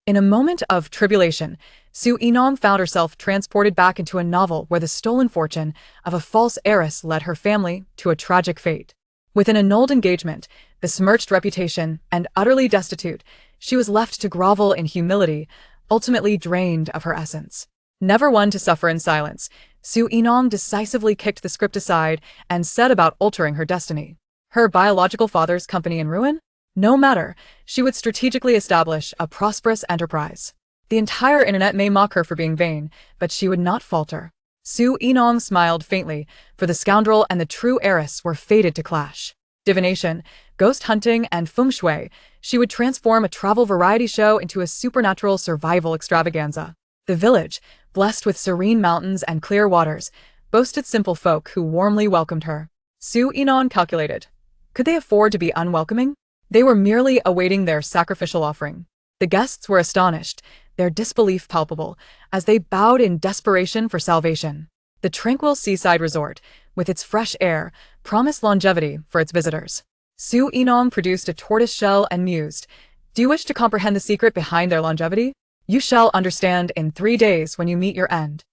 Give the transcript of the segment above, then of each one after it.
In a moment of tribulation, Su Yinong found herself transported back into a novel where the stolen fortune of a false heiress led her family to a tragic fate. With an annulled engagement, besmirched reputation, and utterly destitute, she was left to grovel in humility, ultimately drained of her essence. Never one to suffer in silence, Su Yinong decisively kicked the script aside and set about altering her destiny. Her biological father's company in ruin? No matter, she would strategically establish a prosperous enterprise. The entire internet may mock her for being vain, but she would not falter. Su Yinong smiled faintly, for the scoundrel and the true heiress were fated to clash. Divination, ghost hunting, and Feng Shui, she would transform a travel variety show into a supernatural survival extravaganza. The village, blessed with serene mountains and clear waters, boasted simple folk who warmly welcomed her. Su Yinong calculated. Could they afford to be unwelcoming? They were merely awaiting their sacrificial offering. The guests were astonished, their disbelief palpable, as they bowed in desperation for salvation. The tranquil seaside resort, with its fresh air, promised longevity for its visitors. Su Yinong produced a tortoise shell and mused, "Do you wish to comprehend the secret behind their longevity? You shall understand in 3 days when you meet your end."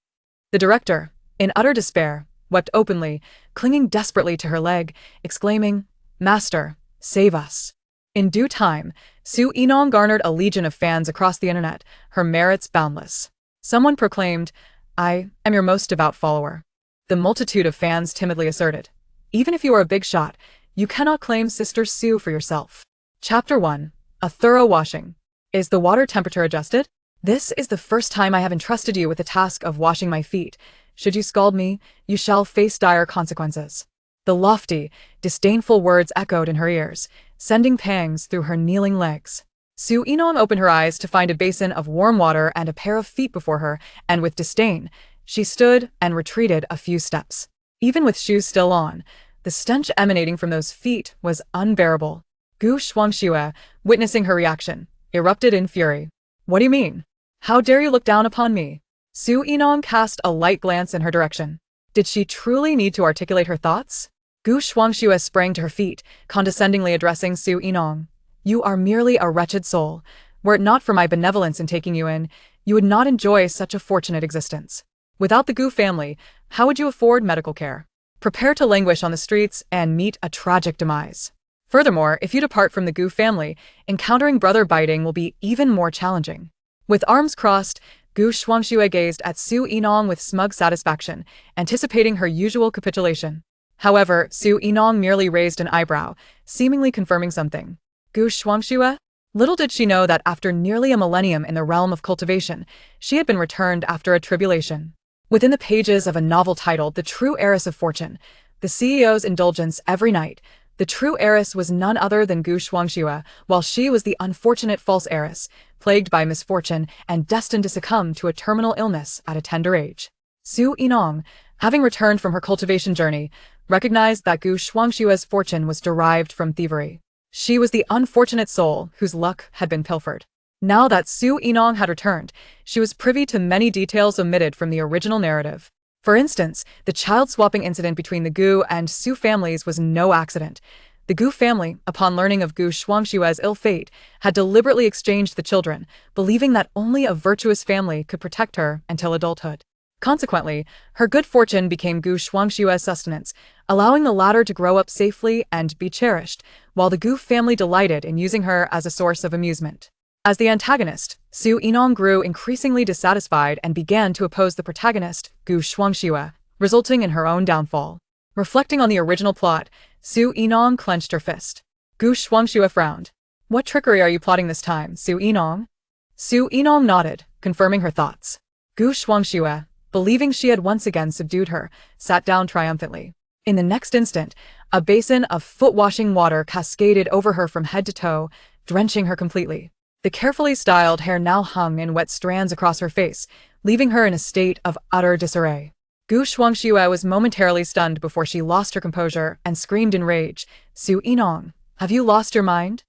The director, in utter despair, wept openly, clinging desperately to her leg, exclaiming, "Master, save us." In due time, Su Yinong garnered a legion of fans across the internet, her merits boundless. Someone proclaimed, "I am your most devout follower." The multitude of fans timidly asserted, "Even if you are a big shot, you cannot claim Sister Su for yourself." Chapter 1. A thorough washing. Is the water temperature adjusted? This is the first time I have entrusted you with the task of washing my feet. Should you scald me, you shall face dire consequences. The lofty, disdainful words echoed in her ears, sending pangs through her kneeling legs. Su Yinong opened her eyes to find a basin of warm water and a pair of feet before her, and with disdain, she stood and retreated a few steps. Even with shoes still on, the stench emanating from those feet was unbearable. Gu Shuangxue, witnessing her reaction, erupted in fury. "What do you mean? How dare you look down upon me?" Su Yinong cast a light glance in her direction. Did she truly need to articulate her thoughts? Gu Shuangxue sprang to her feet, condescendingly addressing Su Yinong. "You are merely a wretched soul. Were it not for my benevolence in taking you in, you would not enjoy such a fortunate existence. Without the Gu family, how would you afford medical care? Prepare to languish on the streets and meet a tragic demise. Furthermore, if you depart from the Gu family, encountering brother biting will be even more challenging." With arms crossed, Gu Shuangxue gazed at Su Yinong with smug satisfaction, anticipating her usual capitulation. However, Su Yinong merely raised an eyebrow, seemingly confirming something. Gu Shuangxue? Little did she know that after nearly a millennium in the realm of cultivation, she had been returned after a tribulation. Within the pages of a novel titled The True Heiress of Fortune, the CEO's indulgence every night, the true heiress was none other than Gu Shuangxue, while she was the unfortunate false heiress, plagued by misfortune and destined to succumb to a terminal illness at a tender age. Su Yinong, having returned from her cultivation journey, recognized that Gu Shuangxue's fortune was derived from thievery. She was the unfortunate soul whose luck had been pilfered. Now that Su Yinong had returned, she was privy to many details omitted from the original narrative. For instance, the child-swapping incident between the Gu and Su families was no accident. The Gu family, upon learning of Gu Shuangxue's ill fate, had deliberately exchanged the children, believing that only a virtuous family could protect her until adulthood. Consequently, her good fortune became Gu Shuangxue's sustenance, allowing the latter to grow up safely and be cherished, while the Gu family delighted in using her as a source of amusement. As the antagonist, Su Yinong grew increasingly dissatisfied and began to oppose the protagonist, Gu Shuangxue, resulting in her own downfall. Reflecting on the original plot, Su Yinong clenched her fist. Gu Shuangxue frowned. "What trickery are you plotting this time, Su Yinong?" Su Yinong nodded, confirming her thoughts. Gu Shuangxue, believing she had once again subdued her, sat down triumphantly. In the next instant, a basin of foot-washing water cascaded over her from head to toe, drenching her completely. The carefully styled hair now hung in wet strands across her face, leaving her in a state of utter disarray. Gu Shuangxue was momentarily stunned before she lost her composure and screamed in rage, "Su Yinong, have you lost your mind?"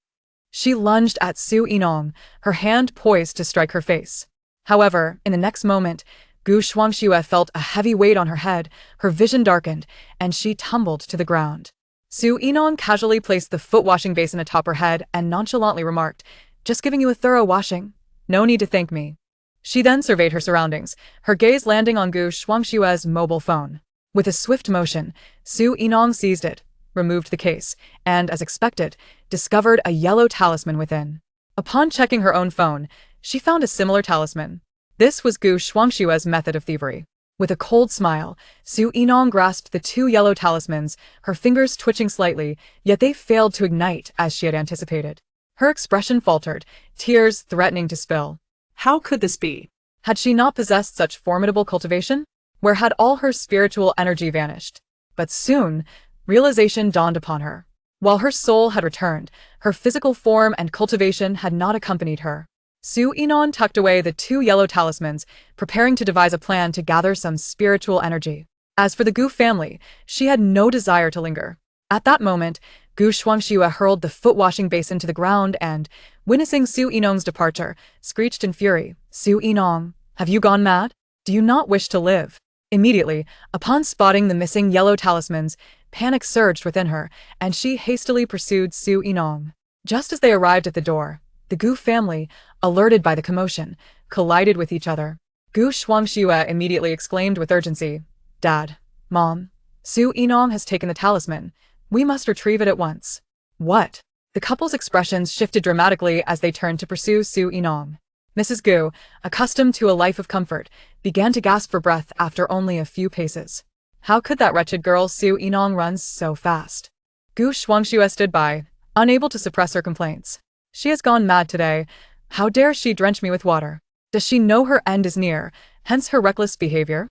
She lunged at Su Yinong, her hand poised to strike her face. However, in the next moment, Gu Shuangxue felt a heavy weight on her head, her vision darkened, and she tumbled to the ground. Su Yinong casually placed the foot-washing basin atop her head and nonchalantly remarked, "Just giving you a thorough washing. No need to thank me. She then surveyed her surroundings, her gaze landing on Gu Shuangshua's mobile phone. With a swift motion, Su Yinong seized it, removed the case, and, as expected, discovered a yellow talisman within. Upon checking her own phone, she found a similar talisman. This was Gu Shuangshua's method of thievery. With a cold smile, Su Yinong grasped the two yellow talismans, her fingers twitching slightly, yet they failed to ignite as she had anticipated. Her expression faltered, tears threatening to spill. How could this be? Had she not possessed such formidable cultivation? Where had all her spiritual energy vanished? But soon, realization dawned upon her. While her soul had returned, her physical form and cultivation had not accompanied her. Su Yinong tucked away the two yellow talismans, preparing to devise a plan to gather some spiritual energy. As for the Gu family, she had no desire to linger. At that moment, Gu Shuangxue hurled the foot-washing basin to the ground and, witnessing Su Yinong's departure, screeched in fury, "Su Yinong, have you gone mad? Do you not wish to live?" Immediately, upon spotting the missing yellow talismans, panic surged within her, and she hastily pursued Su Yinong. Just as they arrived at the door, the Gu family, alerted by the commotion, collided with each other. Gu Shuangxue immediately exclaimed with urgency, "Dad, Mom, Su Yinong has taken the talisman. We must retrieve it at once." "What?" The couple's expressions shifted dramatically as they turned to pursue Su Yinong. Mrs. Gu, accustomed to a life of comfort, began to gasp for breath after only a few paces. How could that wretched girl Su Yinong run so fast? Gu Shuangxue stood by, unable to suppress her complaints. "She has gone mad today. How dare she drench me with water? Does she know her end is near, hence her reckless behavior?"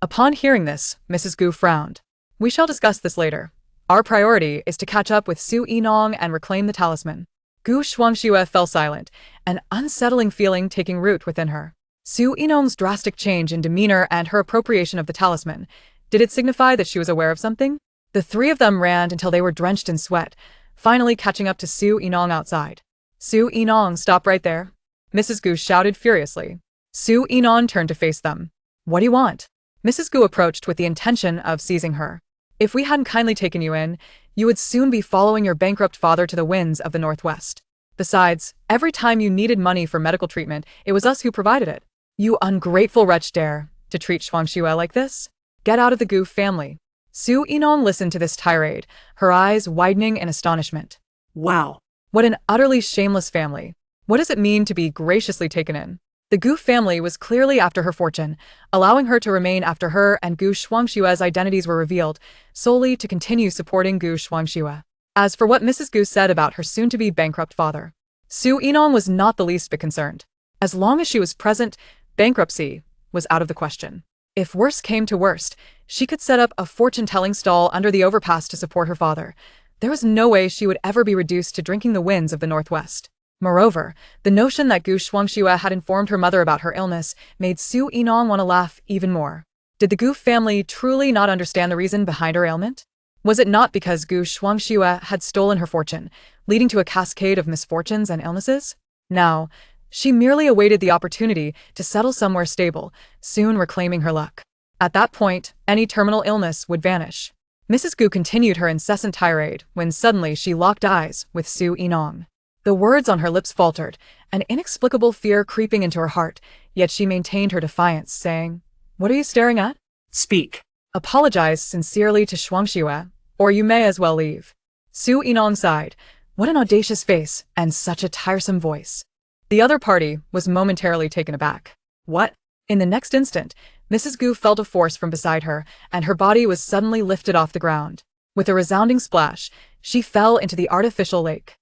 Upon hearing this, Mrs. Gu frowned. "We shall discuss this later. Our priority is to catch up with Su Yinong and reclaim the talisman." Gu Shuangxue fell silent, an unsettling feeling taking root within her. Su Yinong's drastic change in demeanor and her appropriation of the talisman, did it signify that she was aware of something? The three of them ran until they were drenched in sweat, finally catching up to Su Yinong outside. "Su Yinong, stop right there!" Mrs. Gu shouted furiously. Su Yinong turned to face them. "What do you want?" Mrs. Gu approached with the intention of seizing her. "If we hadn't kindly taken you in, you would soon be following your bankrupt father to the winds of the Northwest. Besides, every time you needed money for medical treatment, it was us who provided it. You ungrateful wretch dare to treat Shuangxue like this? Get out of the Gu family." Su Yinong listened to this tirade, her eyes widening in astonishment. Wow. What an utterly shameless family. What does it mean to be graciously taken in? The Gu family was clearly after her fortune, allowing her to remain after her and Gu Shuangshue's identities were revealed, solely to continue supporting Gu Shuangxue. As for what Mrs. Gu said about her soon-to-be bankrupt father, Su Yinong was not the least bit concerned. As long as she was present, bankruptcy was out of the question. If worst came to worst, she could set up a fortune-telling stall under the overpass to support her father. There was no way she would ever be reduced to drinking the winds of the Northwest. Moreover, the notion that Gu Shuangxue had informed her mother about her illness made Su Yinong want to laugh even more. Did the Gu family truly not understand the reason behind her ailment? Was it not because Gu Shuangxue had stolen her fortune, leading to a cascade of misfortunes and illnesses? Now, she merely awaited the opportunity to settle somewhere stable, soon reclaiming her luck. At that point, any terminal illness would vanish. Mrs. Gu continued her incessant tirade when suddenly she locked eyes with Su Yinong. The words on her lips faltered, an inexplicable fear creeping into her heart, yet she maintained her defiance, saying, "What are you staring at? Speak." Apologize sincerely to Shuangxue, or you may as well leave." Su Yinong sighed. What an audacious face, and such a tiresome voice. The other party was momentarily taken aback. What? In the next instant, Mrs. Gu felt a force from beside her, and her body was suddenly lifted off the ground. With a resounding splash, she fell into the artificial lake.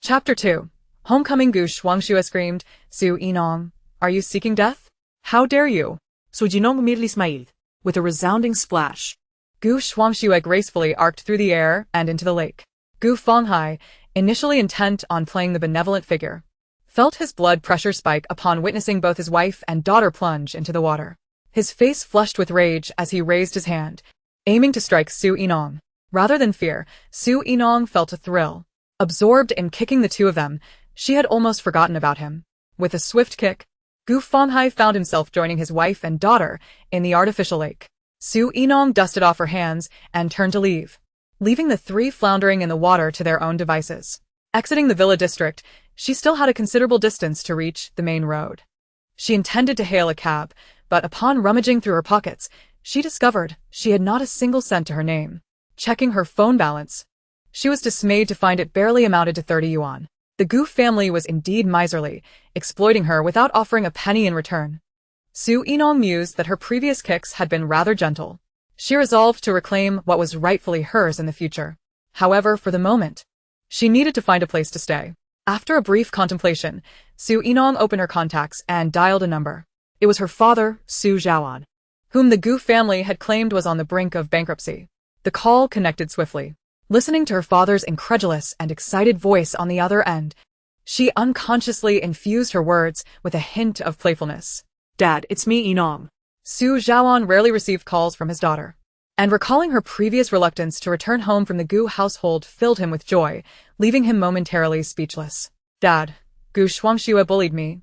Chapter 2. Homecoming. Gu Shuangxue screamed, "Su Yinong, are you seeking death? How dare you?" So Yinong immediately smiled. With a resounding splash, Gu Shuangxue gracefully arced through the air and into the lake. Gu Fenghai, initially intent on playing the benevolent figure, felt his blood pressure spike upon witnessing both his wife and daughter plunge into the water. His face flushed with rage as he raised his hand, aiming to strike Su Yinong. Rather than fear, Su Yinong felt a thrill. Absorbed in kicking the two of them, she had almost forgotten about him. With a swift kick, Gu Fenghai found himself joining his wife and daughter in the artificial lake. Su Yinong dusted off her hands and turned to leave, leaving the three floundering in the water to their own devices. Exiting the villa district, She still had a considerable distance to reach the main road. She intended to hail a cab, but upon rummaging through her pockets, she discovered she had not a single cent to her name. Checking her phone balance, she was dismayed to find it barely amounted to 30 yuan. The Gu family was indeed miserly, exploiting her without offering a penny in return. Su Yinong mused that her previous kicks had been rather gentle. She resolved to reclaim what was rightfully hers in the future. However, for the moment, she needed to find a place to stay. After a brief contemplation, Su Yinong opened her contacts and dialed a number. It was her father, Su Zhaoan, whom the Gu family had claimed was on the brink of bankruptcy. The call connected swiftly. Listening to her father's incredulous and excited voice on the other end, she unconsciously infused her words with a hint of playfulness. Dad, it's me, Yinong. Su Zhaoan rarely received calls from his daughter, and recalling her previous reluctance to return home from the Gu household filled him with joy, leaving him momentarily speechless. Dad, Gu Shuangxue bullied me,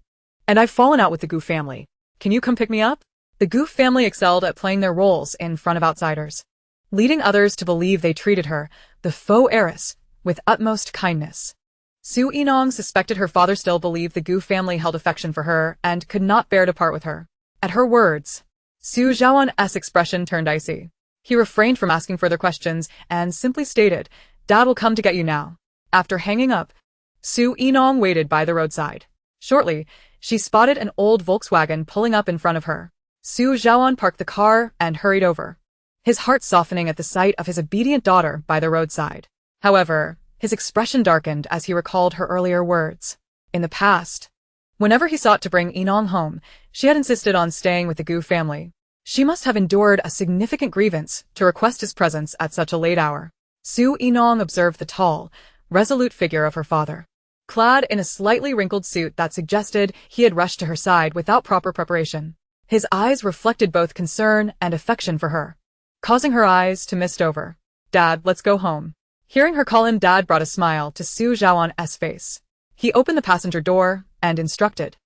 and I've fallen out with the Gu family. Can you come pick me up? The Gu family excelled at playing their roles in front of outsiders, leading others to believe they treated her, the faux heiress, with utmost kindness. Su Yinong suspected her father still believed the Gu family held affection for her and could not bear to part with her. At her words, Su Zhaoan's expression turned icy. He refrained from asking further questions and simply stated, "Dad will come to get you now." After hanging up, Su Yinong waited by the roadside. Shortly, she spotted an old Volkswagen pulling up in front of her. Su Zhaoan parked the car and hurried over, his heart softening at the sight of his obedient daughter by the roadside. However, his expression darkened as he recalled her earlier words. In the past, whenever he sought to bring Yinong home, she had insisted on staying with the Gu family. She must have endured a significant grievance to request his presence at such a late hour. Su Yinong observed the tall, resolute figure of her father, clad in a slightly wrinkled suit that suggested he had rushed to her side without proper preparation. His eyes reflected both concern and affection for her, causing her eyes to mist over. "Dad, let's go home." Hearing her call him Dad brought a smile to Su Zhaoan's face. He opened the passenger door and instructed,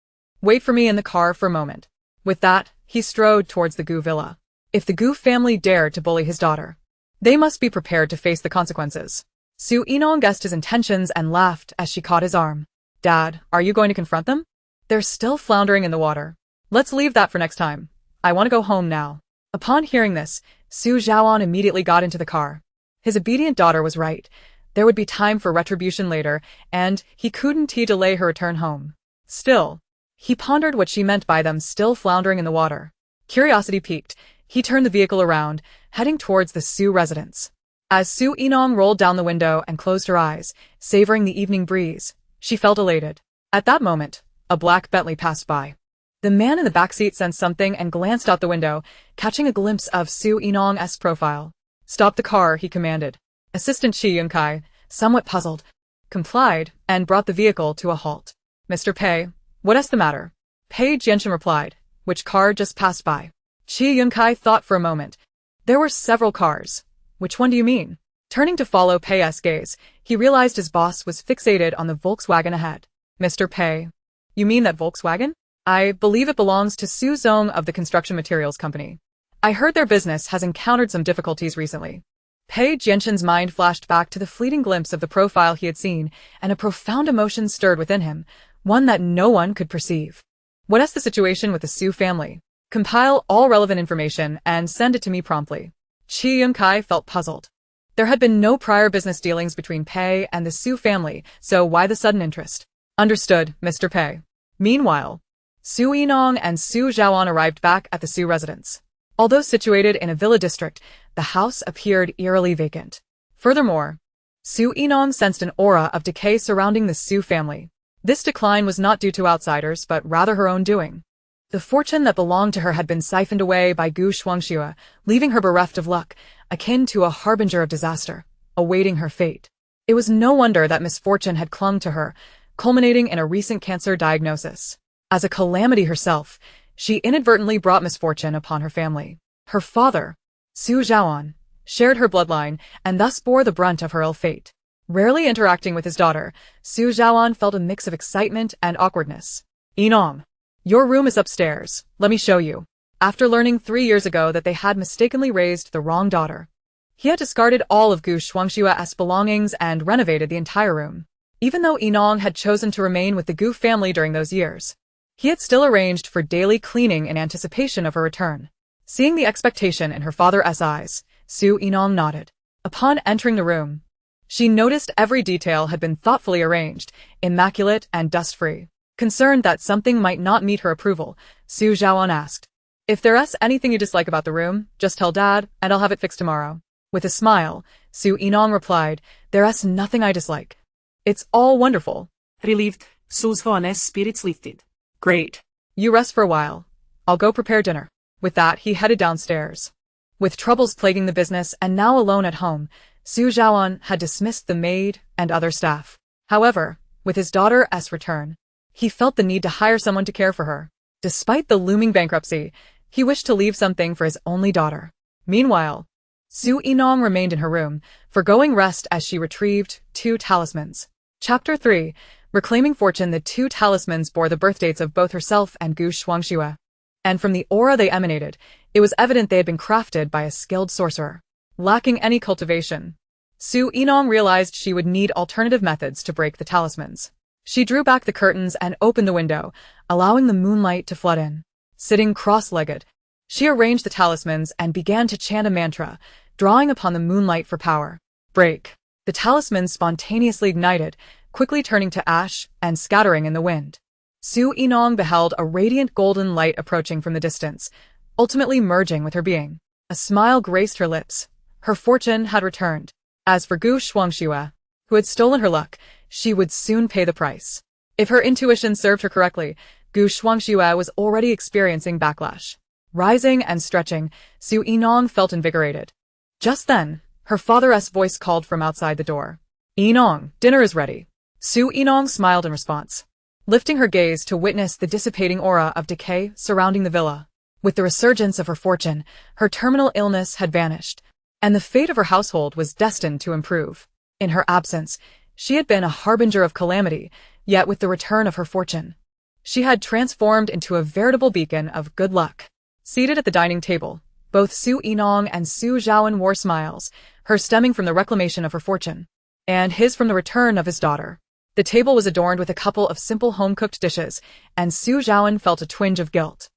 "Wait for me in the car for a moment." With that, he strode towards the Gu villa. If the Gu family dared to bully his daughter, they must be prepared to face the consequences. Su Yinong guessed his intentions and laughed as she caught his arm. "Dad, are you going to confront them? They're still floundering in the water. Let's leave that for next time. I want to go home now." Upon hearing this, Su Zhaoan immediately got into the car. His obedient daughter was right. There would be time for retribution later, and he couldn't delay her return home. Still, he pondered what she meant by them still floundering in the water. Curiosity piqued, he turned the vehicle around, heading towards the Su residence. As Su Yinong rolled down the window and closed her eyes, savoring the evening breeze, she felt elated. At that moment, a black Bentley passed by. The man in the backseat sensed something and glanced out the window, catching a glimpse of Su Yinong's profile. "Stop the car," he commanded. Assistant Chi Yunkai, somewhat puzzled, complied and brought the vehicle to a halt. "Mr. Pei, what's the matter?" Pei Jianshan replied, "Which car just passed by?" Chi Yunkai thought for a moment. There were several cars. "Which one do you mean?" Turning to follow Pei's gaze, he realized his boss was fixated on the Volkswagen ahead. "Mr. Pei, you mean that Volkswagen? I believe it belongs to Su Zong of the construction materials company. I heard their business has encountered some difficulties recently." Pei Jianshan's mind flashed back to the fleeting glimpse of the profile he had seen, and a profound emotion stirred within him, one that no one could perceive. "What's the situation with the Su family? Compile all relevant information and send it to me promptly." Chi Yunkai felt puzzled. There had been no prior business dealings between Pei and the Su family, so why the sudden interest? "Understood, Mr. Pei." Meanwhile, Su Yinong and Su Zhaoan arrived back at the Su residence. Although situated in a villa district, the house appeared eerily vacant. Furthermore, Su Yinong sensed an aura of decay surrounding the Su family. This decline was not due to outsiders, but rather her own doing. The fortune that belonged to her had been siphoned away by Gu Shuangxue, leaving her bereft of luck, akin to a harbinger of disaster, awaiting her fate. It was no wonder that misfortune had clung to her, culminating in a recent cancer diagnosis. As a calamity herself, she inadvertently brought misfortune upon her family. Her father, Su Zhaoan, shared her bloodline and thus bore the brunt of her ill fate. Rarely interacting with his daughter, Su Zhaoan felt a mix of excitement and awkwardness. "Yinong, your room is upstairs. Let me show you." After learning 3 years ago that they had mistakenly raised the wrong daughter, he had discarded all of Gu Shuangxue's belongings and renovated the entire room. Even though Yinong had chosen to remain with the Gu family during those years, he had still arranged for daily cleaning in anticipation of her return. Seeing the expectation in her father's eyes, Su Yinong nodded. Upon entering the room, she noticed every detail had been thoughtfully arranged, immaculate and dust-free. Concerned that something might not meet her approval, Su Zhaoan asked, "If there's anything you dislike about the room, just tell Dad, and I'll have it fixed tomorrow." With a smile, Su Yinong replied, "There's nothing I dislike. It's all wonderful." Relieved, Su's fondness spirits lifted. "Great. You rest for a while. I'll go prepare dinner." With that, he headed downstairs. With troubles plaguing the business and now alone at home, Su Zhaoan had dismissed the maid and other staff. However, with his daughter's return, he felt the need to hire someone to care for her. Despite the looming bankruptcy, he wished to leave something for his only daughter. Meanwhile, Su Yinong remained in her room, forgoing rest as she retrieved 2 talismans. Chapter 3. Reclaiming Fortune. The 2 talismans bore the birthdates of both herself and Gu Shuangxue. And from the aura they emanated, it was evident they had been crafted by a skilled sorcerer. Lacking any cultivation, Su Yinong realized she would need alternative methods to break the talismans. She drew back the curtains and opened the window, allowing the moonlight to flood in. Sitting cross-legged, she arranged the talismans and began to chant a mantra, drawing upon the moonlight for power. Break. The talismans spontaneously ignited, quickly turning to ash and scattering in the wind. Su Yinong beheld a radiant golden light approaching from the distance, ultimately merging with her being. A smile graced her lips. Her fortune had returned. As for Gu Shuangxue, who had stolen her luck, she would soon pay the price. If her intuition served her correctly, Gu Shuangxue was already experiencing backlash. Rising and stretching, Su Yinong felt invigorated. Just then, her father's voice called from outside the door. "Yinong, dinner is ready." Su Yinong smiled in response, lifting her gaze to witness the dissipating aura of decay surrounding the villa. With the resurgence of her fortune, her terminal illness had vanished, and the fate of her household was destined to improve. In her absence, she had been a harbinger of calamity, yet with the return of her fortune, she had transformed into a veritable beacon of good luck. Seated at the dining table, both Su Yinong and Su Zhaoan wore smiles, hers stemming from the reclamation of her fortune, and his from the return of his daughter. The table was adorned with a couple of simple home-cooked dishes, and Su Zhaoan felt a twinge of guilt.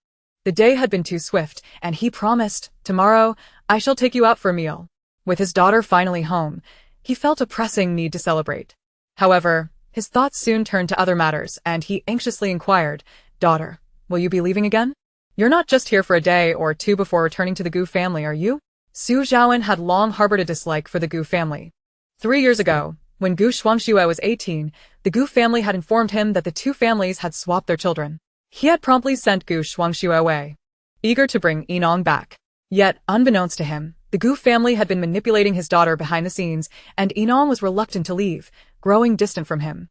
The day had been too swift, and he promised, "Tomorrow, I shall take you out for a meal." With his daughter finally home, he felt a pressing need to celebrate. However, his thoughts soon turned to other matters, and he anxiously inquired, "Daughter, will you be leaving again? You're not just here for a day or 2 before returning to the Gu family, are you?" Su Zhaoan had long harbored a dislike for the Gu family. 3 years ago, when Gu Shuangxue was 18, the Gu family had informed him that the 2 families had swapped their children. He had promptly sent Gu Shuangxue away, eager to bring Yinong back. Yet, unbeknownst to him, the Gu family had been manipulating his daughter behind the scenes, and Yinong was reluctant to leave, growing distant from him.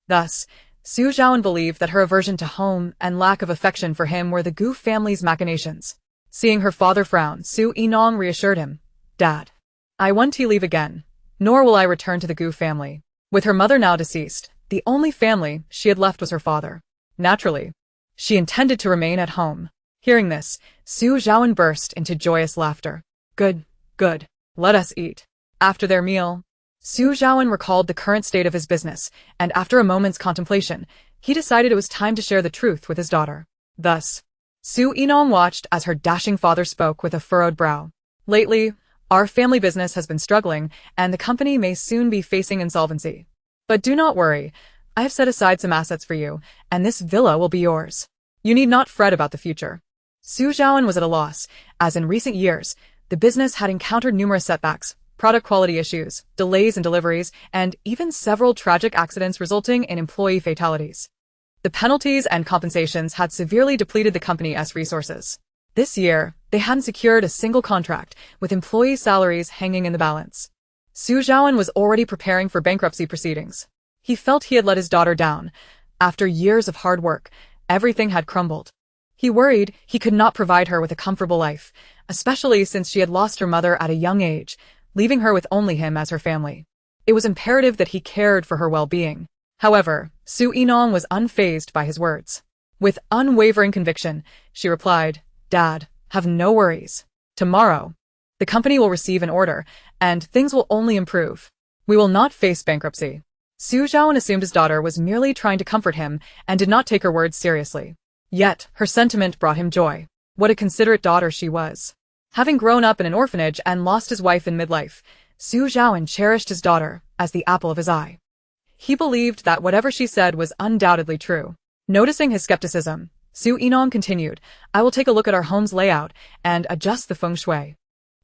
Thus, Su Zhaoan believed that her aversion to home and lack of affection for him were the Gu family's machinations. Seeing her father frown, Su Yinong reassured him, "Dad, I won't leave again, nor will I return to the Gu family." With her mother now deceased, the only family she had left was her father. Naturally, she intended to remain at home. Hearing this, Su Zhaoan burst into joyous laughter. Good, good. Let us eat." After their meal, Su Zhaoan recalled the current state of his business, and after a moment's contemplation, he decided it was time to share the truth with his daughter. Thus, Su Yinong watched as her dashing father spoke with a furrowed brow. "Lately, our family business has been struggling, and the company may soon be facing insolvency. But do not worry, I have set aside some assets for you, and this villa will be yours. You need not fret about the future." Su Zhaoan was at a loss, as in recent years, the business had encountered numerous setbacks, product quality issues, delays in deliveries, and even several tragic accidents resulting in employee fatalities. The penalties and compensations had severely depleted the company's resources. This year, they hadn't secured a single contract, with employee salaries hanging in the balance. Su Zhaoan was already preparing for bankruptcy proceedings. He felt he had let his daughter down. After years of hard work, everything had crumbled. He worried he could not provide her with a comfortable life, especially since she had lost her mother at a young age, leaving her with only him as her family. It was imperative that he cared for her well-being. However, Su Yinong was unfazed by his words. With unwavering conviction, she replied, "Dad, have no worries. Tomorrow, the company will receive an order, and things will only improve. We will not face bankruptcy." Su Zhaoan assumed his daughter was merely trying to comfort him and did not take her words seriously. Yet, her sentiment brought him joy. What a considerate daughter she was. Having grown up in an orphanage and lost his wife in midlife, Su Zhaoan cherished his daughter as the apple of his eye. He believed that whatever she said was undoubtedly true. Noticing his skepticism, Su Yinong continued, "I will take a look at our home's layout and adjust the Feng Shui.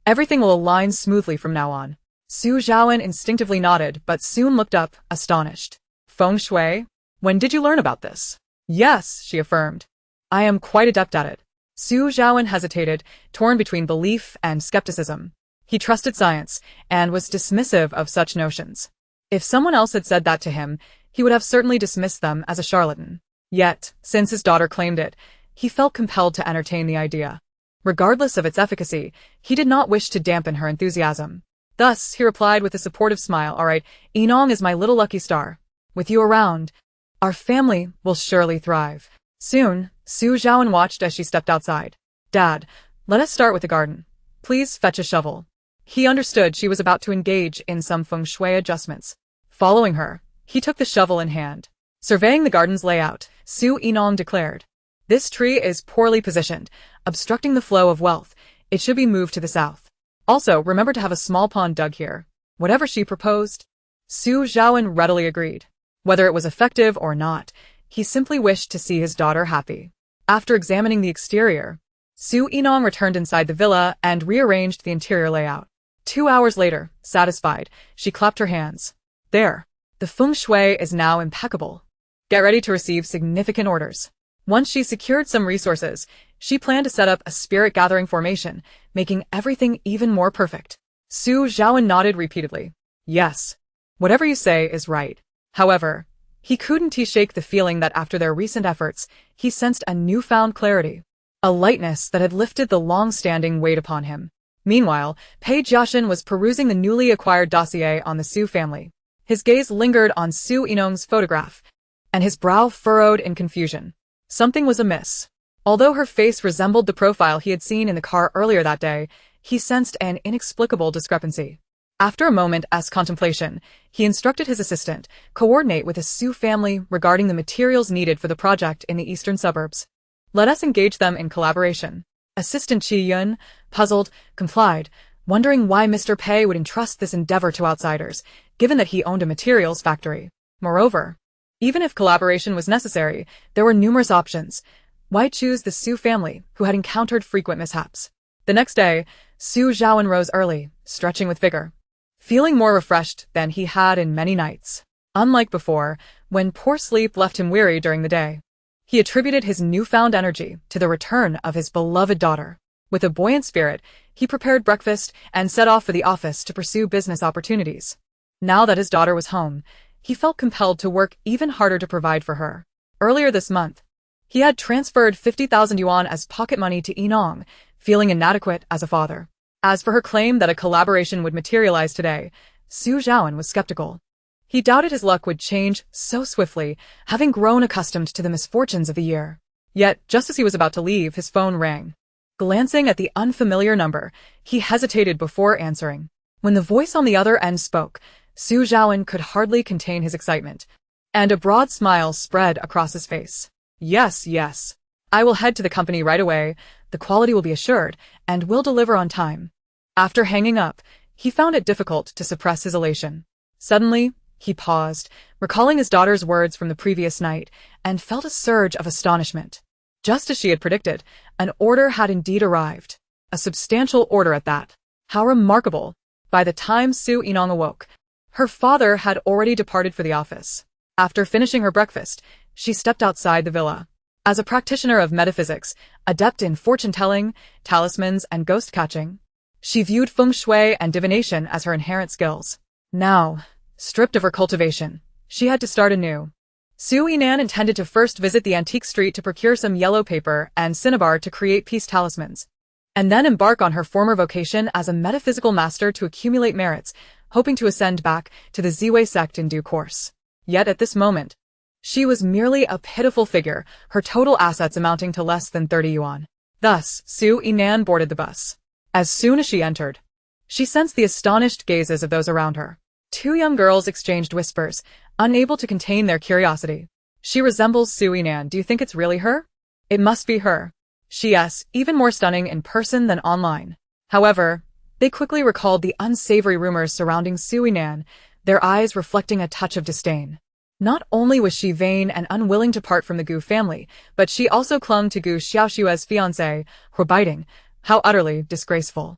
Everything will align smoothly from now on." Su Zhaoan instinctively nodded but soon looked up, astonished. "Feng Shui? When did you learn about this?" "Yes," she affirmed. "I am quite adept at it." Su Zhaoan hesitated, torn between belief and skepticism. He trusted science and was dismissive of such notions. If someone else had said that to him, he would have certainly dismissed them as a charlatan. Yet, since his daughter claimed it, he felt compelled to entertain the idea. Regardless of its efficacy, he did not wish to dampen her enthusiasm. Thus, he replied with a supportive smile, "All right, Yinong is my little lucky star. With you around, our family will surely thrive." Soon, Su Zhaoan watched as she stepped outside. "Dad, let us start with the garden. Please fetch a shovel." He understood she was about to engage in some feng shui adjustments. Following her, he took the shovel in hand. Surveying the garden's layout, Su Yinong declared, "This tree is poorly positioned, obstructing the flow of wealth. It should be moved to the south. Also, remember to have a small pond dug here." Whatever she proposed, Su Zhaoan readily agreed. Whether it was effective or not, he simply wished to see his daughter happy. After examining the exterior, Su Yinong returned inside the villa and rearranged the interior layout. 2 hours later, satisfied, she clapped her hands. "There. The feng shui is now impeccable. Get ready to receive significant orders." Once she secured some resources, she planned to set up a spirit-gathering formation, making everything even more perfect. Su Zhaoan nodded repeatedly. "Yes. Whatever you say is right." However, he couldn't shake the feeling that after their recent efforts, he sensed a newfound clarity. A lightness that had lifted the long-standing weight upon him. Meanwhile, Pei Jiaxin was perusing the newly acquired dossier on the Su family. His gaze lingered on Su Yinong's photograph, and his brow furrowed in confusion. Something was amiss. Although her face resembled the profile he had seen in the car earlier that day, he sensed an inexplicable discrepancy. After a moment's contemplation, he instructed his assistant coordinate with the Su family regarding the materials needed for the project in the eastern suburbs. "Let us engage them in collaboration." Assistant Chi Yun, puzzled, complied, wondering why Mr. Pei would entrust this endeavor to outsiders, given that he owned a materials factory. Moreover, even if collaboration was necessary, there were numerous options. Why choose the Su family, who had encountered frequent mishaps? The next day, Su Zhaoan rose early, stretching with vigor, feeling more refreshed than he had in many nights. Unlike before, when poor sleep left him weary during the day, he attributed his newfound energy to the return of his beloved daughter. With a buoyant spirit, he prepared breakfast and set off for the office to pursue business opportunities. Now that his daughter was home, he felt compelled to work even harder to provide for her. Earlier this month, he had transferred 50,000 yuan as pocket money to Yinong, feeling inadequate as a father. As for her claim that a collaboration would materialize today, Su Zhaoan was skeptical. He doubted his luck would change so swiftly, having grown accustomed to the misfortunes of the year. Yet, just as he was about to leave, his phone rang. Glancing at the unfamiliar number, he hesitated before answering. When the voice on the other end spoke, Su Zhaoan could hardly contain his excitement, and a broad smile spread across his face. "Yes, yes. I will head to the company right away. The quality will be assured, and will deliver on time." After hanging up, he found it difficult to suppress his elation. Suddenly, he paused, recalling his daughter's words from the previous night, and felt a surge of astonishment. Just as she had predicted, an order had indeed arrived. A substantial order at that. How remarkable! By the time Su Yinong awoke, her father had already departed for the office. After finishing her breakfast, she stepped outside the villa. As a practitioner of metaphysics, adept in fortune-telling, talismans, and ghost-catching, she viewed feng shui and divination as her inherent skills. Now, stripped of her cultivation, she had to start anew. Su Yinan intended to first visit the antique street to procure some yellow paper and cinnabar to create peace talismans, and then embark on her former vocation as a metaphysical master to accumulate merits, hoping to ascend back to the Ziwei sect in due course. Yet at this moment, she was merely a pitiful figure, her total assets amounting to less than 30 yuan. Thus, Su Yinan boarded the bus. As soon as she entered, she sensed the astonished gazes of those around her. 2 young girls exchanged whispers, unable to contain their curiosity. She resembles Su Yinan. Do you think it's really her? It must be her. She is even more stunning in person than online. However, they quickly recalled the unsavory rumors surrounding Su Yinan, their eyes reflecting a touch of disdain. Not only was she vain and unwilling to part from the Gu family, but she also clung to Gu Xiaoshua's fiancé, Huabaiting. How utterly disgraceful.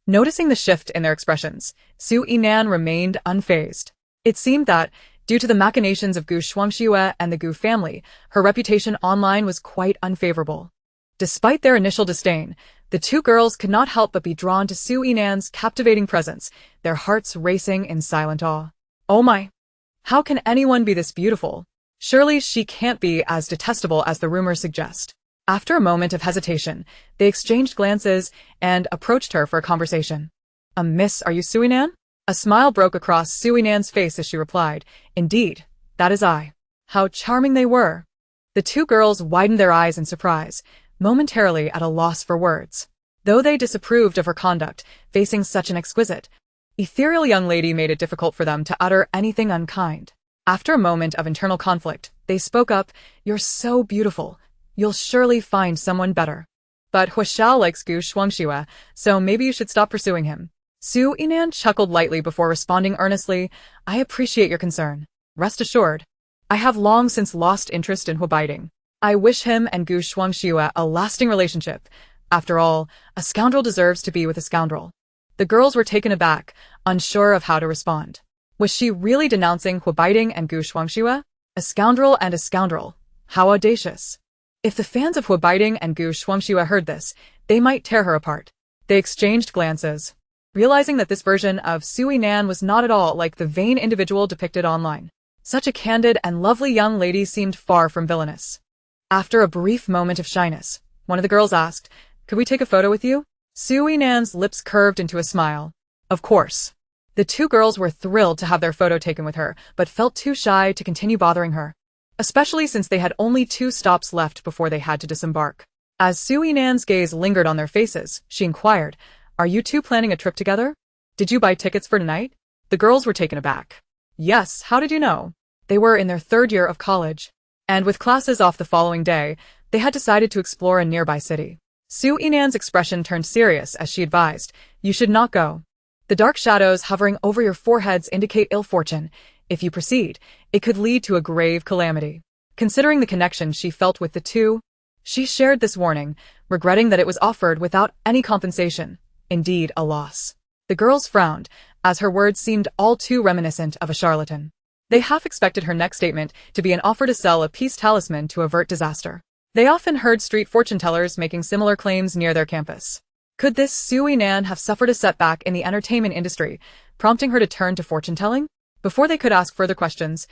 Noticing the shift in their expressions, Su Yinan remained unfazed. It seemed that, due to the machinations of Gu Shuangxue and the Gu family, her reputation online was quite unfavorable. Despite their initial disdain, the two girls could not help but be drawn to Su Yinan's captivating presence, their hearts racing in silent awe. Oh my! How can anyone be this beautiful? Surely she can't be as detestable as the rumors suggest. After a moment of hesitation, they exchanged glances and approached her for a conversation. Miss, are you Su Yinan? A smile broke across Su Yinan's face as she replied, Indeed, that is I. How charming they were. The two girls widened their eyes in surprise, momentarily at a loss for words. Though they disapproved of her conduct, facing such an exquisite, ethereal young lady made it difficult for them to utter anything unkind. After a moment of internal conflict, they spoke up, You're so beautiful. You'll surely find someone better. But Huashao likes Gu Shuangxue, so maybe you should stop pursuing him. Su Yinan chuckled lightly before responding earnestly, I appreciate your concern. Rest assured. I have long since lost interest in Huabaiting. I wish him and Gu Shuangxue a lasting relationship. After all, a scoundrel deserves to be with a scoundrel. The girls were taken aback, unsure of how to respond. Was she really denouncing Huabaiting and Gu Shuangxue? A scoundrel and a scoundrel. How audacious. If the fans of Huabaiting and Gu Shuangxue heard this, they might tear her apart. They exchanged glances, realizing that this version of Su Yinan was not at all like the vain individual depicted online. Such a candid and lovely young lady seemed far from villainous. After a brief moment of shyness, one of the girls asked, Could we take a photo with you? Su Yinan's lips curved into a smile. Of course. The two girls were thrilled to have their photo taken with her, but felt too shy to continue bothering her, especially since they had only 2 stops left before they had to disembark. As Su Yinan's gaze lingered on their faces, she inquired, Are you two planning a trip together? Did you buy tickets for tonight? The girls were taken aback. Yes, how did you know? They were in their 3rd year of college. And with classes off the following day, they had decided to explore a nearby city. Su Yinan's expression turned serious as she advised, You should not go. The dark shadows hovering over your foreheads indicate ill fortune. If you proceed, it could lead to a grave calamity. Considering the connection she felt with the two, she shared this warning, regretting that it was offered without any compensation. Indeed, a loss. The girls frowned, as her words seemed all too reminiscent of a charlatan. They half expected her next statement to be an offer to sell a peace talisman to avert disaster. They often heard street fortune-tellers making similar claims near their campus. Could this Su Yinan have suffered a setback in the entertainment industry, prompting her to turn to fortune-telling? Before they could ask further questions,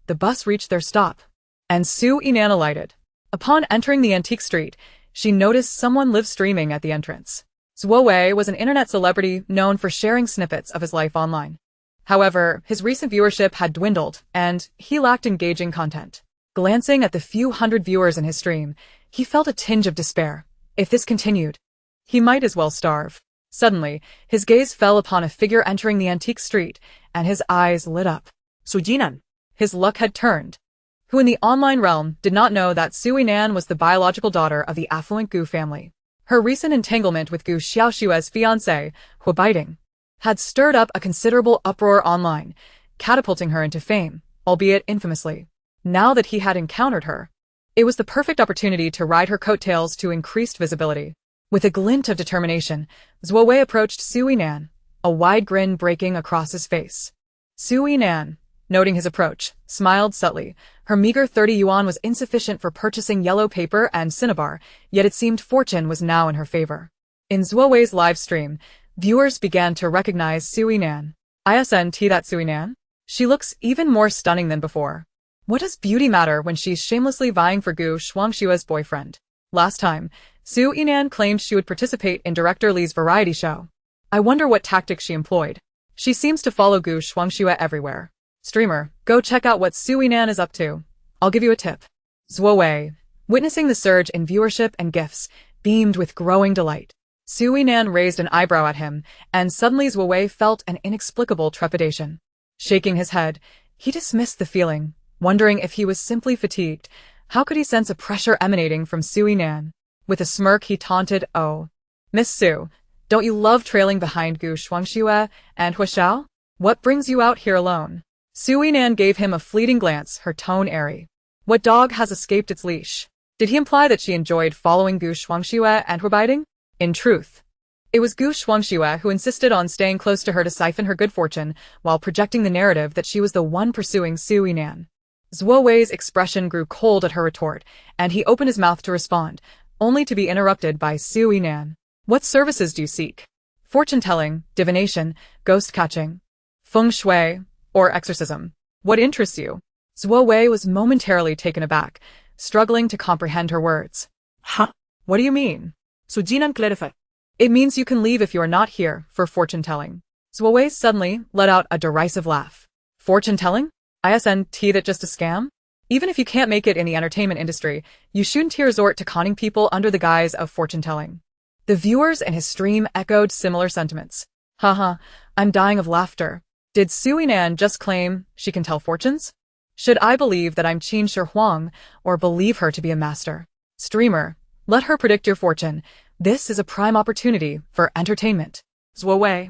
the bus reached their stop, and Su Yinan alighted. Upon entering the antique street, she noticed someone live streaming at the entrance. Zuo Wei was an internet celebrity known for sharing snippets of his life online. However, his recent viewership had dwindled, and he lacked engaging content. Glancing at the few hundred viewers in his stream, he felt a tinge of despair. If this continued, he might as well starve. Suddenly, his gaze fell upon a figure entering the antique street, and his eyes lit up. Su Yinan. His luck had turned. Who in the online realm did not know that Su Yinan was the biological daughter of the affluent Gu family. Her recent entanglement with Gu Xiaoshua's fiancé, Huabaiting, had stirred up a considerable uproar online, catapulting her into fame, albeit infamously. Now that he had encountered her, it was the perfect opportunity to ride her coattails to increased visibility. With a glint of determination, Zuo Wei approached Su Yinan, a wide grin breaking across his face. Su Yinan, noting his approach, smiled subtly. Her meager 30 yuan was insufficient for purchasing yellow paper and cinnabar, yet it seemed fortune was now in her favor. In Zuo Wei's live stream, viewers began to recognize Su Yinan. Isn't that Su Yinan? She looks even more stunning than before. What does beauty matter when she's shamelessly vying for Gu Shuangxue's boyfriend? Last time, Su Yinan claimed she would participate in director Li's variety show. I wonder what tactics she employed. She seems to follow Gu Shuangxue everywhere. Streamer, go check out what Su Yinan is up to. I'll give you a tip. Zuo Wei, witnessing the surge in viewership and gifts, beamed with growing delight. Su Yinan raised an eyebrow at him, and suddenly Zuo Wei felt an inexplicable trepidation. Shaking his head, He dismissed the feeling, wondering if he was simply fatigued. How could he sense a pressure emanating from Su Yinan? With a smirk he taunted, "Oh, Miss Su, don't you love trailing behind Gu Shuangxue and Huashao? What brings you out here alone?" Su Yinan gave him a fleeting glance, her tone airy. What dog has escaped its leash? Did he imply that she enjoyed following Gu Shuangxue and biting? In truth, it was Gu Shuangxue who insisted on staying close to her to siphon her good fortune while projecting the narrative that she was the one pursuing Su Yinan. Zuo Wei's expression grew cold at her retort, and he opened his mouth to respond, only to be interrupted by Su Yinan. "What services do you seek? Fortune-telling, divination, ghost-catching, Feng Shui, or exorcism? What interests you?" Zuo Wei was momentarily taken aback, struggling to comprehend her words. Huh? "What do you mean?" So Jinan clarified. "It means you can leave if you are not here for fortune-telling." Zuo Wei suddenly let out a derisive laugh. "Fortune-telling? Isn't that just a scam? Even if you can't make it in the entertainment industry, you shouldn't resort to conning people under the guise of fortune-telling." The viewers in his stream echoed similar sentiments. Haha, I'm dying of laughter. Did Su Yinan just claim she can tell fortunes? Should I believe that I'm Qin Shi Huang, or believe her to be a master? Streamer, let her predict your fortune. This is a prime opportunity for entertainment. Zuo Wei,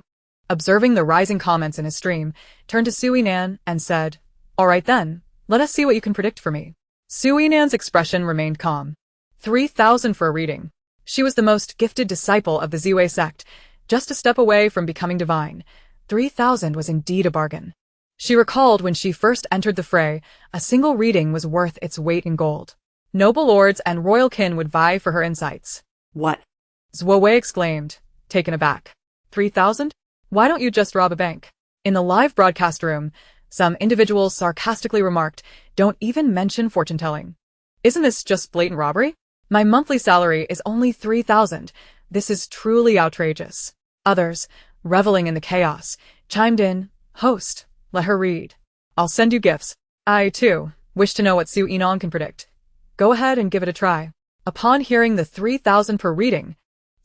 observing the rising comments in his stream, turned to Su Yinan and said, "All right then, let us see what you can predict for me." Su Yinan's expression remained calm. 3,000 for a reading. She was the most gifted disciple of the Ziwei sect, just a step away from becoming divine. 3,000 was indeed a bargain. She recalled when she first entered the fray, a single reading was worth its weight in gold. Noble lords and royal kin would vie for her insights. What? Zuo Wei exclaimed, taken aback. 3,000? Why don't you just rob a bank? In the live broadcast room, some individuals sarcastically remarked, "Don't even mention fortune-telling. Isn't this just blatant robbery? My monthly salary is only 3,000. This is truly outrageous." Others, reveling in the chaos, chimed in, "Host, let her read. I'll send you gifts. I, too, wish to know what Su Yinong can predict. Go ahead and give it a try." Upon hearing the 3,000 per reading,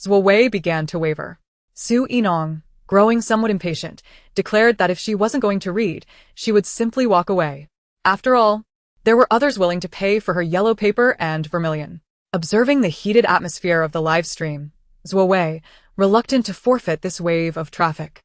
Zuo Wei began to waver. Su Yinong, growing somewhat impatient, declared that if she wasn't going to read, she would simply walk away. After all, there were others willing to pay for her yellow paper and vermilion. Observing the heated atmosphere of the live stream, Zuo Wei, reluctant to forfeit this wave of traffic,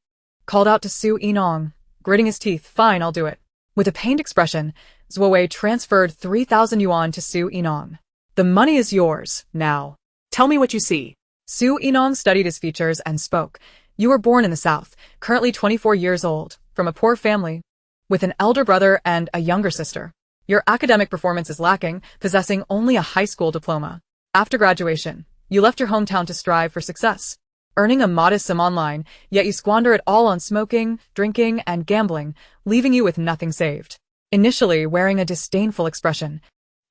called out to Su Yinong, gritting his teeth, "Fine, I'll do it." With a pained expression, Zuo Wei transferred 3,000 yuan to Su Yinong. "The money is yours, now. Tell me what you see." Su Yinong studied his features and spoke. "You were born in the south, currently 24 years old, from a poor family, with an elder brother and a younger sister. Your academic performance is lacking, possessing only a high school diploma. After graduation, you left your hometown to strive for success, earning a modest sum online, yet you squander it all on smoking, drinking, and gambling, leaving you with nothing saved." Initially wearing a disdainful expression,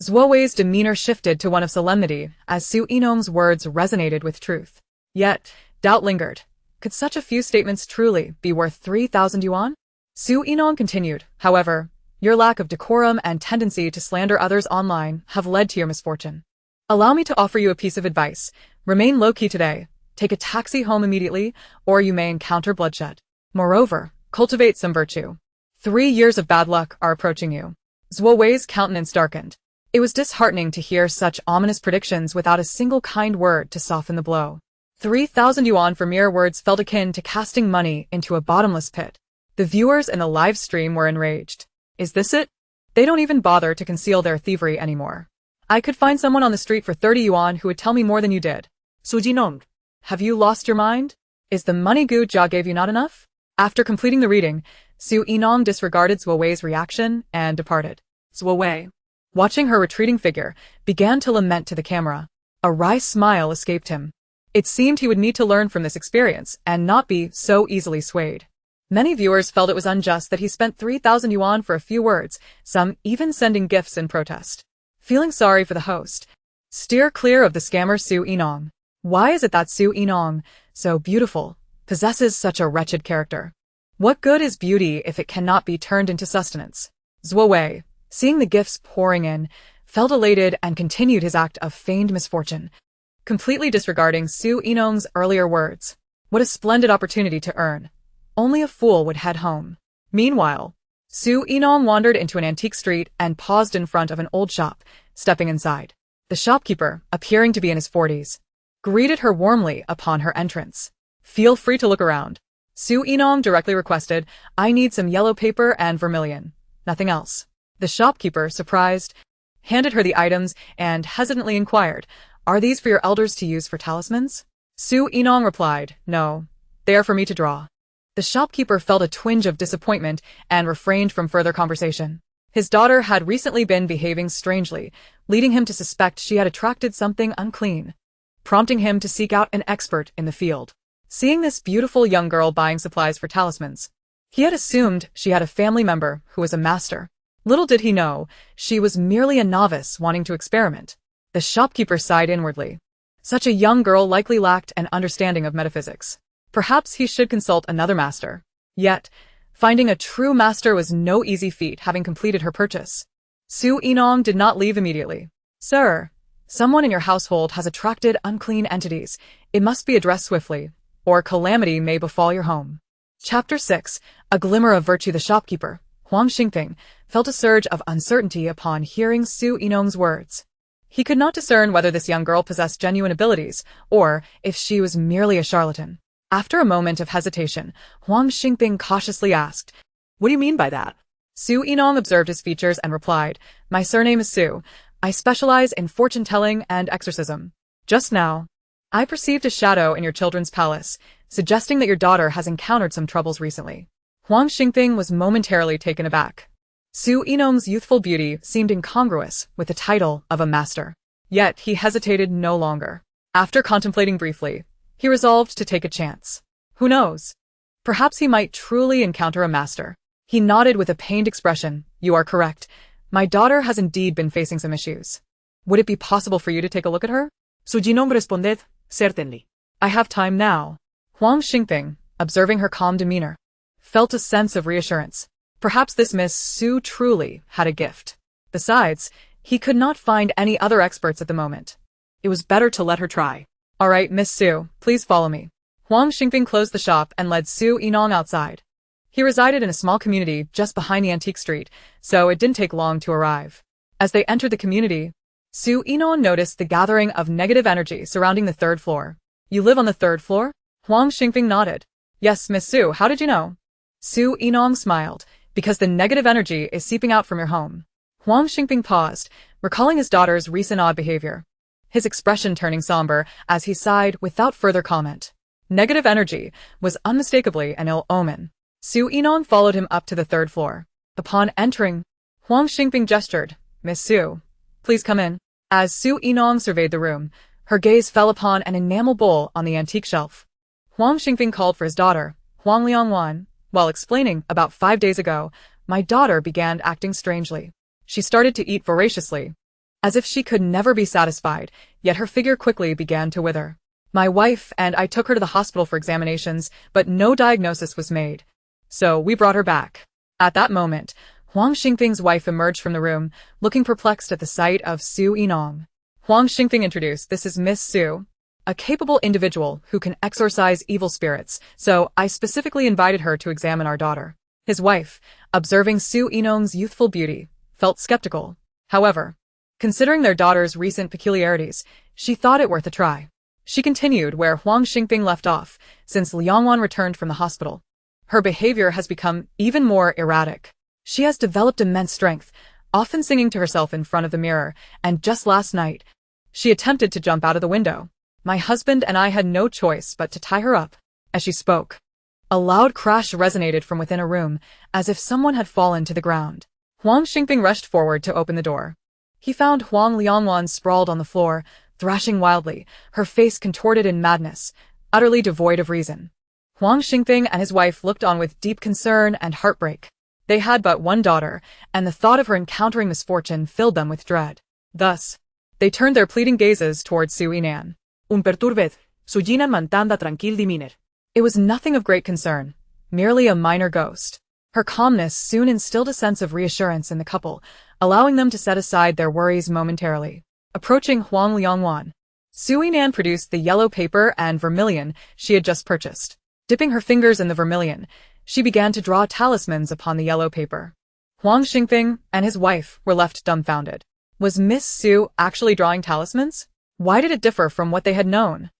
Zuo Wei's demeanor shifted to one of solemnity as Su Yinong's words resonated with truth. Yet, doubt lingered. Could such a few statements truly be worth 3,000 yuan? Su Yinong continued, "However, your lack of decorum and tendency to slander others online have led to your misfortune. Allow me to offer you a piece of advice. Remain low-key today, take a taxi home immediately, or you may encounter bloodshed. Moreover, cultivate some virtue. 3 years of bad luck are approaching you." Zuo Wei's countenance darkened. It was disheartening to hear such ominous predictions without a single kind word to soften the blow. 3,000 yuan for mere words felt akin to casting money into a bottomless pit. The viewers in the live stream were enraged. Is this it? They don't even bother to conceal their thievery anymore. I could find someone on the street for 30 yuan who would tell me more than you did. Su Jinong, Have you lost your mind? Is the money Gu Jia gave you not enough? After completing the reading, Su Yinong disregarded Zuo Wei's reaction and departed. Zuo Wei, Watching her retreating figure, began to lament to the camera. A wry smile escaped him. It seemed he would need to learn from this experience and not be so easily swayed. Many viewers felt it was unjust that he spent 3,000 yuan for a few words, some even sending gifts in protest. Feeling sorry for the host, steer clear of the scammer Su Yinong. Why is it that Su Yinong, so beautiful, possesses such a wretched character? What good is beauty if it cannot be turned into sustenance? Zuo Wei, seeing the gifts pouring in, felt elated and continued his act of feigned misfortune, completely disregarding Su Yinong's earlier words. What a splendid opportunity to earn. Only a fool would head home. Meanwhile, Su Yinong wandered into an antique street and paused in front of an old shop, stepping inside. The shopkeeper, appearing to be in his 40s, greeted her warmly upon her entrance. "Feel free to look around," Su Yinong directly requested. "I need some yellow paper and vermilion. Nothing else." The shopkeeper, surprised, handed her the items and hesitantly inquired, "Are these for your elders to use for talismans?" Su Yinong replied, "No, they are for me to draw." The shopkeeper felt a twinge of disappointment and refrained from further conversation. His daughter had recently been behaving strangely, leading him to suspect she had attracted something unclean, prompting him to seek out an expert in the field. Seeing this beautiful young girl buying supplies for talismans, he had assumed she had a family member who was a master. Little did he know, she was merely a novice wanting to experiment. The shopkeeper sighed inwardly. Such a young girl likely lacked an understanding of metaphysics. Perhaps he should consult another master. Yet, finding a true master was no easy feat having completed her purchase. Su Yinong did not leave immediately. "Sir, someone in your household has attracted unclean entities. It must be addressed swiftly, or calamity may befall your home." Chapter 6. A Glimmer of Virtue. The shopkeeper, Huang Xingping, felt a surge of uncertainty upon hearing Su Yinong's words. He could not discern whether this young girl possessed genuine abilities, or if she was merely a charlatan. After a moment of hesitation, Huang Xingping cautiously asked, "What do you mean by that?" Su Yinong observed his features and replied, "My surname is Su. I specialize in fortune-telling and exorcism. Just now, I perceived a shadow in your children's palace, suggesting that your daughter has encountered some troubles recently." Huang Xingping was momentarily taken aback. Su Yinong's youthful beauty seemed incongruous with the title of a master. Yet he hesitated no longer. After contemplating briefly, he resolved to take a chance. Who knows? Perhaps he might truly encounter a master. He nodded with a pained expression. "You are correct. My daughter has indeed been facing some issues. Would it be possible for you to take a look at her?" Su Yinong responded, "Certainly." "I have time now." Huang Xingping, observing her calm demeanor, felt a sense of reassurance. Perhaps this Miss Su truly had a gift. Besides, he could not find any other experts at the moment. It was better to let her try. "All right, Miss Su, please follow me." Huang Xingping closed the shop and led Su Yinong outside. He resided in a small community just behind the antique street, so it didn't take long to arrive. As they entered the community, Su Yinong noticed the gathering of negative energy surrounding the third floor. "You live on the third floor?" Huang Xingping nodded. "Yes, Miss Su, how did you know?" Su Yinong smiled. "Because the negative energy is seeping out from your home." Huang Xingping paused, recalling his daughter's recent odd behavior, his expression turning somber as he sighed without further comment. Negative energy was unmistakably an ill omen. Su Yinong followed him up to the third floor. Upon entering, Huang Xingping gestured, "Miss Su, please come in." As Su Yinong surveyed the room, her gaze fell upon an enamel bowl on the antique shelf. Huang Xingping called for his daughter, Huang Liangwan. While explaining, "About 5 days ago, my daughter began acting strangely. She started to eat voraciously, as if she could never be satisfied, yet her figure quickly began to wither. My wife and I took her to the hospital for examinations, but no diagnosis was made. So we brought her back." At that moment, Huang Xingping's wife emerged from the room, looking perplexed at the sight of Su Yinong. Huang Xingping introduced, "This is Miss Su, a capable individual who can exorcise evil spirits, so I specifically invited her to examine our daughter." His wife, observing Su Yinong's youthful beauty, felt skeptical. However, considering their daughter's recent peculiarities, she thought it worth a try. She continued where Huang Xingping left off, since Liangwan returned from the hospital. Her behavior has become even more erratic. She has developed immense strength, often singing to herself in front of the mirror, and just last night, she attempted to jump out of the window. My husband and I had no choice but to tie her up." As she spoke, a loud crash resonated from within a room, as if someone had fallen to the ground. Huang Xingping rushed forward to open the door. He found Huang Liangwan sprawled on the floor, thrashing wildly, her face contorted in madness, utterly devoid of reason. Huang Xingping and his wife looked on with deep concern and heartbreak. They had but one daughter, and the thought of her encountering misfortune filled them with dread. Thus, they turned their pleading gazes towards Su Yinan. Un perturbed, Su Yinan mantanda tranquil diminer. It was nothing of great concern, merely a minor ghost. Her calmness soon instilled a sense of reassurance in the couple, allowing them to set aside their worries momentarily. Approaching Huang Liangwan, Su Yinan produced the yellow paper and vermilion she had just purchased. Dipping her fingers in the vermilion, she began to draw talismans upon the yellow paper. Huang Xingping and his wife were left dumbfounded. Was Miss Su actually drawing talismans? Why did it differ from what they had known?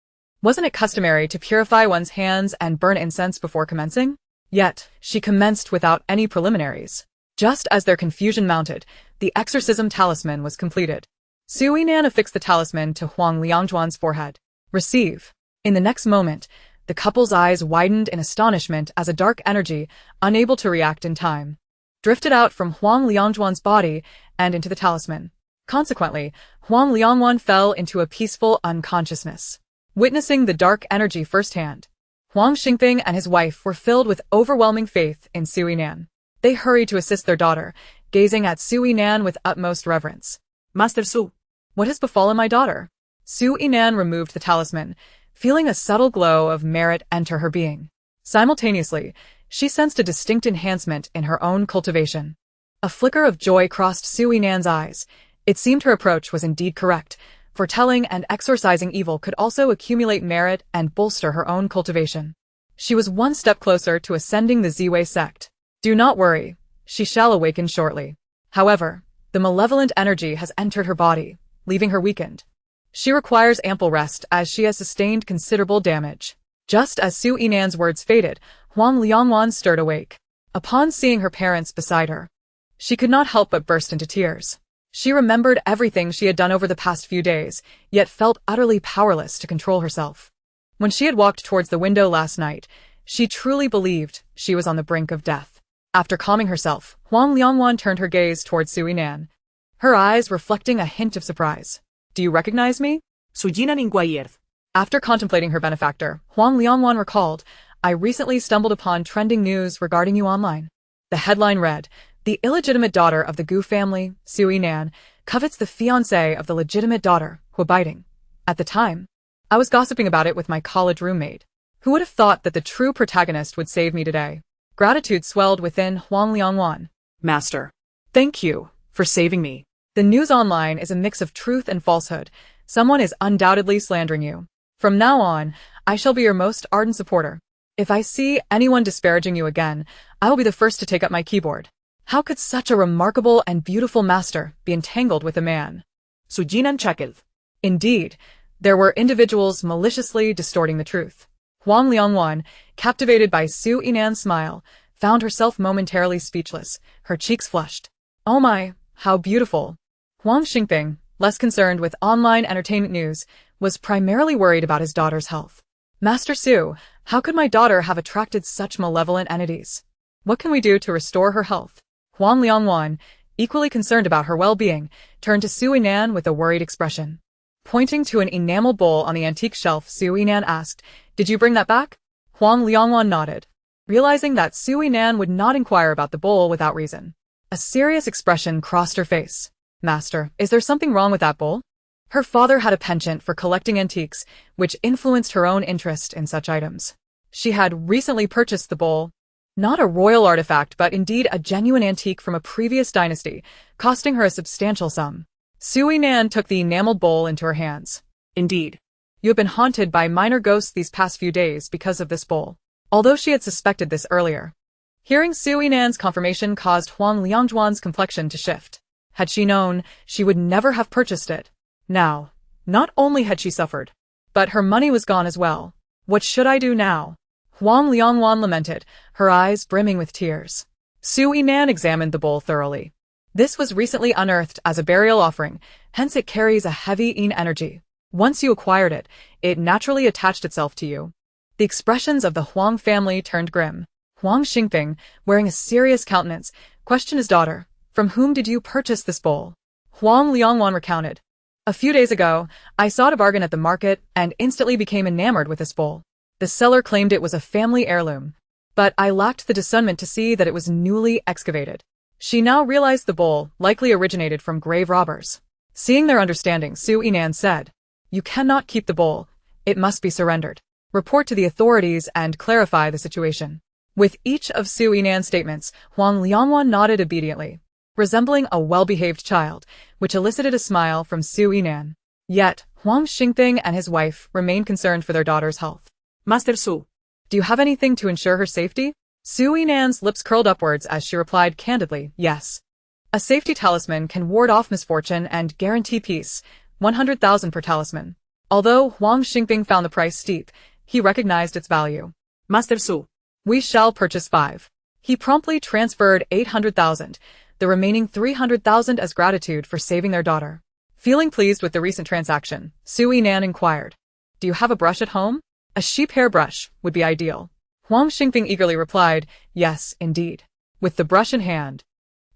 Wasn't it customary to purify one's hands and burn incense before commencing? Yet, she commenced without any preliminaries. Just as their confusion mounted, the exorcism talisman was completed. Su Yinan affixed the talisman to Huang Liangzhuan's forehead. Receive. In the next moment, the couple's eyes widened in astonishment as a dark energy, unable to react in time, drifted out from Huang Liangzhuan's body and into the talisman. Consequently, Huang Liangzhuan fell into a peaceful unconsciousness. Witnessing the dark energy firsthand, Huang Xingping and his wife were filled with overwhelming faith in Su Yinan. They hurried to assist their daughter, gazing at Su Yinan with utmost reverence. Master Su, What has befallen my daughter? Su Yinan removed the talisman, feeling a subtle glow of merit enter her being. Simultaneously, she sensed a distinct enhancement in her own cultivation. A flicker of joy crossed Su Yinan's eyes. It seemed her approach was indeed correct. Foretelling and exorcising evil could also accumulate merit and bolster her own cultivation. She was one step closer to ascending the Ziwei sect. Do not worry, she shall awaken shortly. However, the malevolent energy has entered her body, leaving her weakened. She requires ample rest as she has sustained considerable damage. Just as Su Yinan's words faded, Huang Liangzhuan stirred awake. Upon seeing her parents beside her, she could not help but burst into tears. She remembered everything she had done over the past few days, yet felt utterly powerless to control herself. When she had walked towards the window last night, she truly believed she was on the brink of death. After calming herself, Huang Liangzhuan turned her gaze towards Su Yinan, her eyes reflecting a hint of surprise. Do you recognize me? Su Yinan inquired. After contemplating her benefactor, Huang Liangzhuan recalled, I recently stumbled upon trending news regarding you online. The headline read, The illegitimate daughter of the Gu family, Su Yinan, covets the fiancé of the legitimate daughter, Hu Baiting. At the time, I was gossiping about it with my college roommate. Who would have thought that the true protagonist would save me today? Gratitude swelled within Huang Liangzhuan. Master, thank you for saving me. The news online is a mix of truth and falsehood. Someone is undoubtedly slandering you. From now on, I shall be your most ardent supporter. If I see anyone disparaging you again, I will be the first to take up my keyboard. How could such a remarkable and beautiful master be entangled with a man? Su Yinan chuckled. Indeed, there were individuals maliciously distorting the truth. Huang Liangzhuan, captivated by Su Yinan's smile, found herself momentarily speechless, her cheeks flushed. Oh my, how beautiful! Huang Xingping, less concerned with online entertainment news, was primarily worried about his daughter's health. Master Su, how could my daughter have attracted such malevolent entities? What can we do to restore her health? Huang Liangzhuan, equally concerned about her well-being, turned to Su Yinan with a worried expression. Pointing to an enamel bowl on the antique shelf, Su Yinan asked, Did you bring that back? Huang Liangzhuan nodded, realizing that Su Yinan would not inquire about the bowl without reason. A serious expression crossed her face. Master, is there something wrong with that bowl? Her father had a penchant for collecting antiques, which influenced her own interest in such items. She had recently purchased the bowl. Not a royal artifact, but indeed a genuine antique from a previous dynasty, costing her a substantial sum. Su Yinan took the enameled bowl into her hands. Indeed, you have been haunted by minor ghosts these past few days because of this bowl. Although she had suspected this earlier. Hearing Su Yinan's confirmation caused Huang Liangzhuan's complexion to shift. Had she known, she would never have purchased it. Now, not only had she suffered, but her money was gone as well. What should I do now? Huang Liangzhuan lamented, her eyes brimming with tears. Su Yinan examined the bowl thoroughly. This was recently unearthed as a burial offering, hence it carries a heavy yin energy. Once you acquired it, it naturally attached itself to you. The expressions of the Huang family turned grim. Huang Xingping, wearing a serious countenance, questioned his daughter, From whom did you purchase this bowl? Huang Liangzhuan recounted. A few days ago, I sought a bargain at the market and instantly became enamored with this bowl. The seller claimed it was a family heirloom, but I lacked the discernment to see that it was newly excavated. She now realized the bowl likely originated from grave robbers. Seeing their understanding, Su Yinan said, You cannot keep the bowl. It must be surrendered. Report to the authorities and clarify the situation. With each of Su Yinan's statements, Huang Liangzhuan nodded obediently, resembling a well-behaved child, which elicited a smile from Su Yinan. Yet, Huang Xingping and his wife remained concerned for their daughter's health. Master Su, do you have anything to ensure her safety? Su Yinan's lips curled upwards as she replied candidly, yes. A safety talisman can ward off misfortune and guarantee peace, 100,000 per talisman. Although Huang Xingping found the price steep, he recognized its value. Master Su. We shall purchase 5. He promptly transferred 800,000, the remaining 300,000 as gratitude for saving their daughter. Feeling pleased with the recent transaction, Su Yinan inquired, do you have a brush at home? A sheep hair brush would be ideal. Huang Xingping eagerly replied, yes, indeed. With the brush in hand,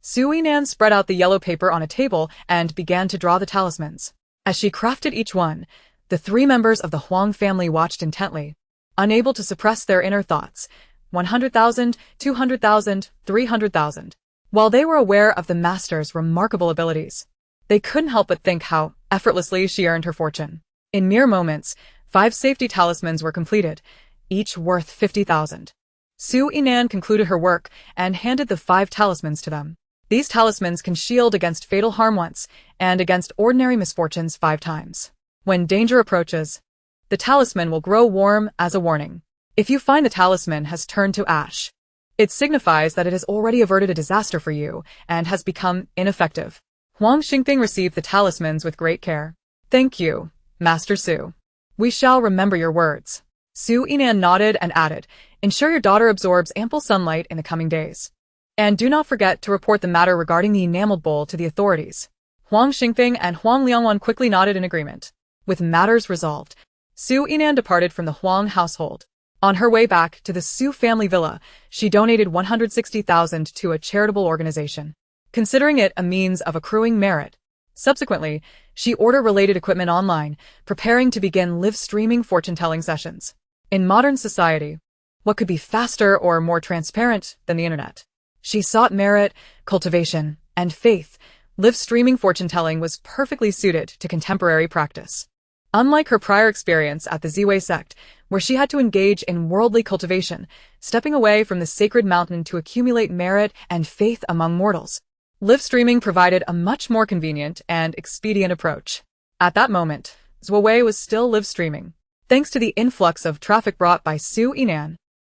Su Yinan spread out the yellow paper on a table and began to draw the talismans. As she crafted each one, the 3 members of the Huang family watched intently, unable to suppress their inner thoughts. 100,000, 200,000, 300,000. While they were aware of the master's remarkable abilities, they couldn't help but think how effortlessly she earned her fortune. In mere moments, 5 safety talismans were completed, each worth 50,000. Su Yinan concluded her work and handed the 5 talismans to them. These talismans can shield against fatal harm once, and against ordinary misfortunes 5 times. When danger approaches, the talisman will grow warm as a warning. If you find the talisman has turned to ash, it signifies that it has already averted a disaster for you and has become ineffective. Huang Xingping received the talismans with great care. Thank you, Master Su. We shall remember your words. Su Yinan nodded and added, ensure your daughter absorbs ample sunlight in the coming days. And do not forget to report the matter regarding the enameled bowl to the authorities. Huang Xingping and Huang Liangwan quickly nodded in agreement. With matters resolved, Su Yinan departed from the Huang household. On her way back to the Su family villa, she donated 160,000 to a charitable organization, considering it a means of accruing merit. Subsequently, she ordered related equipment online, preparing to begin live-streaming fortune-telling sessions. In modern society, what could be faster or more transparent than the internet? She sought merit, cultivation, and faith. Live-streaming fortune-telling was perfectly suited to contemporary practice. Unlike her prior experience at the Ziwei sect, where she had to engage in worldly cultivation, stepping away from the sacred mountain to accumulate merit and faith among mortals, live streaming provided a much more convenient and expedient approach. At that moment, Ziwei was still live streaming. Thanks to the influx of traffic brought by Su Yinan,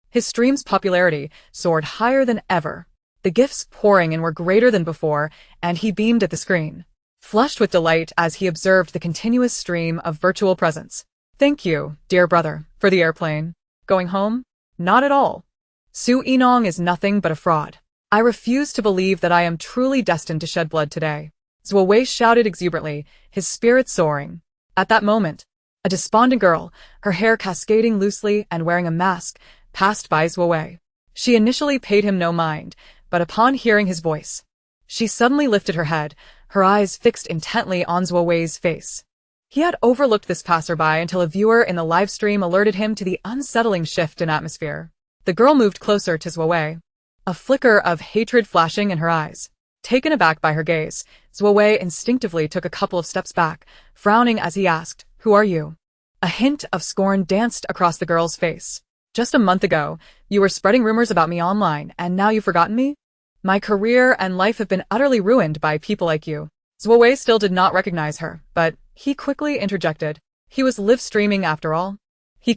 his stream's popularity soared higher than ever. The gifts pouring in were greater than before, and he beamed at the screen, flushed with delight as he observed the continuous stream of virtual presents. Thank you, dear brother, for the airplane. Going home? Not at all. Su Yinong is nothing but a fraud. I refuse to believe that I am truly destined to shed blood today. Ziwei shouted exuberantly, his spirits soaring. At that moment, a despondent girl, her hair cascading loosely and wearing a mask, passed by Ziwei. She initially paid him no mind, but upon hearing his voice, she suddenly lifted her head, her eyes fixed intently on Ziwei's face. He had overlooked this passerby until a viewer in the live stream alerted him to the unsettling shift in atmosphere. The girl moved closer to Ziwei, a flicker of hatred flashing in her eyes. Taken aback by her gaze, Ziwei instinctively took a couple of steps back, frowning as he asked, "Who are you?" A hint of scorn danced across the girl's face. "Just a month ago, you were spreading rumors about me online, and now you've forgotten me? My career and life have been utterly ruined by people like you." Ziwei still did not recognize her, but he quickly interjected. He was live streaming after all.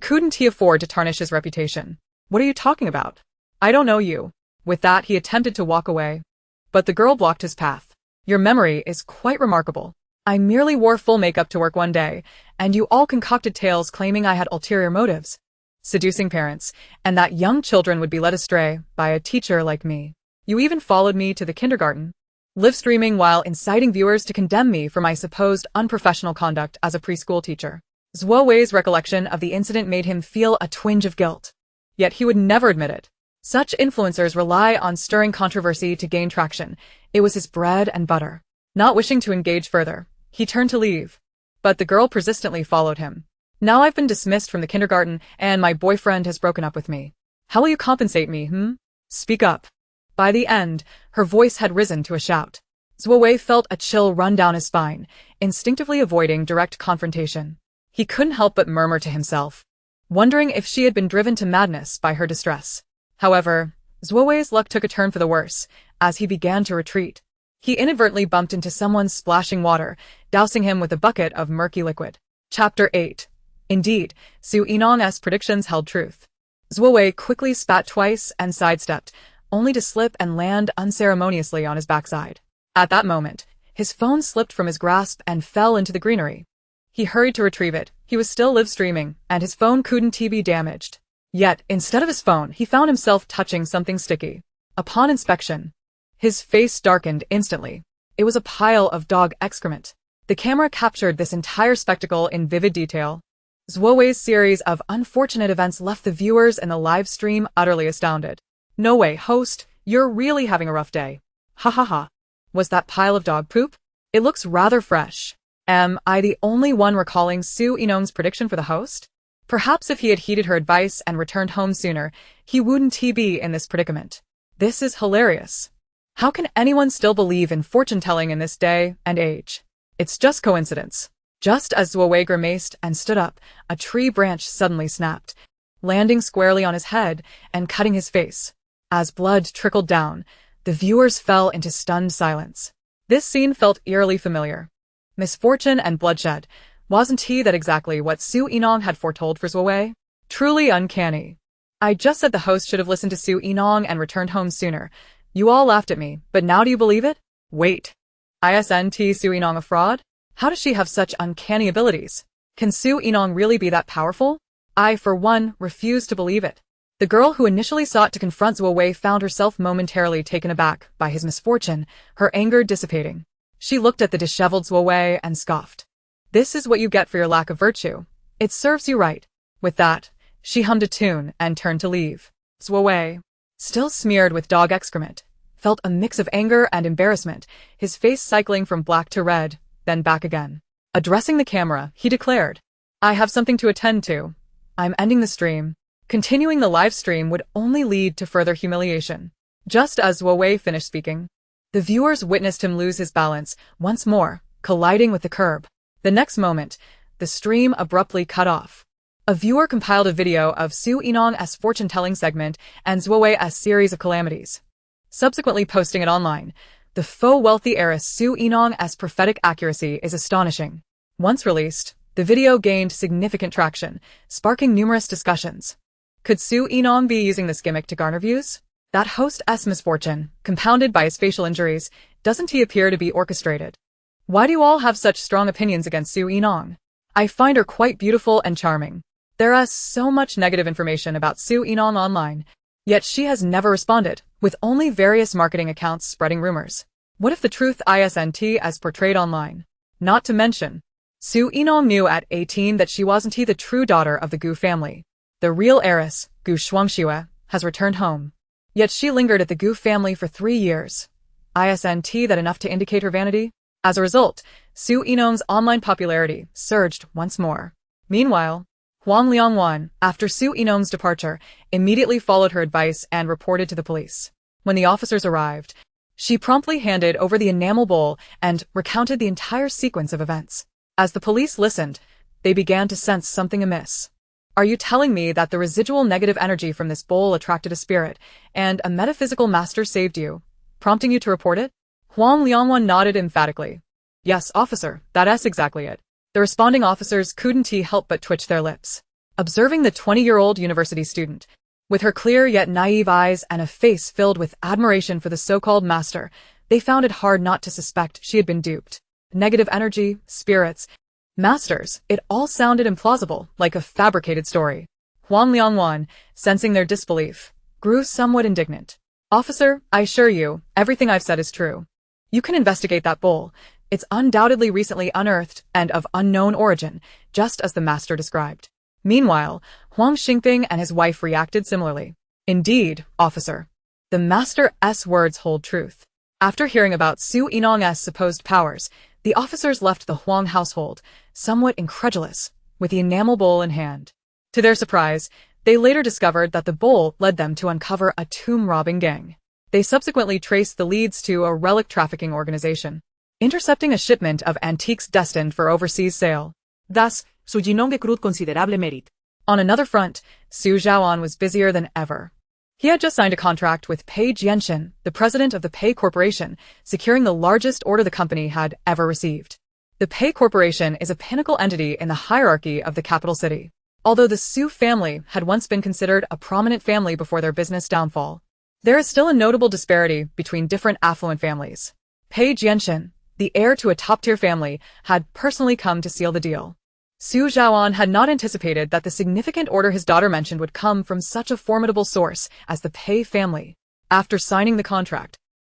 Couldn't he afford to tarnish his reputation? "What are you talking about? I don't know you." With that, he attempted to walk away, but the girl blocked his path. "Your memory is quite remarkable. I merely wore full makeup to work one day, and you all concocted tales claiming I had ulterior motives, seducing parents, and that young children would be led astray by a teacher like me. You even followed me to the kindergarten, live streaming while inciting viewers to condemn me for my supposed unprofessional conduct as a preschool teacher." Ziwei's recollection of the incident made him feel a twinge of guilt. Yet he would never admit it. Such influencers rely on stirring controversy to gain traction. It was his bread and butter. Not wishing to engage further, he turned to leave, but the girl persistently followed him. "Now I've been dismissed from the kindergarten, and my boyfriend has broken up with me. How will you compensate me, Speak up." By the end, her voice had risen to a shout. Ziwei felt a chill run down his spine, instinctively avoiding direct confrontation. He couldn't help but murmur to himself, wondering if she had been driven to madness by her distress. However, Ziwei's luck took a turn for the worse. As he began to retreat, he inadvertently bumped into someone splashing water, dousing him with a bucket of murky liquid. Chapter 8. Indeed, Su Yinong's predictions held truth. Zhuowei quickly spat twice and sidestepped, only to slip and land unceremoniously on his backside. At that moment, his phone slipped from his grasp and fell into the greenery. He hurried to retrieve it. He was still live streaming, and his phone couldn't be damaged. Yet, instead of his phone, he found himself touching something sticky. Upon inspection, his face darkened instantly. It was a pile of dog excrement. The camera captured this entire spectacle in vivid detail. Zhuowei's series of unfortunate events left the viewers in the live stream utterly astounded. No way, host, you're really having a rough day. Ha ha ha. Was that pile of dog poop? It looks rather fresh. Am I the only one recalling Su Yinong's prediction for the host? Perhaps if he had heeded her advice and returned home sooner, he wouldn't be in this predicament. This is hilarious. How can anyone still believe in fortune-telling in this day and age? It's just coincidence. Just as Zhuowei grimaced and stood up, a tree branch suddenly snapped, landing squarely on his head and cutting his face. As blood trickled down, the viewers fell into stunned silence. This scene felt eerily familiar. Misfortune and bloodshed. Wasn't that exactly what Su Yinong had foretold for Zhuowei? Truly uncanny. I just said the host should have listened to Su Yinong and returned home sooner. You all laughed at me, but now do you believe it? Wait. Isn't Su Yinong a fraud? How does she have such uncanny abilities? Can Su Yinong really be that powerful? I, for one, refuse to believe it. The girl who initially sought to confront Zhuowei found herself momentarily taken aback by his misfortune, her anger dissipating. She looked at the disheveled Zhuowei and scoffed. This is what you get for your lack of virtue. It serves you right. With that, she hummed a tune and turned to leave. Zhuowei, still smeared with dog excrement, felt a mix of anger and embarrassment, his face cycling from black to red, then back again. Addressing the camera, he declared, I have something to attend to. I'm ending the stream. Continuing the live stream would only lead to further humiliation. Just as Zhuowei finished speaking, the viewers witnessed him lose his balance, once more, colliding with the curb. The next moment, the stream abruptly cut off. A viewer compiled a video of Su Yinong's fortune-telling segment and Zhuowei's series of calamities, subsequently posting it online. The faux wealthy heiress Su Yinong's prophetic accuracy is astonishing. Once released, the video gained significant traction, sparking numerous discussions. Could Su Yinong be using this gimmick to garner views? That host's misfortune, compounded by his facial injuries, doesn't he appear to be orchestrated? Why do you all have such strong opinions against Su Yinong? I find her quite beautiful and charming. There is so much negative information about Su Yinong online, yet she has never responded, with only various marketing accounts spreading rumors. What if the truth isn't as portrayed online? Not to mention, Su Yinong knew at 18 that she wasn't the true daughter of the Gu family. The real heiress, Gu Shuangxue, has returned home. Yet she lingered at the Gu family for 3 years. Isn't that enough to indicate her vanity? As a result, Su Yinong's online popularity surged once more. Meanwhile, Huang Liangwan, after Su Yinong's departure, immediately followed her advice and reported to the police. When the officers arrived, she promptly handed over the enamel bowl and recounted the entire sequence of events. As the police listened, they began to sense something amiss. Are you telling me that the residual negative energy from this bowl attracted a spirit, and a metaphysical master saved you, prompting you to report it? Huang Liangwan nodded emphatically. Yes, officer, that's exactly it. The responding officers couldn't help but twitch their lips. Observing the 20-year-old university student, with her clear yet naive eyes and a face filled with admiration for the so-called master, they found it hard not to suspect she had been duped. Negative energy, spirits, masters, it all sounded implausible, like a fabricated story. Huang Liangwan, sensing their disbelief, grew somewhat indignant. Officer, I assure you, everything I've said is true. You can investigate that bowl. It's undoubtedly recently unearthed and of unknown origin, just as the master described. Meanwhile, Huang Xingping and his wife reacted similarly. Indeed, officer. The master's words hold truth. After hearing about Su Yinong's supposed powers, the officers left the Huang household, somewhat incredulous, with the enamel bowl in hand. To their surprise, they later discovered that the bowl led them to uncover a tomb-robbing gang. They subsequently traced the leads to a relic trafficking organization, intercepting a shipment of antiques destined for overseas sale. Thus, Su Yinong accrued considerable merit. On another front, Su Zhaoan was busier than ever. He had just signed a contract with Pei Jianxin, the president of the Pei Corporation, securing the largest order the company had ever received. The Pei Corporation is a pinnacle entity in the hierarchy of the capital city. Although the Su family had once been considered a prominent family before their business downfall, there is still a notable disparity between different affluent families. Pei Jianxin, the heir to a top-tier family, had personally come to seal the deal. Su Zhaoan had not anticipated that the significant order his daughter mentioned would come from such a formidable source as the Pei family. After signing the contract,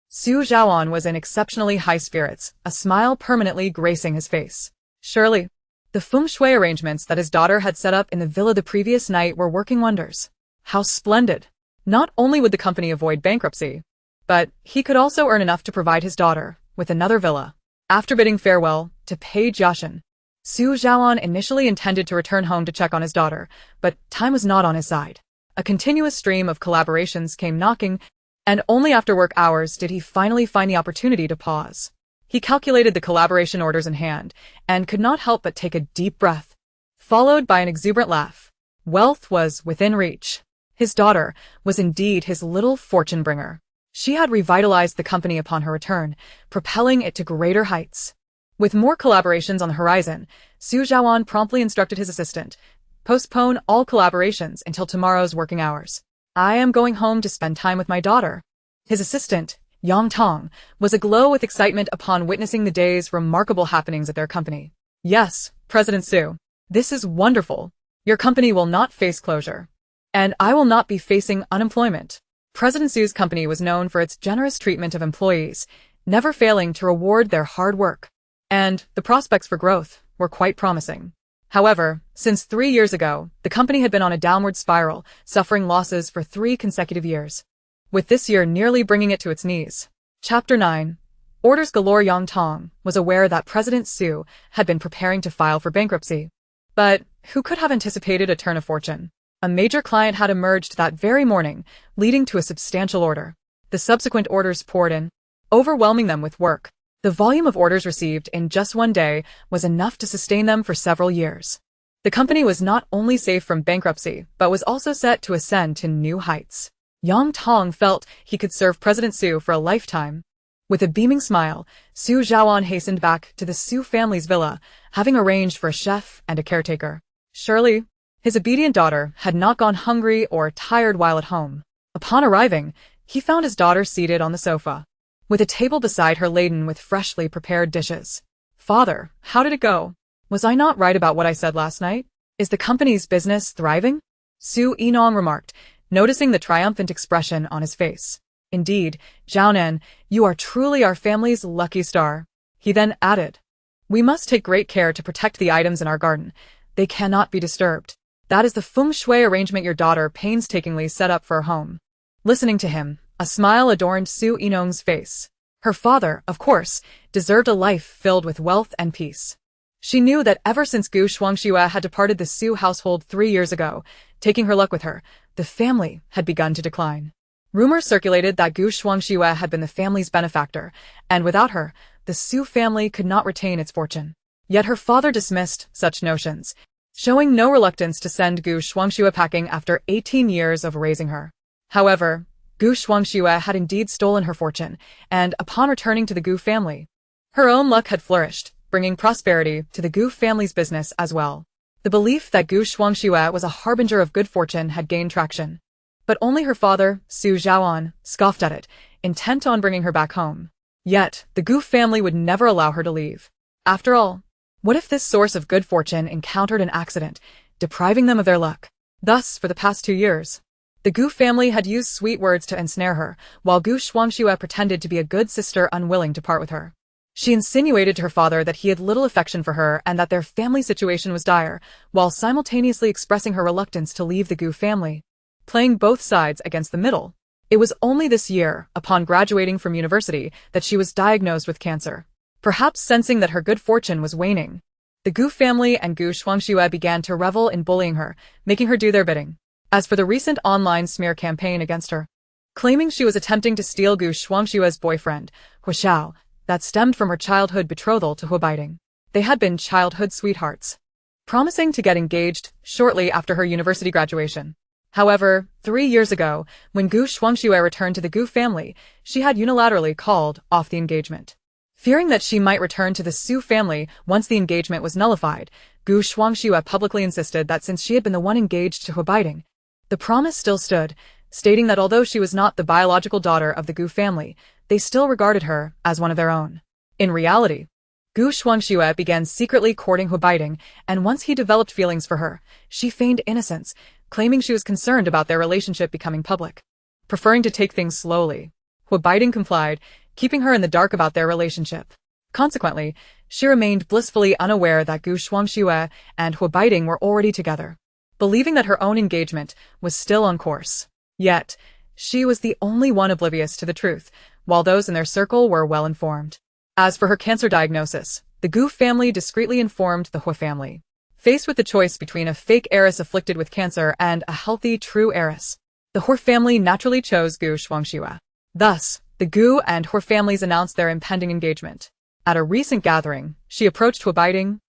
Su Zhaoan was in exceptionally high spirits, a smile permanently gracing his face. Surely, the Feng Shui arrangements that his daughter had set up in the villa the previous night were working wonders. How splendid! Not only would the company avoid bankruptcy, but he could also earn enough to provide his daughter with another villa. After bidding farewell to Pei Jiaxin, Su Zhaoan initially intended to return home to check on his daughter, but time was not on his side. A continuous stream of collaborations came knocking, and only after work hours did he finally find the opportunity to pause. He calculated the collaboration orders in hand, and could not help but take a deep breath, followed by an exuberant laugh. Wealth was within reach. His daughter was indeed his little fortune-bringer. She had revitalized the company upon her return, propelling it to greater heights. With more collaborations on the horizon, Su Zhaoan promptly instructed his assistant, "Postpone all collaborations until tomorrow's working hours. I am going home to spend time with my daughter." His assistant, Yang Tong, was aglow with excitement upon witnessing the day's remarkable happenings at their company. "Yes, President Su, this is wonderful. Your company will not face closure, and I will not be facing unemployment." President Su's company was known for its generous treatment of employees, never failing to reward their hard work, and the prospects for growth were quite promising. However, since 3 years ago, the company had been on a downward spiral, suffering losses for 3 consecutive years, with this year nearly bringing it to its knees. Chapter 9. Orders galore. Yang Tong was aware that President Su had been preparing to file for bankruptcy. But who could have anticipated a turn of fortune? A major client had emerged that very morning, leading to a substantial order. The subsequent orders poured in, overwhelming them with work. The volume of orders received in just one day was enough to sustain them for several years. The company was not only safe from bankruptcy, but was also set to ascend to new heights. Yang Tong felt he could serve President Su for a lifetime. With a beaming smile, Su Zhaoan hastened back to the Su family's villa, having arranged for a chef and a caretaker. Surely, his obedient daughter had not gone hungry or tired while at home. Upon arriving, he found his daughter seated on the sofa, with a table beside her laden with freshly prepared dishes. "Father, how did it go? Was I not right about what I said last night? Is the company's business thriving?" Su Yinong remarked, noticing the triumphant expression on his face. "Indeed, Zhaonan, you are truly our family's lucky star." He then added, "We must take great care to protect the items in our garden. They cannot be disturbed. That is the Feng Shui arrangement your daughter painstakingly set up for her home." Listening to him, a smile adorned Su Yinong's face. Her father, of course, deserved a life filled with wealth and peace. She knew that ever since Gu Shuangxue had departed the Su household 3 years ago, taking her luck with her, the family had begun to decline. Rumors circulated that Gu Shuangxue had been the family's benefactor, and without her, the Su family could not retain its fortune. Yet her father dismissed such notions, showing no reluctance to send Gu Shuangxue packing after 18 years of raising her. However, Gu Shuangxue had indeed stolen her fortune, and upon returning to the Gu family, her own luck had flourished, bringing prosperity to the Gu family's business as well. The belief that Gu Shuangxue was a harbinger of good fortune had gained traction. But only her father, Su Zhaoan, scoffed at it, intent on bringing her back home. Yet, the Gu family would never allow her to leave. After all, what if this source of good fortune encountered an accident, depriving them of their luck? Thus, for the past 2 years, the Gu family had used sweet words to ensnare her, while Gu Shuangxue pretended to be a good sister unwilling to part with her. She insinuated to her father that he had little affection for her and that their family situation was dire, while simultaneously expressing her reluctance to leave the Gu family, playing both sides against the middle. It was only this year, upon graduating from university, that she was diagnosed with cancer. Perhaps sensing that her good fortune was waning, the Gu family and Gu Shuangxue began to revel in bullying her, making her do their bidding. As for the recent online smear campaign against her, claiming she was attempting to steal Gu Shuangxue's boyfriend, Hu Xiao, that stemmed from her childhood betrothal to Hu Baiting. They had been childhood sweethearts, promising to get engaged shortly after her university graduation. However, 3 years ago, when Gu Shuangxue returned to the Gu family, she had unilaterally called off the engagement. Fearing that she might return to the Su family once the engagement was nullified, Gu Shuangxue publicly insisted that since she had been the one engaged to Huaibaiting, the promise still stood, stating that although she was not the biological daughter of the Gu family, they still regarded her as one of their own. In reality, Gu Shuangxue began secretly courting Huaibaiting, and once he developed feelings for her, she feigned innocence, claiming she was concerned about their relationship becoming public. Preferring to take things slowly, Huaibaiting complied, keeping her in the dark about their relationship. Consequently, she remained blissfully unaware that Gu Shuangxue and Huaibaiting were already together, believing that her own engagement was still on course. Yet, she was the only one oblivious to the truth, while those in their circle were well informed. As for her cancer diagnosis, the Gu family discreetly informed the Hua family. Faced with the choice between a fake heiress afflicted with cancer and a healthy, true heiress, the Hua family naturally chose Gu Shuangxue. Thus, the Gu and Hua families announced their impending engagement. At a recent gathering, she approached Huaibaiting,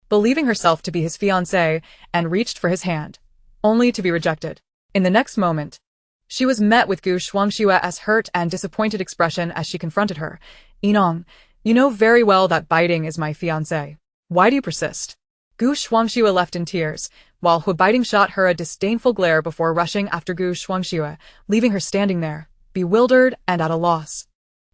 believing herself to be his fiancée, and reached for his hand, only to be rejected. In the next moment, she was met with Gu Shuangxue's hurt and disappointed expression as she confronted her. "Yinong, you know very well that Baiting is my fiancé. Why do you persist?" Gu Shuangxue left in tears, while Huaibaiting shot her a disdainful glare before rushing after Gu Shuangxue, leaving her standing there, bewildered and at a loss,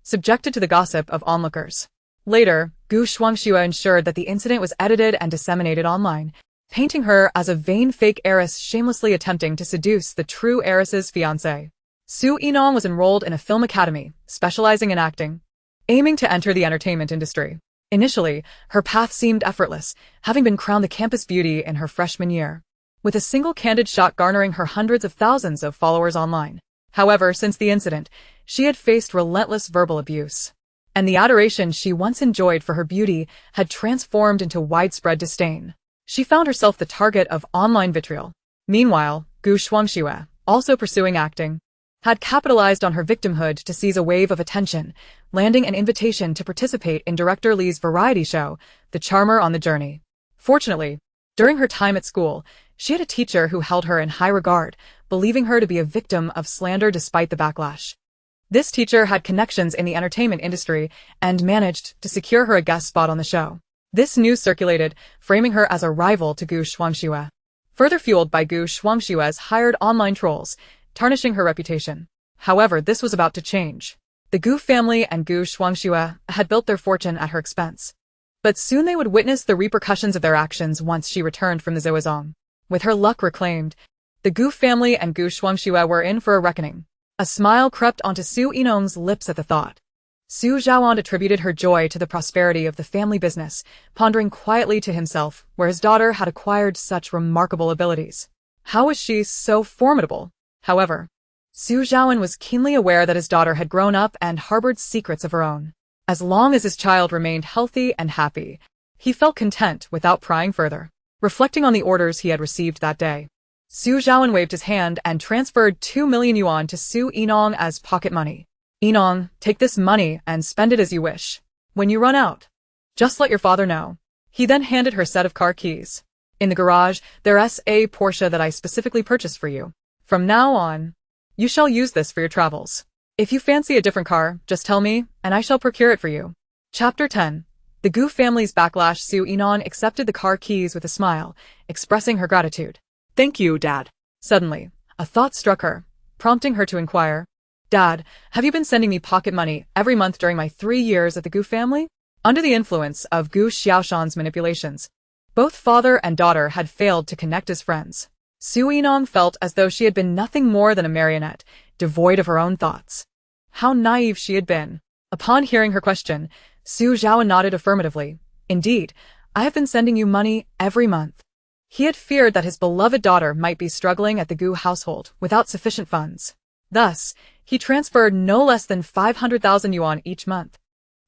subjected to the gossip of onlookers. Later, Gu Shuangxue ensured that the incident was edited and disseminated online, painting her as a vain fake heiress shamelessly attempting to seduce the true heiress's fiancé. Su Yinong was enrolled in a film academy, specializing in acting, aiming to enter the entertainment industry. Initially, her path seemed effortless, having been crowned the campus beauty in her freshman year, with a single candid shot garnering her hundreds of thousands of followers online. However, since the incident, she had faced relentless verbal abuse, and the adoration she once enjoyed for her beauty had transformed into widespread disdain. She found herself the target of online vitriol. Meanwhile, Gu Shuangxue, also pursuing acting, had capitalized on her victimhood to seize a wave of attention, landing an invitation to participate in director Li's variety show, The Charmer on the Journey. Fortunately, during her time at school, she had a teacher who held her in high regard, believing her to be a victim of slander despite the backlash. This teacher had connections in the entertainment industry and managed to secure her a guest spot on the show. This news circulated, framing her as a rival to Gu Shuangxue, further fueled by Gu Shuangxue's hired online trolls, tarnishing her reputation. However, this was about to change. The Gu family and Gu Shuangxue had built their fortune at her expense, but soon they would witness the repercussions of their actions once she returned from the Zhuozong. With her luck reclaimed, the Gu family and Gu Shuangxue were in for a reckoning. A smile crept onto Su Yinong's lips at the thought. Su Zhaoan attributed her joy to the prosperity of the family business, pondering quietly to himself where his daughter had acquired such remarkable abilities. How was she so formidable? However, Su Zhaoan was keenly aware that his daughter had grown up and harbored secrets of her own. As long as his child remained healthy and happy, he felt content without prying further. Reflecting on the orders he had received that day, Su Zhaoan waved his hand and transferred 2 million yuan to Su Yinong as pocket money. "Yinong, take this money and spend it as you wish. When you run out, just let your father know." He then handed her a set of car keys. "In the garage, there's a Porsche that I specifically purchased for you. From now on, you shall use this for your travels. If you fancy a different car, just tell me, and I shall procure it for you." Chapter 10. The Gu family's backlash. Su Yinong accepted the car keys with a smile, expressing her gratitude. Thank you, Dad. Suddenly, a thought struck her, prompting her to inquire, "Dad, have you been sending me pocket money every month during my 3 years at the Gu family?" Under the influence of Gu Xiaoshan's manipulations, both father and daughter had failed to connect as friends. Su Yinong felt as though she had been nothing more than a marionette, devoid of her own thoughts. How naive she had been. Upon hearing her question, Su Zhaoan nodded affirmatively. "Indeed, I have been sending you money every month." He had feared that his beloved daughter might be struggling at the Gu household without sufficient funds. Thus, he transferred no less than 500,000 yuan each month,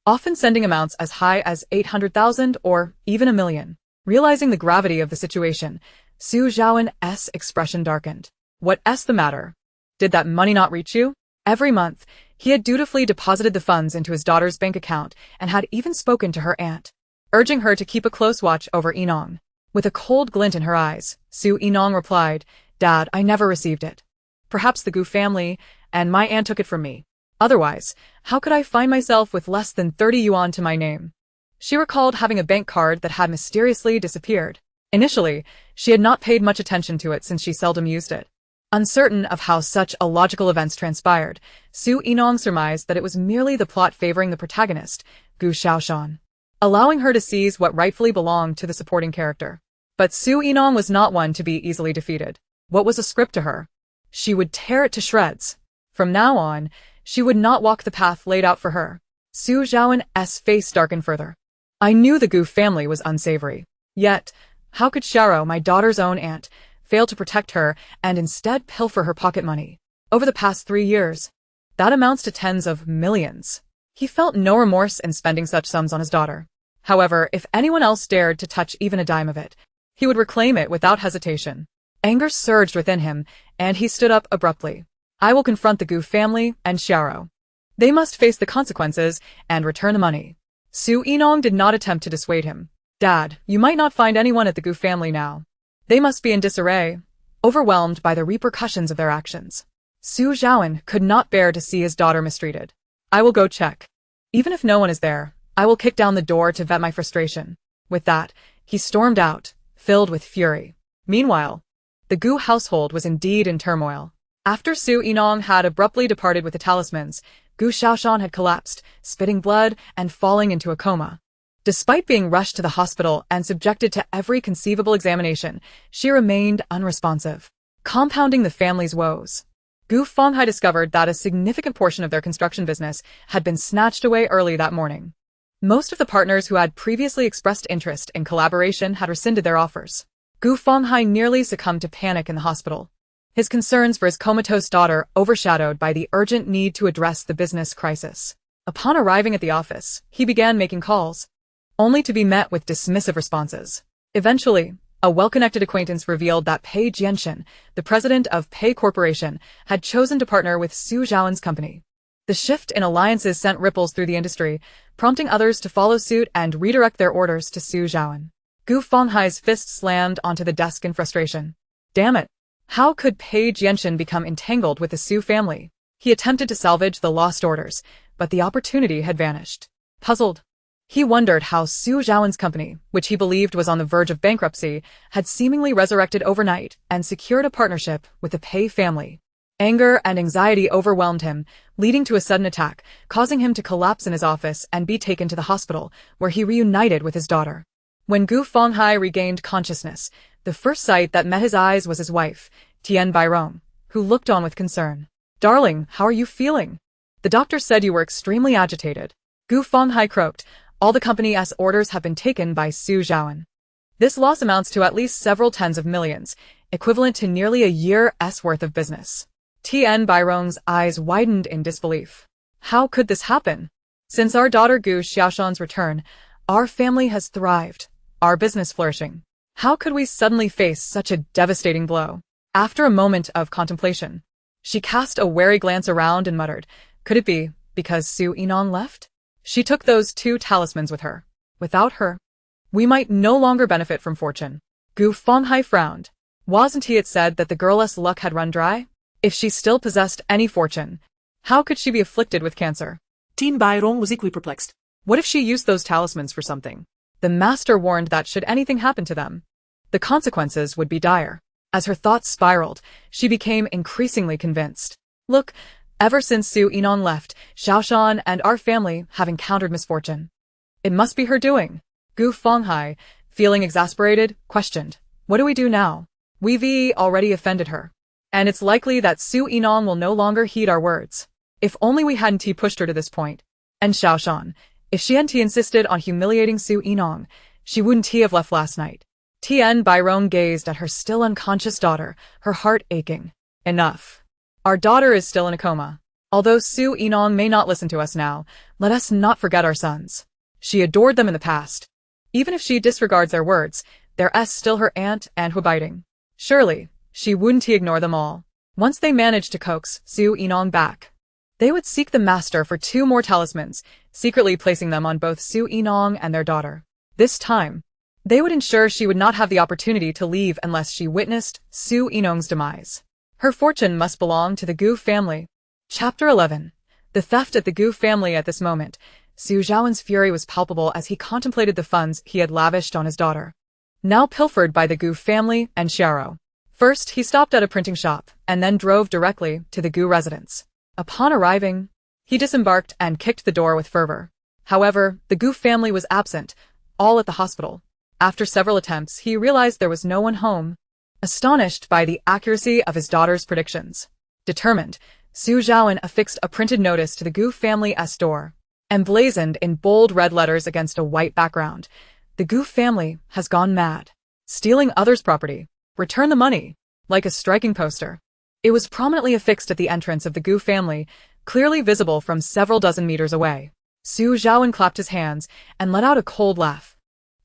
often sending amounts as high as 800,000 or even a million. Realizing the gravity of the situation, Su Zhaoan's expression darkened. "What's the matter? Did that money not reach you?" Every month, he had dutifully deposited the funds into his daughter's bank account and had even spoken to her aunt, urging her to keep a close watch over Yinong. With a cold glint in her eyes, Su Yinong replied, "Dad, I never received it. Perhaps the Gu family and my aunt took it from me. Otherwise, how could I find myself with less than 30 yuan to my name?" She recalled having a bank card that had mysteriously disappeared. Initially, she had not paid much attention to it since she seldom used it. Uncertain of how such illogical events transpired, Su Yinong surmised that it was merely the plot favoring the protagonist, Gu Xiaoshan, allowing her to seize what rightfully belonged to the supporting character. But Su Yinong was not one to be easily defeated. What was a script to her? She would tear it to shreds. From now on, she would not walk the path laid out for her. Su Zhaoan's face darkened further. I knew the Gu family was unsavory. Yet, how could Xiao, my daughter's own aunt, fail to protect her and instead pilfer her pocket money? Over the past 3 years, that amounts to tens of millions. He felt no remorse in spending such sums on his daughter. However, if anyone else dared to touch even a dime of it, he would reclaim it without hesitation. Anger surged within him, and he stood up abruptly. I will confront the Gu family and Xiao. They must face the consequences and return the money. Su Yinong did not attempt to dissuade him. Dad, you might not find anyone at the Gu family now. They must be in disarray, overwhelmed by the repercussions of their actions. Su Zhaoan could not bear to see his daughter mistreated. I will go check. Even if no one is there, I will kick down the door to vent my frustration. With that, he stormed out, filled with fury. Meanwhile, the Gu household was indeed in turmoil. After Su Yinong had abruptly departed with the talismans, Gu Xiaoshan had collapsed, spitting blood and falling into a coma. Despite being rushed to the hospital and subjected to every conceivable examination, she remained unresponsive, compounding the family's woes. Gu Fenghai discovered that a significant portion of their construction business had been snatched away early that morning. Most of the partners who had previously expressed interest in collaboration had rescinded their offers. Gu Fenghai nearly succumbed to panic in the hospital, his concerns for his comatose daughter overshadowed by the urgent need to address the business crisis. Upon arriving at the office, he began making calls, only to be met with dismissive responses. Eventually, a well-connected acquaintance revealed that Pei Jianshan, the president of Pei Corporation, had chosen to partner with Su Zhaoan's company. The shift in alliances sent ripples through the industry, prompting others to follow suit and redirect their orders to Su Zhaoan. Gu Fenghai's fist slammed onto the desk in frustration. Damn it! How could Pei Jianshan become entangled with the Su family? He attempted to salvage the lost orders, but the opportunity had vanished. Puzzled, he wondered how Su Zhaoan's company, which he believed was on the verge of bankruptcy, had seemingly resurrected overnight and secured a partnership with the Pei family. Anger and anxiety overwhelmed him, leading to a sudden attack, causing him to collapse in his office and be taken to the hospital, where he reunited with his daughter. When Gu Fenghai regained consciousness, the first sight that met his eyes was his wife, Tian Bairong, who looked on with concern. Darling, how are you feeling? The doctor said you were extremely agitated. Gu Fenghai croaked. All the company's orders have been taken by Su Zhaoan. This loss amounts to at least several tens of millions, equivalent to nearly a year's worth of business. Tian Bairong's eyes widened in disbelief. How could this happen? Since our daughter Gu Xiaoshan's return, our family has thrived, our business flourishing. How could we suddenly face such a devastating blow? After a moment of contemplation, she cast a wary glance around and muttered, could it be because Su Yinong left? She took those 2 talismans with her. Without her, we might no longer benefit from fortune. Gu Fenghai frowned. Wasn't it said that the girl's luck had run dry? If she still possessed any fortune, how could she be afflicted with cancer? Tian Bairong was equally perplexed. What if she used those talismans for something? The master warned that should anything happen to them, the consequences would be dire. As her thoughts spiraled, she became increasingly convinced. Look, ever since Su Yinong left, Xiaoshan and our family have encountered misfortune. It must be her doing. Gu Fenghai, feeling exasperated, questioned. What do we do now? We've already offended her. And it's likely that Su Yinong will no longer heed our words. If only we hadn't pushed her to this point. And Xiaoshan, if she hadn't insisted on humiliating Su Yinong, she wouldn't have left last night. Tian Bairong gazed at her still unconscious daughter, her heart aching. Enough. Our daughter is still in a coma. Although Su Yinong may not listen to us now, let us not forget our sons. She adored them in the past. Even if she disregards their words, they're still her aunt and Huabiting. Surely, she wouldn't ignore them all. Once they managed to coax Su Yinong back, they would seek the master for 2 more talismans, secretly placing them on both Su Yinong and their daughter. This time, they would ensure she would not have the opportunity to leave unless she witnessed Su Yinong's demise. Her fortune must belong to the Gu family. Chapter 11. The theft at the Gu family. At this moment, Su Zhaoan's fury was palpable as he contemplated the funds he had lavished on his daughter. now pilfered by the Gu family and Xiaoro. First, he stopped at a printing shop, and then drove directly to the Gu residence. Upon arriving, he disembarked and kicked the door with fervor. However, the Gu family was absent, all at the hospital. After several attempts, he realized there was no one home. Astonished by the accuracy of his daughter's predictions, determined, Su Zhaoan affixed a printed notice to the Gu family's door, emblazoned in bold red letters against a white background. The Gu family has gone mad. Stealing others' property. Return the money. Like a striking poster. It was prominently affixed at the entrance of the Gu family, clearly visible from several dozen meters away. Su Zhaoan clapped his hands and let out a cold laugh.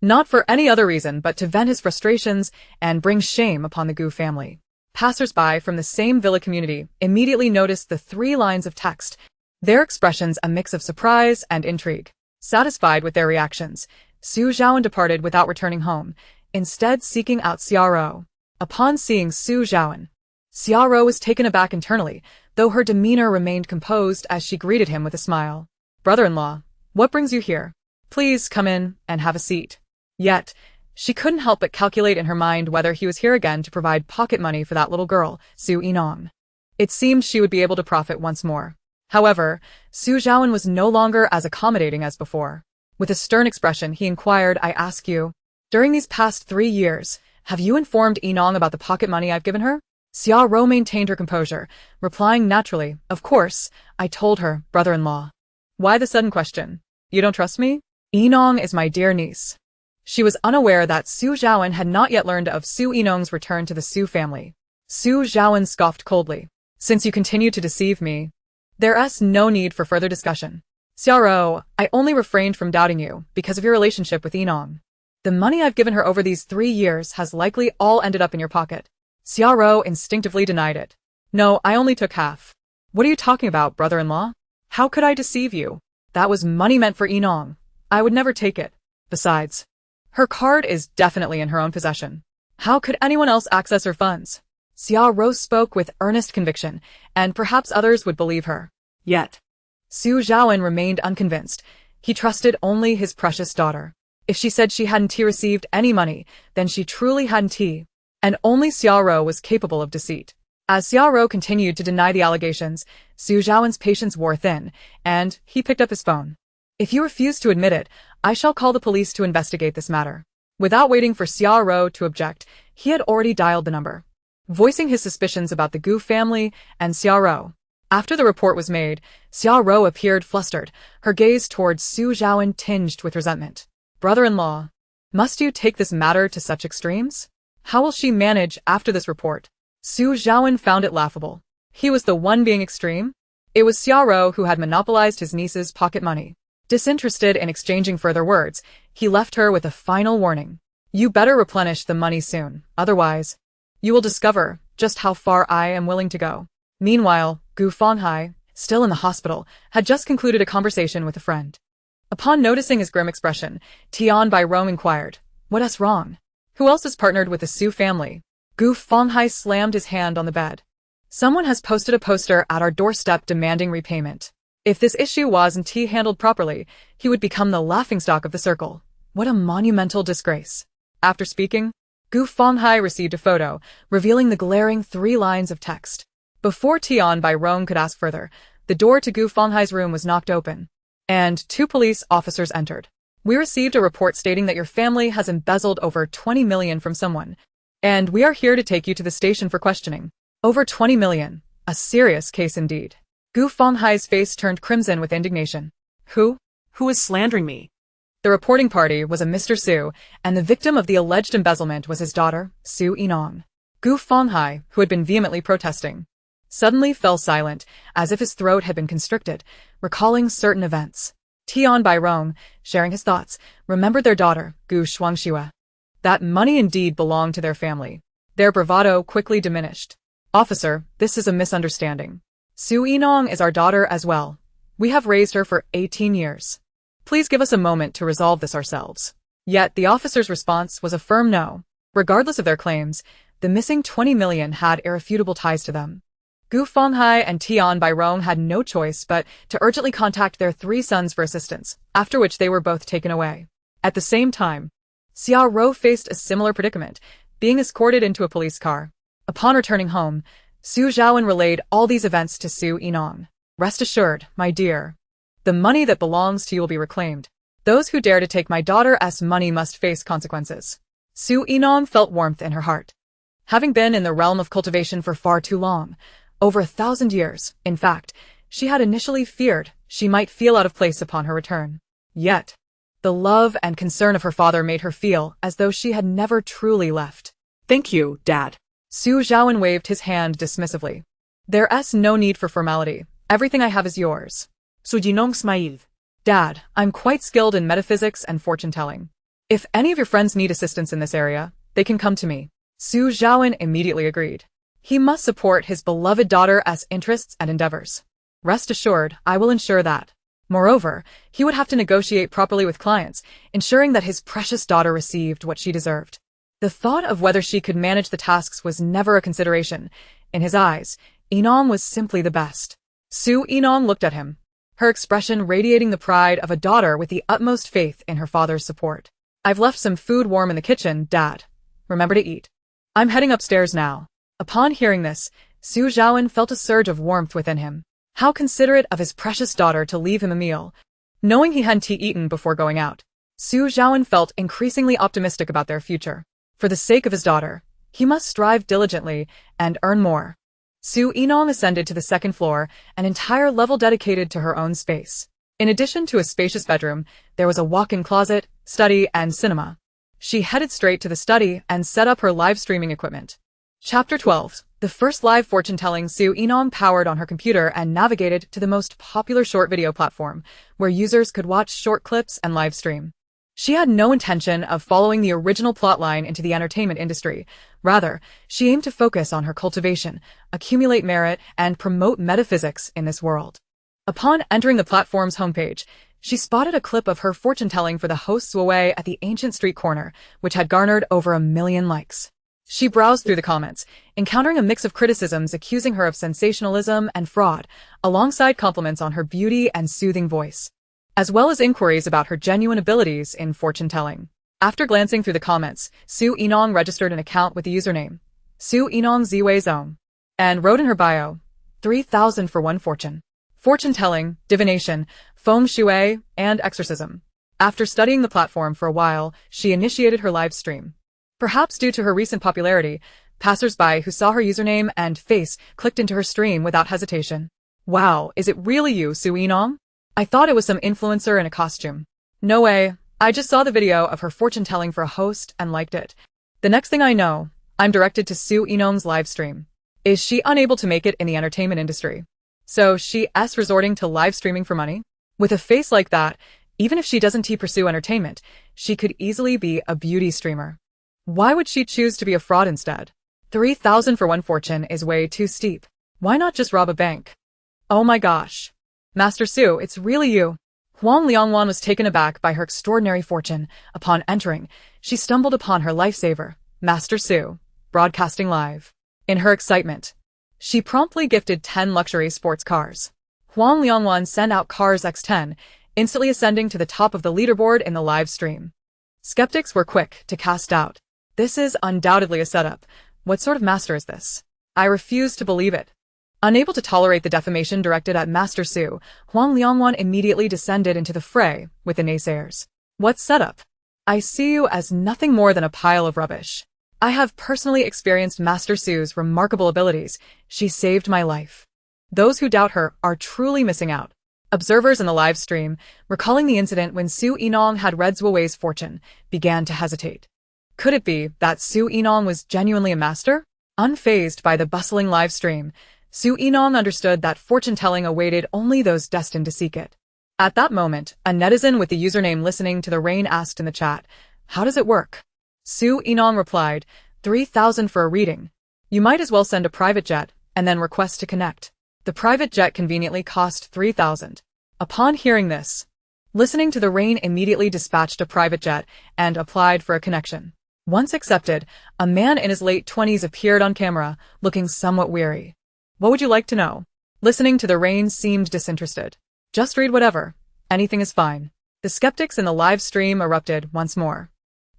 Not for any other reason but to vent his frustrations and bring shame upon the Gu family. Passers-by from the same villa community immediately noticed the 3 lines of text, their expressions a mix of surprise and intrigue. Satisfied with their reactions, Su Zhaoan departed without returning home, instead seeking out Xiaoro. Upon seeing Su Zhaoan, Xiaoro was taken aback internally, though her demeanor remained composed as she greeted him with a smile. "Brother-in-law, what brings you here? Please come in and have a seat." Yet, she couldn't help but calculate in her mind whether he was here again to provide pocket money for that little girl, Su Yinong. It seemed she would be able to profit once more. However, Su Zhaoan was no longer as accommodating as before. With a stern expression, he inquired, "I ask you, during these past 3 years, have you informed Yinong about the pocket money I've given her?" Xiaoro maintained her composure, replying naturally, "Of course, I told her, brother-in-law." "Why the sudden question? You don't trust me? Yinong is my dear niece." She was unaware that Su Zhaoan had not yet learned of Su Yinong's return to the Su family. Su Zhaoan scoffed coldly. "Since you continue to deceive me, there's no need for further discussion. Xiaoro, I only refrained from doubting you because of your relationship with Yinong. The money I've given her over these 3 years has likely all ended up in your pocket." Xiaoro instinctively denied it. "No, I only took half." "What are you talking about, brother-in-law? How could I deceive you? That was money meant for Yinong. I would never take it. Besides, her card is definitely in her own possession. How could anyone else access her funds?" Xiaoro spoke with earnest conviction, and perhaps others would believe her. Yet, Su Zhaoan remained unconvinced. He trusted only his precious daughter. If she said she hadn't received any money, then she truly hadn't. And only Xiaoro was capable of deceit. As Xiaoro continued to deny the allegations, Su Zhaoan's patience wore thin, and he picked up his phone. "If you refuse to admit it, I shall call the police to investigate this matter." Without waiting for Xiaoro to object, he had already dialed the number, voicing his suspicions about the Gu family and Xiaoro. After the report was made, Xiaoro appeared flustered, her gaze towards Su Zhaoan tinged with resentment. "Brother-in-law, must you take this matter to such extremes? How will she manage after this report?" Su Zhaoan found it laughable. He was the one being extreme? It was Xiaoro who had monopolized his niece's pocket money. Disinterested in exchanging further words, he left her with a final warning. "You better replenish the money soon, otherwise, you will discover just how far I am willing to go." Meanwhile, Gu Fenghai, still in the hospital, had just concluded a conversation with a friend. Upon noticing his grim expression, Tian Bai Rong inquired, "What's wrong? Who else is partnered with the Su family?" Gu Fenghai slammed his hand on the bed. "Someone has posted a poster at our doorstep demanding repayment. If this issue wasn't handled properly, he would become the laughingstock of the circle. What a monumental disgrace." After speaking, Gu Fenghai received a photo, revealing the glaring 3 lines of text. Before Tian Bai Rong could ask further, the door to Gu Fenghai's room was knocked open, and 2 police officers entered. "We received a report stating that your family has embezzled over 20 million from someone, and we are here to take you to the station for questioning." Over 20 million. A serious case indeed. Gu Fenghai's face turned crimson with indignation. Who is slandering me?" The reporting party was a Mr. Su, and the victim of the alleged embezzlement was his daughter, Su Yinong. Gu Fenghai, who had been vehemently protesting, suddenly fell silent, as if his throat had been constricted, recalling certain events. Tian Bai Rong, sharing his thoughts, remembered their daughter, Gu Shuangxue. That money indeed belonged to their family. Their bravado quickly diminished. "Officer, this is a misunderstanding. Su Yinong is our daughter as well. We have raised her for 18 years. Please give us a moment to resolve this ourselves." Yet the officer's response was a firm no. Regardless of their claims, the missing 20 million had irrefutable ties to them. Gu Fenghai and Tian Bai Rong had no choice but to urgently contact their 3 sons for assistance, after which they were both taken away. At the same time, Xia Ro faced a similar predicament, being escorted into a police car. Upon returning home, Su Zhaowen relayed all these events to Su Yinong. Rest assured, my dear. The money that belongs to you will be reclaimed. Those who dare to take my daughter's money must face consequences. Su Yinong felt warmth in her heart. Having been in the realm of cultivation for far too long, over 1,000 years, in fact, she had initially feared she might feel out of place upon her return. Yet, the love and concern of her father made her feel as though she had never truly left. Thank you, Dad. Su Zhaowen waved his hand dismissively. There's no need for formality. Everything I have is yours. Su Yinong smiled. Dad, I'm quite skilled in metaphysics and fortune-telling. If any of your friends need assistance in this area, they can come to me. Su Zhaowen immediately agreed. He must support his beloved daughter's interests and endeavors. Rest assured, I will ensure that. Moreover, he would have to negotiate properly with clients, ensuring that his precious daughter received what she deserved. The thought of whether she could manage the tasks was never a consideration. In his eyes, Yinong was simply the best. Su Yinong looked at him, her expression radiating the pride of a daughter with the utmost faith in her father's support. I've left some food warm in the kitchen, Dad. Remember to eat. I'm heading upstairs now. Upon hearing this, Su Zhaowen felt a surge of warmth within him. How considerate of his precious daughter to leave him a meal. Knowing he hadn't eaten before going out, Su Zhaowen felt increasingly optimistic about their future. For the sake of his daughter, he must strive diligently and earn more. Su Yinong ascended to the second floor, an entire level dedicated to her own space. In addition to a spacious bedroom, there was a walk-in closet, study, and cinema. She headed straight to the study and set up her live streaming equipment. Chapter 12. The first live fortune-telling. Su Yinong powered on her computer and navigated to the most popular short video platform, where users could watch short clips and live stream. She had no intention of following the original plotline into the entertainment industry. Rather, she aimed to focus on her cultivation, accumulate merit, and promote metaphysics in this world. Upon entering the platform's homepage, she spotted a clip of her fortune-telling for the host's Huawei at the ancient street corner, which had garnered over 1 million likes. She browsed through the comments, encountering a mix of criticisms accusing her of sensationalism and fraud, alongside compliments on her beauty and soothing voice, as well as inquiries about her genuine abilities in fortune-telling. After glancing through the comments, Su Yinong registered an account with the username Su Yinong Ziwei Zong, and wrote in her bio, 3,000 for one fortune. Fortune-telling, divination, Feng Shui, and exorcism. After studying the platform for a while, she initiated her live stream. Perhaps due to her recent popularity, passers-by who saw her username and face clicked into her stream without hesitation. Wow, is it really you, Su Yinong? I thought it was some influencer in a costume. No way, I just saw the video of her fortune-telling for a host and liked it. The next thing I know, I'm directed to Su Yinong's live stream. Is she unable to make it in the entertainment industry? So she's resorting to live streaming for money? With a face like that, even if she doesn't pursue entertainment, she could easily be a beauty streamer. Why would she choose to be a fraud instead? 3,000 for one fortune is way too steep. Why not just rob a bank? Oh my gosh. Master Su, it's really you. Huang Liangwan was taken aback by her extraordinary fortune. Upon entering, she stumbled upon her lifesaver, Master Su, broadcasting live. In her excitement, she promptly gifted 10 luxury sports cars. Huang Liangwan sent out cars X10, instantly ascending to the top of the leaderboard in the live stream. Skeptics were quick to cast doubt. This is undoubtedly a setup. What sort of master is this? I refuse to believe it. Unable to tolerate the defamation directed at Master Su, Huang Liangwan immediately descended into the fray with the naysayers. What setup? I see you as nothing more than a pile of rubbish. I have personally experienced Master Su's remarkable abilities. She saved my life. Those who doubt her are truly missing out. Observers in the live stream, recalling the incident when Su Yinong had read Zuowei's fortune, began to hesitate. Could it be that Su Yinong was genuinely a master? Unfazed by the bustling live stream, Su Yinong understood that fortune-telling awaited only those destined to seek it. At that moment, a netizen with the username Listening to the Rain asked in the chat, "How does it work?" Su Yinong replied, 3,000 for a reading. You might as well send a private jet and then request to connect. The private jet conveniently cost 3,000. Upon hearing this, Listening to the Rain immediately dispatched a private jet and applied for a connection. Once accepted, a man in his late 20s appeared on camera, looking somewhat weary. What would you like to know? Listening to the Rain seemed disinterested. Just read whatever. Anything is fine. The skeptics in the live stream erupted once more.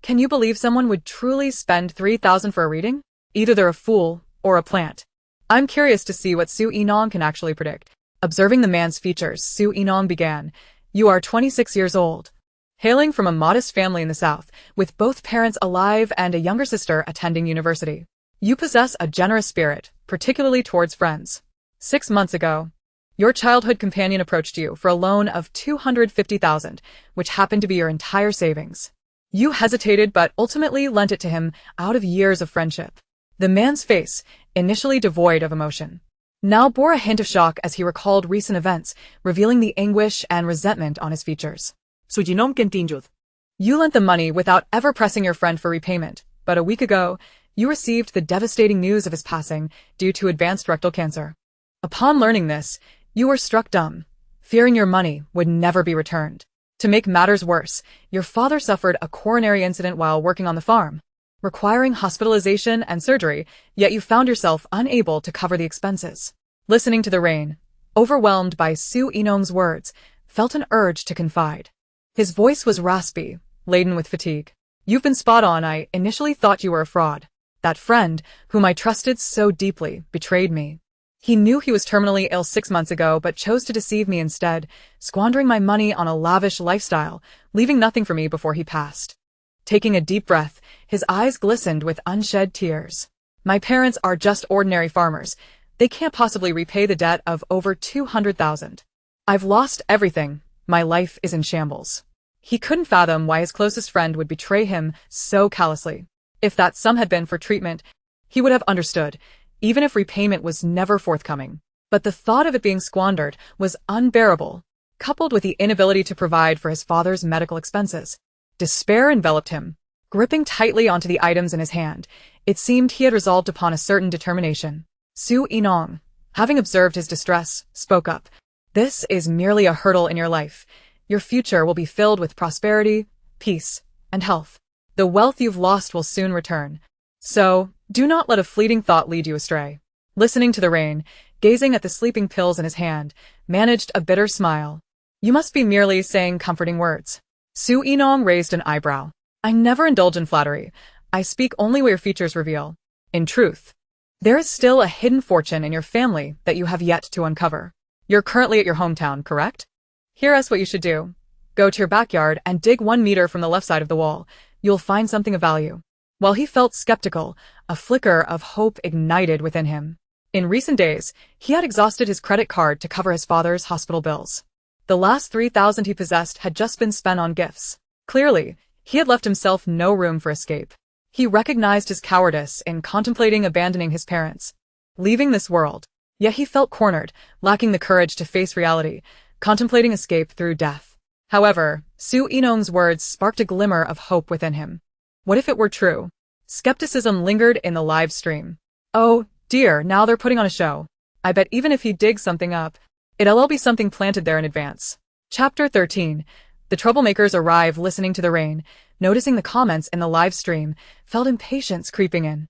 Can you believe someone would truly spend 3,000 for a reading? Either they're a fool or a plant. I'm curious to see what Su Yinong can actually predict. Observing the man's features, Su Yinong began. You are 26 years old. Hailing from a modest family in the south, with both parents alive and a younger sister attending university. You possess a generous spirit, particularly towards friends. 6 months ago, your childhood companion approached you for a loan of 250,000, which happened to be your entire savings. You hesitated but ultimately lent it to him out of years of friendship. The man's face, initially devoid of emotion, now bore a hint of shock as he recalled recent events, revealing the anguish and resentment on his features. Yinong continued. You lent the money without ever pressing your friend for repayment, but a week ago, you received the devastating news of his passing due to advanced rectal cancer. Upon learning this, you were struck dumb, fearing your money would never be returned. To make matters worse, your father suffered a coronary incident while working on the farm, requiring hospitalization and surgery, yet you found yourself unable to cover the expenses. Listening to the rain, overwhelmed by Su Yinong's words, felt an urge to confide. His voice was raspy, laden with fatigue. You've been spot on. I initially thought you were a fraud. That friend, whom I trusted so deeply, betrayed me. He knew he was terminally ill 6 months ago but chose to deceive me instead, squandering my money on a lavish lifestyle, leaving nothing for me before he passed. Taking a deep breath, his eyes glistened with unshed tears. My parents are just ordinary farmers. They can't possibly repay the debt of over 200,000. I've lost everything. My life is in shambles. He couldn't fathom why his closest friend would betray him so callously. If that sum had been for treatment, he would have understood, even if repayment was never forthcoming. But the thought of it being squandered was unbearable, coupled with the inability to provide for his father's medical expenses. Despair enveloped him. Gripping tightly onto the items in his hand, it seemed he had resolved upon a certain determination. Su Yinong, having observed his distress, spoke up. This is merely a hurdle in your life. Your future will be filled with prosperity, peace, and health. The wealth you've lost will soon return. So, do not let a fleeting thought lead you astray. Listening to the rain, gazing at the sleeping pills in his hand, managed a bitter smile. You must be merely saying comforting words. Su Yinong raised an eyebrow. I never indulge in flattery. I speak only what your features reveal. In truth, there is still a hidden fortune in your family that you have yet to uncover. You're currently at your hometown, correct? Here's what you should do. Go to your backyard and dig 1 meter from the left side of the wall. You'll find something of value. While he felt skeptical, a flicker of hope ignited within him. In recent days, he had exhausted his credit card to cover his father's hospital bills. The last 3,000 he possessed had just been spent on gifts. Clearly, he had left himself no room for escape. He recognized his cowardice in contemplating abandoning his parents, leaving this world. Yet he felt cornered, lacking the courage to face reality, contemplating escape through death. However, Su Yinong's words sparked a glimmer of hope within him. What if it were true? Skepticism lingered in the live stream. Oh, dear, now they're putting on a show. I bet even if he digs something up, it'll be something planted there in advance. Chapter 13. The troublemakers arrive. Listening to the rain, noticing the comments in the live stream, felt impatience creeping in.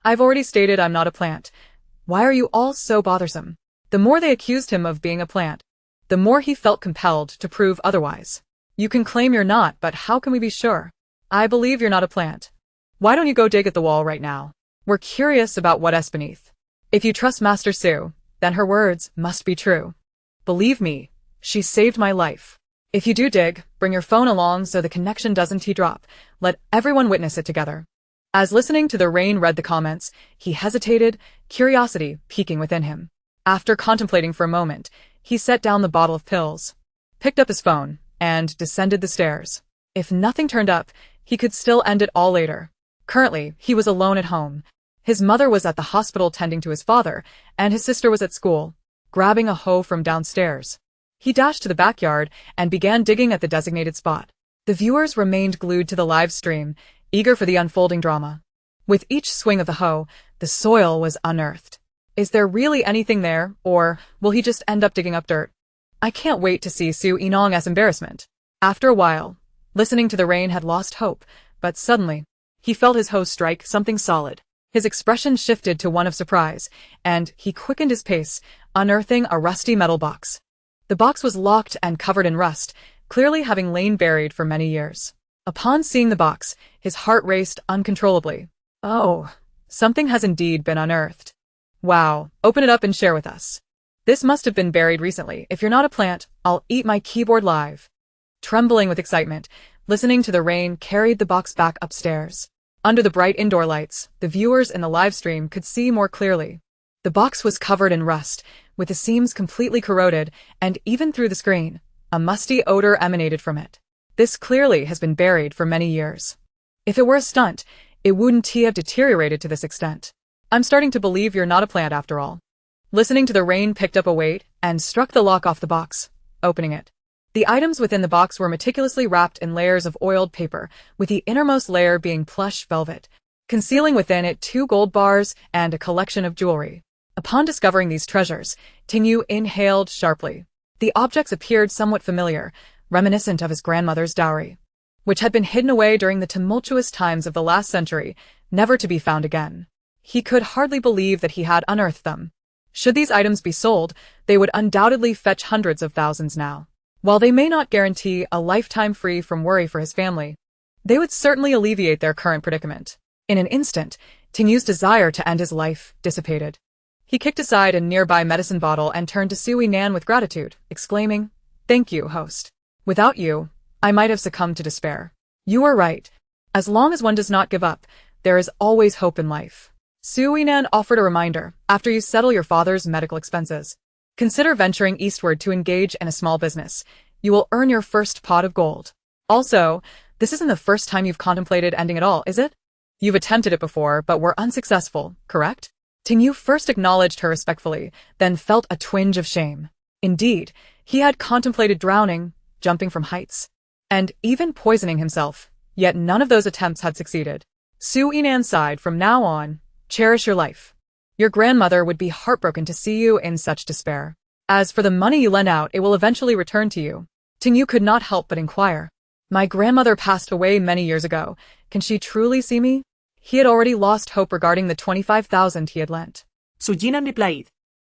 I've already stated I'm not a plant. Why are you all so bothersome? The more they accused him of being a plant, the more he felt compelled to prove otherwise. You can claim you're not, but how can we be sure? I believe you're not a plant. Why don't you go dig at the wall right now? We're curious about what's beneath. If you trust Master Su, then her words must be true. Believe me, she saved my life. If you do dig, bring your phone along so the connection doesn't drop. Let everyone witness it together. As listening to the rain read the comments, he hesitated, curiosity piquing within him. After contemplating for a moment, he set down the bottle of pills, picked up his phone, and descended the stairs. If nothing turned up, he could still end it all later. Currently, he was alone at home. His mother was at the hospital tending to his father, and his sister was at school, grabbing a hoe from downstairs. He dashed to the backyard and began digging at the designated spot. The viewers remained glued to the live stream, eager for the unfolding drama. With each swing of the hoe, the soil was unearthed. Is there really anything there, or will he just end up digging up dirt? I can't wait to see Su Yinong's embarrassment. After a while, listening to the rain had lost hope, but suddenly, he felt his hoe strike something solid. His expression shifted to one of surprise, and he quickened his pace, unearthing a rusty metal box. The box was locked and covered in rust, clearly having lain buried for many years. Upon seeing the box, his heart raced uncontrollably. Oh, something has indeed been unearthed. Wow, open it up and share with us. This must have been buried recently. If you're not a plant, I'll eat my keyboard live. Trembling with excitement, listening to the rain carried the box back upstairs. Under the bright indoor lights, the viewers in the live stream could see more clearly. The box was covered in rust, with the seams completely corroded, and even through the screen, a musty odor emanated from it. This clearly has been buried for many years. If it were a stunt, it wouldn't have deteriorated to this extent. I'm starting to believe you're not a plant after all. Listening to the rain picked up a weight and struck the lock off the box, opening it. The items within the box were meticulously wrapped in layers of oiled paper, with the innermost layer being plush velvet, concealing within it 2 gold bars and a collection of jewelry. Upon discovering these treasures, Tingyu inhaled sharply. The objects appeared somewhat familiar, reminiscent of his grandmother's dowry, which had been hidden away during the tumultuous times of the last century, never to be found again. He could hardly believe that he had unearthed them. Should these items be sold, they would undoubtedly fetch hundreds of thousands now. While they may not guarantee a lifetime free from worry for his family, they would certainly alleviate their current predicament. In an instant, Tingyu's desire to end his life dissipated. He kicked aside a nearby medicine bottle and turned to Sui Nan with gratitude, exclaiming, "Thank you, host. Without you, I might have succumbed to despair. You are right. As long as one does not give up, there is always hope in life." Sui Nan offered a reminder, after you settle your father's medical expenses, consider venturing eastward to engage in a small business. You will earn your first pot of gold. Also, this isn't the first time you've contemplated ending it all, is it? You've attempted it before, but were unsuccessful, correct? Tingyu first acknowledged her respectfully, then felt a twinge of shame. Indeed, he had contemplated drowning, jumping from heights, and even poisoning himself, yet none of those attempts had succeeded. Sui Nan sighed. From now on, cherish your life. Your grandmother would be heartbroken to see you in such despair. As for the money you lend out, it will eventually return to you. Tingyu could not help but inquire. My grandmother passed away many years ago. Can she truly see me? He had already lost hope regarding the 25,000 he had lent. So Yinan replied,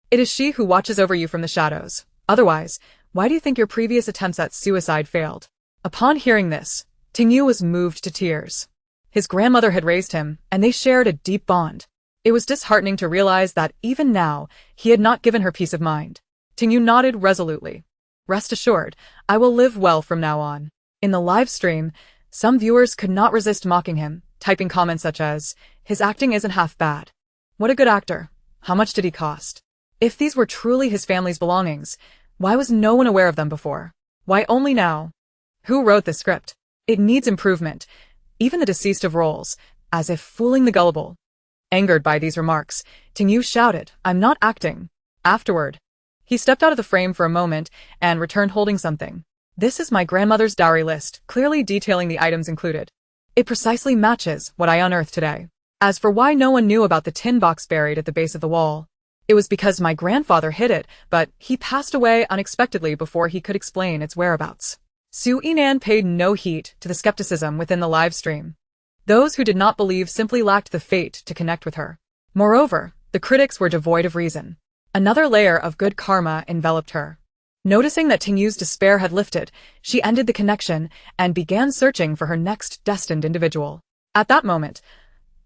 It is she who watches over you from the shadows. Otherwise, why do you think your previous attempts at suicide failed? Upon hearing this, Tingyu was moved to tears. His grandmother had raised him, and they shared a deep bond. It was disheartening to realize that even now, he had not given her peace of mind. Tingyu nodded resolutely. Rest assured, I will live well from now on. In the live stream, some viewers could not resist mocking him, typing comments such as, his acting isn't half bad. What a good actor. How much did he cost? If these were truly his family's belongings, why was no one aware of them before? Why only now? Who wrote the script? It needs improvement. Even the deceased of roles, as if fooling the gullible. Angered by these remarks, Tingyu shouted, I'm not acting. Afterward, he stepped out of the frame for a moment and returned holding something. This is my grandmother's dowry list, clearly detailing the items included. It precisely matches what I unearthed today. As for why no one knew about the tin box buried at the base of the wall, it was because my grandfather hid it, but he passed away unexpectedly before he could explain its whereabouts. Sui Nan paid no heed to the skepticism within the live stream. Those who did not believe simply lacked the fate to connect with her. Moreover, the critics were devoid of reason. Another layer of good karma enveloped her. Noticing that Tingyu's despair had lifted, she ended the connection and began searching for her next destined individual. At that moment,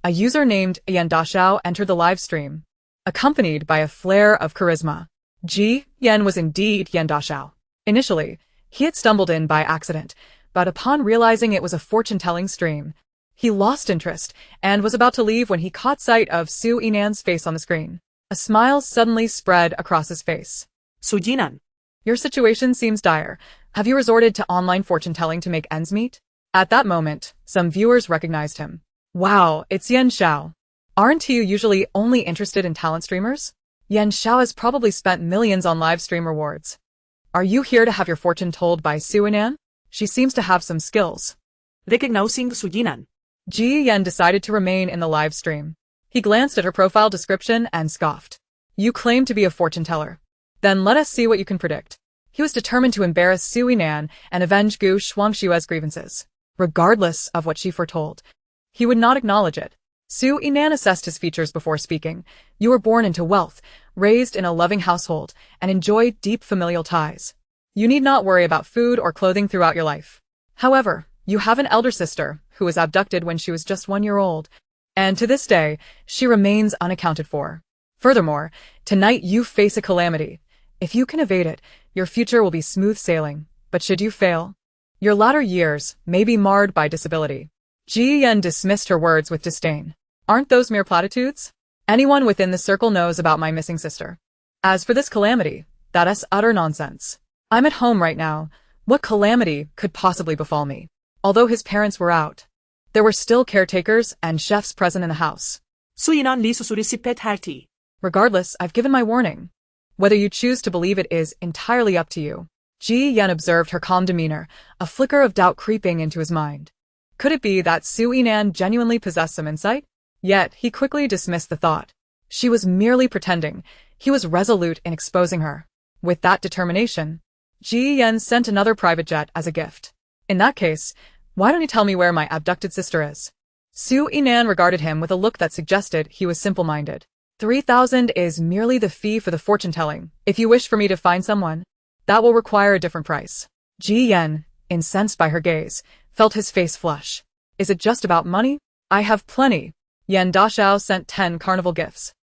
a user named Yan Dashao entered the live stream, accompanied by a flare of charisma. Ji Yan was indeed Yan Dashao. Initially, he had stumbled in by accident, but upon realizing it was a fortune-telling stream, he lost interest and was about to leave when he caught sight of Sui Nan's face on the screen. A smile suddenly spread across his face. So Yinan, your situation seems dire. Have you resorted to online fortune-telling to make ends meet? At that moment, some viewers recognized him. Wow, it's Yan Xiao. Aren't you usually only interested in talent streamers? Yan Xiao has probably spent millions on live stream rewards. Are you here to have your fortune told by Sui Nan? She seems to have some skills. recognizing So Yinan, Ji Yan decided to remain in the live stream. He glanced at her profile description and scoffed. You claim to be a fortune teller. Then let us see what you can predict. He was determined to embarrass Sui Nan and avenge Gu Shuangshua's grievances. Regardless of what she foretold, he would not acknowledge it. Sui Nan assessed his features before speaking. You were born into wealth, raised in a loving household, and enjoy deep familial ties. You need not worry about food or clothing throughout your life. However, You have an elder sister who was abducted when she was just 1 year old, and to this day, she remains unaccounted for. Furthermore, tonight you face a calamity. If you can evade it, your future will be smooth sailing, but should you fail, your latter years may be marred by disability. Ji Yan dismissed her words with disdain. Aren't those mere platitudes? Anyone within the circle knows about my missing sister. As for this calamity, that is utter nonsense. I'm at home right now. What calamity could possibly befall me? Although his parents were out, there were still caretakers and chefs present in the house. 수인원 리수수리시펫 할티. Regardless, I've given my warning. Whether you choose to believe it is entirely up to you. Ji Yan observed her calm demeanor, a flicker of doubt creeping into his mind. Could it be that Su Yinan genuinely possessed some insight? Yet, he quickly dismissed the thought. She was merely pretending. He was resolute in exposing her. With that determination, Ji Yan sent another private jet as a gift. In that case, why don't you tell me where my abducted sister is? Su Yinan regarded him with a look that suggested he was simple-minded. 3,000 is merely the fee for the fortune-telling. If you wish for me to find someone, that will require a different price. Ji Yan, incensed by her gaze, felt his face flush. Is it just about money? I have plenty. Yan Daxiao sent 10 carnival gifts.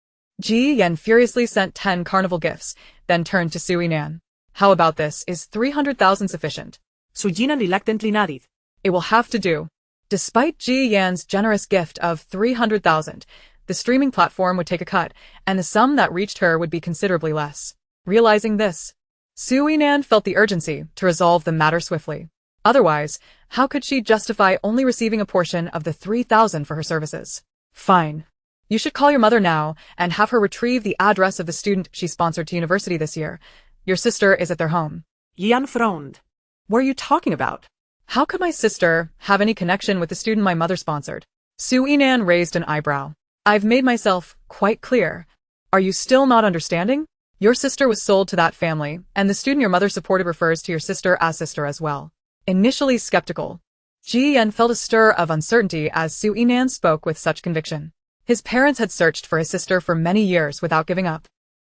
Ji Yan furiously sent 10 carnival gifts, then turned to Su Yinan. How about this? Is 300,000 sufficient? Su Yinan reluctantly nodded. It will have to do. Despite Ji Yan's generous gift of 300,000, the streaming platform would take a cut, and the sum that reached her would be considerably less. Realizing this, Su Yinan felt the urgency to resolve the matter swiftly. Otherwise, how could she justify only receiving a portion of the 3,000 for her services? Fine. You should call your mother now and have her retrieve the address of the student she sponsored to university this year. Your sister is at their home. Yan frowned. What are you talking about? How could my sister have any connection with the student my mother sponsored? Su Yinan raised an eyebrow. I've made myself quite clear. Are you still not understanding? Your sister was sold to that family, and the student your mother supported refers to your sister as well. Initially skeptical, Ji Yan felt a stir of uncertainty as Su Yinan spoke with such conviction. His parents had searched for his sister for many years without giving up.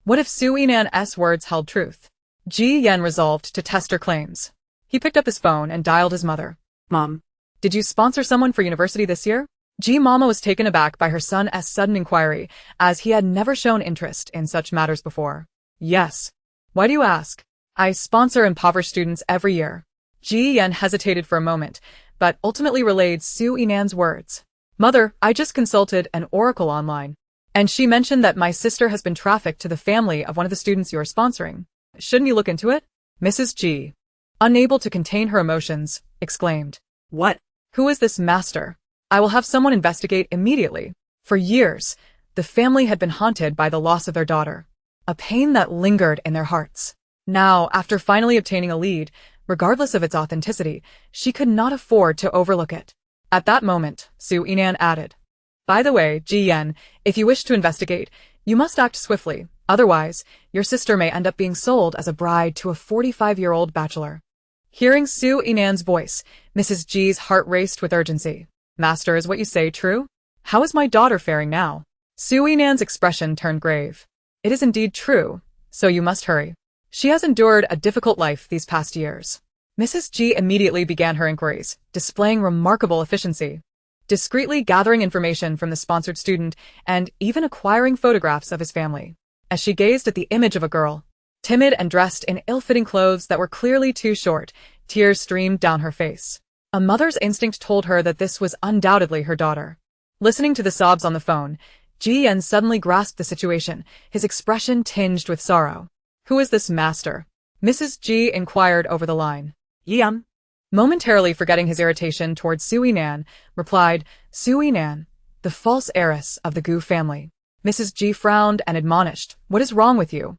What if Su Yinan's words held truth? Ji Yan resolved to test her claims. He picked up his phone and dialed his mother. Mom, did you sponsor someone for university this year? Ji Mama was taken aback by her son's sudden inquiry, as he had never shown interest in such matters before. Yes. Why do you ask? I sponsor impoverished students every year. Ji Yan hesitated for a moment, but ultimately relayed Su Yinan's words. Mother, I just consulted an oracle online, and she mentioned that my sister has been trafficked to the family of one of the students you are sponsoring. Shouldn't you look into it? Mrs. G, unable to contain her emotions, exclaimed. What? Who is this master? I will have someone investigate immediately. For years, the family had been haunted by the loss of their daughter, a pain that lingered in their hearts. Now, after finally obtaining a lead, regardless of its authenticity, she could not afford to overlook it. At that moment, Su Yinan added, By the way, Ji Yan, if you wish to investigate, you must act swiftly. Otherwise, your sister may end up being sold as a bride to a 45-year-old bachelor. Hearing Su Yinan's voice, Mrs. G's heart raced with urgency. Master, is what you say true? How is my daughter faring now? Su Yinan's expression turned grave. It is indeed true, so you must hurry. She has endured a difficult life these past years. Mrs. G immediately began her inquiries, displaying remarkable efficiency, discreetly gathering information from the sponsored student and even acquiring photographs of his family. As she gazed at the image of a girl, timid and dressed in ill-fitting clothes that were clearly too short, tears streamed down her face. A mother's instinct told her that this was undoubtedly her daughter. Listening to the sobs on the phone, Ji Yan suddenly grasped the situation, his expression tinged with sorrow. Who is this master? Mrs. G inquired over the line. Yan, momentarily forgetting his irritation towards Su Yinan, replied, Su Yinan, the false heiress of the Gu family. Mrs. G frowned and admonished, What is wrong with you?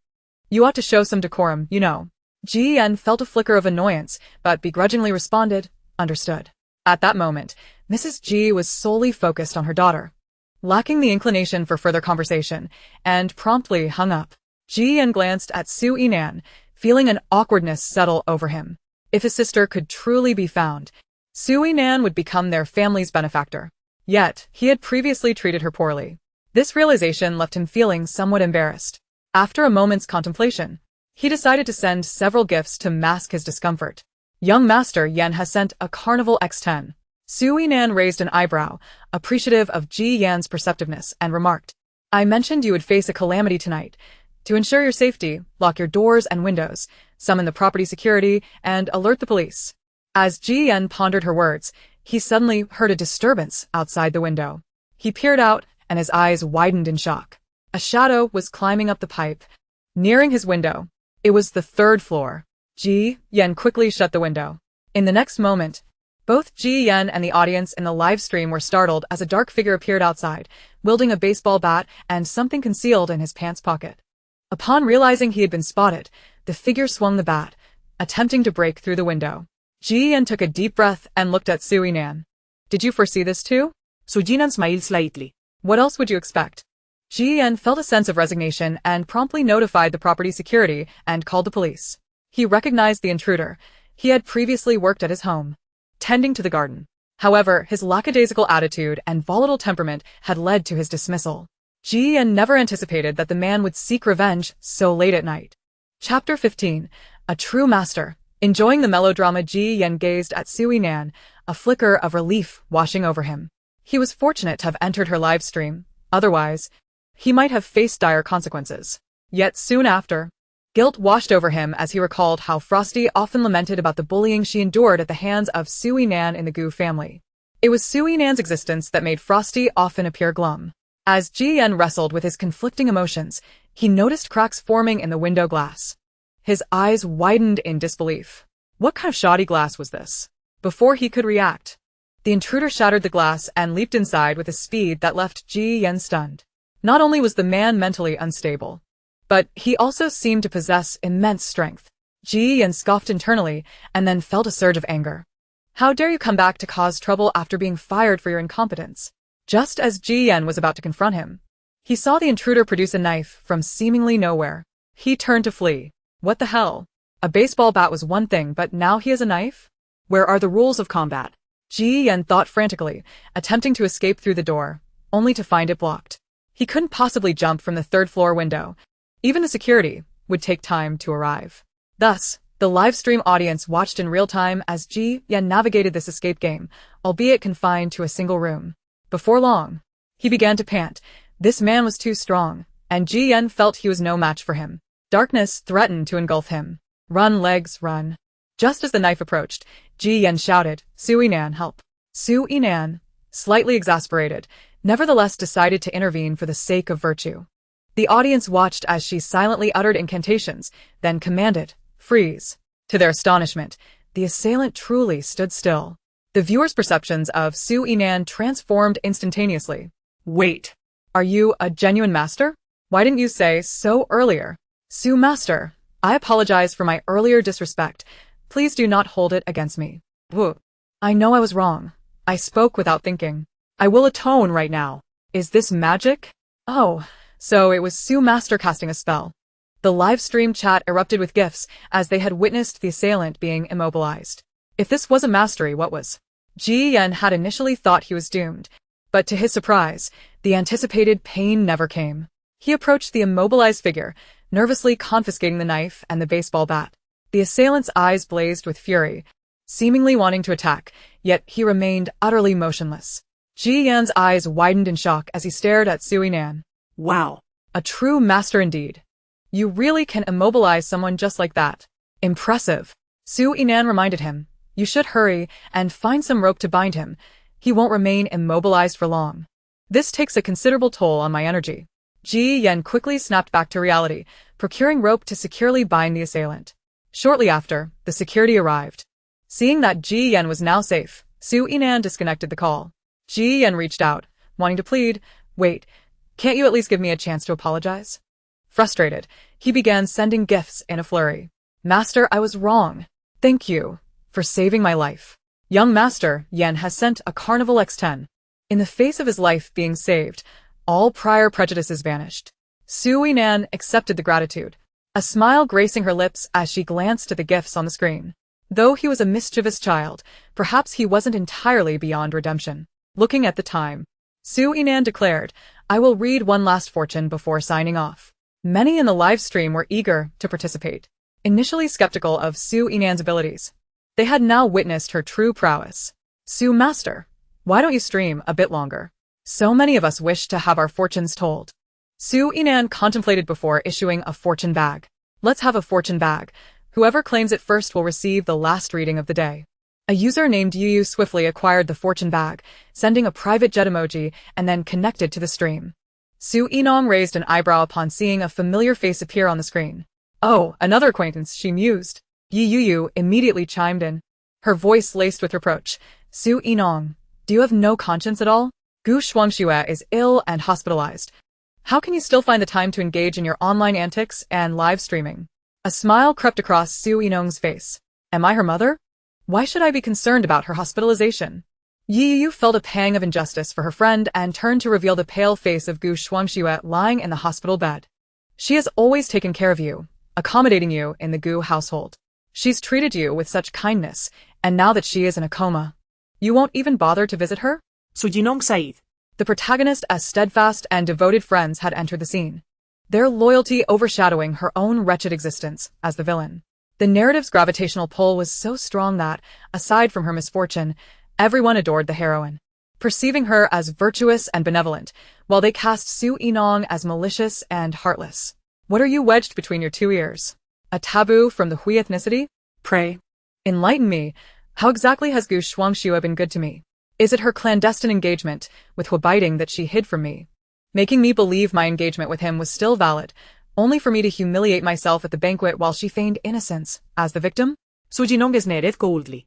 You ought to show some decorum, you know. Ji Yan felt a flicker of annoyance, but begrudgingly responded, Understood. At that moment, Mrs. G was solely focused on her daughter, lacking the inclination for further conversation, and promptly hung up. Ji Yan glanced at Su Yinan, feeling an awkwardness settle over him. If his sister could truly be found, Su Yinan would become their family's benefactor. Yet, he had previously treated her poorly. This realization left him feeling somewhat embarrassed. After a moment's contemplation, he decided to send several gifts to mask his discomfort. Young Master Yan has sent a Carnival X10. Su Yinan raised an eyebrow, appreciative of Ji Yan's perceptiveness, and remarked, I mentioned you would face a calamity tonight. To ensure your safety, lock your doors and windows, summon the property security, and alert the police. As Ji Yan pondered her words, he suddenly heard a disturbance outside the window. He peered out, and his eyes widened in shock. A shadow was climbing up the pipe, nearing his window. It was the third floor. Ji Yan quickly shut the window. In the next moment, both Ji Yan and the audience in the live stream were startled as a dark figure appeared outside, wielding a baseball bat and something concealed in his pants pocket. Upon realizing he had been spotted, the figure swung the bat, attempting to break through the window. Ji Yan took a deep breath and looked at Su Yinan. Did you foresee this too? Su Yinan smiled slightly. What else would you expect? Ji Yan felt a sense of resignation and promptly notified the property security and called the police. He recognized the intruder. He had previously worked at his home, tending to the garden. However, his lackadaisical attitude and volatile temperament had led to his dismissal. Ji Yan never anticipated that the man would seek revenge so late at night. Chapter 15. A True Master. Enjoying the melodrama, Ji Yan gazed at Su Yinan, a flicker of relief washing over him. He was fortunate to have entered her live stream. Otherwise, he might have faced dire consequences. Yet soon after, guilt washed over him as he recalled how Frosty often lamented about the bullying she endured at the hands of Su Yinan in the Gu family. It was Su Yinan's existence that made Frosty often appear glum. As Ji Yan wrestled with his conflicting emotions, he noticed cracks forming in the window glass. His eyes widened in disbelief. What kind of shoddy glass was this? Before he could react, the intruder shattered the glass and leaped inside with a speed that left Ji Yan stunned. Not only was the man mentally unstable, but he also seemed to possess immense strength. Ji Yan scoffed internally and then felt a surge of anger. How dare you come back to cause trouble after being fired for your incompetence? Just as Ji Yan was about to confront him, he saw the intruder produce a knife from seemingly nowhere. He turned to flee. What the hell? A baseball bat was one thing, but now he has a knife? Where are the rules of combat? Ji Yan thought frantically, attempting to escape through the door, only to find it blocked. He couldn't possibly jump from the third-floor window. Even the security would take time to arrive. Thus, the live-stream audience watched in real time as Ji Yan navigated this escape game, albeit confined to a single room. Before long, he began to pant. This man was too strong, and Ji Yan felt he was no match for him. Darkness threatened to engulf him. Run, legs, run. Just as the knife approached, Ji Yan shouted, Su Yinan, help. Su Yinan, slightly exasperated, nevertheless decided to intervene for the sake of virtue. The audience watched as she silently uttered incantations, then commanded, freeze. To their astonishment, the assailant truly stood still. The viewers' perceptions of Su Yinan transformed instantaneously. Wait, are you a genuine master? Why didn't you say so earlier? Su Master, I apologize for my earlier disrespect. Please do not hold it against me. Woo. I know I was wrong. I spoke without thinking. I will atone right now. Is this magic? Oh, so it was Su Master casting a spell. The live stream chat erupted with gifs as they had witnessed the assailant being immobilized. If this wasn't mastery, what was? Ji Yan had initially thought he was doomed, but to his surprise, the anticipated pain never came. He approached the immobilized figure, nervously confiscating the knife and the baseball bat. The assailant's eyes blazed with fury, seemingly wanting to attack, yet he remained utterly motionless. Ji Yan's eyes widened in shock as he stared at Su Yinan. Wow. A true master indeed. You really can immobilize someone just like that. Impressive. Su Yinan reminded him, you should hurry and find some rope to bind him. He won't remain immobilized for long. This takes a considerable toll on my energy. Ji Yan quickly snapped back to reality, procuring rope to securely bind the assailant. Shortly after, the security arrived. Seeing that Ji Yan was now safe, Su Yinan disconnected the call. Ji Yan reached out, wanting to plead, wait, can't you at least give me a chance to apologize? Frustrated, he began sending gifts in a flurry. Master, I was wrong. Thank you for saving my life. Young Master Yan has sent a Carnival X10. In the face of his life being saved, all prior prejudices vanished. Su Yinan accepted the gratitude, a smile gracing her lips as she glanced at the gifts on the screen. Though he was a mischievous child, perhaps he wasn't entirely beyond redemption. Looking at the time, Su Yinan declared, I will read one last fortune before signing off. Many in the live stream were eager to participate. Initially skeptical of Su Yinan's abilities, They had now witnessed her true prowess. Su Master, why don't you stream a bit longer? So many of us wish to have our fortunes told. Su Yinan contemplated before issuing a fortune bag. Let's have a fortune bag. Whoever claims it first will receive the last reading of the day. A user named Yu swiftly acquired the fortune bag, sending a private jet emoji and then connected to the stream. Su Yinong raised an eyebrow upon seeing a familiar face appear on the screen. Oh, another acquaintance, she mused. Yu immediately chimed in, her voice laced with reproach. Su Yinong, do you have no conscience at all? Gu Shuangxue is ill and hospitalized. How can you still find the time to engage in your online antics and live streaming? A smile crept across Su Yinong's face. Am I her mother? Why should I be concerned about her hospitalization? Yu felt a pang of injustice for her friend and turned to reveal the pale face of Gu Shuangxue lying in the hospital bed. She has always taken care of you, accommodating you in the Gu household. She's treated you with such kindness, and now that she is in a coma, you won't even bother to visit her? So Yinong said. The protagonist as steadfast and devoted friends had entered the scene, their loyalty overshadowing her own wretched existence as the villain. The narrative's gravitational pull was so strong that, aside from her misfortune, everyone adored the heroine, perceiving her as virtuous and benevolent, while they cast Su Yinong as malicious and heartless. What are you wedged between your two ears? A taboo from the Hui ethnicity? Pray, enlighten me. How exactly has Gu Shuangxue been good to me? Is it her clandestine engagement with Huabaiting that she hid from me, making me believe my engagement with him was still valid, only for me to humiliate myself at the banquet while she feigned innocence as the victim? So Yinong is native coldly.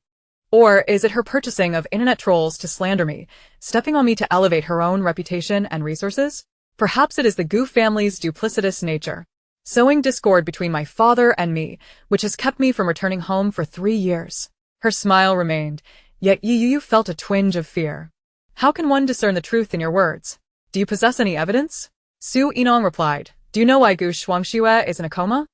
Or is it her purchasing of internet trolls to slander me, stepping on me to elevate her own reputation and resources? Perhaps it is the Gu family's duplicitous nature, sowing discord between my father and me, which has kept me from returning home for 3 years. Her smile remained, yet Yu felt a twinge of fear. How can one discern the truth in your words? Do you possess any evidence? Su Yinong replied, do you know why Gu Shuangxue is in a coma?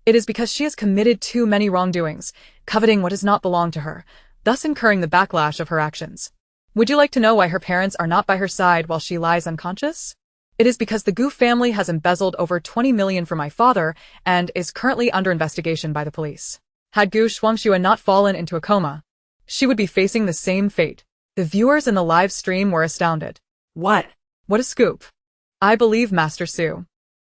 It is because she has committed too many wrongdoings, coveting what does not belong to her, thus incurring the backlash of her actions. Would you like to know why her parents are not by her side while she lies unconscious? It is because the Gu family has embezzled over 20 million from my father and is currently under investigation by the police. Had Gu Shuangxue not fallen into a coma, she would be facing the same fate. The viewers in the live stream were astounded. What? What a scoop. I believe Master Su.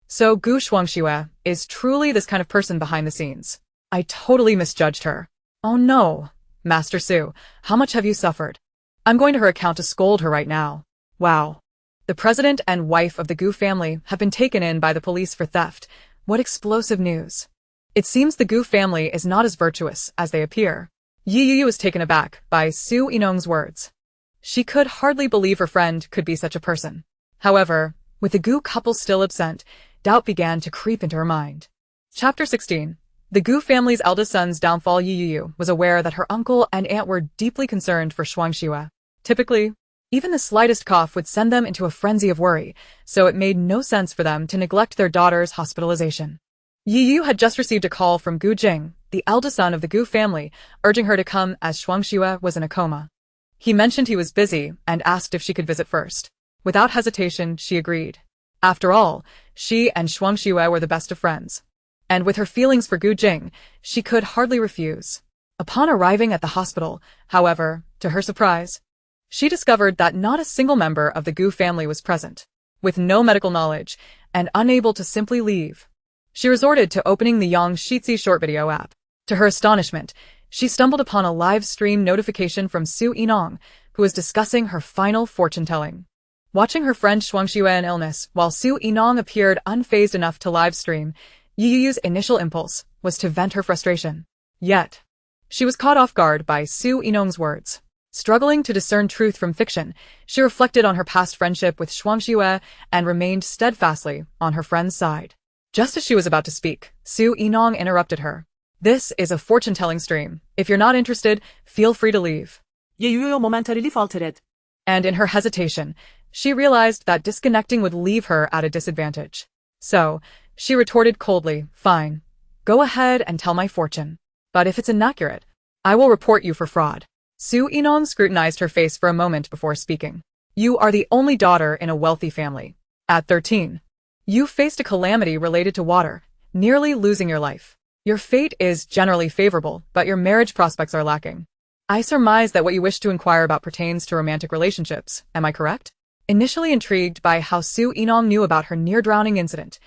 So Gu Shuangxue is truly this kind of person behind the scenes. I totally misjudged her. Oh no, Master Su, how much have you suffered? I'm going to her account to scold her right now. Wow. The president and wife of the Gu family have been taken in by the police for theft. What explosive news. It seems the Gu family is not as virtuous as they appear. Yu was taken aback by Su Yinong's words. She could hardly believe her friend could be such a person. However, with the Gu couple still absent, doubt began to creep into her mind. Chapter 16. The Gu family's eldest son's downfall. Yu was aware that her uncle and aunt were deeply concerned for Shuangxue. Typically, even the slightest cough would send them into a frenzy of worry, so it made no sense for them to neglect their daughter's hospitalization. Yu had just received a call from Gu Jing, the eldest son of the Gu family, urging her to come as Shuangxue was in a coma. He mentioned he was busy and asked if she could visit first. Without hesitation, she agreed. After all, she and Shuangxue were the best of friends. And with her feelings for Gu Jing, she could hardly refuse. Upon arriving at the hospital, however, to her surprise, she discovered that not a single member of the Gu family was present. With no medical knowledge, and unable to simply leave, she resorted to opening the Yang Shitsi short video app. To her astonishment, she stumbled upon a live stream notification from Su Yinong, who was discussing her final fortune-telling. Watching her friend Shuangxue in illness while Su Yinong appeared unfazed enough to live stream, Yu's initial impulse was to vent her frustration. Yet, she was caught off guard by Su Yinong's words. Struggling to discern truth from fiction, she reflected on her past friendship with Shuangxue and remained steadfastly on her friend's side. Just as she was about to speak, Su Yinong interrupted her. This is a fortune-telling stream. If you're not interested, feel free to leave. Yu momentarily faltered. And in her hesitation, she realized that disconnecting would leave her at a disadvantage. So, she retorted coldly, fine. Go ahead and tell my fortune. But if it's inaccurate, I will report you for fraud. Su Yinong scrutinized her face for a moment before speaking. You are the only daughter in a wealthy family. At 13, you faced a calamity related to water, nearly losing your life. Your fate is generally favorable, but your marriage prospects are lacking. I surmise that what you wish to inquire about pertains to romantic relationships, am I correct? Initially intrigued by how Su Yinong knew about her near-drowning incident,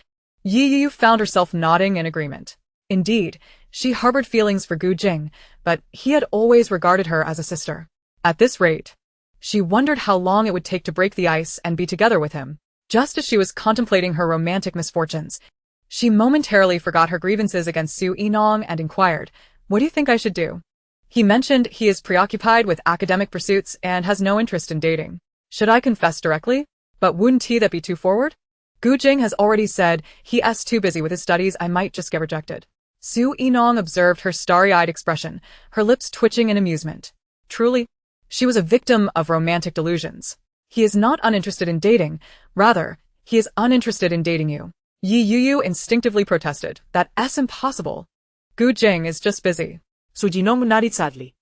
Yi Yu found herself nodding in agreement. Indeed, she harbored feelings for Gu Jing, but he had always regarded her as a sister. At this rate, she wondered how long it would take to break the ice and be together with him. Just as she was contemplating her romantic misfortunes, she momentarily forgot her grievances against Su Yinong and inquired, "What do you think I should do?" He mentioned he is preoccupied with academic pursuits and has no interest in dating. Should I confess directly? But wouldn't that be too forward? Gu Jing has already said he's too busy with his studies, I might just get rejected. Su Yinong observed her starry-eyed expression, her lips twitching in amusement. Truly, she was a victim of romantic delusions. He is not uninterested in dating, rather, he is uninterested in dating you. Yi Yu instinctively protested, that's impossible. Gu Jing is just busy. So Yinong nodded sadly.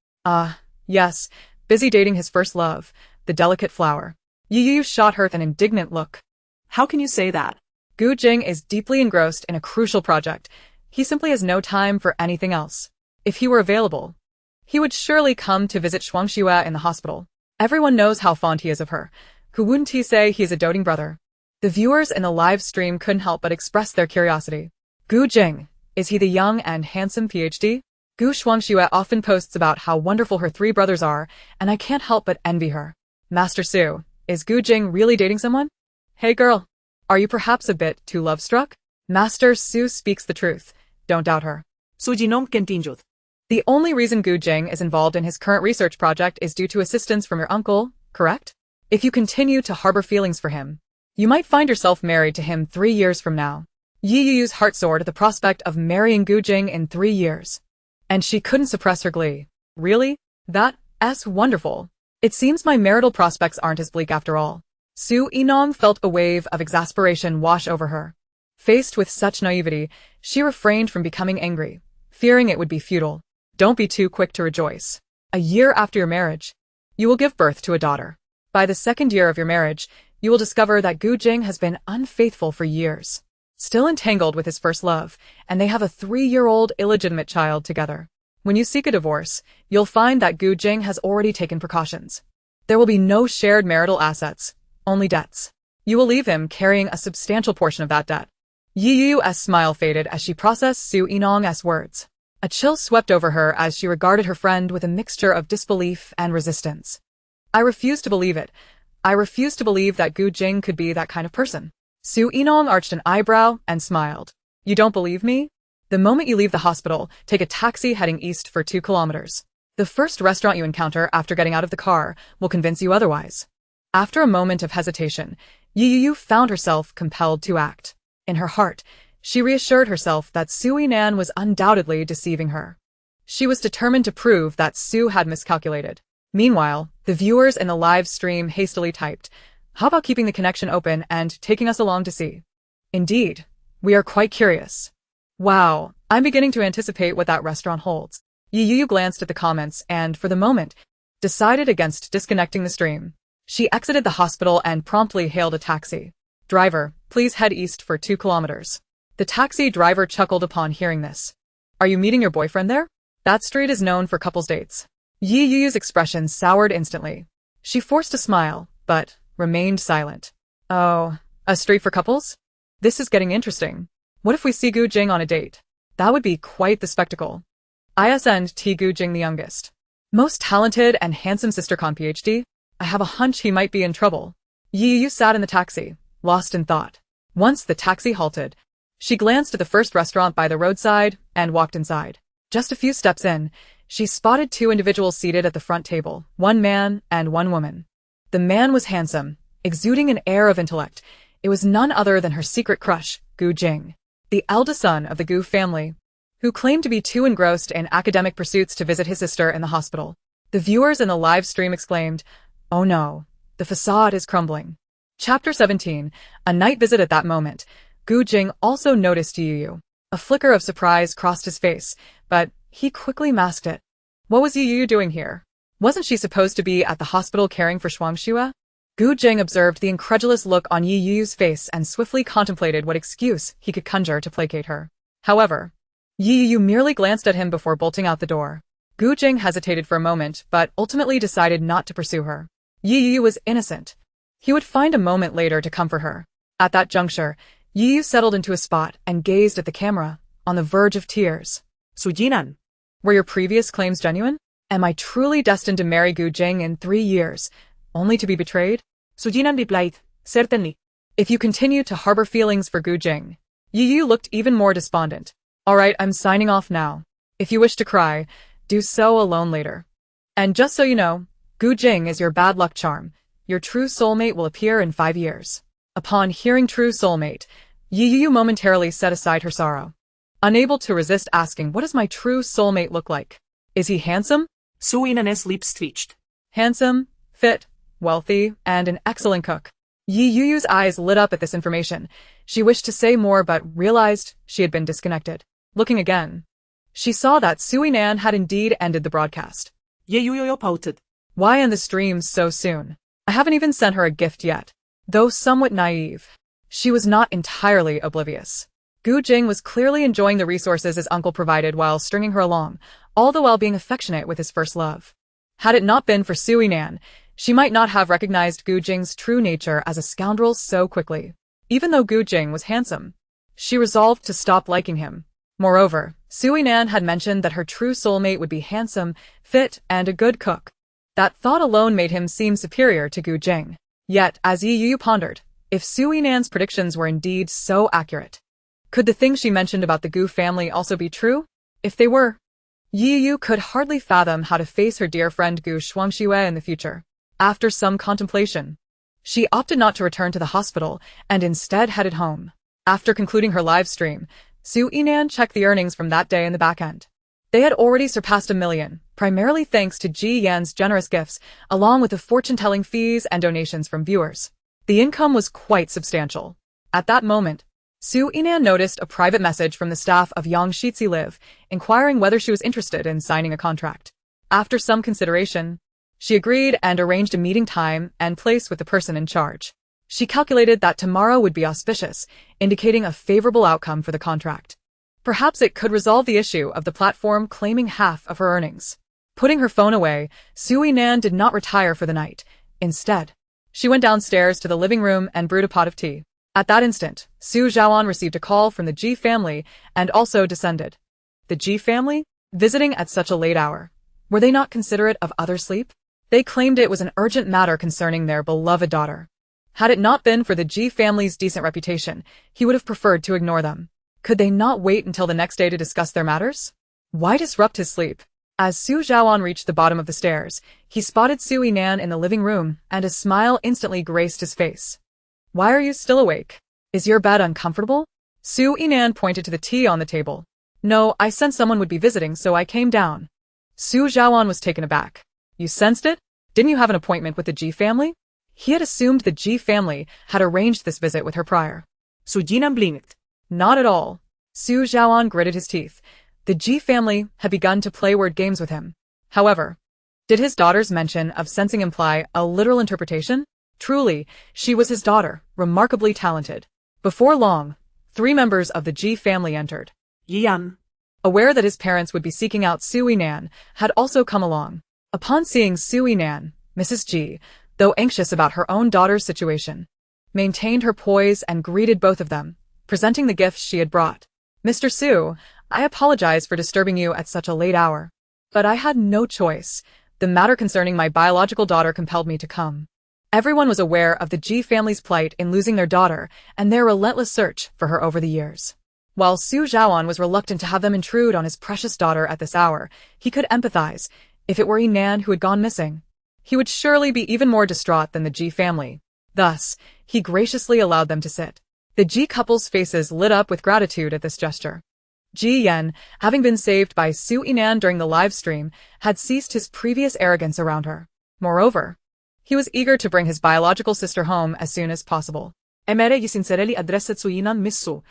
Yes, busy dating his first love, the delicate flower. Yi Yu shot her an indignant look. How can you say that? Gu Jing is deeply engrossed in a crucial project. He simply has no time for anything else. If he were available, he would surely come to visit Shuang Xue in the hospital. Everyone knows how fond he is of her. Who wouldn't he say he is a doting brother? The viewers in the live stream couldn't help but express their curiosity. Gu Jing, is he the young and handsome PhD? Gu Shuangxue often posts about how wonderful her 3 brothers are, and I can't help but envy her. Master Su, is Gu Jing really dating someone? Hey girl, are you perhaps a bit too love-struck? Master Su speaks the truth, don't doubt her. So Yinong continued. The only reason Gu Jing is involved in his current research project is due to assistance from your uncle, correct? If you continue to harbor feelings for him, you might find yourself married to him 3 years from now. Yi Yu's heart soared at the prospect of marrying Gu Jing in 3 years. And she couldn't suppress her glee. Really? That's wonderful. It seems my marital prospects aren't as bleak after all. Su Yinong felt a wave of exasperation wash over her. Faced with such naivety, she refrained from becoming angry, fearing it would be futile. Don't be too quick to rejoice. A year after your marriage, you will give birth to a daughter. By the 2nd year of your marriage, you will discover that Gu Jing has been unfaithful for years. Still entangled with his first love, and they have a 3-year-old illegitimate child together. When you seek a divorce, you'll find that Gu Jing has already taken precautions. There will be no shared marital assets, only debts. You will leave him carrying a substantial portion of that debt. Yi Yu's smile faded as she processed Su Yinong's words. A chill swept over her as she regarded her friend with a mixture of disbelief and resistance. I refuse to believe it. I refuse to believe that Gu Jing could be that kind of person. Su Yinong arched an eyebrow and smiled. You don't believe me? The moment you leave the hospital, take a taxi heading east for 2 kilometers. The first restaurant you encounter after getting out of the car will convince you otherwise. After a moment of hesitation, Yi Yu found herself compelled to act. In her heart, she reassured herself that Su Yinan was undoubtedly deceiving her. She was determined to prove that Su had miscalculated. Meanwhile, the viewers in the live stream hastily typed, "How about keeping the connection open and taking us along to see?" Indeed, we are quite curious. Wow, I'm beginning to anticipate what that restaurant holds. Yi Yu glanced at the comments and, for the moment, decided against disconnecting the stream. She exited the hospital and promptly hailed a taxi. "Driver, please head east for 2 kilometers. The taxi driver chuckled upon hearing this. "Are you meeting your boyfriend there? That street is known for couples dates." Yi Yu's expression soured instantly. She forced a smile, but remained silent. Oh, a street for couples? This is getting interesting. What if we see Gu Jing on a date? That would be quite the spectacle. ISNT Gu Jing the youngest. Most talented and handsome sistercon PhD. I have a hunch he might be in trouble. Yi Yu sat in the taxi, lost in thought. Once the taxi halted, she glanced at the first restaurant by the roadside and walked inside. Just a few steps in, she spotted 2 individuals seated at the front table, 1 man and 1 woman. The man was handsome, exuding an air of intellect. It was none other than her secret crush, Gu Jing, the eldest son of the Gu family, who claimed to be too engrossed in academic pursuits to visit his sister in the hospital. The viewers in the live stream exclaimed, "Oh no, the facade is crumbling." Chapter 17, a night visit. At that moment, Gu Jing also noticed Yi Yu. A flicker of surprise crossed his face, but he quickly masked it. What was Yi Yu doing here? Wasn't she supposed to be at the hospital caring for Shuang Xue? Gu Jing observed the incredulous look on Yi Yu's face and swiftly contemplated what excuse he could conjure to placate her. However, Yi Yu merely glanced at him before bolting out the door. Gu Jing hesitated for a moment, but ultimately decided not to pursue her. Yi Yu was innocent. He would find a moment later to comfort her. At that juncture, Yi Yu settled into a spot and gazed at the camera, on the verge of tears. Sujinan. Were your previous claims genuine? Am I truly destined to marry Gu Jing in 3 years, only to be betrayed? Sujinan replied, certainly. If you continue to harbor feelings for Gu Jing. Yi Yu looked even more despondent. Alright, I'm signing off now. If you wish to cry, do so alone later. And just so you know, Gu Jing is your bad luck charm. Your true soulmate will appear in 5 years. Upon hearing true soulmate, Yi Yu momentarily set aside her sorrow. Unable to resist asking, what does my true soulmate look like? Is he handsome? Su Inan's lips twitched. Handsome, fit, wealthy, and an excellent cook. Yi Yu's eyes lit up at this information. She wished to say more but realized she had been disconnected. Looking again, she saw that Su Inan had indeed ended the broadcast. Yi Yu pouted. Why end the streams so soon? I haven't even sent her a gift yet. Though somewhat naive, she was not entirely oblivious. Gu Jing was clearly enjoying the resources his uncle provided while stringing her along, all the while being affectionate with his first love. Had it not been for Su Inan, she might not have recognized Gu Jing's true nature as a scoundrel so quickly. Even though Gu Jing was handsome, she resolved to stop liking him. Moreover, Su Inan had mentioned that her true soulmate would be handsome, fit, and a good cook. That thought alone made him seem superior to Gu Jing. Yet, as Yi Yu pondered, if Su Inan's predictions were indeed so accurate, could the things she mentioned about the Gu family also be true? If they were, Yi Yu could hardly fathom how to face her dear friend Gu Shuangxue in the future. After some contemplation, she opted not to return to the hospital and instead headed home. After concluding her live stream, Su Inan checked the earnings from that day in the back end. They had already surpassed 1 million, primarily thanks to Ji Yan's generous gifts, along with the fortune-telling fees and donations from viewers. The income was quite substantial. At that moment, Su Inan noticed a private message from the staff of Yang Shitzi Live, inquiring whether she was interested in signing a contract. After some consideration, she agreed and arranged a meeting time and place with the person in charge. She calculated that tomorrow would be auspicious, indicating a favorable outcome for the contract. Perhaps it could resolve the issue of the platform claiming half of her earnings. Putting her phone away, Su Inan did not retire for the night. Instead, she went downstairs to the living room and brewed a pot of tea. At that instant, Su Zhaoan received a call from the Ji family and also descended. The Ji family? Visiting at such a late hour. Were they not considerate of others' sleep? They claimed it was an urgent matter concerning their beloved daughter. Had it not been for the Ji family's decent reputation, he would have preferred to ignore them. Could they not wait until the next day to discuss their matters? Why disrupt his sleep? As Su Zhaoan reached the bottom of the stairs, he spotted Su Inan in the living room, and a smile instantly graced his face. Why are you still awake? Is your bed uncomfortable? Su Inan pointed to the tea on the table. No, I sensed someone would be visiting, so I came down. Su Zhaoan was taken aback. You sensed it? Didn't you have an appointment with the Ji family? He had assumed the Ji family had arranged this visit with her prior. Su Jinan blinked. Not at all. Su Zhaoan gritted his teeth. The Ji family had begun to play word games with him. However, did his daughter's mention of sensing imply a literal interpretation? Truly, she was his daughter, remarkably talented. Before long, 3 members of the Ji family entered. Yan, aware that his parents would be seeking out Su Inan, had also come along. Upon seeing Su Inan, Mrs. Ji, though anxious about her own daughter's situation, maintained her poise and greeted both of them, presenting the gifts she had brought. Mr. Su, I apologize for disturbing you at such a late hour. But I had no choice. The matter concerning my biological daughter compelled me to come. Everyone was aware of the Ji family's plight in losing their daughter and their relentless search for her over the years. While Su Zhaoan was reluctant to have them intrude on his precious daughter at this hour, he could empathize. If it were Inan who had gone missing, he would surely be even more distraught than the Ji family. Thus, he graciously allowed them to sit. The Ji couple's faces lit up with gratitude at this gesture. Ji Yen, having been saved by Su Inan during the live stream, had ceased his previous arrogance around her. Moreover, he was eager to bring his biological sister home as soon as possible. Emere gli sincerely addressed Su Inan Miss Su.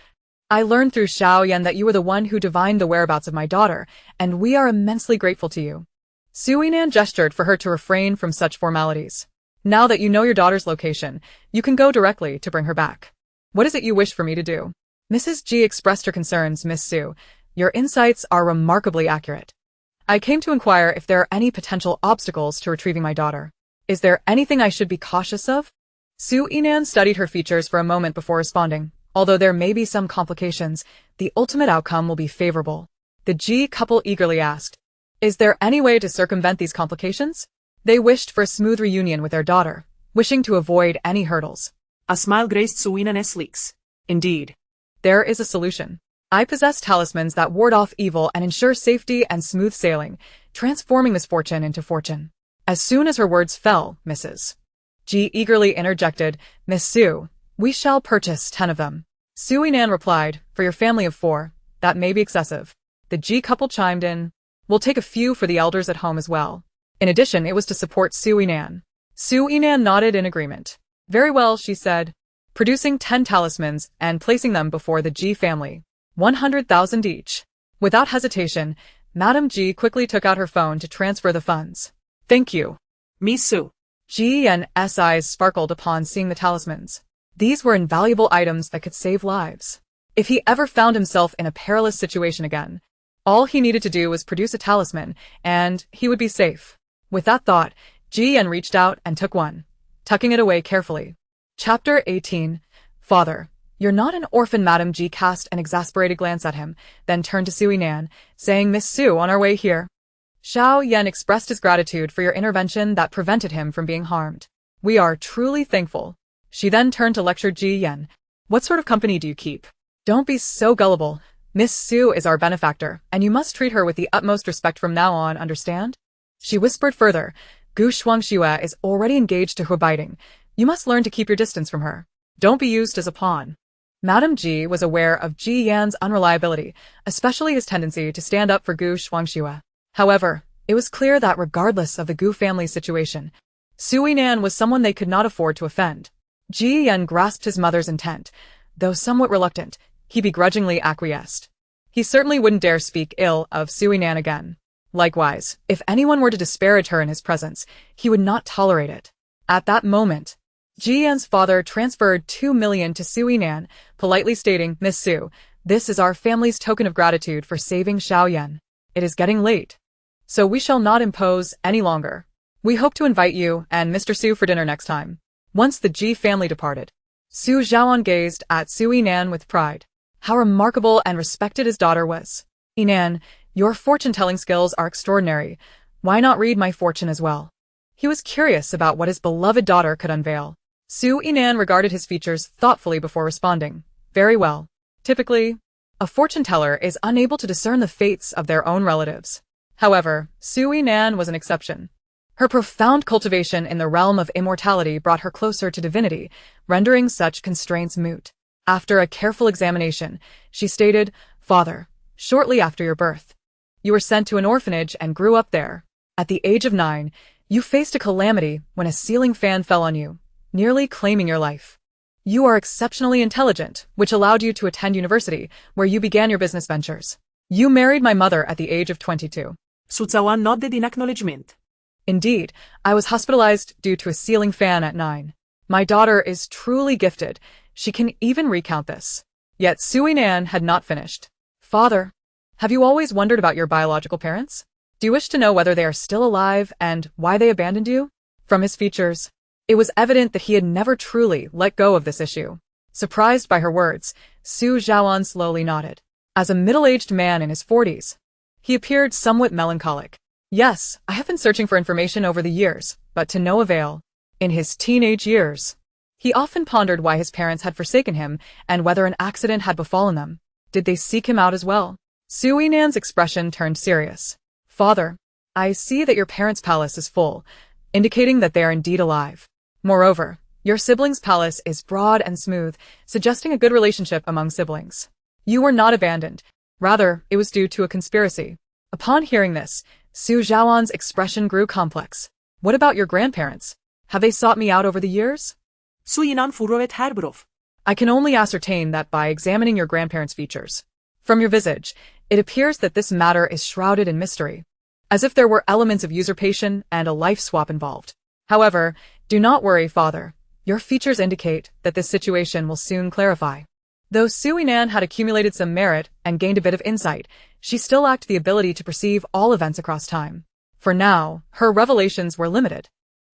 I learned through Xiao Yan that you were the one who divined the whereabouts of my daughter, and we are immensely grateful to you. Su Inan gestured for her to refrain from such formalities. Now that you know your daughter's location, you can go directly to bring her back. What is it you wish for me to do? Mrs. Ji expressed her concerns, Miss Su. Your insights are remarkably accurate. I came to inquire if there are any potential obstacles to retrieving my daughter. Is there anything I should be cautious of? Su Yinan studied her features for a moment before responding. Although there may be some complications, the ultimate outcome will be favorable. The Ji couple eagerly asked, is there any way to circumvent these complications? They wished for a smooth reunion with their daughter, wishing to avoid any hurdles. A smile graced Su Yinan's lips. Indeed. There is a solution. I possess talismans that ward off evil and ensure safety and smooth sailing, transforming misfortune into fortune. As soon as her words fell, Mrs. Ji eagerly interjected, Miss Su, we shall purchase 10 of them. Su Yinan replied, for your family of 4, that may be excessive. The Ji couple chimed in, we'll take a few for the elders at home as well. In addition, it was to support Su Yinan. Su Yinan nodded in agreement. Very well, she said, producing 10 talismans and placing them before the Ji family. 100,000 each. Without hesitation, Madame Ji quickly took out her phone to transfer the funds. Thank you. Miss Su. Ji and S eyes sparkled upon seeing the talismans. These were invaluable items that could save lives. If he ever found himself in a perilous situation again, all he needed to do was produce a talisman, and he would be safe. With that thought, Ji Yan reached out and took one, tucking it away carefully. Chapter 18. Father. You're not an orphan. Madame Ji cast an exasperated glance at him, then turned to Su Yinan, saying, Miss Su, on our way here. Xiao Yan expressed his gratitude for your intervention that prevented him from being harmed. We are truly thankful. She then turned to lecture Ji Yan. What sort of company do you keep? Don't be so gullible. Miss Su is our benefactor, and you must treat her with the utmost respect from now on, understand? She whispered further, Gu Shuangxue is already engaged to Huabaiting. You must learn to keep your distance from her. Don't be used as a pawn. Madame Ji was aware of Ji Yan's unreliability, especially his tendency to stand up for Gu Shuangxue. However, it was clear that regardless of the Gu family's situation, Su Yinan was someone they could not afford to offend. Ji Yan grasped his mother's intent. Though somewhat reluctant, he begrudgingly acquiesced. He certainly wouldn't dare speak ill of Su Yinan again. Likewise, if anyone were to disparage her in his presence, he would not tolerate it. At that moment, Ji Yan's father transferred 2 million to Su Yinan, politely stating, Miss Su, this is our family's token of gratitude for saving Xiao Yan. It is getting late, so we shall not impose any longer. We hope to invite you and Mr. Su for dinner next time. Once the Ji family departed, Su Zhaoan gazed at Su Yinan with pride. How remarkable and respected his daughter was. Yinan, your fortune-telling skills are extraordinary. Why not read my fortune as well? He was curious about what his beloved daughter could unveil. Su Yinan regarded his features thoughtfully before responding. Very well. Typically, a fortune-teller is unable to discern the fates of their own relatives. However, Su Yinan was an exception. Her profound cultivation in the realm of immortality brought her closer to divinity, rendering such constraints moot. After a careful examination, she stated, Father, shortly after your birth, you were sent to an orphanage and grew up there. At the age of 9, you faced a calamity when a ceiling fan fell on you, nearly claiming your life. You are exceptionally intelligent, which allowed you to attend university, where you began your business ventures. You married my mother at the age of 22. Su Zhaoan nodded in acknowledgement. Indeed, I was hospitalized due to a ceiling fan at 9. My daughter is truly gifted. She can even recount this. Yet Su Yinan had not finished. Father, have you always wondered about your biological parents? Do you wish to know whether they are still alive and why they abandoned you? From his features, it was evident that he had never truly let go of this issue. Surprised by her words, Su Zhaoan slowly nodded. As a middle-aged man in his 40s, he appeared somewhat melancholic. Yes, I have been searching for information over the years, but to no avail. In his teenage years, he often pondered why his parents had forsaken him and whether an accident had befallen them. Did they seek him out as well? Su Yinan's expression turned serious. Father, I see that your parents' palace is full, indicating that they are indeed alive. Moreover, your siblings' palace is broad and smooth, suggesting a good relationship among siblings. You were not abandoned. Rather, it was due to a conspiracy. Upon hearing this, Su Zhaoan's expression grew complex. What about your grandparents? Have they sought me out over the years? Su Yinan furrowed her brow. I can only ascertain that by examining your grandparents' features. From your visage, it appears that this matter is shrouded in mystery, as if there were elements of usurpation and a life swap involved. However, do not worry, Father. Your features indicate that this situation will soon clarify. Though Su Yinan had accumulated some merit and gained a bit of insight, she still lacked the ability to perceive all events across time. For now, her revelations were limited.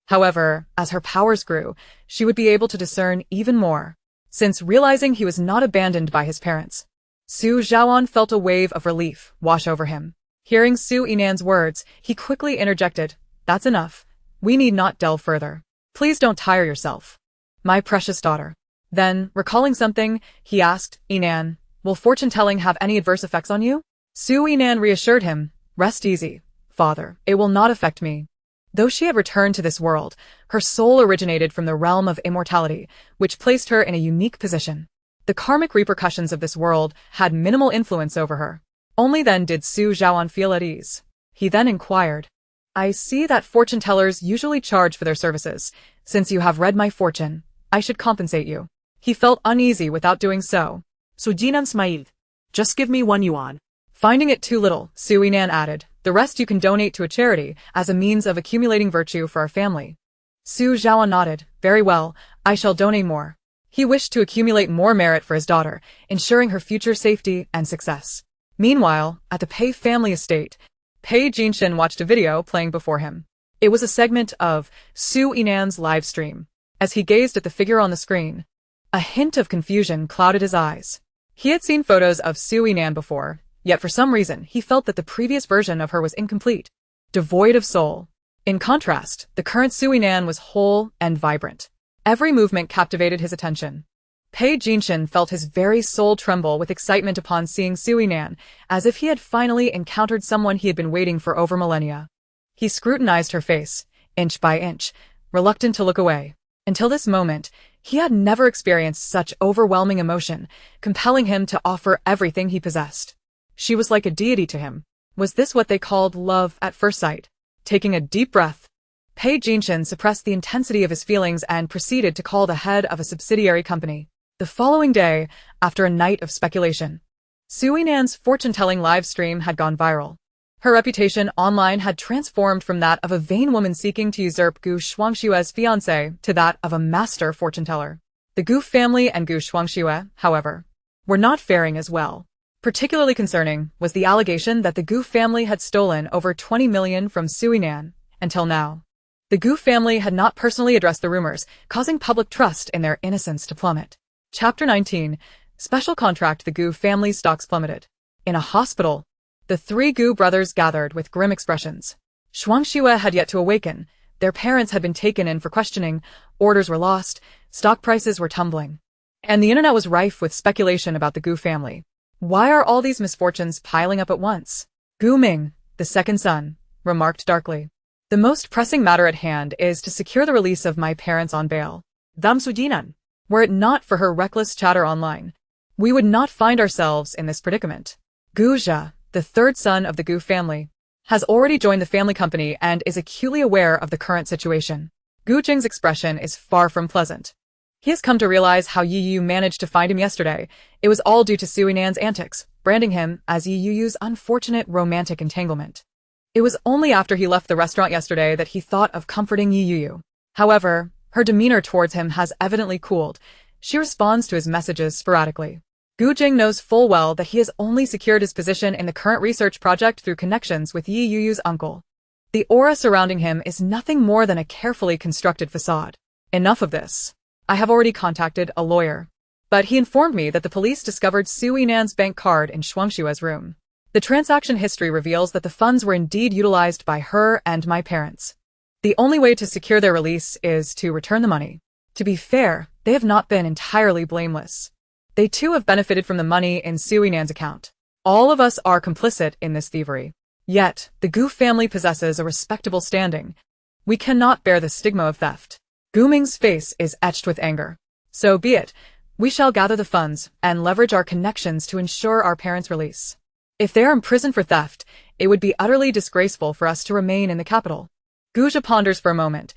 However, as her powers grew, she would be able to discern even more. Since realizing he was not abandoned by his parents, Su Zhaoan felt a wave of relief wash over him. Hearing Su Yinan's words, he quickly interjected, "That's enough. We need not delve further. Please don't tire yourself, my precious daughter." Then, recalling something, he asked, "Yinan, will fortune-telling have any adverse effects on you?" Su Yinan reassured him, "Rest easy, father, it will not affect me." Though she had returned to this world, her soul originated from the realm of immortality, which placed her in a unique position. The karmic repercussions of this world had minimal influence over her. Only then did Su Zhaoan feel at ease. He then inquired, "I see that fortune-tellers usually charge for their services. Since you have read my fortune, I should compensate you." He felt uneasy without doing so. Su Jinan smiled. "Just give me 1 yuan. Finding it too little, Su Yinan added, "The rest you can donate to a charity as a means of accumulating virtue for our family." Su Zhaoan nodded, "Very well, I shall donate more." He wished to accumulate more merit for his daughter, ensuring her future safety and success. Meanwhile, at the Pei family estate, Pei Jinshin watched a video playing before him. It was a segment of Su Yinan's live stream. As he gazed at the figure on the screen, a hint of confusion clouded his eyes. He had seen photos of Su Yinan before, yet for some reason he felt that the previous version of her was incomplete, devoid of soul. In contrast, the current Su Yinan was whole and vibrant. Every movement captivated his attention. Pei Jinshin felt his very soul tremble with excitement upon seeing Su Yinan, as if he had finally encountered someone he had been waiting for over millennia. He scrutinized her face, inch by inch, reluctant to look away. Until this moment, he had never experienced such overwhelming emotion, compelling him to offer everything he possessed. She was like a deity to him. Was this what they called love at first sight? Taking a deep breath, Pei Jinshin suppressed the intensity of his feelings and proceeded to call the head of a subsidiary company. The following day, after a night of speculation, Su Yinan's fortune-telling live stream had gone viral. Her reputation online had transformed from that of a vain woman seeking to usurp Gu Shuangshue's fiancé to that of a master fortune-teller. The Gu family and Gu Shuangshue, however, were not faring as well. Particularly concerning was the allegation that the Gu family had stolen over 20 million from Su Yinan. Until now, the Gu family had not personally addressed the rumors, causing public trust in their innocence to plummet. Chapter 19. Special contract. The Gu family's stocks plummeted. In a hospital, the three Gu brothers gathered with grim expressions. Shuangshue had yet to awaken. Their parents had been taken in for questioning, orders were lost, stock prices were tumbling, and the internet was rife with speculation about the Gu family. Why are all these misfortunes piling up at once? Gu Ming, the second son, remarked darkly. The most pressing matter at hand is to secure the release of my parents on bail. Dam Su Jinan. Were it not for her reckless chatter online, we would not find ourselves in this predicament. Gu Zhe, the third son of the Gu family, has already joined the family company and is acutely aware of the current situation. Gu Jing's expression is far from pleasant. He has come to realize how Yi Yu managed to find him yesterday. It was all due to Su Yinan's antics, branding him as Yi Yu's unfortunate romantic entanglement. It was only after he left the restaurant yesterday that he thought of comforting Yi Yu. However, her demeanor towards him has evidently cooled. She responds to his messages sporadically. Gu Jing knows full well that he has only secured his position in the current research project through connections with Yi Yu's uncle. The aura surrounding him is nothing more than a carefully constructed facade. Enough of this. I have already contacted a lawyer, but he informed me that the police discovered Su Yinan's bank card in Shuangshue's room. The transaction history reveals that the funds were indeed utilized by her and my parents. The only way to secure their release is to return the money. To be fair, they have not been entirely blameless. They too have benefited from the money in Su Yinan's account. All of us are complicit in this thievery. Yet, the Gu family possesses a respectable standing. We cannot bear the stigma of theft. Gu Ming's face is etched with anger. So be it. We shall gather the funds and leverage our connections to ensure our parents' release. If they are imprisoned for theft, it would be utterly disgraceful for us to remain in the capital. Gu Zhe ponders for a moment.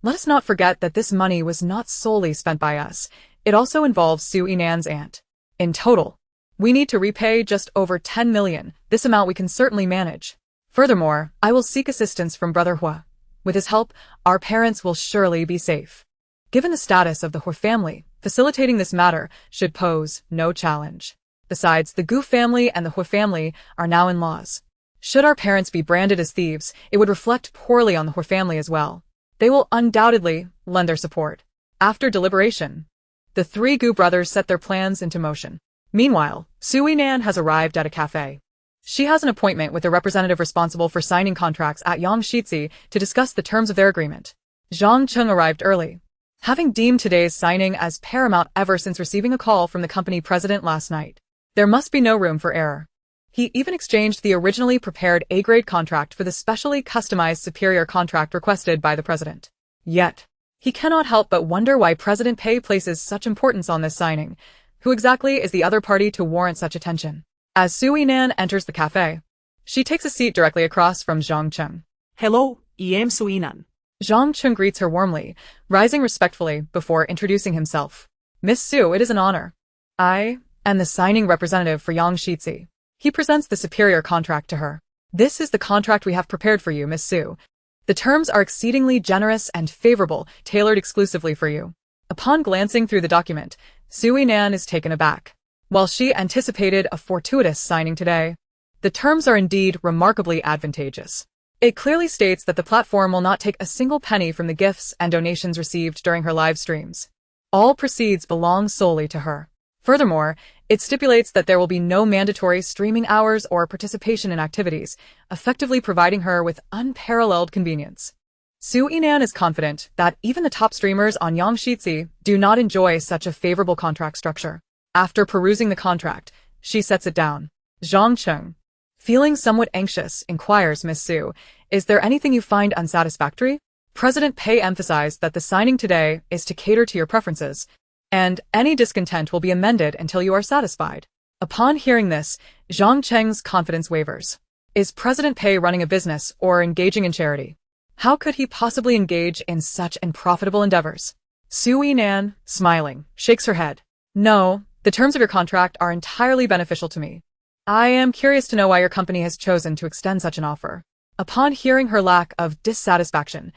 Let us not forget that this money was not solely spent by us. It also involves Su Yinan's aunt. In total, we need to repay just over 10 million. This amount we can certainly manage. Furthermore, I will seek assistance from Brother Hua. With his help, our parents will surely be safe. Given the status of the Hua family, Facilitating this matter should pose no challenge. Besides, the Gu family and the Hui family are now in-laws. Should our parents be branded as thieves, it would reflect poorly on the Hui family as well. They will undoubtedly lend their support. After deliberation, the three Gu brothers set their plans into motion. Meanwhile, Su Yinan has arrived at a cafe. She has an appointment with the representative responsible for signing contracts at Yangshixi to discuss the terms of their agreement. Zhang Cheng arrived early, having deemed today's signing as paramount ever since receiving a call from the company president last night. There must be no room for error. He even exchanged the originally prepared A-grade contract for the specially customized superior contract requested by the president. Yet, he cannot help but wonder why President Pei places such importance on this signing. Who exactly is the other party to warrant such attention? As Su Yinan enters the cafe, she takes a seat directly across from Zhang Cheng. Hello, I am Su Yinan. Zhang Cheng greets her warmly, rising respectfully before introducing himself. Miss Su, it is an honor. I am the signing representative for Yangshixi. He presents the superior contract to her. This is the contract we have prepared for you, Miss Su. The terms are exceedingly generous and favorable, tailored exclusively for you. Upon glancing through the document, Su Yinan is taken aback. While she anticipated a fortuitous signing today, the terms are indeed remarkably advantageous. It clearly states that the platform will not take a single penny from the gifts and donations received during her live streams. All proceeds belong solely to her. Furthermore, it stipulates that there will be no mandatory streaming hours or participation in activities, effectively providing her with unparalleled convenience. Su Yinan is confident that even the top streamers on Yangshixi do not enjoy such a favorable contract structure. After perusing the contract, she sets it down. Zhang Cheng, feeling somewhat anxious, inquires Miss Su, is there anything you find unsatisfactory? President Pei emphasized that the signing today is to cater to your preferences, and any discontent will be amended until you are satisfied. Upon hearing this, Zhang Cheng's confidence wavers. Is President Pei running a business or engaging in charity? How could he possibly engage in such unprofitable endeavors? Su Yinan, smiling, shakes her head. No, the terms of your contract are entirely beneficial to me. I am curious to know why your company has chosen to extend such an offer. Upon hearing her lack of dissatisfaction,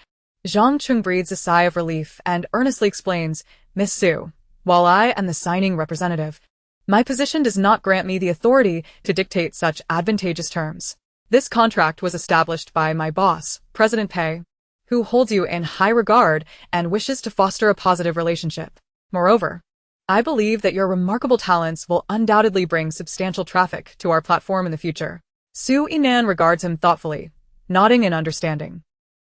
Zhang Cheng breathes a sigh of relief and earnestly explains, Miss Su, while I am the signing representative, my position does not grant me the authority to dictate such advantageous terms. This contract was established by my boss, President Pei, who holds you in high regard and wishes to foster a positive relationship. Moreover, I believe that your remarkable talents will undoubtedly bring substantial traffic to our platform in the future. Su Yinan regards him thoughtfully, nodding in understanding.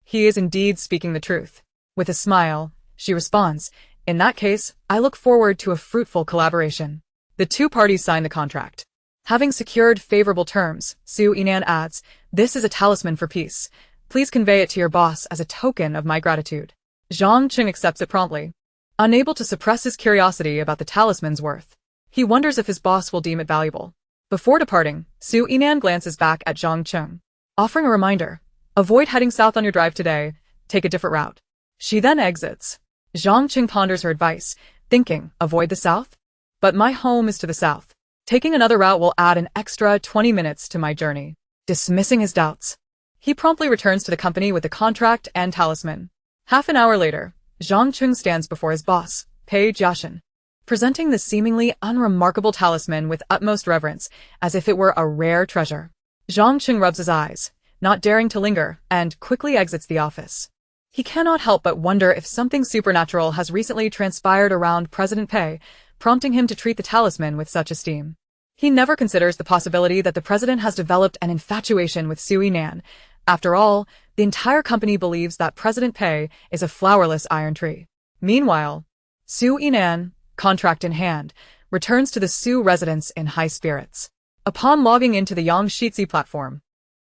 He is indeed speaking the truth. With a smile, she responds, in that case, I look forward to a fruitful collaboration. The two parties sign the contract. Having secured favorable terms, Su Yinan adds, this is a talisman for peace. Please convey it to your boss as a token of my gratitude. Zhang Cheng accepts it promptly, unable to suppress his curiosity about the talisman's worth. He wonders if his boss will deem it valuable. Before departing, Su Yinan glances back at Zhang Cheng, offering a reminder. Avoid heading south on your drive today, take a different route. She then exits. Zhang Cheng ponders her advice, thinking, avoid the south? But my home is to the south. Taking another route will add an extra 20 minutes to my journey. Dismissing his doubts, he promptly returns to the company with the contract and talisman. Half an hour later, Zhang Cheng stands before his boss, Pei Jiaxin, presenting the seemingly unremarkable talisman with utmost reverence, as if it were a rare treasure. Zhang Cheng rubs his eyes, not daring to linger, and quickly exits the office. He cannot help but wonder if something supernatural has recently transpired around President Pei, prompting him to treat the talisman with such esteem. He never considers the possibility that the president has developed an infatuation with Su Yinan. After all, the entire company believes that President Pei is a flowerless iron tree. Meanwhile, Su Yinan, contract in hand, returns to the Su residence in high spirits. Upon logging into the Yangshixi platform,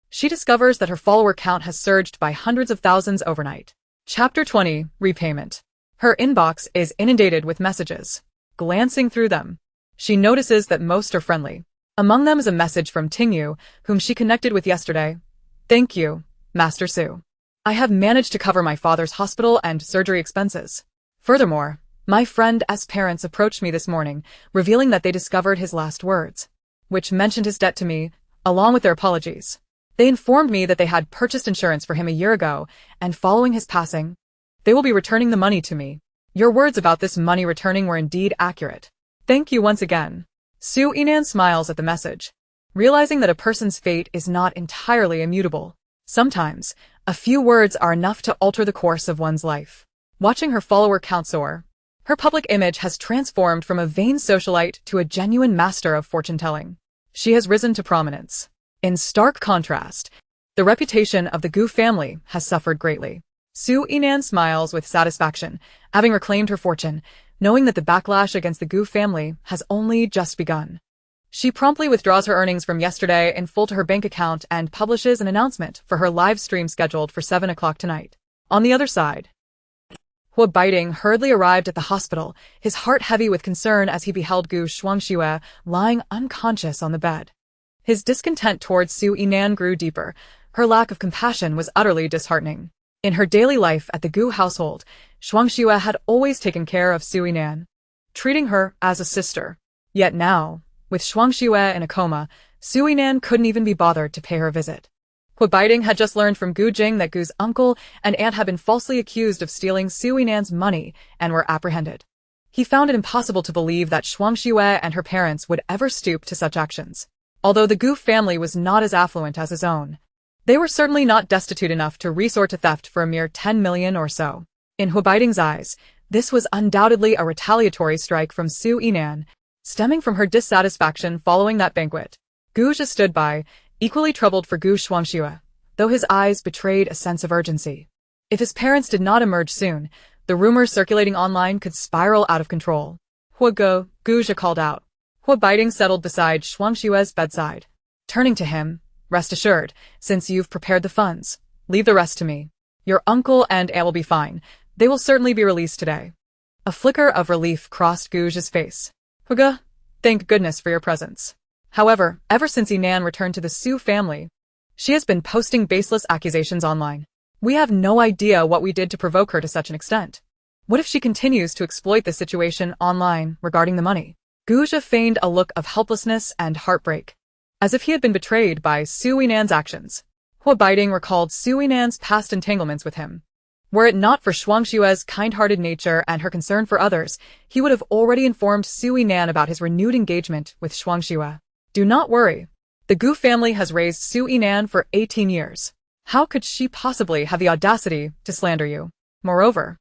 she discovers that her follower count has surged by hundreds of thousands overnight. Chapter 20, Repayment. Her inbox is inundated with messages. Glancing through them, she notices that most are friendly. Among them is a message from Tingyu, whom she connected with yesterday. Thank you, Master Su. I have managed to cover my father's hospital and surgery expenses. Furthermore, my friend's parents approached me this morning, revealing that they discovered his last words, which mentioned his debt to me, along with their apologies. They informed me that they had purchased insurance for him a year ago, and following his passing, they will be returning the money to me. Your words about this money returning were indeed accurate. Thank you once again. Su Yinan smiles at the message, realizing that a person's fate is not entirely immutable. Sometimes, a few words are enough to alter the course of one's life. Watching her follower count soar, her public image has transformed from a vain socialite to a genuine master of fortune-telling. She has risen to prominence. In stark contrast, the reputation of the Gu family has suffered greatly. Su Yinan smiles with satisfaction, having reclaimed her fortune, knowing that the backlash against the Gu family has only just begun. She promptly withdraws her earnings from yesterday in full to her bank account and publishes an announcement for her live stream scheduled for 7 o'clock tonight. On the other side, Hua Baiting hurriedly arrived at the hospital, his heart heavy with concern as he beheld Gu Shuangxue lying unconscious on the bed. His discontent towards Su Yinan grew deeper. Her lack of compassion was utterly disheartening. In her daily life at the Gu household, Shuangxue had always taken care of Su Yinan, treating her as a sister. Yet now, with Shuangxue in a coma, Su Yinan couldn't even be bothered to pay her a visit. Hua Baiting had just learned from Gu Jing that Gu's uncle and aunt had been falsely accused of stealing Su Yinan's money and were apprehended. He found it impossible to believe that Shuangxue and her parents would ever stoop to such actions. Although the Gu family was not as affluent as his own, they were certainly not destitute enough to resort to theft for a mere 10 million or so. In Hua Baiting's eyes, this was undoubtedly a retaliatory strike from Su Yinan, stemming from her dissatisfaction following that banquet. Gu Zhe stood by, equally troubled for Gu Shuangxue, though his eyes betrayed a sense of urgency. If his parents did not emerge soon, the rumors circulating online could spiral out of control. Gu Zhe called out. Hua Baiting settled beside Shuangxue's bedside. Turning to him, rest assured, since you've prepared the funds, leave the rest to me. Your uncle and aunt will be fine. They will certainly be released today. A flicker of relief crossed Gu Zhe's face. Huga, thank goodness for your presence. However, ever since Yinan returned to the Su family, she has been posting baseless accusations online. We have no idea what we did to provoke her to such an extent. What if she continues to exploit the situation online regarding the money? Gu Zhe feigned a look of helplessness and heartbreak, as if he had been betrayed by Su Yinan's actions. Hua Baiting recalled Su Yinan's past entanglements with him. Were it not for Shuangxue's kind-hearted nature and her concern for others, he would have already informed Su Yinan about his renewed engagement with Shuangxue. Do not worry. The Gu family has raised Su Yinan for 18 years. How could she possibly have the audacity to slander you? Moreover,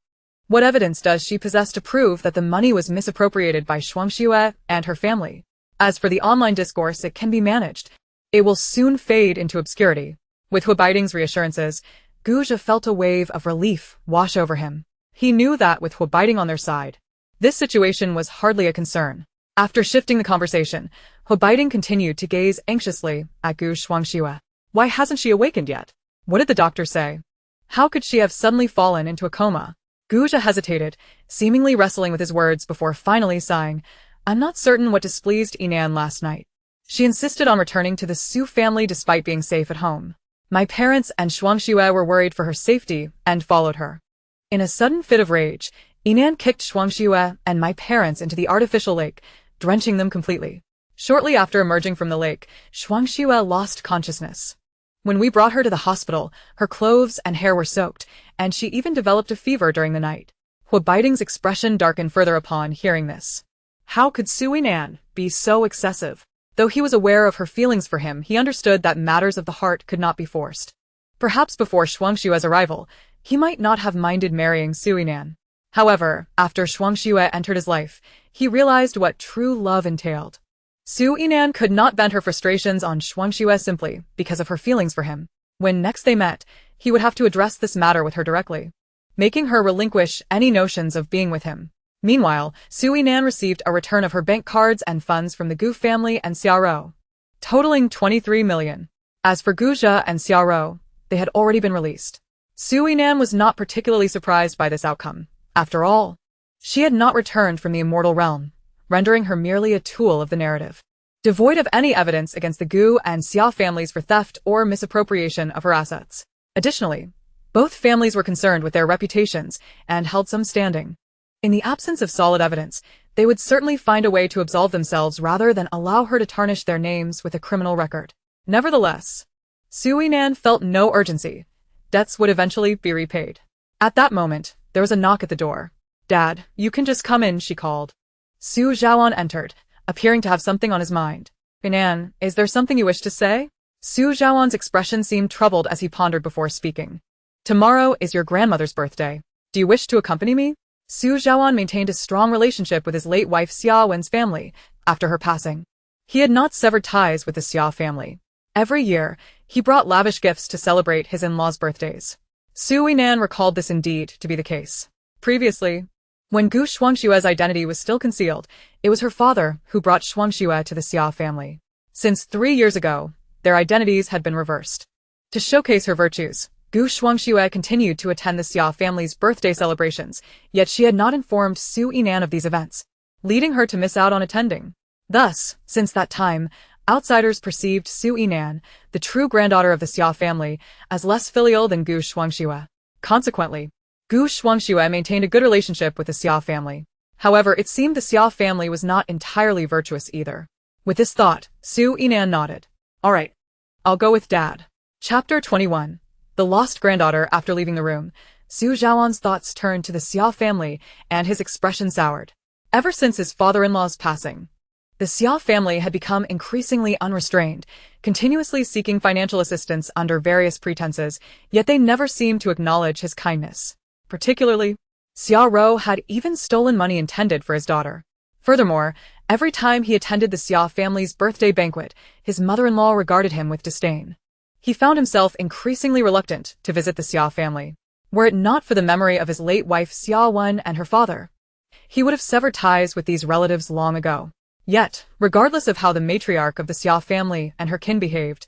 what evidence does she possess to prove that the money was misappropriated by Shuangxue and her family? As for the online discourse, it can be managed. It will soon fade into obscurity. With Hua Baiting's reassurances, Gu Zhe felt a wave of relief wash over him. He knew that with Hua Baiting on their side, this situation was hardly a concern. After shifting the conversation, Hua Baiting continued to gaze anxiously at Gu Shuangxue. Why hasn't she awakened yet? What did the doctor say? How could she have suddenly fallen into a coma? Gu Zhe hesitated, seemingly wrestling with his words before finally sighing. I'm not certain what displeased Yinan last night. She insisted on returning to the Su family despite being safe at home. My parents and Shuangxue were worried for her safety and followed her. In a sudden fit of rage, Yinan kicked Shuangxue and my parents into the artificial lake, drenching them completely. Shortly after emerging from the lake, Shuangxue lost consciousness. When we brought her to the hospital, her clothes and hair were soaked, and she even developed a fever during the night. Hua Baiting's expression darkened further upon hearing this. How could Su Yinan be so excessive? Though he was aware of her feelings for him, he understood that matters of the heart could not be forced. Perhaps before Shuangxue's arrival, he might not have minded marrying Su Yinan. However, after Shuangxue entered his life, he realized what true love entailed. Su Yinan could not vent her frustrations on Shuangxue simply because of her feelings for him. When next they met, he would have to address this matter with her directly, making her relinquish any notions of being with him. Meanwhile, Su Yinan received a return of her bank cards and funds from the Gu family and Xiaorou, totaling 23 million. As for Gu Zhe and Xiaorou, they had already been released. Su Yinan was not particularly surprised by this outcome. After all, she had not returned from the immortal realm, rendering her merely a tool of the narrative, devoid of any evidence against the Gu and Xia families for theft or misappropriation of her assets. Additionally, both families were concerned with their reputations and held some standing. In the absence of solid evidence, they would certainly find a way to absolve themselves rather than allow her to tarnish their names with a criminal record. Nevertheless, Su Yinan felt no urgency. Debts would eventually be repaid. At that moment, there was a knock at the door. "Dad, you can just come in," she called. Su Zhaoan entered, appearing to have something on his mind. "Yinan, is there something you wish to say?" Su Zhaoan's expression seemed troubled as he pondered before speaking. "Tomorrow is your grandmother's birthday. Do you wish to accompany me?" Su Zhaoan maintained a strong relationship with his late wife Xia Wen's family after her passing. He had not severed ties with the Xia family. Every year, he brought lavish gifts to celebrate his in-laws' birthdays. Su Yinan recalled this indeed to be the case. Previously, when Gu Shuangshue's identity was still concealed, it was her father who brought Shuangshue to the Xia family. Since 3 years ago, their identities had been reversed. To showcase her virtues, Gu Shuangshue continued to attend the Xia family's birthday celebrations, yet she had not informed Su Yinan of these events, leading her to miss out on attending. Thus, since that time, outsiders perceived Su Yinan, the true granddaughter of the Xia family, as less filial than Gu Shuangshue. Consequently, Gu Shuangshue maintained a good relationship with the Xia family. However, it seemed the Xia family was not entirely virtuous either. With this thought, Su Yinan nodded. "All right, I'll go with Dad." Chapter 21. The Lost Granddaughter. After leaving the room, Su Zhaoan's thoughts turned to the Xia family, and his expression soured. Ever since his father-in-law's passing, the Xia family had become increasingly unrestrained, continuously seeking financial assistance under various pretenses, yet they never seemed to acknowledge his kindness. Particularly, Xia Rou had even stolen money intended for his daughter. Furthermore, every time he attended the Xia family's birthday banquet, his mother-in-law regarded him with disdain. He found himself increasingly reluctant to visit the Xia family. Were it not for the memory of his late wife Xia Wen and her father, he would have severed ties with these relatives long ago. Yet, regardless of how the matriarch of the Xia family and her kin behaved,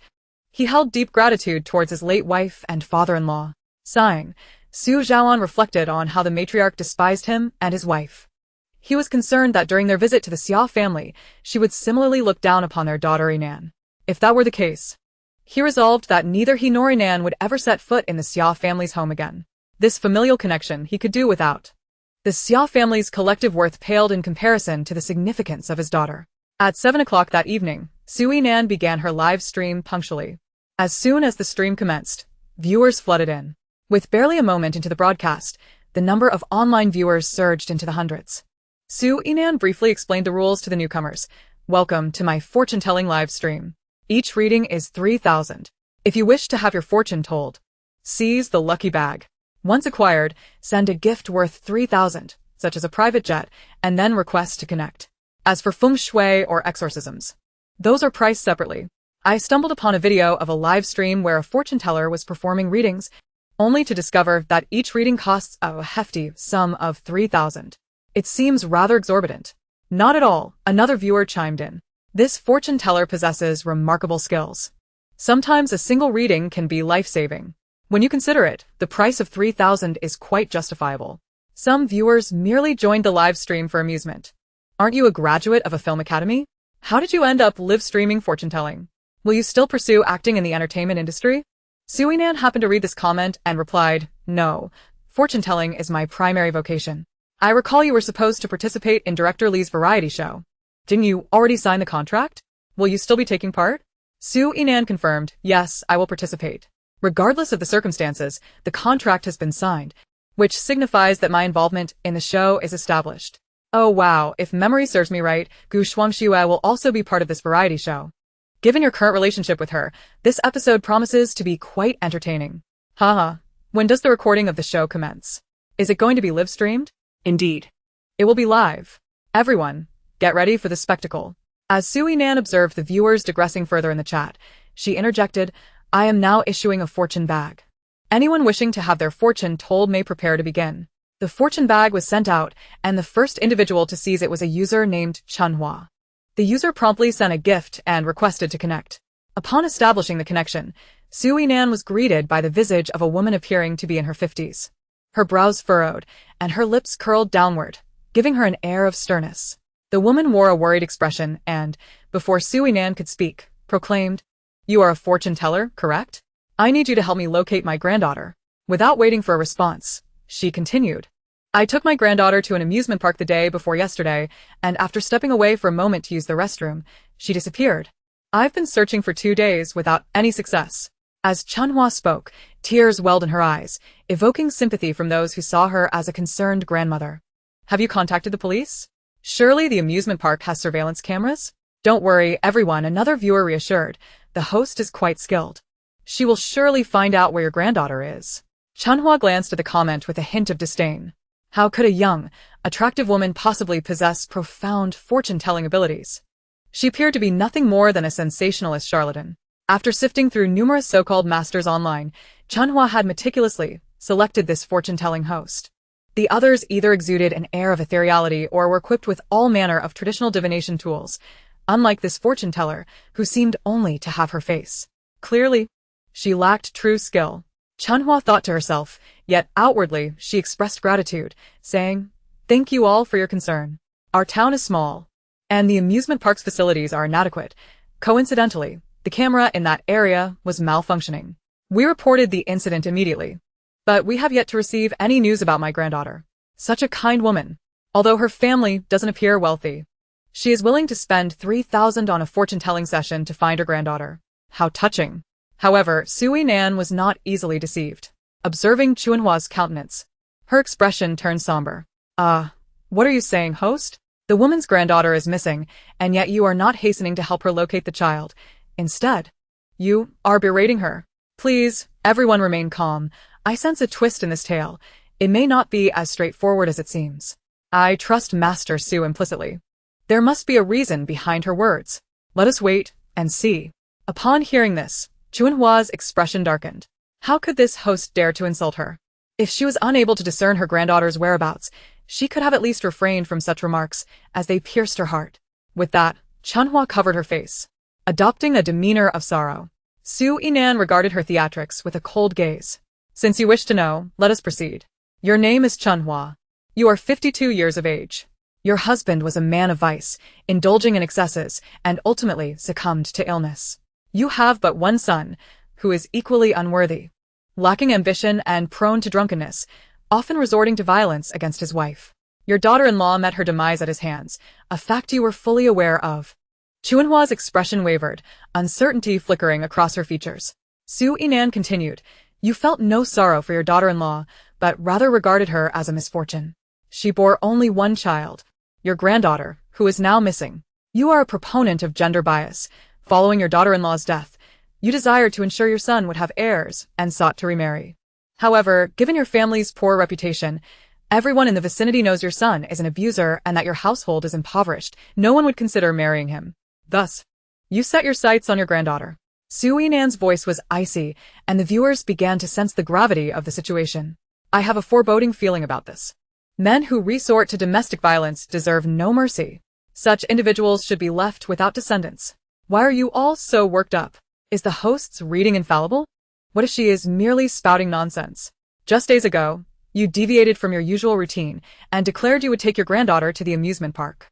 he held deep gratitude towards his late wife and father-in-law. Sighing, Su Zhaoan reflected on how the matriarch despised him and his wife. He was concerned that during their visit to the Xia family, she would similarly look down upon their daughter Yinan. If that were the case, he resolved that neither he nor Yinan would ever set foot in the Xia family's home again. This familial connection he could do without. The Xia family's collective worth paled in comparison to the significance of his daughter. At 7 o'clock that evening, Su Yinan began her live stream punctually. As soon as the stream commenced, viewers flooded in. With barely a moment into the broadcast, the number of online viewers surged into the hundreds. Su Yinan briefly explained the rules to the newcomers. "Welcome to my fortune-telling live stream. Each reading is 3,000. If you wish to have your fortune told, seize the lucky bag. Once acquired, send a gift worth 3,000, such as a private jet, and then request to connect. As for Feng Shui or exorcisms, those are priced separately." I stumbled upon a video of a live stream where a fortune teller was performing readings, only to discover that each reading costs a hefty sum of 3,000. It seems rather exorbitant. Not at all, another viewer chimed in. This fortune teller possesses remarkable skills. Sometimes a single reading can be life-saving. When you consider it, the price of 3,000 is quite justifiable. Some viewers merely joined the live stream for amusement. Aren't you a graduate of a film academy? How did you end up live streaming fortune-telling? Will you still pursue acting in the entertainment industry? Su Yinan happened to read this comment and replied, "No, fortune-telling is my primary vocation. I recall you were supposed to participate in Director Li's variety show. Didn't you already sign the contract? Will you still be taking part?" Su Yinan confirmed, "Yes, I will participate. Regardless of the circumstances, the contract has been signed, which signifies that my involvement in the show is established. Oh wow, if memory serves me right, Gu Shuangshue will also be part of this variety show. Given your current relationship with her, this episode promises to be quite entertaining. Haha. When does the recording of the show commence? Is it going to be live-streamed?" Indeed. "It will be live. Everyone, get ready for the spectacle." As Su Yinan observed the viewers digressing further in the chat, she interjected, "I am now issuing a fortune bag. Anyone wishing to have their fortune told may prepare to begin." The fortune bag was sent out, and the first individual to seize it was a user named Chunhua. The user promptly sent a gift and requested to connect. Upon establishing the connection, Su Yinan was greeted by the visage of a woman appearing to be in her 50s. Her brows furrowed, and her lips curled downward, giving her an air of sternness. The woman wore a worried expression and, before Su Yinan could speak, proclaimed, "You are a fortune teller, correct? I need you to help me locate my granddaughter." Without waiting for a response, she continued, "I took my granddaughter to an amusement park the day before yesterday, and after stepping away for a moment to use the restroom, she disappeared. I've been searching for 2 days without any success." As Chunhua spoke, tears welled in her eyes, evoking sympathy from those who saw her as a concerned grandmother. Have you contacted the police? Surely the amusement park has surveillance cameras? Don't worry, everyone, another viewer reassured. The host is quite skilled. She will surely find out where your granddaughter is. Chunhua glanced at the comment with a hint of disdain. How could a young, attractive woman possibly possess profound fortune-telling abilities? She appeared to be nothing more than a sensationalist charlatan. After sifting through numerous so-called masters online, Chunhua had meticulously selected this fortune-telling host. The others either exuded an air of ethereality or were equipped with all manner of traditional divination tools, unlike this fortune-teller, who seemed only to have her face. Clearly, she lacked true skill. Chunhua thought to herself, yet outwardly she expressed gratitude, saying, "Thank you all for your concern. Our town is small, and the amusement park's facilities are inadequate. Coincidentally, the camera in that area was malfunctioning. We reported the incident immediately, but we have yet to receive any news about my granddaughter. Such a kind woman. Although her family doesn't appear wealthy, she is willing to spend 3,000 on a fortune-telling session to find her granddaughter. How touching." However, Sui Nan was not easily deceived. Observing Chunhua's countenance, her expression turned somber. What are you saying, host? The woman's granddaughter is missing, and yet you are not hastening to help her locate the child. Instead, you are berating her. Please, everyone remain calm. I sense a twist in this tale. It may not be as straightforward as it seems. I trust Master Su implicitly. There must be a reason behind her words. Let us wait and see. Upon hearing this, Chunhua's expression darkened. How could this host dare to insult her? If she was unable to discern her granddaughter's whereabouts, she could have at least refrained from such remarks, as they pierced her heart. With that, Chunhua covered her face, adopting a demeanor of sorrow. Su Yinan regarded her theatrics with a cold gaze. Since you wish to know, let us proceed. Your name is Chunhua. You are 52 years of age. Your husband was a man of vice, indulging in excesses, and ultimately succumbed to illness. You have but one son, who is equally unworthy, lacking ambition and prone to drunkenness, often resorting to violence against his wife. Your daughter-in-law met her demise at his hands, a fact you were fully aware of. Chunhua's expression wavered, uncertainty flickering across her features. Su Yinan continued, You felt no sorrow for your daughter-in-law, but rather regarded her as a misfortune. She bore only one child, your granddaughter, who is now missing. You are a proponent of gender bias. Following your daughter-in-law's death, you desired to ensure your son would have heirs and sought to remarry. However, given your family's poor reputation, everyone in the vicinity knows your son is an abuser and that your household is impoverished. No one would consider marrying him. Thus, you set your sights on your granddaughter. Su Yinan's voice was icy, and the viewers began to sense the gravity of the situation. I have a foreboding feeling about this. Men who resort to domestic violence deserve no mercy. Such individuals should be left without descendants. Why are you all so worked up? Is the host's reading infallible? What if she is merely spouting nonsense? Just days ago, you deviated from your usual routine and declared you would take your granddaughter to the amusement park.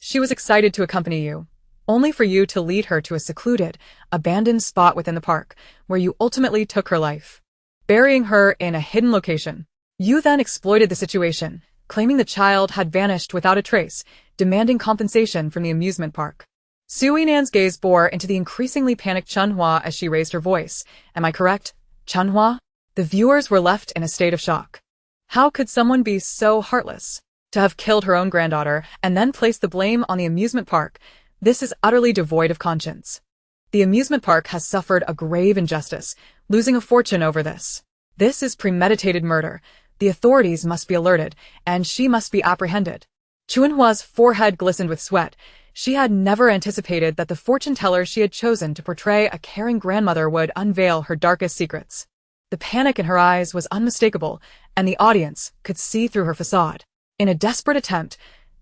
She was excited to accompany you, only for you to lead her to a secluded, abandoned spot within the park, where you ultimately took her life, burying her in a hidden location. You then exploited the situation, claiming the child had vanished without a trace, demanding compensation from the amusement park. Su Yinan's gaze bore into the increasingly panicked Chunhua as she raised her voice. Am I correct, Chunhua? The viewers were left in a state of shock. How could someone be so heartless? To have killed her own granddaughter and then place the blame on the amusement park, this is utterly devoid of conscience. The amusement park has suffered a grave injustice, losing a fortune over this. This is premeditated murder. The authorities must be alerted, and she must be apprehended. Chunhua's forehead glistened with sweat. She had never anticipated that the fortune-teller she had chosen to portray a caring grandmother would unveil her darkest secrets. The panic in her eyes was unmistakable, and the audience could see through her facade. In a desperate attempt,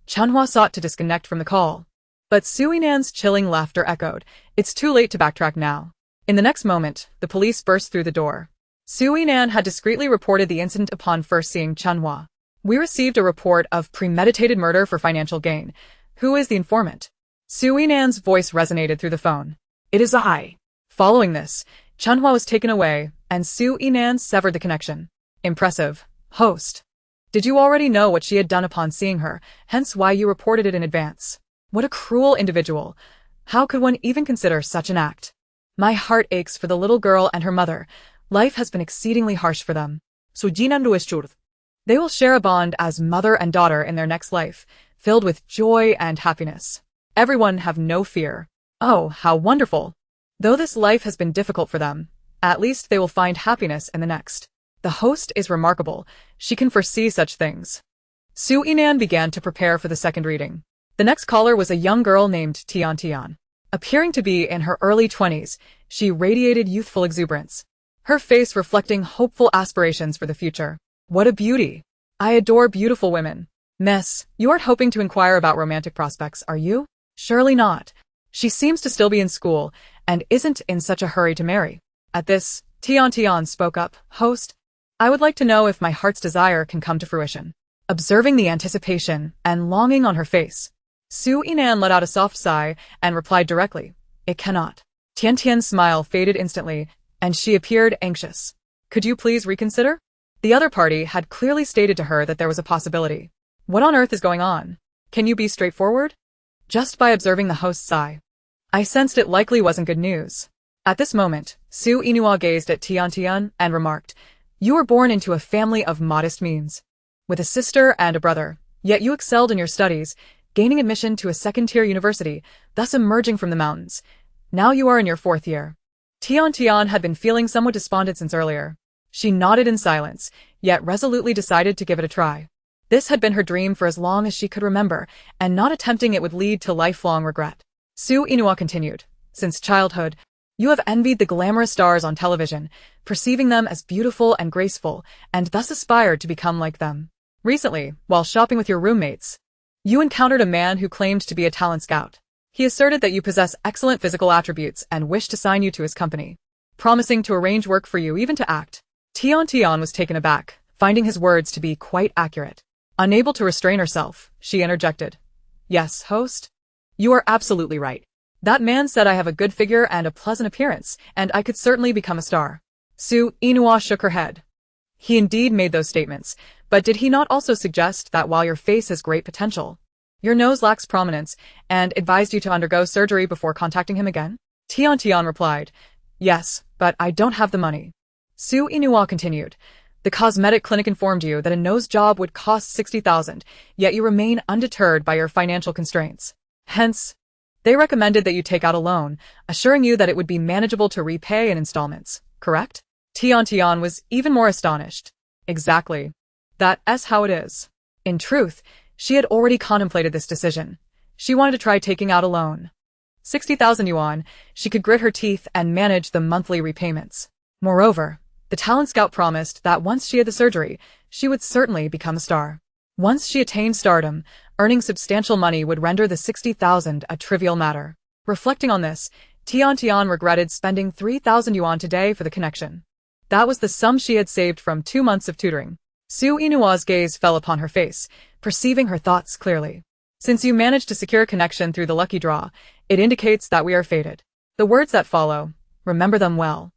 Chunhua sought to disconnect from the call. But Su Yinan's chilling laughter echoed. It's too late to backtrack now. In the next moment, the police burst through the door. Su Yinan had discreetly reported the incident upon first seeing Chunhua. We received a report of premeditated murder for financial gain. Who is the informant? Su Yinan's voice resonated through the phone. It is I. Following this, Chunhua was taken away, and Su Yinan severed the connection. Impressive, host. Did you already know what she had done upon seeing her, hence why you reported it in advance? What a cruel individual. How could one even consider such an act? My heart aches for the little girl and her mother. Life has been exceedingly harsh for them. Su Jinan Rueschurd. They will share a bond as mother and daughter in their next life, filled with joy and happiness. Everyone have no fear. Oh, how wonderful! Though this life has been difficult for them, at least they will find happiness in the next. The host is remarkable. She can foresee such things. Su Yinan began to prepare for the second reading. The next caller was a young girl named Tian Tian. Appearing to be in her early 20s, she radiated youthful exuberance, her face reflecting hopeful aspirations for the future. What a beauty! I adore beautiful women. Miss, you aren't hoping to inquire about romantic prospects, are you? Surely not. She seems to still be in school, and isn't in such a hurry to marry. At this, Tian Tian spoke up. Host, I would like to know if my heart's desire can come to fruition. Observing the anticipation and longing on her face, Su Yinan let out a soft sigh and replied directly, it cannot. Tian Tian's smile faded instantly, and she appeared anxious. Could you please reconsider? The other party had clearly stated to her that there was a possibility. What on earth is going on? Can you be straightforward? Just by observing the host's sigh, I sensed it likely wasn't good news. At this moment, Su Yinong gazed at Tian Tian and remarked, you were born into a family of modest means, with a sister and a brother, yet you excelled in your studies, gaining admission to a second-tier university, thus emerging from the mountains. Now you are in your 4th year. Tian Tian had been feeling somewhat despondent since earlier. She nodded in silence, yet resolutely decided to give it a try. This had been her dream for as long as she could remember, and not attempting it would lead to lifelong regret. Su Yinong continued, since childhood, you have envied the glamorous stars on television, perceiving them as beautiful and graceful, and thus aspired to become like them. Recently, while shopping with your roommates, you encountered a man who claimed to be a talent scout. He asserted that you possess excellent physical attributes and wished to sign you to his company, promising to arrange work for you, even to act. Tian Tian was taken aback, finding his words to be quite accurate. Unable to restrain herself, she interjected. Yes, host? You are absolutely right. That man said I have a good figure and a pleasant appearance, and I could certainly become a star. Su Yinong shook her head. He indeed made those statements, but did he not also suggest that while your face has great potential, your nose lacks prominence, and advised you to undergo surgery before contacting him again? Tian Tian replied, yes, but I don't have the money. Su Yinong continued, the cosmetic clinic informed you that a nose job would cost 60,000, yet you remain undeterred by your financial constraints. Hence, they recommended that you take out a loan, assuring you that it would be manageable to repay in installments, correct? Tian Tian was even more astonished. Exactly. That's how it is. In truth, she had already contemplated this decision. She wanted to try taking out a loan. 60,000 yuan, she could grit her teeth and manage the monthly repayments. Moreover, the talent scout promised that once she had the surgery, she would certainly become a star. Once she attained stardom, earning substantial money would render the 60,000 a trivial matter. Reflecting on this, Tian Tian regretted spending 3,000 yuan today for the connection. That was the sum she had saved from 2 months of tutoring. Su Yinong's gaze fell upon her face, perceiving her thoughts clearly. Since you managed to secure a connection through the lucky draw, it indicates that we are fated. The words that follow, remember them well.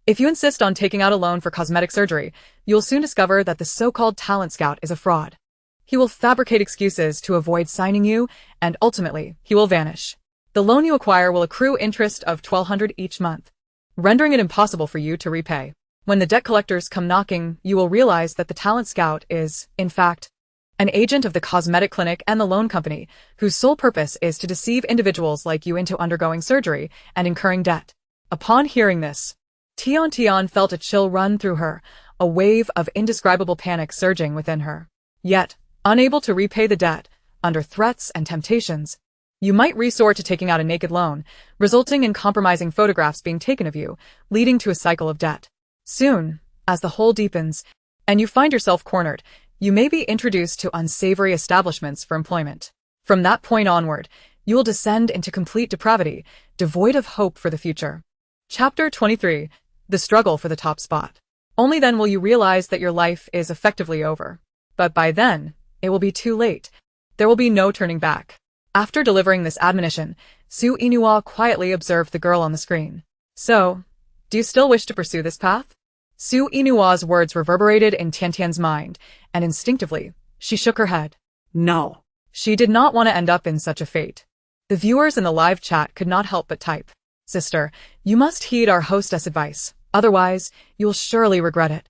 If you insist on taking out a loan for cosmetic surgery, you'll soon discover that the so-called talent scout is a fraud. He will fabricate excuses to avoid signing you, and ultimately, he will vanish. The loan you acquire will accrue interest of 1,200 each month, rendering it impossible for you to repay. When the debt collectors come knocking, you will realize that the talent scout is, in fact, an agent of the cosmetic clinic and the loan company, whose sole purpose is to deceive individuals like you into undergoing surgery and incurring debt. Upon hearing this, Tian Tian felt a chill run through her, a wave of indescribable panic surging within her. Yet, unable to repay the debt, under threats and temptations, you might resort to taking out a naked loan, resulting in compromising photographs being taken of you, leading to a cycle of debt. Soon, as the hole deepens, and you find yourself cornered, you may be introduced to unsavory establishments for employment. From that point onward, you will descend into complete depravity, devoid of hope for the future. Chapter 23. The Struggle for the Top Spot. Only then will you realize that your life is effectively over. But by then, it will be too late. There will be no turning back. After delivering this admonition, Su Yinong quietly observed the girl on the screen. So, do you still wish to pursue this path? Su Yinong's words reverberated in Tian Tian's mind, and instinctively, she shook her head. No. She did not want to end up in such a fate. The viewers in the live chat could not help but type, Sister, you must heed our hostess' advice, otherwise, you will surely regret it.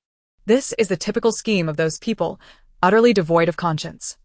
This is the typical scheme of those people utterly devoid of conscience.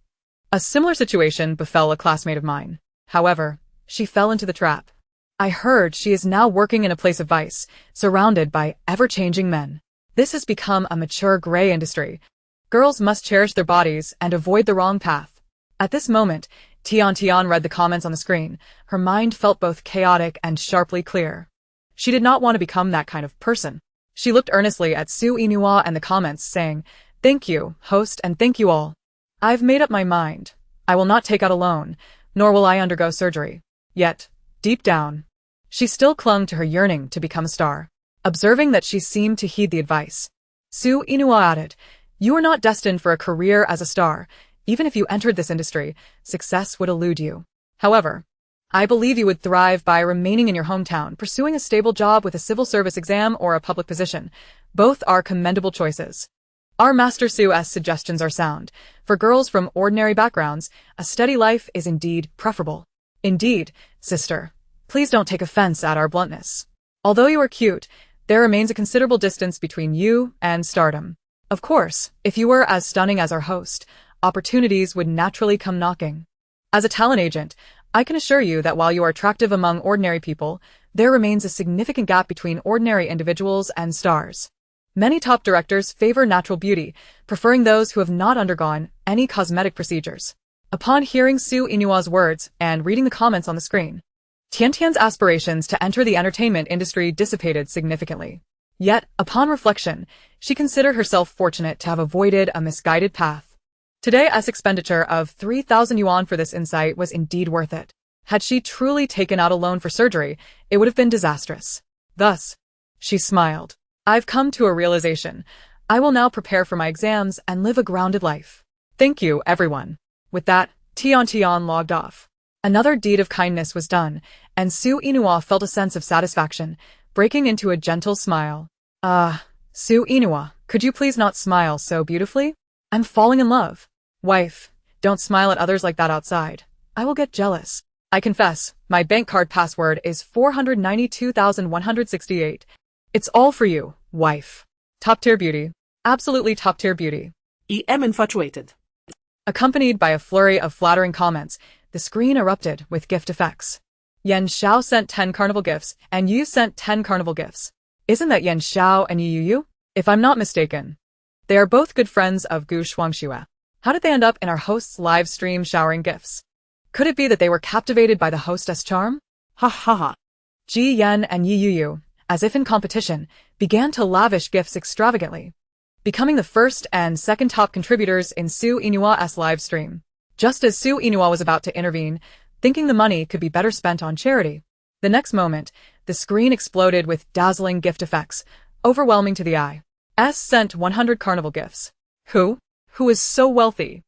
A similar situation befell a classmate of mine. However, she fell into the trap. I heard she is now working in a place of vice, surrounded by ever-changing men. This has become a mature gray industry. Girls must cherish their bodies and avoid the wrong path. At this moment, Tian read the comments on the screen. Her mind felt both chaotic and sharply clear. She did not want to become that kind of person. She looked earnestly at Su Inua and the comments, saying, "Thank you, host, and thank you all. I've made up my mind. I will not take out a loan, nor will I undergo surgery." Yet, deep down, she still clung to her yearning to become a star. Observing that she seemed to heed the advice, Su Inua added, "You are not destined for a career as a star. Even if you entered this industry, success would elude you. However, I believe you would thrive by remaining in your hometown, pursuing a stable job with a civil service exam or a public position. Both are commendable choices. Our Master Su's suggestions are sound. For girls from ordinary backgrounds, a steady life is indeed preferable." "Indeed, sister. Please don't take offense at our bluntness. Although you are cute, there remains a considerable distance between you and stardom. Of course, if you were as stunning as our host, opportunities would naturally come knocking. As a talent agent, I can assure you that while you are attractive among ordinary people, there remains a significant gap between ordinary individuals and stars. Many top directors favor natural beauty, preferring those who have not undergone any cosmetic procedures." Upon hearing Su Inua's words and reading the comments on the screen, Tiantian's aspirations to enter the entertainment industry dissipated significantly. Yet, upon reflection, she considered herself fortunate to have avoided a misguided path. Today's expenditure of 3,000 yuan for this insight was indeed worth it. Had she truly taken out a loan for surgery, it would have been disastrous. Thus, she smiled. "I've come to a realization. I will now prepare for my exams and live a grounded life. Thank you, everyone." With that, Tian logged off. Another deed of kindness was done, and Su Inua felt a sense of satisfaction, breaking into a gentle smile. Su Inua, could you please not smile so beautifully? I'm falling in love." "Wife, don't smile at others like that outside. I will get jealous. I confess, my bank card password is 492,168. It's all for you, wife. Top-tier beauty. Absolutely top-tier beauty." am infatuated. Accompanied by a flurry of flattering comments, the screen erupted with gift effects. Yan Xiao sent 10 carnival gifts, and Yu sent 10 carnival gifts. Isn't that Yan Xiao and Yu? If I'm not mistaken. They are both good friends of Gu Shuangxue. How did they end up in our host's live stream showering gifts? Could it be that they were captivated by the hostess' charm? Ha ha ha. Ji Yan and Yu, as if in competition, began to lavish gifts extravagantly, becoming the first and second top contributors in Su Inua's live stream. Just as Su Inua was about to intervene, thinking the money could be better spent on charity, the next moment, the screen exploded with dazzling gift effects, overwhelming to the eye. S sent 100 carnival gifts. Who is so wealthy?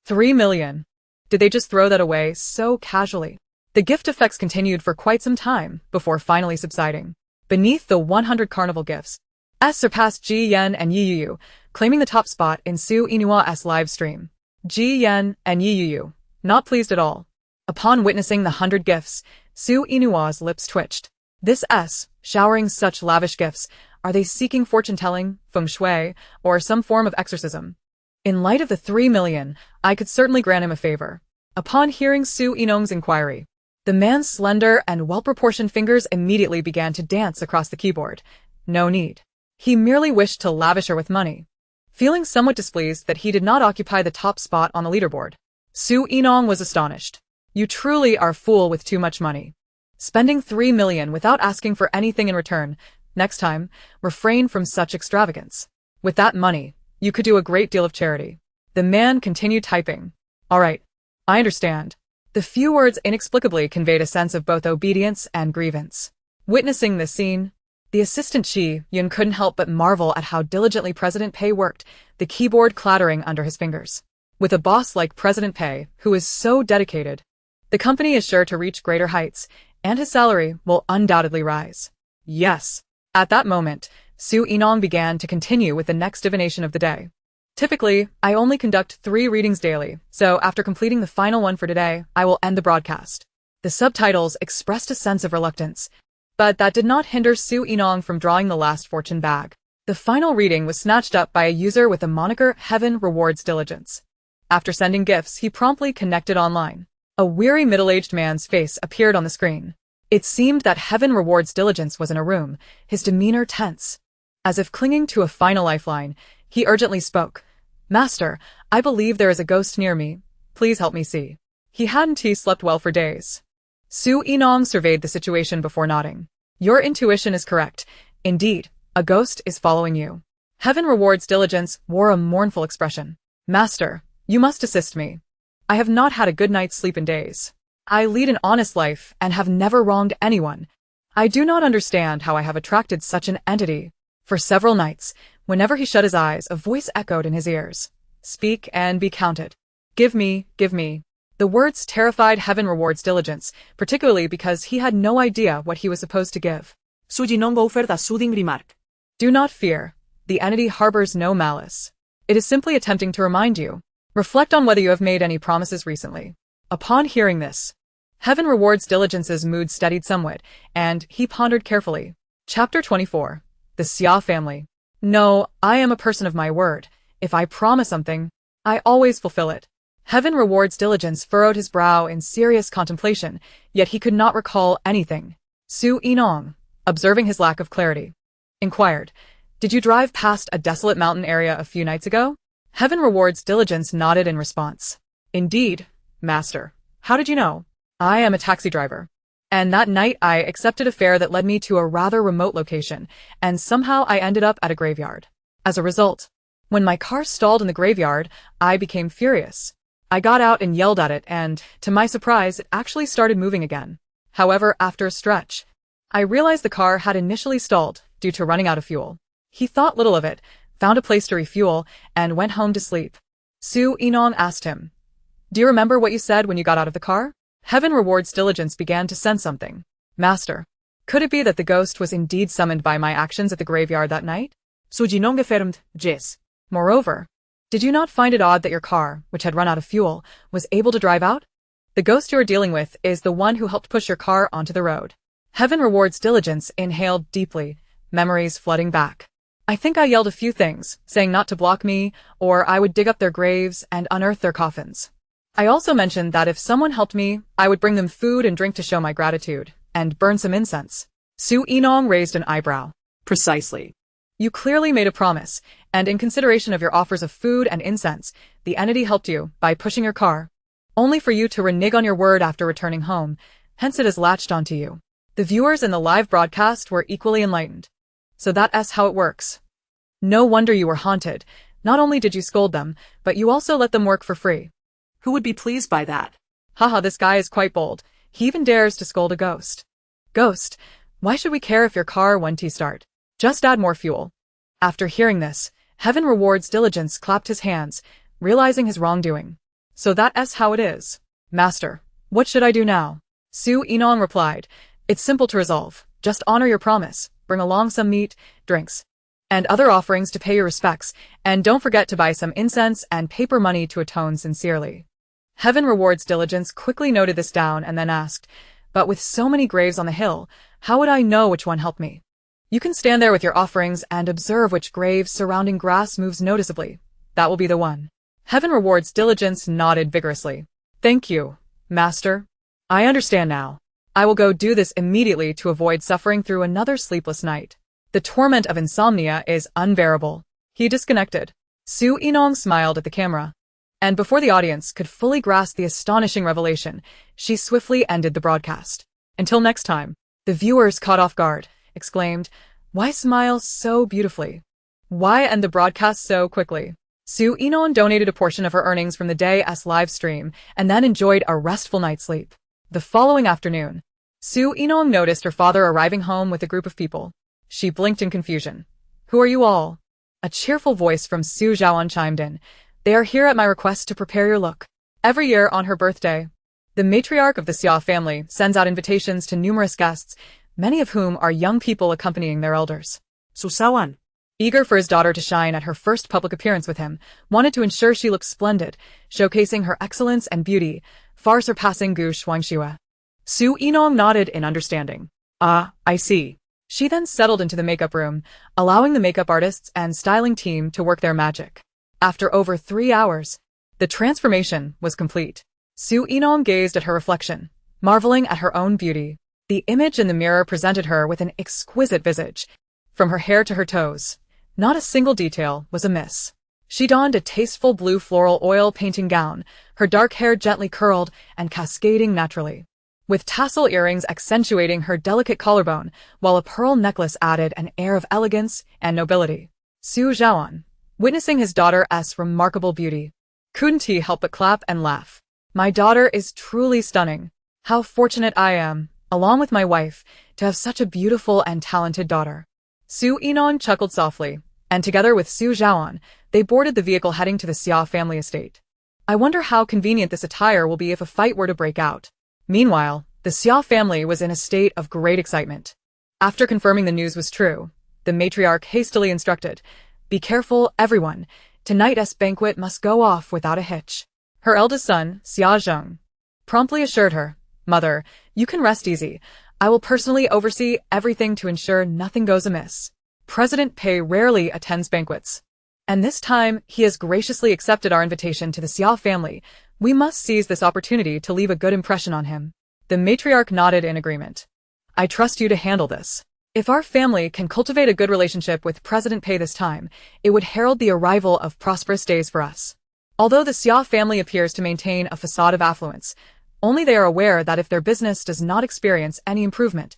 3 million. Did they just throw that away so casually? The gift effects continued for quite some time before finally subsiding. Beneath the 100 carnival gifts, S surpassed Ji Yan and Yu, claiming the top spot in Su Inua's live stream. Ji Yan and Yu, not pleased at all. Upon witnessing the 100 gifts, Su Inua's lips twitched. This S, showering such lavish gifts, are they seeking fortune-telling, Feng Shui, or some form of exorcism? In light of the 3 million, I could certainly grant him a favor. Upon hearing Su Yinong's inquiry, the man's slender and well-proportioned fingers immediately began to dance across the keyboard. No need. He merely wished to lavish her with money. Feeling somewhat displeased that he did not occupy the top spot on the leaderboard, Su Yinong was astonished. "You truly are a fool with too much money. Spending 3 million without asking for anything in return. Next time, refrain from such extravagance. With that money, you could do a great deal of charity." The man continued typing. "All right, I understand." The few words inexplicably conveyed a sense of both obedience and grievance. Witnessing this scene, the assistant Qi Yun couldn't help but marvel at how diligently President Pei worked, the keyboard clattering under his fingers. With a boss like President Pei, who is so dedicated, the company is sure to reach greater heights, and his salary will undoubtedly rise. Yes. At that moment, Su Yinong began to continue with the next divination of the day. Typically, I only conduct 3 readings daily, so after completing the final one for today, I will end the broadcast. The subtitles expressed a sense of reluctance, but that did not hinder Su Yinong from drawing the last fortune bag. The final reading was snatched up by a user with the moniker Heaven Rewards Diligence. After sending gifts, he promptly connected online. A weary middle-aged man's face appeared on the screen. It seemed that Heaven Rewards Diligence was in a room, his demeanor tense. As if clinging to a final lifeline, he urgently spoke. "Master, I believe there is a ghost near me. Please help me see." He hadn't slept well for days. Su Yinong surveyed the situation before nodding. "Your intuition is correct. Indeed, a ghost is following you." Heaven Rewards Diligence wore a mournful expression. "Master, you must assist me. I have not had a good night's sleep in days. I lead an honest life and have never wronged anyone. I do not understand how I have attracted such an entity." For several nights, whenever he shut his eyes, a voice echoed in his ears. "Speak and be counted. Give me, give me." The words terrified Heaven Rewards Diligence, particularly because he had no idea what he was supposed to give. Su Yinong offered a soothing remark. "Do not fear. The entity harbors no malice. It is simply attempting to remind you. Reflect on whether you have made any promises recently." Upon hearing this, Heaven Rewards Diligence's mood steadied somewhat, and he pondered carefully. Chapter 24. The Xia Family. "No, I am a person of my word. If I promise something, I always fulfill it." Heaven Rewards Diligence furrowed his brow in serious contemplation, yet he could not recall anything. Su Yinong, observing his lack of clarity, inquired, "Did you drive past a desolate mountain area a few nights ago?" Heaven Rewards Diligence nodded in response. "Indeed, Master. How did you know?" "I am a taxi driver. And that night I accepted a fare that led me to a rather remote location, and somehow I ended up at a graveyard. As a result, when my car stalled in the graveyard, I became furious. I got out and yelled at it, and, to my surprise, it actually started moving again. However, after a stretch, I realized the car had initially stalled due to running out of fuel." He thought little of it, found a place to refuel, and went home to sleep. Su Yinong asked him, "Do you remember what you said when you got out of the car?" Heaven Rewards Diligence began to sense something. "Master, could it be that the ghost was indeed summoned by my actions at the graveyard that night?" Su Yinong affirmed, "Yes." "Moreover, did you not find it odd that your car, which had run out of fuel, was able to drive out? The ghost you are dealing with is the one who helped push your car onto the road." Heaven Rewards Diligence inhaled deeply, memories flooding back. "I think I yelled a few things, saying not to block me, or I would dig up their graves and unearth their coffins. I also mentioned that if someone helped me, I would bring them food and drink to show my gratitude, and burn some incense." Su Yinong raised an eyebrow. "Precisely. "You clearly made a promise, and in consideration of your offers of food and incense, the entity helped you by pushing your car, only for you to renege on your word after returning home, hence it has latched onto you." The viewers in the live broadcast were equally enlightened. "So that's how it works. No wonder you were haunted. Not only did you scold them, but you also let them work for free." Who would be pleased by that? "Haha, this guy is quite bold. He even dares to scold a ghost." "Ghost? Why should we care if your car won't start? Just add more fuel." After hearing this, Heaven Rewards Diligence clapped his hands, realizing his wrongdoing. "So that's how it is. Master, what should I do now?" Su Yinong replied, "It's simple to resolve. Just honor your promise, bring along some meat, drinks, and other offerings to pay your respects, and don't forget to buy some incense and paper money to atone sincerely." Heaven Rewards Diligence quickly noted this down and then asked, "But with so many graves on the hill, how would I know which one helped me?" "You can stand there with your offerings and observe which grave's surrounding grass moves noticeably. That will be the one." Heaven Rewards Diligence nodded vigorously. "Thank you, Master. I understand now. I will go do this immediately to avoid suffering through another sleepless night. The torment of insomnia is unbearable." He disconnected. Su Yinong smiled at the camera, and before the audience could fully grasp the astonishing revelation, she swiftly ended the broadcast. Until next time, the viewers caught off guard, exclaimed, "Why smile so beautifully? Why end the broadcast so quickly?" Su Yinong donated a portion of her earnings from the day's live stream and then enjoyed a restful night's sleep. The following afternoon, Su Yinong noticed her father arriving home with a group of people. She blinked in confusion. "Who are you all?" A cheerful voice from Su Zhaoan chimed in. "They are here at my request to prepare your look." Every year on her birthday, the matriarch of the Xia family sends out invitations to numerous guests, many of whom are young people accompanying their elders. Su Zhaoan, eager for his daughter to shine at her first public appearance with him, wanted to ensure she looked splendid, showcasing her excellence and beauty, far surpassing Gu Shuangxue. Su Yinong nodded in understanding. "Ah, I see. She then settled into the makeup room, allowing the makeup artists and styling team to work their magic. After over 3 hours, the transformation was complete. Su Yinong gazed at her reflection, marveling at her own beauty. The image in the mirror presented her with an exquisite visage. From her hair to her toes, not a single detail was amiss. She donned a tasteful blue floral oil painting gown, her dark hair gently curled and cascading naturally, with tassel earrings accentuating her delicate collarbone, while a pearl necklace added an air of elegance and nobility. Su Zhaoan, witnessing his daughter's remarkable beauty, couldn't he help but clap and laugh. My daughter is truly stunning. How fortunate I am, along with my wife, to have such a beautiful and talented daughter. Su Yinong chuckled softly, and together with Su Zhaoan, they boarded the vehicle heading to the Xia family estate. I wonder how convenient this attire will be if a fight were to break out. Meanwhile, the Xia family was in a state of great excitement. After confirming the news was true, the matriarch hastily instructed, "Be careful, everyone. Tonight's banquet must go off without a hitch." Her eldest son, Xia Zheng, promptly assured her, "Mother, you can rest easy. I will personally oversee everything to ensure nothing goes amiss." President Pei rarely attends banquets, and this time he has graciously accepted our invitation to the Xia family. We must seize this opportunity to leave a good impression on him. The matriarch nodded in agreement. "I trust you to handle this. If our family can cultivate a good relationship with President Pei this time, it would herald the arrival of prosperous days for us." Although the Xia family appears to maintain a facade of affluence, only they are aware that if their business does not experience any improvement,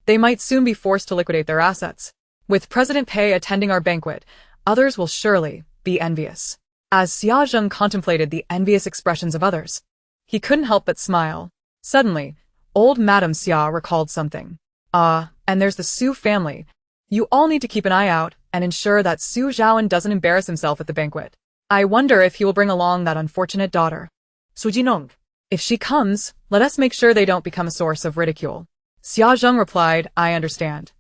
they might soon be forced to liquidate their assets. With President Pei attending our banquet, others will surely be envious. As Xia Zheng contemplated the envious expressions of others, he couldn't help but smile. Suddenly, old Madame Xia recalled something. And there's the Su family. You all need to keep an eye out and ensure that Su Zhaoan doesn't embarrass himself at the banquet. I wonder if he will bring along that unfortunate daughter, Su Yinong. If she comes, let us make sure they don't become a source of ridicule. Xia Zheng replied, "I understand."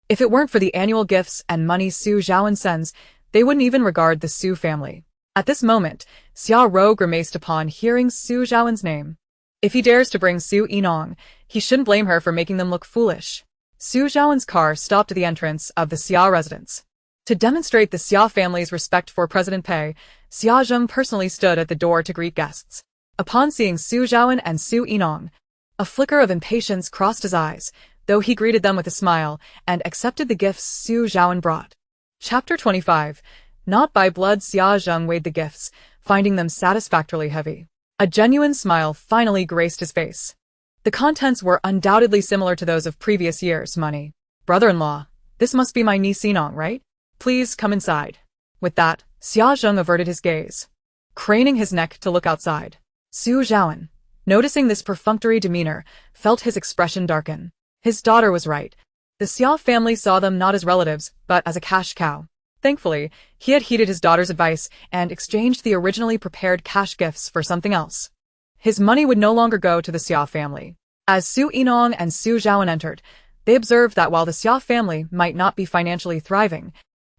If it weren't for the annual gifts and money Su Zhaoan sends, they wouldn't even regard the Su family. At this moment, Xia Rou grimaced upon hearing Su Zhaoan's name. If he dares to bring Su Yinong, he shouldn't blame her for making them look foolish. Su Zhaoan's car stopped at the entrance of the Xia residence. To demonstrate the Xia family's respect for President Pei, Xia Zheng personally stood at the door to greet guests. Upon seeing Su Zhaoan and Su Yinong, a flicker of impatience crossed his eyes, though he greeted them with a smile and accepted the gifts Su Zhaoan brought. Chapter 25. Not by blood. Xia Zheng weighed the gifts, finding them satisfactorily heavy. A genuine smile finally graced his face. The contents were undoubtedly similar to those of previous years' money. "Brother-in-law, this must be my niece Yinong, right? Please come inside." With that, Xia Zheng averted his gaze, craning his neck to look outside. Su Zhaoan, noticing this perfunctory demeanor, felt his expression darken. His daughter was right. The Xia family saw them not as relatives, but as a cash cow. Thankfully, he had heeded his daughter's advice and exchanged the originally prepared cash gifts for something else. His money would no longer go to the Xia family. As Su Yinong and Su Zhaoan entered, they observed that while the Xia family might not be financially thriving,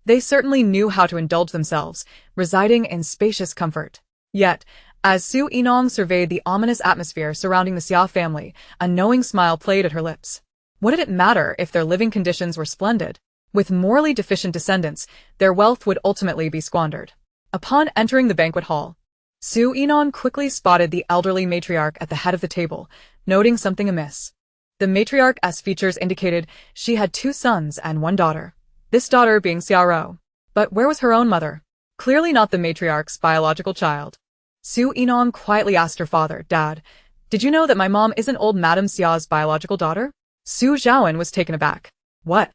they certainly knew how to indulge themselves, residing in spacious comfort. Yet, as Su Yinong surveyed the ominous atmosphere surrounding the Xia family, a knowing smile played at her lips. What did it matter if their living conditions were splendid? With morally deficient descendants, their wealth would ultimately be squandered. Upon entering the banquet hall, Su Yinong quickly spotted the elderly matriarch at the head of the table, noting something amiss. The matriarch's features indicated she had 2 sons and 1 daughter, this daughter being Xia Rou. But where was her own mother? Clearly not the matriarch's biological child. Su Yinong quietly asked her father, "Dad, did you know that my mom isn't old Madame Xia's biological daughter?" Su Zhaoan was taken aback. "What?"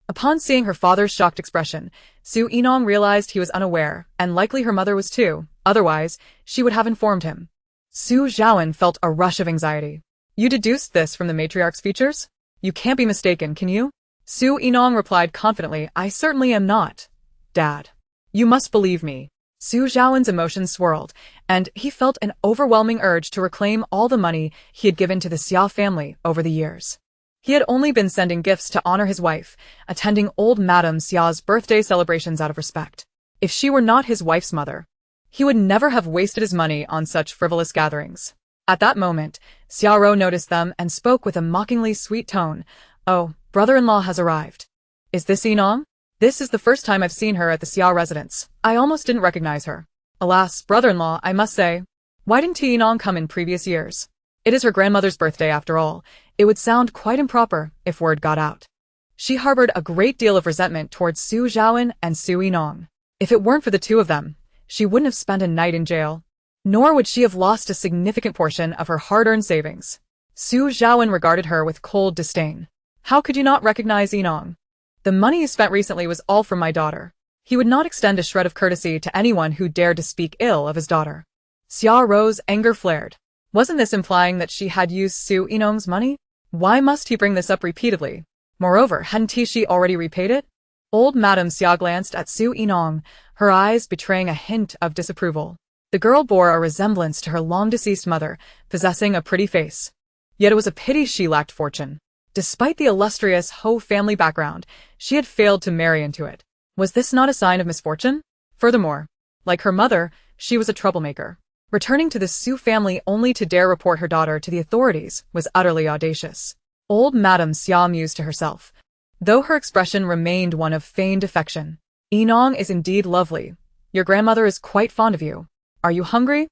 Upon seeing her father's shocked expression, Su Yinong realized he was unaware, and likely her mother was too, otherwise, she would have informed him. Su Zhaoan felt a rush of anxiety. "You deduced this from the matriarch's features? You can't be mistaken, can you?" Su Yinong replied confidently, "I certainly am not, Dad. You must believe me." Su Zhaoan's emotions swirled, and he felt an overwhelming urge to reclaim all the money he had given to the Xia family over the years. He had only been sending gifts to honor his wife, attending old Madame Xia's birthday celebrations out of respect. If she were not his wife's mother, he would never have wasted his money on such frivolous gatherings. At that moment, Xia Rou noticed them and spoke with a mockingly sweet tone. "Oh, brother-in-law has arrived." Is this Yinong? This is the first time I've seen her at the Xia residence. I almost didn't recognize her. Alas, brother-in-law, I must say. Why didn't Yinong come in previous years? It is her grandmother's birthday after all. It would sound quite improper if word got out. She harbored a great deal of resentment towards Su Zhaowen and Su Yinong. If it weren't for the two of them, she wouldn't have spent a night in jail. Nor would she have lost a significant portion of her hard-earned savings. Su Zhaowen regarded her with cold disdain. How could you not recognize Yinong? The money you spent recently was all from my daughter. He would not extend a shred of courtesy to anyone who dared to speak ill of his daughter. Xia Rou's anger flared. Wasn't this implying that she had used Su Yinong's money? Why must he bring this up repeatedly? Moreover, hadn't she already repaid it? Old Madame Xia glanced at Su Yinong, her eyes betraying a hint of disapproval. The girl bore a resemblance to her long-deceased mother, possessing a pretty face. Yet it was a pity she lacked fortune. Despite the illustrious Ho family background, she had failed to marry into it. Was this not a sign of misfortune? Furthermore, like her mother, she was a troublemaker. Returning to the Su family only to dare report her daughter to the authorities was utterly audacious. Old Madame Xia mused to herself, though her expression remained one of feigned affection. Yinong is indeed lovely. Your grandmother is quite fond of you. Are you hungry?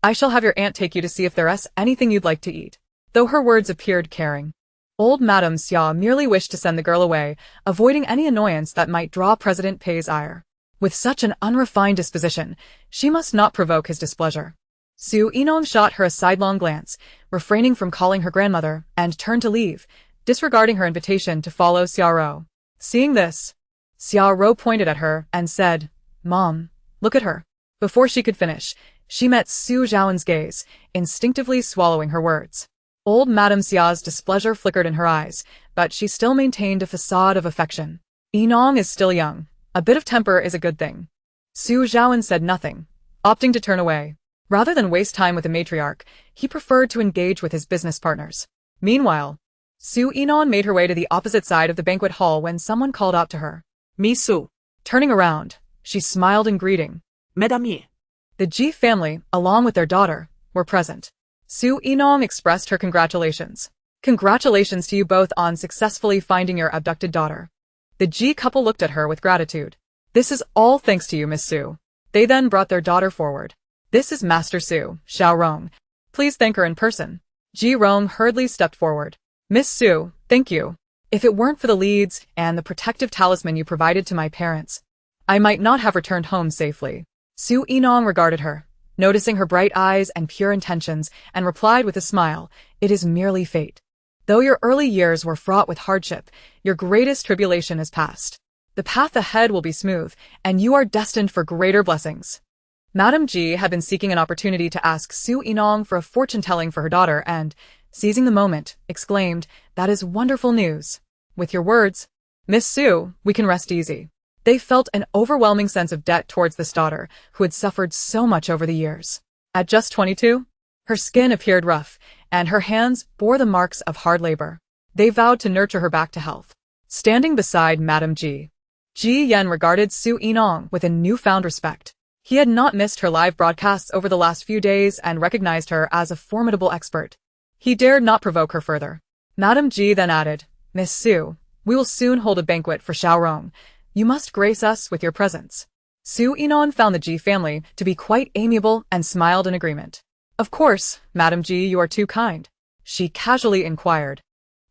I shall have your aunt take you to see if there's anything you'd like to eat. Though her words appeared caring, old Madame Xia merely wished to send the girl away, avoiding any annoyance that might draw President Pei's ire. With such an unrefined disposition, she must not provoke his displeasure. Su Yinong shot her a sidelong glance, refraining from calling her grandmother, and turned to leave, disregarding her invitation to follow Xia Rou. Seeing this, Xia Rou pointed at her and said, "Mom, look at her." Before she could finish, she met Su Zhaowen's gaze, instinctively swallowing her words. Old Madame Xia's displeasure flickered in her eyes, but she still maintained a facade of affection. Yinong is still young. A bit of temper is a good thing. Su Zhaowen said nothing, opting to turn away. Rather than waste time with the matriarch, he preferred to engage with his business partners. Meanwhile, Su Yinong made her way to the opposite side of the banquet hall when someone called out to her. "Miss Su." Turning around, she smiled in greeting. Mesdames. The Ji family, along with their daughter, were present. Su Yinong expressed her congratulations. Congratulations to you both on successfully finding your abducted daughter. The Ji couple looked at her with gratitude. This is all thanks to you, Miss Su. They then brought their daughter forward. This is Master Su, Xiao Rong. Please thank her in person. Ji Rong hurriedly stepped forward. Miss Su, thank you. If it weren't for the leads and the protective talisman you provided to my parents, I might not have returned home safely. Su Yinong regarded her, noticing her bright eyes and pure intentions, and replied with a smile, "It is merely fate. Though your early years were fraught with hardship, your greatest tribulation is past. The path ahead will be smooth, and you are destined for greater blessings." Madame Ji had been seeking an opportunity to ask Su Yinong for a fortune-telling for her daughter and, seizing the moment, exclaimed, "That is wonderful news. With your words, Miss Su, we can rest easy." They felt an overwhelming sense of debt towards this daughter, who had suffered so much over the years. At just 22, her skin appeared rough, and her hands bore the marks of hard labor. They vowed to nurture her back to health. Standing beside Madame Ji, Ji Yen regarded Su Yinong with a newfound respect. He had not missed her live broadcasts over the last few days and recognized her as a formidable expert. He dared not provoke her further. Madame Ji then added, "Miss Su, we will soon hold a banquet for Xiao Rong. You must grace us with your presence." Su Yinong found the Ji family to be quite amiable and smiled in agreement. "Of course, Madame Ji, you are too kind," she casually inquired.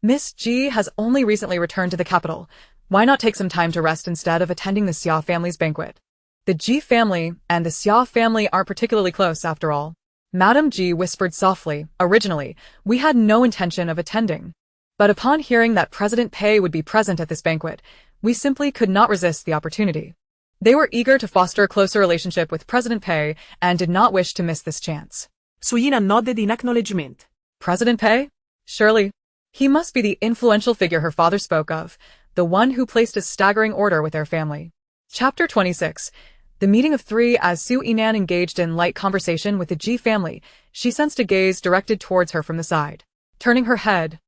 "Miss Ji has only recently returned to the capital. Why not take some time to rest instead of attending the Xia family's banquet? The Ji family and the Xia family aren't particularly close after all." Madame Ji whispered softly, "Originally, we had no intention of attending. But upon hearing that President Pei would be present at this banquet, we simply could not resist the opportunity. They were eager to foster a closer relationship with President Pei and did not wish to miss this chance." Su Yinong nodded in acknowledgement. President Pei? Surely. He must be the influential figure her father spoke of, the one who placed a staggering order with their family. Chapter 26. The meeting of three. As Su Yinong engaged in light conversation with the Ji family, she sensed a gaze directed towards her from the side. Turning her head,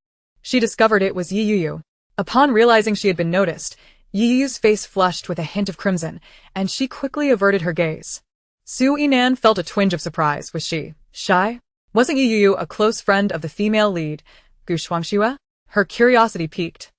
she discovered it was Yi Yuyu. Upon realizing she had been noticed, Yi Yuyu's face flushed with a hint of crimson, and she quickly averted her gaze. Su Yinong felt a twinge of surprise. Was she shy? Wasn't Yi Yuyu a close friend of the female lead, Gu Shuangxue? Her curiosity piqued.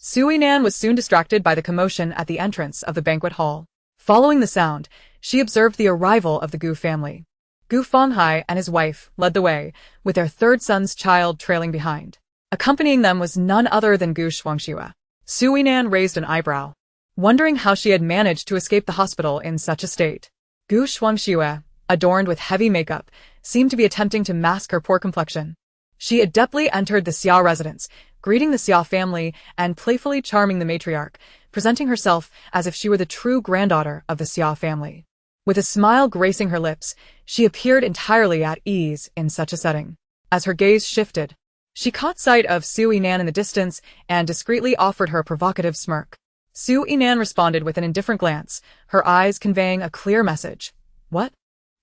Su Yinan was soon distracted by the commotion at the entrance of the banquet hall. Following the sound, she observed the arrival of the Gu family. Gu Fenghai and his wife led the way, with their third son's child trailing behind. Accompanying them was none other than Gu Shuangxue. Su Yinan raised an eyebrow, wondering how she had managed to escape the hospital in such a state. Gu Shuangxue, adorned with heavy makeup, seemed to be attempting to mask her poor complexion. She adeptly entered the Xia residence, greeting the Xia family and playfully charming the matriarch, presenting herself as if she were the true granddaughter of the Xia family. With a smile gracing her lips, she appeared entirely at ease in such a setting. As her gaze shifted, she caught sight of Su Yinan in the distance and discreetly offered her a provocative smirk. Su Yinan responded with an indifferent glance, her eyes conveying a clear message. What?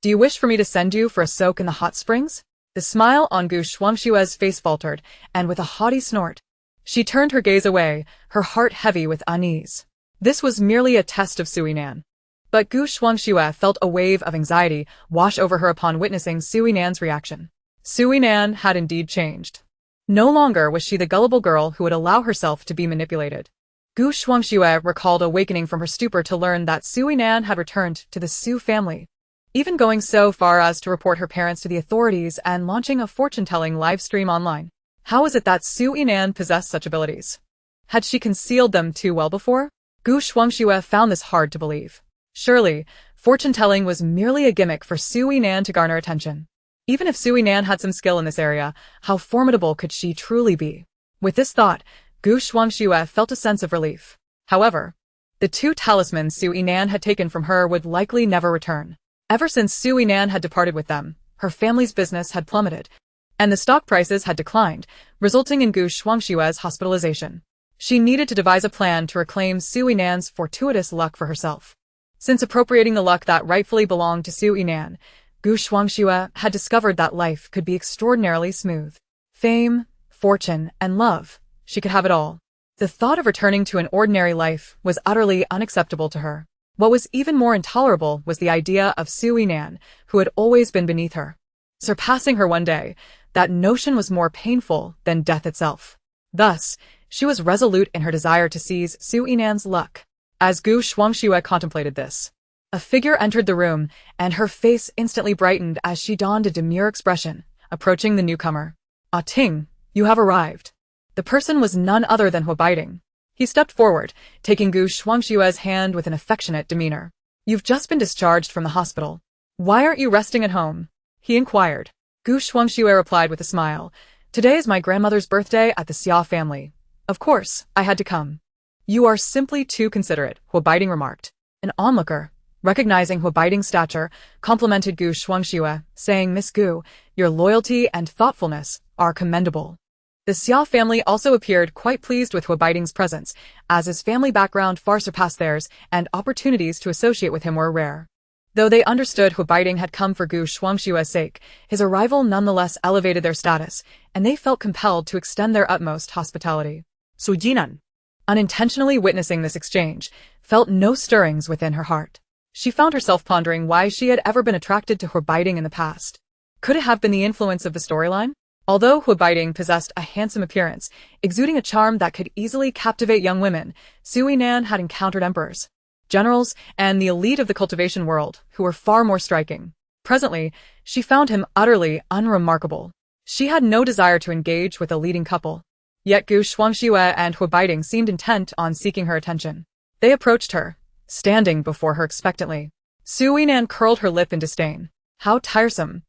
Do you wish for me to send you for a soak in the hot springs? The smile on Gu Shuangxue's face faltered, and with a haughty snort, she turned her gaze away, her heart heavy with unease. This was merely a test of Su Yinan. But Gu Shuangxue felt a wave of anxiety wash over her upon witnessing Su Yinan's reaction. Su Yinan had indeed changed. No longer was she the gullible girl who would allow herself to be manipulated. Gu Shuangxue recalled awakening from her stupor to learn that Su Yinan had returned to the Su family, even going so far as to report her parents to the authorities and launching a fortune-telling live stream online. How was it that Su Yinan possessed such abilities? Had she concealed them too well before? Gu Shuangxue found this hard to believe. Surely, fortune-telling was merely a gimmick for Su Yinan to garner attention. Even if Su Yinan had some skill in this area, how formidable could she truly be? With this thought, Gu Shuangxue felt a sense of relief. However, the two talismans Su Yinan had taken from her would likely never return. Ever since Su Yinan had departed with them, her family's business had plummeted, and the stock prices had declined, resulting in Gu Shuangxue's hospitalization. She needed to devise a plan to reclaim Su Yinan's fortuitous luck for herself. Since appropriating the luck that rightfully belonged to Su Yinan, Gu Shuangxue had discovered that life could be extraordinarily smooth. Fame, fortune, and love. She could have it all. The thought of returning to an ordinary life was utterly unacceptable to her. What was even more intolerable was the idea of Su Yinan, who had always been beneath her. Surpassing her one day, that notion was more painful than death itself. Thus, she was resolute in her desire to seize Su Yinan's luck. As Gu Shuangxue contemplated this, a figure entered the room, and her face instantly brightened as she donned a demure expression, approaching the newcomer. "Ah Ting, you have arrived." The person was none other than Huabiding. He stepped forward, taking Gu Shuangxue's hand with an affectionate demeanor. "You've just been discharged from the hospital. Why aren't you resting at home?" he inquired. Gu Shuangxue replied with a smile. "Today is my grandmother's birthday at the Xia family. Of course, I had to come." "You are simply too considerate," Huabiding remarked. An onlooker, recognizing Huabiding's stature, complimented Gu Shuangxue, saying, "Miss Gu, your loyalty and thoughtfulness are commendable." The Xia family also appeared quite pleased with Huabiding's presence, as his family background far surpassed theirs and opportunities to associate with him were rare. Though they understood Huabiding had come for Gu Shuangxue's sake, his arrival nonetheless elevated their status, and they felt compelled to extend their utmost hospitality. Su Yinan, unintentionally witnessing this exchange, felt no stirrings within her heart. She found herself pondering why she had ever been attracted to Huabiding in the past. Could it have been the influence of the storyline? Although Huabiding possessed a handsome appearance, exuding a charm that could easily captivate young women, Su Yinan had encountered emperors, generals, and the elite of the cultivation world, who were far more striking. Presently, she found him utterly unremarkable. She had no desire to engage with a leading couple. Yet Gu Shuangxue and Huabiding seemed intent on seeking her attention. They approached her, standing before her expectantly. Su Yinan curled her lip in disdain. How tiresome.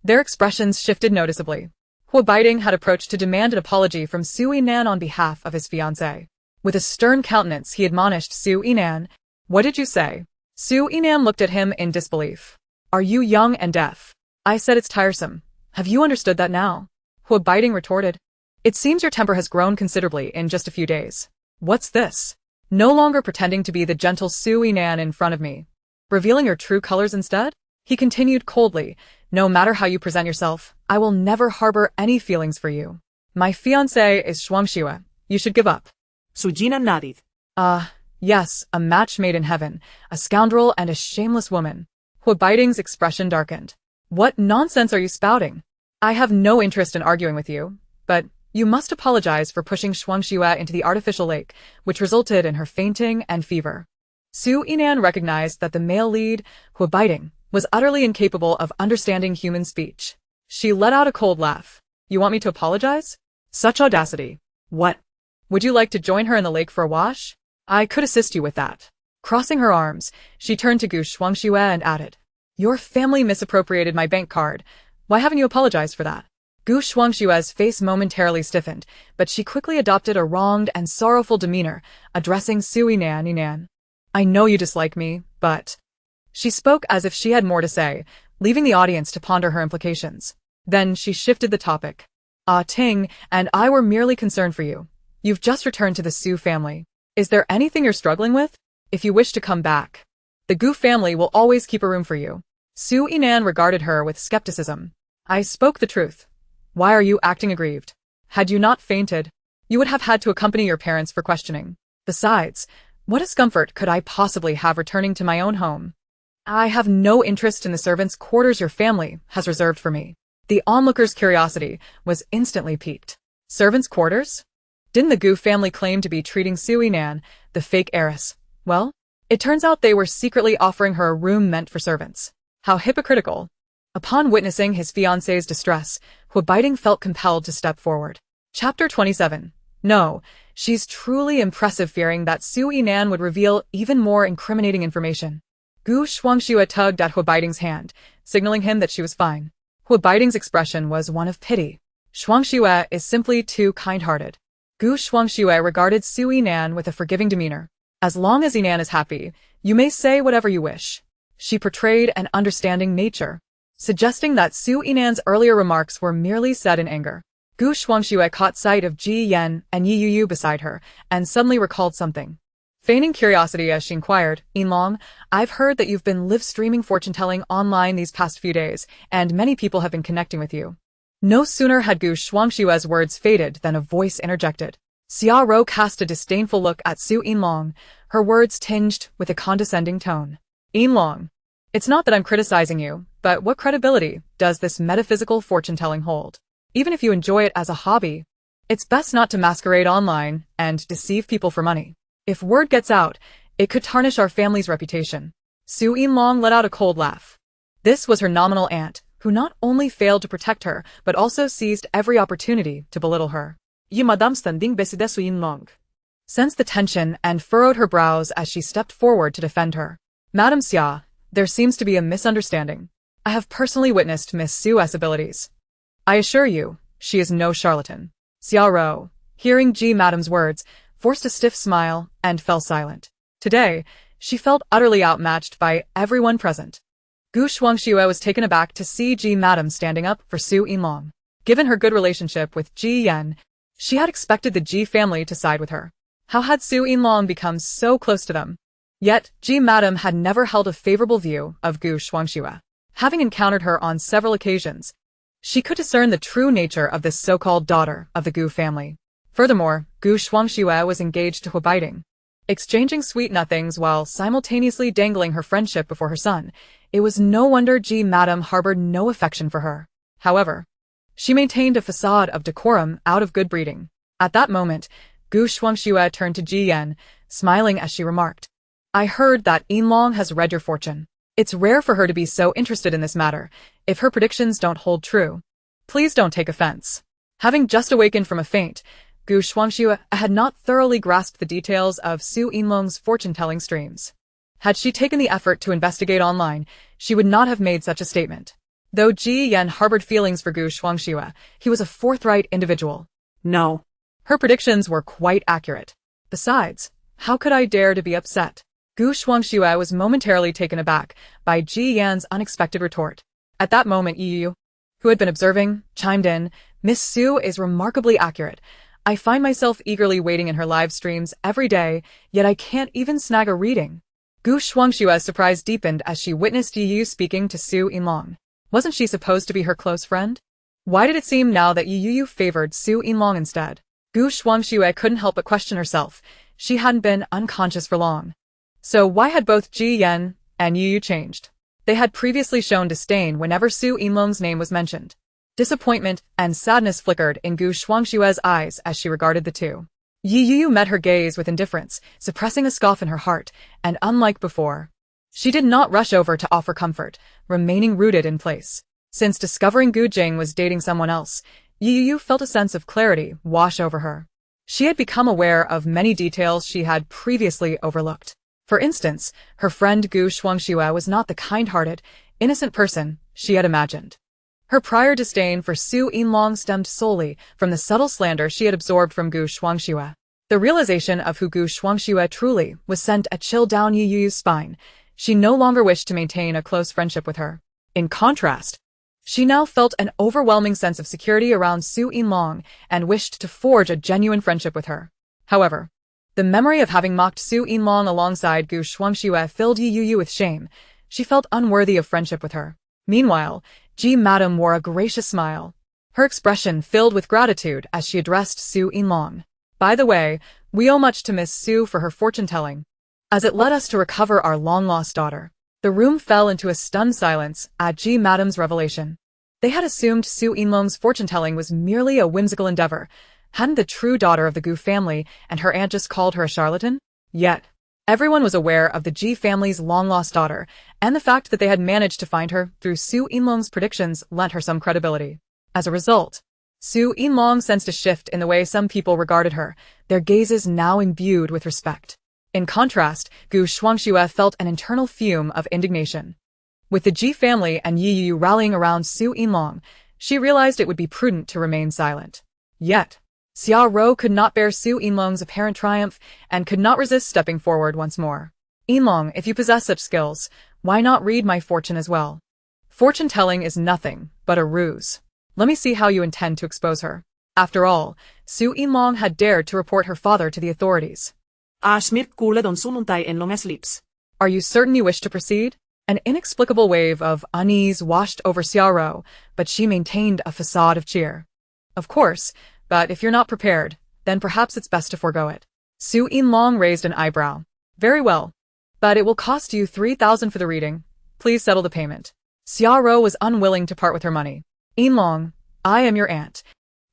Their expressions shifted noticeably. Huabiding had approached to demand an apology from Su Yinan on behalf of his fiancée. With a stern countenance he admonished Su Yinan. "What did you say?" Su Yinan looked at him in disbelief. "Are you young and deaf? I said it's tiresome. Have you understood that now?" Huabiding retorted. "It seems your temper has grown considerably in just a few days. What's this? No longer pretending to be the gentle Su Yinan in front of me. Revealing your true colors instead?" He continued coldly. "No matter how you present yourself, I will never harbor any feelings for you. My fiancé is Shuangxue. You should give up." Su Yinan nodded. Yes, a match made in heaven, a scoundrel and a shameless woman." Huabiding's expression darkened. "What nonsense are you spouting? I have no interest in arguing with you, but You must apologize for pushing Shuangxue into the artificial lake, which resulted in her fainting and fever. Su Yinan recognized that the male lead, Huabaiting, was utterly incapable of understanding human speech. She let out a cold laugh. You want me to apologize? Such audacity. What? Would you like to join her in the lake for a wash? I could assist you with that. Crossing her arms, she turned to Gu Shuangxue and added, Your family misappropriated my bank card. Why haven't you apologized for that? Gu Shuangxue's face momentarily stiffened, but she quickly adopted a wronged and sorrowful demeanor, addressing Su Yinan. I know you dislike me, but... She spoke as if she had more to say, leaving the audience to ponder her implications. Then she shifted the topic. Ah Ting and I were merely concerned for you. You've just returned to the Su family. Is there anything you're struggling with? If you wish to come back, the Gu family will always keep a room for you. Su Yinan regarded her with skepticism. I spoke the truth. Why are you acting aggrieved? Had you not fainted, you would have had to accompany your parents for questioning. Besides, what discomfort could I possibly have returning to my own home? I have no interest in the servants' quarters your family has reserved for me. The onlooker's curiosity was instantly piqued. Servants' quarters? Didn't the Gu family claim to be treating Su Yinan, the fake heiress? Well, it turns out they were secretly offering her a room meant for servants. How hypocritical. Upon witnessing his fiancée's distress, Huabaiting felt compelled to step forward. Chapter 27. No, she's truly impressive, fearing that Su Yinan would reveal even more incriminating information. Gu Shuangxue tugged at Huabaiting's hand, signaling him that she was fine. Huabaiting's expression was one of pity. Shuangxue is simply too kind-hearted. Gu Shuangxue regarded Su Yinan with a forgiving demeanor. As long as Yinan is happy, you may say whatever you wish. She portrayed an understanding nature, suggesting that Su Yinan's earlier remarks were merely said in anger. Gu Shuangxue caught sight of Ji Yan and Yi Yu beside her, and suddenly recalled something. Feigning curiosity as she inquired, Yinong, I've heard that you've been live-streaming fortune-telling online these past few days, and many people have been connecting with you. No sooner had Gu Shuangxue's words faded than a voice interjected. Xia Rou cast a disdainful look at Su Yinong, her words tinged with a condescending tone. Yinong, it's not that I'm criticizing you, but what credibility does this metaphysical fortune-telling hold? Even if you enjoy it as a hobby, it's best not to masquerade online and deceive people for money. If word gets out, it could tarnish our family's reputation. Su Yinong let out a cold laugh. This was her nominal aunt, who not only failed to protect her, but also seized every opportunity to belittle her. Yi Madame standing beside Su Yinong sensed the tension and furrowed her brows as she stepped forward to defend her. Madame Xia, there seems to be a misunderstanding. I have personally witnessed Miss Su's abilities. I assure you, she is no charlatan. Xia Rou, hearing Ji Madame's words, forced a stiff smile and fell silent. Today, she felt utterly outmatched by everyone present. Gu Shuangxue was taken aback to see Ji Madame standing up for Su Yinong. Given her good relationship with Ji Yan, she had expected the Ji family to side with her. How had Su Yinong become so close to them? Yet, Ji Madame had never held a favorable view of Gu Shuangxue. Having encountered her on several occasions, she could discern the true nature of this so-called daughter of the Gu family. Furthermore, Gu Shuangxue was engaged to Huabaiting. Exchanging sweet nothings while simultaneously dangling her friendship before her son, it was no wonder Ji Madame harbored no affection for her. However, she maintained a facade of decorum out of good breeding. At that moment, Gu Shuangxue turned to Ji Yan, smiling as she remarked, I heard that Yinong has read your fortune. It's rare for her to be so interested in this matter, if her predictions don't hold true. Please don't take offense. Having just awakened from a faint, Gu Shuangxue had not thoroughly grasped the details of Su Yinlong's fortune-telling streams. Had she taken the effort to investigate online, she would not have made such a statement. Though Ji Yan harbored feelings for Gu Shuangxue, he was a forthright individual. No. Her predictions were quite accurate. Besides, how could I dare to be upset? Gu Shuangxue was momentarily taken aback by Ji Yan's unexpected retort. At that moment Yi Yu, who had been observing, chimed in, Miss Su is remarkably accurate. I find myself eagerly waiting in her live streams every day, yet I can't even snag a reading. Gu Shuangxue's surprise deepened as she witnessed Yi Yu speaking to Su Yinong. Wasn't she supposed to be her close friend? Why did it seem now that Yi Yu favored Su Yinong instead? Gu Shuangxue couldn't help but question herself. She hadn't been unconscious for long. So why had both Ji Yan and Yi Yu changed? They had previously shown disdain whenever Su Yinlong's name was mentioned. Disappointment and sadness flickered in Gu Shuangshue's eyes as she regarded the two. Yi Yu met her gaze with indifference, suppressing a scoff in her heart, and unlike before, she did not rush over to offer comfort, remaining rooted in place. Since discovering Gu Jing was dating someone else, Yi Yu felt a sense of clarity wash over her. She had become aware of many details she had previously overlooked. For instance, her friend Gu Shuangxue was not the kind-hearted, innocent person she had imagined. Her prior disdain for Su Yinong stemmed solely from the subtle slander she had absorbed from Gu Shuangxue. The realization of who Gu Shuangxue truly was sent a chill down Yi Yu's spine. She no longer wished to maintain a close friendship with her. In contrast, she now felt an overwhelming sense of security around Su Yinong and wished to forge a genuine friendship with her. However, the memory of having mocked Su Yinong alongside Gu Shuangxue filled Yi Yu with shame. She felt unworthy of friendship with her. Meanwhile, Ji Madam wore a gracious smile, her expression filled with gratitude as she addressed Su Yinong. By the way, we owe much to Miss Su for her fortune-telling, as it led us to recover our long-lost daughter. The room fell into a stunned silence at Ji Madam's revelation. They had assumed Su Yinlong's fortune-telling was merely a whimsical endeavor. Hadn't the true daughter of the Gu family and her aunt just called her a charlatan? Yet, everyone was aware of the Ji family's long-lost daughter, and the fact that they had managed to find her through Su Yinlong's predictions lent her some credibility. As a result, Su Yinong sensed a shift in the way some people regarded her, their gazes now imbued with respect. In contrast, Gu Shuangxue felt an internal fume of indignation. With the Ji family and Yi Yu rallying around Su Yinong, she realized it would be prudent to remain silent. Yet, Xia Rou could not bear Su Yinlong's apparent triumph and could not resist stepping forward once more. Yinong, if you possess such skills, why not read my fortune as well? Fortune-telling is nothing but a ruse. Let me see how you intend to expose her. After all, Su Yinong had dared to report her father to the authorities. Smirt kuuled on sunnuntai en longes lips. Are you certain you wish to proceed? An inexplicable wave of unease washed over Xia Rou, but she maintained a facade of cheer. Of course, but if you're not prepared, then perhaps it's best to forego it. Su Yinong raised an eyebrow. Very well. But it will cost you 3,000 for the reading. Please settle the payment. Xia Rou was unwilling to part with her money. Yinong, I am your aunt.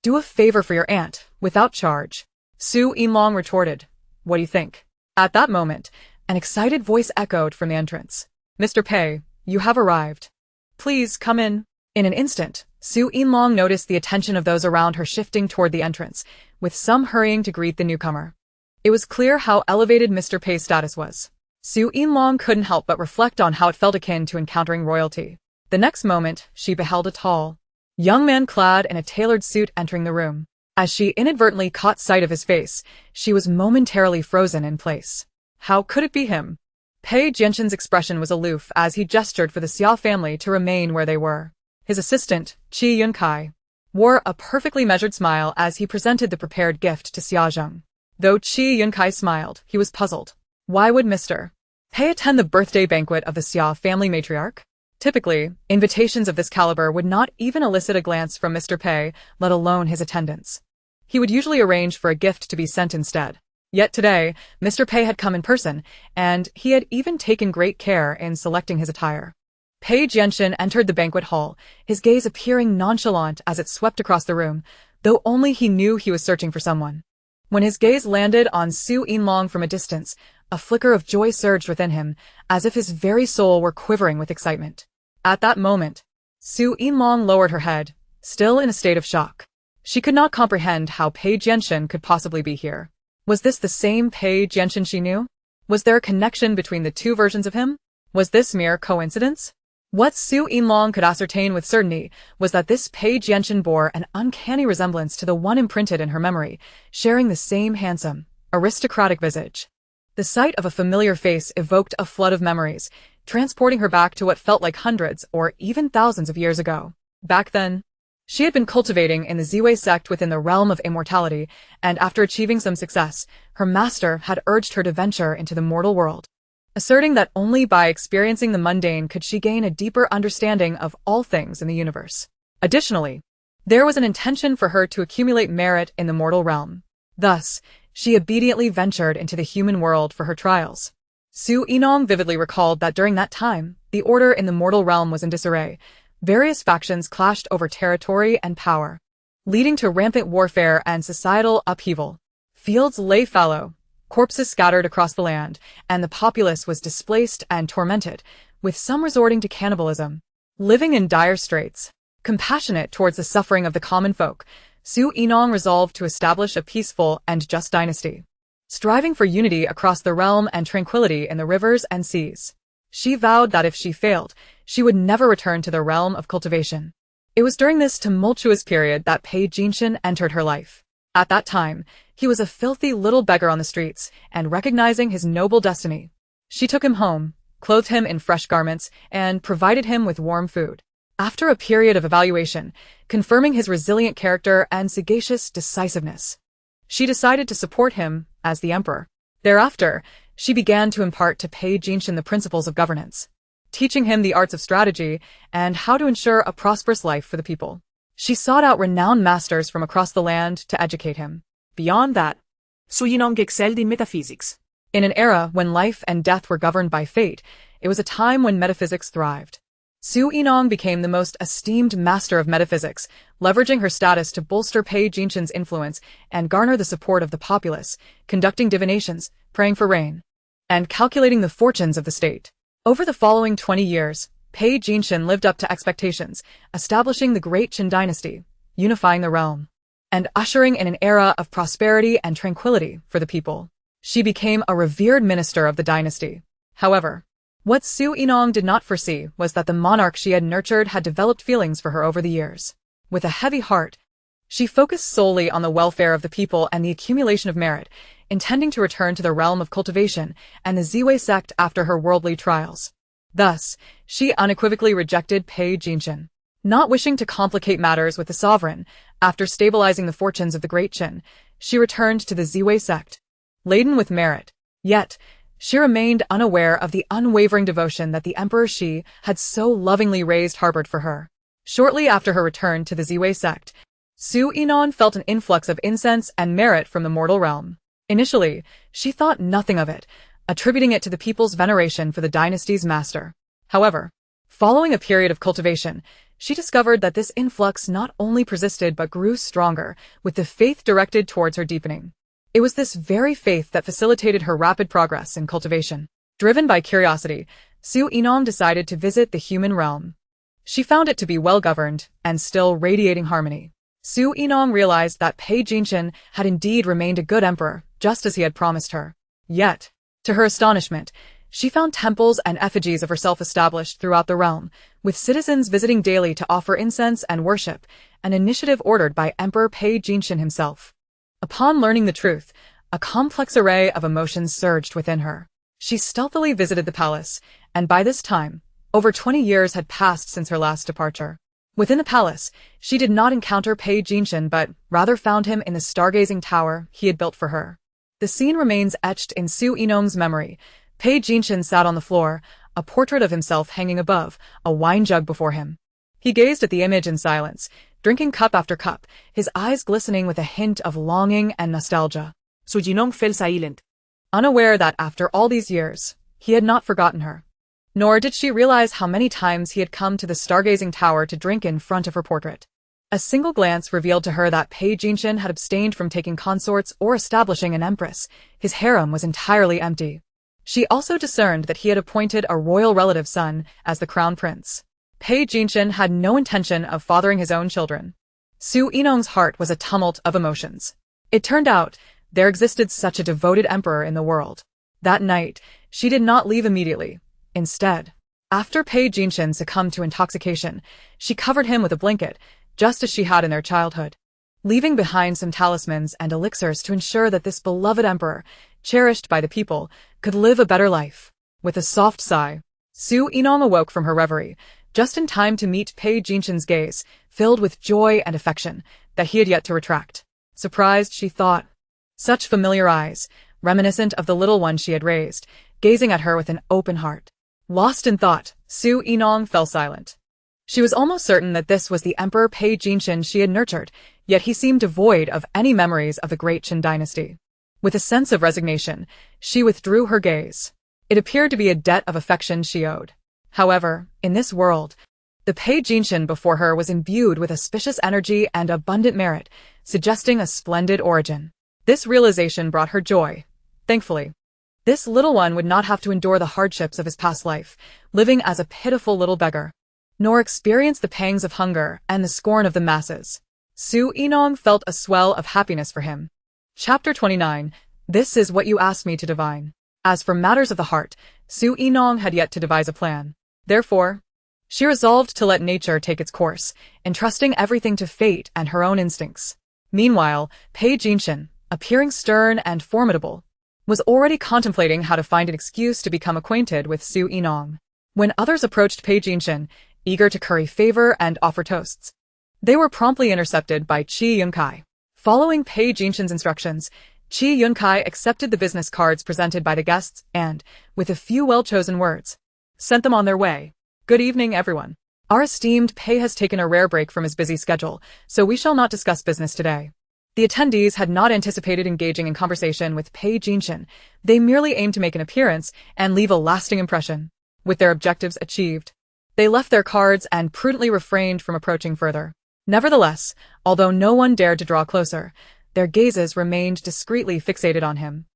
Do a favor for your aunt, without charge. Su Yinong retorted. What do you think? At that moment, an excited voice echoed from the entrance. Mr. Pei, you have arrived. Please come in. In an instant, Su Yinong noticed the attention of those around her shifting toward the entrance, with some hurrying to greet the newcomer. It was clear how elevated Mr. Pei's status was. Su Yinong couldn't help but reflect on how it felt akin to encountering royalty. The next moment, she beheld a tall, young man clad in a tailored suit entering the room. As she inadvertently caught sight of his face, she was momentarily frozen in place. How could it be him? Pei Jianxin's expression was aloof as he gestured for the Xia family to remain where they were. His assistant, Qi Yunkai, wore a perfectly measured smile as he presented the prepared gift to Xia Zheng. Though Qi Yunkai smiled, he was puzzled. Why would Mr. Pei attend the birthday banquet of the Xia family matriarch? Typically, invitations of this caliber would not even elicit a glance from Mr. Pei, let alone his attendance. He would usually arrange for a gift to be sent instead. Yet today, Mr. Pei had come in person, and he had even taken great care in selecting his attire. Pei Jianxin entered the banquet hall, his gaze appearing nonchalant as it swept across the room, though only he knew he was searching for someone. When his gaze landed on Su Yinong from a distance, a flicker of joy surged within him, as if his very soul were quivering with excitement. At that moment, Su Yinong lowered her head, still in a state of shock. She could not comprehend how Pei Jianxin could possibly be here. Was this the same Pei Jianxin she knew? Was there a connection between the two versions of him? Was this mere coincidence? What Su Yinong could ascertain with certainty was that this Pei Jianxin bore an uncanny resemblance to the one imprinted in her memory, sharing the same handsome, aristocratic visage. The sight of a familiar face evoked a flood of memories, transporting her back to what felt like hundreds or even thousands of years ago. Back then, she had been cultivating in the Ziwei sect within the realm of immortality, and after achieving some success, her master had urged her to venture into the mortal world, asserting that only by experiencing the mundane could she gain a deeper understanding of all things in the universe. Additionally, there was an intention for her to accumulate merit in the mortal realm. Thus, she obediently ventured into the human world for her trials. Su Yinong vividly recalled that during that time, the order in the mortal realm was in disarray, Various factions clashed over territory and power, leading to rampant warfare and societal upheaval. Fields lay fallow, corpses scattered across the land, and the populace was displaced and tormented, with some resorting to cannibalism. Living in dire straits, compassionate towards the suffering of the common folk, Su Yinong resolved to establish a peaceful and just dynasty. Striving for unity across the realm and tranquility in the rivers and seas, she vowed that if she failed, she would never return to the realm of cultivation. It was during this tumultuous period that Pei Jinshin entered her life. At that time, he was a filthy little beggar on the streets, and recognizing his noble destiny, she took him home, clothed him in fresh garments, and provided him with warm food. After a period of evaluation, confirming his resilient character and sagacious decisiveness, she decided to support him as the emperor. Thereafter, she began to impart to Pei Jinshin the principles of governance, teaching him the arts of strategy and how to ensure a prosperous life for the people. She sought out renowned masters from across the land to educate him. Beyond that, Su Yinong excelled in metaphysics. In an era when life and death were governed by fate, it was a time when metaphysics thrived. Su Yinong became the most esteemed master of metaphysics, leveraging her status to bolster Pei Jinshin's influence and garner the support of the populace, conducting divinations, praying for rain, and calculating the fortunes of the state. Over the following 20 years, Pei Jinshin lived up to expectations, establishing the Great Qin dynasty, unifying the realm, and ushering in an era of prosperity and tranquility for the people. She became a revered minister of the dynasty. However, what Su Yinong did not foresee was that the monarch she had nurtured had developed feelings for her over the years. With a heavy heart, she focused solely on the welfare of the people and the accumulation of merit, intending to return to the realm of cultivation and the Ziwei sect after her worldly trials. Thus, she unequivocally rejected Pei Jinshin. Not wishing to complicate matters with the sovereign, after stabilizing the fortunes of the Great Qin, she returned to the Ziwei sect, laden with merit. Yet, she remained unaware of the unwavering devotion that the Emperor Shi had so lovingly raised harbored for her. Shortly after her return to the Ziwei sect, Su Yinong felt an influx of incense and merit from the mortal realm. Initially, she thought nothing of it, attributing it to the people's veneration for the dynasty's master. However, following a period of cultivation, she discovered that this influx not only persisted but grew stronger, with the faith directed towards her deepening. It was this very faith that facilitated her rapid progress in cultivation. Driven by curiosity, Su Yinong decided to visit the human realm. She found it to be well-governed and still radiating harmony. Su Yinong realized that Pei Jinshin had indeed remained a good emperor, just as he had promised her. Yet, to her astonishment, she found temples and effigies of herself established throughout the realm, with citizens visiting daily to offer incense and worship, an initiative ordered by Emperor Pei Jinshin himself. Upon learning the truth, a complex array of emotions surged within her. She stealthily visited the palace, and by this time, over 20 years had passed since her last departure. Within the palace, she did not encounter Pei Jinshin but rather found him in the stargazing tower he had built for her. The scene remains etched in Su Yinong's memory. Pei Jinshin sat on the floor, a portrait of himself hanging above, a wine jug before him. He gazed at the image in silence, drinking cup after cup, his eyes glistening with a hint of longing and nostalgia. Su Yinong fell silent, unaware that after all these years, he had not forgotten her. Nor did she realize how many times he had come to the stargazing tower to drink in front of her portrait. A single glance revealed to her that Pei Jinshin had abstained from taking consorts or establishing an empress. His harem was entirely empty. She also discerned that he had appointed a royal relative son as the crown prince. Pei Jinshin had no intention of fathering his own children. Su Yinong's heart was a tumult of emotions. It turned out there existed such a devoted emperor in the world. That night, she did not leave immediately. Instead, after Pei Jinshin succumbed to intoxication, she covered him with a blanket, just as she had in their childhood, leaving behind some talismans and elixirs to ensure that this beloved emperor, cherished by the people, could live a better life. With a soft sigh, Su Yinong awoke from her reverie, just in time to meet Pei Jinshin's gaze, filled with joy and affection that he had yet to retract. Surprised, she thought, such familiar eyes, reminiscent of the little one she had raised, gazing at her with an open heart. Lost in thought, Su Yinong fell silent. She was almost certain that this was the Emperor Pei Jinshin she had nurtured, yet he seemed devoid of any memories of the Great Qin dynasty. With a sense of resignation, she withdrew her gaze. It appeared to be a debt of affection she owed. However, in this world, The Pei Jinshin before her was imbued with auspicious energy and abundant merit, suggesting a splendid origin. This realization brought her joy. Thankfully, this little one would not have to endure the hardships of his past life, living as a pitiful little beggar, nor experience the pangs of hunger and the scorn of the masses. Su Yinong felt a swell of happiness for him. Chapter 29. This is what you asked me to divine. As for matters of the heart, Su Yinong had yet to devise a plan. Therefore, she resolved to let nature take its course, entrusting everything to fate and her own instincts. Meanwhile, Pei Jinshin, appearing stern and formidable, was already contemplating how to find an excuse to become acquainted with Su Yinong. When others approached Pei Jinshin, eager to curry favor and offer toasts, they were promptly intercepted by Qi Yunkai. Following Pei Jinshin's instructions, Qi Yunkai accepted the business cards presented by the guests and, with a few well-chosen words, sent them on their way. Good evening, everyone. Our esteemed Pei has taken a rare break from his busy schedule, so we shall not discuss business today. The attendees had not anticipated engaging in conversation with Pei Jinshin. They merely aimed to make an appearance and leave a lasting impression. With their objectives achieved, they left their cards and prudently refrained from approaching further. Nevertheless, although no one dared to draw closer, their gazes remained discreetly fixated on him.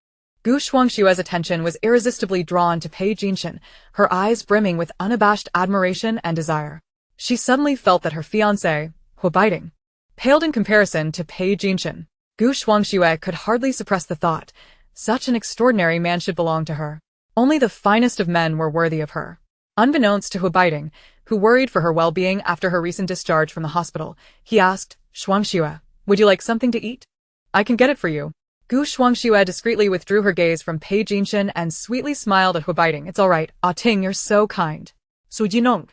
Gu Shuangshue's attention was irresistibly drawn to Pei Jinshin, her eyes brimming with unabashed admiration and desire. She suddenly felt that her fiancé, Huabaiting, paled in comparison to Pei Jinshin. Gu Shuangxue could hardly suppress the thought, such an extraordinary man should belong to her. Only the finest of men were worthy of her. Unbeknownst to Huabaiting, who worried for her well-being after her recent discharge from the hospital, he asked, Shuangxue, would you like something to eat? I can get it for you. Gu Shuangxue discreetly withdrew her gaze from Pei Jinshin and sweetly smiled at Huabaiting. It's all right, Ah Ting, you're so kind. Su Yinong,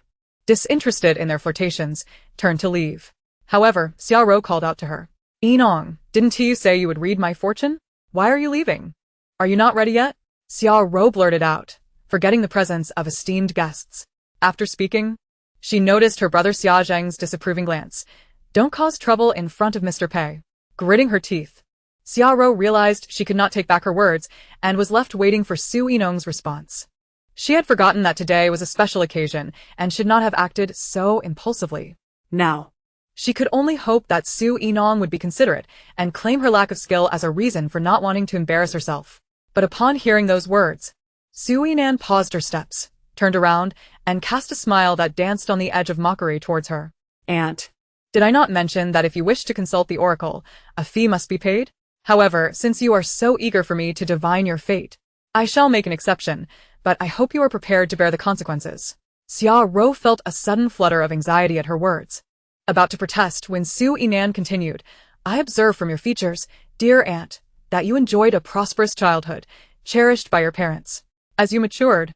disinterested in their flirtations, turned to leave. However, Xiaorou called out to her. Yinong, didn't he say you would read my fortune? Why are you leaving? Are you not ready yet? Xiaorou blurted out, forgetting the presence of esteemed guests. After speaking, she noticed her brother Xia Zheng's disapproving glance. Don't cause trouble in front of Mr. Pei. Gritting her teeth, Xiaorou realized she could not take back her words and was left waiting for Su Yinong's response. She had forgotten that today was a special occasion and should not have acted so impulsively. Now, she could only hope that Su Yinong would be considerate and claim her lack of skill as a reason for not wanting to embarrass herself. But upon hearing those words, Su Yinan paused her steps, turned around, and cast a smile that danced on the edge of mockery towards her. Aunt, did I not mention that if you wish to consult the oracle, a fee must be paid? However, since you are so eager for me to divine your fate, I shall make an exception, but I hope you are prepared to bear the consequences. Xiaorou felt a sudden flutter of anxiety at her words, about to protest when Su Yinan continued, I observe from your features, dear aunt, that you enjoyed a prosperous childhood, cherished by your parents. As you matured,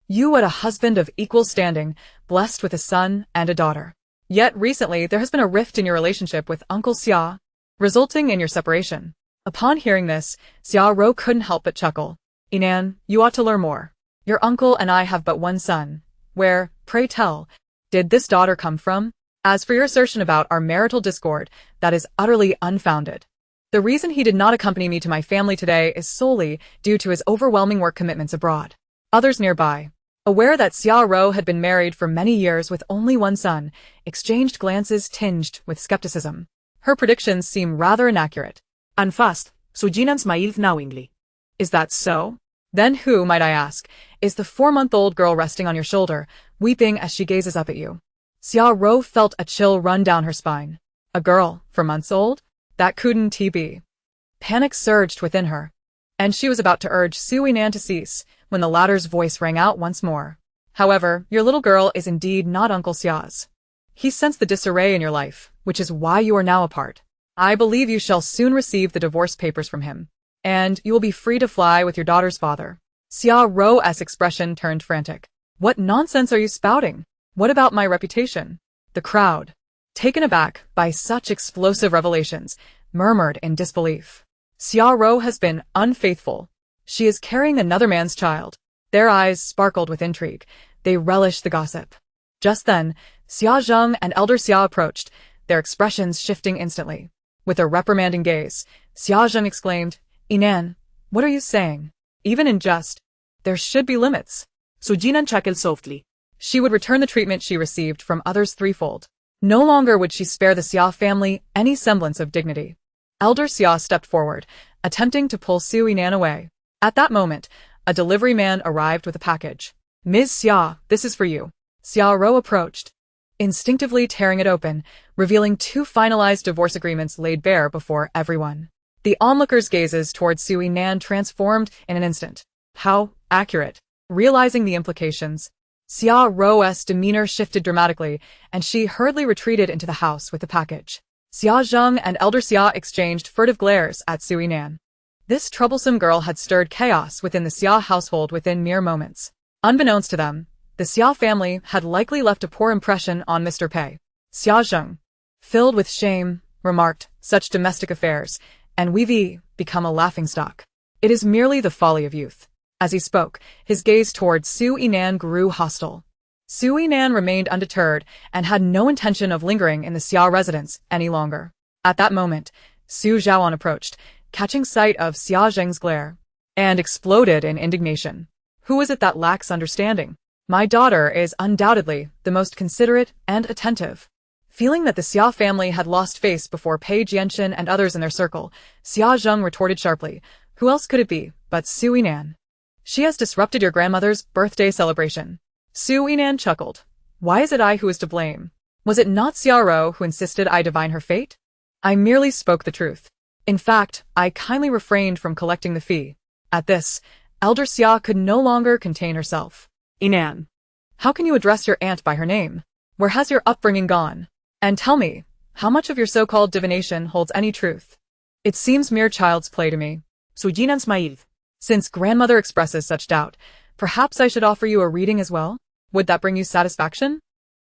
you had a husband of equal standing, blessed with a son and a daughter. Yet recently there has been a rift in your relationship with Uncle Xia, resulting in your separation. Upon hearing this, Xiaorou couldn't help but chuckle. Yinan, you ought to learn more. Your uncle and I have but one son. Where, pray tell, did this daughter come from? As for your assertion about our marital discord, that is utterly unfounded. The reason he did not accompany me to my family today is solely due to his overwhelming work commitments abroad. Others nearby, aware that Xiaorou had been married for many years with only one son, exchanged glances tinged with skepticism. Her predictions seem rather inaccurate. Anfast, Su Jinan smiled knowingly. Is that so? Then who, might I ask, is the 4-month-old girl resting on your shoulder, weeping as she gazes up at you? Xiaorou felt a chill run down her spine. A girl, 4 months old? That couldn't be. Panic surged within her, and she was about to urge Su Yinan to cease, when the latter's voice rang out once more. However, your little girl is indeed not Uncle Xia's. He sensed the disarray in your life, which is why you are now apart. I believe you shall soon receive the divorce papers from him, and you will be free to fly with your daughter's father. Xiaorou's expression turned frantic. What nonsense are you spouting? What about my reputation? The crowd, taken aback by such explosive revelations, murmured in disbelief. Xiaorou has been unfaithful. She is carrying another man's child. Their eyes sparkled with intrigue. They relished the gossip. Just then, Xia Zheng and Elder Xia approached, their expressions shifting instantly. With a reprimanding gaze, Xia Zheng exclaimed, Yinan, what are you saying? Even in jest, there should be limits. Su Jinan chuckled softly. She would return the treatment she received from others threefold. No longer would she spare the Xia family any semblance of dignity. Elder Xia stepped forward, attempting to pull Su Yinan away. At that moment, a delivery man arrived with a package. "Ms. Xia, this is for you." Xia Ro approached, instinctively tearing it open, revealing 2 finalized divorce agreements laid bare before everyone. The onlookers' gazes toward Su Yinan transformed in an instant. How accurate. Realizing the implications, Xia Ro's demeanor shifted dramatically, and she hurriedly retreated into the house with the package. Xia Zheng and Elder Xia exchanged furtive glares at Su Yinan. This troublesome girl had stirred chaos within the Xia household within mere moments. Unbeknownst to them, the Xia family had likely left a poor impression on Mr. Pei. Xia Zheng, filled with shame, remarked, "Such domestic affairs, and we've become a laughingstock. It is merely the folly of youth." As he spoke, his gaze toward Su Yinan grew hostile. Su Yinan remained undeterred and had no intention of lingering in the Xia residence any longer. At that moment, Su Zhaoan approached, catching sight of Xia Zheng's glare, and exploded in indignation. "Who is it that lacks understanding? My daughter is undoubtedly the most considerate and attentive." Feeling that the Xia family had lost face before Pei Jianxin and others in their circle, Xia Zheng retorted sharply, "Who else could it be but Su Yinan? She has disrupted your grandmother's birthday celebration." Su Yinan chuckled. "Why is it I who is to blame? Was it not Xia Ro who insisted I divine her fate? I merely spoke the truth. In fact, I kindly refrained from collecting the fee." At this, Elder Xia could no longer contain herself. "Yinan, how can you address your aunt by her name? Where has your upbringing gone? And tell me, how much of your so-called divination holds any truth? It seems mere child's play to me." Su Yinan smiled. "Since grandmother expresses such doubt, perhaps I should offer you a reading as well? Would that bring you satisfaction?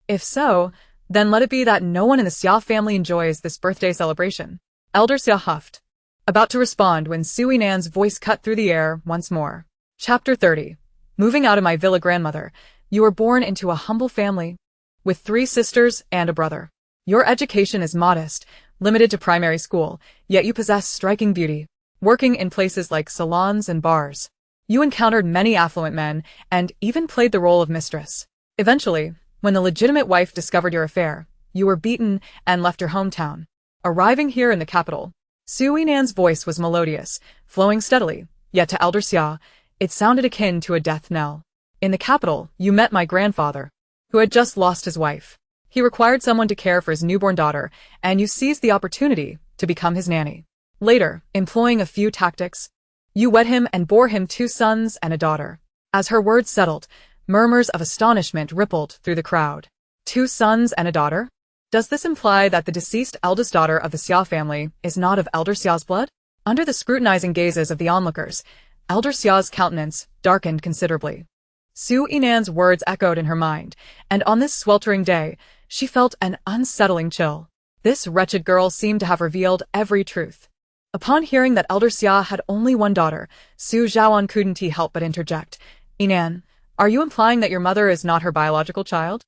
If so, then let it be that no one in the Xia family enjoys this birthday celebration." Elder Xia huffed, about to respond when Su Yinan's voice cut through the air once more. Chapter 30. Moving out of my villa, grandmother, you were born into a humble family, with 3 sisters and a brother. Your education is modest, limited to primary school, yet you possess striking beauty. Working in places like salons and bars, you encountered many affluent men and even played the role of mistress. Eventually, when the legitimate wife discovered your affair, you were beaten and left your hometown, arriving here in the capital. Su Yinan's voice was melodious, flowing steadily, yet to Elder Xia, it sounded akin to a death knell. In the capital, you met my grandfather, who had just lost his wife. He required someone to care for his newborn daughter, and you seized the opportunity to become his nanny. Later, employing a few tactics, you wed him and bore him 2 sons and a daughter. As her words settled, murmurs of astonishment rippled through the crowd. 2 sons and a daughter? Does this imply that the deceased eldest daughter of the Xia family is not of Elder Xia's blood? Under the scrutinizing gazes of the onlookers, Elder Xia's countenance darkened considerably. Su Yinan's words echoed in her mind, and on this sweltering day, she felt an unsettling chill. This wretched girl seemed to have revealed every truth. Upon hearing that Elder Xia had only one daughter, Su Zhaoan couldn't help but interject. "Yinan, are you implying that your mother is not her biological child?"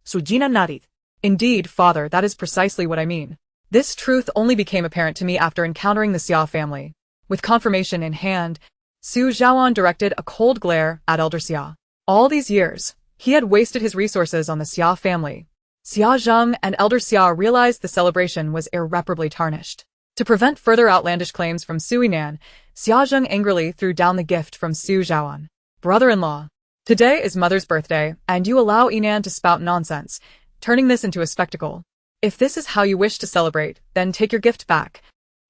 Su Yinan nodded. "Indeed, father, that is precisely what I mean. This truth only became apparent to me after encountering the Xia family." With confirmation in hand, Su Zhaoan directed a cold glare at Elder Xia. All these years, he had wasted his resources on the Xia family. Xia Zheng and Elder Xia realized the celebration was irreparably tarnished. To prevent further outlandish claims from Su Yinan, Xia Zheng angrily threw down the gift from Su Zhaoan. "Brother-in-law, today is mother's birthday, and you allow Yinan to spout nonsense, turning this into a spectacle. If this is how you wish to celebrate, then take your gift back.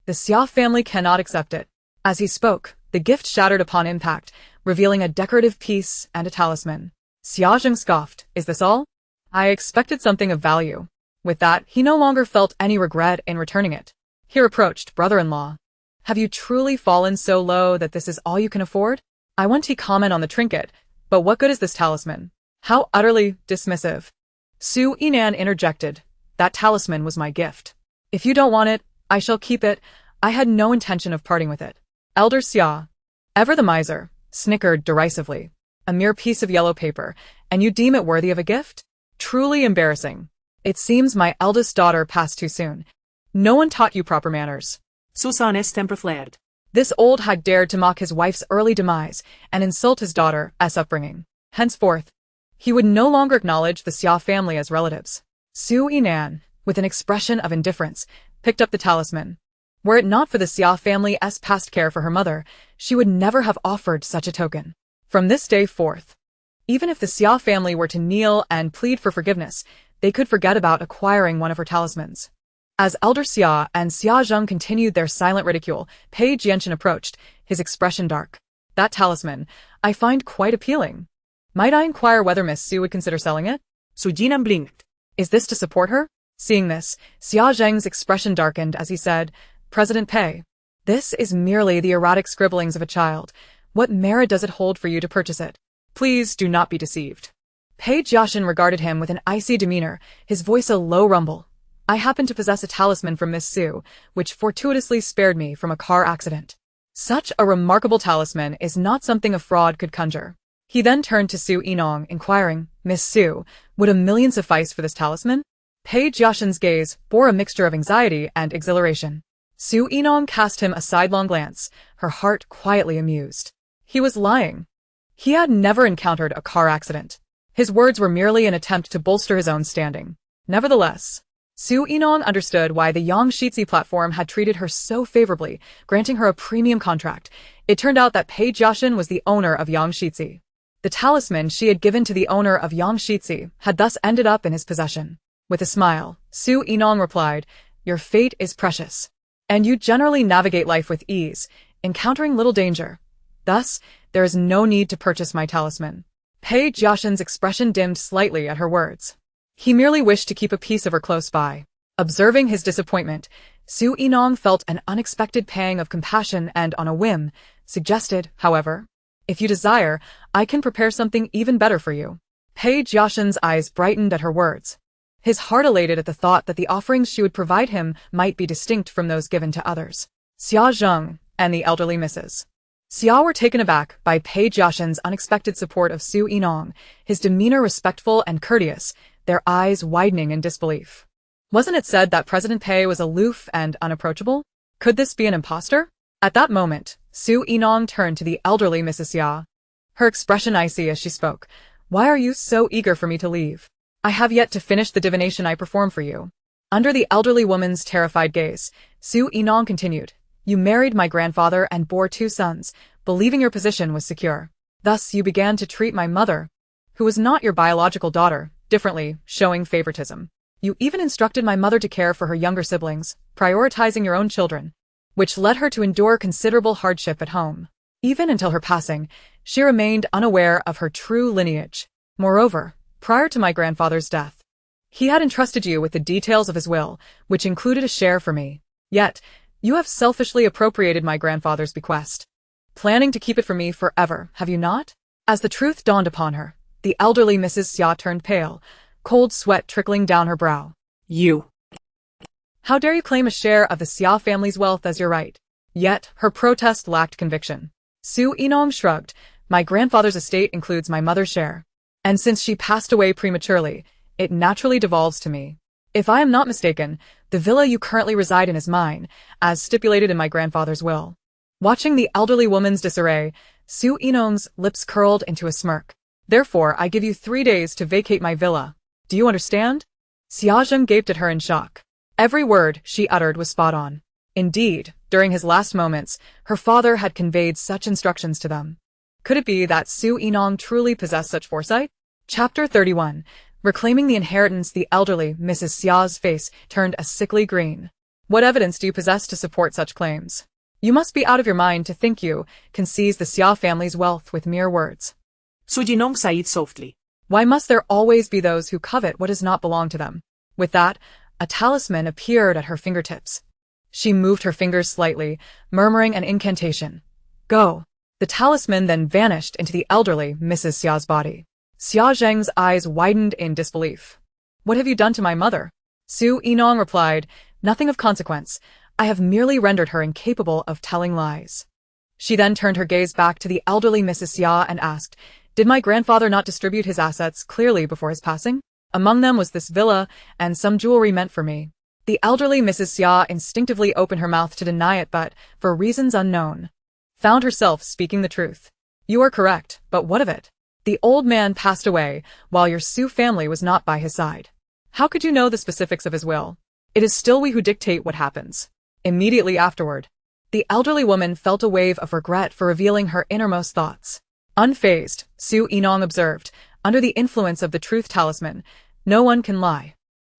The Xia family cannot accept it." As he spoke, the gift shattered upon impact, revealing a decorative piece and a talisman. Xia Zheng scoffed. "Is this all? I expected something of value." With that, he no longer felt any regret in returning it. He reproached, "Brother-in-law, have you truly fallen so low that this is all you can afford? I want to comment on the trinket, but what good is this talisman? How utterly dismissive." Su Yinan interjected, "That talisman was my gift. If you don't want it, I shall keep it. I had no intention of parting with it." Elder Xia, ever the miser, snickered derisively. "A mere piece of yellow paper, and you deem it worthy of a gift? Truly embarrassing. It seems my eldest daughter passed too soon. No one taught you proper manners." Susanne's temper flared. This old hag dared to mock his wife's early demise and insult his daughter's upbringing. Henceforth, He would no longer acknowledge the Xia family as relatives. Su Yinan, with an expression of indifference, picked up the talisman. Were it not for the Xia family's past care for her mother, she would never have offered such a token. From this day forth, even if the Xia family were to kneel and plead for forgiveness, they could forget about acquiring one of her talismans. As Elder Xia and Xia Zheng continued their silent ridicule, Pei Jianshan approached, his expression dark. That talisman, I find quite appealing. Might I inquire whether Miss Su would consider selling it? Su Jinan blinked. Is this to support her? Seeing this, Xia Zheng's expression darkened as he said, President Pei, this is merely the erratic scribblings of a child. What merit does it hold for you to purchase it? Please do not be deceived. Pei Jianshan regarded him with an icy demeanor, his voice a low rumble. I happen to possess a talisman from Miss Su, which fortuitously spared me from a car accident. Such a remarkable talisman is not something a fraud could conjure. He then turned to Su Yinong, inquiring, Miss Su, would $1,000,000 suffice for this talisman? Pei Jianshan's gaze bore a mixture of anxiety and exhilaration. Su Yinong cast him a sidelong glance, her heart quietly amused. He was lying. He had never encountered a car accident. His words were merely an attempt to bolster his own standing. Nevertheless, Su Yinong understood why the Yangshitzi platform had treated her so favorably, granting her a premium contract. It turned out that Pei Jianshan was the owner of Yangshitzi. The talisman she had given to the owner of Yangshitzi had thus ended up in his possession. With a smile, Su Yinong replied, Your fate is precious, and you generally navigate life with ease, encountering little danger. Thus, there is no need to purchase my talisman. Pei Jianshan's expression dimmed slightly at her words. He merely wished to keep a piece of her close by. Observing his disappointment, Su Yinong felt an unexpected pang of compassion and, on a whim, suggested, however, if you desire, I can prepare something even better for you. Pei Jianshan's eyes brightened at her words. His heart elated at the thought that the offerings she would provide him might be distinct from those given to others. Xia Zheng and the elderly Mrs. Xia were taken aback by Pei Jianshan's unexpected support of Su Yinong, his demeanor respectful and courteous, their eyes widening in disbelief. Wasn't it said that President Pei was aloof and unapproachable? Could this be an impostor? At that moment, Su Yinong turned to the elderly Mrs. Xia. Her expression icy as she spoke. Why are you so eager for me to leave? I have yet to finish the divination I perform for you. Under the elderly woman's terrified gaze, Su Yinong continued. You married my grandfather and bore 2 sons, believing your position was secure. Thus you began to treat my mother, who was not your biological daughter, differently, showing favoritism. You even instructed my mother to care for her younger siblings, prioritizing your own children, which led her to endure considerable hardship at home. Even until her passing, she remained unaware of her true lineage. Moreover, prior to my grandfather's death, he had entrusted you with the details of his will, which included a share for me. Yet, you have selfishly appropriated my grandfather's bequest, planning to keep it for me forever, have you not? As the truth dawned upon her, the elderly Mrs. Xia turned pale, cold sweat trickling down her brow. You. How dare you claim a share of the Xia family's wealth as your right? Yet, her protest lacked conviction. Su Yinong shrugged. My grandfather's estate includes my mother's share, and since she passed away prematurely, it naturally devolves to me. If I am not mistaken, the villa you currently reside in is mine, as stipulated in my grandfather's will. Watching the elderly woman's disarray, Su Yinong's lips curled into a smirk. Therefore, I give you 3 days to vacate my villa. Do you understand? Xia Zheng gaped at her in shock. Every word she uttered was spot on. Indeed, during his last moments, her father had conveyed such instructions to them. Could it be that Su Yinong truly possessed such foresight? Chapter 31. Reclaiming the inheritance. The elderly Mrs. Xia's face turned a sickly green. What evidence do you possess to support such claims? You must be out of your mind to think you can seize the Xia family's wealth with mere words. Su Yinong sighed softly. Why must there always be those who covet what does not belong to them? With that, a talisman appeared at her fingertips. She moved her fingers slightly, murmuring an incantation. Go. The talisman then vanished into the elderly Mrs. Xia's body. Xia Zheng's eyes widened in disbelief. What have you done to my mother? Su Yinong replied, Nothing of consequence. I have merely rendered her incapable of telling lies. She then turned her gaze back to the elderly Mrs. Xia and asked, Did my grandfather not distribute his assets clearly before his passing? Among them was this villa and some jewelry meant for me. The elderly Mrs. Xia instinctively opened her mouth to deny it but, for reasons unknown, found herself speaking the truth. You are correct, but what of it? The old man passed away while your Su family was not by his side. How could you know the specifics of his will? It is still we who dictate what happens. Immediately afterward, the elderly woman felt a wave of regret for revealing her innermost thoughts. Unfazed, Su Yinong observed, under the influence of the truth talisman, no one can lie.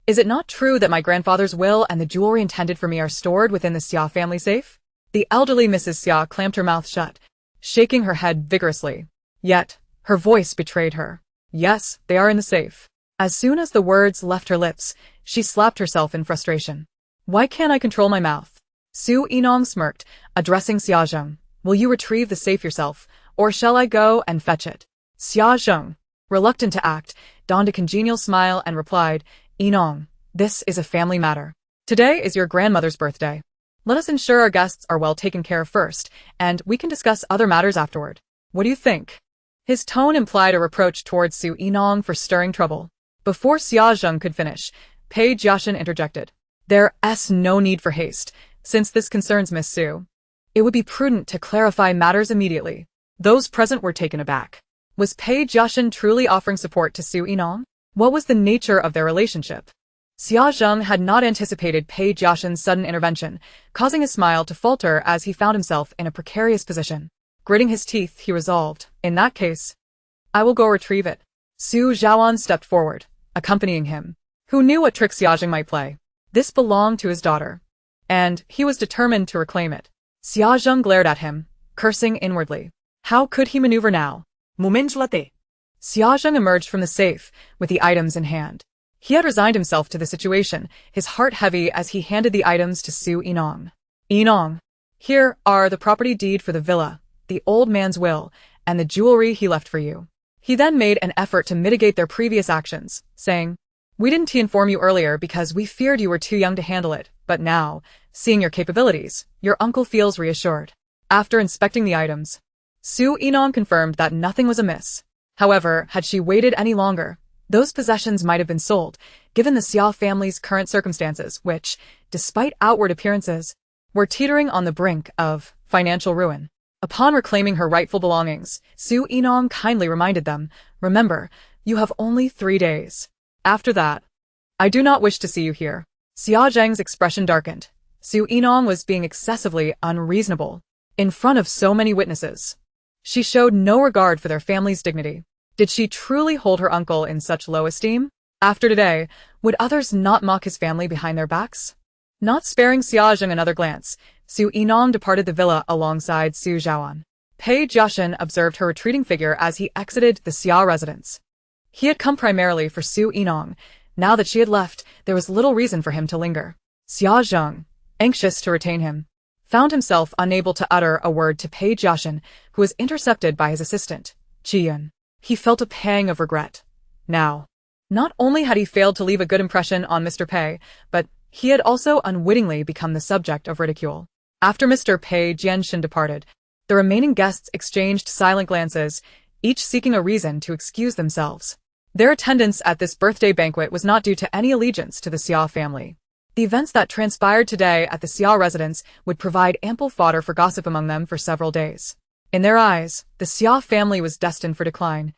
Is it not true that my grandfather's will and the jewelry intended for me are stored within the Xia family safe? The elderly Mrs. Xia clamped her mouth shut, shaking her head vigorously. Yet, her voice betrayed her. Yes, they are in the safe. As soon as the words left her lips, she slapped herself in frustration. Why can't I control my mouth? Su Yinong smirked, addressing Xia Zheng. Will you retrieve the safe yourself, or shall I go and fetch it? Xia Zheng, reluctant to act, donned a congenial smile and replied, Yinong, this is a family matter. Today is your grandmother's birthday. Let us ensure our guests are well taken care of first, and we can discuss other matters afterward. What do you think? His tone implied a reproach towards Su Yinong for stirring trouble. Before Xia Zheng could finish, Pei Jiaxin interjected. There's no need for haste, since this concerns Miss Su. It would be prudent to clarify matters immediately. Those present were taken aback. Was Pei Jiaxin truly offering support to Su Yinong? What was the nature of their relationship? Xia Zheng had not anticipated Pei Jiaxin's sudden intervention, causing a smile to falter as he found himself in a precarious position. Gritting his teeth, he resolved, in that case, I will go retrieve it. Su Zhaoan stepped forward, accompanying him. Who knew what trick Xia Zheng might play? This belonged to his daughter, and he was determined to reclaim it. Xia Zheng glared at him, cursing inwardly. How could he maneuver now? Moment latte. Xia Zheng emerged from the safe, with the items in hand. He had resigned himself to the situation, his heart heavy as he handed the items to Su Yinong. Yinong, here are the property deed for the villa, the old man's will, and the jewelry he left for you. He then made an effort to mitigate their previous actions, saying, We didn't inform you earlier because we feared you were too young to handle it, but now, seeing your capabilities, your uncle feels reassured. After inspecting the items, Su Yinong confirmed that nothing was amiss. However, had she waited any longer, those possessions might have been sold, given the Xia family's current circumstances, which, despite outward appearances, were teetering on the brink of financial ruin. Upon reclaiming her rightful belongings, Su Yinong kindly reminded them, Remember, you have only 3 days. After that, I do not wish to see you here. Xia Zheng's expression darkened. Su Yinong was being excessively unreasonable. In front of so many witnesses, she showed no regard for their family's dignity. Did she truly hold her uncle in such low esteem? After today, would others not mock his family behind their backs? Not sparing Xia Zheng another glance, Su Yinong departed the villa alongside Su Zhaoan. Pei Jiaxin observed her retreating figure as he exited the Xia residence. He had come primarily for Su Yinong. Now that she had left, there was little reason for him to linger. Xia Zheng, anxious to retain him, found himself unable to utter a word to Pei Jiaxin, who was intercepted by his assistant, Qiyun. He felt a pang of regret. Now, not only had he failed to leave a good impression on Mr. Pei, but he had also unwittingly become the subject of ridicule. After Mr. Pei Jianshin departed, the remaining guests exchanged silent glances, each seeking a reason to excuse themselves. Their attendance at this birthday banquet was not due to any allegiance to the Xia family. The events that transpired today at the Xia residence would provide ample fodder for gossip among them for several days. In their eyes, the Xia family was destined for decline,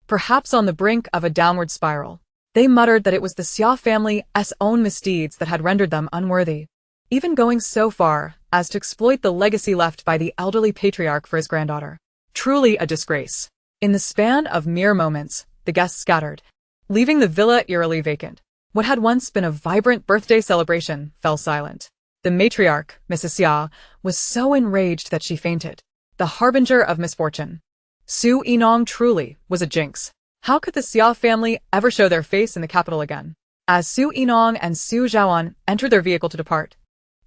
perhaps on the brink of a downward spiral. They muttered that it was the Xia family's own misdeeds that had rendered them unworthy, even going so far as to exploit the legacy left by the elderly patriarch for his granddaughter. Truly a disgrace. In the span of mere moments, the guests scattered, leaving the villa eerily vacant. What had once been a vibrant birthday celebration fell silent. The matriarch, Mrs. Xia, was so enraged that she fainted, the harbinger of misfortune. Su Yinong truly was a jinx. How could the Xia family ever show their face in the capital again? As Su Yinong and Su Zhaoan entered their vehicle to depart,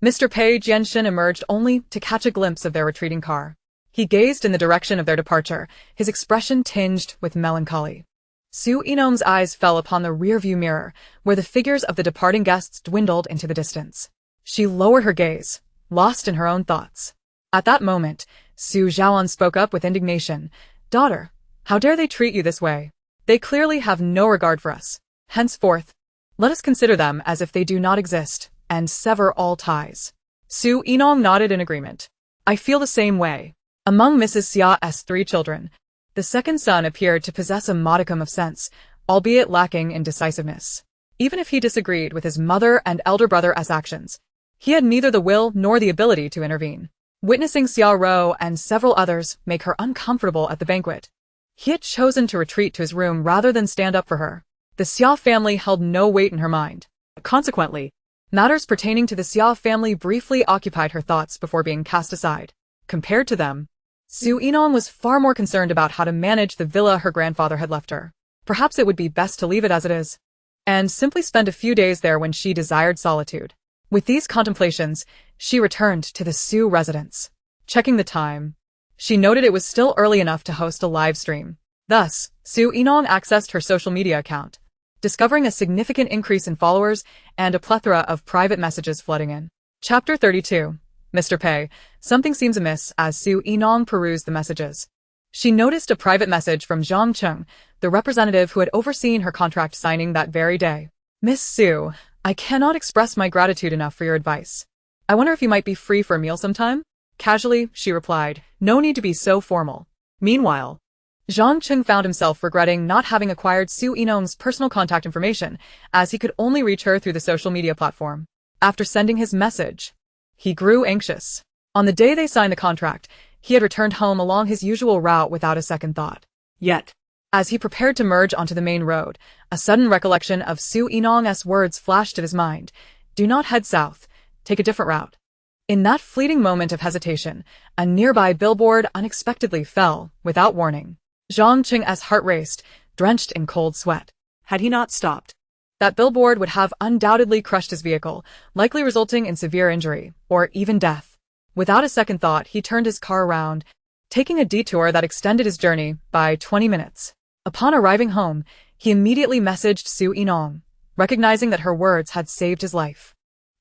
Mr. Pei Jianshin emerged only to catch a glimpse of their retreating car. He gazed in the direction of their departure, his expression tinged with melancholy. Su Yinong's eyes fell upon the rearview mirror, where the figures of the departing guests dwindled into the distance. She lowered her gaze, lost in her own thoughts. At that moment, Su Zhaoan spoke up with indignation. Daughter, how dare they treat you this way? They clearly have no regard for us. Henceforth, let us consider them as if they do not exist, and sever all ties. Su Yinong nodded in agreement. I feel the same way. Among Mrs. Xia's 3 children, The second son appeared to possess a modicum of sense, albeit lacking in decisiveness. Even if he disagreed with his mother and elder brother's actions, he had neither the will nor the ability to intervene. Witnessing Xiao Rou and several others make her uncomfortable at the banquet, he had chosen to retreat to his room rather than stand up for her. The Xiao family held no weight in her mind. Consequently, matters pertaining to the Xiao family briefly occupied her thoughts before being cast aside. Compared to them, Su Yinong was far more concerned about how to manage the villa her grandfather had left her. Perhaps it would be best to leave it as it is, and simply spend a few days there when she desired solitude. With these contemplations, she returned to the Su residence. Checking the time, she noted it was still early enough to host a live stream. Thus, Su Yinong accessed her social media account, discovering a significant increase in followers and a plethora of private messages flooding in. Chapter 32. Mr. Pei. Something seems amiss as Su Yinong perused the messages. She noticed a private message from Zhang Cheng, the representative who had overseen her contract signing that very day. Miss Su, I cannot express my gratitude enough for your advice. I wonder if you might be free for a meal sometime? Casually, she replied, no need to be so formal. Meanwhile, Zhang Cheng found himself regretting not having acquired Su Yinong's personal contact information, as he could only reach her through the social media platform. After sending his message, he grew anxious. On the day they signed the contract, he had returned home along his usual route without a second thought. Yet, as he prepared to merge onto the main road, a sudden recollection of Su Yinong's words flashed at his mind. Do not head south, take a different route. In that fleeting moment of hesitation, a nearby billboard unexpectedly fell, without warning. Zhang Cheng's heart raced, drenched in cold sweat. Had he not stopped, that billboard would have undoubtedly crushed his vehicle, likely resulting in severe injury, or even death. Without a second thought, he turned his car around, taking a detour that extended his journey by 20 minutes. Upon arriving home, he immediately messaged Su Yinong, recognizing that her words had saved his life.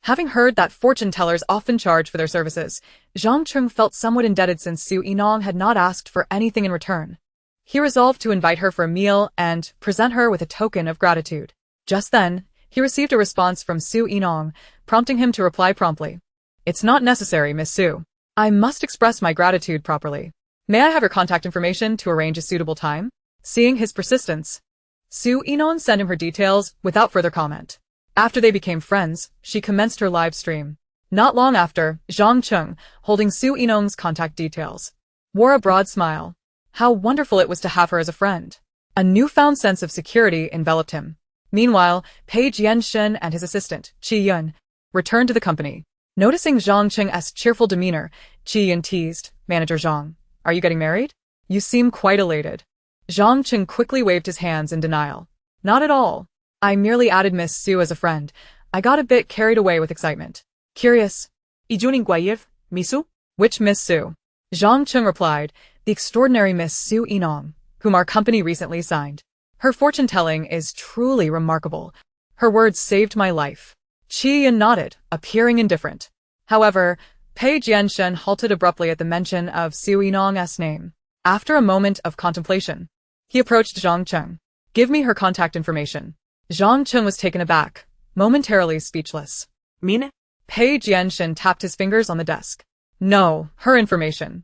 Having heard that fortune-tellers often charge for their services, Zhang Cheng felt somewhat indebted since Su Yinong had not asked for anything in return. He resolved to invite her for a meal and present her with a token of gratitude. Just then, he received a response from Su Yinong, prompting him to reply promptly. It's not necessary, Miss Su. I must express my gratitude properly. May I have your contact information to arrange a suitable time? Seeing his persistence, Su Yinong sent him her details without further comment. After they became friends, she commenced her live stream. Not long after, Zhang Cheng, holding Su Yinong's contact details, wore a broad smile. How wonderful it was to have her as a friend. A newfound sense of security enveloped him. Meanwhile, Pei Jianshen and his assistant, Qi Yun, returned to the company. Noticing Zhang Cheng's cheerful demeanor, Qi Yun teased, Manager Zhang, are you getting married? You seem quite elated. Zhang Cheng quickly waved his hands in denial. Not at all. I merely added Miss Su as a friend. I got a bit carried away with excitement. Curious. Ijunin Guayev, Misu? Which Miss Su? Zhang Cheng replied, the extraordinary Miss Su Yinong, whom our company recently signed. Her fortune-telling is truly remarkable. Her words saved my life. Qi Yun nodded, appearing indifferent. However, Pei Jianshen halted abruptly at the mention of Su Yinong's name. After a moment of contemplation, he approached Zhang Cheng. Give me her contact information. Zhang Cheng was taken aback, momentarily speechless. Mean? Pei Jianshen tapped his fingers on the desk. No, her information.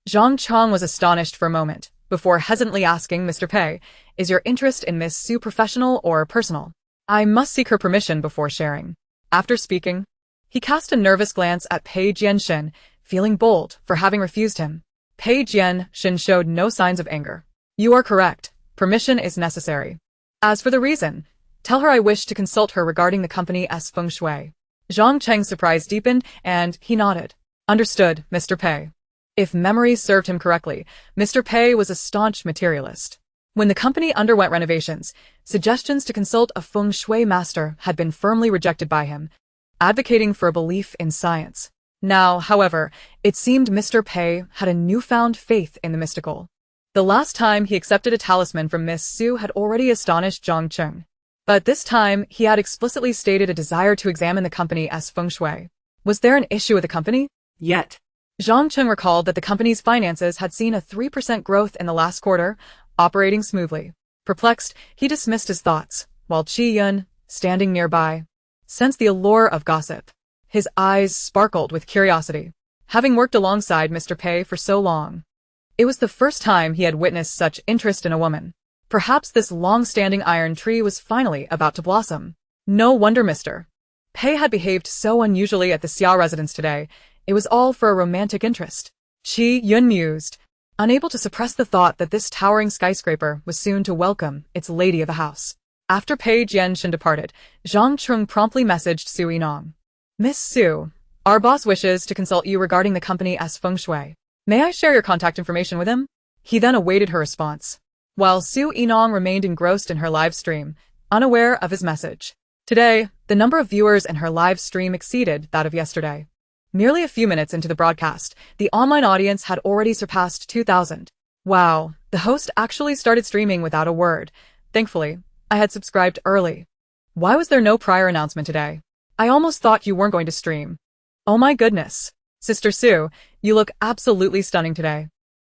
Zhang Cheng was astonished for a moment, before hesitantly asking Mr. Pei, is your interest in Miss Su professional or personal? I must seek her permission before sharing. After speaking, he cast a nervous glance at Pei Jianshen, feeling bold for having refused him. Pei Jianshen showed no signs of anger. You are correct. Permission is necessary. As for the reason, tell her I wish to consult her regarding the company's Feng Shui. Zhang Cheng's surprise deepened, and he nodded. Understood, Mr. Pei. If memory served him correctly, Mr. Pei was a staunch materialist. When the company underwent renovations, suggestions to consult a Feng Shui master had been firmly rejected by him, advocating for a belief in science. Now, however, it seemed Mr. Pei had a newfound faith in the mystical. The last time he accepted a talisman from Miss Su had already astonished Zhang Cheng. But this time, he had explicitly stated a desire to examine the company as Feng Shui. Was there an issue with the company? Yet. Zhang Cheng recalled that the company's finances had seen a 3% growth in the last quarter, operating smoothly. Perplexed, he dismissed his thoughts, while Qi Yun, standing nearby, sensed the allure of gossip. His eyes sparkled with curiosity. Having worked alongside Mr. Pei for so long, It was the first time he had witnessed such interest in a woman. Perhaps this long-standing iron tree was finally about to blossom. No wonder Mr. Pei had behaved so unusually at the Xiao residence today. It was all for a romantic interest. Qi Yun mused, unable to suppress the thought that this towering skyscraper was soon to welcome its lady of the house. After Pei Jianshan departed, Zhang Chung promptly messaged Su Yinong. Miss Su, our boss wishes to consult you regarding the company as Feng Shui. May I share your contact information with him? He then awaited her response, while Su Yinong remained engrossed in her live stream, unaware of his message. Today, the number of viewers in her live stream exceeded that of yesterday. Merely a few minutes into the broadcast, the online audience had already surpassed 2,000. Wow, the host actually started streaming without a word. Thankfully, I had subscribed early. Why was there no prior announcement today? I almost thought you weren't going to stream. Oh my goodness. Sister Su, you look absolutely stunning today.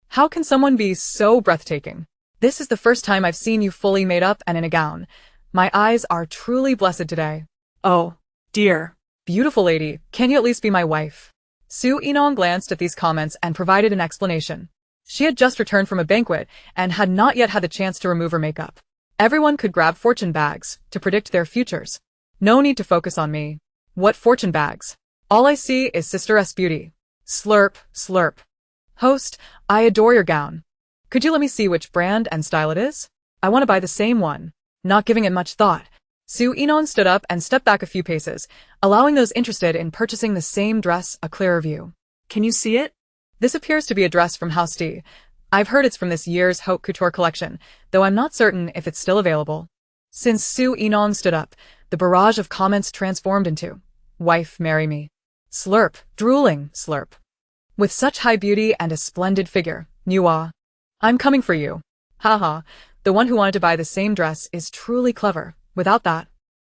How can someone be so breathtaking? This is the first time I've seen you fully made up and in a gown. My eyes are truly blessed today. Oh, dear. Beautiful lady, can you at least be my wife? Su Yinong glanced at these comments and provided an explanation. She had just returned from a banquet and had not yet had the chance to remove her makeup. Everyone could grab fortune bags to predict their futures. No need to focus on me. What fortune bags? All I see is Sister S beauty. Slurp, slurp. Host, I adore your gown. Could you let me see which brand and style it is? I want to buy the same one. Not giving it much thought, Su Yinong stood up and stepped back a few paces, allowing those interested in purchasing the same dress a clearer view. Can you see it? This appears to be a dress from House D. I've heard it's from this year's haute couture collection, though I'm not certain if it's still available. Since Su Yinong stood up, the barrage of comments transformed into, "Wife, marry me." Slurp, drooling, slurp. With such high beauty and a splendid figure, Nua. I'm coming for you. Haha, the one who wanted to buy the same dress is truly clever. Without that,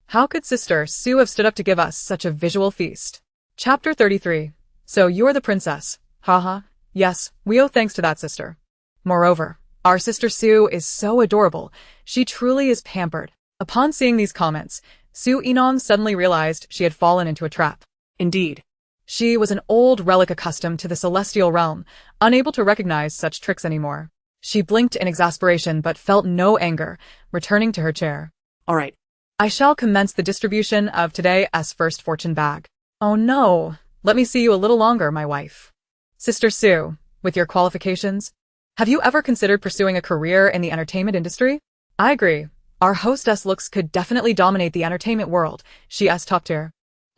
how could Sister Su have stood up to give us such a visual feast? Chapter 33. So you're the princess. Haha. Yes, we owe thanks to that sister. Moreover, our Sister Su is so adorable. She truly is pampered. Upon seeing these comments, Su Yinong suddenly realized she had fallen into a trap. Indeed. She was an old relic accustomed to the celestial realm, unable to recognize such tricks anymore. She blinked in exasperation but felt no anger, returning to her chair. All right. I shall commence the distribution of today's first fortune bag. Oh no, let me see you a little longer, my wife. Sister Su, with your qualifications, have you ever considered pursuing a career in the entertainment industry? I agree. Our hostess looks could definitely dominate the entertainment world, she asked top tier.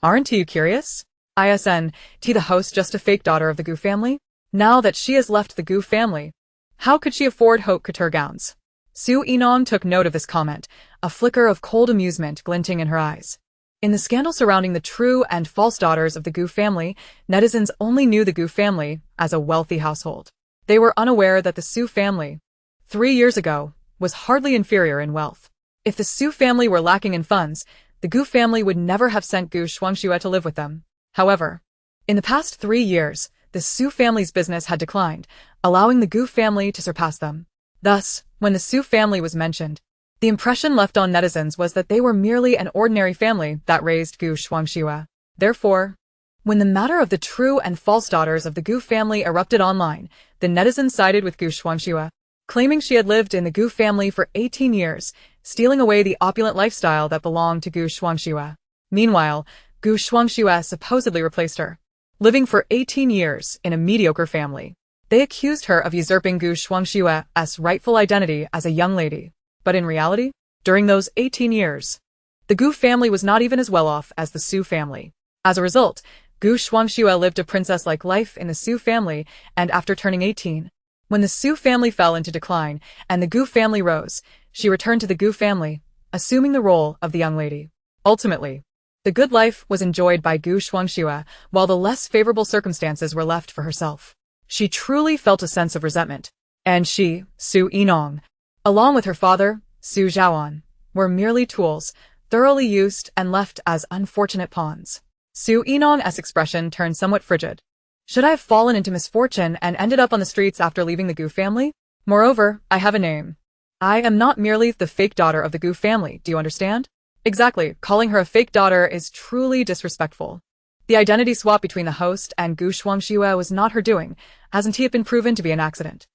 Aren't you curious? ISN, the host just a fake daughter of the Gu family? Now that she has left the Gu family, how could she afford haute couture gowns? Su Yinong took note of this comment, a flicker of cold amusement glinting in her eyes. In the scandal surrounding the true and false daughters of the Gu family, netizens only knew the Gu family as a wealthy household. They were unaware that the Su family, 3 years ago, was hardly inferior in wealth. If the Su family were lacking in funds, the Gu family would never have sent Gu Shuangxue to live with them. However, in the past 3 years, the Su family's business had declined, allowing the Gu family to surpass them. Thus, when the Su family was mentioned, the impression left on netizens was that they were merely an ordinary family that raised Gu Shuangxue. Therefore, when the matter of the true and false daughters of the Gu family erupted online, the netizens sided with Gu Shuangxue, claiming she had lived in the Gu family for 18 years, stealing away the opulent lifestyle that belonged to Gu Shuangxue. Meanwhile, Gu Shuangxue supposedly replaced her, living for 18 years in a mediocre family. They accused her of usurping Gu Shuangxue's rightful identity as a young lady. But in reality, during those 18 years, the Gu family was not even as well off as the Su family. As a result, Gu Shuangxue lived a princess-like life in the Su family, and after turning 18, when the Su family fell into decline and the Gu family rose, she returned to the Gu family, assuming the role of the young lady. Ultimately, the good life was enjoyed by Gu Shuangxue, while the less favorable circumstances were left for herself. She truly felt a sense of resentment, and she, Su Yinong, along with her father, Su Zhaoan, were merely tools, thoroughly used and left as unfortunate pawns. Su Yinong's expression turned somewhat frigid. Should I have fallen into misfortune and ended up on the streets after leaving the Gu family? Moreover, I have a name. I am not merely the fake daughter of the Gu family, do you understand? Exactly, calling her a fake daughter is truly disrespectful. The identity swap between the host and Gu Shuangxue was not her doing, hasn't it been proven to be an accident?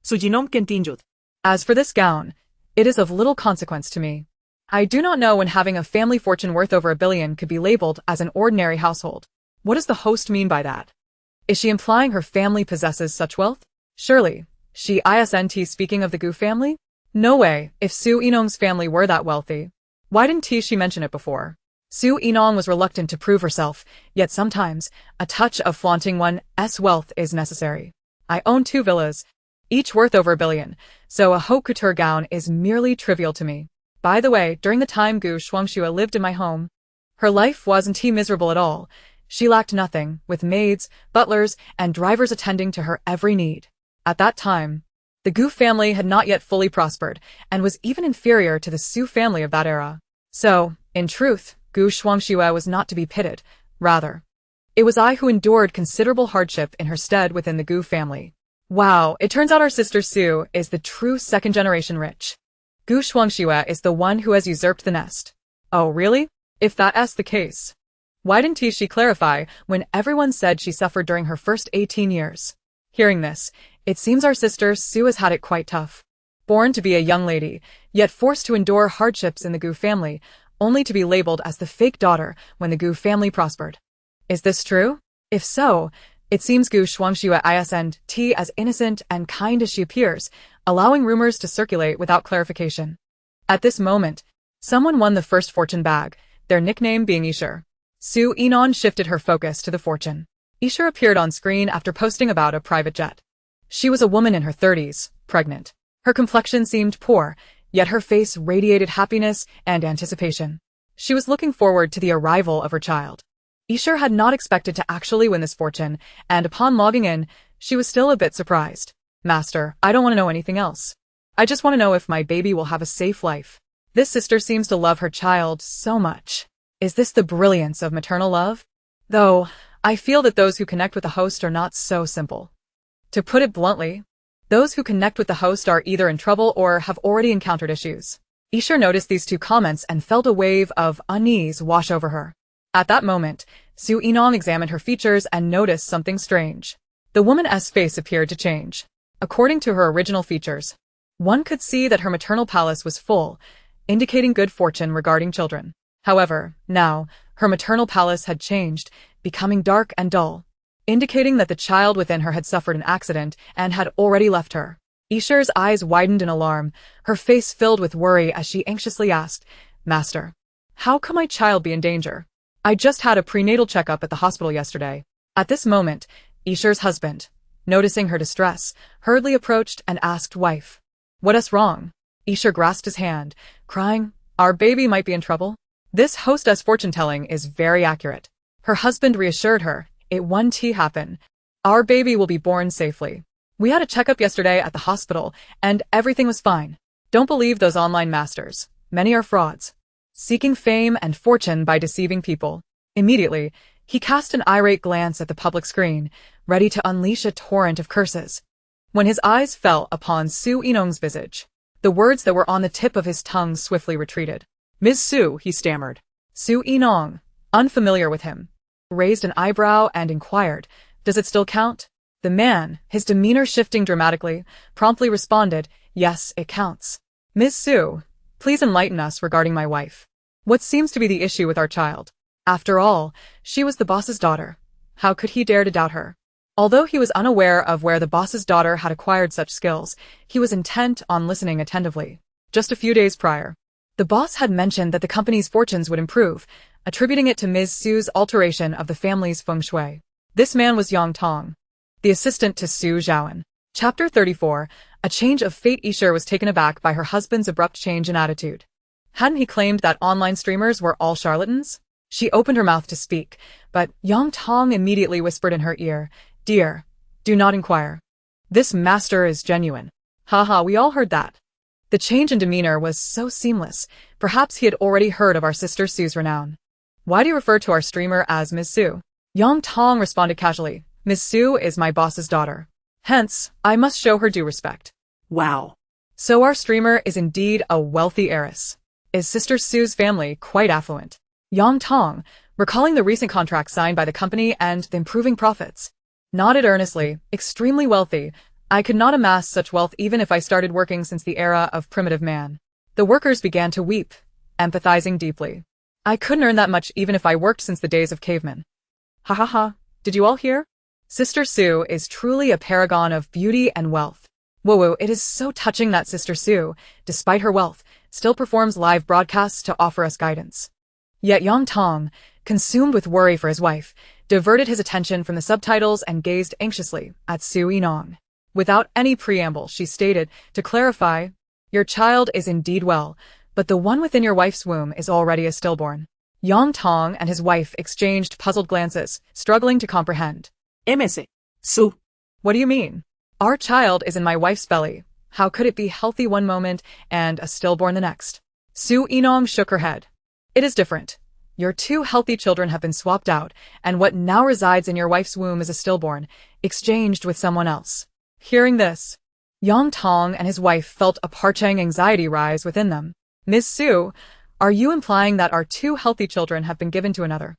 Su Yinong continued. As for this gown, it is of little consequence to me. I do not know when having a family fortune worth over 1 billion could be labeled as an ordinary household. What does the host mean by that? Is she implying her family possesses such wealth? Surely, she isn't speaking of the Gu family? No way, if Su Yinong's family were that wealthy. Why didn't she mention it before? Su Yinong was reluctant to prove herself, yet sometimes, a touch of flaunting one's wealth is necessary. I own 2 villas, each worth over 1 billion, so a haute couture gown is merely trivial to me. By the way, during the time Gu Shuangxue lived in my home, her life wasn't miserable at all. She lacked nothing, with maids, butlers, and drivers attending to her every need. At that time, the Gu family had not yet fully prospered, and was even inferior to the Su family of that era. So, in truth, Gu Shuangxue was not to be pitied, rather. It was I who endured considerable hardship in her stead within the Gu family. Wow, it turns out our sister Su is the true second-generation rich. Gu Shuangxue is the one who has usurped the nest. Oh, really? If that's the case, why didn't she clarify when everyone said she suffered during her first 18 years? Hearing this, it seems our sister Su has had it quite tough. Born to be a young lady, yet forced to endure hardships in the Gu family, only to be labeled as the fake daughter when the Gu family prospered. Is this true? If so, it seems Gu Shuangxue isn't as innocent and kind as she appears, allowing rumors to circulate without clarification. At this moment, someone won the first fortune bag, their nickname being Heiress. Su Yinong shifted her focus to the fortune. Heiress appeared on screen after posting about a private jet. She was a woman in her 30s, pregnant. Her complexion seemed poor, yet her face radiated happiness and anticipation. She was looking forward to the arrival of her child. Heiress had not expected to actually win this fortune, and upon logging in, she was still a bit surprised. Master, I don't want to know anything else. I just want to know if my baby will have a safe life. This sister seems to love her child so much. Is this the brilliance of maternal love? Though, I feel that those who connect with the host are not so simple. To put it bluntly, those who connect with the host are either in trouble or have already encountered issues. Heiress noticed these 2 comments and felt a wave of unease wash over her. At that moment, Su Yinong examined her features and noticed something strange. The woman's face appeared to change. According to her original features, one could see that her maternal palace was full, indicating good fortune regarding children. However, now, her maternal palace had changed, becoming dark and dull, indicating that the child within her had suffered an accident and had already left her. Heiress's eyes widened in alarm, her face filled with worry as she anxiously asked, Master, how could my child be in danger? I just had a prenatal checkup at the hospital yesterday. At this moment, Heiress's husband, noticing her distress, hurriedly approached and asked wife, What's wrong? Heiress grasped his hand, crying, Our baby might be in trouble. This hostess fortune-telling is very accurate. Her husband reassured her, It won't happen. Our baby will be born safely. We had a checkup yesterday at the hospital, and everything was fine. Don't believe those online masters. Many are frauds, seeking fame and fortune by deceiving people. Immediately, he cast an irate glance at the public screen, ready to unleash a torrent of curses. When his eyes fell upon Su Yinong's visage, the words that were on the tip of his tongue swiftly retreated. Ms. Su, he stammered. Su Yinong, unfamiliar with him, raised an eyebrow and inquired, Does it still count? The man, his demeanor shifting dramatically, promptly responded, Yes, it counts. Ms. Su, please enlighten us regarding my wife. What seems to be the issue with our child? After all, she was the boss's daughter. How could he dare to doubt her? Although he was unaware of where the boss's daughter had acquired such skills, he was intent on listening attentively. Just a few days prior, the boss had mentioned that the company's fortunes would improve, attributing it to Ms. Su's alteration of the family's Feng Shui. This man was Yang Tong, the assistant to Su Zhaoan. Chapter 34, A Change of Fate. Heiress was taken aback by her husband's abrupt change in attitude. Hadn't he claimed that online streamers were all charlatans? She opened her mouth to speak, but Yang Tong immediately whispered in her ear, Dear, do not inquire. This master is genuine. Haha, we all heard that. The change in demeanor was so seamless, perhaps he had already heard of our sister Su's renown. Why do you refer to our streamer as Ms. Su? Yang Tong responded casually, Ms. Su is my boss's daughter. Hence, I must show her due respect. Wow. So our streamer is indeed a wealthy heiress. Is Sister Su's family quite affluent? Yang Tong, recalling the recent contract signed by the company and the improving profits, nodded earnestly, extremely wealthy. I could not amass such wealth even if I started working since the era of primitive man. The workers began to weep, empathizing deeply. I couldn't earn that much even if I worked since the days of cavemen. Ha ha ha, did you all hear? Sister Sue is truly a paragon of beauty and wealth. Whoa, it is so touching that Sister Sue, despite her wealth, still performs live broadcasts to offer us guidance. Yet Yang Tong, consumed with worry for his wife, diverted his attention from the subtitles and gazed anxiously at Su Yinong. Without any preamble, she stated, to clarify, "Your child is indeed well, but the one within your wife's womb is already a stillborn." Yang Tong and his wife exchanged puzzled glances, struggling to comprehend. MS. Su. What do you mean? Our child is in my wife's belly. How could it be healthy one moment and a stillborn the next? Su Yinong shook her head. It is different. Your two healthy children have been swapped out, and what now resides in your wife's womb is a stillborn, exchanged with someone else. Hearing this, Yang Tong and his wife felt a parching anxiety rise within them. Ms. Su, are you implying that our two healthy children have been given to another?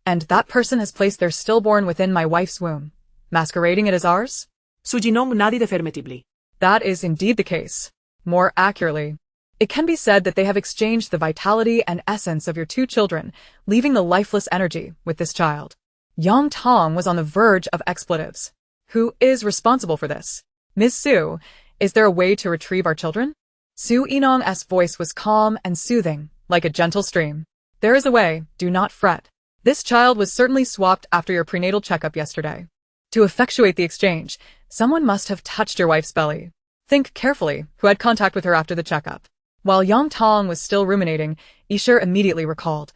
And that person has placed their stillborn within my wife's womb, masquerading it as ours? Su Yinong nodded affirmatively. That is indeed the case. More accurately, it can be said that they have exchanged the vitality and essence of your two children, leaving the lifeless energy with this child. Yang Tong was on the verge of expletives. Who is responsible for this? Ms. Su, is there a way to retrieve our children? Su Yinong's voice was calm and soothing, like a gentle stream. There is a way, do not fret. This child was certainly swapped after your prenatal checkup yesterday. To effectuate the exchange, someone must have touched your wife's belly. Think carefully who had contact with her after the checkup. While Yang Tong was still ruminating, Isher immediately recalled.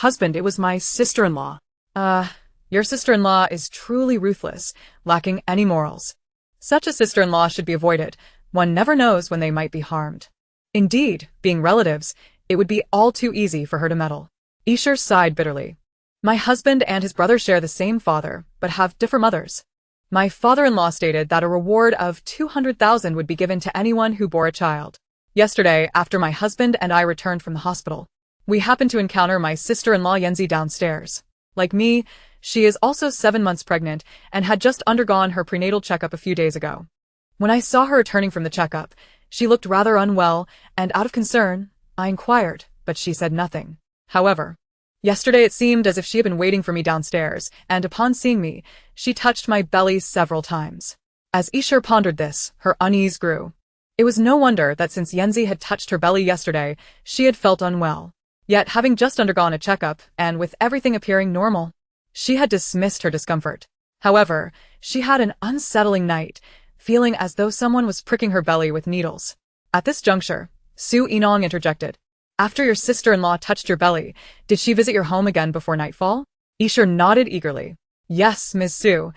Husband, it was my sister-in-law. Your sister-in-law is truly ruthless, lacking any morals. Such a sister-in-law should be avoided. One never knows when they might be harmed. Indeed, being relatives, it would be all too easy for her to meddle. Isher sighed bitterly. My husband and his brother share the same father, but have different mothers. My father-in-law stated that a reward of 200,000 would be given to anyone who bore a child. Yesterday, after my husband and I returned from the hospital, we happened to encounter my sister-in-law Yanzi downstairs. Like me, she is also 7 months pregnant and had just undergone her prenatal checkup a few days ago. When I saw her returning from the checkup, she looked rather unwell, and out of concern, I inquired, but she said nothing. However, yesterday it seemed as if she had been waiting for me downstairs, and upon seeing me, she touched my belly several times. As Isher pondered this, her unease grew. It was no wonder that since Yanzi had touched her belly yesterday, she had felt unwell. Yet, having just undergone a checkup, and with everything appearing normal, she had dismissed her discomfort. However, she had an unsettling night, feeling as though someone was pricking her belly with needles. At this juncture, Su Yinong interjected. After your sister-in-law touched your belly, did she visit your home again before nightfall? Isher nodded eagerly. Yes, Ms. Su.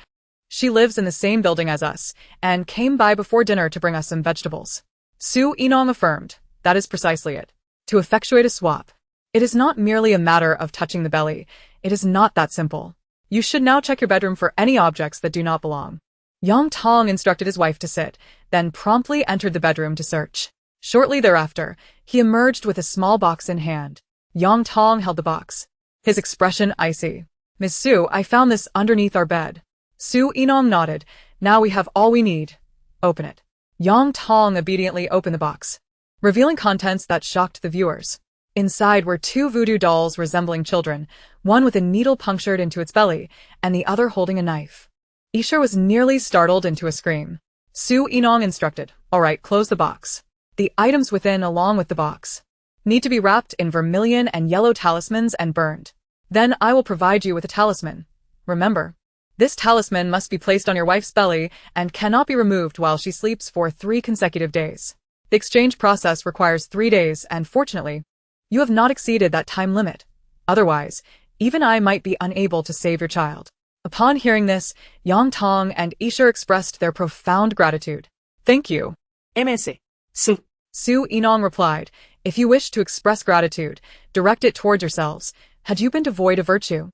She lives in the same building as us, and came by before dinner to bring us some vegetables. Su Yinong affirmed. That is precisely it. To effectuate a swap. It is not merely a matter of touching the belly. It is not that simple. You should now check your bedroom for any objects that do not belong. Yang Tong instructed his wife to sit, then promptly entered the bedroom to search. Shortly thereafter, he emerged with a small box in hand. Yang Tong held the box, his expression icy. Ms. Su, I found this underneath our bed. Su Yinong nodded. Now we have all we need. Open it. Yang Tong obediently opened the box, revealing contents that shocked the viewers. Inside were two voodoo dolls resembling children, one with a needle punctured into its belly, and the other holding a knife. Isher was nearly startled into a scream. Su Yinong instructed, all right, close the box. The items within along with the box need to be wrapped in vermilion and yellow talismans and burned. Then I will provide you with a talisman. Remember, this talisman must be placed on your wife's belly and cannot be removed while she sleeps for 3 consecutive days. The exchange process requires 3 days, and fortunately, you have not exceeded that time limit. Otherwise, even I might be unable to save your child. Upon hearing this, Yang Tong and Isher expressed their profound gratitude. Thank you. MS. Su. Su Yinong replied, if you wish to express gratitude, direct it towards yourselves. Had you been devoid of virtue,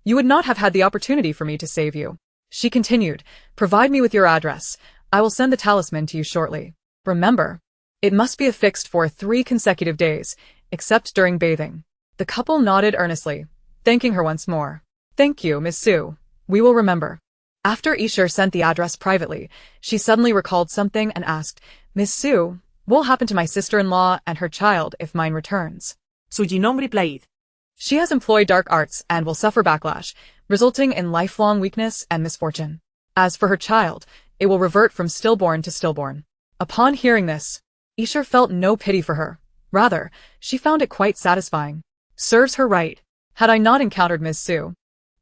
you would not have had the opportunity for me to save you. She continued, provide me with your address. I will send the talisman to you shortly. Remember, it must be affixed for 3 consecutive days, except during bathing. The couple nodded earnestly, thanking her once more. Thank you, Ms. Su. We will remember. After Isher sent the address privately, she suddenly recalled something and asked, Miss Sue, what will happen to my sister-in-law and her child if mine returns? So Yinong replied, She has employed dark arts and will suffer backlash, resulting in lifelong weakness and misfortune. As for her child, it will revert from stillborn to stillborn. Upon hearing this, Isher felt no pity for her. Rather, she found it quite satisfying. Serves her right. Had I not encountered Miss Sue,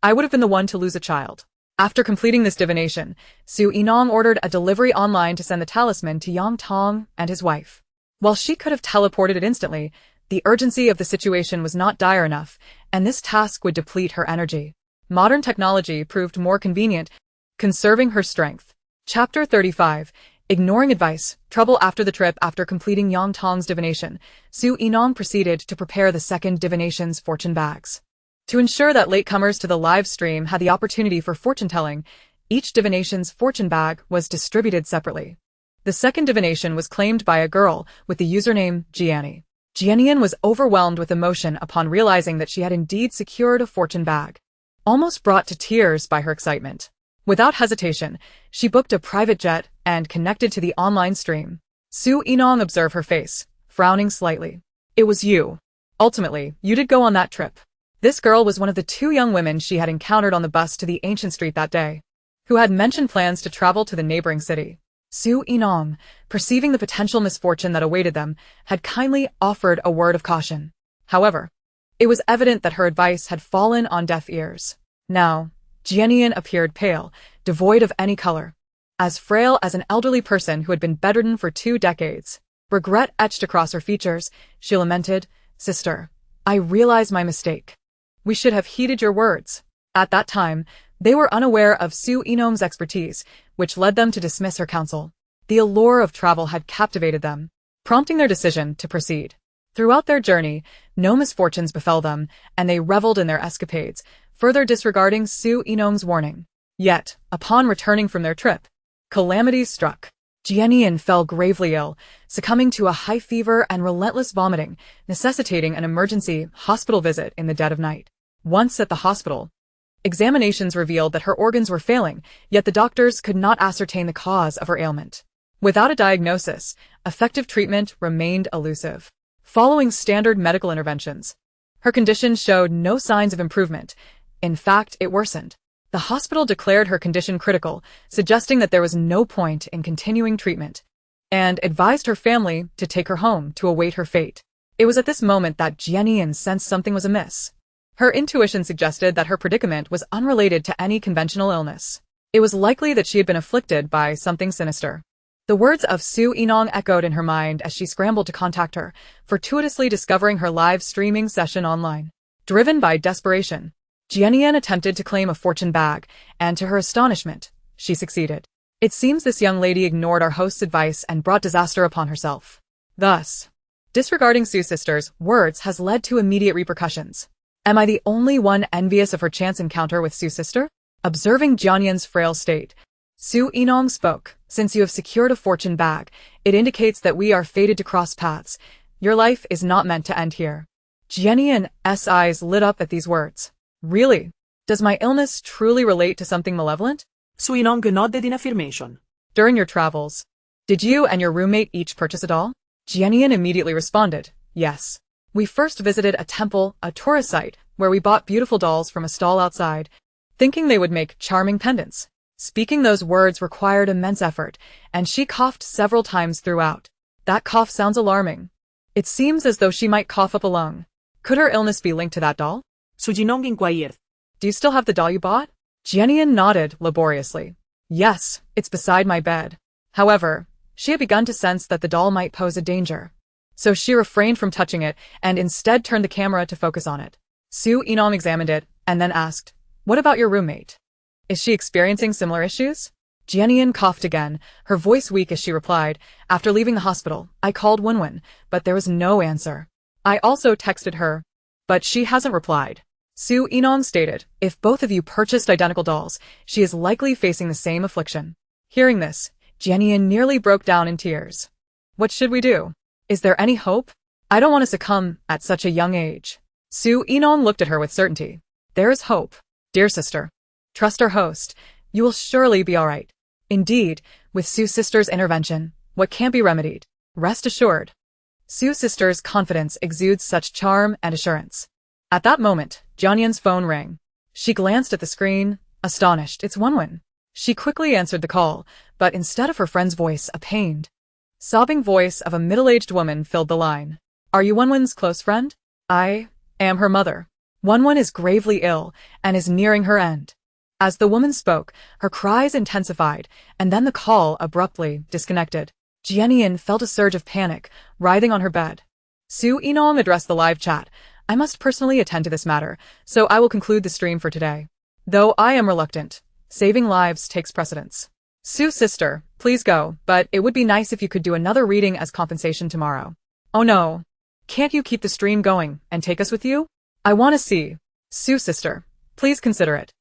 I would have been the one to lose a child. After completing this divination, Su Yinong ordered a delivery online to send the talisman to Yang Tong and his wife. While she could have teleported it instantly, the urgency of the situation was not dire enough, and this task would deplete her energy. Modern technology proved more convenient, conserving her strength. Chapter 35. Ignoring advice, trouble after the trip. After completing Yang Tong's divination, Su Yinong proceeded to prepare the second divination's fortune bags. To ensure that latecomers to the live stream had the opportunity for fortune-telling, each divination's fortune bag was distributed separately. The second divination was claimed by a girl with the username Jiani. Jianian was overwhelmed with emotion upon realizing that she had indeed secured a fortune bag. Almost brought to tears by her excitement. Without hesitation, she booked a private jet and connected to the online stream. Su Yinong observed her face, frowning slightly. It was you. Ultimately, you did go on that trip. This girl was one of the two young women she had encountered on the bus to the ancient street that day, who had mentioned plans to travel to the neighboring city. Su Yinong, perceiving the potential misfortune that awaited them, had kindly offered a word of caution. However, it was evident that her advice had fallen on deaf ears. Now, Jianian appeared pale, devoid of any color, as frail as an elderly person who had been bedridden for 2 decades. Regret etched across her features, she lamented, Sister, I realize my mistake. We should have heeded your words. At that time, they were unaware of Su Yinong's expertise, which led them to dismiss her counsel. The allure of travel had captivated them, prompting their decision to proceed. Throughout their journey, no misfortunes befell them, and they reveled in their escapades, further disregarding Su Yinong's warning. Yet, upon returning from their trip, calamities struck. Jianian fell gravely ill, succumbing to a high fever and relentless vomiting, necessitating an emergency hospital visit in the dead of night. Once at the hospital, examinations revealed that her organs were failing, yet the doctors could not ascertain the cause of her ailment. Without a diagnosis, effective treatment remained elusive. Following standard medical interventions, her condition showed no signs of improvement. In fact, it worsened. The hospital declared her condition critical, suggesting that there was no point in continuing treatment, and advised her family to take her home to await her fate. It was at this moment that Jianian sensed something was amiss. Her intuition suggested that her predicament was unrelated to any conventional illness. It was likely that she had been afflicted by something sinister. The words of Su Yinong echoed in her mind as she scrambled to contact her, fortuitously discovering her live streaming session online. Driven by desperation, Jianian attempted to claim a fortune bag, and to her astonishment, she succeeded. It seems this young lady ignored our host's advice and brought disaster upon herself. Thus, disregarding Su's sister's words has led to immediate repercussions. Am I the only one envious of her chance encounter with Su's sister? Observing Jianian's frail state, Su Yinong spoke. Since you have secured a fortune bag, it indicates that we are fated to cross paths. Your life is not meant to end here. Jianian's eyes lit up at these words. Really? Does my illness truly relate to something malevolent? Su Yinong nodded in affirmation. During your travels, did you and your roommate each purchase a doll? Jianian immediately responded, yes. We first visited a temple, a tourist site, where we bought beautiful dolls from a stall outside, thinking they would make charming pendants. Speaking those words required immense effort, and she coughed several times throughout. That cough sounds alarming. It seems as though she might cough up a lung. Could her illness be linked to that doll? Su Yinong inquired. Do you still have the doll you bought? Jianian nodded laboriously. Yes, it's beside my bed. However, she had begun to sense that the doll might pose a danger. So she refrained from touching it and instead turned the camera to focus on it. Su Yinong examined it and then asked, what about your roommate? Is she experiencing similar issues? Jianian coughed again, her voice weak as she replied, after leaving the hospital, I called Wenwen, but there was no answer. I also texted her, but she hasn't replied. Su Yinong stated, if both of you purchased identical dolls, she is likely facing the same affliction. Hearing this, Jianian nearly broke down in tears. What should we do? Is there any hope? I don't want to succumb at such a young age. Su Yinong looked at her with certainty. There is hope. Dear sister, trust our host. You will surely be all right. Indeed, with Sue's sister's intervention, what can't be remedied? Rest assured. Sue's sister's confidence exudes such charm and assurance. At that moment, Jianyin's phone rang. She glanced at the screen, astonished. It's Wenwen. She quickly answered the call, but instead of her friend's voice, a pained, sobbing voice of a middle-aged woman filled the line. Are you Wenwen's close friend? I am her mother. Wenwen is gravely ill and is nearing her end. As the woman spoke, her cries intensified, and then the call abruptly disconnected. Jianyin felt a surge of panic, writhing on her bed. Su Yinong addressed the live chat. I must personally attend to this matter, so I will conclude the stream for today. Though I am reluctant, saving lives takes precedence. Sue's sister, please go, but it would be nice if you could do another reading as compensation tomorrow. Oh no. Can't you keep the stream going and take us with you? I want to see. Sue's sister, please consider it.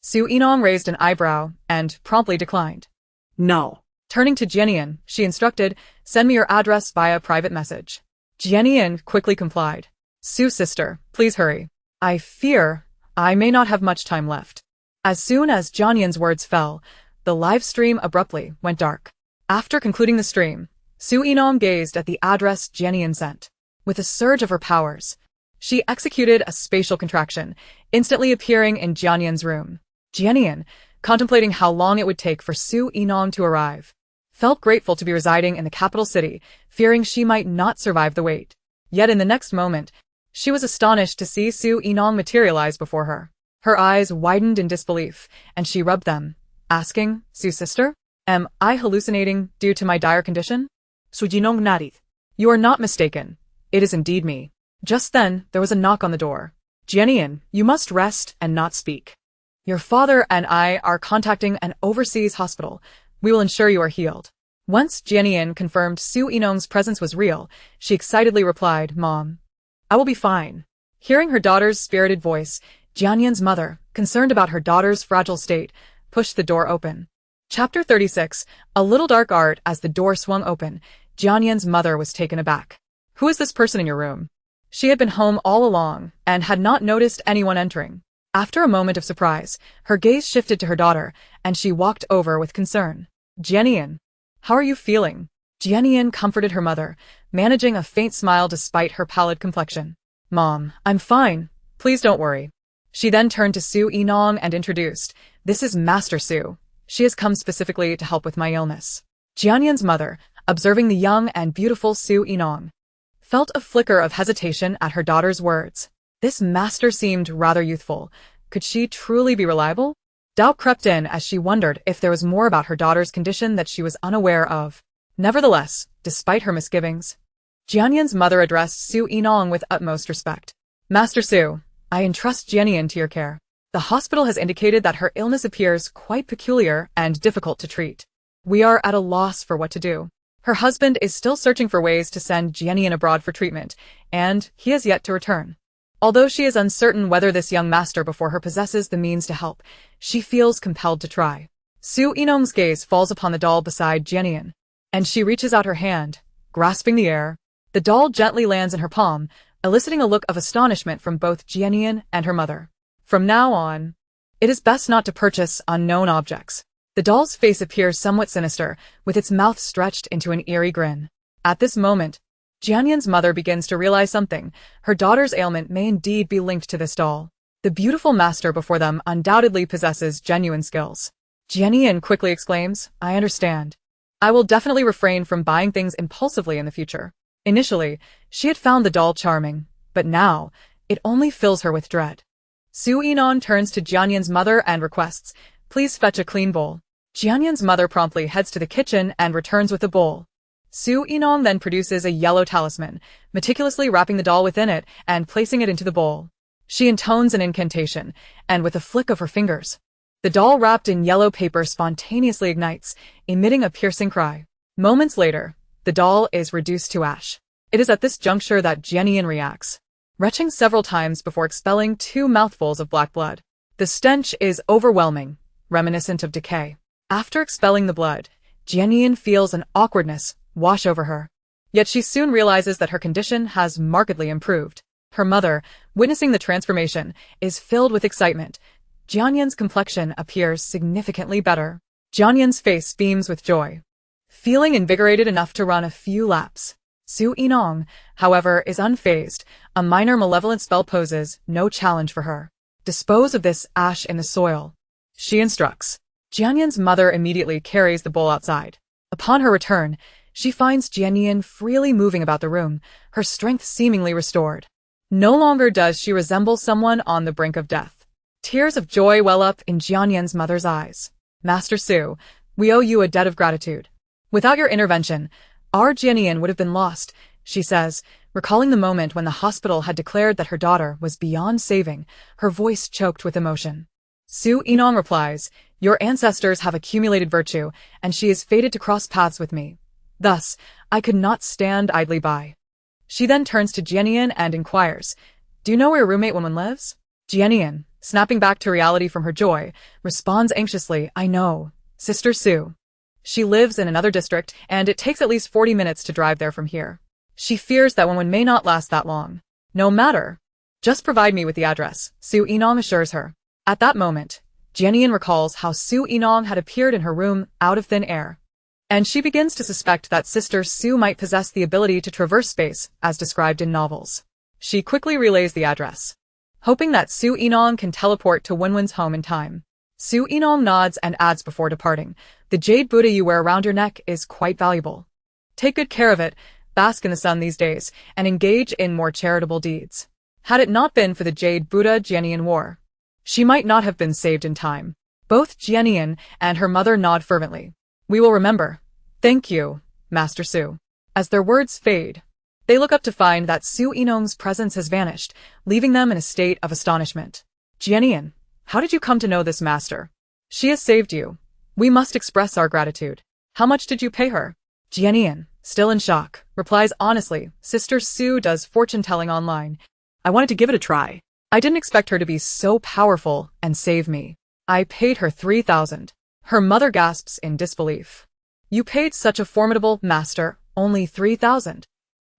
Su Yinong raised an eyebrow and promptly declined. No. Turning to Jianyin, she instructed, send me your address via private message. Jianyin quickly complied. Sue's sister, please hurry. I fear I may not have much time left. As soon as Jianyin's words fell, the live stream abruptly went dark. After concluding the stream, Su Yinong gazed at the address Jianyin sent. With a surge of her powers, she executed a spatial contraction, instantly appearing in Jianyin's room. Jianyin, contemplating how long it would take for Su Yinong to arrive, felt grateful to be residing in the capital city, fearing she might not survive the wait. Yet in the next moment, she was astonished to see Su Yinong materialize before her. Her eyes widened in disbelief, and she rubbed them, asking, Sue's sister? Am I hallucinating due to my dire condition? Su Yinong nodded. You are not mistaken. It is indeed me. Just then, there was a knock on the door. Jianyin, you must rest and not speak. Your father and I are contacting an overseas hospital. We will ensure you are healed. Once Jianyin confirmed Su Yinong's presence was real, she excitedly replied, Mom, I will be fine. Hearing her daughter's spirited voice, Jianyin's mother, concerned about her daughter's fragile state, pushed the door open. Chapter 36, a little dark art. As the door swung open, Jianyin's mother was taken aback. Who is this person in your room? She had been home all along and had not noticed anyone entering. After a moment of surprise, her gaze shifted to her daughter, and she walked over with concern. Jianyin, how are you feeling? Jianyin comforted her mother, managing a faint smile despite her pallid complexion. Mom, I'm fine. Please don't worry. She then turned to Su Yinong and introduced, This is Master Su. She has come specifically to help with my illness. Jianyin's mother, observing the young and beautiful Su Yinong, felt a flicker of hesitation at her daughter's words. This master seemed rather youthful. Could she truly be reliable? Doubt crept in as she wondered if there was more about her daughter's condition that she was unaware of. Nevertheless, despite her misgivings, Jianyin's mother addressed Su Yinong with utmost respect. Master Su, I entrust Jianyin to your care. The hospital has indicated that her illness appears quite peculiar and difficult to treat. We are at a loss for what to do. Her husband is still searching for ways to send Jianyin abroad for treatment, and he has yet to return. Although she is uncertain whether this young master before her possesses the means to help, she feels compelled to try. Su Yinong's gaze falls upon the doll beside Jianyin, and she reaches out her hand, grasping the air. The doll gently lands in her palm, eliciting a look of astonishment from both Jianyin and her mother. From now on, it is best not to purchase unknown objects. The doll's face appears somewhat sinister, with its mouth stretched into an eerie grin. At this moment, Jianyin's mother begins to realize something. Her daughter's ailment may indeed be linked to this doll. The beautiful master before them undoubtedly possesses genuine skills. Jianyin quickly exclaims, I understand. I will definitely refrain from buying things impulsively in the future. Initially, she had found the doll charming, but now, it only fills her with dread. Su Yinong turns to Jianyin's mother and requests, Please fetch a clean bowl. Jianyin's mother promptly heads to the kitchen and returns with a bowl. Su Yinong then produces a yellow talisman, meticulously wrapping the doll within it and placing it into the bowl. She intones an incantation, and with a flick of her fingers, the doll wrapped in yellow paper spontaneously ignites, emitting a piercing cry. Moments later, the doll is reduced to ash. It is at this juncture that Jianyin reacts, retching several times before expelling 2 mouthfuls of black blood. The stench is overwhelming, reminiscent of decay. After expelling the blood, Jianyin feels an awkwardness wash over her. Yet she soon realizes that her condition has markedly improved. Her mother, witnessing the transformation, is filled with excitement. Jianyan's complexion appears significantly better. Jianyan's face beams with joy, feeling invigorated enough to run a few laps. Su Yinong, however, is unfazed. A minor malevolent spell poses no challenge for her. Dispose of this ash in the soil, she instructs. Jianyan's mother immediately carries the bowl outside. Upon her return, she finds Jianyan freely moving about the room, her strength seemingly restored. No longer does she resemble someone on the brink of death. Tears of joy well up in Jianyan's mother's eyes. Master Su, we owe you a debt of gratitude. Without your intervention, our Jianyan would have been lost, she says, recalling the moment when the hospital had declared that her daughter was beyond saving, her voice choked with emotion. Su Yinong replies, your ancestors have accumulated virtue, and she is fated to cross paths with me. Thus, I could not stand idly by. She then turns to Jianyan and inquires, do you know where your roommate Wenwen lives? Jianyan, snapping back to reality from her joy, responds anxiously, I know, Sister Su. She lives in another district, and it takes at least 40 minutes to drive there from here. She fears that Wenwen may not last that long. No matter. Just provide me with the address, Su Yinong assures her. At that moment, Jianyan recalls how Su Yinong had appeared in her room out of thin air. And she begins to suspect that Sister Su might possess the ability to traverse space, as described in novels. She quickly relays the address, hoping that Su Yinong can teleport to Wenwen's home in time. Su Yinong nods and adds before departing, the jade Buddha you wear around your neck is quite valuable. Take good care of it, bask in the sun these days, and engage in more charitable deeds. Had it not been for the jade Buddha Jianyan wore, she might not have been saved in time. Both Jianyan and her mother nod fervently. We will remember. Thank you, Master Su. As their words fade, they look up to find that Su Yinong's presence has vanished, leaving them in a state of astonishment. Jianyan, how did you come to know this master? She has saved you. We must express our gratitude. How much did you pay her? Jianyan, still in shock, replies honestly, Sister Su does fortune-telling online. I wanted to give it a try. I didn't expect her to be so powerful and save me. I paid her 3,000. Her mother gasps in disbelief. You paid such a formidable master only 3,000.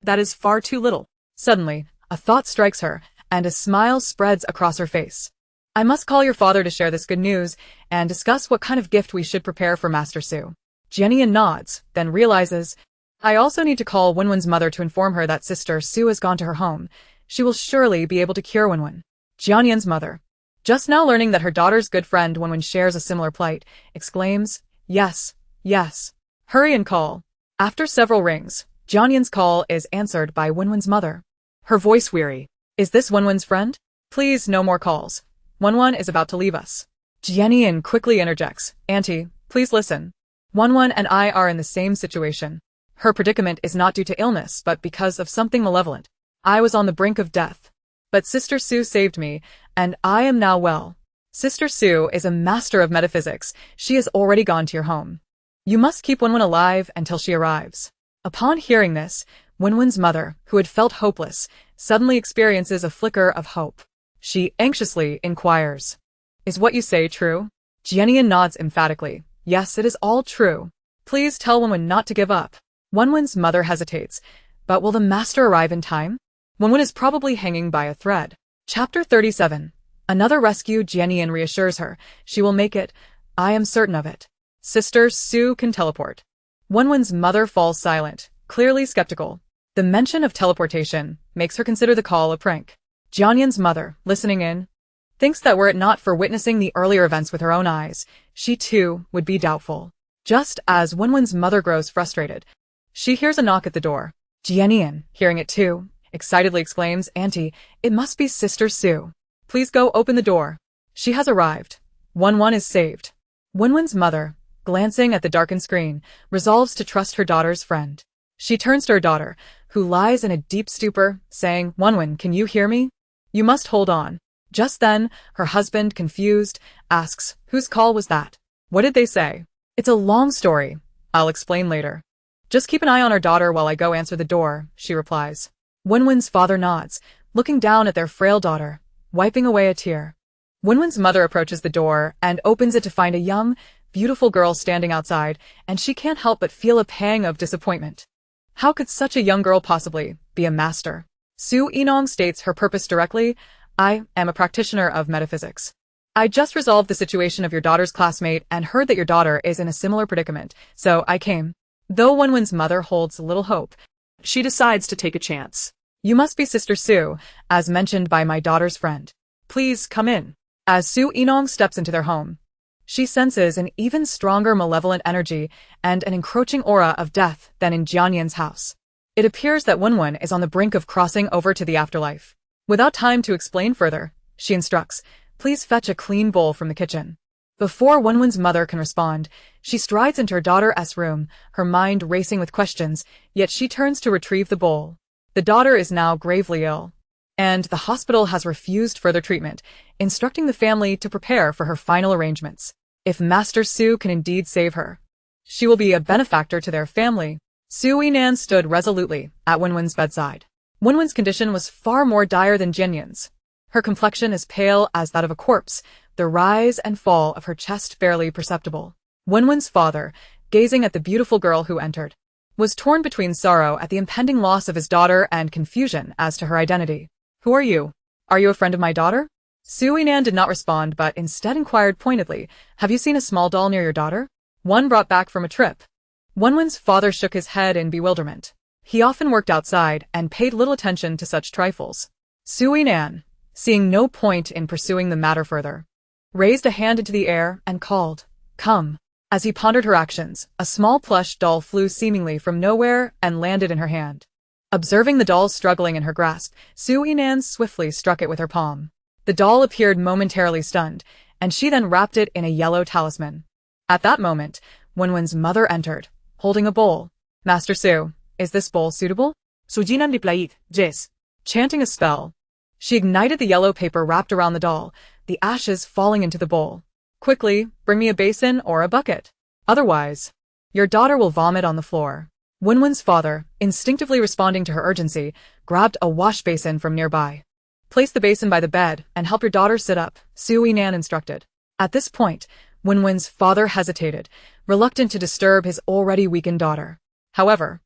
That is far too little. Suddenly, a thought strikes her, and a smile spreads across her face. I must call your father to share this good news and discuss what kind of gift we should prepare for Master Su. Jianyan nods, then realizes, I also need to call Wenwen's mother to inform her that Sister Su has gone to her home. She will surely be able to cure Wenwen. Jianyan's mother, just now learning that her daughter's good friend Wenwen shares a similar plight, exclaims, yes, yes. Hurry and call. After several rings, Jianyan's call is answered by Wenwen's mother. Her voice weary. Is this Wenwen's friend? Please, no more calls. Wenwen is about to leave us. Jianyan quickly interjects, Auntie, please listen. Wenwen and I are in the same situation. Her predicament is not due to illness, but because of something malevolent. I was on the brink of death. But Sister Su saved me, and I am now well. Sister Su is a master of metaphysics. She has already gone to your home. You must keep Wenwen alive until she arrives. Upon hearing this, Wenwen's mother, who had felt hopeless, suddenly experiences a flicker of hope. She anxiously inquires, is what you say true? Jianyan nods emphatically. Yes, it is all true. Please tell Wenwen not to give up. Wenwen's mother hesitates. But will the master arrive in time? Wenwen is probably hanging by a thread. Chapter 37. Another rescue. Jianyan reassures her. She will make it. I am certain of it. Sister Su can teleport. Wenwen's mother falls silent, clearly skeptical. The mention of teleportation makes her consider the call a prank. Jianyan's mother, listening in, thinks that were it not for witnessing the earlier events with her own eyes, she too would be doubtful. Just as Wenwen's mother grows frustrated, she hears a knock at the door. Jianyan, hearing it too, excitedly exclaims, Auntie, it must be Sister Su. Please go open the door. She has arrived. Wenwen is saved. Wenwen's mother, glancing at the darkened screen, resolves to trust her daughter's friend. She turns to her daughter, who lies in a deep stupor, saying, Wenwen, can you hear me? You must hold on. Just then, her husband, confused, asks, whose call was that? What did they say? It's a long story. I'll explain later. Just keep an eye on our daughter while I go answer the door, she replies. Wenwen's father nods, looking down at their frail daughter, wiping away a tear. Wenwen's mother approaches the door and opens it to find a young, beautiful girl standing outside, and she can't help but feel a pang of disappointment. How could such a young girl possibly be a master? Su Yinong states her purpose directly. I am a practitioner of metaphysics. I just resolved the situation of your daughter's classmate and heard that your daughter is in a similar predicament, so I came. Though Wenwen's mother holds little hope, She decides to take a chance. you must be Sister Sue, as mentioned by my daughter's friend. Please come in. As Sue Yinong steps into their home, she senses an even stronger malevolent energy and an encroaching aura of death than in Jianyan's house. It appears that Wenwen is on the brink of crossing over to the afterlife. Without time to explain further, she instructs, please fetch a clean bowl from the kitchen. Before Wenwen's mother can respond, she strides into her daughter's room, her mind racing with questions, yet she turns to retrieve the bowl. The daughter is now gravely ill, and the hospital has refused further treatment, instructing the family to prepare for her final arrangements. If Master Su can indeed save her, she will be a benefactor to their family. Su Yinan stood resolutely at Wenwen's bedside. Wenwen's condition was far more dire than Jianyan's. Her complexion is pale as that of a corpse, the rise and fall of her chest barely perceptible. Wenwen's father, gazing at the beautiful girl who entered, was torn between sorrow at the impending loss of his daughter and confusion as to her identity. Who are you? Are you a friend of my daughter? Su Yinan did not respond but instead inquired pointedly, have you seen a small doll near your daughter? One brought back from a trip. Wenwen's father shook his head in bewilderment. He often worked outside and paid little attention to such trifles. Su Yinan, seeing no point in pursuing the matter further, raised a hand into the air and called, come. As he pondered her actions, a small plush doll flew seemingly from nowhere and landed in her hand. Observing the doll struggling in her grasp, Su Yinan swiftly struck it with her palm. The doll appeared momentarily stunned, and she then wrapped it in a yellow talisman. At that moment, Wenwen's mother entered, holding a bowl. Master Su, is this bowl suitable? Su Jinan replied, yes. Chanting a spell, she ignited the yellow paper wrapped around the doll, the ashes falling into the bowl. Quickly, bring me a basin or a bucket. Otherwise, your daughter will vomit on the floor. Wenwen's father, instinctively responding to her urgency, grabbed a wash basin from nearby. Place the basin by the bed and help your daughter sit up, Su Yinan instructed. At this point, Wenwen's father hesitated, reluctant to disturb his already weakened daughter. However,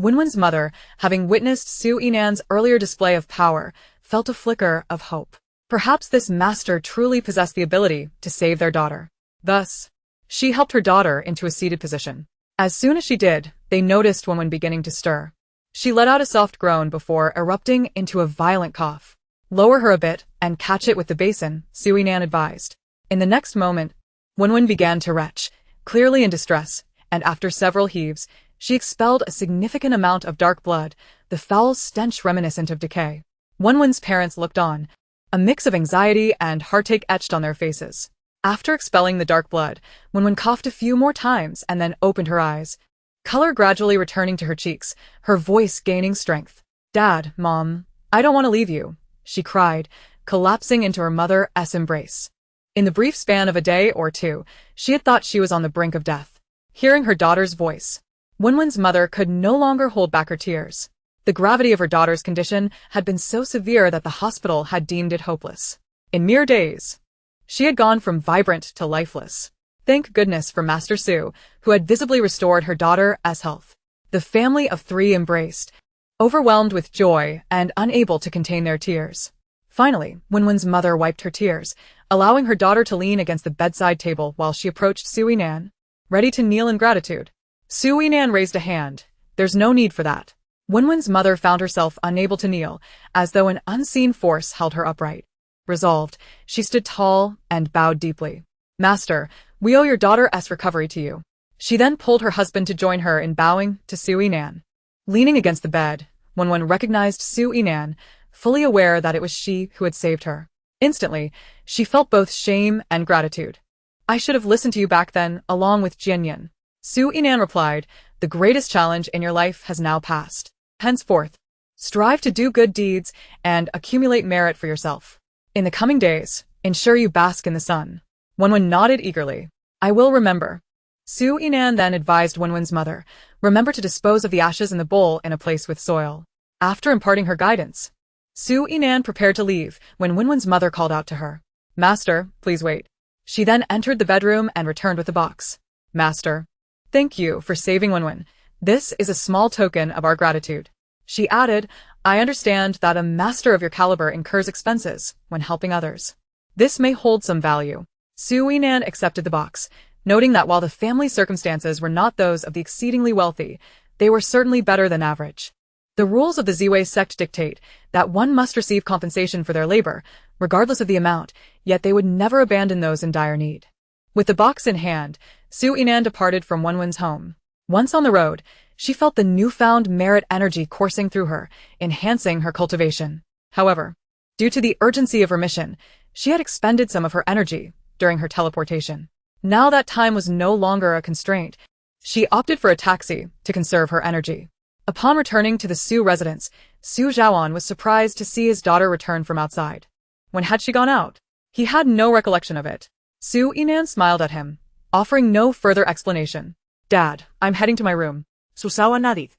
Wenwen's mother, having witnessed Su Yinan's earlier display of power, felt a flicker of hope. Perhaps this master truly possessed the ability to save their daughter. Thus, she helped her daughter into a seated position. As soon as she did, they noticed Wenwen beginning to stir. She let out a soft groan before erupting into a violent cough. Lower her a bit and catch it with the basin, Su Yinan advised. In the next moment, Wenwen began to retch, clearly in distress, and after several heaves, she expelled a significant amount of dark blood, the foul stench reminiscent of decay. Wenwen's parents looked on, a mix of anxiety and heartache etched on their faces. After expelling the dark blood, Wenwen coughed a few more times and then opened her eyes, color gradually returning to her cheeks, her voice gaining strength. Dad, Mom, I don't want to leave you, she cried, collapsing into her mother's embrace. In the brief span of a day or two, she had thought she was on the brink of death. Hearing her daughter's voice, Wenwen's mother could no longer hold back her tears. The gravity of her daughter's condition had been so severe that the hospital had deemed it hopeless. In mere days, she had gone from vibrant to lifeless. Thank goodness for Master Su, who had visibly restored her daughter's health. The family of three embraced, overwhelmed with joy and unable to contain their tears. Finally, Wenwen's mother wiped her tears, allowing her daughter to lean against the bedside table while she approached Su Yinan, ready to kneel in gratitude. Su Yinan raised a hand. There's no need for that. Wenwen's mother found herself unable to kneel, as though an unseen force held her upright. Resolved, she stood tall and bowed deeply. Master, we owe your daughter's recovery to you. She then pulled her husband to join her in bowing to Su Yinan. Leaning against the bed, Wenwen recognized Su Yinan, fully aware that it was she who had saved her. Instantly, she felt both shame and gratitude. I should have listened to you back then, along with Jianyan. Su Yinan replied, the greatest challenge in your life has now passed. Henceforth, strive to do good deeds and accumulate merit for yourself. In the coming days, ensure you bask in the sun. Wenwen nodded eagerly. I will remember. Su Yinan then advised Wenwen's mother, remember to dispose of the ashes in the bowl in a place with soil. After imparting her guidance, Su Yinan prepared to leave when Wenwen's mother called out to her. Master, please wait. She then entered the bedroom and returned with a box. Master, thank you for saving Wenwen. This is a small token of our gratitude. She added, I understand that a master of your caliber incurs expenses when helping others. This may hold some value. Su Yinan accepted the box, noting that while the family circumstances were not those of the exceedingly wealthy, they were certainly better than average. The rules of the Ziwei sect dictate that one must receive compensation for their labor, regardless of the amount, yet they would never abandon those in dire need. With the box in hand, Su Yinan departed from Wenwen's home. Once on the road, she felt the newfound merit energy coursing through her, enhancing her cultivation. However, due to the urgency of her mission, she had expended some of her energy during her teleportation. Now that time was no longer a constraint, she opted for a taxi to conserve her energy. Upon returning to the Su residence, Su Zhaoan was surprised to see his daughter return from outside. When had she gone out? He had no recollection of it. Su Yinan smiled at him, offering no further explanation. Dad, I'm heading to my room. Susawa nodded.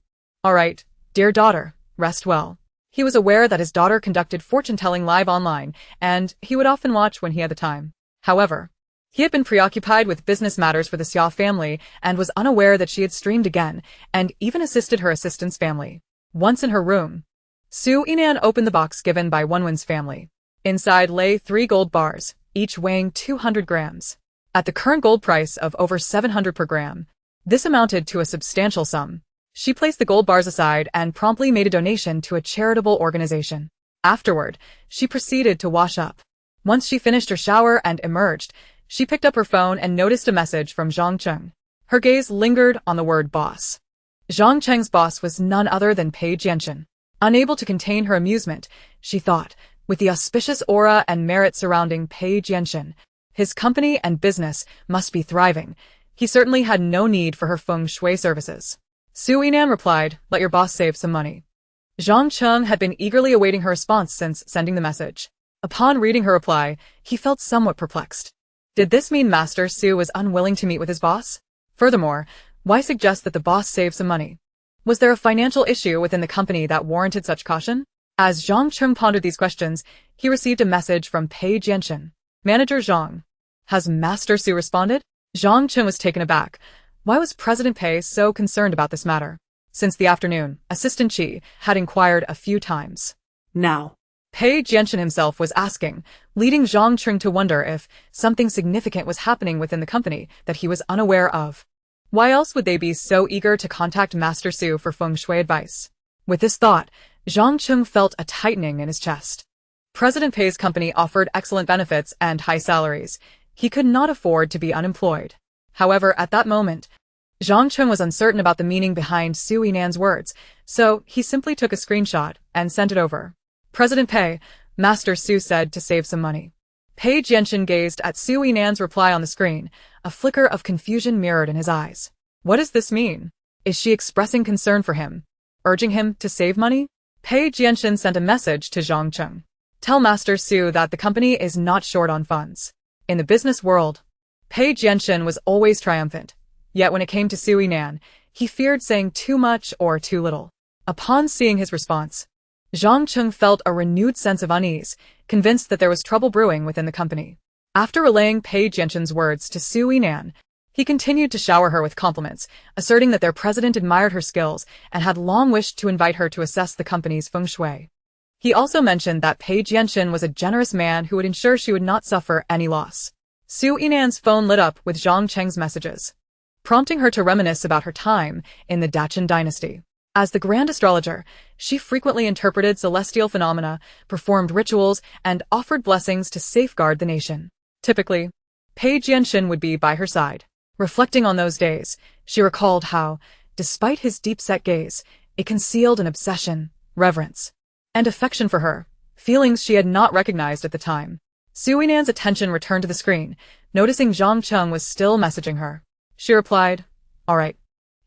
All right, dear daughter, rest well. He was aware that his daughter conducted fortune-telling live online, and he would often watch when he had the time. However, he had been preoccupied with business matters for the Xia family and was unaware that she had streamed again and even assisted her assistant's family. Once in her room, Su Yinan opened the box given by Wenwen's family. Inside lay 3 gold bars, each weighing 200 grams. At the current gold price of over 700 per gram, this amounted to a substantial sum. She placed the gold bars aside and promptly made a donation to a charitable organization. Afterward, she proceeded to wash up. Once she finished her shower and emerged, she picked up her phone and noticed a message from Zhang Cheng. Her gaze lingered on the word boss. Zhang Cheng's boss was none other than Pei Jianshan. Unable to contain her amusement, she thought, with the auspicious aura and merit surrounding Pei Jianshan, his company and business must be thriving. He certainly had no need for her Feng Shui services. Su Yinan replied, "Let your boss save some money." Zhang Cheng had been eagerly awaiting her response since sending the message. Upon reading her reply, he felt somewhat perplexed. Did this mean Master Su was unwilling to meet with his boss? Furthermore, why suggest that the boss save some money? Was there a financial issue within the company that warranted such caution? As Zhang Cheng pondered these questions, he received a message from Pei Jianshan. Manager Zhang. Has Master Su responded? Zhang Cheng was taken aback. Why was President Pei so concerned about this matter? Since the afternoon, Assistant Qi had inquired a few times. Now, Pei Jianshan himself was asking, leading Zhang Cheng to wonder if something significant was happening within the company that he was unaware of. Why else would they be so eager to contact Master Su for Feng Shui advice? With this thought, Zhang Cheng felt a tightening in his chest. President Pei's company offered excellent benefits and high salaries. He could not afford to be unemployed. However, at that moment, Zhang Cheng was uncertain about the meaning behind Su Yinan's words, so he simply took a screenshot and sent it over. President Pei, Master Su said to save some money. Pei Jianshan gazed at Su Yinan's reply on the screen, a flicker of confusion mirrored in his eyes. What does this mean? Is she expressing concern for him, urging him to save money? Pei Jianshan sent a message to Zhang Cheng. Tell Master Su that the company is not short on funds. In the business world, Pei Jianshan was always triumphant. Yet when it came to Su Yinan, he feared saying too much or too little. Upon seeing his response, Zhang Cheng felt a renewed sense of unease, convinced that there was trouble brewing within the company. After relaying Pei Jianshan's words to Su Yinan, he continued to shower her with compliments, asserting that their president admired her skills and had long wished to invite her to assess the company's feng shui. He also mentioned that Pei Jianshan was a generous man who would ensure she would not suffer any loss. Su Yinan's phone lit up with Zhang Cheng's messages, prompting her to reminisce about her time in the Dacheng dynasty. As the grand astrologer, she frequently interpreted celestial phenomena, performed rituals, and offered blessings to safeguard the nation. Typically, Pei Jianshan would be by her side. Reflecting on those days, she recalled how, despite his deep-set gaze, it concealed an obsession, reverence, and affection for her, feelings she had not recognized at the time. Su Yinan's attention returned to the screen, noticing Zhang Cheng was still messaging her. She replied, "All right.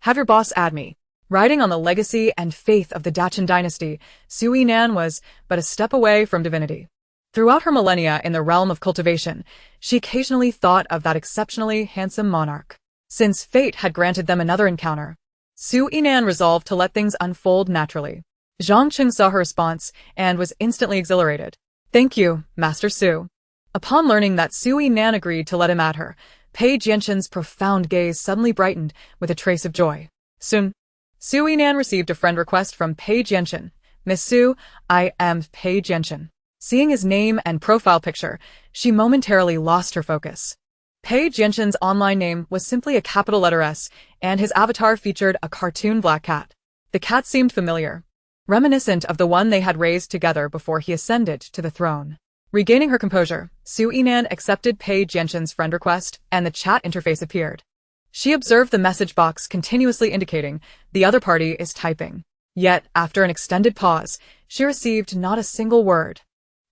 Have your boss add me." Riding on the legacy and faith of the Dacheng dynasty, Su Yinan was but a step away from divinity. Throughout her millennia in the realm of cultivation, she occasionally thought of that exceptionally handsome monarch. Since fate had granted them another encounter, Su Yinan resolved to let things unfold naturally. Zhang Cheng saw her response and was instantly exhilarated. "Thank you, Master Su." Upon learning that Su Yinan agreed to let him at her, Pei Jianshan's profound gaze suddenly brightened with a trace of joy. Soon, Su Yinan received a friend request from Pei Jianshan. "Miss Su, I am Pei Jianshan." Seeing his name and profile picture, she momentarily lost her focus. Pei Jianshan's online name was simply a capital letter S, and his avatar featured a cartoon black cat. The cat seemed familiar, reminiscent of the one they had raised together before he ascended to the throne. Regaining her composure, Su Yinan accepted Pei Jianshan's friend request, and the chat interface appeared. She observed the message box continuously indicating the other party is typing. Yet, after an extended pause, she received not a single word.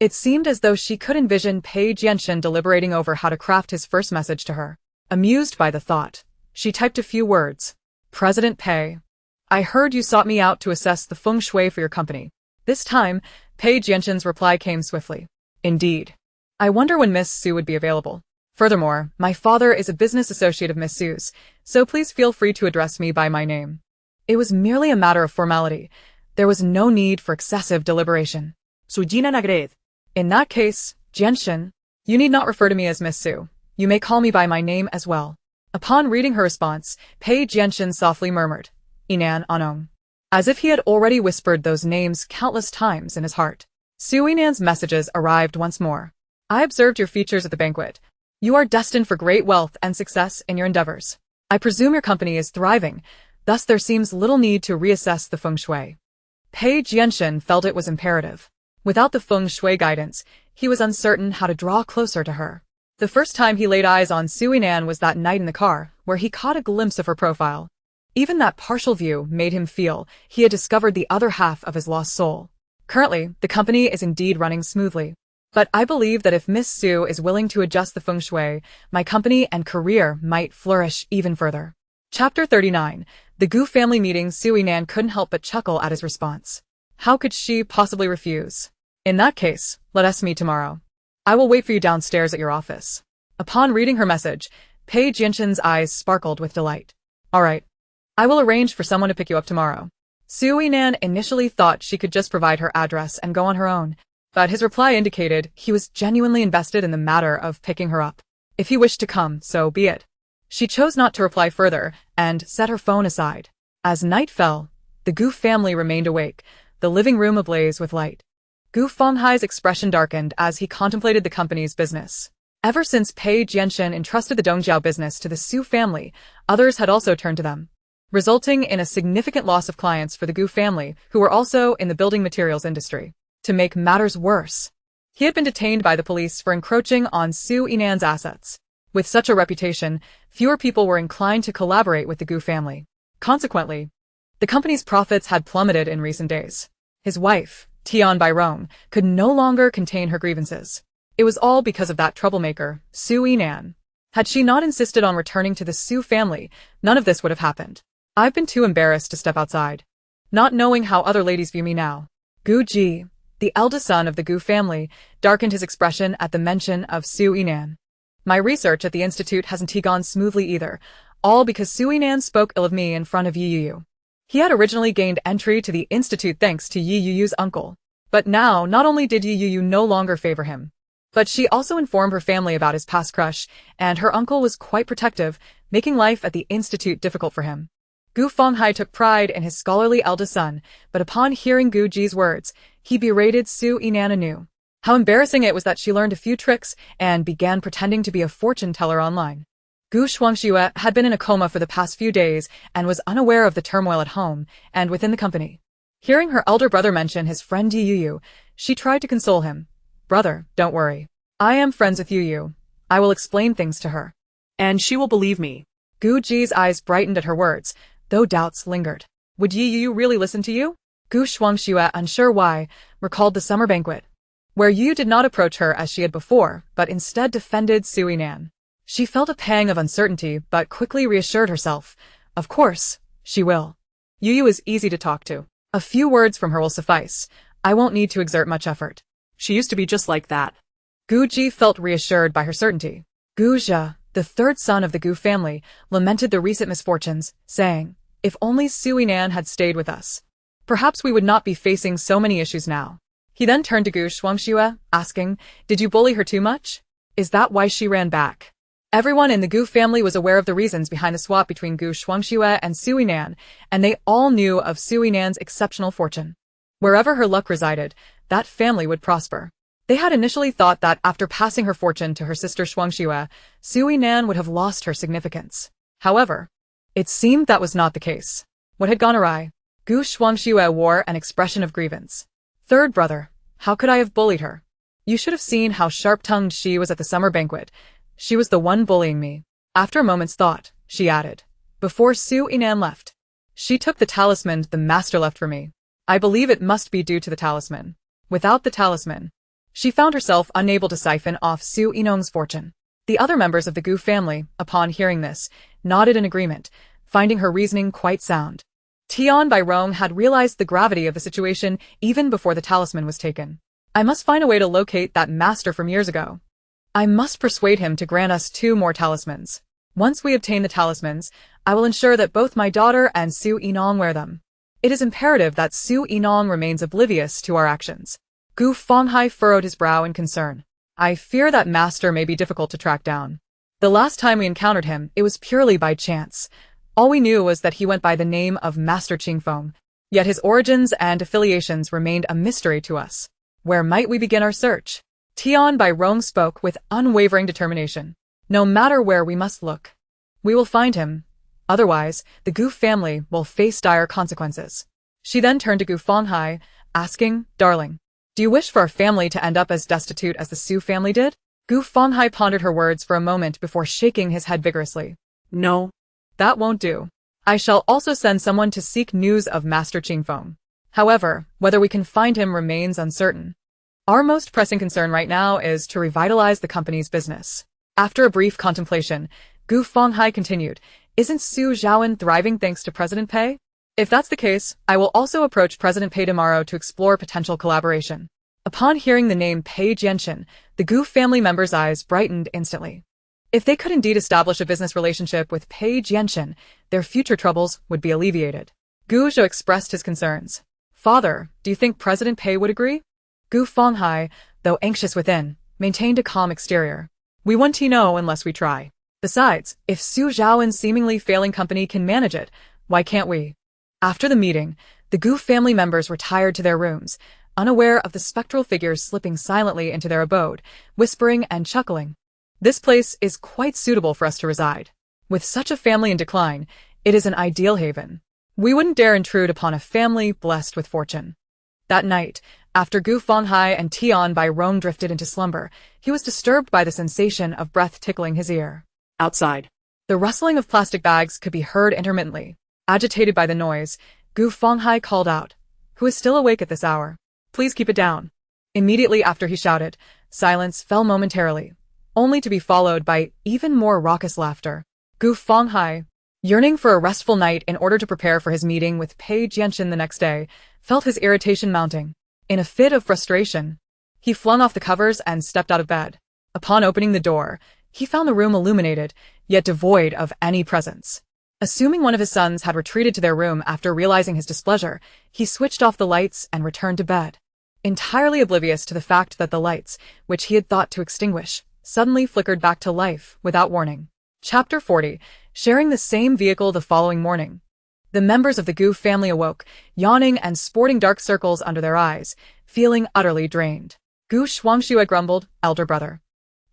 It seemed as though she could envision Pei Jianshan deliberating over how to craft his first message to her. Amused by the thought, she typed a few words. President Pei. I heard you sought me out to assess the Feng Shui for your company. This time, Pei Jianshan's reply came swiftly. Indeed. I wonder when Miss Su would be available. Furthermore, my father is a business associate of Miss Su's, so please feel free to address me by my name. It was merely a matter of formality. There was no need for excessive deliberation. Su Jinan agreed. In that case, Jianshan, you need not refer to me as Miss Su. You may call me by my name as well. Upon reading her response, Pei Jianshan softly murmured, Yinan Anong, as if he had already whispered those names countless times in his heart. Su Yinan's messages arrived once more. I observed your features at the banquet. You are destined for great wealth and success in your endeavors. I presume your company is thriving, thus there seems little need to reassess the Feng Shui. Pei Jianshan felt it was imperative. Without the Feng Shui guidance, he was uncertain how to draw closer to her. The first time he laid eyes on Su Yinan was that night in the car, where he caught a glimpse of her profile. Even that partial view made him feel he had discovered the other half of his lost soul. Currently, the company is indeed running smoothly. But I believe that if Miss Su is willing to adjust the Feng Shui, my company and career might flourish even further. Chapter 39. The Gu family meeting. Su Yinan couldn't help but chuckle at his response. How could she possibly refuse? In that case, let us meet tomorrow. I will wait for you downstairs at your office. Upon reading her message, Pei Jianshan's eyes sparkled with delight. All right. I will arrange for someone to pick you up tomorrow. Su Yinan initially thought she could just provide her address and go on her own, but his reply indicated he was genuinely invested in the matter of picking her up. If he wished to come, so be it. She chose not to reply further and set her phone aside. As night fell, the Gu family remained awake, the living room ablaze with light. Gu Fenghai's expression darkened as he contemplated the company's business. Ever since Pei Jianshan entrusted the Dongjiao business to the Su family, others had also turned to them, resulting in a significant loss of clients for the Gu family, who were also in the building materials industry. To make matters worse, he had been detained by the police for encroaching on Su Yinan's assets. With such a reputation, fewer people were inclined to collaborate with the Gu family. Consequently, the company's profits had plummeted in recent days. His wife, Tian Bairong, could no longer contain her grievances. It was all because of that troublemaker, Su Yinan. Had she not insisted on returning to the Su family, none of this would have happened. I've been too embarrassed to step outside, not knowing how other ladies view me now. Gu Ji, the eldest son of the Gu family, darkened his expression at the mention of Su Yinan. My research at the institute hasn't gone smoothly either, all because Su Yinan spoke ill of me in front of Yi Yuyu. He had originally gained entry to the institute thanks to Yi Yuyu's uncle. But now, not only did Yi Yuyu no longer favor him, but she also informed her family about his past crush, and her uncle was quite protective, making life at the institute difficult for him. Gu Fenghai took pride in his scholarly eldest son, but upon hearing Gu Ji's words, he berated Su Yinan anew. How embarrassing it was that she learned a few tricks and began pretending to be a fortune teller online. Gu Shuangxue had been in a coma for the past few days and was unaware of the turmoil at home and within the company. Hearing her elder brother mention his friend Yi Yuyu, she tried to console him. Brother, don't worry. I am friends with Yuyu. I will explain things to her. And she will believe me. Gu Ji's eyes brightened at her words, though doubts lingered. Would Yi Yuyu really listen to you? Gu Shuangxue, unsure why, recalled the summer banquet, where Yu did not approach her as she had before, but instead defended Su Yinan. She felt a pang of uncertainty, but quickly reassured herself. Of course, she will. Yuyu is easy to talk to. A few words from her will suffice. I won't need to exert much effort. She used to be just like that. Gu Ji felt reassured by her certainty. Gu Zhe, the third son of the Gu family, lamented the recent misfortunes, saying, if only Su Yinan had stayed with us, perhaps we would not be facing so many issues now. He then turned to Gu Shuangxue, asking, did you bully her too much? Is that why she ran back? Everyone in the Gu family was aware of the reasons behind the swap between Gu Shuangxue and Su Yinan, and they all knew of Su Yinan's exceptional fortune. Wherever her luck resided, that family would prosper. They had initially thought that after passing her fortune to her sister Shuangxue, Su Yinan would have lost her significance. However, it seemed that was not the case. What had gone awry? Gu Shuangxue wore an expression of grievance. Third brother, how could I have bullied her? You should have seen how sharp-tongued she was at the summer banquet. She was the one bullying me. After a moment's thought, she added, before Su Yinan left, she took the talisman the master left for me. I believe it must be due to the talisman. Without the talisman, she found herself unable to siphon off Su Yinong's fortune. The other members of the Gu family, upon hearing this, nodded in agreement, finding her reasoning quite sound. Tian Bai Rong had realized the gravity of the situation even before the talisman was taken. I must find a way to locate that master from years ago. I must persuade him to grant us 2 more talismans. Once we obtain the talismans, I will ensure that both my daughter and Su Yinong wear them. It is imperative that Su Yinong remains oblivious to our actions. Gu Fenghai furrowed his brow in concern. I fear that master may be difficult to track down. The last time we encountered him, it was purely by chance. All we knew was that he went by the name of Master Qingfeng, yet his origins and affiliations remained a mystery to us. Where might we begin our search? Tian Bai Rong spoke with unwavering determination. No matter where, we must look. We will find him. Otherwise, the Gu family will face dire consequences. She then turned to Gu Fenghai, asking, Darling, do you wish for our family to end up as destitute as the Su family did? Gu Fenghai pondered her words for a moment before shaking his head vigorously. No. That won't do. I shall also send someone to seek news of Master Qingfeng. However, whether we can find him remains uncertain. Our most pressing concern right now is to revitalize the company's business. After a brief contemplation, Gu Fenghai continued, Isn't Su Zhaoan thriving thanks to President Pei? If that's the case, I will also approach President Pei tomorrow to explore potential collaboration. Upon hearing the name Pei Jianxin, the Gu family members' eyes brightened instantly. If they could indeed establish a business relationship with Pei Jianxin, their future troubles would be alleviated. Gu Zhou expressed his concerns. Father, do you think President Pei would agree? Gu Fenghai, though anxious within, maintained a calm exterior. We won't know unless we try. Besides, if Su Zhaoan's seemingly failing company can manage it, why can't we? After the meeting, the Gu family members retired to their rooms, unaware of the spectral figures slipping silently into their abode, whispering and chuckling. This place is quite suitable for us to reside. With such a family in decline, it is an ideal haven. We wouldn't dare intrude upon a family blessed with fortune. That night, after Gu Fenghai and Tian Bai Rong drifted into slumber, he was disturbed by the sensation of breath tickling his ear. Outside, the rustling of plastic bags could be heard intermittently. Agitated by the noise, Gu Fenghai called out, Who is still awake at this hour? Please keep it down. Immediately after he shouted, silence fell momentarily, only to be followed by even more raucous laughter. Gu Fenghai, yearning for a restful night in order to prepare for his meeting with Pei Jianxin the next day, felt his irritation mounting. In a fit of frustration, he flung off the covers and stepped out of bed. Upon opening the door, he found the room illuminated, yet devoid of any presence. Assuming one of his sons had retreated to their room after realizing his displeasure, he switched off the lights and returned to bed, entirely oblivious to the fact that the lights, which he had thought to extinguish, suddenly flickered back to life without warning. Chapter 40. Sharing the same vehicle the following morning. The members of the Gu family awoke, yawning and sporting dark circles under their eyes, feeling utterly drained. Gu Shuangxue grumbled, Elder brother.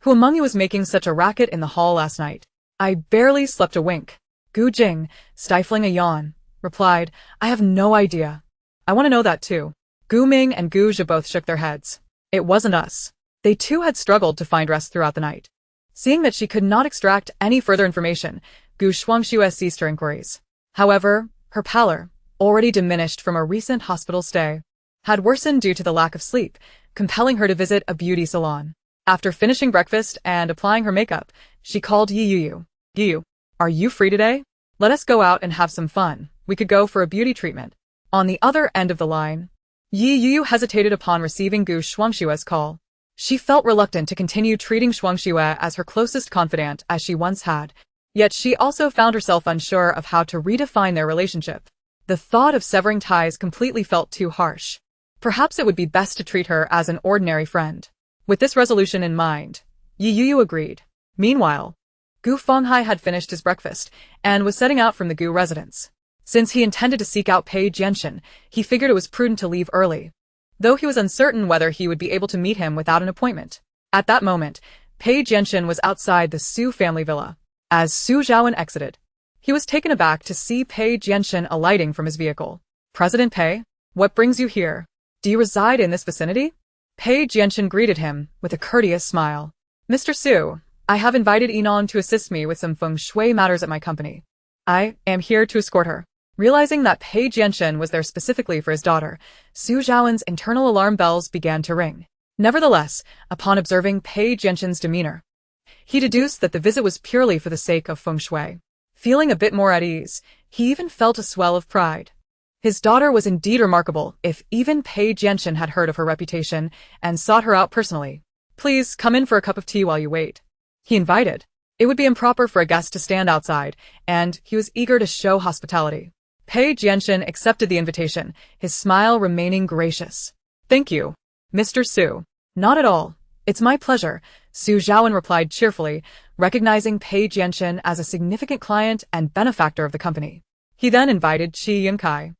Who among you was making such a racket in the hall last night? I barely slept a wink. Gu Jing, stifling a yawn, replied, I have no idea. I want to know that too. Gu Ming and Gu Zhe both shook their heads. It wasn't us. They too had struggled to find rest throughout the night. Seeing that she could not extract any further information, Gu Shuangxue ceased her inquiries. However, her pallor, already diminished from a recent hospital stay, had worsened due to the lack of sleep, compelling her to visit a beauty salon. After finishing breakfast and applying her makeup, she called Yi Yu. Yi, are you free today? Let us go out and have some fun. We could go for a beauty treatment. On the other end of the line, Yi Yu hesitated upon receiving Gu Shuangxue's call. She felt reluctant to continue treating Shuangxue as her closest confidant as she once had, yet she also found herself unsure of how to redefine their relationship. The thought of severing ties completely felt too harsh. Perhaps it would be best to treat her as an ordinary friend. With this resolution in mind, Yi Yu agreed. Meanwhile, Gu Fenghai had finished his breakfast and was setting out from the Gu residence. Since he intended to seek out Pei Jianxin, he figured it was prudent to leave early. though he was uncertain whether he would be able to meet him without an appointment. At that moment, Pei Jianxin was outside the Su family villa. As Su Zhaowen exited, he was taken aback to see Pei Jianxin alighting from his vehicle. "President Pei, what brings you here? Do you reside in this vicinity?" Pei Jianxin greeted him with a courteous smile. "Mr. Su, I have invited Yinong to assist me with some Feng Shui matters at my company. I am here to escort her." Realizing that Pei Jianxin was there specifically for his daughter, Su Zhaowen's internal alarm bells began to ring. Nevertheless, upon observing Pei Jianxin's demeanor, he deduced that the visit was purely for the sake of Feng Shui. Feeling a bit more at ease, he even felt a swell of pride. His daughter was indeed remarkable, if even Pei Jianxin had heard of her reputation and sought her out personally. "Please come in for a cup of tea while you wait," he invited. It would be improper for a guest to stand outside, and he was eager to show hospitality. Pei Jianxin accepted the invitation, his smile remaining gracious. "Thank you, Mr. Su." "Not at all. It's my pleasure," Su Zhaowen replied cheerfully, recognizing Pei Jianxin as a significant client and benefactor of the company. He then invited Qi Yunkai,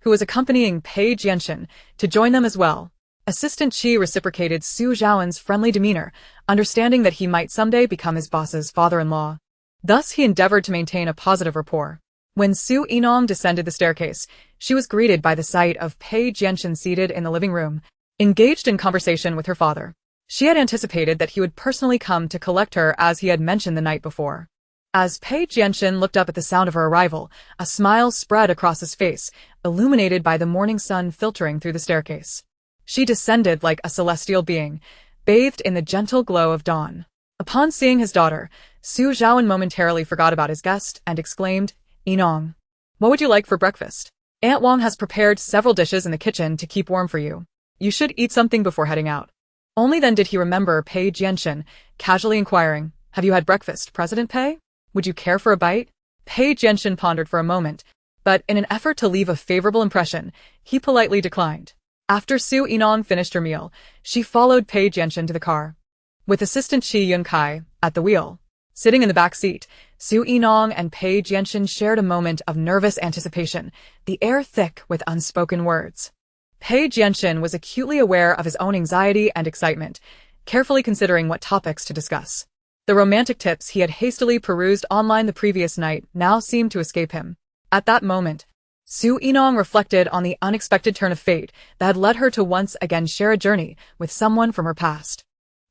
who was accompanying Pei Jianxin, to join them as well. Assistant Qi reciprocated Su Zhaowen's friendly demeanor, understanding that he might someday become his boss's father-in-law. Thus he endeavored to maintain a positive rapport. When Su Yinong descended the staircase, she was greeted by the sight of Pei Jianxin seated in the living room, engaged in conversation with her father. She had anticipated that he would personally come to collect her as he had mentioned the night before. As Pei Jianxin looked up at the sound of her arrival, a smile spread across his face, illuminated by the morning sun filtering through the staircase. She descended like a celestial being, bathed in the gentle glow of dawn. Upon seeing his daughter, Su Zhaowen momentarily forgot about his guest and exclaimed, "Yinong, what would you like for breakfast? Aunt Wang has prepared several dishes in the kitchen to keep warm for you. You should eat something before heading out." Only then did he remember Pei Jianxin, casually inquiring, "Have you had breakfast, President Pei? Would you care for a bite?" Pei Jianxin pondered for a moment, but in an effort to leave a favorable impression, he politely declined. After Su Yinong finished her meal, she followed Pei Jianxin to the car, with assistant Qi Yunkai at the wheel. Sitting in the back seat, Su Yinong and Pei Jianxin shared a moment of nervous anticipation, the air thick with unspoken words. Pei Jianxin was acutely aware of his own anxiety and excitement, carefully considering what topics to discuss. The romantic tips he had hastily perused online the previous night now seemed to escape him. At that moment, Su Yinong reflected on the unexpected turn of fate that had led her to once again share a journey with someone from her past.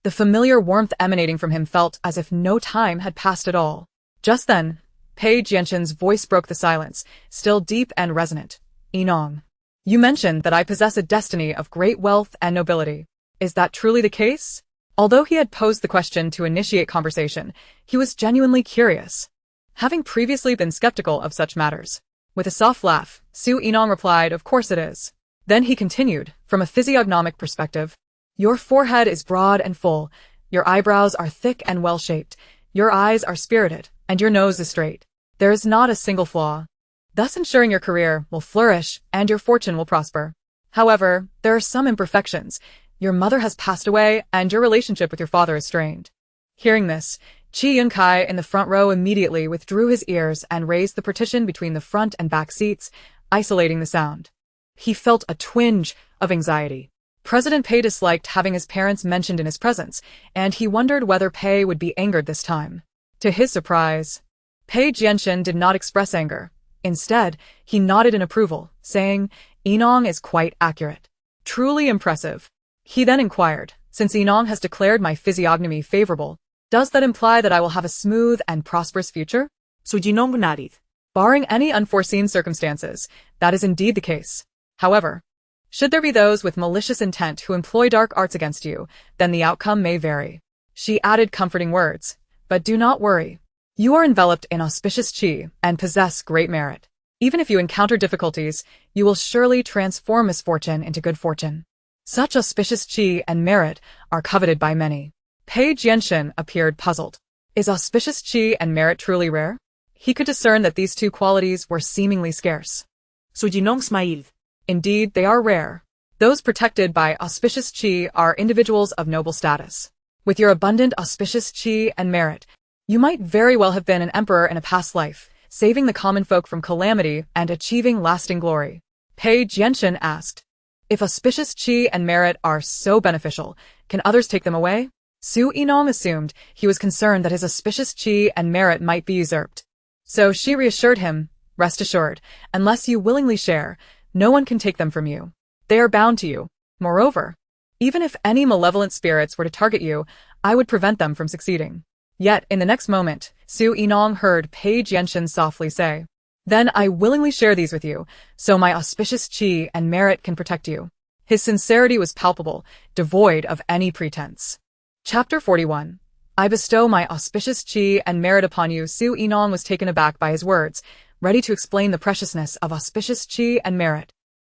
The familiar warmth emanating from him felt as if no time had passed at all. Just then, Pei Jianxin's voice broke the silence, still deep and resonant. "Yinong, you mentioned that I possess a destiny of great wealth and nobility. Is that truly the case?" Although he had posed the question to initiate conversation, he was genuinely curious, having previously been skeptical of such matters. With a soft laugh, Su Yinong replied, "Of course it is." Then he continued, "From a physiognomic perspective, your forehead is broad and full, your eyebrows are thick and well-shaped, your eyes are spirited, and your nose is straight. There is not a single flaw, thus ensuring your career will flourish and your fortune will prosper. However, there are some imperfections. Your mother has passed away and your relationship with your father is strained." Hearing this, Qi Yunkai in the front row immediately withdrew his ears and raised the partition between the front and back seats, isolating the sound. He felt a twinge of anxiety. President Pei disliked having his parents mentioned in his presence, and he wondered whether Pei would be angered this time. To his surprise, Pei Jianxin did not express anger. Instead, he nodded in approval, saying, "Yinong is quite accurate. Truly impressive." He then inquired, "Since Yinong has declared my physiognomy favorable, does that imply that I will have a smooth and prosperous future?" Su Yinong nodded. "Barring any unforeseen circumstances, that is indeed the case. However, should there be those with malicious intent who employ dark arts against you, then the outcome may vary." She added comforting words, "But do not worry. You are enveloped in auspicious qi and possess great merit. Even if you encounter difficulties, you will surely transform misfortune into good fortune. Such auspicious qi and merit are coveted by many." Pei Jianxin appeared puzzled. Is auspicious qi and merit truly rare? He could discern that these two qualities were seemingly scarce. Su Yinong smiled. Indeed, they are rare. Those protected by auspicious qi are individuals of noble status. With your abundant auspicious qi and merit, you might very well have been an emperor in a past life, saving the common folk from calamity and achieving lasting glory. Pei Jianxin asked, If auspicious qi and merit are so beneficial, can others take them away? Su Yinong assumed he was concerned that his auspicious qi and merit might be usurped. So she reassured him, rest assured, unless you willingly share, no one can take them from you. They are bound to you. Moreover, even if any malevolent spirits were to target you, I would prevent them from succeeding. Yet, in the next moment, Su Yinong heard Page Yenshin softly say, Then I willingly share these with you, so my auspicious qi and merit can protect you. His sincerity was palpable, devoid of any pretense. Chapter 41. I bestow my auspicious qi and merit upon you. Su Yinong was taken aback by his words, ready to explain the preciousness of auspicious qi and merit.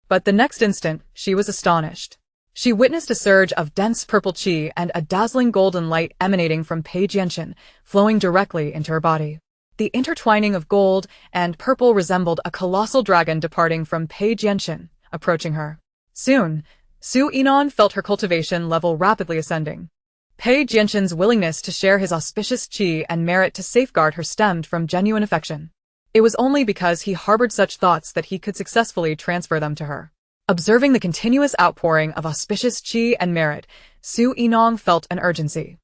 But the next instant, she was astonished. She witnessed a surge of dense purple qi and a dazzling golden light emanating from Page Yenshin, flowing directly into her body. The intertwining of gold and purple resembled a colossal dragon departing from Page Yenshin, approaching her. Soon, Su Yinong felt her cultivation level rapidly ascending. Page Yenshin's willingness to share his auspicious qi and merit to safeguard her stemmed from genuine affection. It was only because he harbored such thoughts that he could successfully transfer them to her. Observing the continuous outpouring of auspicious qi and merit, Su Yinong felt an urgency.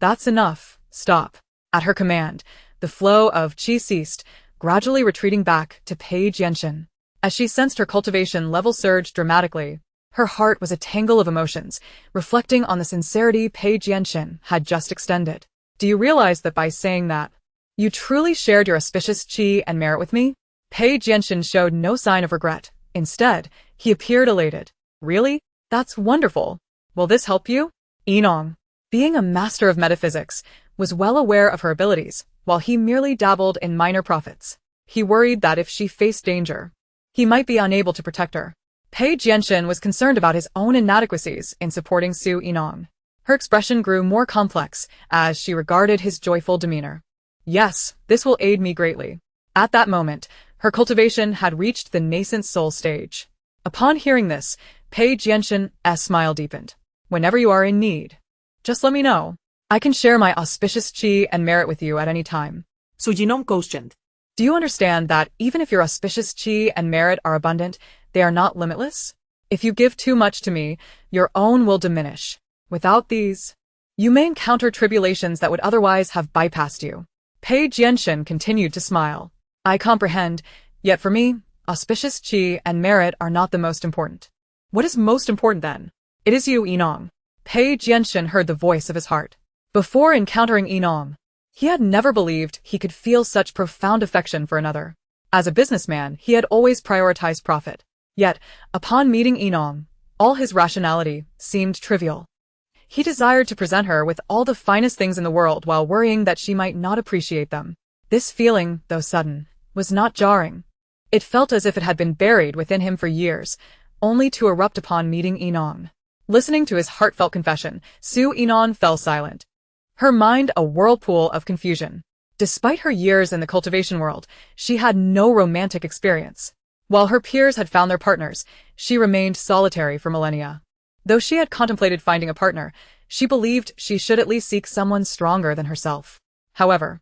That's enough, stop. At her command, the flow of qi ceased, gradually retreating back to Page Yenshin. As she sensed her cultivation level surge dramatically, her heart was a tangle of emotions, reflecting on the sincerity Page Yenshin had just extended. Do you realize that by saying that, you truly shared your auspicious qi and merit with me? Page Yenshin showed no sign of regret. Instead, he appeared elated. Really? That's wonderful. Will this help you? Yinong, being a master of metaphysics, was well aware of her abilities, while he merely dabbled in minor profits. He worried that if she faced danger, he might be unable to protect her. Page Yenshin was concerned about his own inadequacies in supporting Su Yinong. Her expression grew more complex as she regarded his joyful demeanor. Yes, this will aid me greatly. At that moment, her cultivation had reached the nascent soul stage. Upon hearing this, Page Yenshin's smile deepened. Whenever you are in need, just let me know. I can share my auspicious qi and merit with you at any time. Su Yinong questioned. Do you understand that even if your auspicious qi and merit are abundant, they are not limitless? If you give too much to me, your own will diminish. Without these, you may encounter tribulations that would otherwise have bypassed you. Page Yenshin continued to smile. I comprehend, yet for me, auspicious qi and merit are not the most important. What is most important then? It is you, Yinong. Page Yenshin heard the voice of his heart. Before encountering Yinong, he had never believed he could feel such profound affection for another. As a businessman, he had always prioritized profit. Yet, upon meeting Yinong, all his rationality seemed trivial. He desired to present her with all the finest things in the world while worrying that she might not appreciate them. This feeling, though sudden, was not jarring. It felt as if it had been buried within him for years, only to erupt upon meeting Yinong. Listening to his heartfelt confession, Su Yinong fell silent, her mind a whirlpool of confusion. Despite her years in the cultivation world, she had no romantic experience. While her peers had found their partners, she remained solitary for millennia. Though she had contemplated finding a partner, she believed she should at least seek someone stronger than herself. However,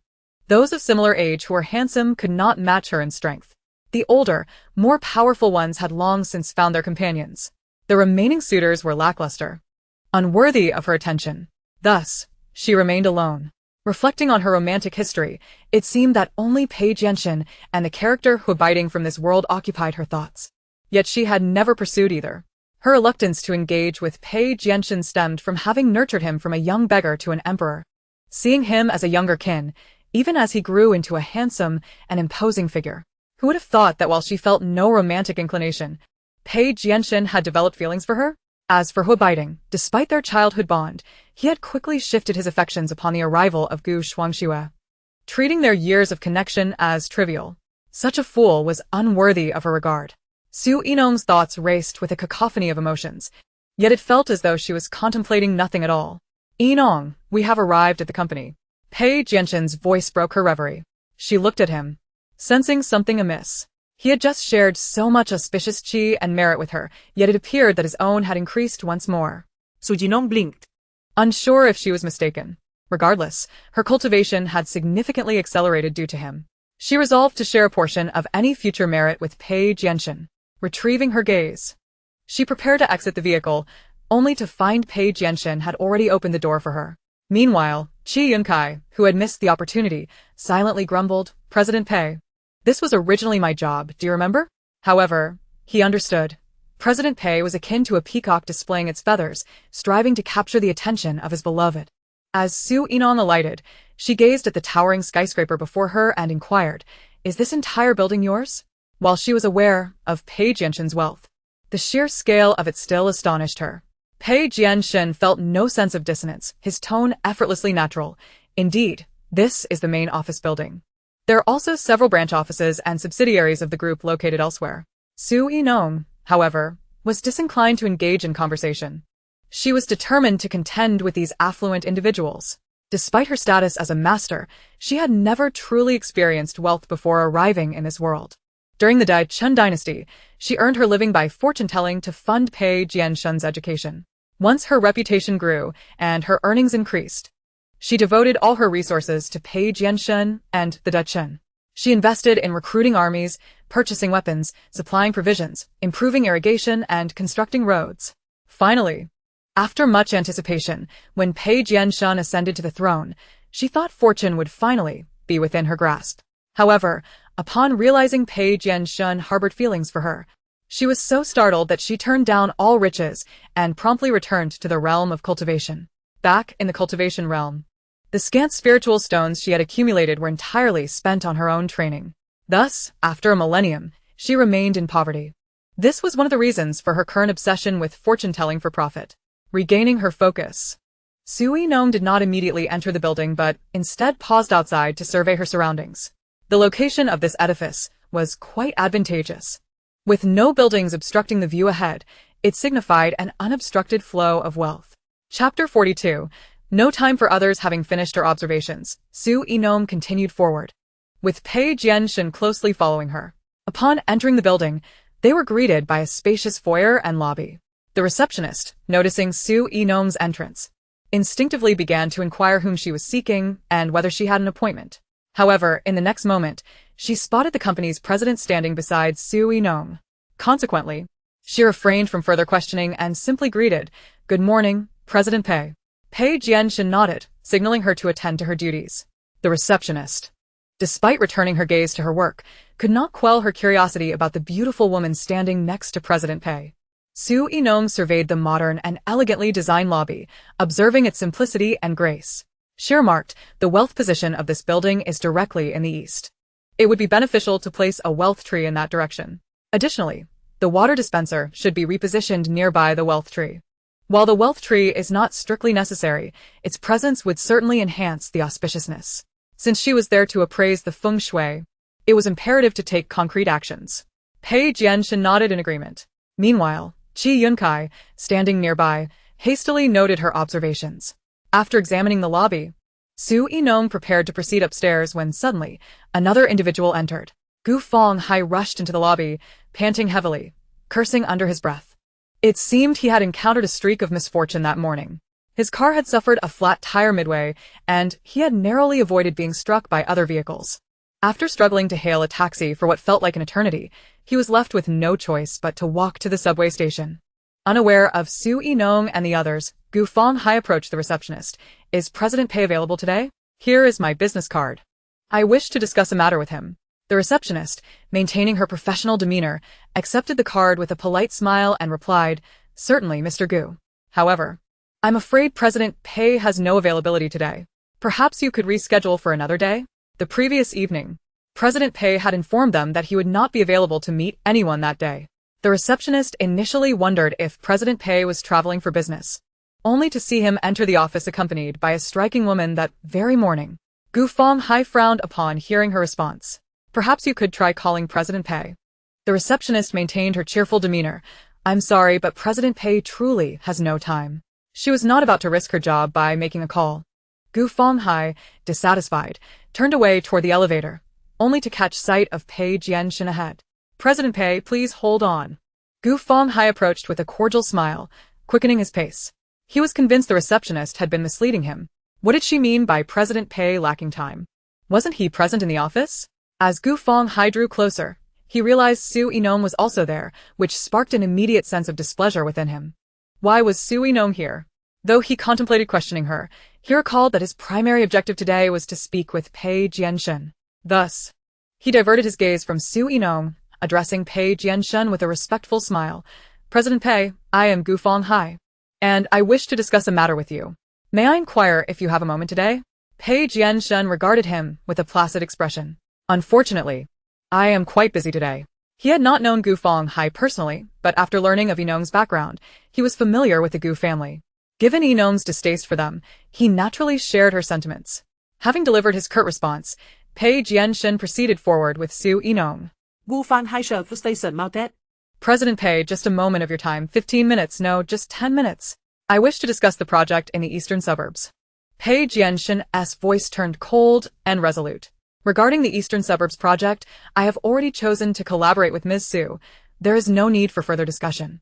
those of similar age who were handsome could not match her in strength. The older, more powerful ones had long since found their companions. The remaining suitors were lackluster, unworthy of her attention. Thus, she remained alone. Reflecting on her romantic history, it seemed that only Page Yenshin and the character Huabiding from this world occupied her thoughts. Yet she had never pursued either. Her reluctance to engage with Page Yenshin stemmed from having nurtured him from a young beggar to an emperor. Seeing him as a younger kin, even as he grew into a handsome and imposing figure, who would have thought that while she felt no romantic inclination, Page Yenshin had developed feelings for her? As for Huabiding, despite their childhood bond, he had quickly shifted his affections upon the arrival of Gu Shuangxue, treating their years of connection as trivial. Such a fool was unworthy of her regard. Su Yinong's thoughts raced with a cacophony of emotions, yet it felt as though she was contemplating nothing at all. Yinong, we have arrived at the company. Page Yenshin's voice broke her reverie. She looked at him, sensing something amiss. He had just shared so much auspicious qi and merit with her, yet it appeared that his own had increased once more. Su Yinong blinked, unsure if she was mistaken. Regardless, her cultivation had significantly accelerated due to him. She resolved to share a portion of any future merit with Page Yenshin. Retrieving her gaze, She prepared to exit the vehicle, only to find Pei Jianshen had already opened the door for her. Meanwhile, Qi Yunkai, who had missed the opportunity, silently grumbled, "President Pei, this was originally my job, do you remember?" However, he understood. President Pei was akin to a peacock displaying its feathers, striving to capture the attention of his beloved. As Su Yinong alighted, she gazed at the towering skyscraper before her and inquired, "Is this entire building yours?" While she was aware of Pei Jianshen's wealth, the sheer scale of it still astonished her. Pei Jianshen felt no sense of dissonance, his tone effortlessly natural. "Indeed, this is the main office building. There are also several branch offices and subsidiaries of the group located elsewhere." Su Yinong, however, was disinclined to engage in conversation. She was determined to contend with these affluent individuals. Despite her status as a master, she had never truly experienced wealth before arriving in this world. During the Dai Chun dynasty, she earned her living by fortune-telling to fund Pei Jianshen's education. Once her reputation grew and her earnings increased, she devoted all her resources to Pei Jianshen and the Dai Chun. She invested in recruiting armies, purchasing weapons, supplying provisions, improving irrigation, and constructing roads. Finally, after much anticipation, when Pei Jianshen ascended to the throne, she thought fortune would finally be within her grasp. However, upon realizing Pei Jianshen harbored feelings for her, she was so startled that she turned down all riches and promptly returned to the realm of cultivation. Back in the cultivation realm, the scant spiritual stones she had accumulated were entirely spent on her own training. Thus, after a millennium, she remained in poverty. This was one of the reasons for her current obsession with fortune-telling for profit. Regaining her focus, Su Yinong did not immediately enter the building but instead paused outside to survey her surroundings. The location of this edifice was quite advantageous. With no buildings obstructing the view ahead, it signified an unobstructed flow of wealth. Chapter 42. No time for others. Having finished her observations, Su Yinong continued forward, with Pei Jianshen closely following her. Upon entering the building, they were greeted by a spacious foyer and lobby. The receptionist, noticing Su Yinong's entrance, instinctively began to inquire whom she was seeking and whether she had an appointment. However, in the next moment, she spotted the company's president standing beside Su Yinong. Consequently, she refrained from further questioning and simply greeted, "Good morning, President Pei." Pei Jianshen nodded, signaling her to attend to her duties. The receptionist, despite returning her gaze to her work, could not quell her curiosity about the beautiful woman standing next to President Pei. Su Yinong surveyed the modern and elegantly designed lobby, observing its simplicity and grace. She remarked, "The wealth position of this building is directly in the east. It would be beneficial to place a wealth tree in that direction. Additionally, the water dispenser should be repositioned nearby the wealth tree. While the wealth tree is not strictly necessary, its presence would certainly enhance the auspiciousness." Since she was there to appraise the Feng Shui, it was imperative to take concrete actions. Pei Jianshen nodded in agreement. Meanwhile, Qi Yunkai, standing nearby, hastily noted her observations. After examining the lobby, Su Yinong prepared to proceed upstairs when suddenly, another individual entered. Gu Fenghai rushed into the lobby, panting heavily, cursing under his breath. It seemed he had encountered a streak of misfortune that morning. His car had suffered a flat tire midway, and he had narrowly avoided being struck by other vehicles. After struggling to hail a taxi for what felt like an eternity, he was left with no choice but to walk to the subway station. Unaware of Su Yinong and the others, Gu Fenghai approached the receptionist. "Is President Pei available today? Here is my business card. I wish to discuss a matter with him." The receptionist, maintaining her professional demeanor, accepted the card with a polite smile and replied, "Certainly, Mr. Gu. However, I'm afraid President Pei has no availability today. Perhaps you could reschedule for another day?" The previous evening, President Pei had informed them that he would not be available to meet anyone that day. The receptionist initially wondered if President Pei was traveling for business, only to see him enter the office accompanied by a striking woman that very morning. Gu Fenghai frowned upon hearing her response. "Perhaps you could try calling President Pei." The receptionist maintained her cheerful demeanor. "I'm sorry, but President Pei truly has no time." She was not about to risk her job by making a call. Gu Fenghai, dissatisfied, turned away toward the elevator, only to catch sight of Pei Jianshen ahead. "President Pei, please hold on." Gu Fenghai approached with a cordial smile, quickening his pace. He was convinced the receptionist had been misleading him. What did she mean by President Pei lacking time? Wasn't he present in the office? As Gu Fenghai drew closer, he realized Su Yinong was also there, which sparked an immediate sense of displeasure within him. Why was Su Yinong here? Though he contemplated questioning her, he recalled that his primary objective today was to speak with Pei Jianshun. Thus, he diverted his gaze from Su Yinong, addressing Pei Jianshun with a respectful smile. President Pei, I am Gu Fenghai, and I wish to discuss a matter with you. May I inquire if you have a moment today? Pei Jianshun regarded him with a placid expression. Unfortunately, I am quite busy today. He had not known Gu Fenghai personally, but after learning of Yinong's background, he was familiar with the Gu family. Given Yinong's distaste for them, he naturally shared her sentiments. Having delivered his curt response, Pei Jianshun proceeded forward with Su Yinong. Gu Fenghai station mounted. President Pei, just a moment of your time, 15 minutes, no, just 10 minutes. I wish to discuss the project in the eastern suburbs. Pei Jianshun's voice turned cold and resolute. Regarding the eastern suburbs project, I have already chosen to collaborate with Ms. Su. There is no need for further discussion.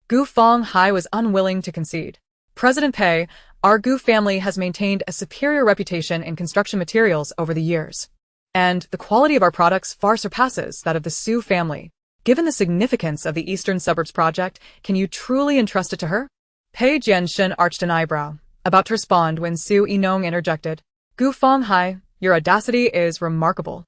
Gu Fenghai was unwilling to concede. President Pei, our Gu family has maintained a superior reputation in construction materials over the years, and the quality of our products far surpasses that of the Su family. Given the significance of the Eastern Suburbs project, can you truly entrust it to her? Pei Jianshun arched an eyebrow, about to respond when Su Yinong interjected. Gu Fenghai, your audacity is remarkable.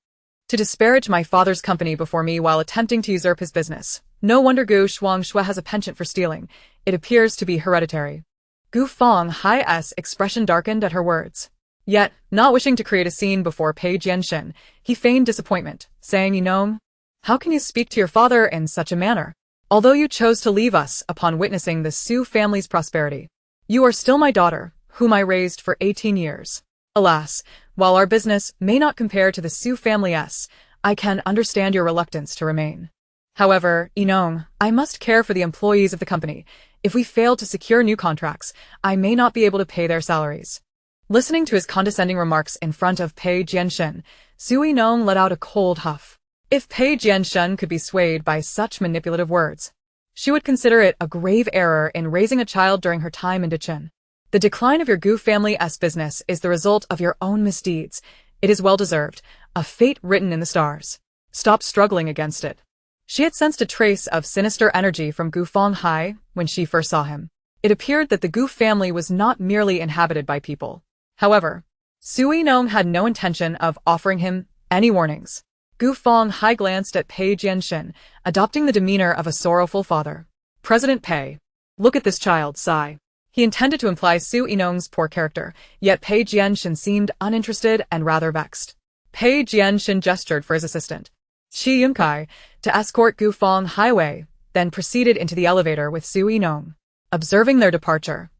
To disparage my father's company before me while attempting to usurp his business. No wonder Gu Shuangshui has a penchant for stealing. It appears to be hereditary. Gu Fenghai's expression darkened at her words. Yet, not wishing to create a scene before Pei Jianshun, he feigned disappointment, saying, Yinong, how can you speak to your father in such a manner? Although you chose to leave us upon witnessing the Su family's prosperity, you are still my daughter, whom I raised for 18 years. Alas, while our business may not compare to the Su family's, I can understand your reluctance to remain. However, Yinong, I must care for the employees of the company. If we fail to secure new contracts, I may not be able to pay their salaries. Listening to his condescending remarks in front of Pei Jianshun, Su Yinong let out a cold huff. If Pei Jianshun could be swayed by such manipulative words, she would consider it a grave error in raising a child during her time in Dichen. The decline of your Gu family's business is the result of your own misdeeds. It is well deserved, a fate written in the stars. Stop struggling against it. She had sensed a trace of sinister energy from Gu Fenghai when she first saw him. It appeared that the Gu family was not merely inhabited by people. However, Su Yinong had no intention of offering him any warnings. Gu Fenghai glanced at Pei Jianshun, adopting the demeanor of a sorrowful father. President Pei, look at this child, sigh. He intended to imply Su Yinong's poor character, yet Pei Jianshun seemed uninterested and rather vexed. Pei Jianshun gestured for his assistant, Chi Yunkai, to escort Gu Fenghai away, then proceeded into the elevator with Su Yinong. Observing their departure,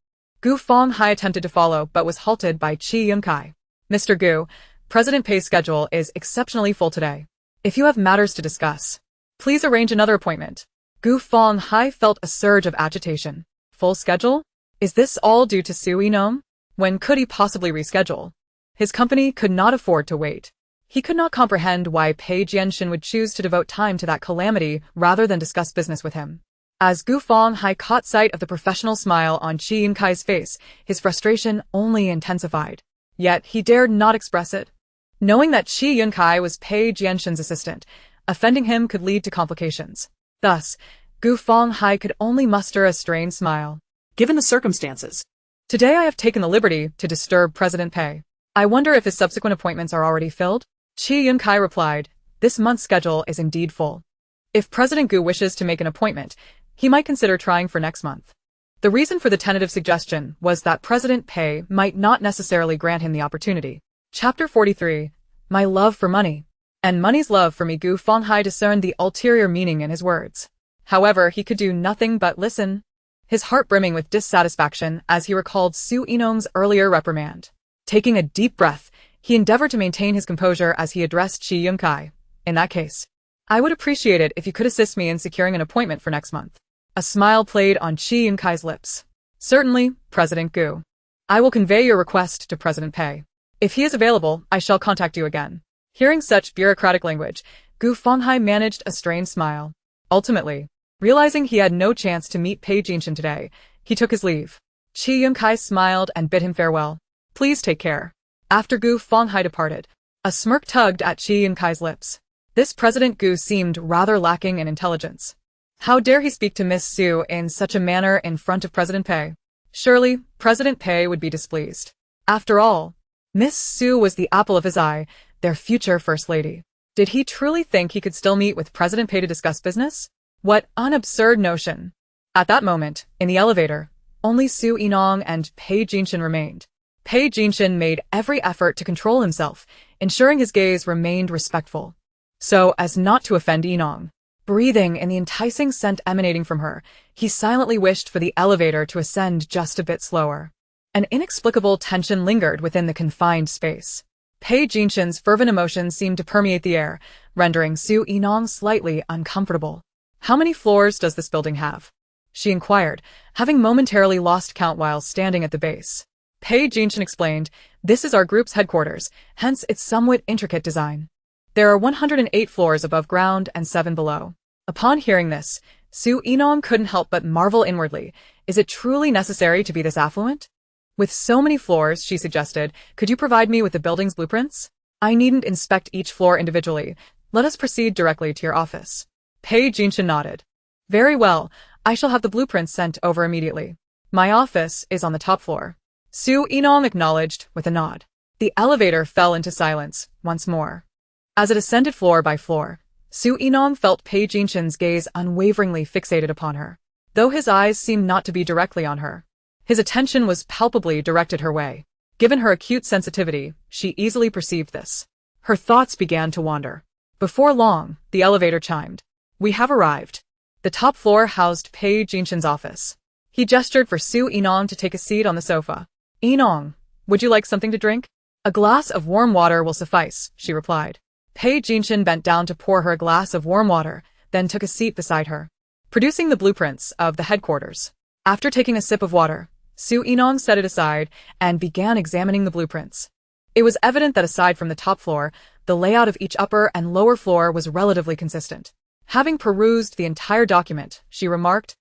Gu Fenghai attempted to follow but was halted by Chi Yunkai. Mr. Gu, President Pei's schedule is exceptionally full today. If you have matters to discuss, please arrange another appointment. Gu Fenghai felt a surge of agitation. Full schedule? Is this all due to Su Yinong? When could he possibly reschedule? His company could not afford to wait. He could not comprehend why Pei Jianshun would choose to devote time to that calamity rather than discuss business with him. As Gu Fenghai caught sight of the professional smile on Chi Yunkai's face, his frustration only intensified. Yet he dared not express it. Knowing that Chi Yunkai was Pei Jianshun's assistant, offending him could lead to complications. Thus, Gu Fenghai could only muster a strained smile. Given the circumstances, Today I have taken the liberty to disturb President Pei. I wonder if his subsequent appointments are already filled? Chi Yunkai replied, this month's schedule is indeed full. If President Gu wishes to make an appointment, he might consider trying for next month. The reason for the tentative suggestion was that President Pei might not necessarily grant him the opportunity. Chapter 43. My love for money. And money's love for me. Gu Fenghai discerned the ulterior meaning in his words. However, he could do nothing but listen, his heart brimming with dissatisfaction as he recalled Su Yinong's earlier reprimand. Taking a deep breath, he endeavored to maintain his composure as he addressed Chi Yunkai. In that case, I would appreciate it if you could assist me in securing an appointment for next month. A smile played on Chi Yunkai's lips. Certainly, President Gu. I will convey your request to President Pei. If he is available, I shall contact you again. Hearing such bureaucratic language, Gu Fenghai managed a strained smile. Ultimately, realizing he had no chance to meet Pei Jianshun today, he took his leave. Chi Yunkai smiled and bid him farewell. Please take care. After Gu Fenghai departed, a smirk tugged at Chi Yunkai's lips. This President Gu seemed rather lacking in intelligence. How dare he speak to Miss Su in such a manner in front of President Pei? Surely, President Pei would be displeased. After all, Miss Su was the apple of his eye, their future First Lady. Did he truly think he could still meet with President Pei to discuss business? What an absurd notion. At that moment, in the elevator, only Su Yinong and Pei Jinshin remained. Pei Jinshin made every effort to control himself, ensuring his gaze remained respectful, so as not to offend Yinong. Breathing in the enticing scent emanating from her, he silently wished for the elevator to ascend just a bit slower. An inexplicable tension lingered within the confined space. Pei Jinshin's fervent emotions seemed to permeate the air, rendering Su Yinong slightly uncomfortable. "How many floors does this building have?" she inquired, having momentarily lost count while standing at the base. Pei Jinshin explained, "This is our group's headquarters, hence its somewhat intricate design. There are 108 floors above ground and 7 below." Upon hearing this, Su Yinong couldn't help but marvel inwardly. Is it truly necessary to be this affluent? "With so many floors," she suggested, "could you provide me with the building's blueprints? I needn't inspect each floor individually. Let us proceed directly to your office." Pei Jinshin nodded. "Very well, I shall have the blueprints sent over immediately. My office is on the top floor." Su Yinong acknowledged with a nod. The elevator fell into silence once more. As it ascended floor by floor, Su Yinong felt Pei Jinshin's gaze unwaveringly fixated upon her. Though his eyes seemed not to be directly on her, his attention was palpably directed her way. Given her acute sensitivity, she easily perceived this. Her thoughts began to wander. Before long, the elevator chimed. "We have arrived." The top floor housed Pei Jinshin's office. He gestured for Su Yinong to take a seat on the sofa. "Yinong, would you like something to drink?" "A glass of warm water will suffice," she replied. Pei Jinshin bent down to pour her a glass of warm water, then took a seat beside her, producing the blueprints of the headquarters. After taking a sip of water, Su Yinong set it aside and began examining the blueprints. It was evident that aside from the top floor, the layout of each upper and lower floor was relatively consistent. Having perused the entire document, she remarked,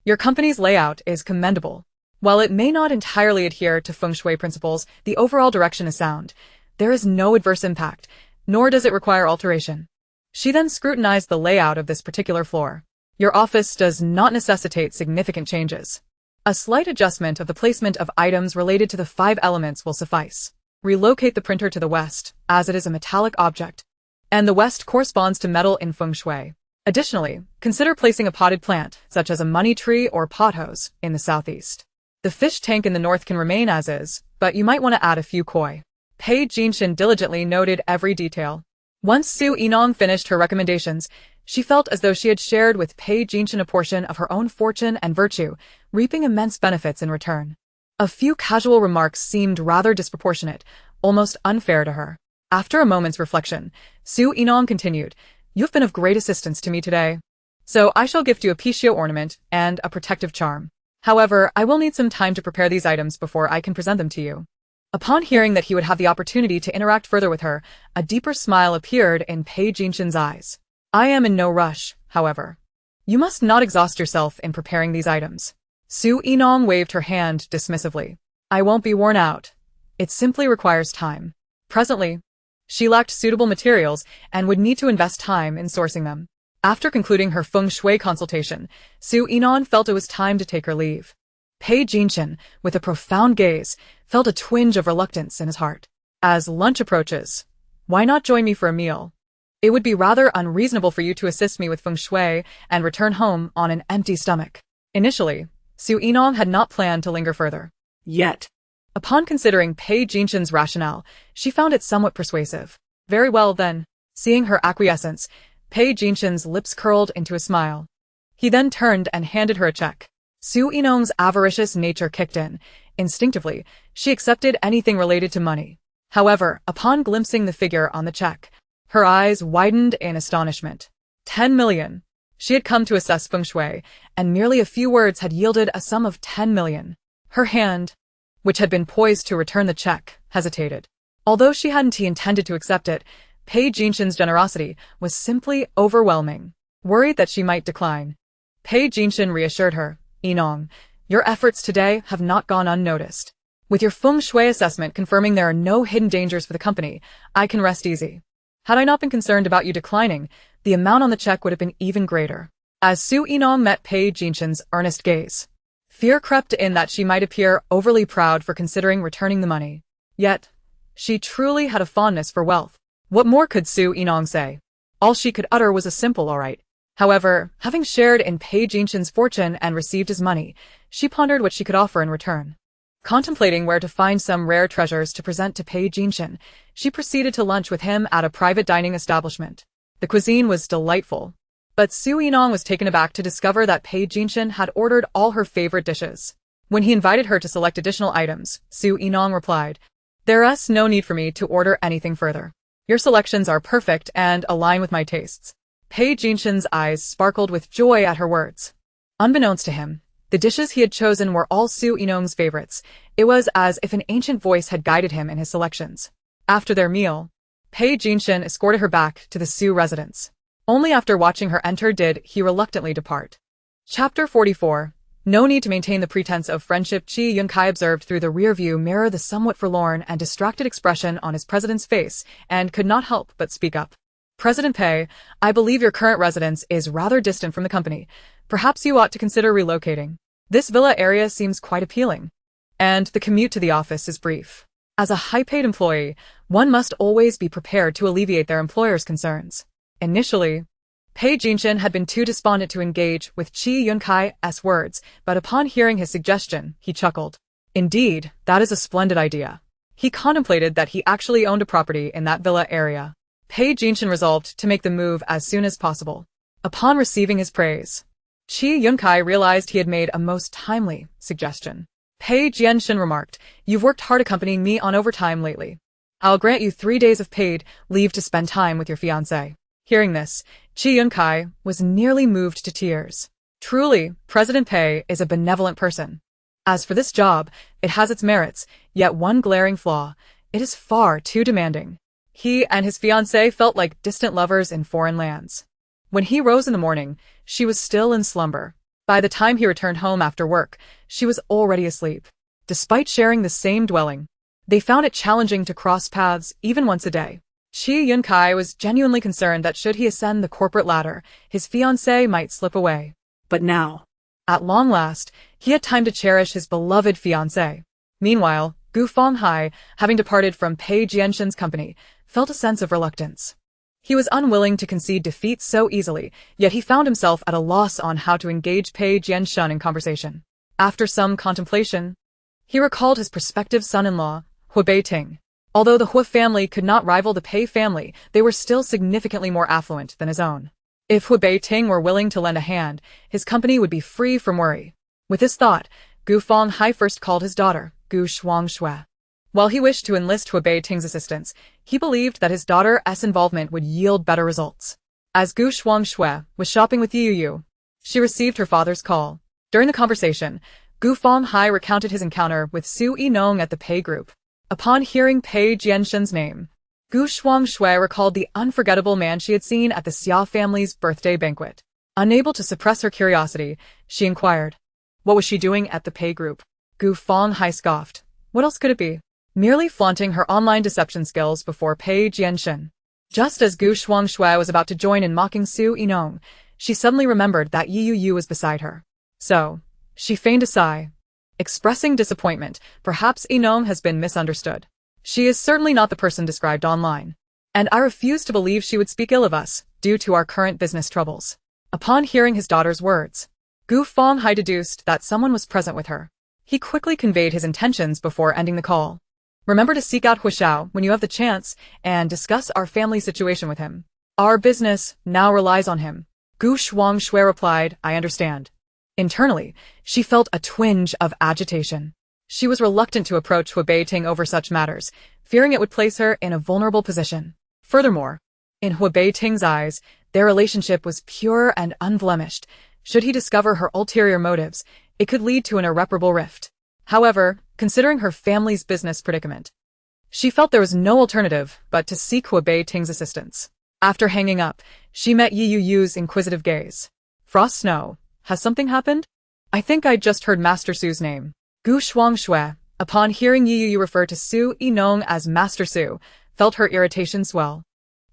"Your company's layout is commendable. While it may not entirely adhere to Feng Shui principles, the overall direction is sound. There is no adverse impact, nor does it require alteration." She then scrutinized the layout of this particular floor. "Your office does not necessitate significant changes. A slight adjustment of the placement of items related to the 5 elements will suffice. Relocate the printer to the west, as it is a metallic object, and the west corresponds to metal in Feng Shui. Additionally, consider placing a potted plant, such as a money tree or pothose, in the southeast. The fish tank in the north can remain as is, but you might want to add a few koi." Pei Jinshin diligently noted every detail. Once Su Yinong finished her recommendations, she felt as though she had shared with Pei Jinshin a portion of her own fortune and virtue, reaping immense benefits in return. A few casual remarks seemed rather disproportionate, almost unfair to her. After a moment's reflection, Su Yinong continued, "You've been of great assistance to me today, so I shall gift you a Pichio ornament and a protective charm. However, I will need some time to prepare these items before I can present them to you." Upon hearing that he would have the opportunity to interact further with her, a deeper smile appeared in Pei Jinshin's eyes. "I am in no rush, however. You must not exhaust yourself in preparing these items." Su Yinong waved her hand dismissively. "I won't be worn out. It simply requires time." Presently, she lacked suitable materials and would need to invest time in sourcing them. After concluding her Feng Shui consultation, Su Yinong felt it was time to take her leave. Pei Jinshin, with a profound gaze, felt a twinge of reluctance in his heart. "As lunch approaches, why not join me for a meal? It would be rather unreasonable for you to assist me with Feng Shui and return home on an empty stomach." Initially, Su Yinong had not planned to linger further. Yet, upon considering Pei Jinshin's rationale, she found it somewhat persuasive. "Very well then." Seeing her acquiescence, Pei Jinshin's lips curled into a smile. He then turned and handed her a check. Su Yinong's avaricious nature kicked in. Instinctively, she accepted anything related to money. However, upon glimpsing the figure on the check, her eyes widened in astonishment. 10 million. She had come to assess Feng Shui, and merely a few words had yielded a sum of 10 million. Her hand, which had been poised to return the check, hesitated. Although she hadn't intended to accept it, Pei Jinshin's generosity was simply overwhelming. Worried that she might decline, Pei Jinshin reassured her, "Yinong, your efforts today have not gone unnoticed. With your Feng Shui assessment confirming there are no hidden dangers for the company, I can rest easy." Had I not been concerned about you declining, the amount on the check would have been even greater. As Su Yinong met Pei Jinshan's earnest gaze, fear crept in that she might appear overly proud for considering returning the money. Yet, she truly had a fondness for wealth. What more could Su Yinong say? All she could utter was a simple all right. However, having shared in Pei Jinshan's fortune and received his money, she pondered what she could offer in return. Contemplating where to find some rare treasures to present to Pei Jinshan, she proceeded to lunch with him at a private dining establishment. The cuisine was delightful, but Su Yinong was taken aback to discover that Pei Jinshan had ordered all her favorite dishes. When he invited her to select additional items, Su Yinong replied, "There's no need for me to order anything further. Your selections are perfect and align with my tastes." Pei Jinshan's eyes sparkled with joy at her words. Unbeknownst to him, the dishes he had chosen were all Su Yinong's favorites. It was as if an ancient voice had guided him in his selections. After their meal, Pei Jinshan escorted her back to the Su residence. Only after watching her enter did he reluctantly depart. Chapter 44. No need to maintain the pretense of friendship. Qi Yunkai observed through the rear-view mirror the somewhat forlorn and distracted expression on his president's face and could not help but speak up. "President Pei, I believe your current residence is rather distant from the company. Perhaps you ought to consider relocating. This villa area seems quite appealing. And the commute to the office is brief. As a high-paid employee, one must always be prepared to alleviate their employer's concerns." Initially, Pei Jinshan had been too despondent to engage with Qi Yunkai's words, but upon hearing his suggestion, he chuckled. Indeed, that is a splendid idea. He contemplated that he actually owned a property in that villa area. Pei Jinshan resolved to make the move as soon as possible. Upon receiving his praise, Qi Yunkai realized he had made a most timely suggestion. Pei Jinshan remarked, "You've worked hard accompanying me on overtime lately. I'll grant you 3 days of paid leave to spend time with your fiancé." Hearing this, Qi Yunkai was nearly moved to tears. Truly, President Pei is a benevolent person. As for this job, it has its merits, yet one glaring flaw: it is far too demanding. He and his fiancée felt like distant lovers in foreign lands. When he rose in the morning, she was still in slumber. By the time he returned home after work, she was already asleep. Despite sharing the same dwelling, they found it challenging to cross paths even once a day. Qi Yunkai was genuinely concerned that should he ascend the corporate ladder, his fiancée might slip away. But now, at long last, he had time to cherish his beloved fiancée. Meanwhile, Gu Fenghai, having departed from Pei Jinshan's company, felt a sense of reluctance. He was unwilling to concede defeat so easily, yet he found himself at a loss on how to engage Pei Jinshan in conversation. After some contemplation, he recalled his prospective son-in-law, Hubei Ting. Although the Hu family could not rival the Pei family, they were still significantly more affluent than his own. If Hubei Ting were willing to lend a hand, his company would be free from worry. With this thought, Gu Fenghai first called his daughter, Gu Shuangshui. While he wished to enlist Hubei Ting's assistance, he believed that his daughter's involvement would yield better results. As Gu Shuangshui was shopping with Yu Yu, she received her father's call. During the conversation, Gu Fenghai recounted his encounter with Su Yinong at the Pei Group. Upon hearing Pei Jinshan's name, Gu Shuangshui recalled the unforgettable man she had seen at the Xia family's birthday banquet. Unable to suppress her curiosity, she inquired, "What was she doing at the Pei Group?" Gu Fenghai scoffed. What else could it be? Merely flaunting her online deception skills before Pei Jinshan. Just as Gu Shuangshui was about to join in mocking Su Yinong, she suddenly remembered that Yu Yu was beside her. So, she feigned a sigh, expressing disappointment. Perhaps Yinong has been misunderstood. She is certainly not the person described online. And I refuse to believe she would speak ill of us, due to our current business troubles. Upon hearing his daughter's words, Gu Fenghai deduced that someone was present with her. He quickly conveyed his intentions before ending the call. "Remember to seek out Huishao when you have the chance and discuss our family situation with him. Our business now relies on him." Gu Shuangshui replied, "I understand." Internally, she felt a twinge of agitation. She was reluctant to approach Hubei Ting over such matters, fearing it would place her in a vulnerable position. Furthermore, in Hubei Ting's eyes, their relationship was pure and unblemished. Should he discover her ulterior motives, it could lead to an irreparable rift. However, considering her family's business predicament, she felt there was no alternative but to seek Hubei Ting's assistance. After hanging up, she met Yu Yu's inquisitive gaze. "Frost Snow, has something happened? I think I just heard Master Su's name." Gu Shuangshui, upon hearing Yu Yu refer to Su Yinong as Master Su, felt her irritation swell.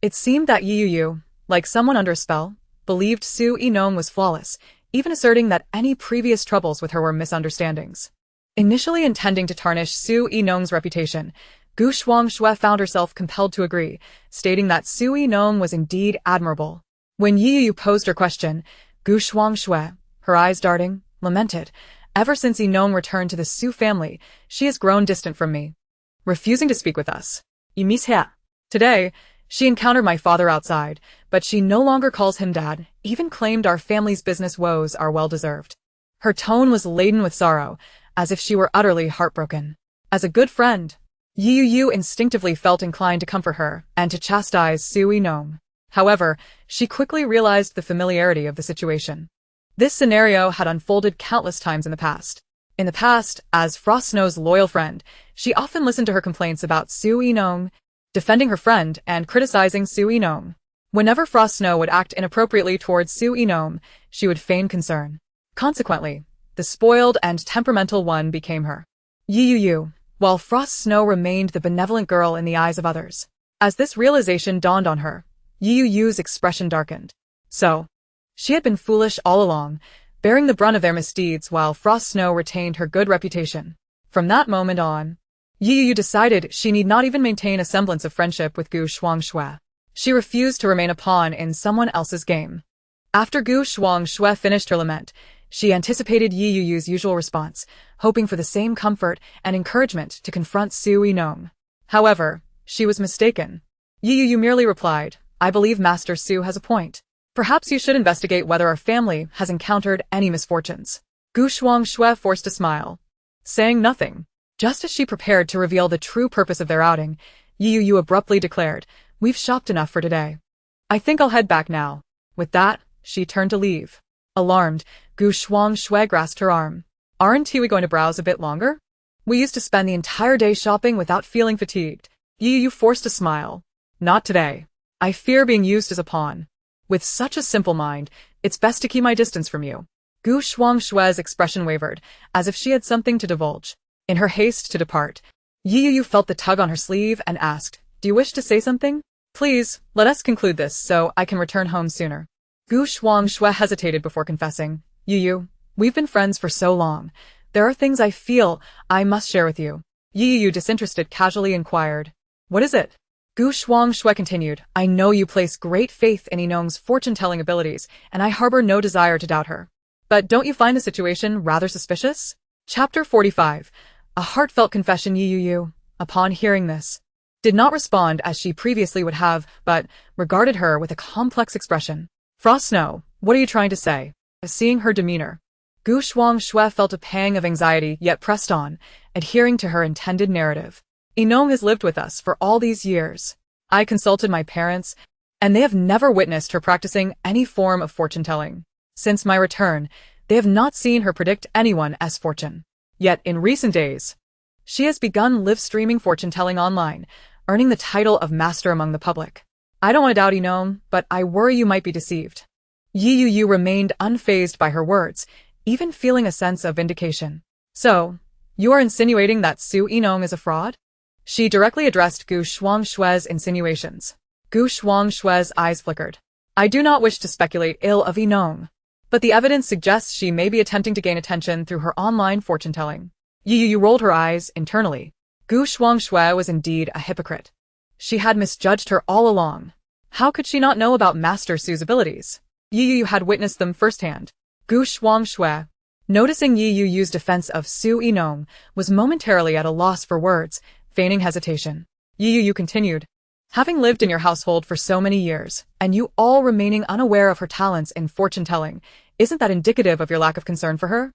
It seemed that Yu, like someone under a spell, believed Su Yinong was flawless, even asserting that any previous troubles with her were misunderstandings. Initially intending to tarnish Su Yinong's reputation, Gu Shuangxue found herself compelled to agree, stating that Su Yinong was indeed admirable. When Yu posed her question, Gu Shuangxue, her eyes darting, lamented, "Ever since Yinong returned to the Su family, she has grown distant from me, refusing to speak with us. You miss her." Today, she encountered my father outside, but she no longer calls him dad, even claimed our family's business woes are well-deserved. Her tone was laden with sorrow, as if she were utterly heartbroken. As a good friend, Yu instinctively felt inclined to comfort her and to chastise Su Yinong. However, she quickly realized the familiarity of the situation. This scenario had unfolded countless times in the past. In the past, as Frost Snow's loyal friend, she often listened to her complaints about Su Yinong, defending her friend and criticizing Su Yinong. Whenever Frost Snow would act inappropriately towards Su Yinong, she would feign concern. Consequently, the spoiled and temperamental one became her. Yu, while Frost Snow remained the benevolent girl in the eyes of others. As this realization dawned on her, Yu's expression darkened. So, she had been foolish all along, bearing the brunt of their misdeeds while Frost Snow retained her good reputation. From that moment on, Yu decided she need not even maintain a semblance of friendship with Gu Shuangxue. She refused to remain a pawn in someone else's game. After Gu Shuangxue finished her lament, she anticipated Yu's usual response, hoping for the same comfort and encouragement to confront Su Yinong. However, she was mistaken. Yu merely replied, "I believe Master Su has a point. Perhaps you should investigate whether our family has encountered any misfortunes." Gu Shuangxue forced a smile, saying nothing. Just as she prepared to reveal the true purpose of their outing, Yu abruptly declared, "We've shopped enough for today. I think I'll head back now." With that, she turned to leave. Alarmed, Gu Shuangxue grasped her arm. "Aren't we going to browse a bit longer? We used to spend the entire day shopping without feeling fatigued." Yu forced a smile. "Not today. I fear being used as a pawn. With such a simple mind, it's best to keep my distance from you." Gu Shuangxue's expression wavered, as if she had something to divulge. In her haste to depart, Yu felt the tug on her sleeve and asked, "Do you wish to say something? Please, let us conclude this so I can return home sooner." Gu Shuangxue hesitated before confessing, "Yu, we've been friends for so long. There are things I feel I must share with you." Yu, disinterested, casually inquired, "What is it?" Gu Shuangxue continued, "I know you place great faith in Yinong's fortune-telling abilities, and I harbor no desire to doubt her. But don't you find the situation rather suspicious?" Chapter 45. A heartfelt confession. Yu, upon hearing this, did not respond as she previously would have, but regarded her with a complex expression. "Frost Snow, what are you trying to say?" Seeing her demeanor, Gu Shuangxue felt a pang of anxiety yet pressed on, adhering to her intended narrative. "Yinong has lived with us for all these years. I consulted my parents, and they have never witnessed her practicing any form of fortune-telling. Since my return, they have not seen her predict anyone as fortune. Yet in recent days, she has begun live-streaming fortune-telling online, earning the title of master among the public. I don't want to doubt Yinong, but I worry you might be deceived." Yu remained unfazed by her words, even feeling a sense of vindication. "So, you are insinuating that Su Yinong is a fraud?" She directly addressed Gu Shuangxue's insinuations. Gu Shuangxue's eyes flickered. "I do not wish to speculate ill of Yinong, but the evidence suggests she may be attempting to gain attention through her online fortune-telling." Yu rolled her eyes internally. Gu Shuangxue was indeed a hypocrite. She had misjudged her all along. How could she not know about Master Su's abilities? Yu had witnessed them firsthand. Gu Shuangxue, noticing Yu's defense of Su Yinong, was momentarily at a loss for words, feigning hesitation. Yu continued, "Having lived in your household for so many years, and you all remaining unaware of her talents in fortune-telling, isn't that indicative of your lack of concern for her?"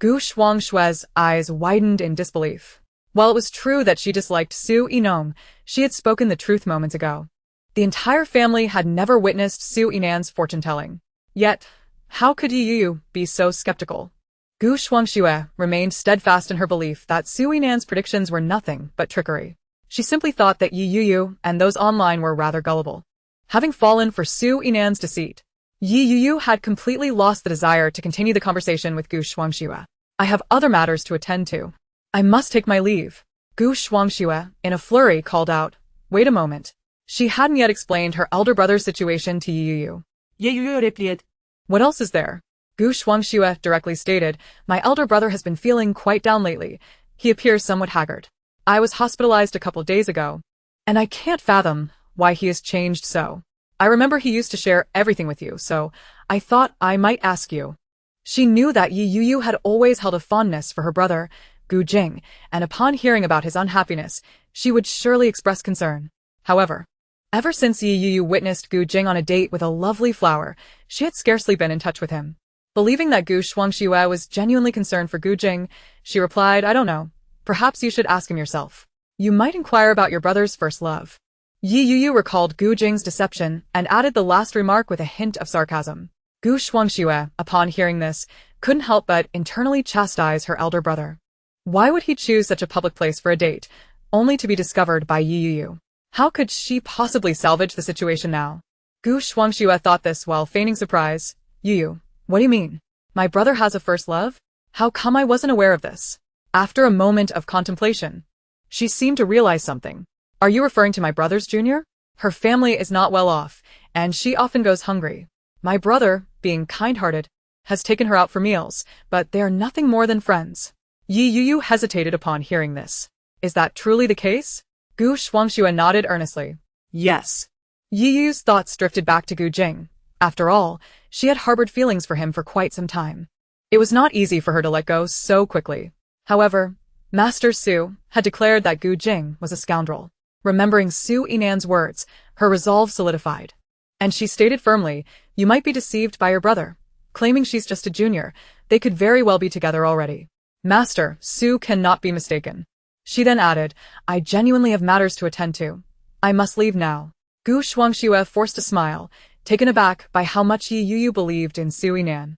Gu Shuangxue's eyes widened in disbelief. While it was true that she disliked Su Yinong, she had spoken the truth moments ago. The entire family had never witnessed Su Yinan's fortune-telling. Yet, how could Yu be so skeptical? Gu Shuangxue remained steadfast in her belief that Su Yinan's predictions were nothing but trickery. She simply thought that Yu and those online were rather gullible. Having fallen for Su Yinan's deceit, Yu had completely lost the desire to continue the conversation with Gu Shuangxue. "I have other matters to attend to. I must take my leave." Gu Shuangxue, in a flurry, called out, "Wait a moment. She hadn't yet explained her elder brother's situation to Yu. Yu replied. What else is there? Gu Shuangxue directly stated, my elder brother has been feeling quite down lately. He appears somewhat haggard. I was hospitalized a couple days ago, and I can't fathom why he has changed so. I remember he used to share everything with you, so I thought I might ask you. She knew that Yu had always held a fondness for her brother, Gu Jing, and upon hearing about his unhappiness, she would surely express concern. However, ever since Yu witnessed Gu Jing on a date with a lovely flower, she had scarcely been in touch with him. Believing that Gu Shuangxue was genuinely concerned for Gu Jing, she replied, I don't know. Perhaps you should ask him yourself. You might inquire about your brother's first love. Yu recalled Gu Jing's deception and added the last remark with a hint of sarcasm. Gu Shuangxue, upon hearing this, couldn't help but internally chastise her elder brother. Why would he choose such a public place for a date, only to be discovered by Yu? How could she possibly salvage the situation now? Gu Shuangxue thought this while feigning surprise. Yu, what do you mean? My brother has a first love? How come I wasn't aware of this? After a moment of contemplation, she seemed to realize something. Are you referring to my brother's junior? Her family is not well off, and she often goes hungry. My brother, being kind-hearted, has taken her out for meals, but they are nothing more than friends. Yu hesitated upon hearing this. Is that truly the case? Gu Shuangxue nodded earnestly. Yes. Yu's thoughts drifted back to Gu Jing. After all, she had harbored feelings for him for quite some time. It was not easy for her to let go so quickly. However, Master Su had declared that Gu Jing was a scoundrel. Remembering Su Yinan's words, her resolve solidified. And she stated firmly, you might be deceived by your brother. Claiming she's just a junior, they could very well be together already. Master Su cannot be mistaken. She then added, I genuinely have matters to attend to. I must leave now. Gu Shuangxue forced a smile, taken aback by how much Yu believed in Su Yinan.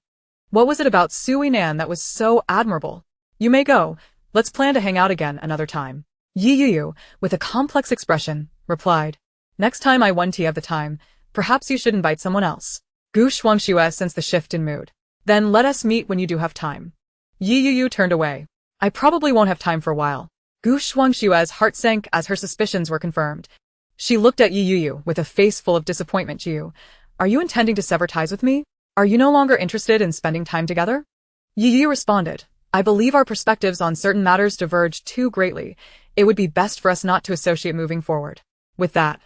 What was it about Su Yinan that was so admirable? You may go. Let's plan to hang out again another time. Yu, with a complex expression, replied. Next time I want to have the time, perhaps you should invite someone else. Gu Shuangxue sensed the shift in mood. Then let us meet when you do have time. Yu turned away. I probably won't have time for a while. Gu Shuangxue's heart sank as her suspicions were confirmed. She looked at Yu with a face full of disappointment. Yu, are you intending to sever ties with me? Are you no longer interested in spending time together? Yu responded, I believe our perspectives on certain matters diverge too greatly. It would be best for us not to associate moving forward. With that,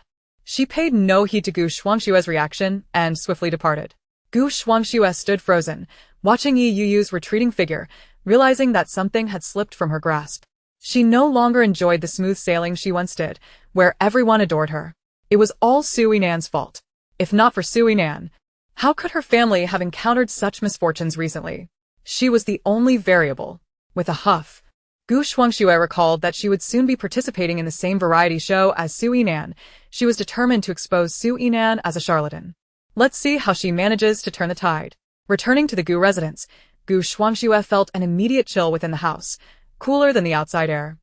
she paid no heed to Gu Shuangxue's reaction and swiftly departed. Gu Shuangxue stood frozen, watching Yu's retreating figure, realizing that something had slipped from her grasp. She no longer enjoyed the smooth sailing she once did, where everyone adored her. It was all Su Yinan's fault. If not for Su Yinan, how could her family have encountered such misfortunes recently? She was the only variable. With a huff, Gu Shuangxue recalled that she would soon be participating in the same variety show as Su Yinan. She was determined to expose Su Yinan as a charlatan. Let's see how she manages to turn the tide. Returning to the Gu residence, Gu Shuangxue felt an immediate chill within the house, cooler than the outside air.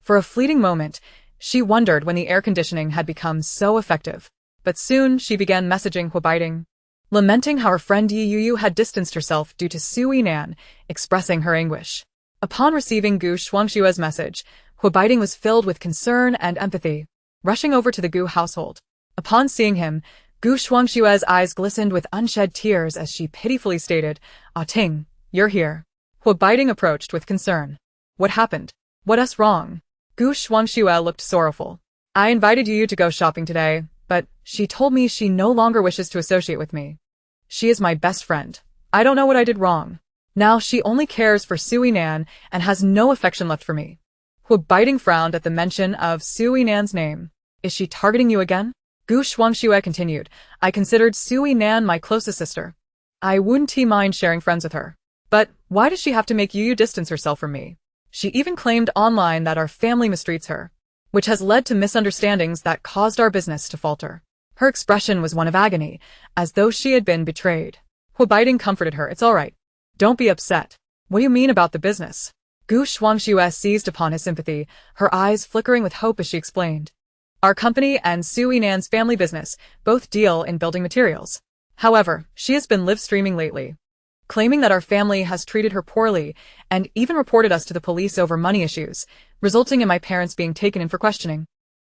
For a fleeting moment, she wondered when the air conditioning had become so effective. But soon she began messaging Huabaiting, lamenting how her friend Yu had distanced herself due to Su Yinan, expressing her anguish. Upon receiving Gu Shuangxue's message, Huabaiting was filled with concern and empathy, rushing over to the Gu household. Upon seeing him, Gu Shuangxue's eyes glistened with unshed tears as she pitifully stated, Ah Ting, you're here. Huabaiting approached with concern. What happened? What's wrong? Gu Shuangxue looked sorrowful. I invited Yu to go shopping today, but she told me she no longer wishes to associate with me. She is my best friend. I don't know what I did wrong. Now she only cares for Su Yinan and has no affection left for me. Huabaiting frowned at the mention of Su Yinan's name. Is she targeting you again? Gu Shuangxue continued. I considered Su Yinan my closest sister. I wouldn't mind sharing friends with her. But why does she have to make Yu distance herself from me? She even claimed online that our family mistreats her, which has led to misunderstandings that caused our business to falter. Her expression was one of agony, as though she had been betrayed. Huabaiting comforted her. It's all right. Don't be upset. What do you mean about the business? Gu Shuangxue seized upon his sympathy, her eyes flickering with hope as she explained. Our company and Su Yinan's family business both deal in building materials. However, she has been live streaming lately, claiming that our family has treated her poorly and even reported us to the police over money issues, resulting in my parents being taken in for questioning.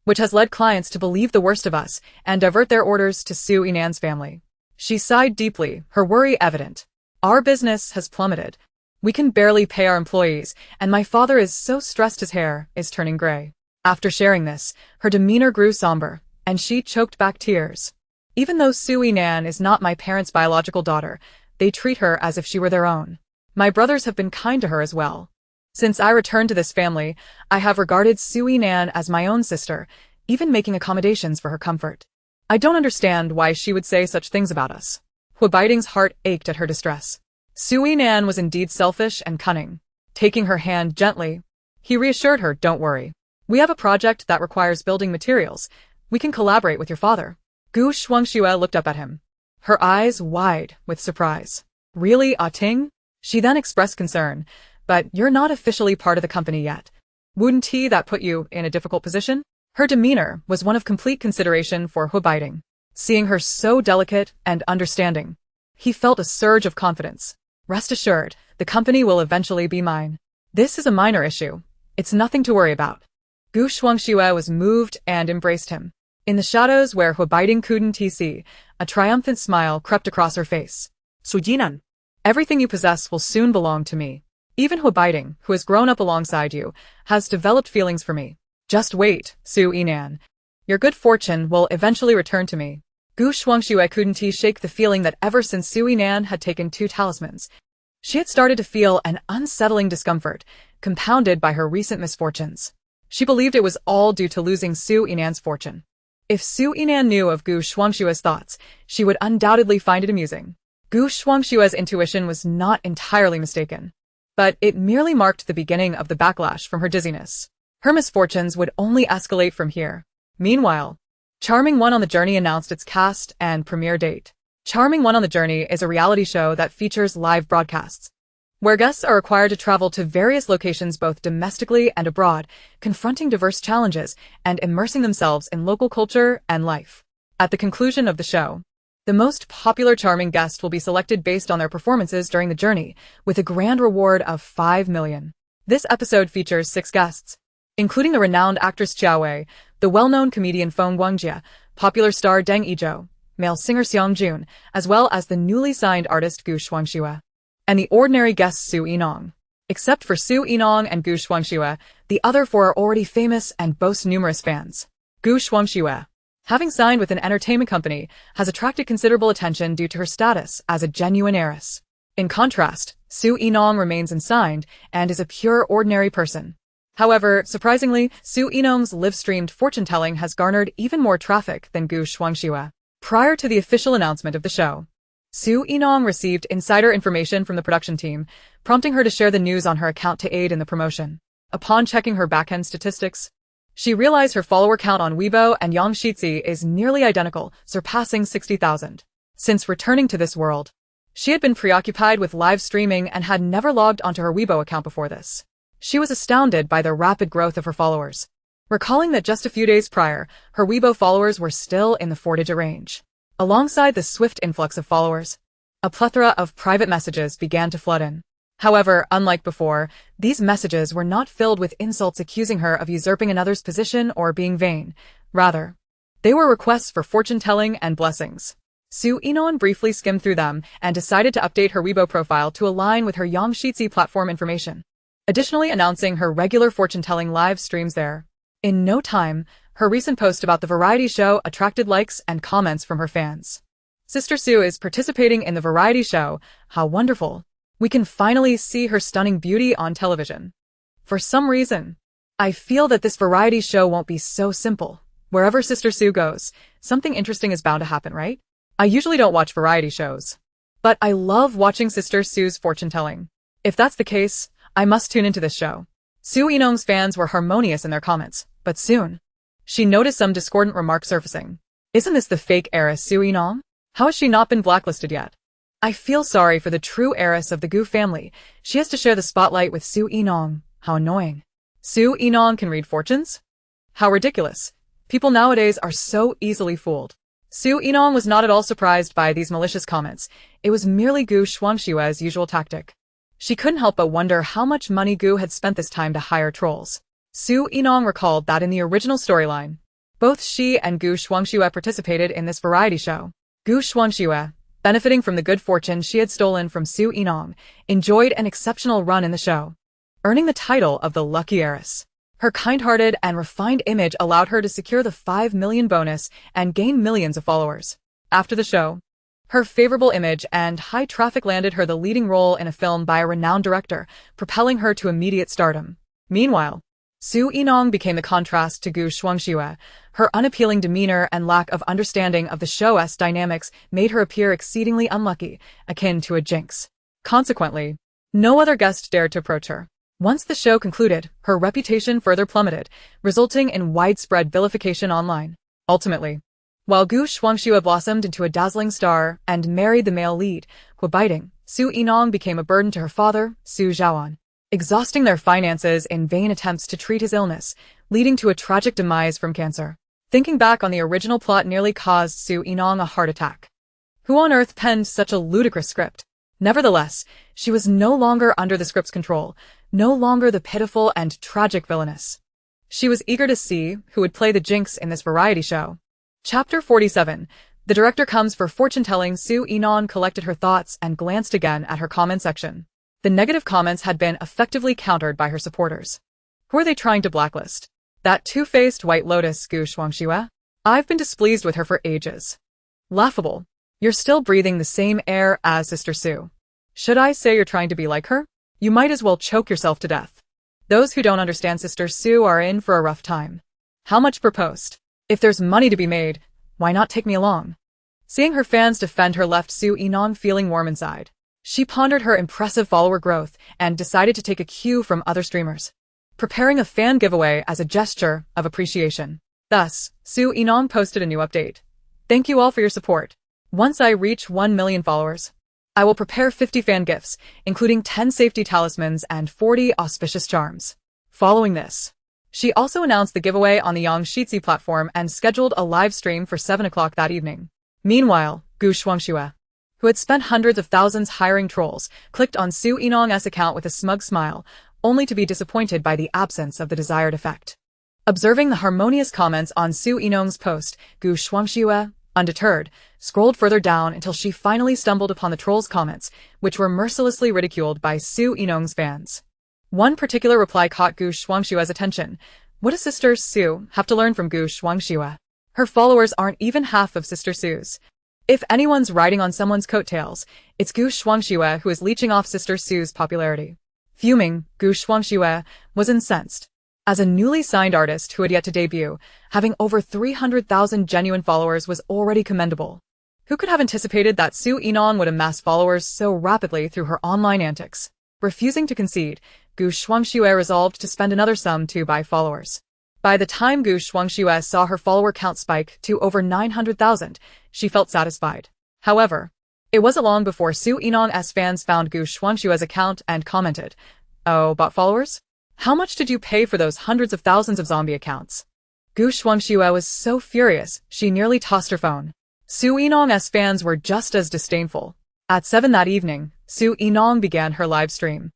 which has led clients to believe the worst of us and divert their orders to Su Yinan's family. She sighed deeply, her worry evident. Our business has plummeted. We can barely pay our employees, and my father is so stressed his hair is turning gray. After sharing this, her demeanor grew somber, and she choked back tears. Even though Su Yinan is not my parents' biological daughter, they treat her as if she were their own. My brothers have been kind to her as well. Since I returned to this family, I have regarded Su Yinan as my own sister, even making accommodations for her comfort. I don't understand why she would say such things about us. Huaibaiting's heart ached at her distress. Su Yinan was indeed selfish and cunning. Taking her hand gently, he reassured her, "Don't worry. We have a project that requires building materials. We can collaborate with your father." Gu Shuangxue looked up at him, her eyes wide with surprise. "Really, Ah Ting?" She then expressed concern. "But you're not officially part of the company yet. Wouldn't that put you in a difficult position?" Her demeanor was one of complete consideration for Huaibaiting. Seeing her so delicate and understanding, he felt a surge of confidence. "Rest assured, the company will eventually be mine. This is a minor issue. It's nothing to worry about." Gu Shuangxue was moved and embraced him. In the shadows where Huaibaiting couldn't see, a triumphant smile crept across her face. Su Yinan. "Everything you possess will soon belong to me. Even Huaibaiting, who has grown up alongside you, has developed feelings for me. Just wait, Su Yinan. Your good fortune will eventually return to me." Gu Shuangxue couldn't shake the feeling that ever since Su Yinan had taken 2 talismans, she had started to feel an unsettling discomfort, compounded by her recent misfortunes. She believed it was all due to losing Su Yinan's fortune. If Su Yinan knew of Gu Shuangxue's thoughts, she would undoubtedly find it amusing. Gu Shuangxue's intuition was not entirely mistaken, but it merely marked the beginning of the backlash from her dizziness. Her misfortunes would only escalate from here. Meanwhile, Charming One on the Journey announced its cast and premiere date. Charming One on the Journey is a reality show that features live broadcasts, where guests are required to travel to various locations both domestically and abroad, confronting diverse challenges and immersing themselves in local culture and life. At the conclusion of the show, the most popular charming guest will be selected based on their performances during the journey, with a grand reward of 5 million. This episode features 6 guests, including the renowned actress Jia Wei, the well-known comedian Feng Guangjie, popular star Deng Yizhou, male singer Xiang Jun, as well as the newly signed artist Gu Shuangxue, and the ordinary guest Su Yinong. Except for Su Yinong and Gu Shuangxue, the other 4 are already famous and boast numerous fans. Gu Shuangxue, having signed with an entertainment company, has attracted considerable attention due to her status as a genuine heiress. In contrast, Su Yinong remains unsigned and is a pure ordinary person. However, surprisingly, Su Yinong's live-streamed fortune-telling has garnered even more traffic than Gu Shuangxue. Prior to the official announcement of the show, Su Yinong received insider information from the production team, prompting her to share the news on her account to aid in the promotion. Upon checking her back-end statistics, she realized her follower count on Weibo and Yangshitzi is nearly identical, surpassing 60,000. Since returning to this world, she had been preoccupied with live streaming and had never logged onto her Weibo account before this. She was astounded by the rapid growth of her followers, recalling that just a few days prior, her Weibo followers were still in the 4-digit range. Alongside the swift influx of followers, a plethora of private messages began to flood in. However, unlike before, these messages were not filled with insults accusing her of usurping another's position or being vain. Rather, they were requests for fortune-telling and blessings. Su Yinan briefly skimmed through them and decided to update her Weibo profile to align with her Yangshitzi platform information, additionally announcing her regular fortune-telling live streams there. In no time, her recent post about the variety show attracted likes and comments from her fans. "Sister Su is participating in the variety show. How wonderful. We can finally see her stunning beauty on television. For some reason, I feel that this variety show won't be so simple. Wherever Sister Su goes, something interesting is bound to happen, right? I usually don't watch variety shows, but I love watching Sister Su's fortune-telling. If that's the case, I must tune into this show." Su Yinong's fans were harmonious in their comments, but soon, she noticed some discordant remarks surfacing. "Isn't this the fake heiress Su Yinong? How has she not been blacklisted yet? I feel sorry for the true heiress of the Gu family. She has to share the spotlight with Su Yinong. How annoying. Su Yinong can read fortunes? How ridiculous. People nowadays are so easily fooled." Su Yinong was not at all surprised by these malicious comments. It was merely Gu Shuangxue's usual tactic. She couldn't help but wonder how much money Gu had spent this time to hire trolls. Su Yinong recalled that in the original storyline, Both she and Gu Shuangxue participated in this variety show. Gu Shuangxue, benefiting from the good fortune she had stolen from Su Yinong, enjoyed an exceptional run in the show, earning the title of the Lucky Heiress. Her kind-hearted and refined image allowed her to secure the 5 million bonus and gain millions of followers. After the show, her favorable image and high traffic landed her the leading role in a film by a renowned director, propelling her to immediate stardom. Meanwhile, Su Yinong became the contrast to Gu Shuangxue. Her unappealing demeanor and lack of understanding of the show's dynamics made her appear exceedingly unlucky, akin to a jinx. Consequently, no other guest dared to approach her. Once the show concluded, her reputation further plummeted, resulting in widespread vilification online. Ultimately, while Gu Shuangxue blossomed into a dazzling star and married the male lead, Biting, Su Yinong became a burden to her father, Su Zhaoan, exhausting their finances in vain attempts to treat his illness, leading to a tragic demise from cancer. Thinking back on the original plot nearly caused Su Yinong a heart attack. Who on earth penned such a ludicrous script? Nevertheless, she was no longer under the script's control, no longer the pitiful and tragic villainess. She was eager to see who would play the jinx in this variety show. Chapter 47. The director comes for fortune-telling. Su Yinong collected her thoughts and glanced again at her comment section. The negative comments had been effectively countered by her supporters. Who are they trying to blacklist? That two-faced white lotus Gu Shuangxue? I've been displeased with her for ages. Laughable. You're still breathing the same air as Sister Su. Should I say you're trying to be like her? You might as well choke yourself to death. Those who don't understand Sister Su are in for a rough time. How much per post? If there's money to be made, why not take me along? Seeing her fans defend her left Su Yinong feeling warm inside. She pondered her impressive follower growth and decided to take a cue from other streamers, preparing a fan giveaway as a gesture of appreciation. Thus, Su Yinong posted a new update. Thank you all for your support. Once I reach 1 million followers, I will prepare 50 fan gifts, including 10 safety talismans and 40 auspicious charms. Following this, she also announced the giveaway on the Yangshitsi platform and scheduled a live stream for 7 o'clock that evening. Meanwhile, Gu Shuangxue, who had spent hundreds of thousands hiring trolls, clicked on Su Yinong's account with a smug smile, only to be disappointed by the absence of the desired effect. Observing the harmonious comments on Su Yinong's post, Gu Shuangxue, undeterred, scrolled further down until she finally stumbled upon the trolls' comments, which were mercilessly ridiculed by Su Yinong's fans. One particular reply caught Gu Shuangxue's attention. What does Sister Su have to learn from Gu Shuangxue? Her followers aren't even half of Sister Su's. If anyone's riding on someone's coattails, it's Gu Shuangxue who is leeching off Sister Su's popularity. Fuming, Gu Shuangxue was incensed. As a newly signed artist who had yet to debut, having over 300,000 genuine followers was already commendable. Who could have anticipated that Su Yinong would amass followers so rapidly through her online antics? Refusing to concede, Gu Shuangxue resolved to spend another sum to buy followers. By the time Gu Shuangxue saw her follower count spike to over 900,000, she felt satisfied. However, it wasn't long before Su Yinong's fans found Gu Shuangxue's account and commented, "Oh, bought followers? How much did you pay for those hundreds of thousands of zombie accounts?" Gu Shuangxue was so furious, she nearly tossed her phone. Su Yinong's fans were just as disdainful. At 7 that evening, Su Yinong began her live stream.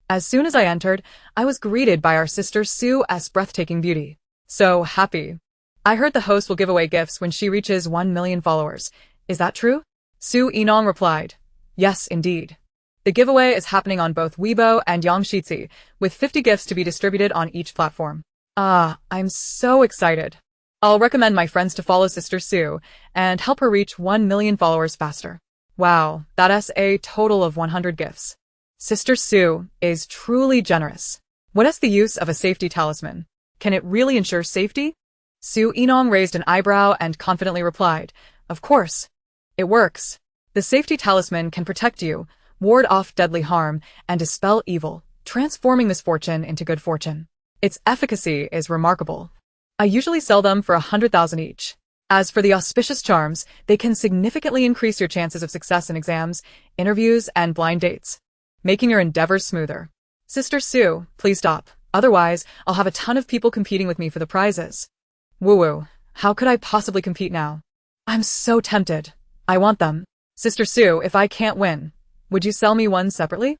As soon as I entered, I was greeted by our sister Su's breathtaking beauty. So happy. I heard the host will give away gifts when she reaches 1 million followers. Is that true? Su Yinong replied. Yes, indeed. The giveaway is happening on both Weibo and Yangshitsi, with 50 gifts to be distributed on each platform. Ah, I'm so excited. I'll recommend my friends to follow Sister Su and help her reach 1 million followers faster. Wow, that's a total of 100 gifts. Sister Su is truly generous. What is the use of a safety talisman? Can it really ensure safety? Su Yinong raised an eyebrow and confidently replied, Of course. It works. The safety talisman can protect you, ward off deadly harm, and dispel evil, transforming misfortune into good fortune. Its efficacy is remarkable. I usually sell them for 100,000 each. As for the auspicious charms, they can significantly increase your chances of success in exams, interviews, and blind dates, making your endeavors smoother. Sister Su, please stop. Otherwise, I'll have a ton of people competing with me for the prizes. Woo-woo. How could I possibly compete now? I'm so tempted. I want them. Sister Su, if I can't win, would you sell me one separately?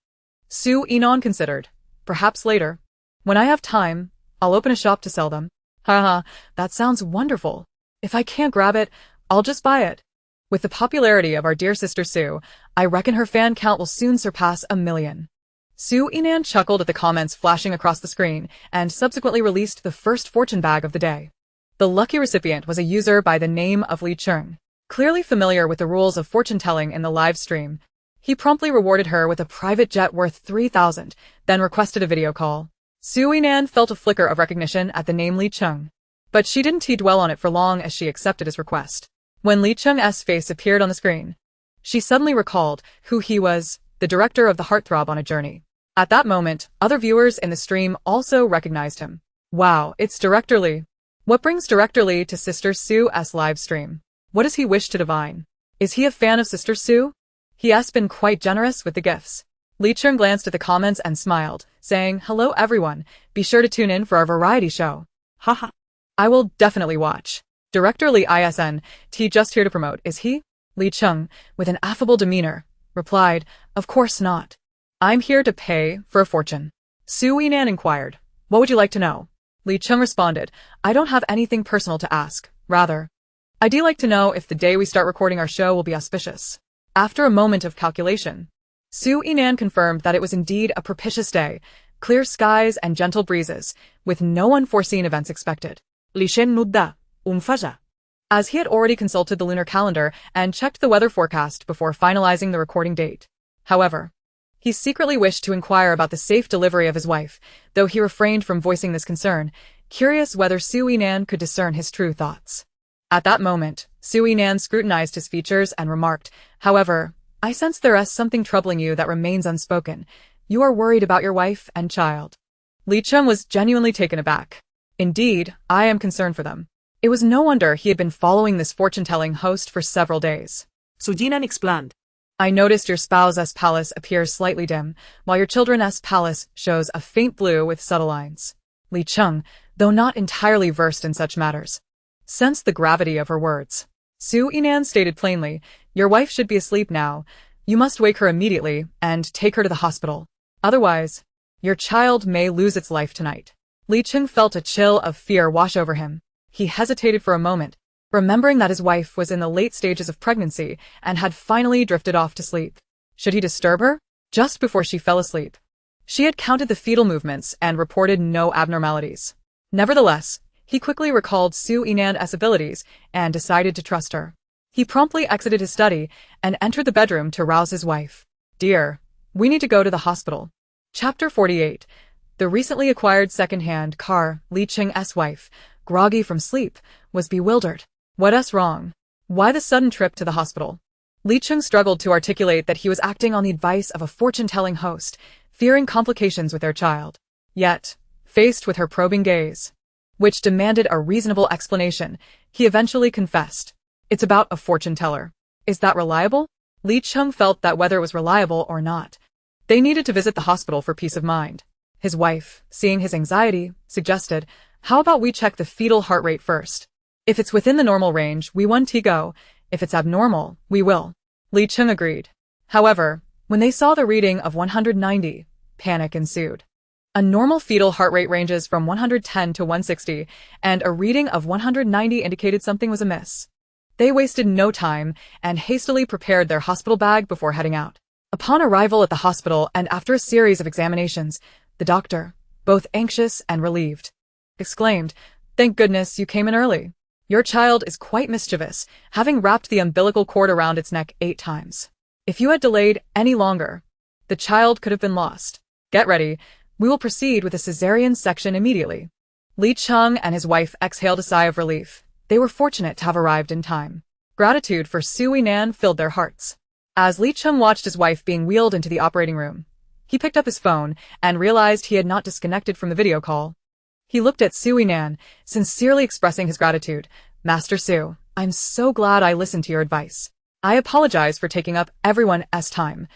Su Yinong considered. Perhaps later. When I have time, I'll open a shop to sell them. Haha, that sounds wonderful. If I can't grab it, I'll just buy it. With the popularity of our dear sister Sue, I reckon her fan count will soon surpass 1,000,000. Su Yinan chuckled at the comments flashing across the screen and subsequently released the first fortune bag of the day. The lucky recipient was a user by the name of Li Cheng. Clearly familiar with the rules of fortune-telling in the live stream, he promptly rewarded her with a private jet worth 3,000, then requested a video call. Su Yinan felt a flicker of recognition at the name Li Cheng, but she didn't dwell on it for long as she accepted his request. When Li Cheng's face appeared on the screen, she suddenly recalled who he was, the director of the Heartthrob on a Journey. At that moment, other viewers in the stream also recognized him. Wow, it's Director Li. What brings Director Li to Sister Sue's live stream? What does he wish to divine? Is he a fan of Sister Sue? He has been quite generous with the gifts. Li Cheng glanced at the comments and smiled, saying, "Hello everyone, be sure to tune in for our variety show. Haha. I will definitely watch. Director Li isn't just here to promote, is he?" Li Cheng, with an affable demeanor, replied, "Of course not. I'm here to pay for a fortune." Su Yinan inquired, "What would you like to know?" Li Cheng responded, "I don't have anything personal to ask. Rather, I'd like to know if the day we start recording our show will be auspicious." After a moment of calculation, Su Yinan confirmed that it was indeed a propitious day, clear skies and gentle breezes, with no unforeseen events expected. Li Shen nudda, faja. As he had already consulted the lunar calendar and checked the weather forecast before finalizing the recording date. However, he secretly wished to inquire about the safe delivery of his wife, though he refrained from voicing this concern, curious whether Su Yinan could discern his true thoughts. At that moment, Su Yinan scrutinized his features and remarked, "However, I sense there is something troubling you that remains unspoken. You are worried about your wife and child." Li Cheng was genuinely taken aback. "Indeed, I am concerned for them." It was no wonder he had been following this fortune-telling host for several days. Su Yinan explained, "I noticed your spouse's palace appears slightly dim, while your children's palace shows a faint blue with subtle lines." Li Cheng, though not entirely versed in such matters, sensed the gravity of her words. Su Yinan stated plainly, "Your wife should be asleep now. You must wake her immediately and take her to the hospital. Otherwise, your child may lose its life tonight." Li Cheng felt a chill of fear wash over him. He hesitated for a moment, remembering that his wife was in the late stages of pregnancy and had finally drifted off to sleep. Should he disturb her? Just before she fell asleep, she had counted the fetal movements and reported no abnormalities. Nevertheless, he quickly recalled Su Yinan's abilities and decided to trust her. He promptly exited his study and entered the bedroom to rouse his wife. "Dear, we need to go to the hospital." Chapter 48. The recently acquired second-hand car, Li Cheng's wife, groggy from sleep, was bewildered. What's wrong? Why the sudden trip to the hospital? Li Cheng struggled to articulate that he was acting on the advice of a fortune-telling host, fearing complications with their child. Yet, faced with her probing gaze, which demanded a reasonable explanation, he eventually confessed, "It's about a fortune-teller." Is that reliable? Li Cheng felt that whether it was reliable or not, they needed to visit the hospital for peace of mind. His wife, seeing his anxiety, suggested, "How about we check the fetal heart rate first? If it's within the normal range, we want to go. If it's abnormal, we will." Li Cheng agreed. However, when they saw the reading of 190, panic ensued. A normal fetal heart rate ranges from 110 to 160, and a reading of 190 indicated something was amiss. They wasted no time and hastily prepared their hospital bag before heading out. Upon arrival at the hospital and after a series of examinations, the doctor, both anxious and relieved, exclaimed, "Thank goodness you came in early. Your child is quite mischievous, having wrapped the umbilical cord around its neck 8 times. If you had delayed any longer, the child could have been lost. Get ready. We will proceed with a cesarean section immediately." Li Cheng and his wife exhaled a sigh of relief. They were fortunate to have arrived in time. Gratitude for Su Yinan filled their hearts. As Li Cheng watched his wife being wheeled into the operating room, he picked up his phone and realized he had not disconnected from the video call. He looked at Su Yinan, sincerely expressing his gratitude. "Master Su, I'm so glad I listened to your advice. I apologize for taking up everyone's time.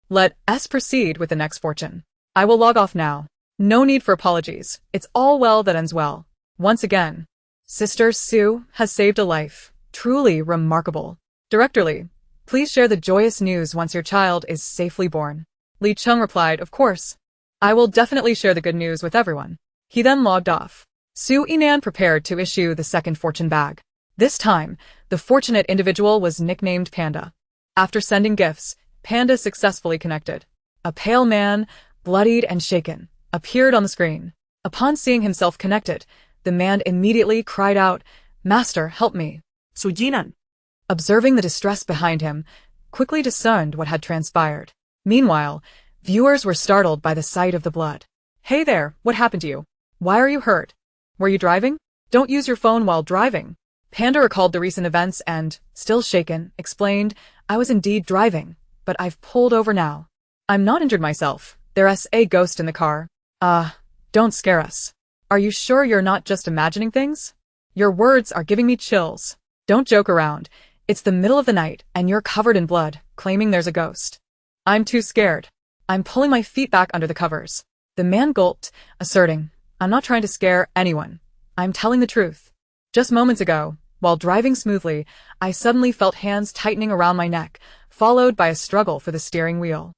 Let us proceed with the next fortune. I will log off now." "No need for apologies. It's all well that ends well. Once again, Sister Su has saved a life. Truly remarkable. Director Li, please share the joyous news once your child is safely born." Li Cheng replied, "Of course. I will definitely share the good news with everyone." He then logged off. Su Yinan prepared to issue the second fortune bag. This time, the fortunate individual was nicknamed Panda. After sending gifts, Panda successfully connected. A pale man, bloodied and shaken, appeared on the screen. Upon seeing himself connected, the man immediately cried out, "Master, help me." Su Yinan. Observing the distress behind him, quickly discerned what had transpired. Meanwhile, viewers were startled by the sight of the blood. "Hey there, what happened to you? Why are you hurt? Were you driving? Don't use your phone while driving." Panda recalled the recent events and, still shaken, explained, "I was indeed driving, but I've pulled over now. I'm not injured myself. There's a ghost in the car." Don't scare us. Are you sure you're not just imagining things? Your words are giving me chills. Don't joke around. It's the middle of the night and you're covered in blood, claiming there's a ghost. I'm too scared. I'm pulling my feet back under the covers. The man gulped, asserting, "I'm not trying to scare anyone. I'm telling the truth. Just moments ago, while driving smoothly, I suddenly felt hands tightening around my neck, followed by a struggle for the steering wheel.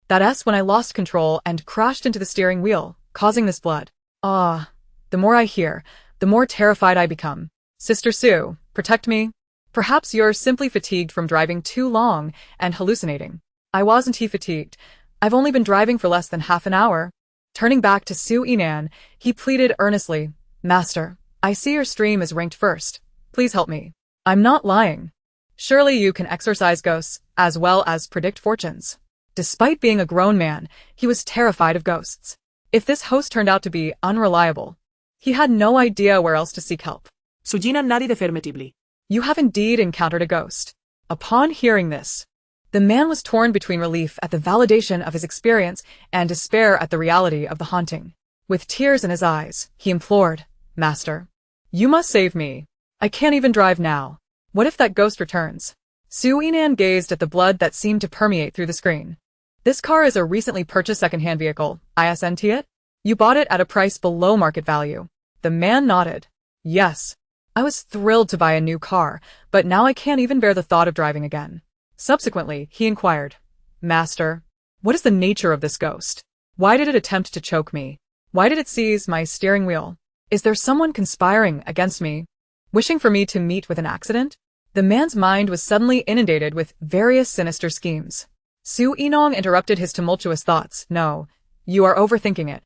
That's when I lost control and crashed into the steering wheel, causing this blood. The more I hear, the more terrified I become. Sister Sue, protect me. Perhaps you're simply fatigued from driving too long and hallucinating. I wasn't fatigued. I've only been driving for less than half an hour." Turning back to Su Yinan, he pleaded earnestly, "Master, I see your stream is ranked first. Please help me. I'm not lying. Surely you can exorcise ghosts as well as predict fortunes." Despite being a grown man, he was terrified of ghosts. If this host turned out to be unreliable, he had no idea where else to seek help. Su Yinan nodded affirmatively. "You have indeed encountered a ghost." Upon hearing this, the man was torn between relief at the validation of his experience and despair at the reality of the haunting. With tears in his eyes, he implored, "Master, you must save me. I can't even drive now. What if that ghost returns?" Su Yinan gazed at the blood that seemed to permeate through the screen. "This car is a recently purchased second-hand vehicle, isn't it? You bought it at a price below market value." The man nodded. "Yes. I was thrilled to buy a new car, but now I can't even bear the thought of driving again." Subsequently, he inquired, "Master, what is the nature of this ghost? Why did it attempt to choke me? Why did it seize my steering wheel? Is there someone conspiring against me, wishing for me to meet with an accident?" The man's mind was suddenly inundated with various sinister schemes. Su Yinong interrupted his tumultuous thoughts. "No, you are overthinking it.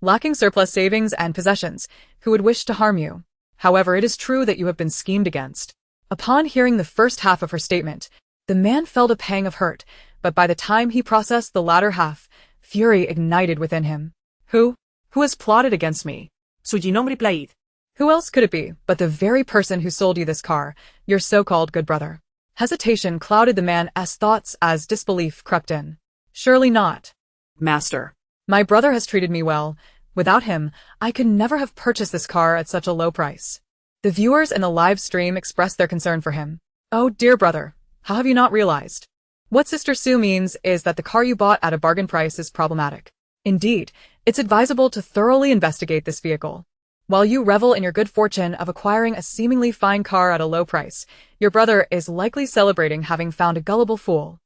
Lacking surplus savings and possessions, who would wish to harm you? However, it is true that you have been schemed against." Upon hearing the first half of her statement, the man felt a pang of hurt, but by the time he processed the latter half, fury ignited within him. Who has plotted against me?" Su Yinong replied. "Who else could it be but the very person who sold you this car, your so-called good brother?" Hesitation clouded the man's thoughts as disbelief crept in. "Surely not. "Master, My brother has treated me well. Without him, I could never have purchased this car at such a low price." The viewers in the live stream expressed their concern for him. "Oh, dear brother, how have you not realized? What Sister Sue means is that the car you bought at a bargain price is problematic. Indeed, it's advisable to thoroughly investigate this vehicle. While you revel in your good fortune of acquiring a seemingly fine car at a low price, your brother is likely celebrating having found a gullible fool."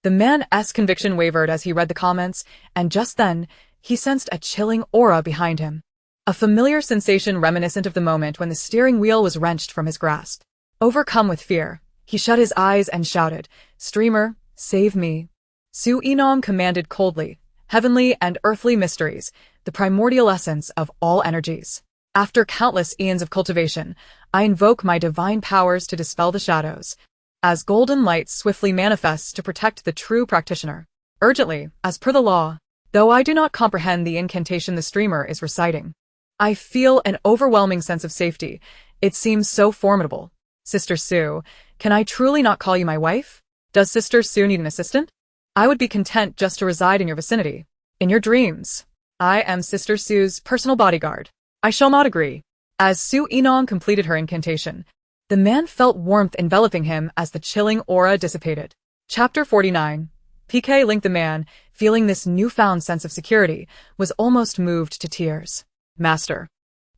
The man's conviction wavered as he read the comments, and just then, he sensed a chilling aura behind him. A familiar sensation reminiscent of the moment when the steering wheel was wrenched from his grasp. Overcome with fear, he shut his eyes and shouted, "Streamer, save me." Su Yinong commanded coldly, "Heavenly and earthly mysteries, the primordial essence of all energies. After countless eons of cultivation, I invoke my divine powers to dispel the shadows, as golden light swiftly manifests to protect the true practitioner. Urgently, as per the law." Though I do not comprehend the incantation the streamer is reciting, I feel an overwhelming sense of safety. It seems so formidable. "Sister Sue, can I truly not call you my wife? Does Sister Sue need an assistant? I would be content just to reside in your vicinity. In your dreams. I am Sister Sue's personal bodyguard. I shall not agree." As Su Yinong completed her incantation, the man felt warmth enveloping him as the chilling aura dissipated. Chapter 49. PK Link. The man, feeling this newfound sense of security, was almost moved to tears. "Master,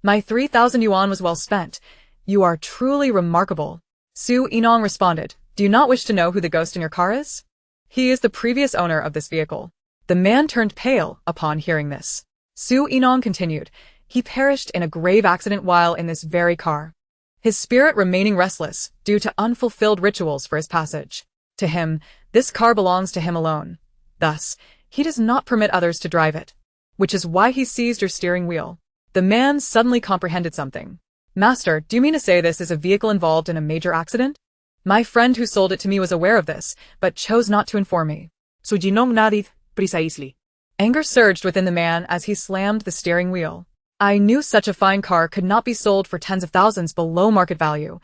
my 3,000 yuan was well spent. You are truly remarkable." Su Yinong responded, "Do you not wish to know who the ghost in your car is? He is the previous owner of this vehicle." The man turned pale upon hearing this. Su Yinong continued, he perished in a grave accident while in this very car, his spirit remaining restless due to unfulfilled rituals for his passage. To him, this car belongs to him alone. Thus, he does not permit others to drive it, which is why he seized your steering wheel. The man suddenly comprehended something. Master, do you mean to say this is a vehicle involved in a major accident? My friend who sold it to me was aware of this, but chose not to inform me. So Yinong nodded precisely. Anger surged within the man as he slammed the steering wheel. I knew such a fine car could not be sold for tens of thousands below market value.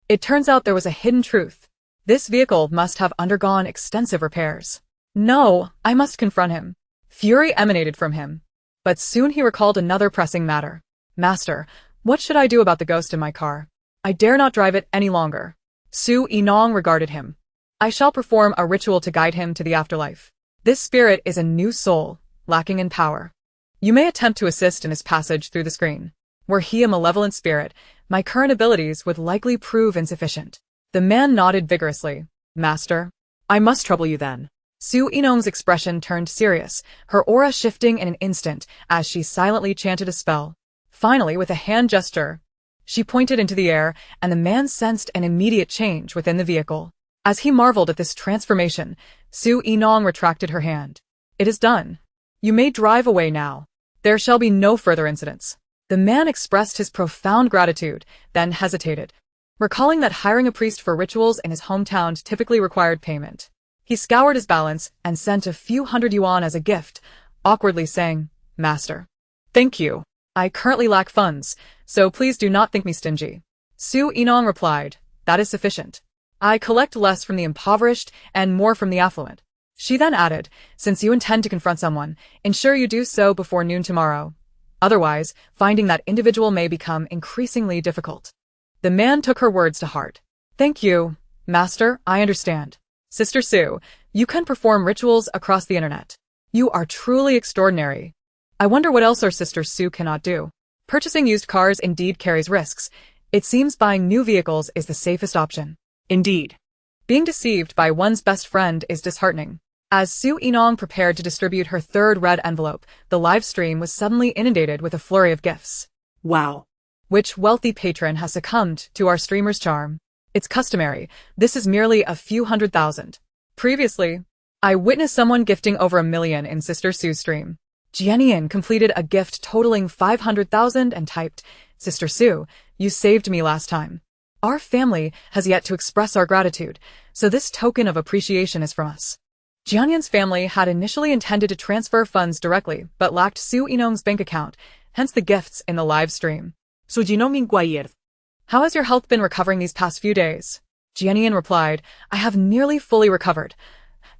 It turns out there was a hidden truth. This vehicle must have undergone extensive repairs. No, I must confront him. Fury emanated from him. But soon he recalled another pressing matter. Master, what should I do about the ghost in my car? I dare not drive it any longer. Yinong regarded him. I shall perform a ritual to guide him to the afterlife. This spirit is a new soul, lacking in power. You may attempt to assist in his passage through the screen. Were he a malevolent spirit, my current abilities would likely prove insufficient. The man nodded vigorously. Master, I must trouble you then. Yinong's expression turned serious, her aura shifting in an instant as she silently chanted a spell. Finally, with a hand gesture, she pointed into the air, and the man sensed an immediate change within the vehicle. As he marveled at this transformation, Yinong retracted her hand. It is done. You may drive away now. There shall be no further incidents. The man expressed his profound gratitude, then hesitated, recalling that hiring a priest for rituals in his hometown typically required payment. He scoured his balance and sent a few hundred yuan as a gift, awkwardly saying, Master, thank you. I currently lack funds, so please do not think me stingy. Yinong replied, that is sufficient. I collect less from the impoverished and more from the affluent. She then added, since you intend to confront someone, ensure you do so before noon tomorrow. Otherwise, finding that individual may become increasingly difficult. The man took her words to heart. Thank you, Master, I understand. Sister Sue, you can perform rituals across the internet. You are truly extraordinary. I wonder what else our Sister Sue cannot do. Purchasing used cars indeed carries risks. It seems buying new vehicles is the safest option. Indeed. Being deceived by one's best friend is disheartening. As Yinong prepared to distribute her third red envelope, the live stream was suddenly inundated with a flurry of gifts. Wow. Which wealthy patron has succumbed to our streamer's charm? It's customary. This is merely a few 100,000. Previously, I witnessed someone gifting over 1 million in Sister Sue's stream. Jianian completed a gift totaling 500,000 and typed, Sister Sue, you saved me last time. Our family has yet to express our gratitude, so this token of appreciation is from us. Jianian's family had initially intended to transfer funds directly, but lacked Yinong's bank account, hence the gifts in the live stream. So Yinong inquired, how has your health been recovering these past few days? Jianian replied, I have nearly fully recovered.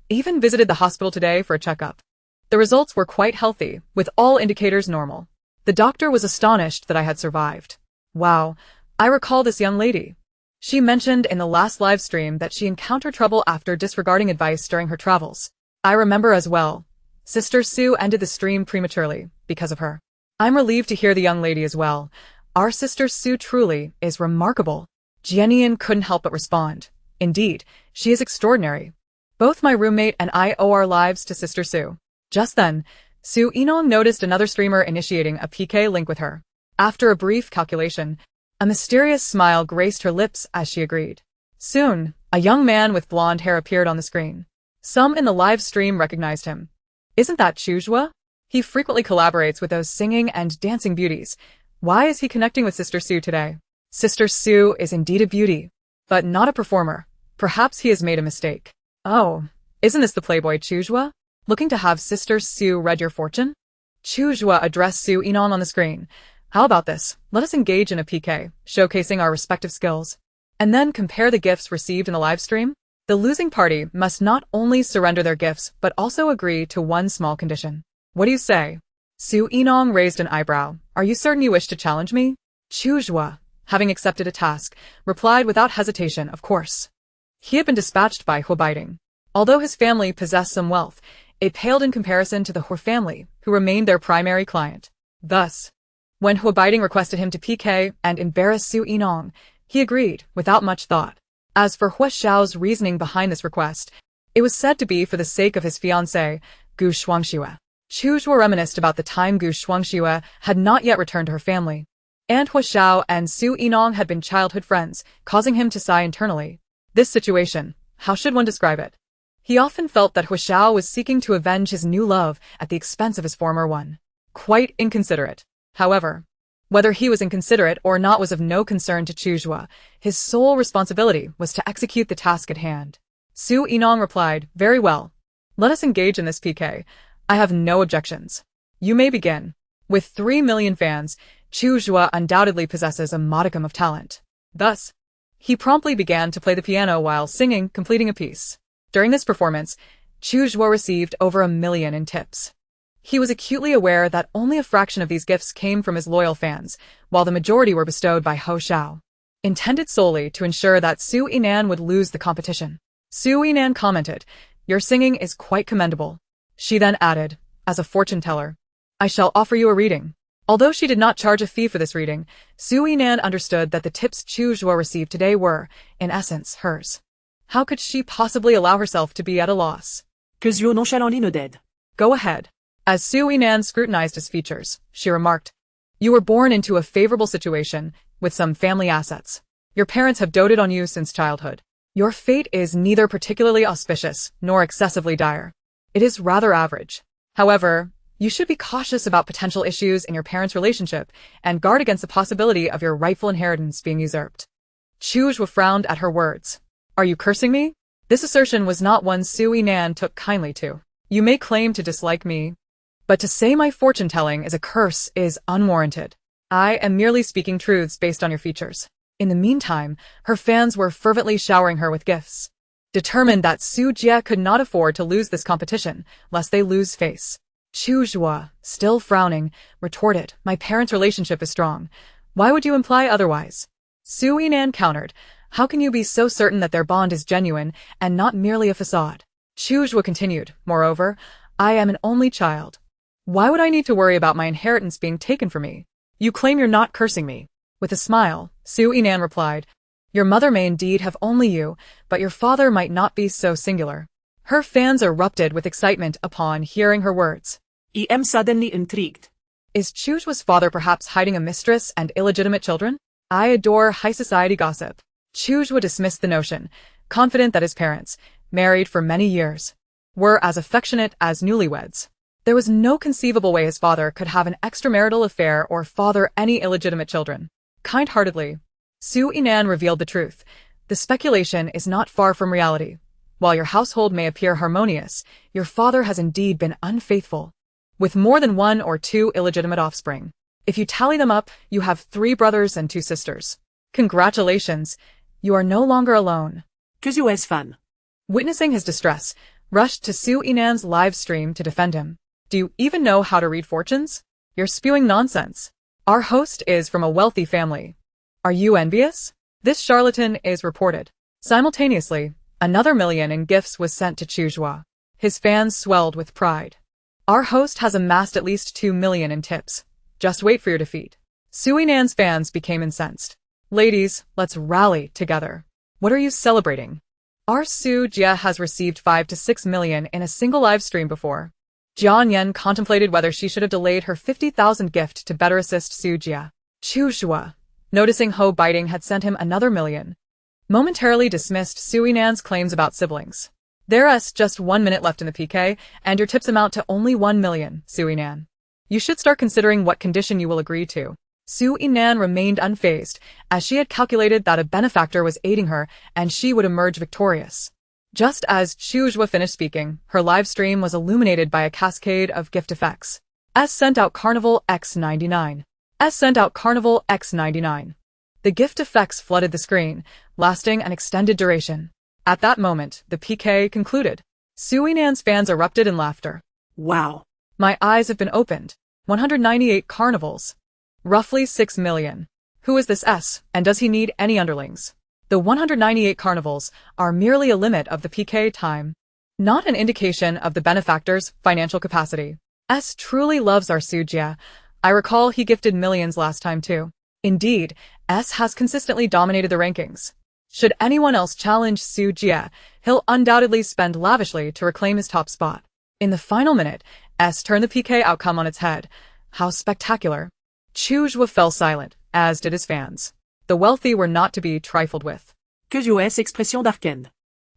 Even visited the hospital today for a checkup. The results were quite healthy, with all indicators normal. The doctor was astonished that I had survived. Wow, I recall this young lady. She mentioned in the last live stream that she encountered trouble after disregarding advice during her travels. I remember as well. Sister Sue ended the stream prematurely, because of her. I'm relieved to hear the young lady as well. Our Sister Sue truly is remarkable. Jianian couldn't help but respond. Indeed, she is extraordinary. Both my roommate and I owe our lives to Sister Sue. Just then, Yinong noticed another streamer initiating a PK link with her. After a brief calculation, a mysterious smile graced her lips as she agreed. Soon, a young man with blonde hair appeared on the screen. Some in the live stream recognized him. Isn't that Chuzhua? He frequently collaborates with those singing and dancing beauties. Why is he connecting with Sister Sue today? Sister Sue is indeed a beauty, but not a performer. Perhaps he has made a mistake. Oh, isn't this the playboy Chuzhua? Looking to have Sister Sue read your fortune? Chuzhua addressed Yinong on the screen. How about this? Let us engage in a PK, showcasing our respective skills, and then compare the gifts received in the live stream. The losing party must not only surrender their gifts, but also agree to one small condition. What do you say? Yinong raised an eyebrow. Are you certain you wish to challenge me? Chuzhua, having accepted a task, replied without hesitation, of course. He had been dispatched by Huabaiting. Although his family possessed some wealth, it paled in comparison to the Hu family, who remained their primary client. Thus, when Huabaiting requested him to PK and embarrass Yinong, he agreed, without much thought. As for Hua Xiao's reasoning behind this request, it was said to be for the sake of his fiancée, Gu Shuangxue. Chu Zhuo reminisced about the time Gu Shuangxue had not yet returned to her family. And Hua Xiao and Su Yinong had been childhood friends, causing him to sigh internally. This situation, how should one describe it? He often felt that Hua Xiao was seeking to avenge his new love at the expense of his former one. Quite inconsiderate. However, whether he was inconsiderate or not was of no concern to Chu Zhuo. His sole responsibility was to execute the task at hand. Su Yinong replied, "Very well. Let us engage in this PK. I have no objections. You may begin." With 3 million fans, Chu Zhuo undoubtedly possesses a modicum of talent. Thus, he promptly began to play the piano while singing, completing a piece. During this performance, Chu Zhuo received over 1 million in tips. He was acutely aware that only a fraction of these gifts came from his loyal fans, while the majority were bestowed by Hua Xiao, intended solely to ensure that Su Yinan would lose the competition. Su Yinan commented, "Your singing is quite commendable." She then added, as a fortune teller, "I shall offer you a reading." Although she did not charge a fee for this reading, Su Yinan understood that the tips Chu Zhuo received today were, in essence, hers. How could she possibly allow herself to be at a loss? Que Zhuo nonchalantly nodded. Go ahead. As Su Yinan scrutinized his features, she remarked, "You were born into a favorable situation, with some family assets. Your parents have doted on you since childhood. Your fate is neither particularly auspicious nor excessively dire. It is rather average. However, you should be cautious about potential issues in your parents' relationship and guard against the possibility of your rightful inheritance being usurped." Chu Zhuo frowned at her words. "Are you cursing me?" This assertion was not one Su Yinan took kindly to. "You may claim to dislike me, but to say my fortune-telling is a curse is unwarranted. I am merely speaking truths based on your features." In the meantime, her fans were fervently showering her with gifts. Determined that Su Jie could not afford to lose this competition, lest they lose face, Chu Zhuo, still frowning, retorted, "My parents' relationship is strong. Why would you imply otherwise?" Su Yinan countered, "How can you be so certain that their bond is genuine and not merely a facade?" Chu Zhuo continued, "Moreover, I am an only child. Why would I need to worry about my inheritance being taken from me?" "You claim you're not cursing me." With a smile, Su Yinan replied, "Your mother may indeed have only you, but your father might not be so singular." Her fans erupted with excitement upon hearing her words. I am suddenly intrigued. Is Chu Zhuo's father perhaps hiding a mistress and illegitimate children? I adore high society gossip. Chu Zhuo dismissed the notion, confident that his parents, married for many years, were as affectionate as newlyweds. There was no conceivable way his father could have an extramarital affair or father any illegitimate children. Kind-heartedly, Su Yinan revealed the truth. The speculation is not far from reality. While your household may appear harmonious, your father has indeed been unfaithful, with more than 1 or 2 illegitimate offspring. If you tally them up, you have 3 brothers and 2 sisters. Congratulations, you are no longer alone. Que Zhuo est fan. Witnessing his distress, rushed to Su Yinan's live stream to defend him. "Do you even know how to read fortunes? You're spewing nonsense. Our host is from a wealthy family. Are you envious?" This charlatan is reported. Simultaneously, another million in gifts was sent to Chu Zhuo. His fans swelled with pride. "Our host has amassed at least 2 million in tips. Just wait for your defeat." Su Yinan's fans became incensed. "Ladies, let's rally together. What are you celebrating? Our Su Jie has received 5 to 6 million in a single live stream before." Jian Yan contemplated whether she should have delayed her 50,000 gift to better assist Su Jie. Chu Zhuo, noticing Ho Biting had sent him another million, momentarily dismissed Su Yinan's claims about siblings. "There's just 1 minute left in the PK, and your tips amount to only 1 million, Su Yinan. You should start considering what condition you will agree to." Su Yinan remained unfazed, as she had calculated that a benefactor was aiding her and she would emerge victorious. Just as Chu Zhuo finished speaking, her live stream was illuminated by a cascade of gift effects. S sent out Carnival X99. S sent out Carnival X99. The gift effects flooded the screen, lasting an extended duration. At that moment, the PK concluded. Su Yinan's fans erupted in laughter. Wow. My eyes have been opened. 198 carnivals. Roughly 6 million. Who is this S, and does he need any underlings? The 198 carnivals are merely a limit of the PK time, not an indication of the benefactor's financial capacity. S truly loves our Su Jie. I recall he gifted millions last time too. Indeed, S has consistently dominated the rankings. Should anyone else challenge Su Jie, he'll undoubtedly spend lavishly to reclaim his top spot. In the final minute, turned the PK outcome on its head. How spectacular. Chu Zhuo fell silent, as did his fans. The wealthy were not to be trifled with. Que joyeuse expression d'Arkane.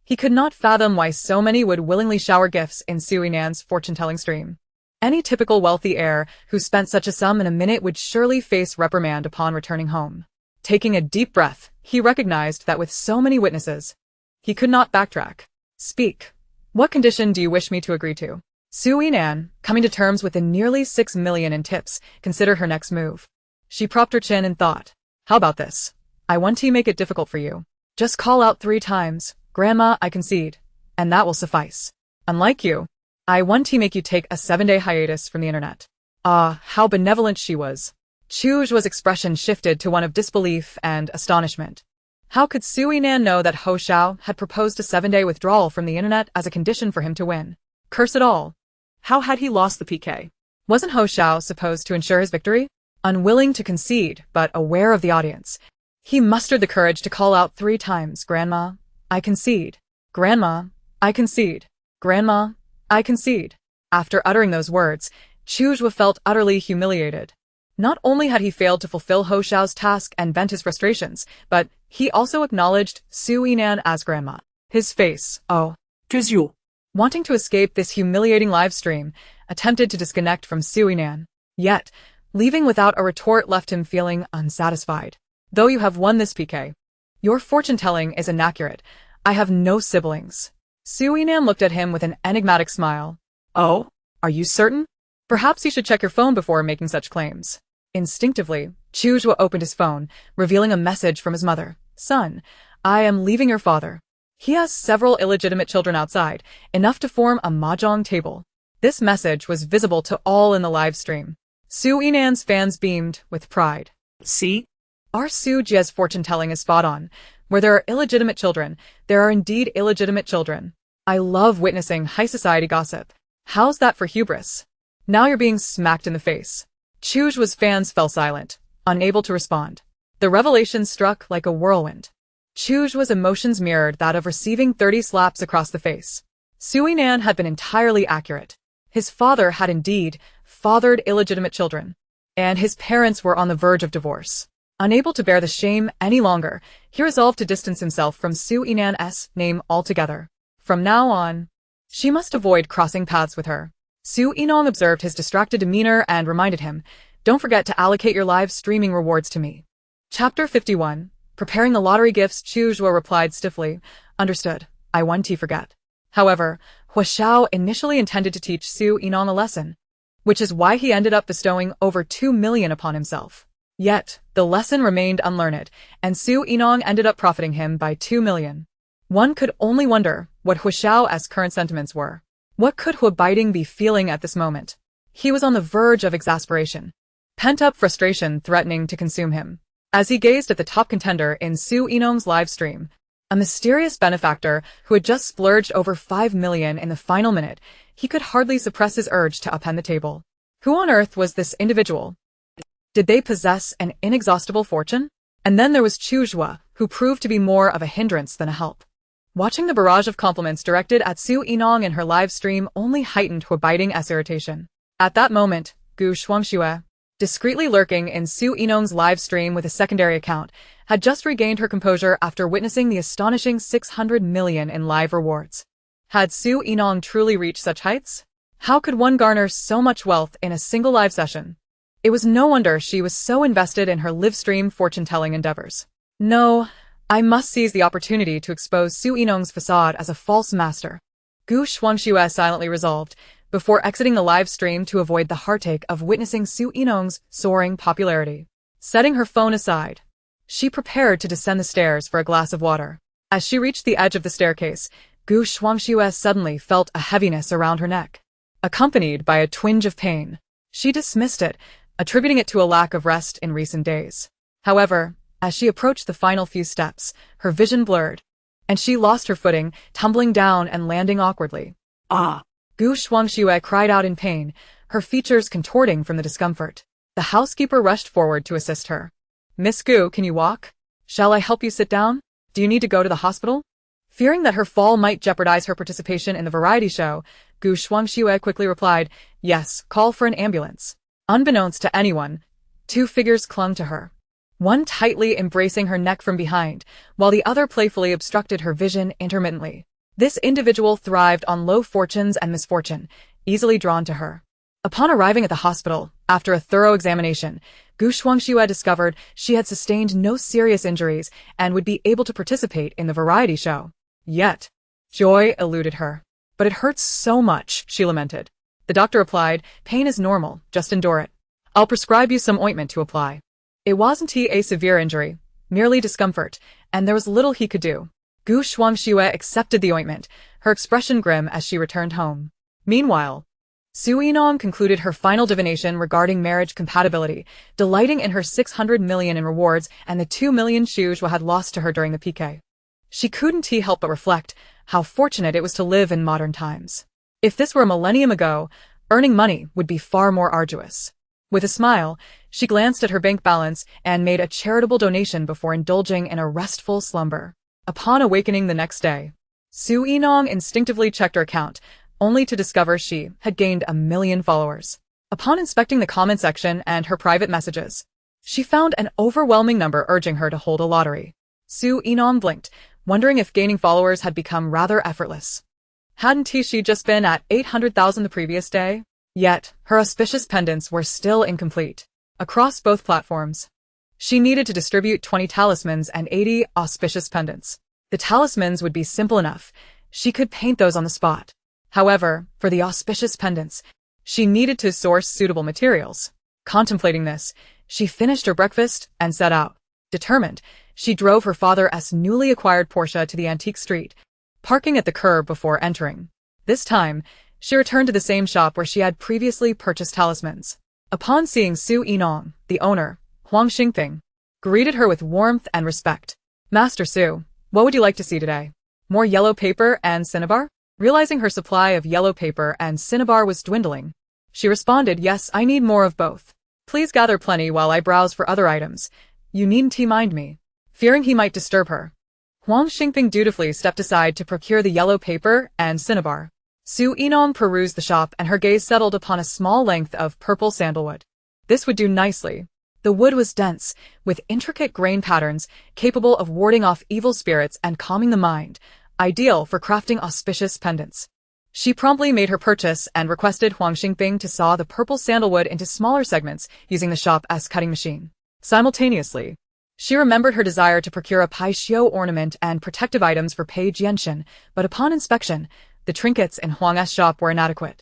He could not fathom why so many would willingly shower gifts in Su Yinan's fortune-telling stream. Any typical wealthy heir who spent such a sum in a minute would surely face reprimand upon returning home. Taking a deep breath, he recognized that with so many witnesses, he could not backtrack. Speak. What condition do you wish me to agree to? Su Yinan, coming to terms with the nearly 6 million in tips, considered her next move. She propped her chin and thought, how about this? I want to make it difficult for you. Just call out 3 times, Grandma, I concede, and that will suffice. Unlike you, I want to make you take a 7-day hiatus from the internet. Ah, how benevolent she was. Chu Zhuo's expression shifted to one of disbelief and astonishment. How could Su Yinan know that Ho Xiao had proposed a 7-day withdrawal from the internet as a condition for him to win? Curse it all. How had he lost the PK? Wasn't Ho Xiao supposed to ensure his victory? Unwilling to concede, but aware of the audience, he mustered the courage to call out 3 times, Grandma, I concede. Grandma, I concede. Grandma, I concede. After uttering those words, Chu Zhuo felt utterly humiliated. Not only had he failed to fulfill Ho Xiao's task and vent his frustrations, but he also acknowledged Su Yinan as Grandma. His face, Que joyeuse. wanting to escape this humiliating live stream, attempted to disconnect from Su Yinan. Yet, leaving without a retort left him feeling unsatisfied. Though you have won this PK, your fortune-telling is inaccurate. I have no siblings. Su Yinan looked at him with an enigmatic smile. Oh, are you certain? Perhaps you should check your phone before making such claims. Instinctively, Chu Zhuo opened his phone, revealing a message from his mother. Son, I am leaving your father. He has several illegitimate children outside, enough to form a mahjong table. This message was visible to all in the live stream. Su Yinan's fans beamed with pride. See? Our Su Jie's fortune-telling is spot on. Where there are illegitimate children, there are indeed illegitimate children. I love witnessing high society gossip. How's that for hubris? Now you're being smacked in the face. Chu Zhuo's fans fell silent, unable to respond. The revelation struck like a whirlwind. Chu Zhuo's emotions mirrored that of receiving 30 slaps across the face. Su Yinan had been entirely accurate. His father had indeed fathered illegitimate children, and his parents were on the verge of divorce. Unable to bear the shame any longer, he resolved to distance himself from Su Yinan's name altogether. From now on, she must avoid crossing paths with her. Su Yinong observed his distracted demeanor and reminded him, don't forget to allocate your live streaming rewards to me. Chapter 51. Preparing the lottery gifts. Chu Zhuo replied stiffly, understood, I want to forget. However, Ho Xiao initially intended to teach Su Yinong a lesson, which is why he ended up bestowing over 2 million upon himself. Yet, the lesson remained unlearned, and Su Yinong ended up profiting him by 2 million. One could only wonder what Ho Xiao's current sentiments were. What could Hu Baiting be feeling at this moment? He was on the verge of exasperation, pent-up frustration threatening to consume him. As he gazed at the top contender in Su Yinong's live stream, a mysterious benefactor who had just splurged over 5 million in the final minute, he could hardly suppress his urge to upend the table. Who on earth was this individual? Did they possess an inexhaustible fortune? And then there was Chu Zhuo, who proved to be more of a hindrance than a help. Watching the barrage of compliments directed at Su Yinong in her live stream only heightened Hu Baiting's irritation. At that moment, Gu Shuangxue, discreetly lurking in Su Yinong's live stream with a secondary account, had just regained her composure after witnessing the astonishing 600 million in live rewards. Had Su Yinong truly reached such heights? How could one garner so much wealth in a single live session? It was no wonder she was so invested in her live stream fortune-telling endeavors. No, I must seize the opportunity to expose Su Yinong's facade as a false master. Gu Shuangxue silently resolved, before exiting the live stream to avoid the heartache of witnessing Su Yinong's soaring popularity. Setting her phone aside, she prepared to descend the stairs for a glass of water. As she reached the edge of the staircase, Gu Shuangxue suddenly felt a heaviness around her neck, accompanied by a twinge of pain. She dismissed it, attributing it to a lack of rest in recent days. However, as she approached the final few steps, her vision blurred, and she lost her footing, tumbling down and landing awkwardly. Ah! Gu Shuangxue cried out in pain, her features contorting from the discomfort. The housekeeper rushed forward to assist her. Miss Gu, can you walk? Shall I help you sit down? Do you need to go to the hospital? Fearing that her fall might jeopardize her participation in the variety show, Gu Shuangxue quickly replied, "Yes, call for an ambulance." Unbeknownst to anyone, two figures clung to her, one tightly embracing her neck from behind, while the other playfully obstructed her vision intermittently. This individual thrived on low fortunes and misfortune, easily drawn to her. Upon arriving at the hospital, after a thorough examination, Gu Shuangxue discovered she had sustained no serious injuries and would be able to participate in the variety show. Yet, joy eluded her. "But it hurts so much," she lamented. The doctor replied, "Pain is normal, just endure it. I'll prescribe you some ointment to apply." It wasn't a severe injury, merely discomfort, and there was little he could do. Gu Shuangxue accepted the ointment, her expression grim as she returned home. Meanwhile, Su Yinong concluded her final divination regarding marriage compatibility, delighting in her 600 million in rewards and the 2 million Shuzhua had lost to her during the PK. She couldn't help but reflect how fortunate it was to live in modern times. If this were a millennium ago, earning money would be far more arduous. With a smile, she glanced at her bank balance and made a charitable donation before indulging in a restful slumber. Upon awakening the next day, Su Yinong instinctively checked her account, only to discover she had gained 1 million followers. Upon inspecting the comment section and her private messages, she found an overwhelming number urging her to hold a lottery. Su Yinong blinked, wondering if gaining followers had become rather effortless. Hadn't she just been at 800,000 the previous day? Yet, her auspicious pendants were still incomplete. Across both platforms, she needed to distribute 20 talismans and 80 auspicious pendants. The talismans would be simple enough. She could paint those on the spot. However, for the auspicious pendants, she needed to source suitable materials. Contemplating this, she finished her breakfast and set out. Determined, she drove her father's newly acquired Porsche to the antique street, parking at the curb before entering. This time, she returned to the same shop where she had previously purchased talismans. Upon seeing Su Yinong, the owner, Huang Xingping, greeted her with warmth and respect. "Master Su, what would you like to see today? More yellow paper and cinnabar?" Realizing her supply of yellow paper and cinnabar was dwindling, she responded, "Yes, I need more of both. Please gather plenty while I browse for other items. You needn't mind me." Fearing he might disturb her, Huang Xingping dutifully stepped aside to procure the yellow paper and cinnabar. Su Yinong perused the shop and her gaze settled upon a small length of purple sandalwood. This would do nicely. The wood was dense, with intricate grain patterns capable of warding off evil spirits and calming the mind, ideal for crafting auspicious pendants. She promptly made her purchase and requested Huang Xingping to saw the purple sandalwood into smaller segments using the shop's cutting machine. Simultaneously, she remembered her desire to procure a Pai Xiu ornament and protective items for Pei Jianshen, but upon inspection, the trinkets in Huang's shop were inadequate.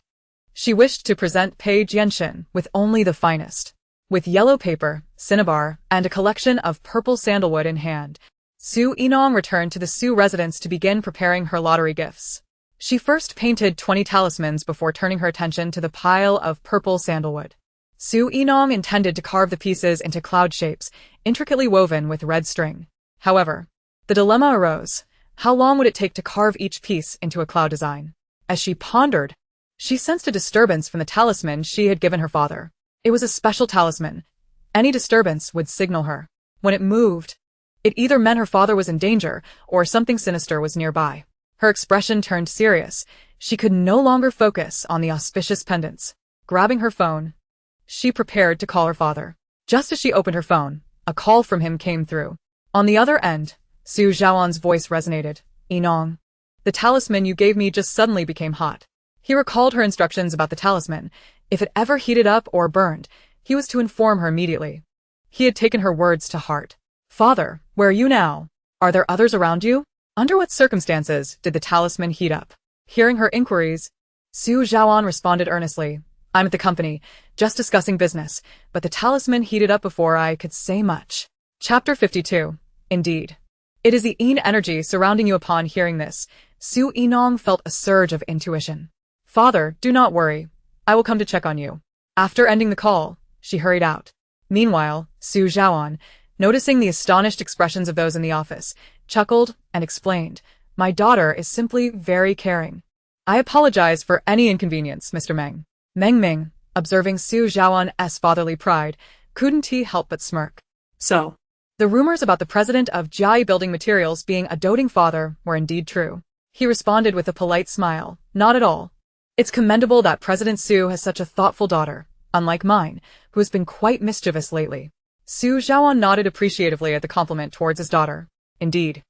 She wished to present Pei Jianshen with only the finest. With yellow paper, cinnabar, and a collection of purple sandalwood in hand, Su Yinong returned to the Su residence to begin preparing her lottery gifts. She first painted 20 talismans before turning her attention to the pile of purple sandalwood. Su Yinong intended to carve the pieces into cloud shapes, intricately woven with red string. However, the dilemma arose. How long would it take to carve each piece into a cloud design? As she pondered, she sensed a disturbance from the talisman she had given her father. It was a special talisman. Any disturbance would signal her. When it moved, it either meant her father was in danger or something sinister was nearby. Her expression turned serious. She could no longer focus on the auspicious pendants. Grabbing her phone, she prepared to call her father. Just as she opened her phone, a call from him came through. On the other end, Su Zhaoan's voice resonated. "Yinong, the talisman you gave me just suddenly became hot." He recalled her instructions about the talisman. If it ever heated up or burned, he was to inform her immediately. He had taken her words to heart. "Father, where are you now? Are there others around you? Under what circumstances did the talisman heat up?" Hearing her inquiries, Su Zhaoan responded earnestly. "I'm at the company, just discussing business, but the talisman heated up before I could say much." Chapter 52. Indeed. It is the yin energy surrounding you. Upon hearing this, Su Yinong felt a surge of intuition. "Father, do not worry. I will come to check on you." After ending the call, she hurried out. Meanwhile, Su Zhaoan, noticing the astonished expressions of those in the office, chuckled and explained, "My daughter is simply very caring. I apologize for any inconvenience, Mr. Meng." Meng Ming, observing Su Zhaoan's fatherly pride, couldn't help but smirk. So, The rumors about the president of Jiai Building Materials being a doting father were indeed true. He responded with a polite smile. "Not at all. It's commendable that President Su has such a thoughtful daughter, unlike mine, who has been quite mischievous lately. Su Zhaoan nodded appreciatively at the compliment towards his daughter. Indeed.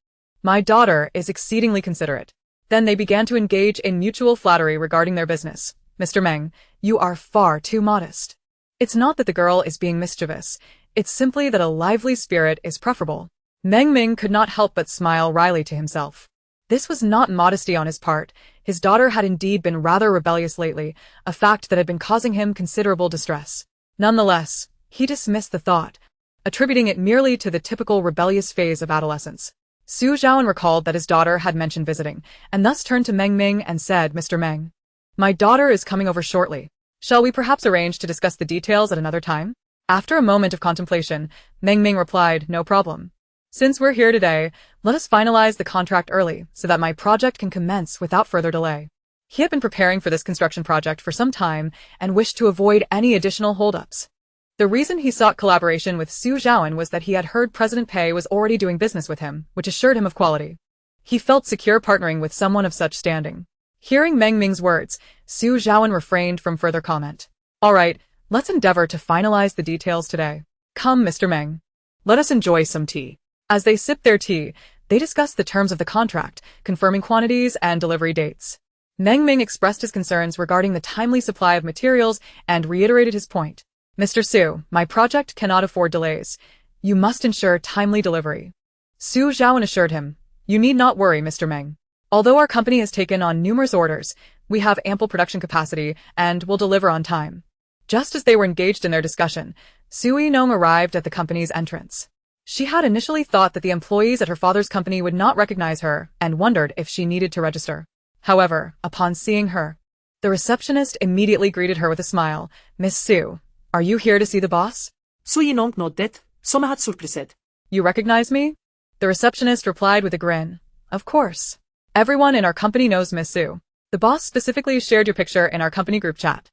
My daughter is exceedingly considerate. Then they began to engage in mutual flattery regarding their business. Mr. Meng, you are far too modest. It's not that the girl is being mischievous, it's simply that a lively spirit is preferable. Meng Ming could not help but smile wryly to himself. This was not modesty on his part. His daughter had indeed been rather rebellious lately, a fact that had been causing him considerable distress. Nonetheless, he dismissed the thought, attributing it merely to the typical rebellious phase of adolescence. Su Zhaoan recalled that his daughter had mentioned visiting, and thus turned to Meng Ming and said, Mr. Meng, my daughter is coming over shortly. Shall we perhaps arrange to discuss the details at another time? After a moment of contemplation, Meng Ming replied, no problem. Since we're here today, let us finalize the contract early so that my project can commence without further delay. He had been preparing for this construction project for some time and wished to avoid any additional holdups. The reason he sought collaboration with Su Zhaoan was that he had heard President Pei was already doing business with him, which assured him of quality. He felt secure partnering with someone of such standing. Hearing Meng Ming's words, Su Zhaoan refrained from further comment. All right, let's endeavor to finalize the details today. Come, Mr. Meng. Let us enjoy some tea. As they sipped their tea, they discussed the terms of the contract, confirming quantities and delivery dates. Meng Ming expressed his concerns regarding the timely supply of materials and reiterated his point. Mr. Su, my project cannot afford delays. You must ensure timely delivery. Su Zhaoan assured him, you need not worry, Mr. Meng. Although our company has taken on numerous orders, we have ample production capacity and will deliver on time. Just as they were engaged in their discussion, Su Yinong arrived at the company's entrance. She had initially thought that the employees at her father's company would not recognize her and wondered if she needed to register. However, upon seeing her, the receptionist immediately greeted her with a smile. Miss Su, are you here to see the boss? Su Yinong nodded, som had surpriset. You recognize me? The receptionist replied with a grin. Of course. Everyone in our company knows Miss Su. The boss specifically shared your picture in our company group chat.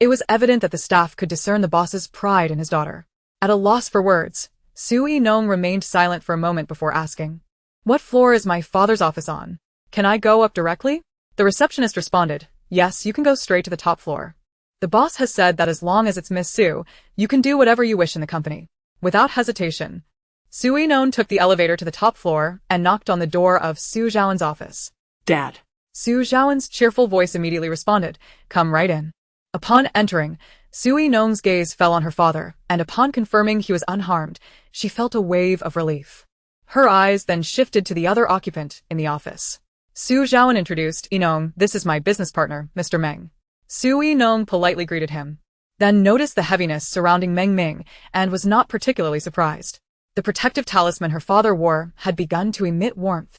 It was evident that the staff could discern the boss's pride in his daughter. At a loss for words, Su Yinong remained silent for a moment before asking, what floor is my father's office on? Can I go up directly? The receptionist responded, yes, you can go straight to the top floor. The boss has said that as long as it's Miss Su, you can do whatever you wish in the company. Without hesitation, Su Yinong took the elevator to the top floor and knocked on the door of Su Zhaoan's office. Dad. Su Zhaoan's cheerful voice immediately responded, come right in. Upon entering, Su Yinong's gaze fell on her father, and upon confirming he was unharmed, she felt a wave of relief. Her eyes then shifted to the other occupant in the office. Su Zhaoan introduced, Yinong, this is my business partner, Mr. Meng. Su Yinong politely greeted him, then noticed the heaviness surrounding Meng Ming and was not particularly surprised. The protective talisman her father wore had begun to emit warmth,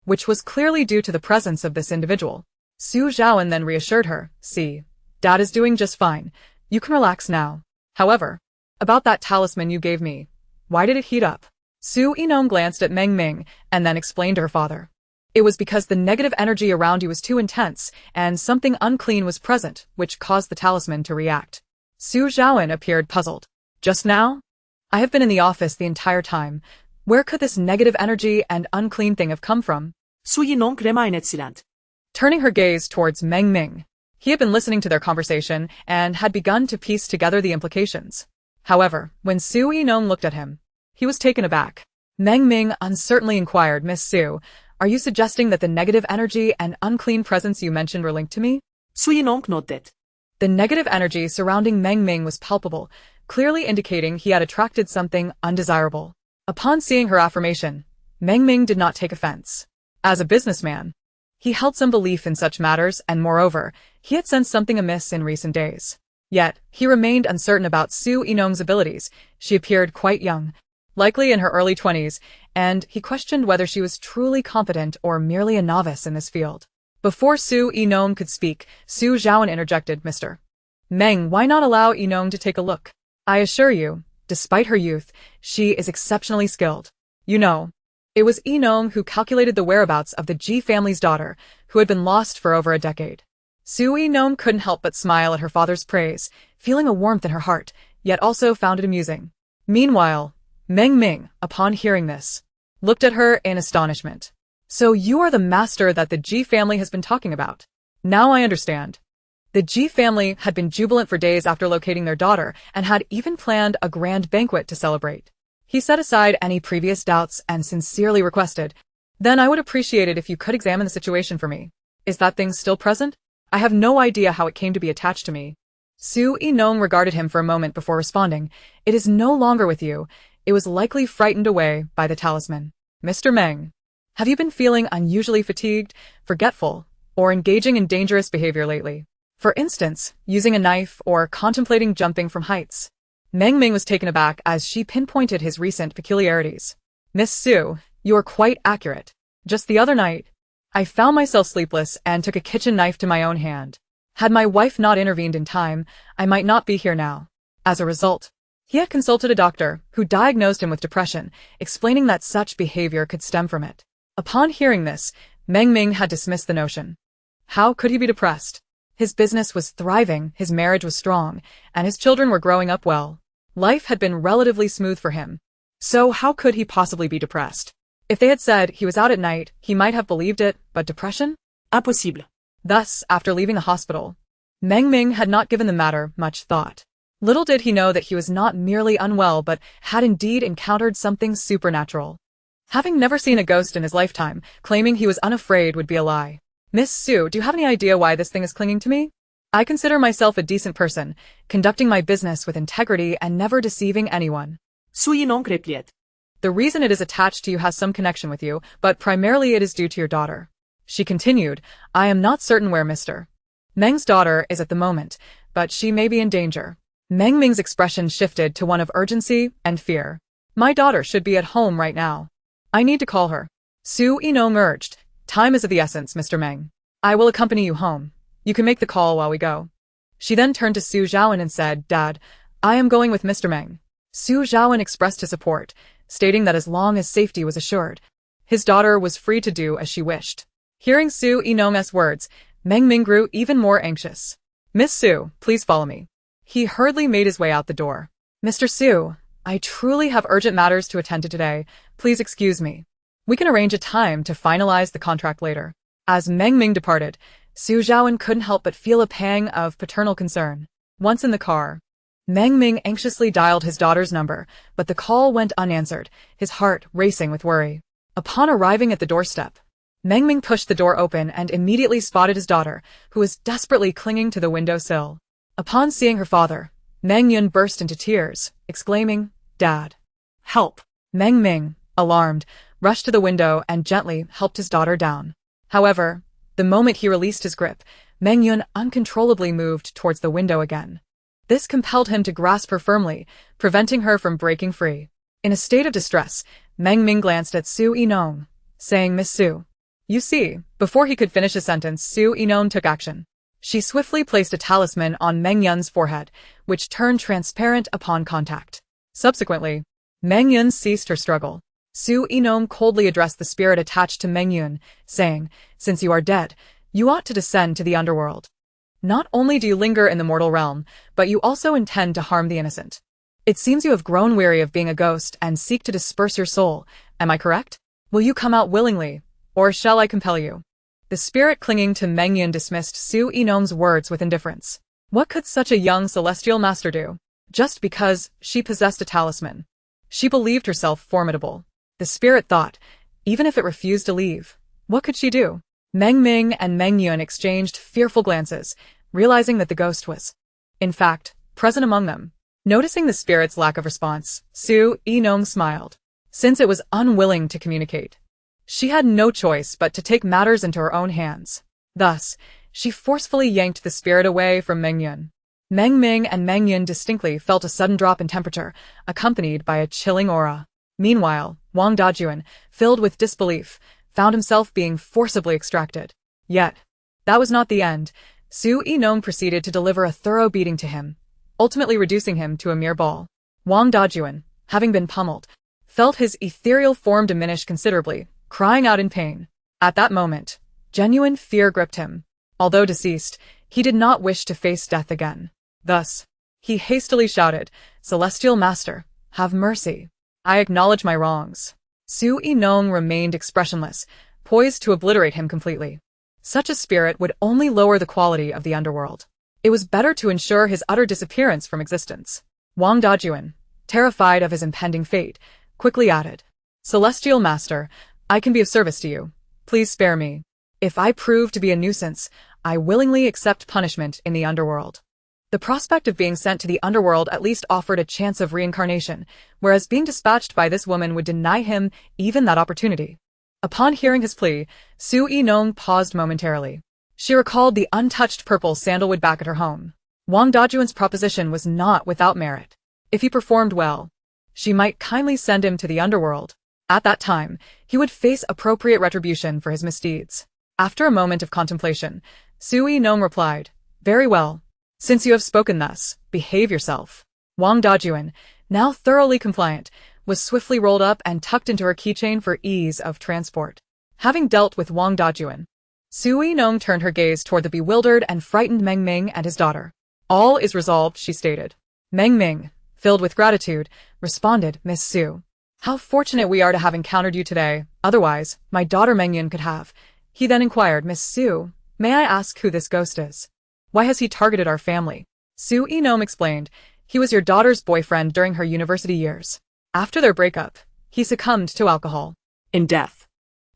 which was clearly due to the presence of this individual. Su Zhaoan then reassured her, see, Dad is doing just fine. You can relax now. However, about that talisman you gave me, why did it heat up? Su Yinong glanced at Meng Ming and then explained to her father. It was because the negative energy around you was too intense and something unclean was present, which caused the talisman to react. Su Zhaoan appeared puzzled. Just now? I have been in the office the entire time. Where could this negative energy and unclean thing have come from? Su Yinong remainet silent. Turning her gaze towards Meng Ming, he had been listening to their conversation and had begun to piece together the implications. However, when Su Yinong looked at him, he was taken aback. Meng Ming uncertainly inquired, Miss Su, are you suggesting that the negative energy and unclean presence you mentioned were linked to me? Su Yinong nodded. The negative energy surrounding Meng Ming was palpable, clearly indicating he had attracted something undesirable. Upon seeing her affirmation, Meng Ming did not take offense. As a businessman, he held some belief in such matters and moreover, he had sensed something amiss in recent days. Yet, he remained uncertain about Su Yinong's abilities. She appeared quite young, likely in her early 20s, and he questioned whether she was truly competent or merely a novice in this field. Before Su Yinong could speak, Su Zhaoan interjected, Mr. Meng, why not allow Yinong to take a look? I assure you, despite her youth, she is exceptionally skilled. You know, it was Yinong who calculated the whereabouts of the Ji family's daughter, who had been lost for over a decade. Su Yinong couldn't help but smile at her father's praise, feeling a warmth in her heart, yet also found it amusing. Meanwhile, Meng Ming, upon hearing this, looked at her in astonishment. So you are the master that the Ji family has been talking about. Now I understand. The Ji family had been jubilant for days after locating their daughter and had even planned a grand banquet to celebrate. He set aside any previous doubts and sincerely requested, "Then I would appreciate it if you could examine the situation for me. Is that thing still present? I have no idea how it came to be attached to me." Su Yinong regarded him for a moment before responding, "It is no longer with you. It was likely frightened away by the talisman." "Mr. Meng, have you been feeling unusually fatigued, forgetful, or engaging in dangerous behavior lately? For instance, using a knife or contemplating jumping from heights?" Meng Ming was taken aback as she pinpointed his recent peculiarities. "Miss Su, you are quite accurate. Just the other night, I found myself sleepless and took a kitchen knife to my own hand. Had my wife not intervened in time, I might not be here now." As a result, he had consulted a doctor who diagnosed him with depression, explaining that such behavior could stem from it. Upon hearing this, Meng Ming had dismissed the notion. How could he be depressed? His business was thriving, his marriage was strong, and his children were growing up well. Life had been relatively smooth for him. So how could he possibly be depressed? If they had said he was out at night, he might have believed it, but depression? Impossible. Thus, after leaving the hospital, Meng Ming had not given the matter much thought. Little did he know that he was not merely unwell but had indeed encountered something supernatural. Having never seen a ghost in his lifetime, claiming he was unafraid would be a lie. "Miss Su, do you have any idea why this thing is clinging to me? I consider myself a decent person, conducting my business with integrity and never deceiving anyone." Su Yinong replied. "The reason it is attached to you has some connection with you, but primarily it is due to your daughter." She continued, "I am not certain where Mr. Meng's daughter is at the moment, but she may be in danger." Meng Ming's expression shifted to one of urgency and fear. "My daughter should be at home right now. I need to call her." Su Yinong urged, "Time is of the essence, Mr. Meng. I will accompany you home. You can make the call while we go." She then turned to Su Zhaowen and said, "Dad, I am going with Mr. Meng." Su Zhaowen expressed his support, stating that as long as safety was assured, his daughter was free to do as she wished. Hearing Su Yinong's words, Meng Ming grew even more anxious. "Miss Su, please follow me." He hurriedly made his way out the door. "Mr. Su, I truly have urgent matters to attend to today. Please excuse me. We can arrange a time to finalize the contract later." As Meng Ming departed, Su Zhaowen couldn't help but feel a pang of paternal concern. Once in the car, Meng Ming anxiously dialed his daughter's number, but the call went unanswered, his heart racing with worry. Upon arriving at the doorstep, Meng Ming pushed the door open and immediately spotted his daughter, who was desperately clinging to the windowsill. Upon seeing her father, Meng Yun burst into tears, exclaiming, "Dad, Help." Meng Ming, alarmed, rushed to the window and gently helped his daughter down. However, the moment he released his grip, Meng Yun uncontrollably moved towards the window again. This compelled him to grasp her firmly, preventing her from breaking free. In a state of distress, Meng Ming glanced at Su Yinong, saying, "Miss Su." "You see." Before he could finish a sentence, Su Yinong took action. She swiftly placed a talisman on Meng Yun's forehead, which turned transparent upon contact. Subsequently, Meng Yun ceased her struggle. Su Yinong coldly addressed the spirit attached to Meng Yun, saying, "Since you are dead, you ought to descend to the underworld. Not only do you linger in the mortal realm, but you also intend to harm the innocent. It seems you have grown weary of being a ghost and seek to disperse your soul. Am I correct? Will you come out willingly, or shall I compel you?" The spirit clinging to Meng Yun dismissed Su Yinong's words with indifference. What could such a young celestial master do? Just because she possessed a talisman. She believed herself formidable. The spirit thought, even if it refused to leave, what could she do? Meng Ming and Meng Yun exchanged fearful glances, realizing that the ghost was, in fact, present among them. Noticing the spirit's lack of response, Su Yinong smiled. Since it was unwilling to communicate, she had no choice but to take matters into her own hands. Thus, she forcefully yanked the spirit away from Meng Yun. Meng Ming and Meng Yun distinctly felt a sudden drop in temperature, accompanied by a chilling aura. Meanwhile, Wang Dajuan, filled with disbelief, found himself being forcibly extracted. Yet, that was not the end. Su Yinong proceeded to deliver a thorough beating to him, ultimately reducing him to a mere ball. Wang Dajuan, having been pummeled, felt his ethereal form diminish considerably, crying out in pain. At that moment, genuine fear gripped him. Although deceased, he did not wish to face death again. Thus, he hastily shouted, "Celestial Master, have mercy. I acknowledge my wrongs." Su Yinong remained expressionless, poised to obliterate him completely. Such a spirit would only lower the quality of the underworld. It was better to ensure his utter disappearance from existence. Wang Dajuan, terrified of his impending fate, quickly added, "Celestial Master, I can be of service to you. Please spare me. If I prove to be a nuisance, I willingly accept punishment in the underworld." The prospect of being sent to the underworld at least offered a chance of reincarnation, whereas being dispatched by this woman would deny him even that opportunity. Upon hearing his plea, Su Yinong paused momentarily. She recalled the untouched purple sandalwood back at her home. Wang Dajuan's proposition was not without merit. If he performed well, she might kindly send him to the underworld. At that time, he would face appropriate retribution for his misdeeds. After a moment of contemplation, Su Yinong replied, "Very well. Since you have spoken thus, behave yourself." Wang Dajuan, now thoroughly compliant, was swiftly rolled up and tucked into her keychain for ease of transport. Having dealt with Wang Dajuan, Su Yinong turned her gaze toward the bewildered and frightened Meng Ming and his daughter. "All is resolved," she stated. Meng Ming, filled with gratitude, responded, "Miss Su, how fortunate we are to have encountered you today. Otherwise, my daughter Meng Yun could have." He then inquired, "Miss Su, may I ask who this ghost is? Why has he targeted our family?" Su Yinong explained, "He was your daughter's boyfriend during her university years. After their breakup, he succumbed to alcohol. In death.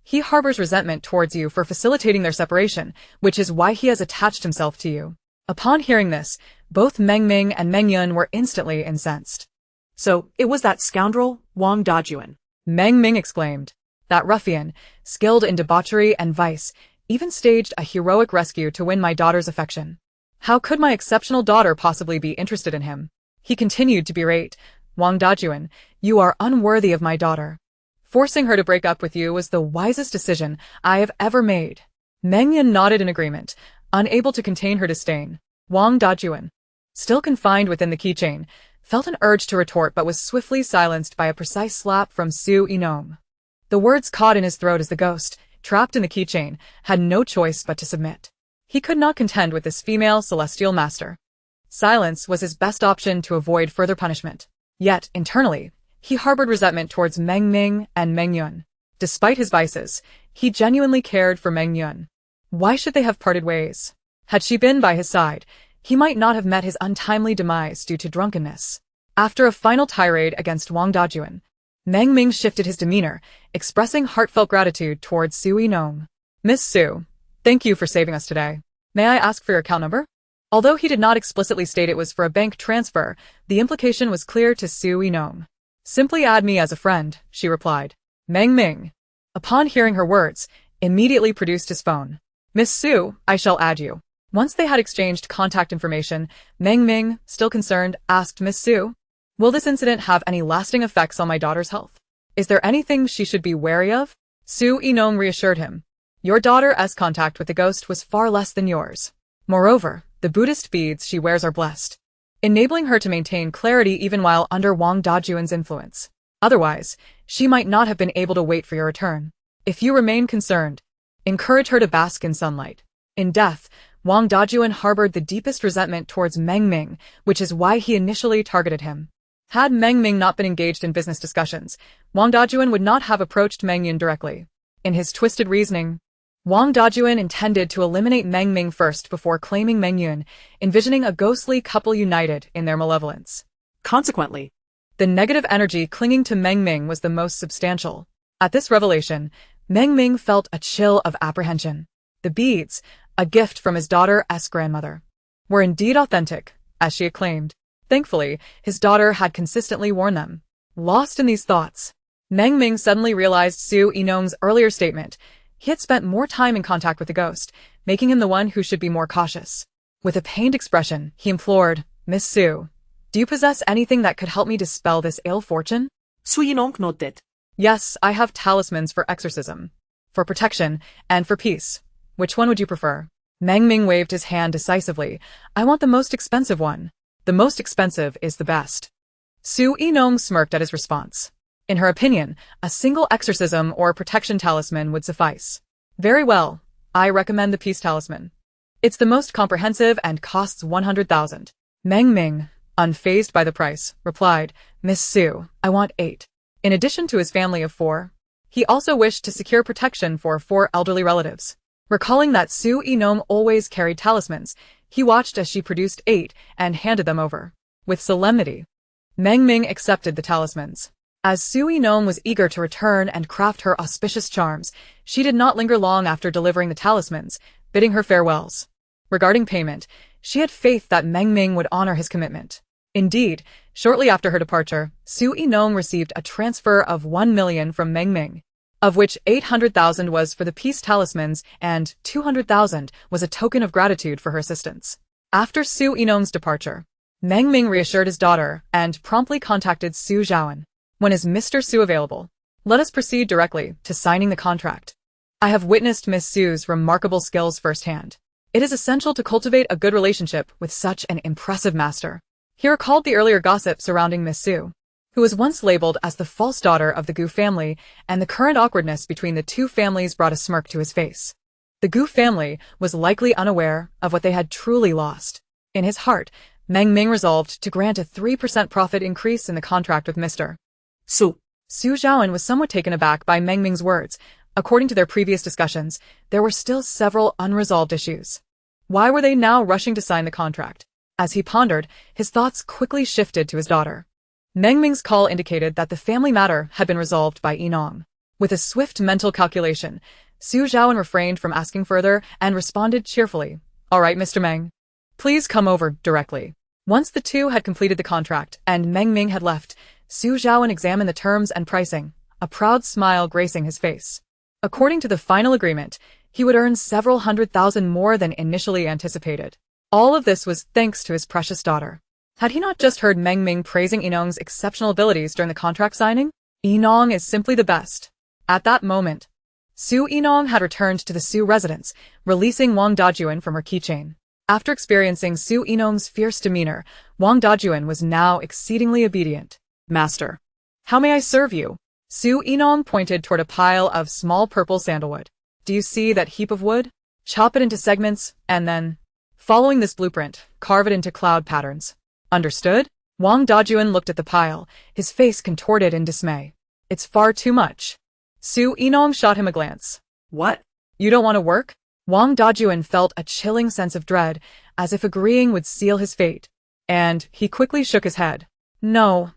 He harbors resentment towards you for facilitating their separation, which is why he has attached himself to you." Upon hearing this, both Meng Ming and Meng Yun were instantly incensed. "So, it was that scoundrel, Wang Dajuan," Meng Ming exclaimed. "That ruffian, skilled in debauchery and vice, even staged a heroic rescue to win my daughter's affection. How could my exceptional daughter possibly be interested in him?" He continued to berate, "Wang Dajuan, you are unworthy of my daughter. Forcing her to break up with you was the wisest decision I have ever made." Meng Yun nodded in agreement, unable to contain her disdain. Wang Dajuan, still confined within the keychain, felt an urge to retort but was swiftly silenced by a precise slap from Su Yinong. The words caught in his throat as the ghost, trapped in the keychain, had no choice but to submit. He could not contend with this female celestial master. Silence was his best option to avoid further punishment. Yet, internally, he harbored resentment towards Meng Ming and Meng Yun. Despite his vices, he genuinely cared for Meng Yun. Why should they have parted ways? Had she been by his side, he might not have met his untimely demise due to drunkenness. After a final tirade against Wang Dajuan, Meng Ming shifted his demeanor, expressing heartfelt gratitude towards Su Yinong. "Miss Su, thank you for saving us today. May I ask for your account number?" Although he did not explicitly state it was for a bank transfer, the implication was clear to Su Yinong. "Simply add me as a friend," she replied. Meng Ming, upon hearing her words, immediately produced his phone. "Miss Su, I shall add you." Once they had exchanged contact information, Meng Ming, still concerned, asked Miss Su, "Will this incident have any lasting effects on my daughter's health? Is there anything she should be wary of?" Su Yinong reassured him. "Your daughter's contact with the ghost was far less than yours. Moreover, the Buddhist beads she wears are blessed, enabling her to maintain clarity even while under Wang Dajuan's influence. Otherwise, she might not have been able to wait for your return. If you remain concerned, encourage her to bask in sunlight." In death, Wang Dajuan harbored the deepest resentment towards Meng Ming, which is why he initially targeted him. Had Meng Ming not been engaged in business discussions, Wang Dajuan would not have approached Meng Yun directly. In his twisted reasoning, Wang Dajuan intended to eliminate Meng Ming first before claiming Meng Yun, envisioning a ghostly couple united in their malevolence. Consequently, the negative energy clinging to Meng Ming was the most substantial. At this revelation, Meng Ming felt a chill of apprehension. The beads, a gift from his daughter's grandmother, were indeed authentic, as she had claimed. Thankfully, his daughter had consistently worn them. Lost in these thoughts, Meng Ming suddenly realized Su Yinong's earlier statement. He had spent more time in contact with the ghost, making him the one who should be more cautious. With a pained expression, he implored, "Miss Su, do you possess anything that could help me dispel this ill fortune?" Su Yinong nodded. "Yes, I have talismans for exorcism, for protection, and for peace. Which one would you prefer?" Meng Ming waved his hand decisively. "I want the most expensive one. The most expensive is the best." Su Yinong smirked at his response. In her opinion, a single exorcism or protection talisman would suffice. "Very well, I recommend the peace talisman. It's the most comprehensive and costs 100,000. Meng Ming, unfazed by the price, replied, "Miss Su, I want 8. In addition to his family of 4, he also wished to secure protection for 4 elderly relatives. Recalling that Su Yinong always carried talismans, He watched as she produced 8 and handed them over. With solemnity, Meng Ming accepted the talismans. As Su Yinong was eager to return and craft her auspicious charms, she did not linger long after delivering the talismans, bidding her farewells. Regarding payment, she had faith that Meng Ming would honor his commitment. Indeed, shortly after her departure, Su Yinong received a transfer of 1 million from Meng Ming, of which 800,000 was for the peace talismans and 200,000 was a token of gratitude for her assistance. After Su Yinong's departure, Meng Ming reassured his daughter and promptly contacted Su Zhaoan. When is Mr. Su available? Let us proceed directly to signing the contract. I have witnessed Miss Su's remarkable skills firsthand. It is essential to cultivate a good relationship with such an impressive master. He recalled the earlier gossip surrounding Miss Su, who was once labeled as the false daughter of the Gu family, and the current awkwardness between the two families brought a smirk to his face. The Gu family was likely unaware of what they had truly lost. In his heart, Meng Ming resolved to grant a 3% profit increase in the contract with Mr. Su Zhaoan was somewhat taken aback by Meng Ming's words. According to their previous discussions, there were still several unresolved issues. Why were they now rushing to sign the contract? As he pondered, his thoughts quickly shifted to his daughter. Meng Ming's call indicated that the family matter had been resolved by Yinong. With a swift mental calculation, Su Zhaoan refrained from asking further and responded cheerfully, "All right, Mr. Meng. Please come over directly." Once the two had completed the contract and Meng Ming had left, Su Zhaoan examined the terms and pricing, a proud smile gracing his face. According to the final agreement, he would earn several 100,000 more than initially anticipated. All of this was thanks to his precious daughter. Had he not just heard Meng Ming praising Yinong's exceptional abilities during the contract signing? Yinong is simply the best. At that moment, Su Yinong had returned to the Su residence, releasing Wang Dajuan from her keychain. After experiencing Su Yinong's fierce demeanor, Wang Dajuan was now exceedingly obedient. "Master, how may I serve you?" Su Yinong pointed toward a pile of small purple sandalwood. "Do you see that heap of wood? Chop it into segments, and then, following this blueprint, carve it into cloud patterns. Understood?" Wang Dajuan looked at the pile, his face contorted in dismay. "It's far too much." Su Yinong shot him a glance. "What? You don't want to work?" Wang Dajuan felt a chilling sense of dread, as if agreeing would seal his fate. And he quickly shook his head. No,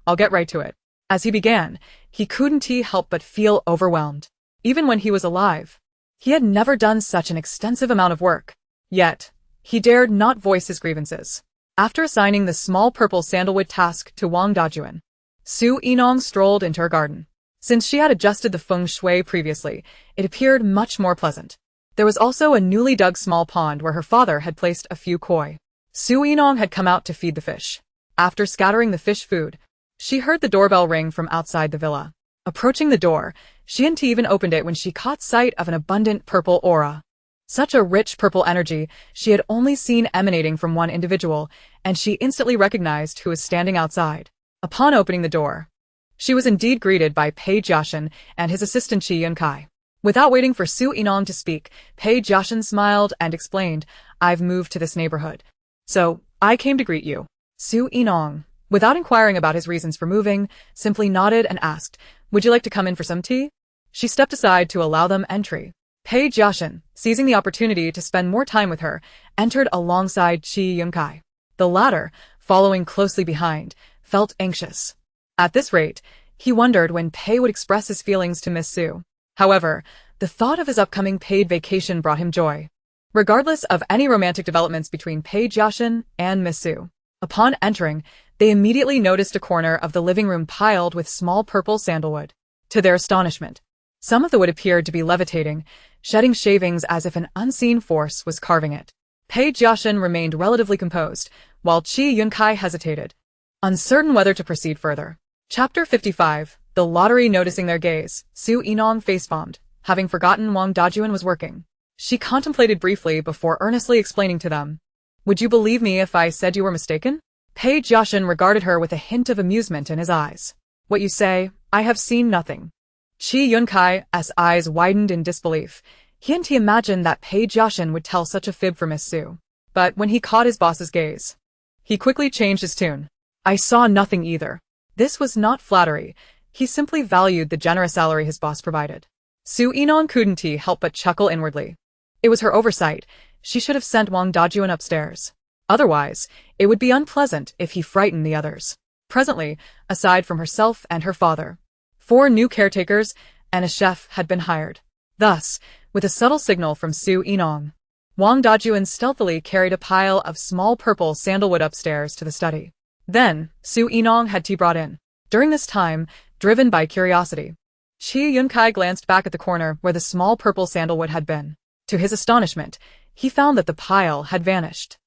I'll get right to it." As he began, he couldn't help but feel overwhelmed. Even when he was alive, he had never done such an extensive amount of work. Yet, he dared not voice his grievances. After assigning the small purple sandalwood task to Wang Dajuan, Su Yinong strolled into her garden. Since she had adjusted the Feng Shui previously, it appeared much more pleasant. There was also a newly dug small pond where her father had placed a few koi. Su Yinong had come out to feed the fish. After scattering the fish food, she heard the doorbell ring from outside the villa. Approaching the door, she hadn't even opened it when she caught sight of an abundant purple aura. Such a rich purple energy she had only seen emanating from one individual, and she instantly recognized who was standing outside. Upon opening the door, she was indeed greeted by Page Yashin and his assistant Qi Yunkai. Without waiting for Su Yinong to speak, Page Yashin smiled and explained, "I've moved to this neighborhood, so I came to greet you." Su Yinong, without inquiring about his reasons for moving, simply nodded and asked, "Would you like to come in for some tea?" She stepped aside to allow them entry. Page Yashin, seizing the opportunity to spend more time with her, entered alongside Qi Yunkai. The latter, following closely behind, felt anxious. At this rate, he wondered when Pei would express his feelings to Miss Su. However, the thought of his upcoming paid vacation brought him joy. Regardless of any romantic developments between Page Yashin and Miss Su, upon entering, they immediately noticed a corner of the living room piled with small purple sandalwood. To their astonishment, some of the wood appeared to be levitating, shedding shavings as if an unseen force was carving it. Page Yashin remained relatively composed, while Qi Yunkai hesitated, uncertain whether to proceed further. Chapter 55, The Lottery. Noticing their gaze, Su Yinong face-bombed, having forgotten Wang Dajuan was working. She contemplated briefly before earnestly explaining to them. "Would you believe me if I said you were mistaken?" Page Yashin regarded her with a hint of amusement in his eyes. "What you say, I have seen nothing." Qi Yunkai's eyes widened in disbelief. He hadn't imagined that Page Yashin would tell such a fib for Miss Su. But when he caught his boss's gaze, he quickly changed his tune. "I saw nothing either." This was not flattery. He simply valued the generous salary his boss provided. Su Yinong couldn't help but chuckle inwardly. It was her oversight. she should have sent Wang Dajun upstairs. Otherwise, it would be unpleasant if he frightened the others. Presently, aside from herself and her father, 4 new caretakers and a chef had been hired. Thus, with a subtle signal from Su Yinong, Wang Dajun stealthily carried a pile of small purple sandalwood upstairs to the study. Then, Su Yinong had tea brought in. During this time, driven by curiosity, Qi Yunkai glanced back at the corner where the small purple sandalwood had been. To his astonishment, he found that the pile had vanished.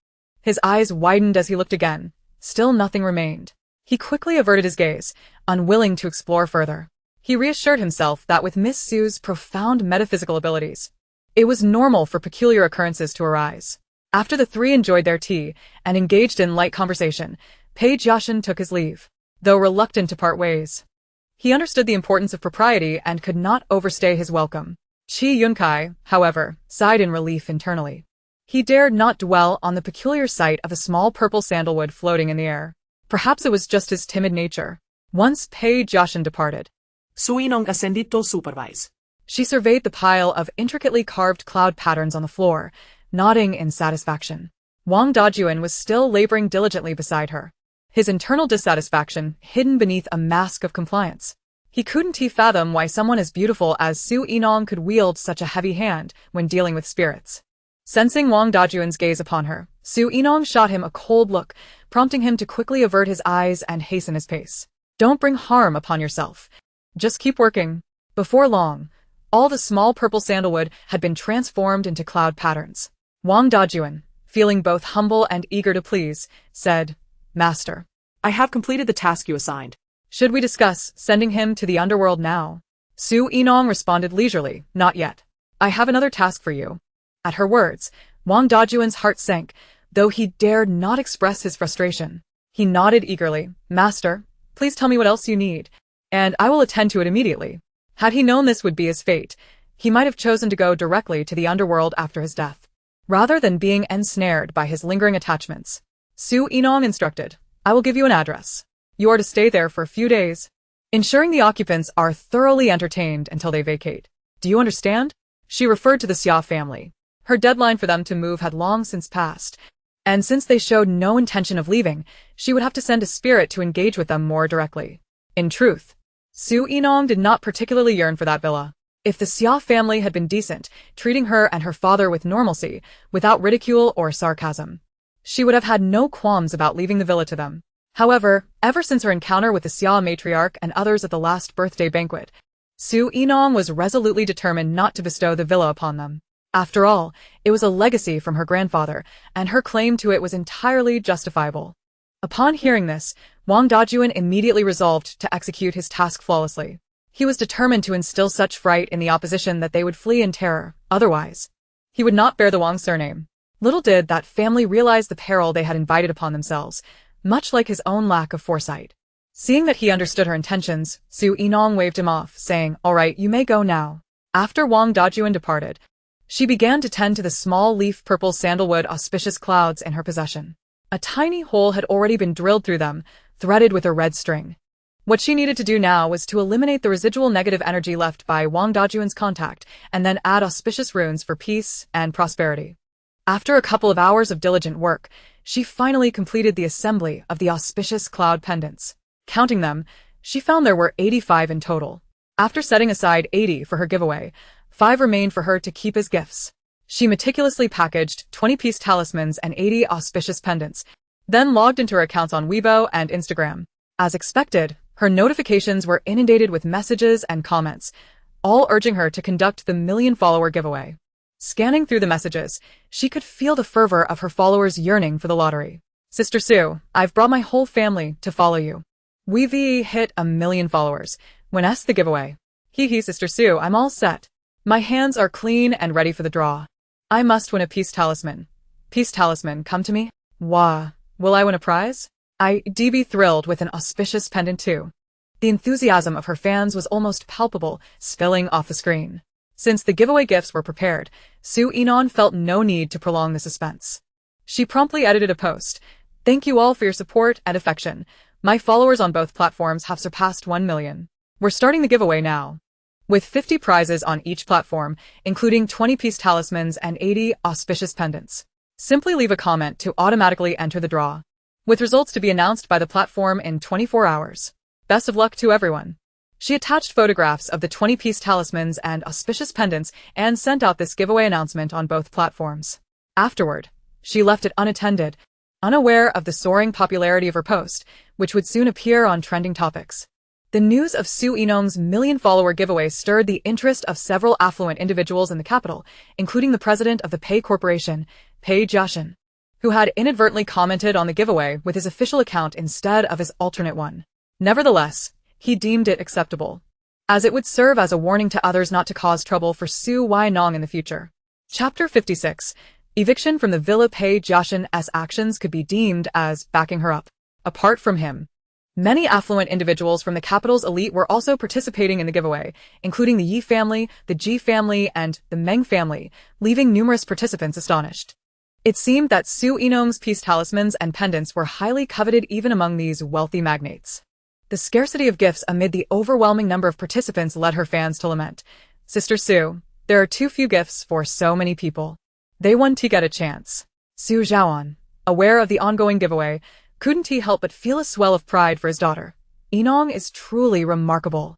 His eyes widened as he looked again. Still nothing remained. He quickly averted his gaze, unwilling to explore further. He reassured himself that with Miss Su's profound metaphysical abilities, it was normal for peculiar occurrences to arise. After the 3 enjoyed their tea and engaged in light conversation, Page Yashin took his leave, though reluctant to part ways. He understood the importance of propriety and could not overstay his welcome. Qi Yunkai, however, sighed in relief internally. He dared not dwell on the peculiar sight of a small purple sandalwood floating in the air. Perhaps it was just his timid nature. Once Page Yashin departed, Su Yinong ascended to supervise. she surveyed the pile of intricately carved cloud patterns on the floor, nodding in satisfaction. Wang Dajun was still laboring diligently beside her, his internal dissatisfaction hidden beneath a mask of compliance. He couldn't fathom why someone as beautiful as Su Yinong could wield such a heavy hand when dealing with spirits. Sensing Wang Dajun's gaze upon her, Su Yinong shot him a cold look, prompting him to quickly avert his eyes and hasten his pace. Don't bring harm upon yourself. Just keep working. Before long, all the small purple sandalwood had been transformed into cloud patterns. Wang Dajun, feeling both humble and eager to please, said, "Master, I have completed the task you assigned. should we discuss sending him to the underworld now?" Su Yinong responded leisurely, "Not yet. I have another task for you." At her words, Wang Dajun's heart sank, though he dared not express his frustration. He nodded eagerly, "Master, please tell me what else you need, and I will attend to it immediately." Had he known this would be his fate, he might have chosen to go directly to the underworld after his death, rather than being ensnared by his lingering attachments. Su Yinong instructed, "I will give you an address. You are to stay there for a few days, ensuring the occupants are thoroughly entertained until they vacate. Do you understand?" She referred to the Xia family. Her deadline for them to move had long since passed, and since they showed no intention of leaving, she would have to send a spirit to engage with them more directly. In truth, Su Yinong did not particularly yearn for that villa. If the Xia family had been decent, treating her and her father with normalcy, without ridicule or sarcasm, she would have had no qualms about leaving the villa to them. However, ever since her encounter with the Xia matriarch and others at the last birthday banquet, Su Yinong was resolutely determined not to bestow the villa upon them. After all, it was a legacy from her grandfather, and her claim to it was entirely justifiable. Upon hearing this, Wang Dajun immediately resolved to execute his task flawlessly. He was determined to instill such fright in the opposition that they would flee in terror. Otherwise, he would not bear the Wang surname. Little did that family realize the peril they had invited upon themselves, much like his own lack of foresight. Seeing that he understood her intentions, Su Yinong waved him off, saying, "All right, you may go now." After Wang Dajun departed, she began to tend to the small leaf purple sandalwood auspicious clouds in her possession. A tiny hole had already been drilled through them, threaded with a red string. What she needed to do now was to eliminate the residual negative energy left by Wang Dajun's contact, and then add auspicious runes for peace and prosperity. After a couple of hours of diligent work, she finally completed the assembly of the auspicious cloud pendants. Counting them, she found there were 85 in total. After setting aside 80 for her giveaway, 5 remained for her to keep as gifts. She meticulously packaged 20-piece talismans and 80 auspicious pendants, then logged into her accounts on Weibo and Instagram. As expected, her notifications were inundated with messages and comments, all urging her to conduct the million-follower giveaway. Scanning through the messages, she could feel the fervor of her followers yearning for the lottery. "Sister Sue, I've brought my whole family to follow you. We've hit 1 million followers. When asked the giveaway. Hee Sister Sue, I'm all set. My hands are clean and ready for the draw. I must win a peace talisman. Peace talisman, come to me. Wah, will I win a prize? I'd be thrilled with an auspicious pendant too." The enthusiasm of her fans was almost palpable, spilling off the screen. Since the giveaway gifts were prepared, Su Yinong felt no need to prolong the suspense. She promptly edited a post. "Thank you all for your support and affection. My followers on both platforms have surpassed 1 million. We're starting the giveaway now. with 50 prizes on each platform, including 20-piece talismans and 80 auspicious pendants. Simply leave a comment to automatically enter the draw, with results to be announced by the platform in 24 hours. Best of luck to everyone. She attached photographs of the 20-piece talismans and auspicious pendants and sent out this giveaway announcement on both platforms. Afterward, she left it unattended, unaware of the soaring popularity of her post, which would soon appear on trending topics. The news of Su Yinong's million-follower giveaway stirred the interest of several affluent individuals in the capital, including the president of the Pei Corporation, Pei Jiaxin, who had inadvertently commented on the giveaway with his official account instead of his alternate one. Nevertheless, he deemed it acceptable, as it would serve as a warning to others not to cause trouble for Su Yinong in the future. Chapter 56. Eviction from the Villa. Pei Jiaxin's actions could be deemed as backing her up. Apart from him, many affluent individuals from the capital's elite were also participating in the giveaway, including the Yi family, the Ji family, and the Meng family, leaving numerous participants astonished. It seemed that Su Yinong's peace talismans and pendants were highly coveted even among these wealthy magnates. The scarcity of gifts amid the overwhelming number of participants led her fans to lament. Sister Su, there are too few gifts for so many people. They want to get a chance. Su Zhaoan, aware of the ongoing giveaway, couldn't he help but feel a swell of pride for his daughter. Yinong is truly remarkable.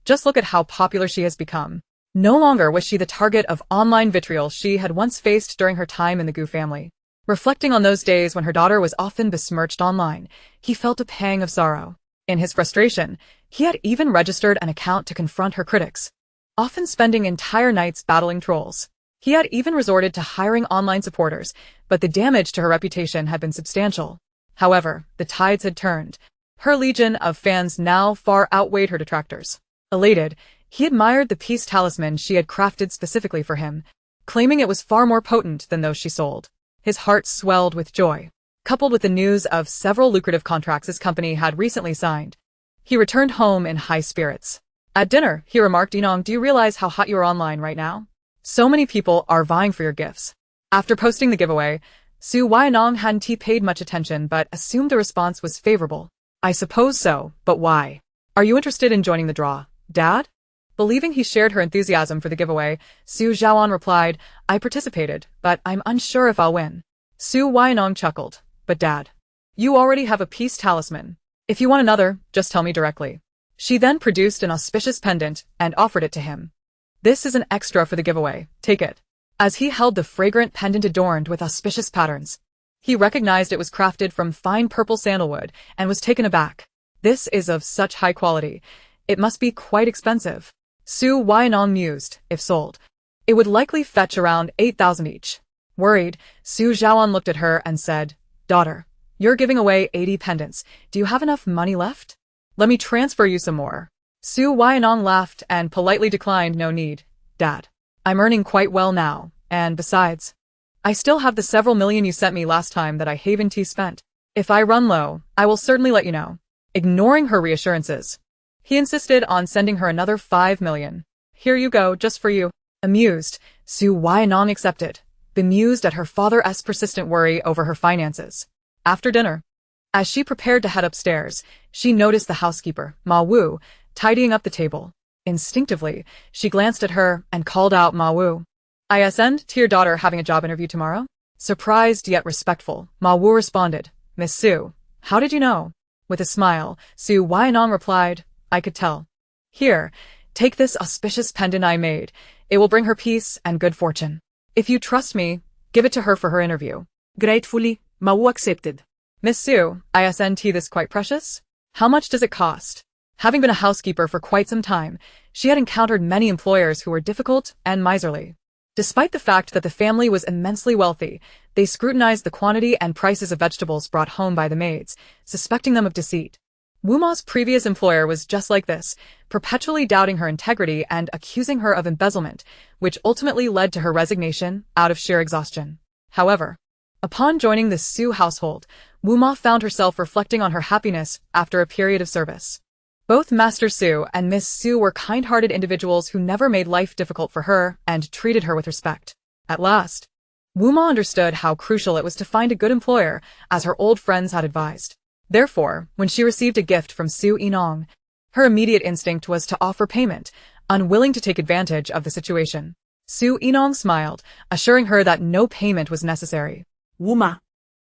Just look at how popular she has become. No longer was she the target of online vitriol she had once faced during her time in the Gu family. Reflecting on those days when her daughter was often besmirched online, he felt a pang of sorrow. In his frustration, he had even registered an account to confront her critics, often spending entire nights battling trolls. He had even resorted to hiring online supporters, but the damage to her reputation had been substantial. However, the tides had turned. Her legion of fans now far outweighed her detractors. Elated, he admired the peace talisman she had crafted specifically for him, claiming it was far more potent than those she sold. His heart swelled with joy. Coupled with the news of several lucrative contracts his company had recently signed, he returned home in high spirits. At dinner, he remarked, Yinong, do you realize how hot you are online right now? So many people are vying for your gifts. After posting the giveaway, Su Yinong hadn't paid much attention but assumed the response was favorable. I suppose so, but why? Are you interested in joining the draw, Dad? Believing he shared her enthusiasm for the giveaway, Su Zhaoan replied, I participated, but I'm unsure if I'll win. Su Yinong chuckled. But Dad, you already have a peace talisman. If you want another, just tell me directly. She then produced an auspicious pendant and offered it to him. This is an extra for the giveaway, take it. As he held the fragrant pendant adorned with auspicious patterns, he recognized it was crafted from fine purple sandalwood and was taken aback. This is of such high quality. It must be quite expensive. Su Yinong mused, if sold, it would likely fetch around 8,000 each. Worried, Su Zhaoan looked at her and said, Daughter, you're giving away 80 pendants. Do you have enough money left? Let me transfer you some more. Su Yinong laughed and politely declined, no need, Dad. I'm earning quite well now, and besides, I still have the several million you sent me last time that I haven't spent. If I run low, I will certainly let you know. Ignoring her reassurances, he insisted on sending her another 5 million. Here you go, just for you. Amused, Su Yinong accepted, bemused at her father's persistent worry over her finances. After dinner, as she prepared to head upstairs, she noticed the housekeeper, Ma Wu, tidying up the table. Instinctively, she glanced at her and called out, Ma Wu. I send to your daughter having a job interview tomorrow? Surprised yet respectful, Ma Wu responded, Miss Su, how did you know? With a smile, Su Yinong replied, I could tell. Here, take this auspicious pendant I made. It will bring her peace and good fortune. If you trust me, give it to her for her interview. Gratefully, Ma Wu accepted. Miss Su, isn't this quite precious? How much does it cost? Having been a housekeeper for quite some time, she had encountered many employers who were difficult and miserly. Despite the fact that the family was immensely wealthy, they scrutinized the quantity and prices of vegetables brought home by the maids, suspecting them of deceit. Wu Ma's previous employer was just like this, perpetually doubting her integrity and accusing her of embezzlement, which ultimately led to her resignation out of sheer exhaustion. However, upon joining the Su household, Wu Ma found herself reflecting on her happiness after a period of service. Both Master Su and Miss Su were kind-hearted individuals who never made life difficult for her and treated her with respect. At last, Wu Ma understood how crucial it was to find a good employer, as her old friends had advised. Therefore, when she received a gift from Su Yinong, her immediate instinct was to offer payment, unwilling to take advantage of the situation. Su Yinong smiled, assuring her that no payment was necessary. Wuma.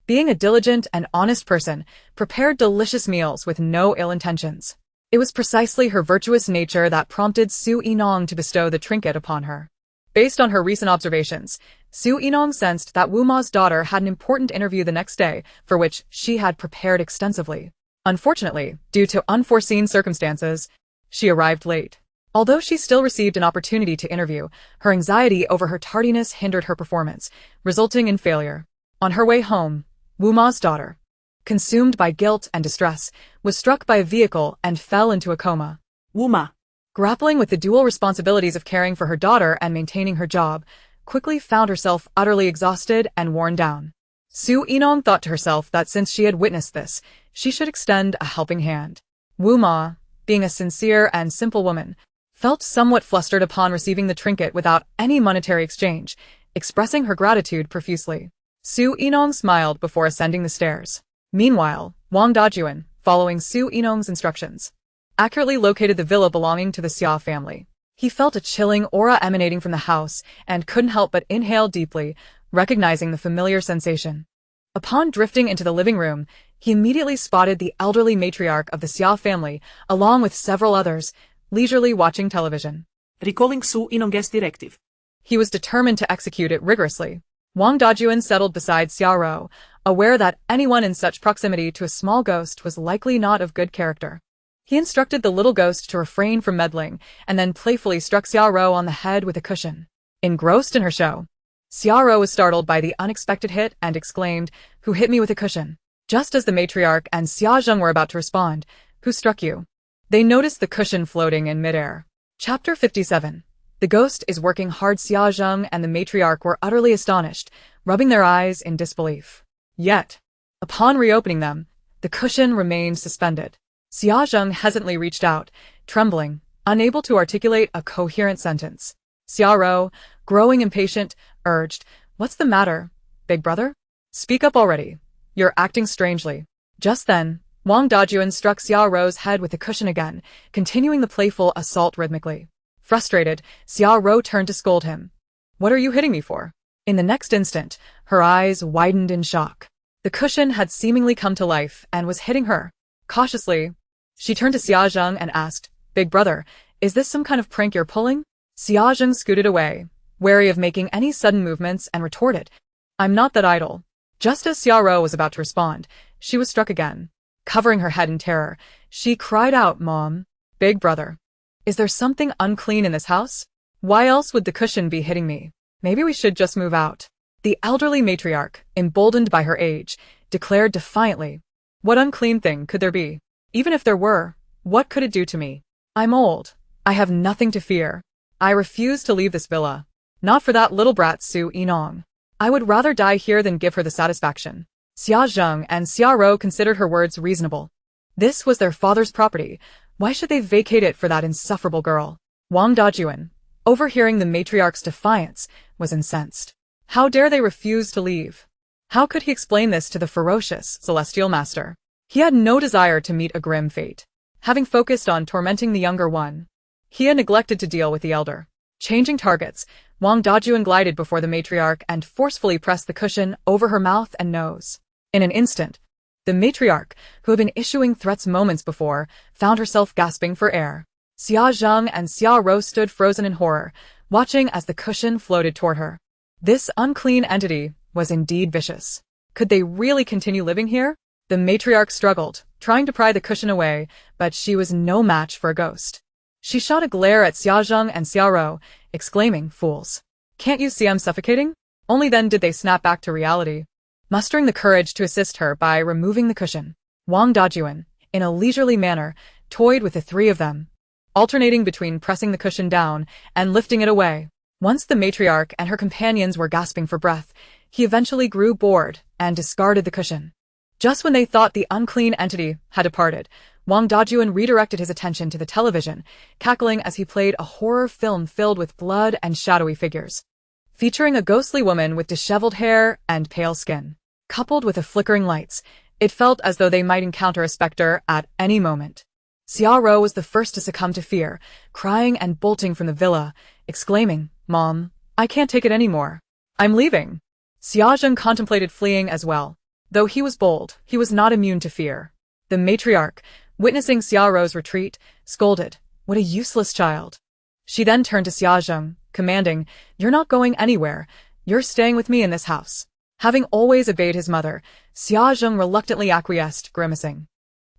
Being a diligent and honest person, prepared delicious meals with no ill intentions. It was precisely her virtuous nature that prompted Su Yinong to bestow the trinket upon her. Based on her recent observations, Su Yinong sensed that Wu Ma's daughter had an important interview the next day, for which she had prepared extensively. Unfortunately, due to unforeseen circumstances, she arrived late. Although she still received an opportunity to interview, her anxiety over her tardiness hindered her performance, resulting in failure. On her way home, Wu Ma's daughter, consumed by guilt and distress, was struck by a vehicle and fell into a coma. Wuma. Grappling with the dual responsibilities of caring for her daughter and maintaining her job, quickly found herself utterly exhausted and worn down. Su Yinong thought to herself that since she had witnessed this, she should extend a helping hand. Wu Ma, being a sincere and simple woman, felt somewhat flustered upon receiving the trinket without any monetary exchange, expressing her gratitude profusely. Su Yinong smiled before ascending the stairs. Meanwhile, Wang Dajuan, following Su Yinong's instructions, accurately located the villa belonging to the Xia family. He felt a chilling aura emanating from the house and couldn't help but inhale deeply, recognizing the familiar sensation. Upon drifting into the living room, he immediately spotted the elderly matriarch of the Xia family, along with several others, leisurely watching television. Recalling Su Yinong's directive. He was determined to execute it rigorously. Wang Dajuan settled beside Xiaorou, aware that anyone in such proximity to a small ghost was likely not of good character. He instructed the little ghost to refrain from meddling, and then playfully struck Xiaorou on the head with a cushion. Engrossed in her show, Xiaorou was startled by the unexpected hit and exclaimed, "Who hit me with a cushion?" Just as the matriarch and Xia Zheng were about to respond, "Who struck you?" they noticed the cushion floating in midair. Chapter 57. The ghost is working hard. Xia Zheng and the matriarch were utterly astonished, rubbing their eyes in disbelief. Yet, upon reopening them, the cushion remained suspended. Xia Zheng hesitantly reached out, trembling, unable to articulate a coherent sentence. Xiaorou, growing impatient, urged, "What's the matter, big brother? Speak up already. You're acting strangely." Just then, Wang Dajuan struck Xiaorou's head with the cushion again, continuing the playful assault rhythmically. Frustrated, Xiaorou turned to scold him. "What are you hitting me for?" In the next instant, her eyes widened in shock. The cushion had seemingly come to life and was hitting her. Cautiously, she turned to Xia Zheng and asked, "Big brother, is this some kind of prank you're pulling?" Xia Zheng scooted away, wary of making any sudden movements, and retorted, "I'm not that idle." Just as Xiaorou was about to respond, she was struck again. Covering her head in terror, she cried out, "Mom, big brother, is there something unclean in this house? Why else would the cushion be hitting me? Maybe we should just move out." The elderly matriarch, emboldened by her age, declared defiantly, "What unclean thing could there be? Even if there were, what could it do to me? I'm old. I have nothing to fear. I refuse to leave this villa. Not for that little brat Su Yinong. I would rather die here than give her the satisfaction." Xia Zheng and Xiaorou considered her words reasonable. This was their father's property. Why should they vacate it for that insufferable girl? Wang Dajuan, overhearing the matriarch's defiance, was incensed. How dare they refuse to leave? How could he explain this to the ferocious celestial master? He had no desire to meet a grim fate. Having focused on tormenting the younger one, he had neglected to deal with the elder. Changing targets, Wang Dajuan glided before the matriarch and forcefully pressed the cushion over her mouth and nose. In an instant, the matriarch, who had been issuing threats moments before, found herself gasping for air. Xia Zheng and Xiaorou stood frozen in horror, watching as the cushion floated toward her. This unclean entity was indeed vicious. Could they really continue living here? The matriarch struggled, trying to pry the cushion away, but she was no match for a ghost. She shot a glare at Xia Zheng and Xiaorou, exclaiming, "Fools! Can't you see I'm suffocating?" Only then did they snap back to reality. Mustering the courage to assist her by removing the cushion, Wang Dajuan, in a leisurely manner, toyed with the three of them, alternating between pressing the cushion down and lifting it away. Once the matriarch and her companions were gasping for breath, he eventually grew bored and discarded the cushion. Just when they thought the unclean entity had departed, Wang Dajuan redirected his attention to the television, cackling as he played a horror film filled with blood and shadowy figures. Featuring a ghostly woman with disheveled hair and pale skin. Coupled with the flickering lights, it felt as though they might encounter a specter at any moment. Xia Rou was the first to succumb to fear, crying and bolting from the villa, exclaiming, "Mom, I can't take it anymore. I'm leaving." Xia Zheng contemplated fleeing as well. Though he was bold, he was not immune to fear. The matriarch, witnessing Xia Rou's retreat, scolded, "What a useless child." She then turned to Xia Zheng, commanding, "You're not going anywhere. You're staying with me in this house." Having always obeyed his mother, Xia Zheng reluctantly acquiesced, grimacing.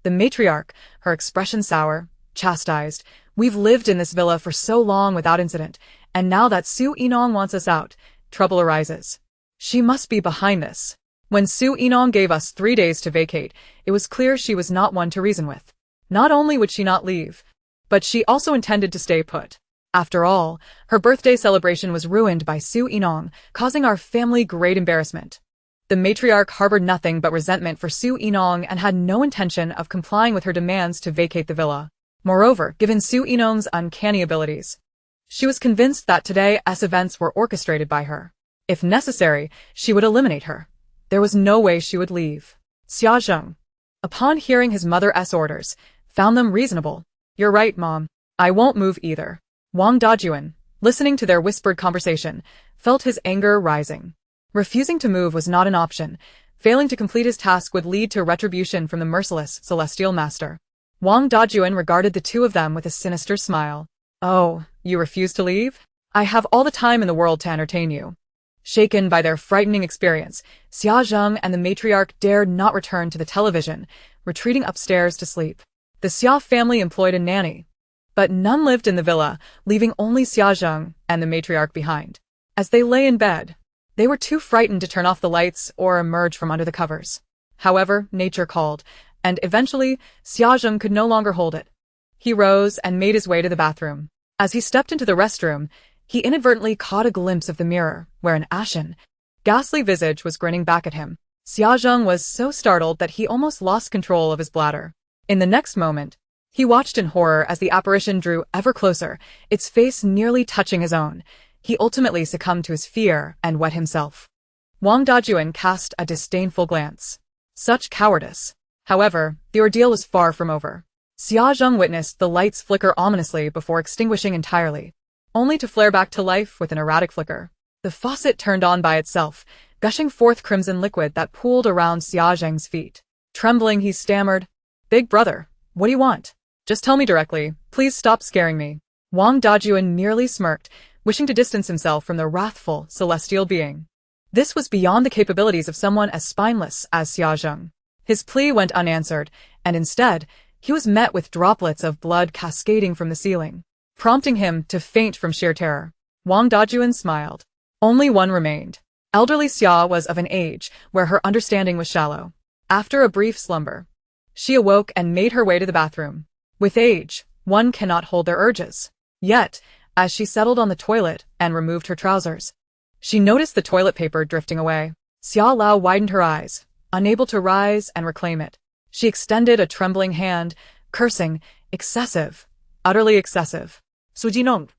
The matriarch, her expression sour, chastised, "We've lived in this villa for so long without incident, and now that Su Yinong wants us out, trouble arises. She must be behind this." When Su Yinong gave us 3 days to vacate, it was clear she was not one to reason with. Not only would she not leave, but she also intended to stay put. After all, her birthday celebration was ruined by Su Yinong, causing our family great embarrassment. The matriarch harbored nothing but resentment for Su Yinong and had no intention of complying with her demands to vacate the villa. Moreover, given Su Yinong's uncanny abilities, she was convinced that today's events were orchestrated by her. If necessary, she would eliminate her. There was no way she would leave. Xia Zheng, upon hearing his mother's orders, found them reasonable. "You're right, Mom. I won't move either." Wang Dajuan, listening to their whispered conversation, felt his anger rising. Refusing to move was not an option. Failing to complete his task would lead to retribution from the merciless celestial master. Wang Dajuan regarded the two of them with a sinister smile. "Oh, you refuse to leave? I have all the time in the world to entertain you." Shaken by their frightening experience, Xia Zheng and the matriarch dared not return to the television, retreating upstairs to sleep. The Xia family employed a nanny, but none lived in the villa, leaving only Xia Zheng and the matriarch behind. As they lay in bed, they were too frightened to turn off the lights or emerge from under the covers. However, nature called, and eventually, Xia Zheng could no longer hold it. He rose and made his way to the bathroom. As he stepped into the restroom, he inadvertently caught a glimpse of the mirror, where an ashen, ghastly visage was grinning back at him. Xia Zheng was so startled that he almost lost control of his bladder. In the next moment, he watched in horror as the apparition drew ever closer, its face nearly touching his own. He ultimately succumbed to his fear and wet himself. Wang Dajuan cast a disdainful glance. Such cowardice. However, the ordeal was far from over. Xia Zheng witnessed the lights flicker ominously before extinguishing entirely, only to flare back to life with an erratic flicker. The faucet turned on by itself, gushing forth crimson liquid that pooled around Xia Zheng's feet. Trembling, he stammered, "Big brother, what do you want? Just tell me directly. Please stop scaring me." Wang Dajuan merely smirked, wishing to distance himself from the wrathful, celestial being. This was beyond the capabilities of someone as spineless as Xia Zheng. His plea went unanswered, and instead, he was met with droplets of blood cascading from the ceiling, prompting him to faint from sheer terror. Wang Dajuan smiled. Only one remained. Elderly Xia was of an age where her understanding was shallow. After a brief slumber, she awoke and made her way to the bathroom. With age, one cannot hold their urges. Yet, as she settled on the toilet and removed her trousers, she noticed the toilet paper drifting away. Xia Lao widened her eyes, unable to rise and reclaim it. She extended a trembling hand, cursing, "Excessive, utterly excessive. Su Yinong,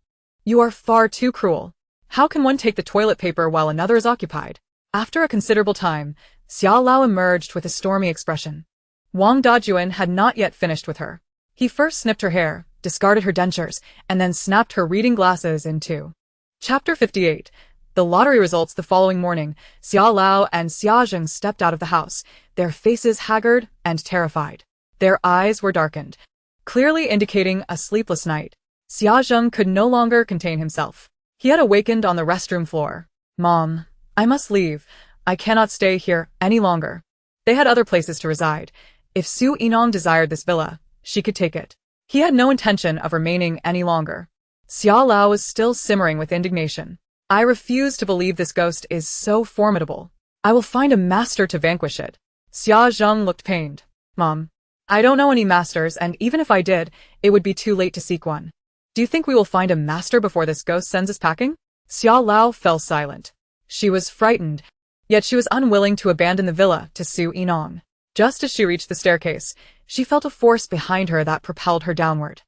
you are far too cruel. How can one take the toilet paper while another is occupied?" After a considerable time, Xia Lao emerged with a stormy expression. Wang Dajuan had not yet finished with her. He first snipped her hair, discarded her dentures, and then snapped her reading glasses in two. Chapter 58. The lottery results the following morning. Xia Lao and Xia Zheng stepped out of the house, their faces haggard and terrified. Their eyes were darkened, clearly indicating a sleepless night. Xia Zheng could no longer contain himself. He had awakened on the restroom floor. "Mom, I must leave. I cannot stay here any longer." They had other places to reside. If Su Yinong desired this villa, she could take it. He had no intention of remaining any longer. Xia Lao was still simmering with indignation. "I refuse to believe this ghost is so formidable. I will find a master to vanquish it." Xia Zheng looked pained. "Mom, I don't know any masters, and even if I did, it would be too late to seek one. Do you think we will find a master before this ghost sends us packing?" Xia Lao fell silent. She was frightened, yet she was unwilling to abandon the villa to Su Yinong. Just as she reached the staircase, she felt a force behind her that propelled her downward.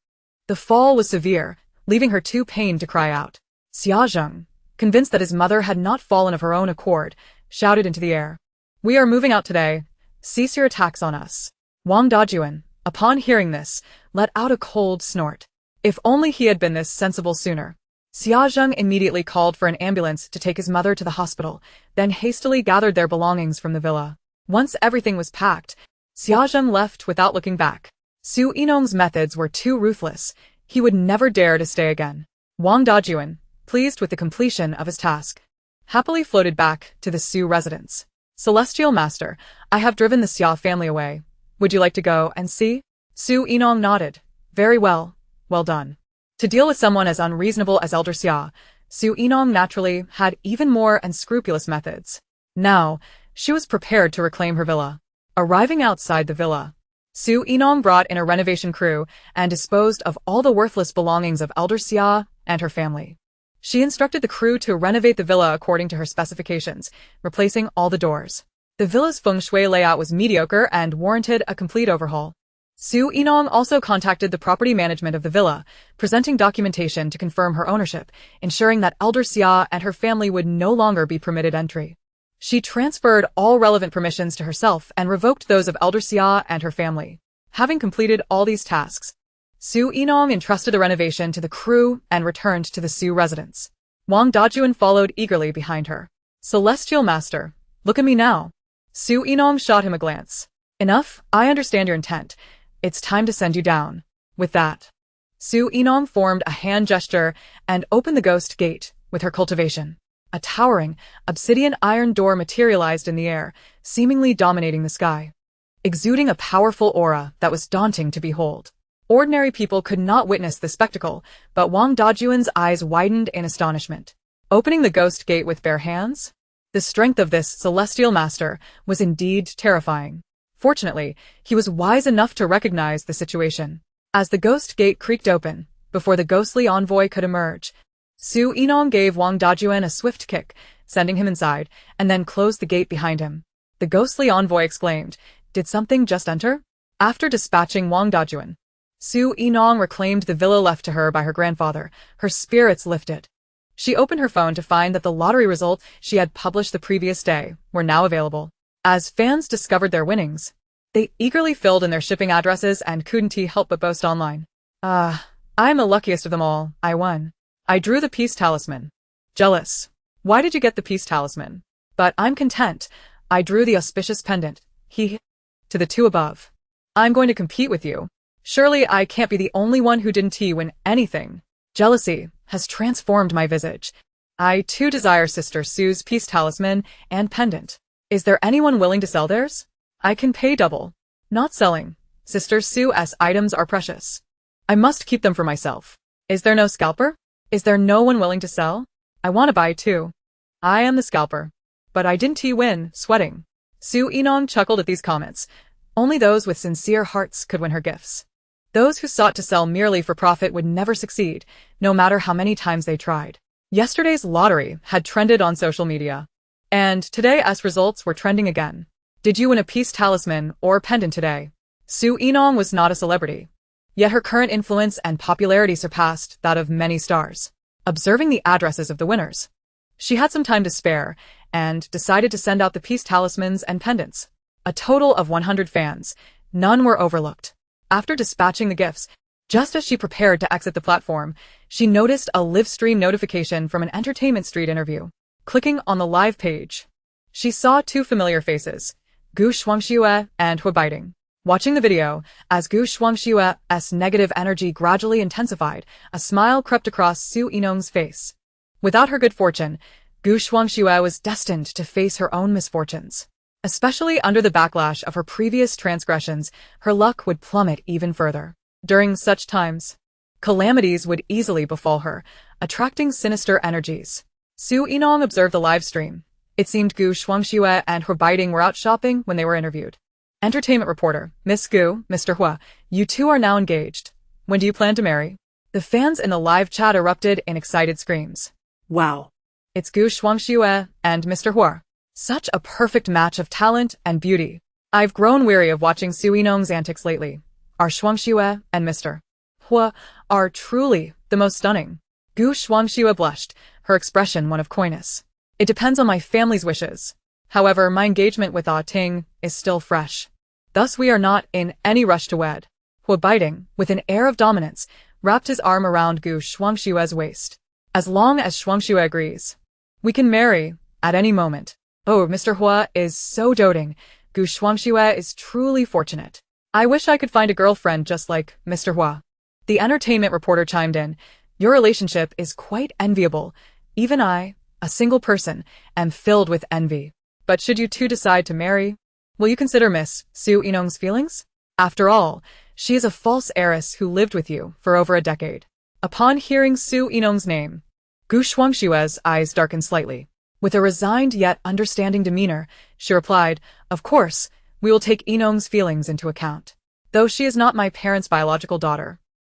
The fall was severe, leaving her too pained to cry out. Xia Zheng, convinced that his mother had not fallen of her own accord, shouted into the air, "We are moving out today. Cease your attacks on us." Wang Dajuan, upon hearing this, let out a cold snort. If only he had been this sensible sooner. Xia Zheng immediately called for an ambulance to take his mother to the hospital, then hastily gathered their belongings from the villa. Once everything was packed, Xia Zheng left without looking back. Su Yinong's methods were too ruthless. He would never dare to stay again. Wang Dajuan, pleased with the completion of his task, happily floated back to the Su residence. Celestial Master, I have driven the Xia family away. Would you like to go and see? Su Yinong nodded. Very well. Well done. To deal with someone as unreasonable as Elder Xia, Su Yinong naturally had even more unscrupulous methods. Now, she was prepared to reclaim her villa. Arriving outside the villa, Su Yinong brought in a renovation crew and disposed of all the worthless belongings of Elder Xia and her family. She instructed the crew to renovate the villa according to her specifications, replacing all the doors. The villa's Feng Shui layout was mediocre and warranted a complete overhaul. Su Yinong also contacted the property management of the villa, presenting documentation to confirm her ownership, ensuring that Elder Xia and her family would no longer be permitted entry. She transferred all relevant permissions to herself and revoked those of Elder Xia and her family. Having completed all these tasks, Su Yinong entrusted the renovation to the crew and returned to the Su residence. Wang Dajuan followed eagerly behind her. Celestial Master, look at me now. Su Yinong shot him a glance. Enough, I understand your intent. It's time to send you down. With that, Su Yinong formed a hand gesture and opened the ghost gate with her cultivation. A towering, obsidian iron door materialized in the air, seemingly dominating the sky, exuding a powerful aura that was daunting to behold. Ordinary people could not witness the spectacle, but Wang Dajuan's eyes widened in astonishment. Opening the ghost gate with bare hands? The strength of this celestial master was indeed terrifying. Fortunately, he was wise enough to recognize the situation. As the ghost gate creaked open, before the ghostly envoy could emerge, Su Yinong gave Wang Dajuan a swift kick, sending him inside, and then closed the gate behind him. The ghostly envoy exclaimed, "Did something just enter?" After dispatching Wang Dajuan, Su Yinong reclaimed the villa left to her by her grandfather. Her spirits lifted. She opened her phone to find that the lottery results she had published the previous day were now available. As fans discovered their winnings, they eagerly filled in their shipping addresses and couldn't help but boast online. I'm the luckiest of them all. I won. I drew the peace talisman. Jealous. Why did you get the peace talisman? But I'm content. I drew the auspicious pendant. To the two above. I'm going to compete with you. Surely I can't be the only one who didn't win anything. Jealousy has transformed my visage. I too desire Sister Sue's peace talisman and pendant. Is there anyone willing to sell theirs? I can pay double. Not selling. Sister Sue's items are precious. I must keep them for myself. Is there no scalper? Is there no one willing to sell? I want to buy too. I am the scalper. But I didn't win, sweating. Su Yinong chuckled at these comments. Only those with sincere hearts could win her gifts. Those who sought to sell merely for profit would never succeed, no matter how many times they tried. Yesterday's lottery had trended on social media. And today's results were trending again. Did you win a peace talisman or pendant today? Su Yinong was not a celebrity. Yet her current influence and popularity surpassed that of many stars. Observing the addresses of the winners, she had some time to spare and decided to send out the peace talismans and pendants. A total of 100 fans. None were overlooked. After dispatching the gifts, just as she prepared to exit the platform, she noticed a live stream notification from an Entertainment Street interview. Clicking on the live page, she saw two familiar faces, Gu Shuangxue and Hu Baiting. Watching the video, as Gu Shuangshue's negative energy gradually intensified, a smile crept across Su Yinong's face. Without her good fortune, Gu Shuangxue was destined to face her own misfortunes. Especially under the backlash of her previous transgressions, her luck would plummet even further. During such times, calamities would easily befall her, attracting sinister energies. Su Yinong observed the live stream. It seemed Gu Shuangxue and Hu Baiting were out shopping when they were interviewed. Entertainment reporter, Miss Gu, Mr. Hua, you two are now engaged. When do you plan to marry? The fans in the live chat erupted in excited screams. Wow. It's Gu Shuangxue and Mr. Hua. Such a perfect match of talent and beauty. I've grown weary of watching Su Yinong's antics lately. Our Shuangxue and Mr. Hua are truly the most stunning. Gu Shuangxue blushed, her expression one of coyness. It depends on my family's wishes. However, my engagement with Ah Ting is still fresh. Thus we are not in any rush to wed. Hua biting, with an air of dominance, wrapped his arm around Gu Shuangshue's waist. As long as Shuangshue agrees, we can marry at any moment. Oh, Mr. Hua is so doting. Gu Shuangshue is truly fortunate. I wish I could find a girlfriend just like Mr. Hua. The entertainment reporter chimed in. Your relationship is quite enviable. Even I, a single person, am filled with envy. But should you two decide to marry, will you consider Miss Su Yinong's feelings? After all, she is a false heiress who lived with you for over a decade. Upon hearing Su Yinong's name, Gu Shuangshue's eyes darkened slightly. With a resigned yet understanding demeanor, she replied, Of course, we will take Yinong's feelings into account. Though she is not my parents' biological daughter,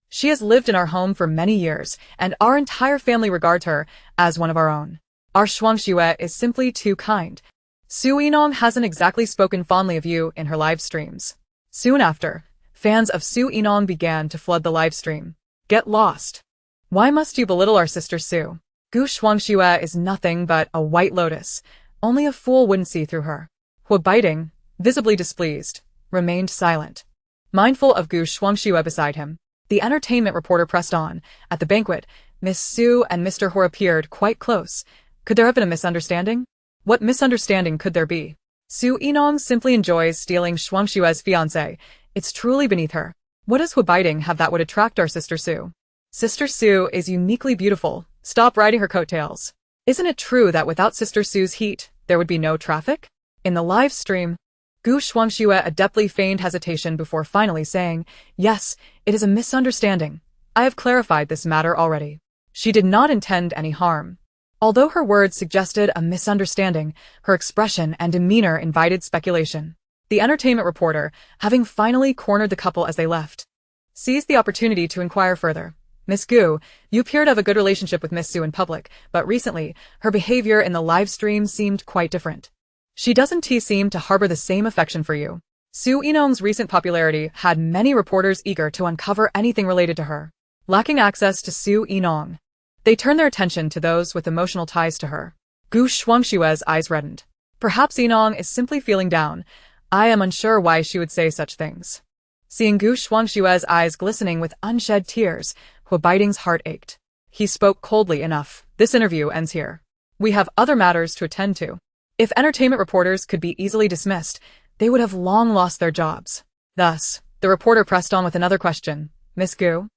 she has lived in our home for many years, and our entire family regards her as one of our own. Our Shuangshue is simply too kind. Su Yinong hasn't exactly spoken fondly of you in her live streams. Soon after, fans of Su Yinong began to flood the live stream. Get lost. Why must you belittle our sister Su? Gu Shuangshue is nothing but a white lotus. Only a fool wouldn't see through her. Hua biting, visibly displeased, remained silent. Mindful of Gu Shuangshue beside him, the entertainment reporter pressed on. At the banquet, Miss Su and Mr. Hua appeared quite close. Could there have been a misunderstanding? What misunderstanding could there be? Su Yinong simply enjoys stealing Shuangshue's fiancé. It's truly beneath her. What does Hua biting have that would attract our sister Su? Sister Su is uniquely beautiful. Stop riding her coattails. Isn't it true that without Sister Su's heat, there would be no traffic? In the live stream, Gu Shuangshue adeptly feigned hesitation before finally saying, Yes, it is a misunderstanding. I have clarified this matter already. She did not intend any harm. Although her words suggested a misunderstanding, her expression and demeanor invited speculation. The entertainment reporter, having finally cornered the couple as they left, seized the opportunity to inquire further. Miss Gu, you appear to have a good relationship with Miss Su in public, but recently, her behavior in the live stream seemed quite different. She doesn't seem to harbor the same affection for you. Su Yinong's recent popularity had many reporters eager to uncover anything related to her. Lacking access to Su Yinong, they turned their attention to those with emotional ties to her. Gu Shuangshue's eyes reddened. Perhaps Yinong is simply feeling down. I am unsure why she would say such things. Seeing Gu Shuangshue's eyes glistening with unshed tears, Hua biting's heart ached. He spoke coldly enough. This interview ends here. We have other matters to attend to. If entertainment reporters could be easily dismissed, they would have long lost their jobs. Thus, the reporter pressed on with another question. Miss Gu,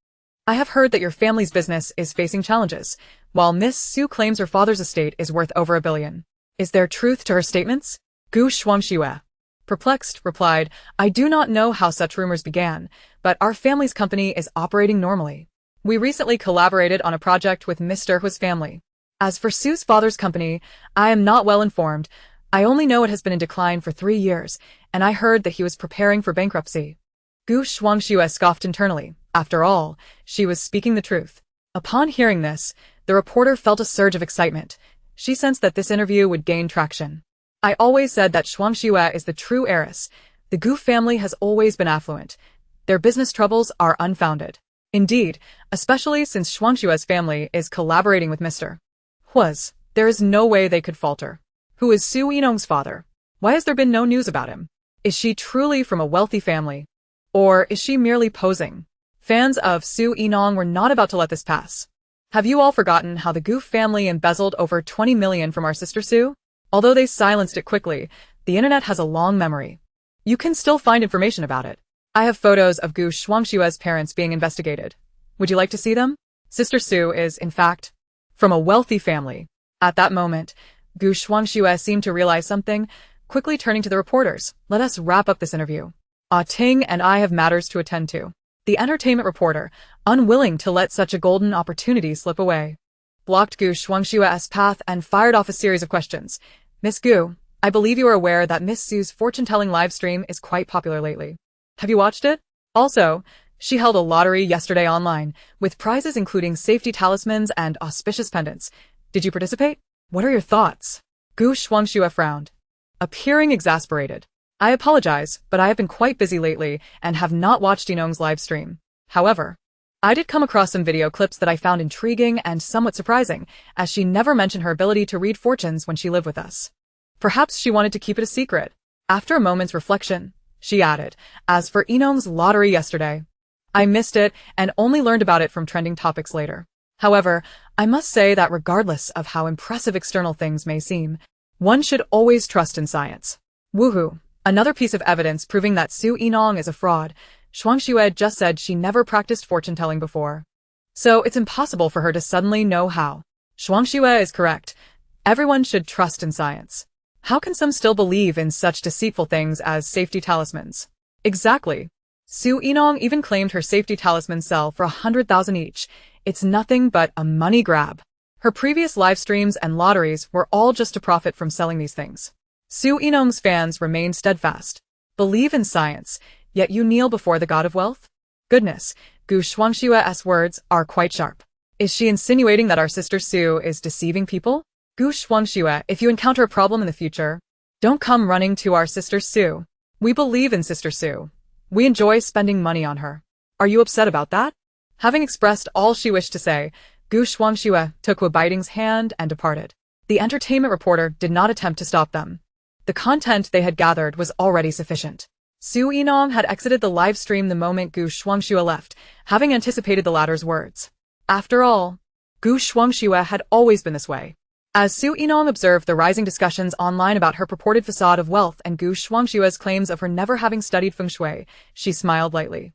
I have heard that your family's business is facing challenges, while Miss Su claims her father's estate is worth over $1 billion. Is there truth to her statements? Gu Shuangshue, perplexed, replied, I do not know how such rumors began, but our family's company is operating normally. We recently collaborated on a project with Mr. Hua's family. As for Su's father's company, I am not well informed. I only know it has been in decline for 3 years, and I heard that he was preparing for bankruptcy. Gu Shuangshue scoffed internally. After all, she was speaking the truth. Upon hearing this, the reporter felt a surge of excitement. She sensed that this interview would gain traction. I always said that Shuangshue is the true heiress. The Gu family has always been affluent. Their business troubles are unfounded. Indeed, especially since Shuangshue's family is collaborating with Mr. Hua's, there is no way they could falter. Who is Su Yinong's father? Why has there been no news about him? Is she truly from a wealthy family? Or is she merely posing? Fans of Su Yinong were not about to let this pass. Have you all forgotten how the Gu family embezzled over 20 million from our sister Su? Although they silenced it quickly, the internet has a long memory. You can still find information about it. I have photos of Gu Shuangshue's parents being investigated. Would you like to see them? Sister Su is, in fact, from a wealthy family. At that moment, Gu Shuangshue seemed to realize something, quickly turning to the reporters. Let us wrap up this interview. Ah Ting and I have matters to attend to. The entertainment reporter, unwilling to let such a golden opportunity slip away, blocked Gu Shuangshue's path and fired off a series of questions. Miss Gu, I believe you are aware that Miss Su's fortune-telling live stream is quite popular lately. Have you watched it? Also, she held a lottery yesterday online, with prizes including safety talismans and auspicious pendants. Did you participate? What are your thoughts? Gu Shuangshue frowned, appearing exasperated. I apologize, but I have been quite busy lately and have not watched Yinong's live stream. However, I did come across some video clips that I found intriguing and somewhat surprising, as she never mentioned her ability to read fortunes when she lived with us. Perhaps she wanted to keep it a secret. After a moment's reflection, she added, as for Yinong's lottery yesterday, I missed it and only learned about it from trending topics later. However, I must say that regardless of how impressive external things may seem, one should always trust in science. Woohoo! Another piece of evidence proving that Su Yinong is a fraud. Shuang Xue just said she never practiced fortune-telling before. So it's impossible for her to suddenly know how. Shuang Xue is correct. Everyone should trust in science. How can some still believe in such deceitful things as safety talismans? Exactly. Su Yinong even claimed her safety talismans sell for 100,000 each. It's nothing but a money grab. Her previous live streams and lotteries were all just to profit from selling these things. Su Yinong's fans remain steadfast. Believe in science, yet you kneel before the god of wealth? Goodness, Gu Shuangshue's words are quite sharp. Is she insinuating that our sister Su is deceiving people? Gu Shuangxue, if you encounter a problem in the future, don't come running to our sister Su. We believe in Sister Su. We enjoy spending money on her. Are you upset about that? Having expressed all she wished to say, Gu Shuangxue took Wu Baiting's hand and departed. The entertainment reporter did not attempt to stop them. The content they had gathered was already sufficient. Su Yinong had exited the live stream the moment Gu Shuangxue left, having anticipated the latter's words. After all, Gu Shuangxue had always been this way. As Su Yinong observed the rising discussions online about her purported facade of wealth and Gu Shuangshue's claims of her never having studied Feng Shui, she smiled lightly.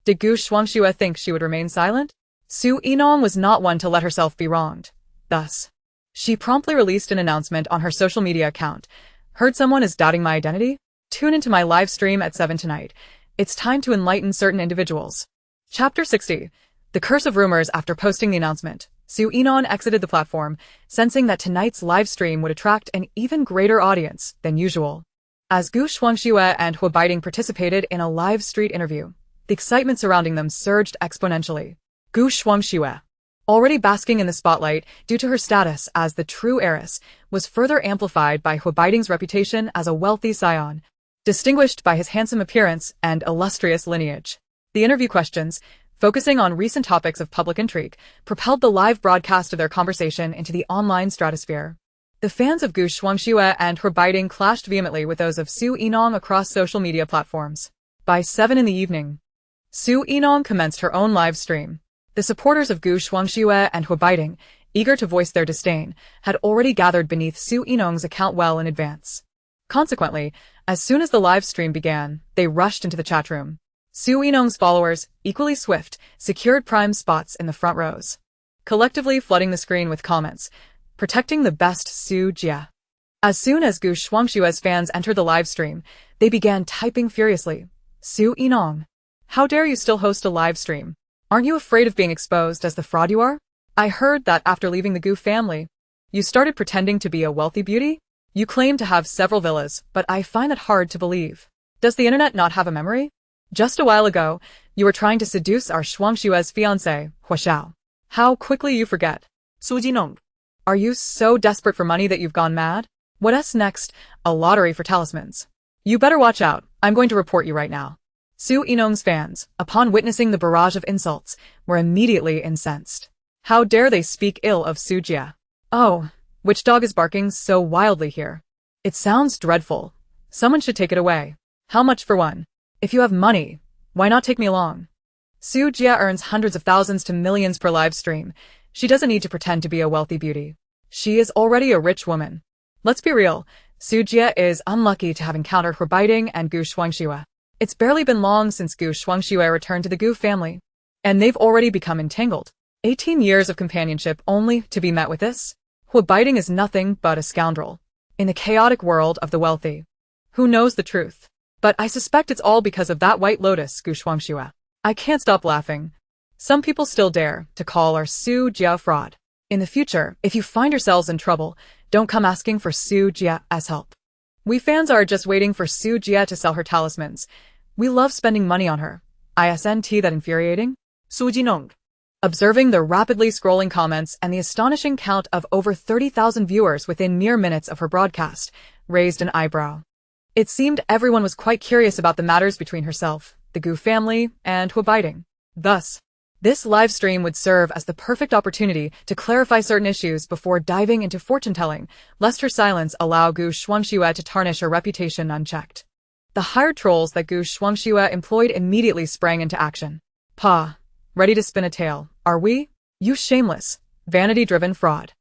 Did Gu Shuangxue think she would remain silent? Su Yinong was not one to let herself be wronged. Thus, she promptly released an announcement on her social media account. Heard someone is doubting my identity? Tune into my live stream at 7 tonight. It's time to enlighten certain individuals. Chapter 60. The Curse of Rumors. After posting the announcement, Su Yinong exited the platform, sensing that tonight's live stream would attract an even greater audience than usual. As Gu Shuangxue and Wu Baiting participated in a live street interview, the excitement surrounding them surged exponentially. Gu Shuangxue, already basking in the spotlight due to her status as the true heiress, was further amplified by Wu Baiting's reputation as a wealthy scion, distinguished by his handsome appearance and illustrious lineage. The interview questions, focusing on recent topics of public intrigue, propelled the live broadcast of their conversation into the online stratosphere. The fans of Gu Shuangxue and Wu Baiting clashed vehemently with those of Su Yinong across social media platforms. By 7 in the evening, Su Yinong commenced her own live stream. The supporters of Gu Shuangxue and Wu Baiting, eager to voice their disdain, had already gathered beneath Su Yinong's account well in advance. Consequently, as soon as the live stream began, they rushed into the chat room. Su Yinong's followers, equally swift, secured prime spots in the front rows, collectively flooding the screen with comments, protecting the best Su Jia. As soon as Gu Shuangshue's fans entered the live stream, they began typing furiously. Su Yinong, how dare you still host a live stream? Aren't you afraid of being exposed as the fraud you are? I heard that after leaving the Gu family, you started pretending to be a wealthy beauty? You claim to have several villas, but I find that hard to believe. Does the internet not have a memory? Just a while ago, you were trying to seduce our Shuangshue's fiancé, Huashao. How quickly you forget. Su Yinong, Are you so desperate for money that you've gone mad? What's next? A lottery for talismans. You better watch out. I'm going to report you right now. Su Yinong's fans, upon witnessing the barrage of insults, were immediately incensed. How dare they speak ill of Su Jia? Oh, which dog is barking so wildly here? It sounds dreadful. Someone should take it away. How much for one? If you have money, why not take me along? Su Jia earns hundreds of thousands to millions per live stream. She doesn't need to pretend to be a wealthy beauty. She is already a rich woman. Let's be real, Su Jia is unlucky to have encountered Wu Baiting and Gu Shuangxue. It's barely been long since Gu Shuangxue returned to the Gu family, and they've already become entangled. 18 years of companionship only to be met with this? Wu Baiting is nothing but a scoundrel. In the chaotic world of the wealthy, who knows the truth? But I suspect it's all because of that white lotus, Gu Shuangxue. I can't stop laughing. Some people still dare to call our Su Jia fraud. In the future, if you find yourselves in trouble, don't come asking for Su Jia's help. We fans are just waiting for Su Jia to sell her talismans. We love spending money on her. Isn't that infuriating? Su Yinong, Observing the rapidly scrolling comments and the astonishing count of over 30,000 viewers within mere minutes of her broadcast, raised an eyebrow. It seemed everyone was quite curious about the matters between herself, the Gu family, and Wu Baiting. Thus, this live stream would serve as the perfect opportunity to clarify certain issues before diving into fortune-telling, lest her silence allow Gu Shuangxue to tarnish her reputation unchecked. The hired trolls that Gu Shuangxue employed immediately sprang into action. Pa, ready to spin a tale, are we? You shameless, vanity-driven fraud.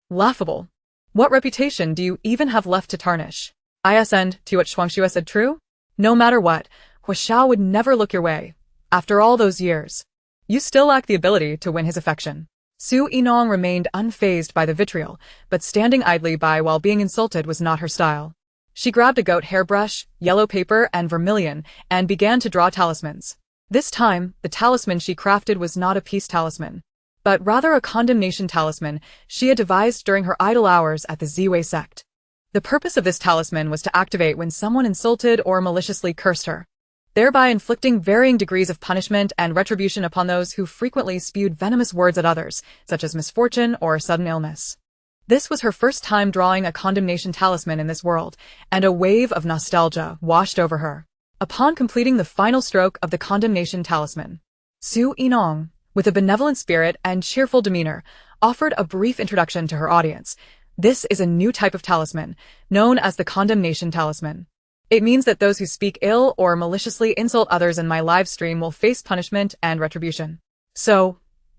Laughable. What reputation do you even have left to tarnish? ISN to what Shuangxue said true? No matter what, Huashao would never look your way. After all those years, you still lack the ability to win his affection. Su Yinong remained unfazed by the vitriol, but standing idly by while being insulted was not her style. She grabbed a goat hairbrush, yellow paper, and vermilion, and began to draw talismans. This time, the talisman she crafted was not a peace talisman, but rather a condemnation talisman she had devised during her idle hours at the Ziwei sect. The purpose of this talisman was to activate when someone insulted or maliciously cursed her, thereby inflicting varying degrees of punishment and retribution upon those who frequently spewed venomous words at others, such as misfortune or sudden illness. This was her first time drawing a condemnation talisman in this world, and a wave of nostalgia washed over her. Upon completing the final stroke of the condemnation talisman, Su Yinong, with a benevolent spirit and cheerful demeanor, offered a brief introduction to her audience. This is a new type of talisman, known as the condemnation talisman. It means that those who speak ill or maliciously insult others in my live stream will face punishment and retribution. So,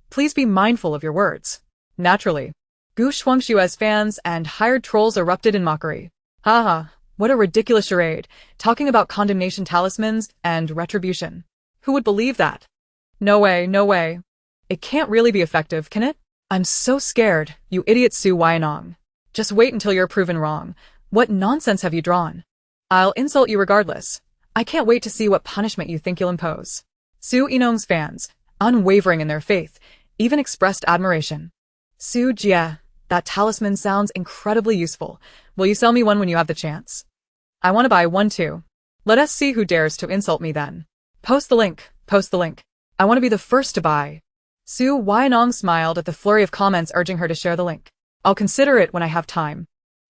please be mindful of your words. Naturally, Gu Shuangshue's fans and hired trolls erupted in mockery. Haha, what a ridiculous charade, talking about condemnation talismans and retribution. Who would believe that? No way, no way. It can't really be effective, can it? I'm so scared, you idiot Su Yinong. Just wait until you're proven wrong. What nonsense have you drawn? I'll insult you regardless. I can't wait to see what punishment you think you'll impose. Su Yinong's fans, unwavering in their faith, even expressed admiration. Su Jie, that talisman sounds incredibly useful. Will you sell me one when you have the chance? I want to buy one too. Let us see who dares to insult me then. Post the link, post the link. I want to be the first to buy. Su Yinong smiled at the flurry of comments urging her to share the link. I'll consider it when I have time.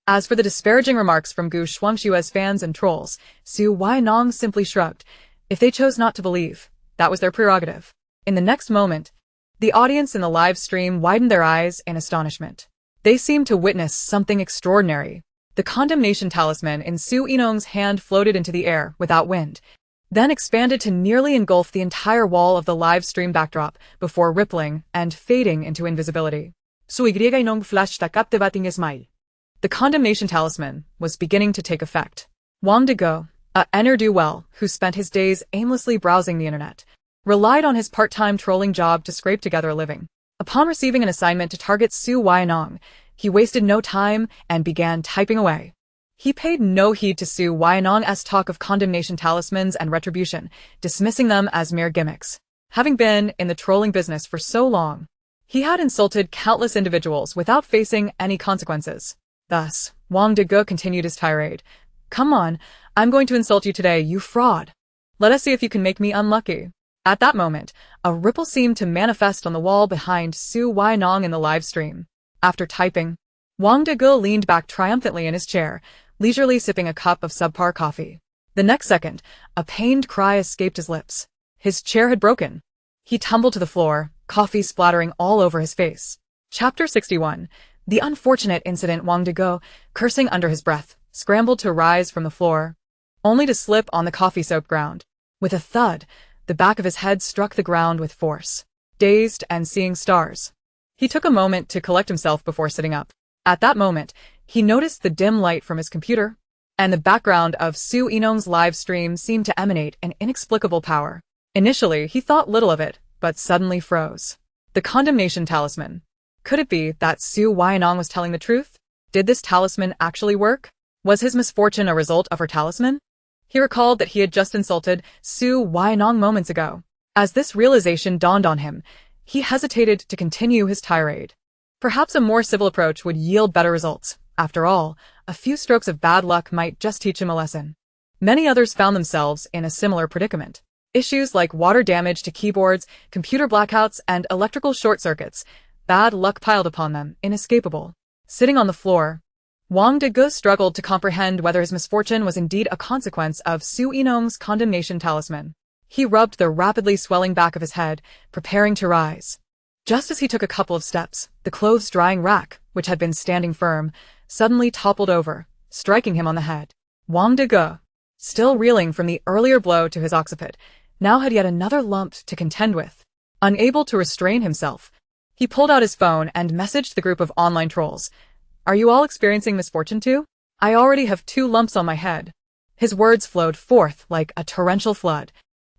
As for the disparaging remarks from Gu Shuangshue's fans and trolls, Su Yinong simply shrugged. If they chose not to believe, that was their prerogative. In the next moment, the audience in the live stream widened their eyes in astonishment. They seemed to witness something extraordinary. The condemnation talisman in Su Yinong's hand floated into the air without wind, then expanded to nearly engulf the entire wall of the live stream backdrop before rippling and fading into invisibility. Su Yinong flashed a captivating smile. The condemnation talisman was beginning to take effect. Wang Dego, a ne'er-do-well who spent his days aimlessly browsing the internet, relied on his part-time trolling job to scrape together a living. Upon receiving an assignment to target Su Yinong, he wasted no time and began typing away. He paid no heed to Su Yinong's talk of condemnation talismans and retribution, dismissing them as mere gimmicks. Having been in the trolling business for so long, he had insulted countless individuals without facing any consequences. Thus, Wang Dego continued his tirade. Come on, I'm going to insult you today, you fraud. Let us see if you can make me unlucky. At that moment, a ripple seemed to manifest on the wall behind Su Yinong in the live stream. After typing, Wang Dego leaned back triumphantly in his chair, leisurely sipping a cup of subpar coffee. The next second, a pained cry escaped his lips. His chair had broken. He tumbled to the floor, coffee splattering all over his face. Chapter 61. The unfortunate incident. Wang Dego, cursing under his breath, scrambled to rise from the floor, only to slip on the coffee-soaked ground. With a thud, the back of his head struck the ground with force. Dazed and seeing stars, he took a moment to collect himself before sitting up. At that moment, he noticed the dim light from his computer, and the background of Su Yinong's live stream seemed to emanate an inexplicable power. Initially, he thought little of it, but suddenly froze. The condemnation talisman. Could it be that Su Yinong was telling the truth? Did this talisman actually work? Was his misfortune a result of her talisman? He recalled that he had just insulted Su Yinong moments ago. As this realization dawned on him, he hesitated to continue his tirade. Perhaps a more civil approach would yield better results. After all, a few strokes of bad luck might just teach him a lesson. Many others found themselves in a similar predicament. Issues like water damage to keyboards, computer blackouts, and electrical short circuits. Bad luck piled upon them, inescapable. Sitting on the floor, Wang Dego struggled to comprehend whether his misfortune was indeed a consequence of Su Yinong's condemnation talisman. He rubbed the rapidly swelling back of his head, preparing to rise. Just as he took a couple of steps, the clothes-drying rack, which had been standing firm, suddenly toppled over, striking him on the head. Wang Dego, still reeling from the earlier blow to his occiput, now had yet another lump to contend with. Unable to restrain himself, he pulled out his phone and messaged the group of online trolls. Are you all experiencing misfortune too? I already have 2 lumps on my head. His words flowed forth like a torrential flood,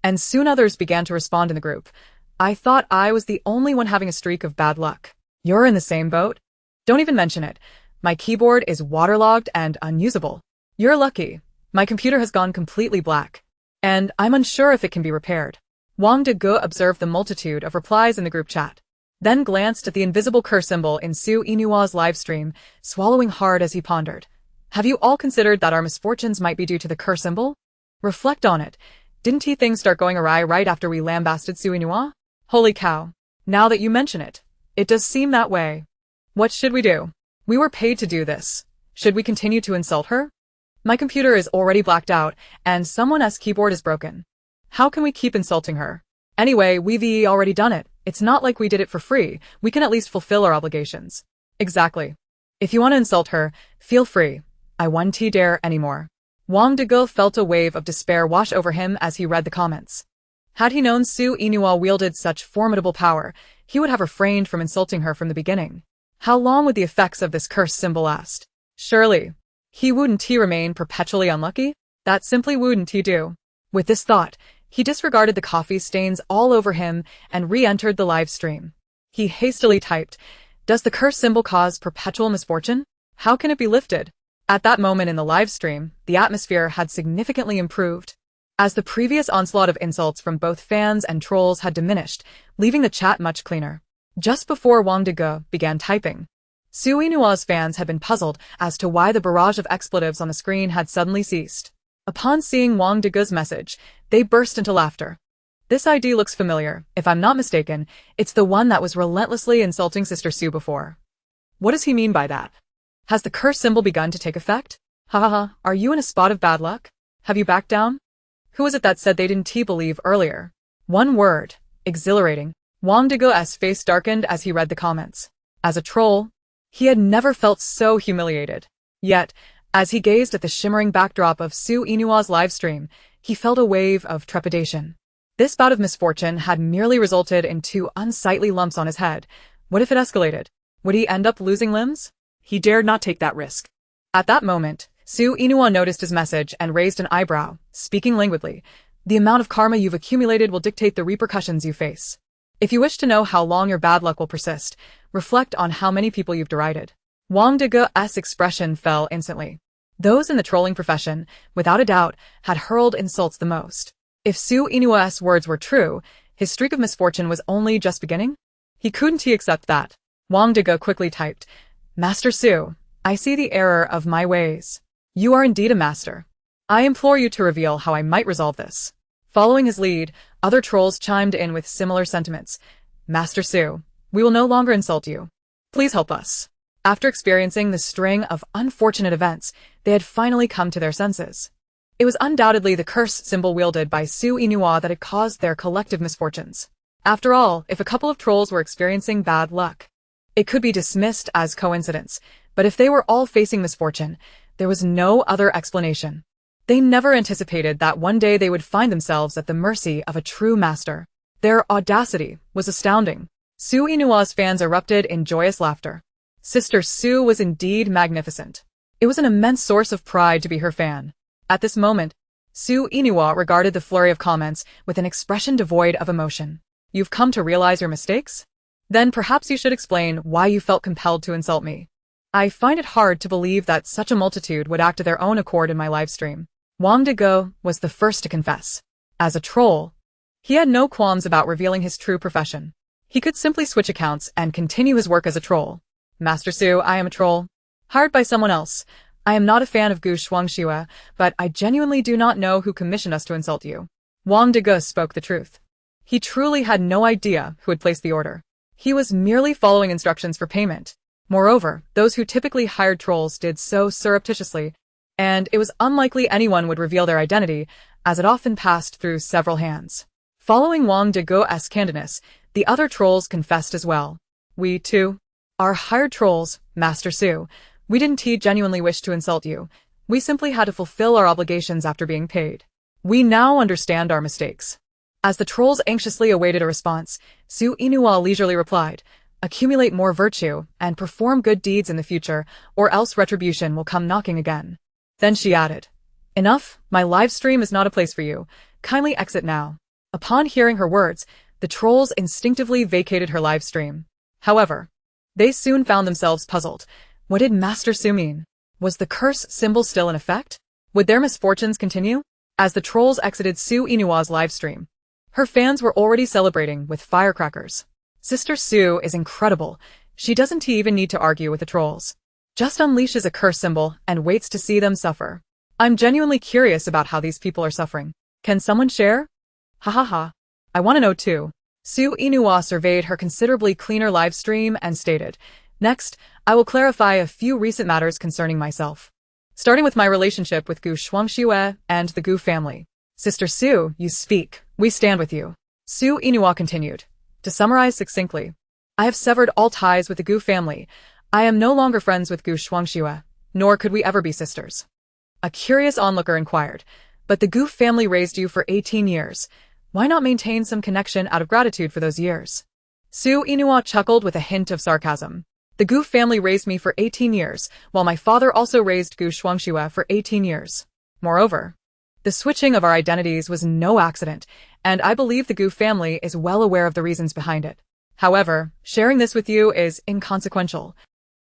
and soon others began to respond in the group. I thought I was the only one having a streak of bad luck. You're in the same boat? Don't even mention it. My keyboard is waterlogged and unusable. You're lucky. My computer has gone completely black, and I'm unsure if it can be repaired. Wang Dege observed the multitude of replies in the group chat, then glanced at the invisible curse symbol in Su Yinua's live stream, swallowing hard as he pondered. Have you all considered that our misfortunes might be due to the curse symbol? Reflect on it. Didn't things start going awry right after we lambasted Su Yinua? Holy cow. Now that you mention it, it does seem that way. What should we do? We were paid to do this. Should we continue to insult her? My computer is already blacked out, and someone's keyboard is broken. How can we keep insulting her? Anyway, we've already done it. It's not like we did it for free. We can at least fulfill our obligations. Exactly. If you want to insult her, feel free. I won't dare anymore. Wang Dege felt a wave of despair wash over him as he read the comments. Had he known Su Yinua wielded such formidable power, he would have refrained from insulting her from the beginning. How long would the effects of this curse symbol last? Surely, wouldn't he remain perpetually unlucky? That simply wouldn't he do. With this thought, he disregarded the coffee stains all over him and re-entered the live stream. He hastily typed, "Does the curse symbol cause perpetual misfortune? How can it be lifted?" At that moment in the live stream, the atmosphere had significantly improved, as the previous onslaught of insults from both fans and trolls had diminished, leaving the chat much cleaner. Just before Wang Dege began typing, Su Yinua's fans had been puzzled as to why the barrage of expletives on the screen had suddenly ceased. Upon seeing Wang Dege's message, they burst into laughter. This ID looks familiar. If I'm not mistaken, it's the one that was relentlessly insulting Sister Su before. What does he mean by that? Has the curse symbol begun to take effect? Ha, are you in a spot of bad luck? Have you backed down? Who was it that said they didn't believe earlier? One word. Exhilarating. Wang Dege's face darkened as he read the comments. As a troll, he had never felt so humiliated. Yet, as he gazed at the shimmering backdrop of Su Yinua's livestream, he felt a wave of trepidation. This bout of misfortune had merely resulted in 2 unsightly lumps on his head. What if it escalated? Would he end up losing limbs? He dared not take that risk. At that moment, Su Yinua noticed his message and raised an eyebrow, speaking languidly. The amount of karma you've accumulated will dictate the repercussions you face. If you wish to know how long your bad luck will persist, reflect on how many people you've derided. Wang Dege's expression fell instantly. Those in the trolling profession, without a doubt, had hurled insults the most. If Su Yinua's words were true, his streak of misfortune was only just beginning? He couldn't accept that. Wang Dege quickly typed, "Master Su, I see the error of my ways. You are indeed a master. I implore you to reveal how I might resolve this." Following his lead, other trolls chimed in with similar sentiments. "Master Su, we will no longer insult you. Please help us." After experiencing the string of unfortunate events, they had finally come to their senses. It was undoubtedly the curse symbol wielded by Su Yinua that had caused their collective misfortunes. After all, if a couple of trolls were experiencing bad luck, it could be dismissed as coincidence, but if they were all facing misfortune, there was no other explanation. They never anticipated that one day they would find themselves at the mercy of a true master. Their audacity was astounding. Su Yinua's fans erupted in joyous laughter. Sister Su was indeed magnificent. It was an immense source of pride to be her fan. At this moment, Su Yinua regarded the flurry of comments with an expression devoid of emotion. "You've come to realize your mistakes? Then perhaps you should explain why you felt compelled to insult me. I find it hard to believe that such a multitude would act of their own accord in my livestream." Wang Dege was the first to confess. As a troll, he had no qualms about revealing his true profession. He could simply switch accounts and continue his work as a troll. "Master Su, I am a troll, hired by someone else. I am not a fan of Gu Shuangxue, but I genuinely do not know who commissioned us to insult you." Wang Dege spoke the truth. He truly had no idea who had placed the order. He was merely following instructions for payment. Moreover, those who typically hired trolls did so surreptitiously, and it was unlikely anyone would reveal their identity, as it often passed through several hands. Following Wang Dege's candidness, the other trolls confessed as well. "We, too, are hired trolls, Master Su. We didn't genuinely wish to insult you. We simply had to fulfill our obligations after being paid. We now understand our mistakes." As the trolls anxiously awaited a response, Su Inua leisurely replied, "Accumulate more virtue and perform good deeds in the future, or else retribution will come knocking again." Then she added, "Enough, my live stream is not a place for you. Kindly exit now." Upon hearing her words, the trolls instinctively vacated her live stream. However, they soon found themselves puzzled. What did Master Su mean? Was the curse symbol still in effect? Would their misfortunes continue? As the trolls exited Su Inua's live stream, her fans were already celebrating with firecrackers. Sister Su is incredible. She doesn't even need to argue with the trolls. Just unleashes a curse symbol and waits to see them suffer. I'm genuinely curious about how these people are suffering. Can someone share? Ha ha ha. I want to know too. Su Inua surveyed her considerably cleaner live stream and stated, "Next, I will clarify a few recent matters concerning myself. Starting with my relationship with Gu Shuangxue and the Gu family. Sister Su, you speak. We stand with you." Su Inua continued. To summarize succinctly, I have severed all ties with the Gu family. I am no longer friends with Gu Shuangxue, nor could we ever be sisters. A curious onlooker inquired, "But the Gu family raised you for 18 years. Why not maintain some connection out of gratitude for those years?" Su Inua chuckled with a hint of sarcasm. The Gu family raised me for 18 years, while my father also raised Gu Shuangxue for 18 years. Moreover, the switching of our identities was no accident, and I believe the Gu family is well aware of the reasons behind it. However, sharing this with you is inconsequential.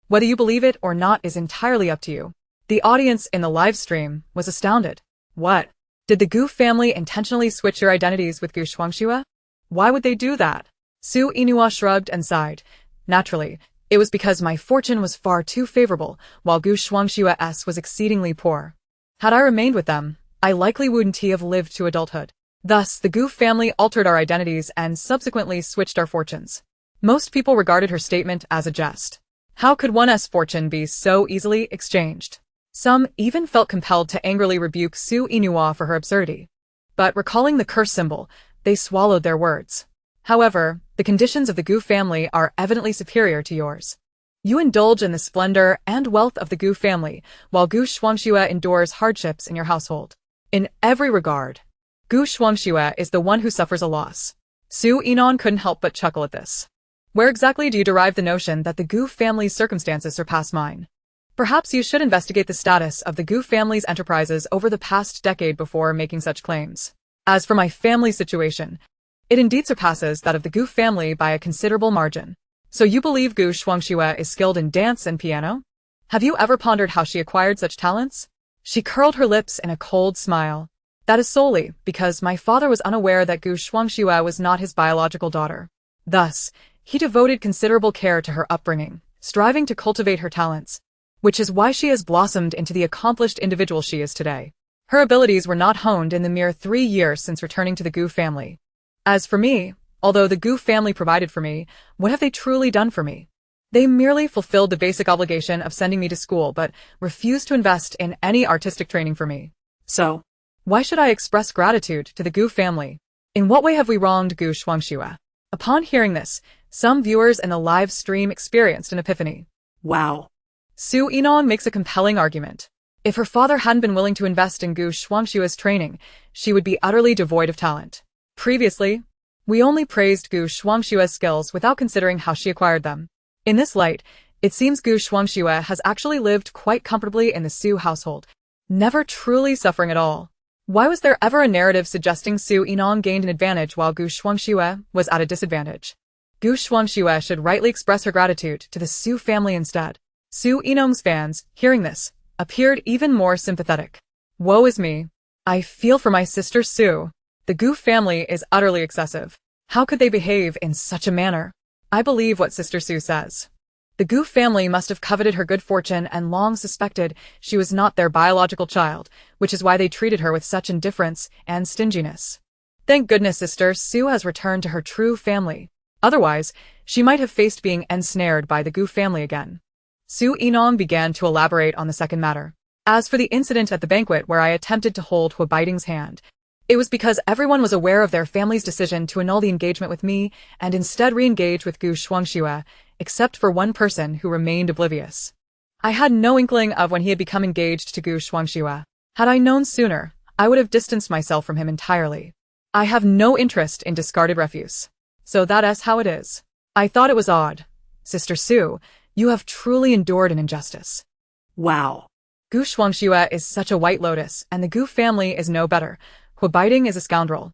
Whether you believe it or not is entirely up to you. The audience in the live stream was astounded. What? Did the Gu family intentionally switch your identities with Gu Shuangxue? Why would they do that? Su Inua shrugged and sighed. Naturally, it was because my fortune was far too favorable, while Gu Shuangxue's was exceedingly poor. Had I remained with them, I likely wouldn't have lived to adulthood. Thus, the Gu family altered our identities and subsequently switched our fortunes. Most people regarded her statement as a jest. How could one's fortune be so easily exchanged? Some even felt compelled to angrily rebuke Su Inua for her absurdity. But recalling the curse symbol, they swallowed their words. However, the conditions of the Gu family are evidently superior to yours. You indulge in the splendor and wealth of the Gu family, while Gu Shuangxue endures hardships in your household. In every regard, Gu Shuangxue is the one who suffers a loss. Su Yinong couldn't help but chuckle at this. Where exactly do you derive the notion that the Gu family's circumstances surpass mine? Perhaps you should investigate the status of the Gu family's enterprises over the past decade before making such claims. As for my family situation, it indeed surpasses that of the Gu family by a considerable margin. So you believe Gu Shuangxue is skilled in dance and piano? Have you ever pondered how she acquired such talents? She curled her lips in a cold smile. That is solely because my father was unaware that Gu Shuangxue was not his biological daughter. Thus, he devoted considerable care to her upbringing, striving to cultivate her talents, which is why she has blossomed into the accomplished individual she is today. Her abilities were not honed in the mere 3 years since returning to the Gu family. As for me, although the Gu family provided for me, what have they truly done for me? They merely fulfilled the basic obligation of sending me to school but refused to invest in any artistic training for me. So, why should I express gratitude to the Gu family? In what way have we wronged Gu Shuangxue? Upon hearing this, some viewers in the live stream experienced an epiphany. Wow. Su Yinong makes a compelling argument. If her father hadn't been willing to invest in Gu Shuangxue's training, she would be utterly devoid of talent. Previously, we only praised Gu Shuangxue's skills without considering how she acquired them. In this light, it seems Gu Shuangxue has actually lived quite comfortably in the Su household, never truly suffering at all. Why was there ever a narrative suggesting Su Yinong gained an advantage while Gu Shuangxue was at a disadvantage? Gu Shuangxue should rightly express her gratitude to the Su family instead. Su Yinong's fans, hearing this, appeared even more sympathetic. Woe is me. I feel for my sister Su. The Gu family is utterly excessive. How could they behave in such a manner? I believe what Sister Su says. The Gu family must have coveted her good fortune and long suspected she was not their biological child, which is why they treated her with such indifference and stinginess. Thank goodness Sister Su has returned to her true family. Otherwise, she might have faced being ensnared by the Gu family again. Su Yinong began to elaborate on the second matter. As for the incident at the banquet where I attempted to hold Hua Baiting's hand, it was because everyone was aware of their family's decision to annul the engagement with me and instead re-engage with Gu Shuangxue, except for one person who remained oblivious. I had no inkling of when he had become engaged to Gu Shuangxue. Had I known sooner, I would have distanced myself from him entirely. I have no interest in discarded refuse. So that's how it is. I thought it was odd. Sister Sue, you have truly endured an injustice. Wow. Gu Shuangxue is such a white lotus, and the Gu family is no better. Huabaiting is a scoundrel.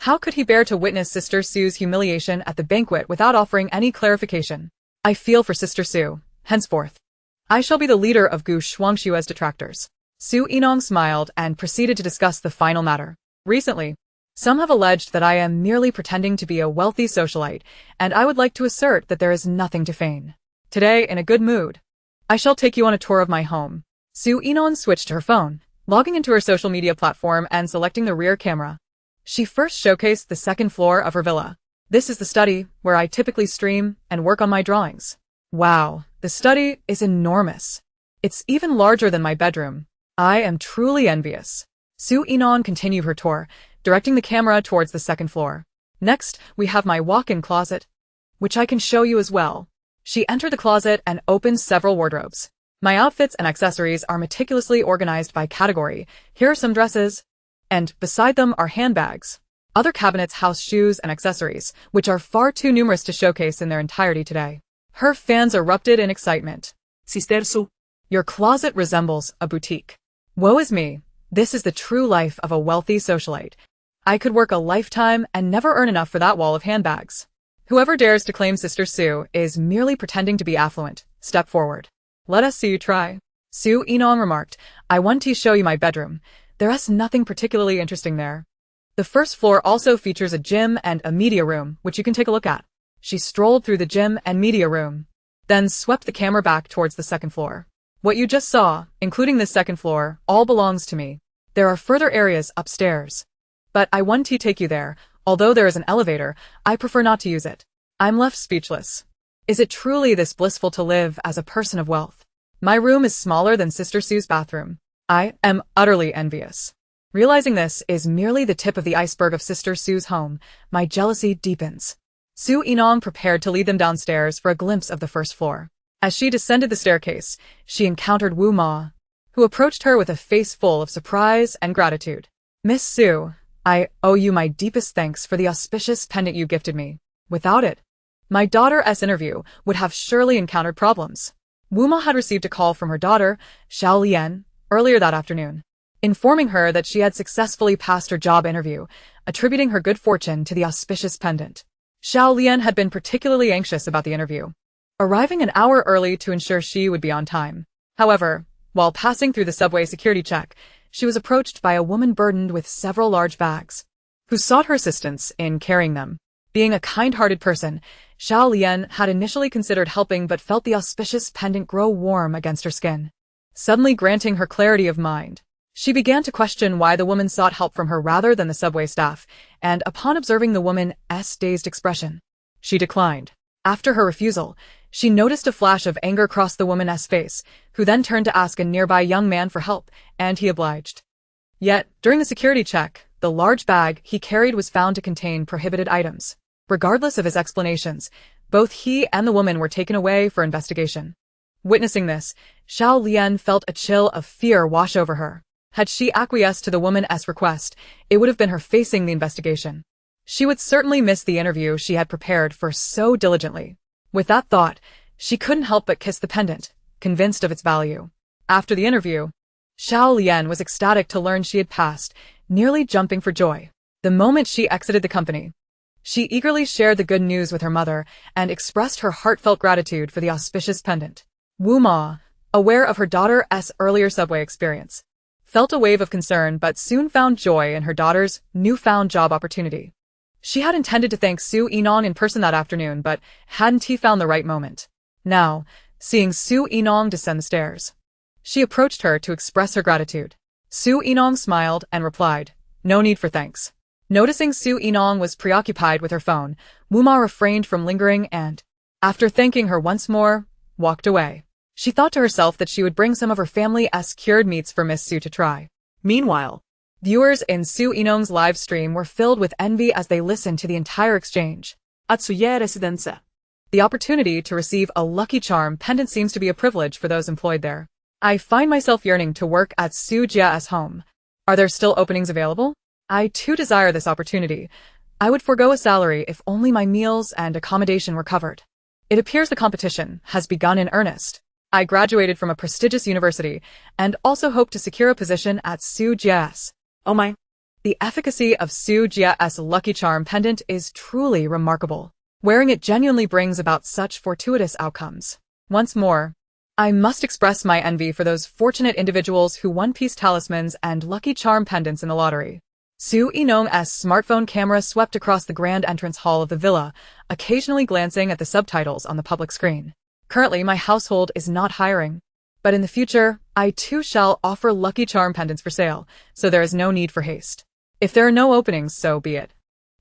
How could he bear to witness Sister Sue's humiliation at the banquet without offering any clarification? I feel for Sister Sue. Henceforth, I shall be the leader of Gu Shuangxue's detractors. Su Yinong smiled and proceeded to discuss the final matter. Recently, some have alleged that I am merely pretending to be a wealthy socialite, and I would like to assert that there is nothing to feign. Today, in a good mood, I shall take you on a tour of my home. Su Yinong switched to her phone, logging into her social media platform and selecting the rear camera. She first showcased the second floor of her villa. This is the study, where I typically stream and work on my drawings. Wow, the study is enormous. It's even larger than my bedroom. I am truly envious. Su Yinong continued her tour, directing the camera towards the second floor. Next, we have my walk-in closet, which I can show you as well. She entered the closet and opened several wardrobes. My outfits and accessories are meticulously organized by category. Here are some dresses, and beside them are handbags. Other cabinets house shoes and accessories, which are far too numerous to showcase in their entirety today. Her fans erupted in excitement. Sister Sue, your closet resembles a boutique. Woe is me. This is the true life of a wealthy socialite. I could work a lifetime and never earn enough for that wall of handbags. Whoever dares to claim Sister Sue is merely pretending to be affluent. Step forward. Let us see you try. Su Yinong remarked, I want to show you my bedroom. There's nothing particularly interesting there. The first floor also features a gym and a media room, which you can take a look at. She strolled through the gym and media room, then swept the camera back towards the second floor. What you just saw, including this second floor, all belongs to me. There are further areas upstairs. But I want to take you there. Although there is an elevator, I prefer not to use it. I'm left speechless. Is it truly this blissful to live as a person of wealth? My room is smaller than Sister Sue's bathroom. I am utterly envious. Realizing this is merely the tip of the iceberg of Sister Sue's home, my jealousy deepens. Su Yinong prepared to lead them downstairs for a glimpse of the first floor. As she descended the staircase, she encountered Wu Ma, who approached her with a face full of surprise and gratitude. Miss Su, I owe you my deepest thanks for the auspicious pendant you gifted me. Without it, my daughter's interview would have surely encountered problems. Wu Ma had received a call from her daughter, Xiao Lian, earlier that afternoon, informing her that she had successfully passed her job interview, attributing her good fortune to the auspicious pendant. Xiao Lian had been particularly anxious about the interview, arriving an hour early to ensure she would be on time. However, while passing through the subway security check, she was approached by a woman burdened with several large bags, who sought her assistance in carrying them. Being a kind-hearted person, Xiao Lian had initially considered helping but felt the auspicious pendant grow warm against her skin, suddenly granting her clarity of mind. She began to question why the woman sought help from her rather than the subway staff, and upon observing the woman's dazed expression, she declined. After her refusal, she noticed a flash of anger cross the woman's face, who then turned to ask a nearby young man for help, and he obliged. Yet, during the security check, the large bag he carried was found to contain prohibited items. Regardless of his explanations, both he and the woman were taken away for investigation. Witnessing this, Xiao Lian felt a chill of fear wash over her. Had she acquiesced to the woman's request, it would have been her facing the investigation. She would certainly miss the interview she had prepared for so diligently. With that thought, she couldn't help but kiss the pendant, convinced of its value. After the interview, Xiao Lian was ecstatic to learn she had passed, nearly jumping for joy. The moment she exited the company, she eagerly shared the good news with her mother and expressed her heartfelt gratitude for the auspicious pendant. Wu Ma, aware of her daughter's earlier subway experience, felt a wave of concern but soon found joy in her daughter's newfound job opportunity. She had intended to thank Su Yinong in person that afternoon, but hadn't he found the right moment. Now, seeing Su Yinong descend the stairs, she approached her to express her gratitude. Su Yinong smiled and replied, "No need for thanks." Noticing Su Yinong was preoccupied with her phone, Wu Ma refrained from lingering and, after thanking her once more, walked away. She thought to herself that she would bring some of her family's cured meats for Miss Su to try. Meanwhile, viewers in Su Yinong's live stream were filled with envy as they listened to the entire exchange. Atsuye Residenza. The opportunity to receive a lucky charm pendant seems to be a privilege for those employed there. I find myself yearning to work at Su Jia's home. Are there still openings available? I too desire this opportunity. I would forego a salary if only my meals and accommodation were covered. It appears the competition has begun in earnest. I graduated from a prestigious university and also hope to secure a position at Su Jia's. Oh my. The efficacy of Su Jia's Lucky Charm pendant is truly remarkable. Wearing it genuinely brings about such fortuitous outcomes. Once more, I must express my envy for those fortunate individuals who won peace talismans and Lucky Charm pendants in the lottery. Su Yinong's smartphone camera swept across the grand entrance hall of the villa, occasionally glancing at the subtitles on the public screen. Currently, my household is not hiring, but in the future, I too shall offer Lucky Charm pendants for sale, so there is no need for haste. If there are no openings, so be it.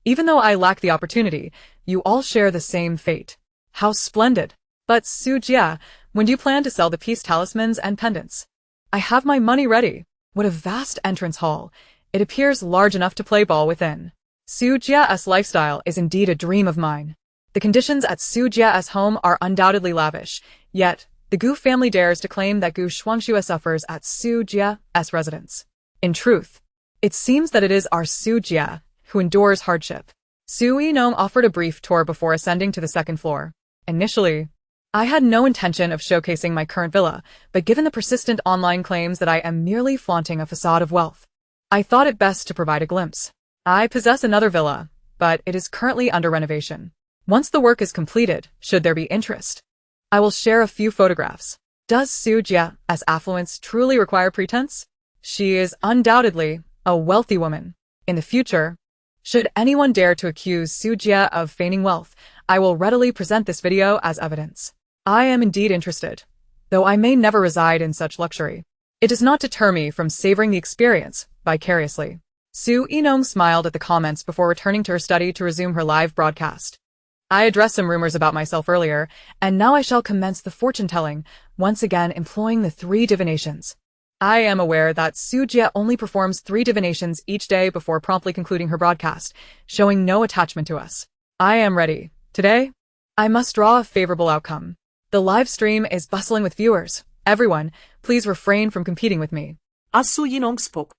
Even though I lack the opportunity, you all share the same fate. How splendid! But Su Jia, when do you plan to sell the peace talismans and pendants? I have my money ready. What a vast entrance hall. It appears large enough to play ball within. Su Jia's lifestyle is indeed a dream of mine. The conditions at Su Jia's home are undoubtedly lavish, yet the Gu family dares to claim that Gu Shuangxue suffers at Su Jia's residence. In truth, it seems that it is our Su Jia who endures hardship. Su Yinong offered a brief tour before ascending to the second floor. Initially, I had no intention of showcasing my current villa, but given the persistent online claims that I am merely flaunting a facade of wealth, I thought it best to provide a glimpse. I possess another villa, but it is currently under renovation. Once the work is completed, should there be interest, I will share a few photographs. Does Su Jia's affluence truly require pretense? She is undoubtedly a wealthy woman. In the future, should anyone dare to accuse Su Jia of feigning wealth, I will readily present this video as evidence. I am indeed interested, though I may never reside in such luxury. It does not deter me from savoring the experience vicariously. Su Yinong smiled at the comments before returning to her study to resume her live broadcast. I addressed some rumors about myself earlier, and now I shall commence the fortune-telling, once again employing the 3 divinations. I am aware that Su Jia only performs 3 divinations each day before promptly concluding her broadcast, showing no attachment to us. I am ready. Today, I must draw a favorable outcome. The live stream is bustling with viewers. Everyone, please refrain from competing with me. As Su Yinong spoke,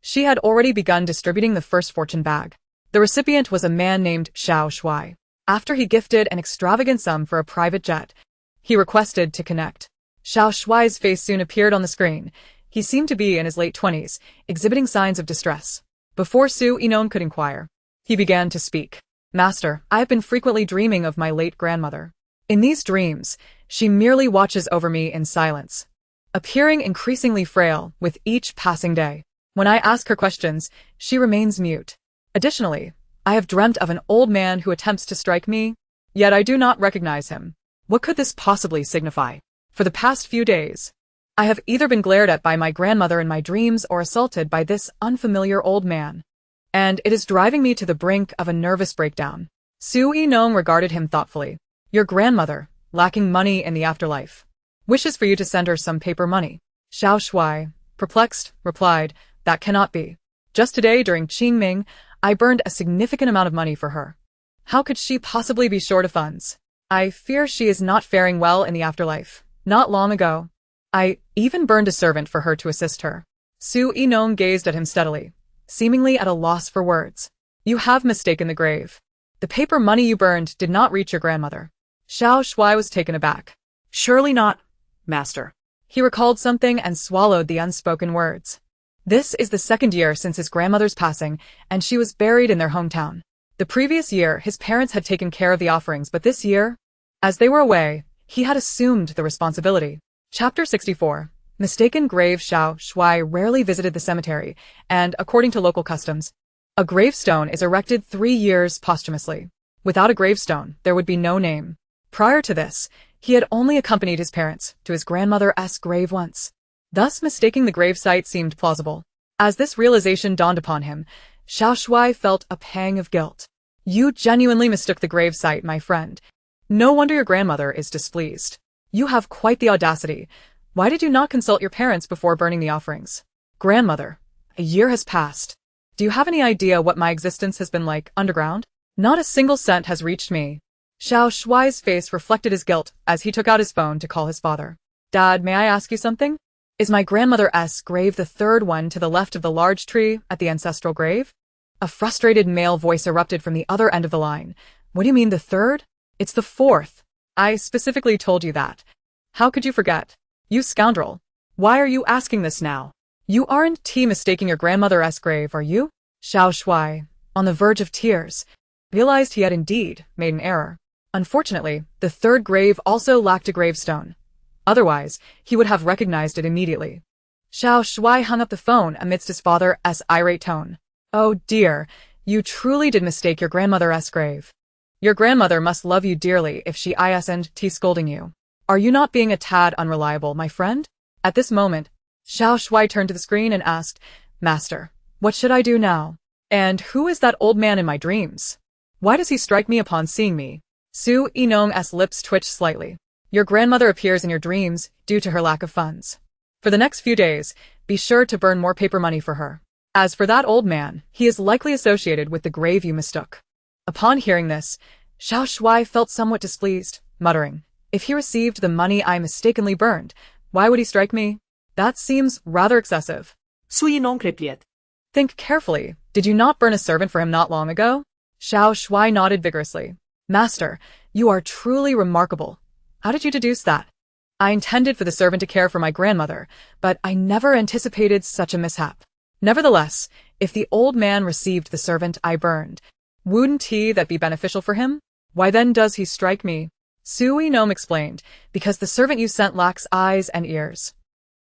She had already begun distributing the first fortune bag. The recipient was a man named Xiao Shui. After he gifted an extravagant sum for a private jet, he requested to connect. Xiao Shui's face soon appeared on the screen. He seemed to be in his late 20s, exhibiting signs of distress. Before Su Yinong could inquire, he began to speak. Master, I have been frequently dreaming of my late grandmother. In these dreams, she merely watches over me in silence, appearing increasingly frail with each passing day. When I ask her questions, she remains mute. Additionally, I have dreamt of an old man who attempts to strike me, yet I do not recognize him. What could this possibly signify? For the past few days, I have either been glared at by my grandmother in my dreams or assaulted by this unfamiliar old man, and it is driving me to the brink of a nervous breakdown. Su Yinong regarded him thoughtfully. Your grandmother, lacking money in the afterlife, wishes for you to send her some paper money. Xiao Shui, perplexed, replied, that cannot be. Just today during Qingming, I burned a significant amount of money for her. How could she possibly be short of funds? I fear she is not faring well in the afterlife. Not long ago, I even burned a servant for her to assist her. Su Yinong gazed at him steadily, seemingly at a loss for words. You have mistaken the grave. The paper money you burned did not reach your grandmother. Xiao Shui was taken aback. Surely not, master. He recalled something and swallowed the unspoken words. This is the 2nd year since his grandmother's passing, and she was buried in their hometown. The previous year, his parents had taken care of the offerings, but this year, as they were away, he had assumed the responsibility. Chapter 64. Mistaken grave. Xiao Shui rarely visited the cemetery, and, according to local customs, a gravestone is erected 3 years posthumously. Without a gravestone, there would be no name. Prior to this, he had only accompanied his parents to his grandmother's grave once. Thus, mistaking the gravesite seemed plausible. As this realization dawned upon him, Xiao Shui felt a pang of guilt. You genuinely mistook the gravesite, my friend. No wonder your grandmother is displeased. You have quite the audacity. Why did you not consult your parents before burning the offerings? Grandmother, a year has passed. Do you have any idea what my existence has been like underground? Not a single cent has reached me. Xiao Shui's face reflected his guilt as he took out his phone to call his father. Dad, may I ask you something? Is my grandmother's grave the 3rd one to the left of the large tree at the ancestral grave? A frustrated male voice erupted from the other end of the line. What do you mean the third? It's the fourth. I specifically told you that. How could you forget? You scoundrel. Why are you asking this now? You aren't mistaking your grandmother's grave, are you? Xiao Shui, on the verge of tears, realized he had indeed made an error. Unfortunately, the third grave also lacked a gravestone. Otherwise, he would have recognized it immediately. Xiao Shui hung up the phone amidst his father's irate tone. Oh dear, you truly did mistake your grandmother's grave. Your grandmother must love you dearly if she isn't scolding you. Are you not being a tad unreliable, my friend? At this moment, Xiao Shui turned to the screen and asked, Master, what should I do now? And who is that old man in my dreams? Why does he strike me upon seeing me? Su Yinong's lips twitched slightly. Your grandmother appears in your dreams due to her lack of funds. For the next few days, be sure to burn more paper money for her. As for that old man, he is likely associated with the grave you mistook. Upon hearing this, Xiao Shui felt somewhat displeased, muttering, If he received the money I mistakenly burned, why would he strike me? That seems rather excessive. Su Yinong replied. Think carefully. Did you not burn a servant for him not long ago? Xiao Shui nodded vigorously. Master, you are truly remarkable. How did you deduce that? I intended for the servant to care for my grandmother, but I never anticipated such a mishap. Nevertheless, if the old man received the servant I burned, wouldn't that be beneficial for him? Why then does he strike me? Su Yinong explained, because the servant you sent lacks eyes and ears.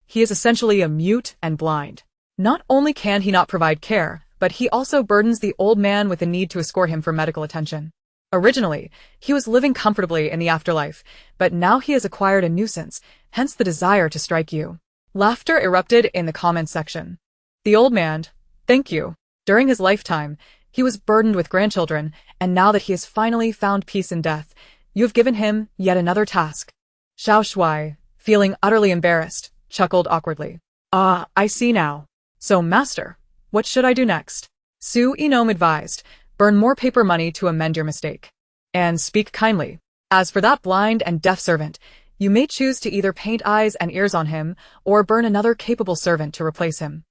He is essentially a mute and blind. Not only can he not provide care, but he also burdens the old man with the need to escort him for medical attention. Originally, he was living comfortably in the afterlife, but now he has acquired a nuisance, hence the desire to strike you. Laughter erupted in the comment section. The old man, thank you. During his lifetime, he was burdened with grandchildren, and now that he has finally found peace in death, you have given him yet another task. Xiao Shui, feeling utterly embarrassed, chuckled awkwardly. Ah, I see now. So, master, what should I do next? Su Yinong advised, burn more paper money to amend your mistake. And speak kindly. As for that blind and deaf servant, you may choose to either paint eyes and ears on him, or burn another capable servant to replace him.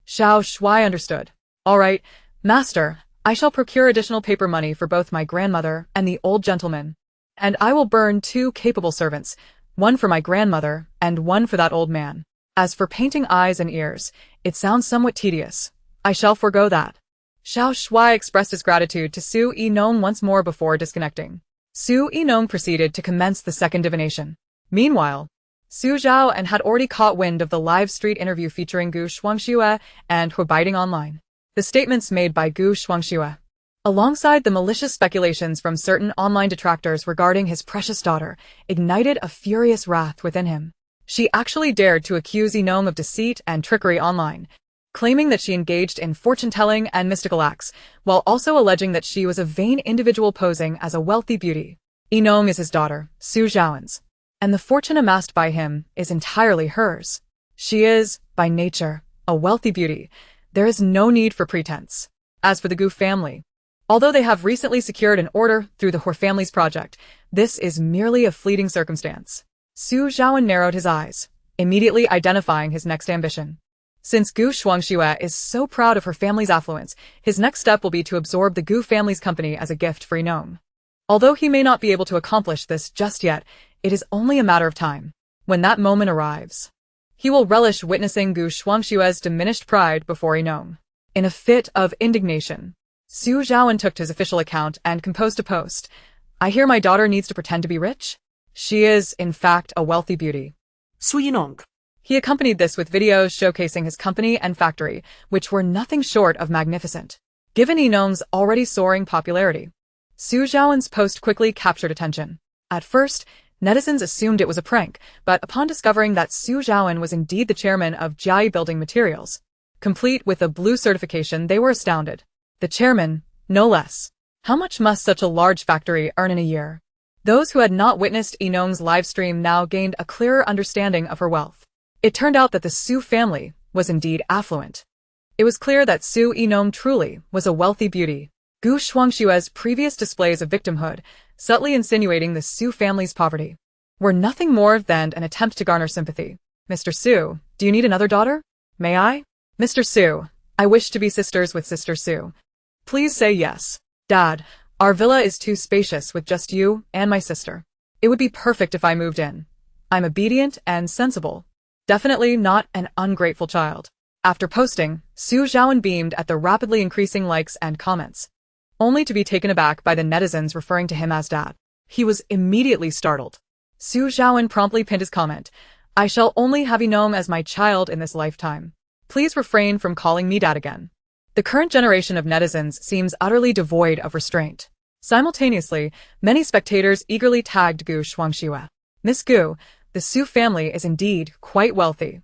Xiao Shui understood. All right, master, I shall procure additional paper money for both my grandmother and the old gentleman. And I will burn 2 capable servants, one for my grandmother and one for that old man. As for painting eyes and ears, it sounds somewhat tedious. I shall forego that. Xiao Shui expressed his gratitude to Su Yinong once more before disconnecting. Su Yinong proceeded to commence the second divination. Meanwhile, Su Zhao had already caught wind of the live street interview featuring Gu Shuangxue and Hu Baiting online. The statements made by Gu Shuangxue, alongside the malicious speculations from certain online detractors regarding his precious daughter, ignited a furious wrath within him. She actually dared to accuse Yinong of deceit and trickery online, claiming that she engaged in fortune-telling and mystical acts, while also alleging that she was a vain individual posing as a wealthy beauty. Yinong is his daughter, Su Zhao's, and the fortune amassed by him is entirely hers. She is, by nature, a wealthy beauty. There is no need for pretense. As for the Gu family, although they have recently secured an order through the Hor family's project, this is merely a fleeting circumstance. Su Zhaoan narrowed his eyes, immediately identifying his next ambition. Since Gu Shuangxue is so proud of her family's affluence, his next step will be to absorb the Gu family's company as a gift for Yinong. Although he may not be able to accomplish this just yet, it is only a matter of time. When that moment arrives, he will relish witnessing Gu Shuangxue's diminished pride before Yinong. In a fit of indignation, Su Zhaoan took to his official account and composed a post. I hear my daughter needs to pretend to be rich? She is, in fact, a wealthy beauty. Su Yinong. He accompanied this with videos showcasing his company and factory, which were nothing short of magnificent. Given Yinong's already soaring popularity, Su Zhaoan's post quickly captured attention. At first, netizens assumed it was a prank, but upon discovering that Su Zhaoan was indeed the chairman of Jiayi Building Materials, complete with a blue certification, they were astounded. The chairman, no less. How much must such a large factory earn in a year? Those who had not witnessed Yinong's live stream now gained a clearer understanding of her wealth. It turned out that the Su family was indeed affluent. It was clear that Su Yinong truly was a wealthy beauty. Gu Shuangxue's previous displays of victimhood, subtly insinuating the Su family's poverty, were nothing more than an attempt to garner sympathy. Mr. Su, do you need another daughter? May I? Mr. Su, I wish to be sisters with Sister Su. Please say yes. Dad, our villa is too spacious with just you and my sister. It would be perfect if I moved in. I'm obedient and sensible. Definitely not an ungrateful child. After posting, Su Zhaoan beamed at the rapidly increasing likes and comments, only to be taken aback by the netizens referring to him as Dad. He was immediately startled. Su Zhaoan promptly pinned his comment, I shall only have Yinong as my child in this lifetime. Please refrain from calling me Dad again. The current generation of netizens seems utterly devoid of restraint. Simultaneously, many spectators eagerly tagged Gu Shuangxue. Miss Gu, the Su family is indeed quite wealthy.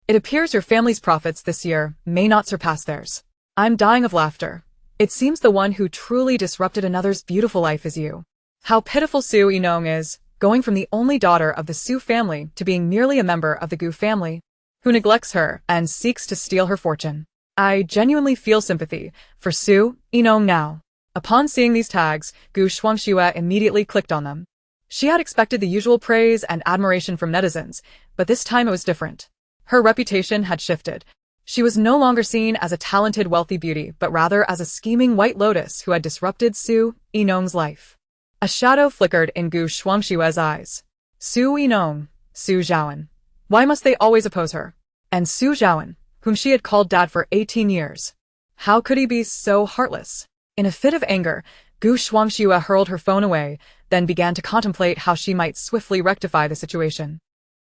It appears your family's profits this year may not surpass theirs. I'm dying of laughter. It seems the one who truly disrupted another's beautiful life is you. How pitiful Su Yinong is, going from the only daughter of the Su family to being merely a member of the Gu family, who neglects her and seeks to steal her fortune. I genuinely feel sympathy for Su Yinong now. Upon seeing these tags, Gu Shuangxue immediately clicked on them. She had expected the usual praise and admiration from netizens, but this time it was different. Her reputation had shifted. She was no longer seen as a talented wealthy beauty, but rather as a scheming white lotus who had disrupted Su Yinong's life. A shadow flickered in Gu Shuangxue's eyes. Su Yinong, Su Zhaoan. Why must they always oppose her? And Su Zhaoan, whom she had called dad for 18 years. How could he be so heartless? In a fit of anger, Gu Shuangxue hurled her phone away, then began to contemplate how she might swiftly rectify the situation.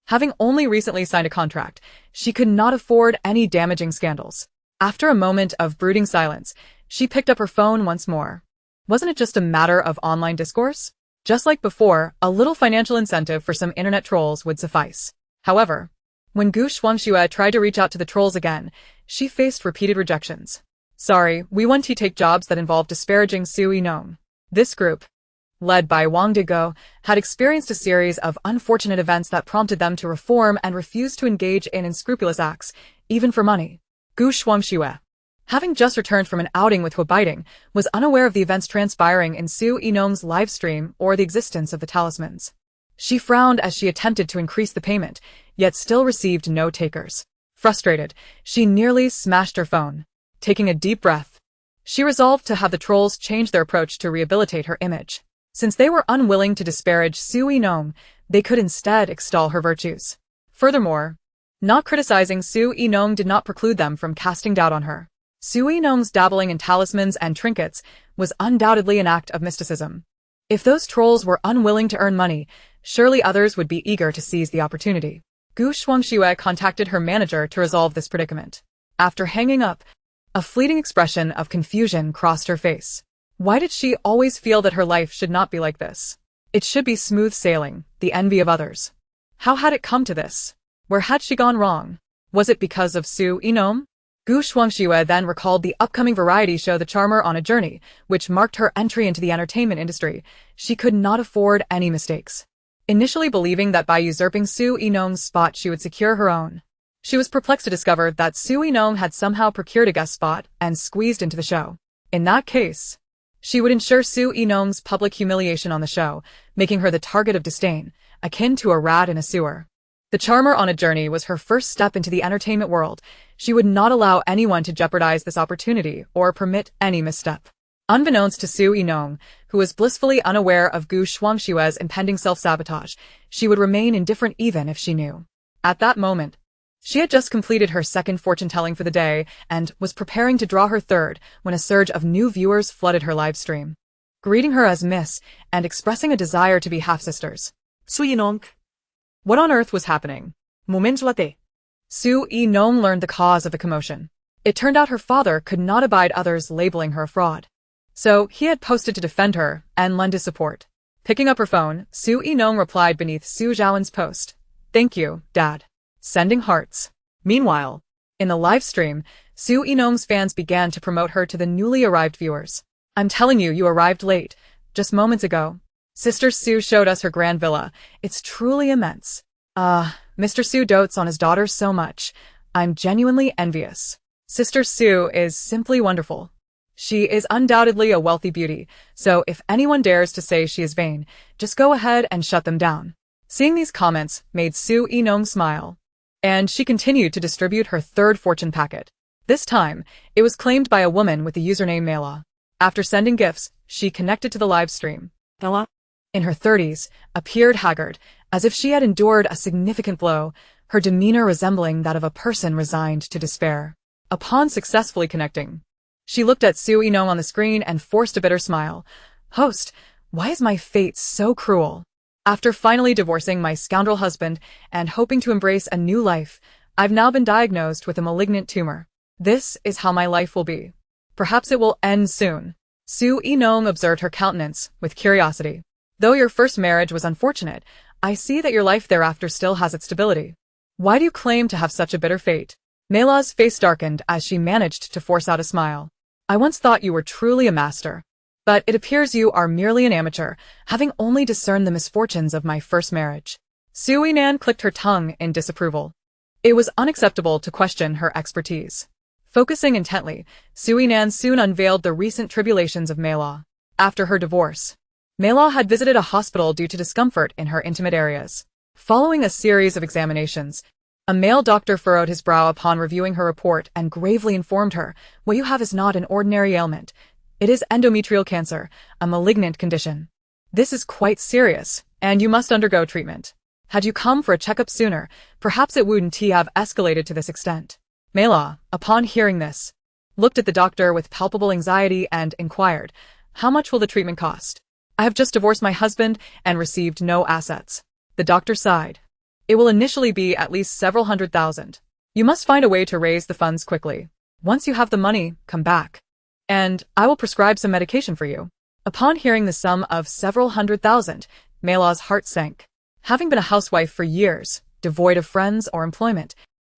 Having only recently signed a contract, she could not afford any damaging scandals. After a moment of brooding silence, she picked up her phone once more. Wasn't it just a matter of online discourse? Just like before, a little financial incentive for some internet trolls would suffice. However, when Gu Shuangxue tried to reach out to the trolls again, she faced repeated rejections. Sorry, we want to take jobs that involve disparaging Su Yinong. This group, led by Wang Digo, had experienced a series of unfortunate events that prompted them to reform and refuse to engage in unscrupulous acts, even for money. Gu Shuangxue, having just returned from an outing with Huabaiting, was unaware of the events transpiring in Su Yinong's live stream or the existence of the talismans. She frowned as she attempted to increase the payment, yet still received no takers. Frustrated, she nearly smashed her phone. Taking a deep breath, she resolved to have the trolls change their approach to rehabilitate her image. Since they were unwilling to disparage Su Yinong, they could instead extol her virtues. Furthermore, not criticizing Su Yinong did not preclude them from casting doubt on her. Su Yinong's dabbling in talismans and trinkets was undoubtedly an act of mysticism. If those trolls were unwilling to earn money, surely others would be eager to seize the opportunity. Gu Shuangxue contacted her manager to resolve this predicament. After hanging up, a fleeting expression of confusion crossed her face. Why did she always feel that her life should not be like this? It should be smooth sailing, the envy of others. How had it come to this? Where had she gone wrong? Was it because of Su Yinong? Gu Shuangxue then recalled the upcoming variety show The Charmer on a Journey, which marked her entry into the entertainment industry. She could not afford any mistakes. Initially believing that by usurping Su Yinong's spot she would secure her own, she was perplexed to discover that Su Yinong had somehow procured a guest spot and squeezed into the show. In that case, she would ensure Su Yinong's public humiliation on the show, making her the target of disdain, akin to a rat in a sewer. The Charmer on a Journey was her first step into the entertainment world. She would not allow anyone to jeopardize this opportunity or permit any misstep. Unbeknownst to Su Yinong, who was blissfully unaware of Gu Shuangxue's impending self-sabotage, she would remain indifferent even if she knew. At that moment, she had just completed her second fortune-telling for the day and was preparing to draw her third when a surge of new viewers flooded her live stream, greeting her as Miss and expressing a desire to be half-sisters. Su Yinong. What on earth was happening? Momentlate. Su Yinong learned the cause of the commotion. It turned out her father could not abide others labeling her a fraud. So he had posted to defend her and lend his support. Picking up her phone, Su Yinong replied beneath Su Zhaoan's post. Thank you, Dad. Sending hearts. Meanwhile, in the live stream, Su Yinong's fans began to promote her to the newly arrived viewers. I'm telling you, you arrived late, just moments ago. Sister Su showed us her grand villa. It's truly immense. Mr. Su dotes on his daughter so much. I'm genuinely envious. Sister Su is simply wonderful. She is undoubtedly a wealthy beauty, so if anyone dares to say she is vain, just go ahead and shut them down. Seeing these comments made Su Yinong smile, and she continued to distribute her third fortune packet. This time, it was claimed by a woman with the username Mela. After sending gifts, she connected to the live stream. Ella? In her 30s, appeared haggard, as if she had endured a significant blow, her demeanor resembling that of a person resigned to despair. Upon successfully connecting, she looked at Su Yinong on the screen and forced a bitter smile. "Host, why is my fate so cruel? After finally divorcing my scoundrel husband and hoping to embrace a new life, I've now been diagnosed with a malignant tumor. This is how my life will be. Perhaps it will end soon." Su Yinong observed her countenance with curiosity. "Though your first marriage was unfortunate, I see that your life thereafter still has its stability. Why do you claim to have such a bitter fate?" Meila's face darkened as she managed to force out a smile. "I once thought you were truly a master, but it appears you are merely an amateur, having only discerned the misfortunes of my first marriage." Su Yinan clicked her tongue in disapproval. It was unacceptable to question her expertise. Focusing intently, Su Yinan soon unveiled the recent tribulations of Meila. After her divorce, Meila had visited a hospital due to discomfort in her intimate areas. Following a series of examinations, a male doctor furrowed his brow upon reviewing her report and gravely informed her, "What you have is not an ordinary ailment. It is endometrial cancer, a malignant condition. This is quite serious, and you must undergo treatment. Had you come for a checkup sooner, perhaps it wouldn't have escalated to this extent." Meila, upon hearing this, looked at the doctor with palpable anxiety and inquired, "How much will the treatment cost? I have just divorced my husband and received no assets." The doctor sighed. "It will initially be at least several $100,000. You must find a way to raise the funds quickly. Once you have the money, come back, and I will prescribe some medication for you." Upon hearing the sum of several $100,000, Meila's heart sank. Having been a housewife for years, devoid of friends or employment,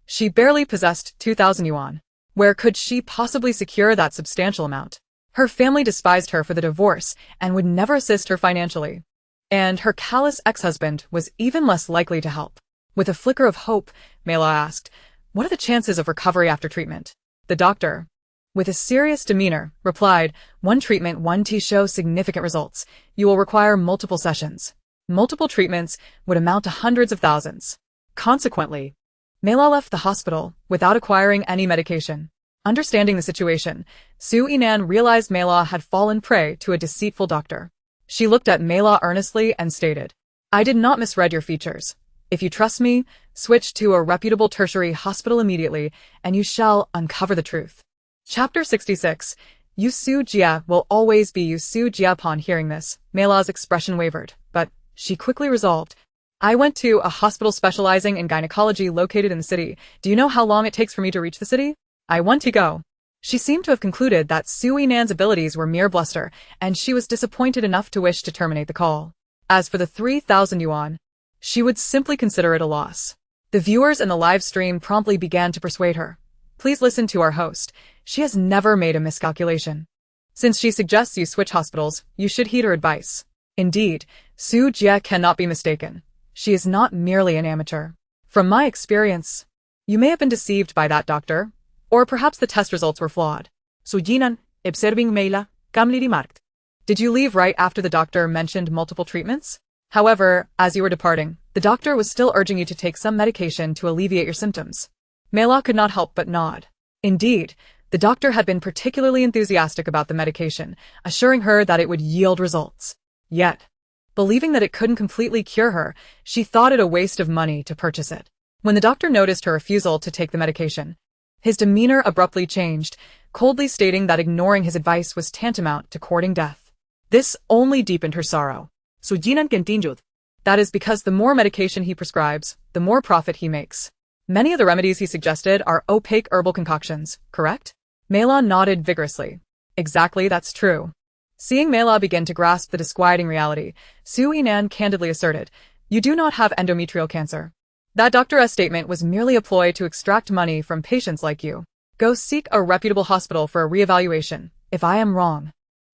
she barely possessed 2,000 yuan. Where could she possibly secure that substantial amount? Her family despised her for the divorce and would never assist her financially. And her callous ex-husband was even less likely to help. With a flicker of hope, Meila asked, "What are the chances of recovery after treatment?" The doctor, with a serious demeanor, replied, "One treatment won't show significant results. You will require multiple sessions. Multiple treatments would amount to hundreds of thousands." Consequently, Meila left the hospital without acquiring any medication. Understanding the situation, Su Yinan realized Meila had fallen prey to a deceitful doctor. She looked at Meila earnestly and stated, "I did not misread your features. If you trust me, switch to a reputable tertiary hospital immediately, and you shall uncover the truth." Chapter 66. Yu Su Jia will always be Yu Su Jia. Upon hearing this, Meila's expression wavered, but she quickly resolved, "I went to a hospital specializing in gynecology located in the city. Do you know how long it takes for me to reach the city? I want to go." She seemed to have concluded that Su Yinan's abilities were mere bluster, and she was disappointed enough to wish to terminate the call. As for the 3,000 yuan, she would simply consider it a loss. The viewers in the live stream promptly began to persuade her. "Please listen to our host. She has never made a miscalculation. Since she suggests you switch hospitals, you should heed her advice." Indeed, Su Jia cannot be mistaken. She is not merely an amateur. From my experience, you may have been deceived by that doctor, or perhaps the test results were flawed. Su Yinan, observing Meila, calmly remarked, "Did you leave right after the doctor mentioned multiple treatments? However, as you were departing, the doctor was still urging you to take some medication to alleviate your symptoms." Meila could not help but nod. Indeed, the doctor had been particularly enthusiastic about the medication, assuring her that it would yield results. Yet, believing that it couldn't completely cure her, she thought it a waste of money to purchase it. When the doctor noticed her refusal to take the medication, his demeanor abruptly changed, coldly stating that ignoring his advice was tantamount to courting death. This only deepened her sorrow. Su Yinan continued, "That is because the more medication he prescribes, the more profit he makes. Many of the remedies he suggested are opaque herbal concoctions, correct?" Meila nodded vigorously. "Exactly, that's true." Seeing Meila begin to grasp the disquieting reality, Su Yinan candidly asserted, "You do not have endometrial cancer. That doctor's statement was merely a ploy to extract money from patients like you. Go seek a reputable hospital for a re-evaluation. If I am wrong,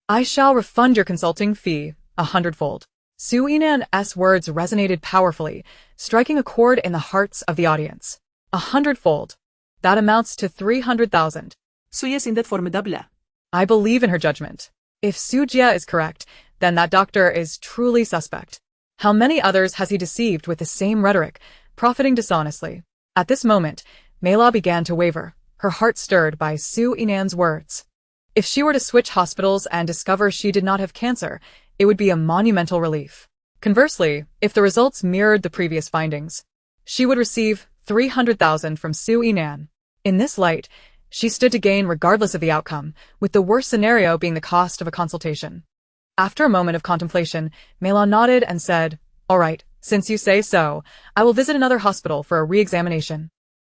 I shall refund your consulting fee 100-fold. Su Yinan's words resonated powerfully, striking a chord in the hearts of the audience. 100-fold. That amounts to 300,000. Soyez indeed formidable. I believe in her judgment. If Su Jia is correct, then that doctor is truly suspect. How many others has he deceived with the same rhetoric, profiting dishonestly? At this moment, Meila began to waver, her heart stirred by Su Yinan's words. If she were to switch hospitals and discover she did not have cancer, it would be a monumental relief. Conversely, if the results mirrored the previous findings, she would receive 300,000 from Su Yinan. In this light, she stood to gain regardless of the outcome, with the worst scenario being the cost of a consultation. After a moment of contemplation, Mela nodded and said, "All right, since you say so, I will visit another hospital for a re-examination."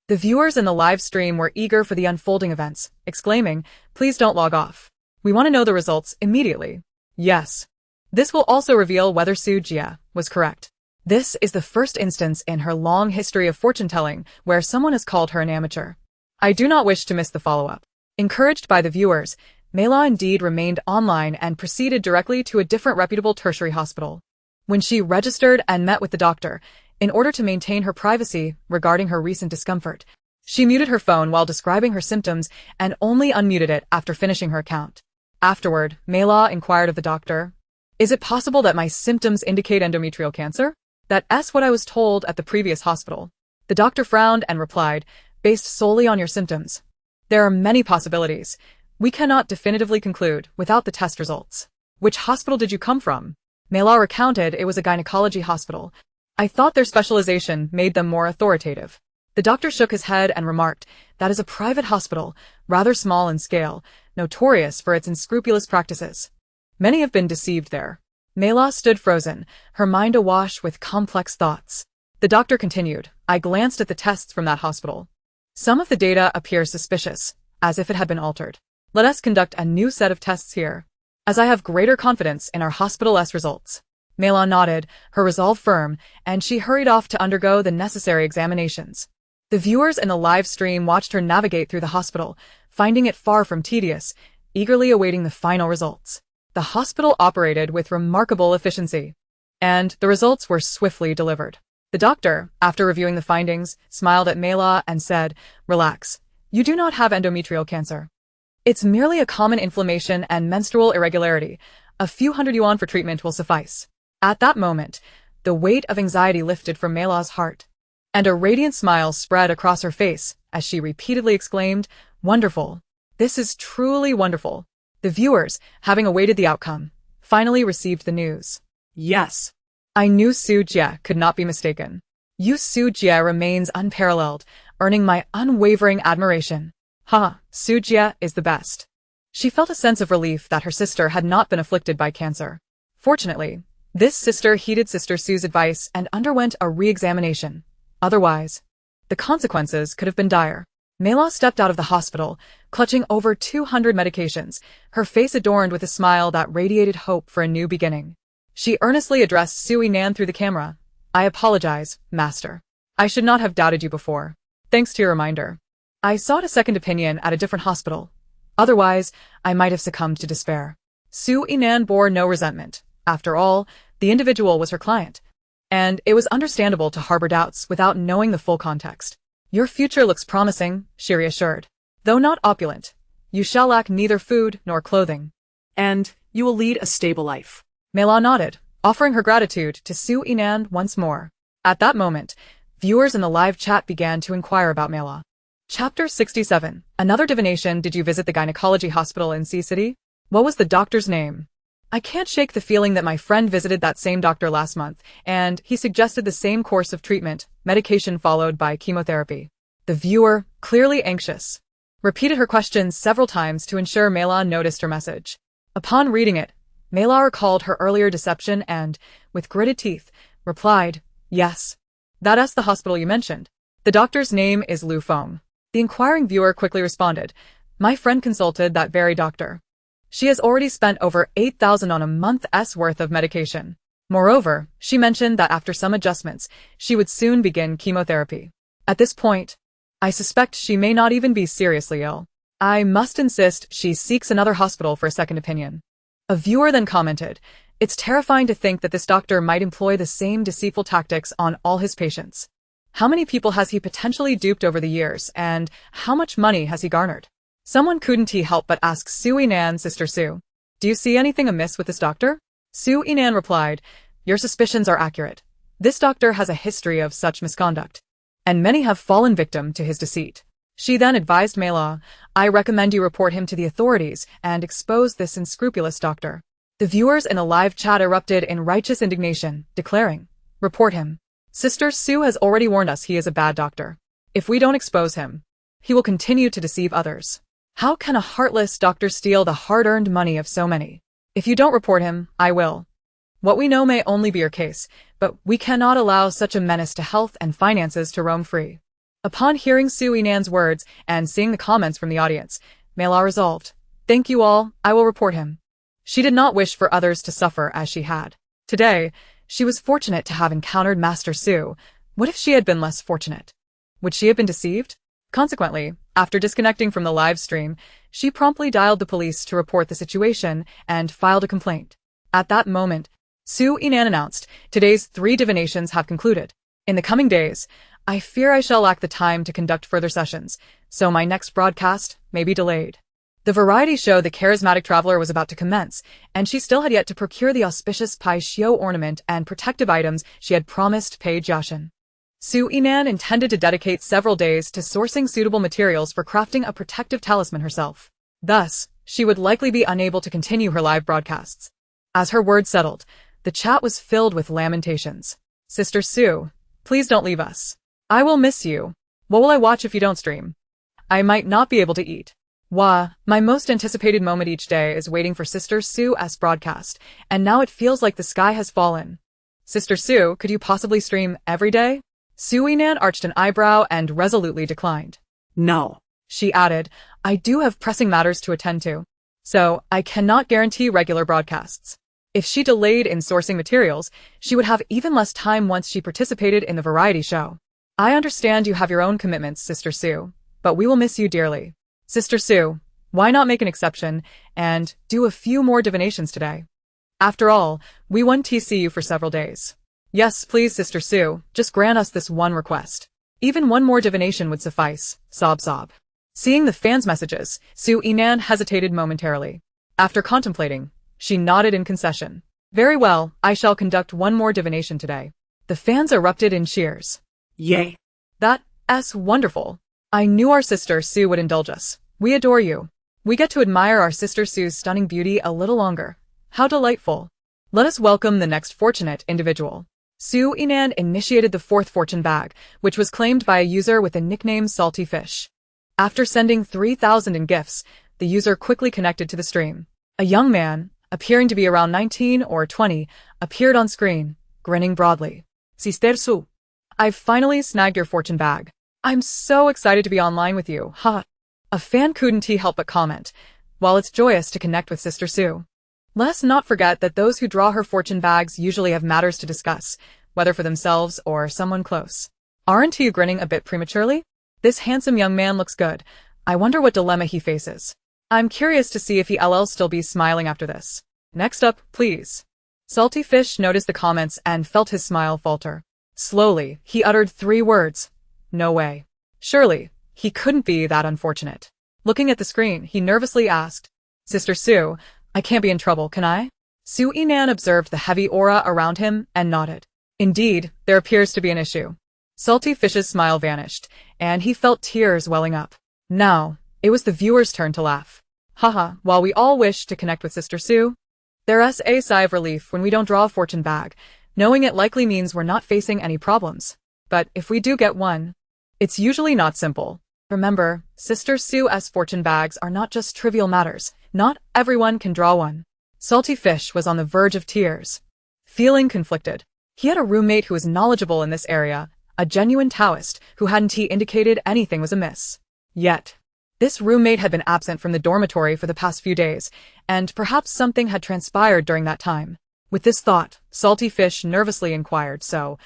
The viewers in the live stream were eager for the unfolding events, exclaiming, "Please don't log off. We want to know the results immediately." Yes. This will also reveal whether Su Jia was correct. This is the first instance in her long history of fortune-telling where someone has called her an amateur. I do not wish to miss the follow-up. Encouraged by the viewers, Mela indeed remained online and proceeded directly to a different reputable tertiary hospital. When she registered and met with the doctor, in order to maintain her privacy regarding her recent discomfort, she muted her phone while describing her symptoms and only unmuted it after finishing her account. Afterward, Mela inquired of the doctor, "Is it possible that my symptoms indicate endometrial cancer? That's what I was told at the previous hospital." The doctor frowned and replied, "Based solely on your symptoms, there are many possibilities. We cannot definitively conclude without the test results." "Which hospital did you come from?" Mela recounted it was a gynecology hospital. "I thought their specialization made them more authoritative." The doctor shook his head and remarked, "That is a private hospital, rather small in scale, notorious for its unscrupulous practices. Many have been deceived there." Mela stood frozen, her mind awash with complex thoughts. The doctor continued, "I glanced at the tests from that hospital. Some of the data appear suspicious, as if it had been altered. Let us conduct a new set of tests here, as I have greater confidence in our hospital's results." Mela nodded, her resolve firm, and she hurried off to undergo the necessary examinations. The viewers in the live stream watched her navigate through the hospital, finding it far from tedious, eagerly awaiting the final results. The hospital operated with remarkable efficiency, and the results were swiftly delivered. The doctor, after reviewing the findings, smiled at Mela and said, "Relax. You do not have endometrial cancer. It's merely a common inflammation and menstrual irregularity. A few hundred yuan for treatment will suffice." At that moment, the weight of anxiety lifted from Mela's heart, and a radiant smile spread across her face as she repeatedly exclaimed, "Wonderful. This is truly wonderful." The viewers, having awaited the outcome, finally received the news. "Yes. I knew Su Jia could not be mistaken. Su Jia remains unparalleled, earning my unwavering admiration. Su Jia is the best." She felt a sense of relief that her sister had not been afflicted by cancer. Fortunately, this sister heeded Sister Su's advice and underwent a re-examination. Otherwise, the consequences could have been dire. Mela stepped out of the hospital, clutching over 200 medications, her face adorned with a smile that radiated hope for a new beginning. She earnestly addressed Su Yinan through the camera. "I apologize, Master. I should not have doubted you before. Thanks to your reminder. I sought a second opinion at a different hospital. Otherwise, I might have succumbed to despair." Su Yinan bore no resentment. After all, the individual was her client, and it was understandable to harbor doubts without knowing the full context. "Your future looks promising," she reassured. "Though not opulent, you shall lack neither food nor clothing. And you will lead a stable life." Mela nodded, offering her gratitude to Su Yinan once more. At that moment, viewers in the live chat began to inquire about Mela. Chapter 67. Another divination. Did you visit the gynecology hospital in C City? What was the doctor's name? I can't shake the feeling that my friend visited that same doctor last month, and he suggested the same course of treatment, medication followed by chemotherapy. The viewer, clearly anxious, repeated her question several times to ensure Mela noticed her message. Upon reading it, Mela recalled her earlier deception and, with gritted teeth, replied, "Yes. That's the hospital you mentioned. The doctor's name is Lu Feng." The inquiring viewer quickly responded, "My friend consulted that very doctor. She has already spent over 8,000 on a month's worth of medication. Moreover, she mentioned that after some adjustments, she would soon begin chemotherapy. At this point, I suspect she may not even be seriously ill. I must insist she seeks another hospital for a second opinion." A viewer then commented, "It's terrifying to think that this doctor might employ the same deceitful tactics on all his patients. How many people has he potentially duped over the years, and how much money has he garnered?" Someone couldn't help but ask Su Yinan, "Sister Su, do you see anything amiss with this doctor?" Su Yinan replied, "Your suspicions are accurate. This doctor has a history of such misconduct, and many have fallen victim to his deceit. She then advised Mela, I recommend you report him to the authorities and expose this unscrupulous doctor. The viewers in a live chat erupted in righteous indignation, declaring, report him. Sister Sue has already warned us he is a bad doctor. If we don't expose him, he will continue to deceive others. How can a heartless doctor steal the hard-earned money of so many? If you don't report him, I will. What we know may only be your case, but we cannot allow such a menace to health and finances to roam free. Upon hearing Sue Yinong's words and seeing the comments from the audience, Mela resolved, thank you all, I will report him. She did not wish for others to suffer as she had. Today, she was fortunate to have encountered Master Sue. What if she had been less fortunate? Would she have been deceived? Consequently, after disconnecting from the live stream, she promptly dialed the police to report the situation and filed a complaint. At that moment, Sue Yinong announced, today's 3 divinations have concluded. In the coming days, I fear I shall lack the time to conduct further sessions, so my next broadcast may be delayed. The variety show The Charismatic Traveler was about to commence, and she still had yet to procure the auspicious Pai Xiu ornament and protective items she had promised Pei Jiaxin. Sue Yinong intended to dedicate several days to sourcing suitable materials for crafting a protective talisman herself. Thus, she would likely be unable to continue her live broadcasts. As her words settled, the chat was filled with lamentations. Sister Sue, please don't leave us. I will miss you. What will I watch if you don't stream? I might not be able to eat. Wah, my most anticipated moment each day is waiting for Sister Sue's broadcast, and now it feels like the sky has fallen. Sister Sue, could you possibly stream every day? Sue Yinong arched an eyebrow and resolutely declined. No. She added, I do have pressing matters to attend to, so I cannot guarantee regular broadcasts. If she delayed in sourcing materials, she would have even less time once she participated in the variety show. I understand you have your own commitments, Sister Sue, but we will miss you dearly. Sister Sue, why not make an exception and do a few more divinations today? After all, we won't see you for several days. Yes, please, Sister Sue, just grant us this one request. Even one more divination would suffice, sob sob. Seeing the fans' messages, Sue Yinong hesitated momentarily. After contemplating, she nodded in concession. Very well, I shall conduct one more divination today. The fans erupted in cheers. Yay. That's wonderful. I knew our Sister Sue would indulge us. We adore you. We get to admire our Sister Sue's stunning beauty a little longer. How delightful. Let us welcome the next fortunate individual. Sue Yinong initiated the 4th fortune bag, which was claimed by a user with the nickname Salty Fish. After sending 3,000 in gifts, the user quickly connected to the stream. A young man, appearing to be around 19 or 20, appeared on screen, grinning broadly. Sister Sue, I've finally snagged your fortune bag. I'm so excited to be online with you, ha. A fan couldn't help but comment, while it's joyous to connect with Sister Sue. Let us not forget that those who draw her fortune bags usually have matters to discuss, whether for themselves or someone close. Aren't you grinning a bit prematurely? This handsome young man looks good. I wonder what dilemma he faces. I'm curious to see if he'll still be smiling after this. Next up, please. Salty Fish noticed the comments and felt his smile falter. Slowly, he uttered 3 words. No way. Surely, he couldn't be that unfortunate. Looking at the screen, he nervously asked, Sister Sue, I can't be in trouble, can I? Sue Yinong observed the heavy aura around him and nodded. Indeed, there appears to be an issue. Salty Fish's smile vanished, and he felt tears welling up. Now, it was the viewer's turn to laugh. Haha, while we all wish to connect with Sister Sue, there's a sigh of relief when we don't draw a fortune bag, knowing it likely means we're not facing any problems. But if we do get one, it's usually not simple. Remember, Sister Sue's fortune bags are not just trivial matters. Not everyone can draw one. Salty Fish was on the verge of tears. Feeling conflicted. He had a roommate who was knowledgeable in this area, a genuine Taoist who hadn't indicated anything was amiss. Yet, this roommate had been absent from the dormitory for the past few days, and perhaps something had transpired during that time. With this thought, Salty Fish nervously inquired, so,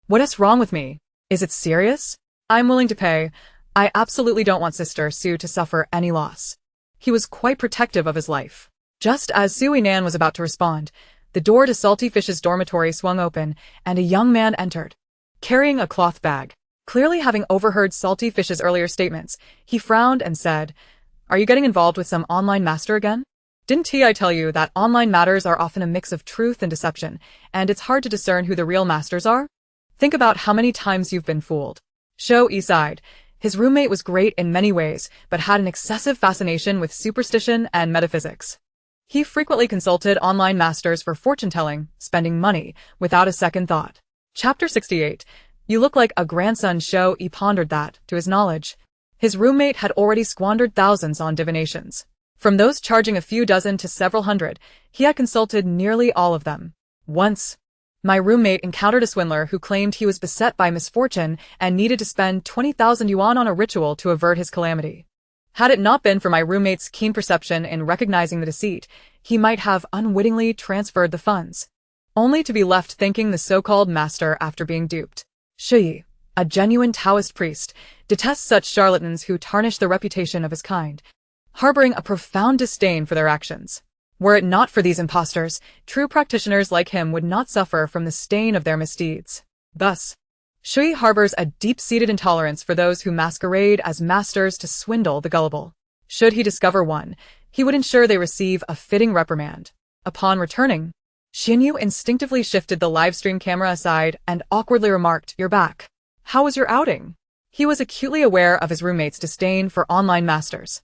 what is wrong with me? Is it serious? I'm willing to pay. I absolutely don't want Sister Sue to suffer any loss. He was quite protective of his life. Just as Sue Yinong was about to respond, the door to Salty Fish's dormitory swung open, and a young man entered, carrying a cloth bag. Clearly having overheard Salty Fish's earlier statements, he frowned and said, Are you getting involved with some online master again? Didn't I tell you that online matters are often a mix of truth and deception, and it's hard to discern who the real masters are? Think about how many times you've been fooled. Show sighed. His roommate was great in many ways, but had an excessive fascination with superstition and metaphysics. He frequently consulted online masters for fortune-telling, spending money without a second thought. Chapter 68. You look like a grandson show. He pondered that, to his knowledge, his roommate had already squandered thousands on divinations. From those charging a few dozen to several hundred, he had consulted nearly all of them. Once, my roommate encountered a swindler who claimed he was beset by misfortune and needed to spend 20,000 yuan on a ritual to avert his calamity. Had it not been for my roommate's keen perception in recognizing the deceit, he might have unwittingly transferred the funds, only to be left thanking the so-called master after being duped. Shui, a genuine Taoist priest, detests such charlatans who tarnish the reputation of his kind, harboring a profound disdain for their actions. Were it not for these impostors, true practitioners like him would not suffer from the stain of their misdeeds. Thus, Shui harbors a deep-seated intolerance for those who masquerade as masters to swindle the gullible. Should he discover one, he would ensure they receive a fitting reprimand. Upon returning, Xianyu instinctively shifted the livestream camera aside and awkwardly remarked, "You're back. How was your outing?" He was acutely aware of his roommate's disdain for online masters.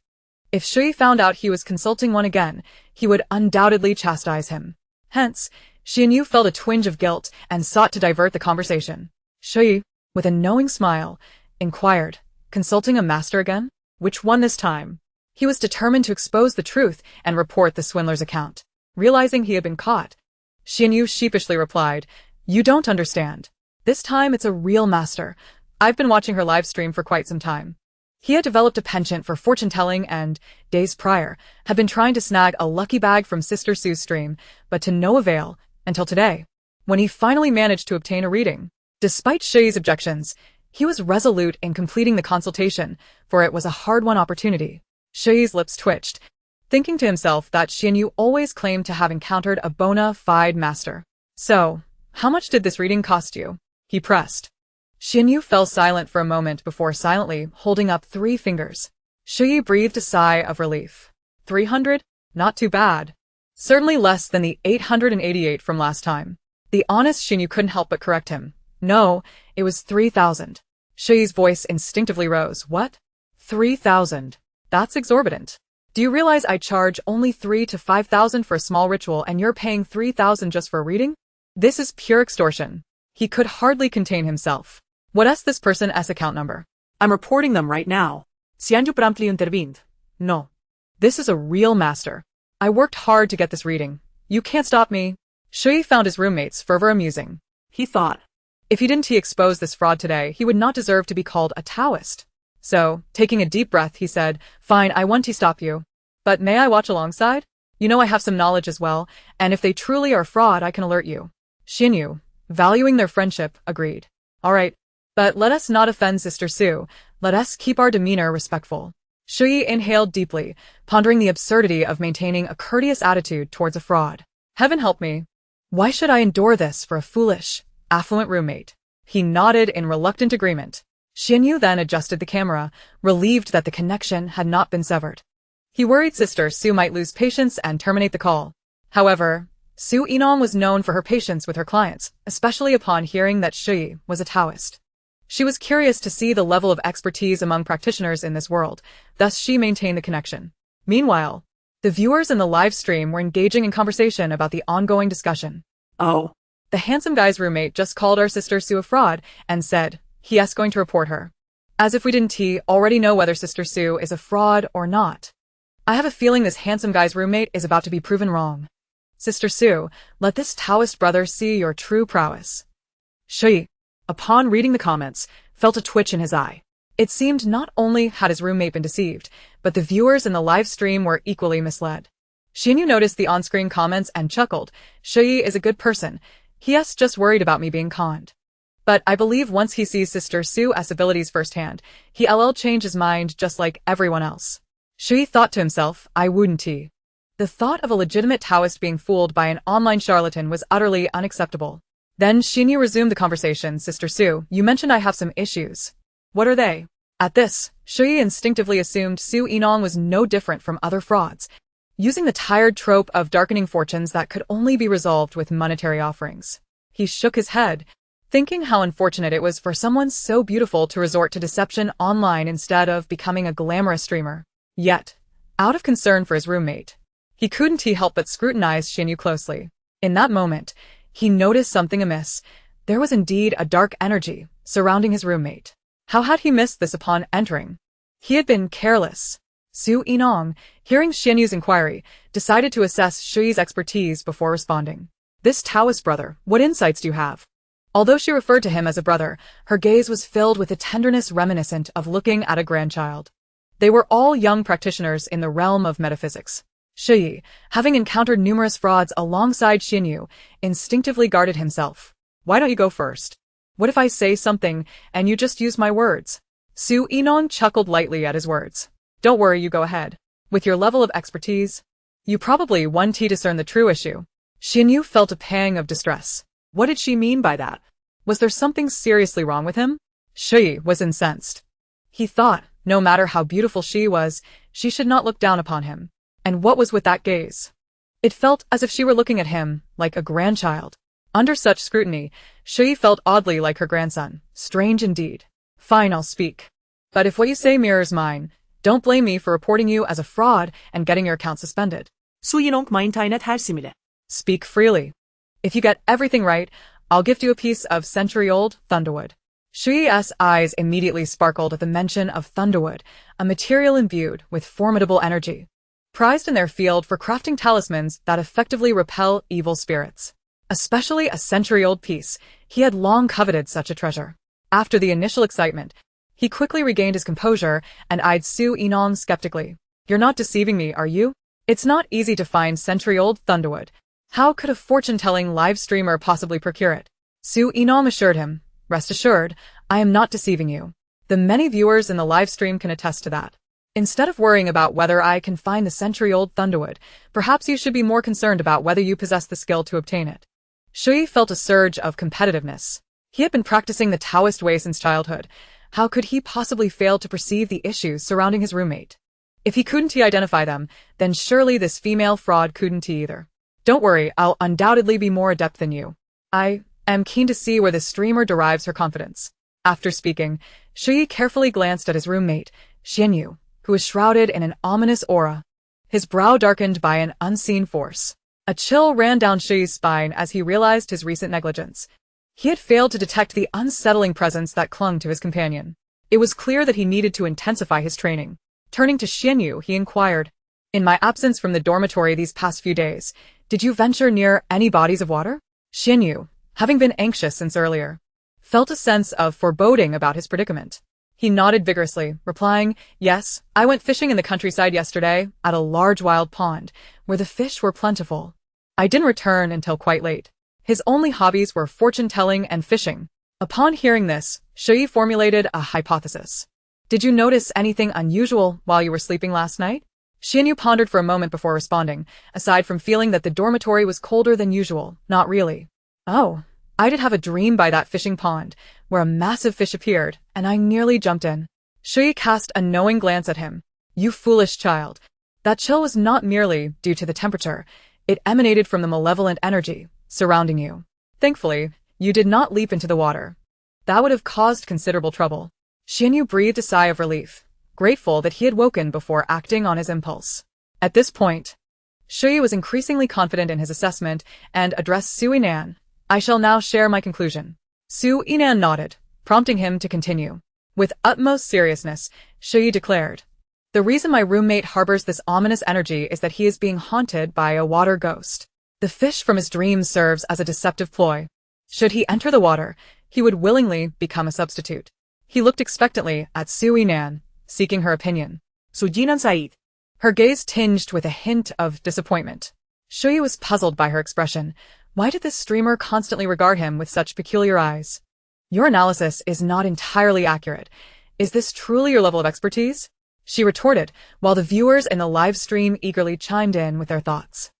If Shui found out he was consulting one again, he would undoubtedly chastise him. Hence, Xianyu felt a twinge of guilt and sought to divert the conversation. Shui, with a knowing smile, inquired, "Consulting a master again? Which one this time?" He was determined to expose the truth and report the swindler's account. Realizing he had been caught, Xianyu sheepishly replied, "You don't understand. This time it's a real master. I've been watching her live stream for quite some time." He had developed a penchant for fortune-telling and, days prior, had been trying to snag a lucky bag from Sister Sue's stream, but to no avail, until today, when he finally managed to obtain a reading. Despite Shui's objections, he was resolute in completing the consultation, for it was a hard-won opportunity. Shui's lips twitched, thinking to himself that Xianyu always claimed to have encountered a bona fide master. "So, how much did this reading cost you?" he pressed. Xianyu fell silent for a moment before silently holding up 3 fingers. Shui breathed a sigh of relief. 300? Not too bad. Certainly less than the 888 from last time. The honest Xianyu couldn't help but correct him. No, it was 3,000. Shui's voice instinctively rose. What? 3,000? That's exorbitant. Do you realize I charge only 3 to 5,000 for a small ritual and you're paying 3,000 just for a reading? This is pure extortion. He could hardly contain himself. What's this person's account number? I'm reporting them right now. Xianyu promptly intervened. No. This is a real master. I worked hard to get this reading. You can't stop me. Shui found his roommate's fervor amusing. He thought, if he didn't expose this fraud today, he would not deserve to be called a Taoist. So, taking a deep breath, he said, "Fine, I won't stop you. But may I watch alongside? You know I have some knowledge as well, and if they truly are fraud, I can alert you." Xianyu, valuing their friendship, agreed. "All right. But let us not offend Sister Sue. Let us keep our demeanor respectful." Shui inhaled deeply, pondering the absurdity of maintaining a courteous attitude towards a fraud. Heaven help me. Why should I endure this for a foolish, affluent roommate? He nodded in reluctant agreement. Xianyu then adjusted the camera, relieved that the connection had not been severed. He worried Sister Sue might lose patience and terminate the call. However, Su Yinong was known for her patience with her clients, especially upon hearing that Shui was a Taoist. She was curious to see the level of expertise among practitioners in this world, thus she maintained the connection. Meanwhile, the viewers in the live stream were engaging in conversation about the ongoing discussion. "Oh, the handsome guy's roommate just called our Sister Sue a fraud and said he's going to report her. As if we didn't already know whether Sister Sue is a fraud or not. I have a feeling this handsome guy's roommate is about to be proven wrong. Sister Sue, let this Taoist brother see your true prowess." Shui, upon reading the comments, felt a twitch in his eye. It seemed not only had his roommate been deceived, but the viewers in the live stream were equally misled. Xianyu noticed the on-screen comments and chuckled. Shui is a good person. He's just worried about me being conned. But I believe once he sees Sister Sue's abilities firsthand, he'll change his mind just like everyone else. Shui thought to himself, I wouldn't. The thought of a legitimate Taoist being fooled by an online charlatan was utterly unacceptable. Then Xianyu resumed the conversation. Sister Sue, you mentioned I have some issues. What are they? At this, Shui instinctively assumed Su Yinong was no different from other frauds, using the tired trope of darkening fortunes that could only be resolved with monetary offerings. He shook his head. thinking how unfortunate it was for someone so beautiful to resort to deception online instead of becoming a glamorous streamer. Yet, out of concern for his roommate, he couldn't help but scrutinize Xianyu closely. In that moment, he noticed something amiss. There was indeed a dark energy surrounding his roommate. How had he missed this upon entering? He had been careless. Su Yinong, hearing Xianyu's inquiry, decided to assess Shuy's expertise before responding. This Taoist brother, what insights do you have? Although she referred to him as a brother, her gaze was filled with a tenderness reminiscent of looking at a grandchild. They were all young practitioners in the realm of metaphysics. Shui, having encountered numerous frauds alongside Xianyu, instinctively guarded himself. Why don't you go first? What if I say something and you just use my words? Su Yinong chuckled lightly at his words. Don't worry, you go ahead. With your level of expertise, you probably won't discern the true issue. Xianyu felt a pang of distress. What did she mean by that? Was there something seriously wrong with him? Shui was incensed. He thought, no matter how beautiful she was, she should not look down upon him. And what was with that gaze? It felt as if she were looking at him like a grandchild. Under such scrutiny, Shui felt oddly like her grandson. Strange indeed. Fine, I'll speak. But if what you say mirrors mine, don't blame me for reporting you as a fraud and getting your account suspended. Su Yinong maintained her simile. Speak freely. If you get everything right, I'll gift you a piece of century-old thunderwood. Shui's eyes immediately sparkled at the mention of thunderwood, a material imbued with formidable energy, prized in their field for crafting talismans that effectively repel evil spirits. Especially a century-old piece, he had long coveted such a treasure. After the initial excitement, he quickly regained his composure and eyed Su Yinong skeptically. You're not deceiving me, are you? It's not easy to find century-old thunderwood. How could a fortune-telling live streamer possibly procure it? Su Yinong assured him, rest assured, I am not deceiving you. The many viewers in the live stream can attest to that. Instead of worrying about whether I can find the century-old thunderwood, perhaps you should be more concerned about whether you possess the skill to obtain it. Shui felt a surge of competitiveness. He had been practicing the Taoist way since childhood. How could he possibly fail to perceive the issues surrounding his roommate? If he couldn't identify them, then surely this female fraud couldn't either. Don't worry, I'll undoubtedly be more adept than you. I am keen to see where the streamer derives her confidence. After speaking, Shui carefully glanced at his roommate, Xianyu, who was shrouded in an ominous aura. His brow darkened by an unseen force. A chill ran down Shui's spine as he realized his recent negligence. He had failed to detect the unsettling presence that clung to his companion. It was clear that he needed to intensify his training. Turning to Xianyu, he inquired, in my absence from the dormitory these past few days, did you venture near any bodies of water? Xianyu, having been anxious since earlier, felt a sense of foreboding about his predicament. He nodded vigorously, replying, yes, I went fishing in the countryside yesterday at a large wild pond, where the fish were plentiful. I didn't return until quite late. His only hobbies were fortune-telling and fishing. Upon hearing this, Shui formulated a hypothesis. Did you notice anything unusual while you were sleeping last night? Xianyu pondered for a moment before responding, aside from feeling that the dormitory was colder than usual, not really. Oh, I did have a dream by that fishing pond, where a massive fish appeared, and I nearly jumped in. Shui cast a knowing glance at him. You foolish child. That chill was not merely due to the temperature, it emanated from the malevolent energy surrounding you. Thankfully, you did not leap into the water. That would have caused considerable trouble. Xianyu breathed a sigh of relief, grateful that he had woken before acting on his impulse. At this point, Shui was increasingly confident in his assessment and addressed Su Yinan. I shall now share my conclusion. Su Yinan nodded, prompting him to continue. With utmost seriousness, Shui declared, the reason my roommate harbors this ominous energy is that he is being haunted by a water ghost. The fish from his dreams serves as a deceptive ploy. Should he enter the water, he would willingly become a substitute. He looked expectantly at Su Yinan, seeking her opinion. Su Yinan Said. Her gaze tinged with a hint of disappointment. Shui was puzzled by her expression. Why did this streamer constantly regard him with such peculiar eyes? Your analysis is not entirely accurate. Is this truly your level of expertise? She retorted, while the viewers in the live stream eagerly chimed in with their thoughts.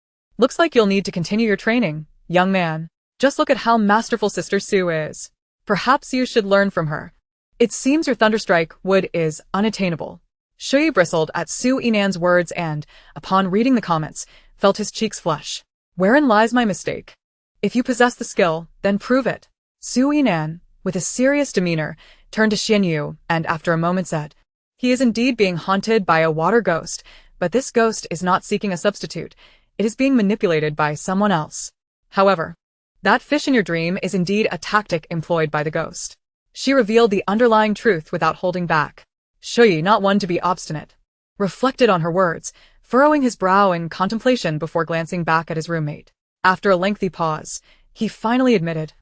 Looks like you'll need to continue your training, young man. Just look at how masterful Sister Su is. Perhaps you should learn from her. It seems your Thunderstrike wood is unattainable. Shui bristled at Su Yinan's words and, upon reading the comments, felt his cheeks flush. Wherein lies my mistake? If you possess the skill, then prove it. Su Yinan, with a serious demeanor, turned to Xian Yu and after a moment said, "He is indeed being haunted by a water ghost, but this ghost is not seeking a substitute. It is being manipulated by someone else. However, that fish in your dream is indeed a tactic employed by the ghost." She revealed the underlying truth without holding back. Shui, not one to be obstinate, reflected on her words, furrowing his brow in contemplation before glancing back at his roommate. After a lengthy pause, he finally admitted,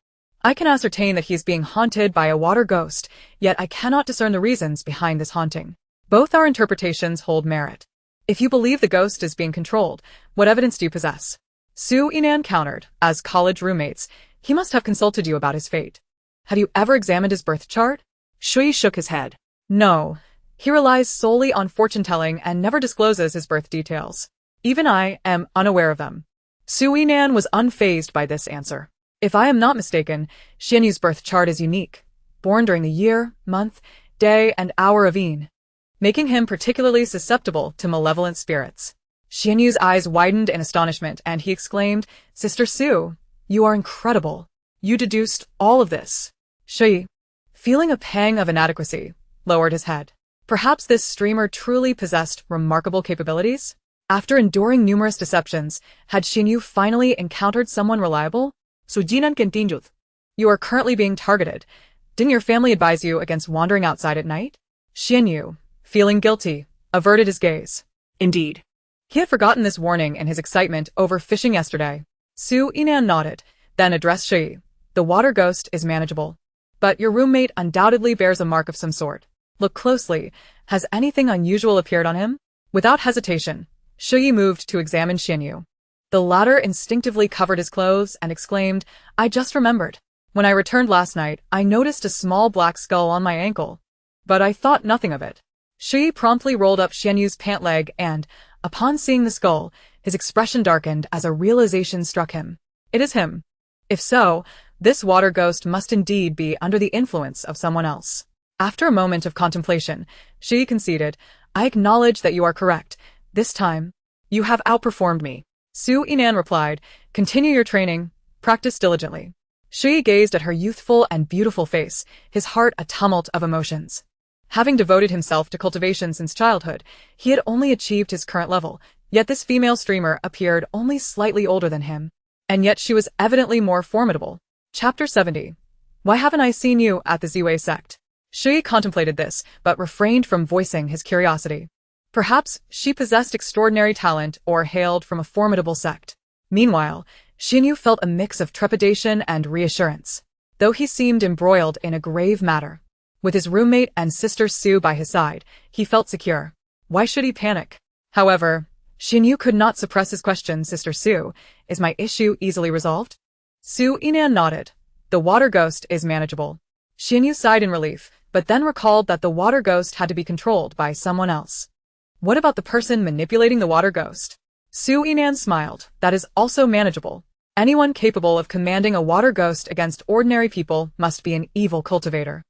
"I can ascertain that he is being haunted by a water ghost, yet I cannot discern the reasons behind this haunting. Both our interpretations hold merit. If you believe the ghost is being controlled, what evidence do you possess?" Su Yinan countered. "As college roommates, he must have consulted you about his fate. Have you ever examined his birth chart?" Shui shook his head. "No. He relies solely on fortune-telling and never discloses his birth details. Even I am unaware of them." Su Yinan was unfazed by this answer. "If I am not mistaken, Xian Yu's birth chart is unique, born during the year, month, day, and hour of Yin, making him particularly susceptible to malevolent spirits." Xian Yu's eyes widened in astonishment and he exclaimed, "Sister Su, you are incredible. You deduced all of this." Shui, feeling a pang of inadequacy, lowered his head. Perhaps this streamer truly possessed remarkable capabilities? After enduring numerous deceptions, had Xian Yu finally encountered someone reliable? Su Jinan continued. "You are currently being targeted. Didn't your family advise you against wandering outside at night?" Xian Yu, feeling guilty, averted his gaze. Indeed. He had forgotten this warning in his excitement over fishing yesterday. Su Yinan nodded, then addressed Shui. "The water ghost is manageable. But your roommate undoubtedly bears a mark of some sort. Look closely. Has anything unusual appeared on him?" Without hesitation, Shui moved to examine Xian Yu. The latter instinctively covered his clothes and exclaimed, "I just remembered. When I returned last night, I noticed a small black skull on my ankle. But I thought nothing of it." Shui promptly rolled up Xian Yu's pant leg and, upon seeing the skull, his expression darkened as a realization struck him. It is him. If so, this water ghost must indeed be under the influence of someone else. After a moment of contemplation, Shui conceded, "I acknowledge that you are correct. This time, you have outperformed me." Su Yinan replied, "Continue your training. Practice diligently." Shui gazed at her youthful and beautiful face, his heart a tumult of emotions. Having devoted himself to cultivation since childhood, he had only achieved his current level, yet this female streamer appeared only slightly older than him. And yet she was evidently more formidable. Chapter 70. Why haven't I seen you at the Ziwei sect? Shui contemplated this, but refrained from voicing his curiosity. Perhaps she possessed extraordinary talent or hailed from a formidable sect. Meanwhile, Xian Yu felt a mix of trepidation and reassurance. Though he seemed embroiled in a grave matter, with his roommate and sister Su by his side, he felt secure. Why should he panic? However, Xian Yu could not suppress his question. "Sister Su, is my issue easily resolved?" Su Yinan nodded. "The water ghost is manageable." Xian Yu sighed in relief, but then recalled that the water ghost had to be controlled by someone else. What about the person manipulating the water ghost? Su Yinan smiled. "That is also manageable. Anyone capable of commanding a water ghost against ordinary people must be an evil cultivator.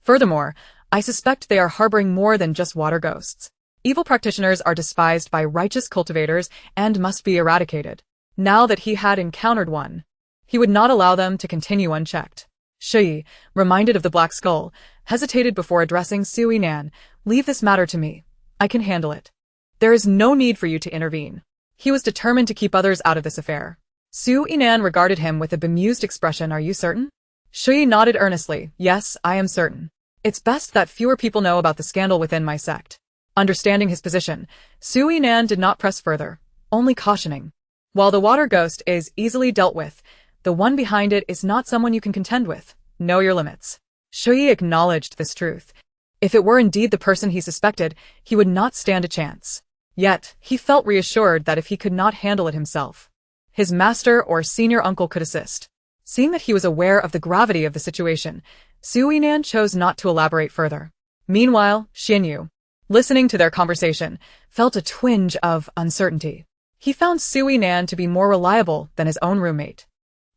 Furthermore, I suspect they are harboring more than just water ghosts. Evil practitioners are despised by righteous cultivators and must be eradicated." Now that he had encountered one, he would not allow them to continue unchecked. Shui, reminded of the black skull, hesitated before addressing Su Yinan. "Leave this matter to me. I can handle it. There is no need for you to intervene." He was determined to keep others out of this affair. Su Yinan regarded him with a bemused expression. "Are you certain?" Shui nodded earnestly. "Yes, I am certain. It's best that fewer people know about the scandal within my sect." Understanding his position, Su Yinan did not press further, only cautioning. "While the water ghost is easily dealt with, the one behind it is not someone you can contend with. Know your limits." Shui acknowledged this truth. If it were indeed the person he suspected, he would not stand a chance. Yet, he felt reassured that if he could not handle it himself, his master or senior uncle could assist. Seeing that he was aware of the gravity of the situation, Su Yinan chose not to elaborate further. Meanwhile, Xian Yu, listening to their conversation, felt a twinge of uncertainty. He found Su Yinan to be more reliable than his own roommate.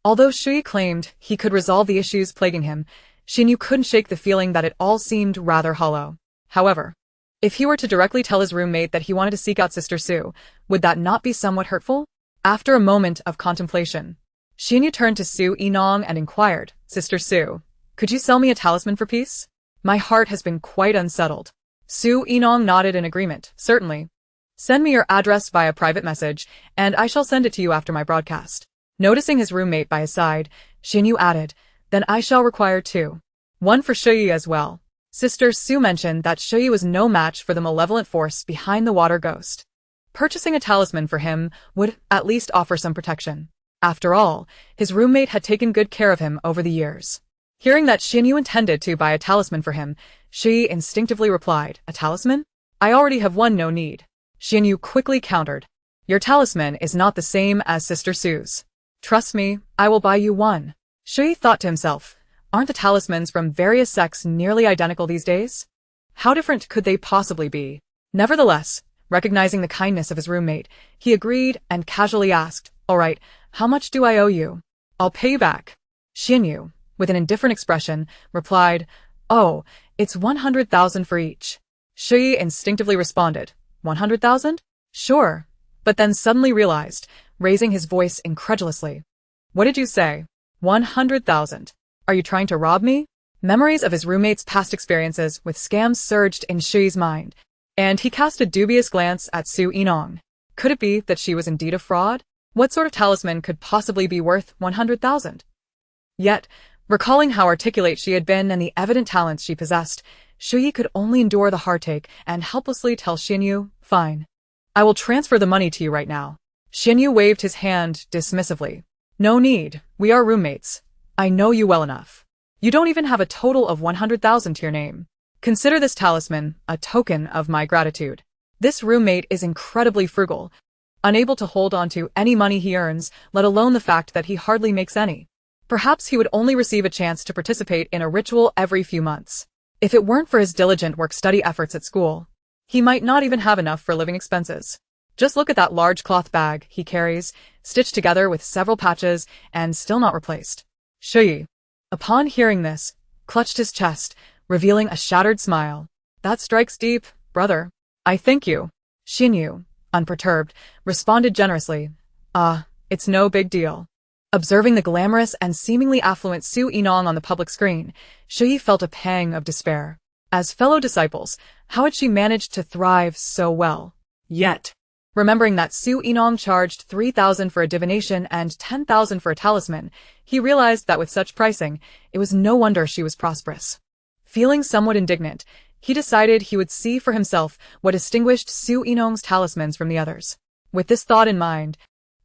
Although Shui claimed he could resolve the issues plaguing him, Xian Yu couldn't shake the feeling that it all seemed rather hollow. However, if he were to directly tell his roommate that he wanted to seek out Sister Su, would that not be somewhat hurtful? After a moment of contemplation, Xianyu turned to Su Yinong and inquired, Sister Su, could you sell me a talisman for peace? My heart has been quite unsettled. Su Yinong nodded in agreement, certainly. Send me your address via private message, and I shall send it to you after my broadcast. Noticing his roommate by his side, Xianyu added, then I shall require two. One for Shui as well. Sister Su mentioned that Shui was no match for the malevolent force behind the water ghost. Purchasing a talisman for him would at least offer some protection. After all, his roommate had taken good care of him over the years. Hearing that Xianyu intended to buy a talisman for him, Shui instinctively replied, a talisman? I already have one, no need. Xianyu quickly countered, your talisman is not the same as Sister Su's. Trust me, I will buy you one. Shui thought to himself, aren't the talismans from various sects nearly identical these days? How different could they possibly be? Nevertheless, recognizing the kindness of his roommate, he agreed and casually asked, all right, how much do I owe you? I'll pay you back. Xianyu, with an indifferent expression, replied, oh, it's 100,000 for each. Shui instinctively responded, 100,000? Sure, but then suddenly realized, raising his voice incredulously. What did you say? 100,000. Are you trying to rob me? Memories of his roommate's past experiences with scams surged in Shui's mind, and he cast a dubious glance at Su Yinong. Could it be that she was indeed a fraud? What sort of talisman could possibly be worth 100,000? Yet, recalling how articulate she had been and the evident talents she possessed, Shui could only endure the heartache and helplessly tell Xianyu, fine. I will transfer the money to you right now. Xianyu waved his hand dismissively. No need, we are roommates. I know you well enough. You don't even have a total of 100,000 to your name. Consider this talisman a token of my gratitude. This roommate is incredibly frugal, unable to hold on to any money he earns, let alone the fact that he hardly makes any. Perhaps he would only receive a chance to participate in a ritual every few months. If it weren't for his diligent work-study efforts at school, he might not even have enough for living expenses. Just look at that large cloth bag he carries, stitched together with several patches and still not replaced. Shui, upon hearing this, clutched his chest, revealing a shattered smile. That strikes deep, brother. I thank you. Xianyu, unperturbed, responded generously. It's no big deal. Observing the glamorous and seemingly affluent Su Yinong on the public screen, Shui felt a pang of despair. As fellow disciples, how had she managed to thrive so well? Yet, remembering that Su Yinong charged 3,000 for a divination and 10,000 for a talisman, he realized that with such pricing, it was no wonder she was prosperous. Feeling somewhat indignant, he decided he would see for himself what distinguished Su Yinong's talismans from the others. With this thought in mind,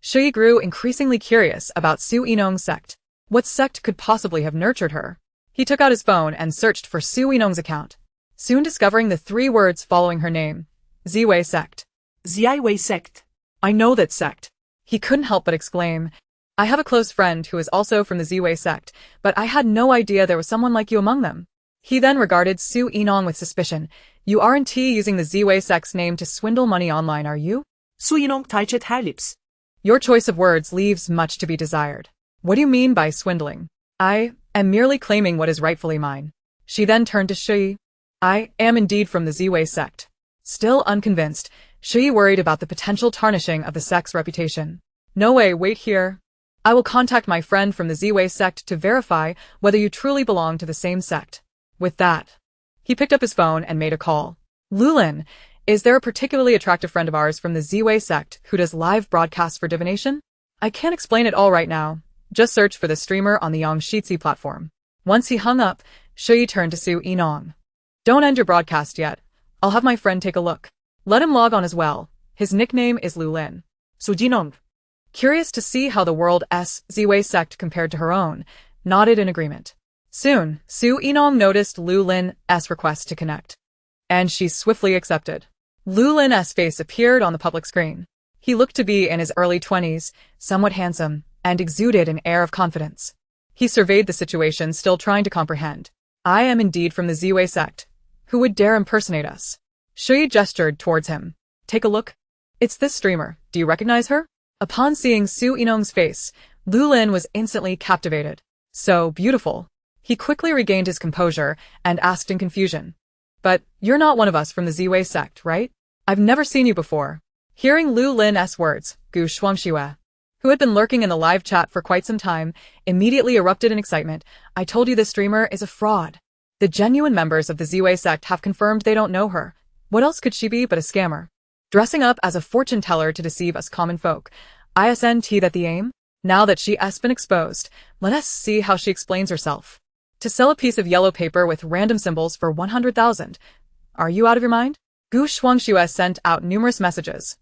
Shui grew increasingly curious about Su Yinong's sect. What sect could possibly have nurtured her? He took out his phone and searched for Su Yinong's account, soon discovering the 3 words following her name, Ziwei sect. Ziwei sect. I know that sect. He couldn't help but exclaim. I have a close friend who is also from the Ziwei sect, but I had no idea there was someone like you among them. He then regarded Su Yinong with suspicion. You aren't using the Ziwei sect's name to swindle money online, are you? Su Yinong taichet Heiress. Your choice of words leaves much to be desired. What do you mean by swindling? I am merely claiming what is rightfully mine. She then turned to Shui. I am indeed from the Ziwei sect. Still unconvinced, Shui worried about the potential tarnishing of the sect's reputation. No way, wait here. I will contact my friend from the Ziwei sect to verify whether you truly belong to the same sect. With that, he picked up his phone and made a call. Lulin, is there a particularly attractive friend of ours from the Ziwei sect who does live broadcasts for divination? I can't explain it all right now. Just search for the streamer on the Yongshitsi platform. Once he hung up, Shui turned to Su Yinong. Don't end your broadcast yet. I'll have my friend take a look. Let him log on as well. His nickname is Lulin. Su Yinong, curious to see how the world's Ziwei sect compared to her own, nodded in agreement. Soon, Su Yinong noticed Lulin's request to connect, and she swiftly accepted. Lulin's face appeared on the public screen. He looked to be in his early 20s, somewhat handsome, and exuded an air of confidence. He surveyed the situation, still trying to comprehend. I am indeed from the Ziwei sect. Who would dare impersonate us? Shui gestured towards him. Take a look. It's this streamer. Do you recognize her? Upon seeing Su Yinong's face, Lulin was instantly captivated. So beautiful. He quickly regained his composure and asked in confusion. But you're not one of us from the Ziwei sect, right? I've never seen you before. Hearing Lulin's words, Gu Shuangxiwe. who had been lurking in the live chat for quite some time, immediately erupted in excitement. I told you this streamer is a fraud. The genuine members of the Ziwei sect have confirmed they don't know her. What else could she be but a scammer? Dressing up as a fortune teller to deceive us common folk. Isn't that the aim? Now that she has been exposed, let us see how she explains herself. To sell a piece of yellow paper with random symbols for 100,000. Are you out of your mind? Gu Shuangxue sent out numerous messages,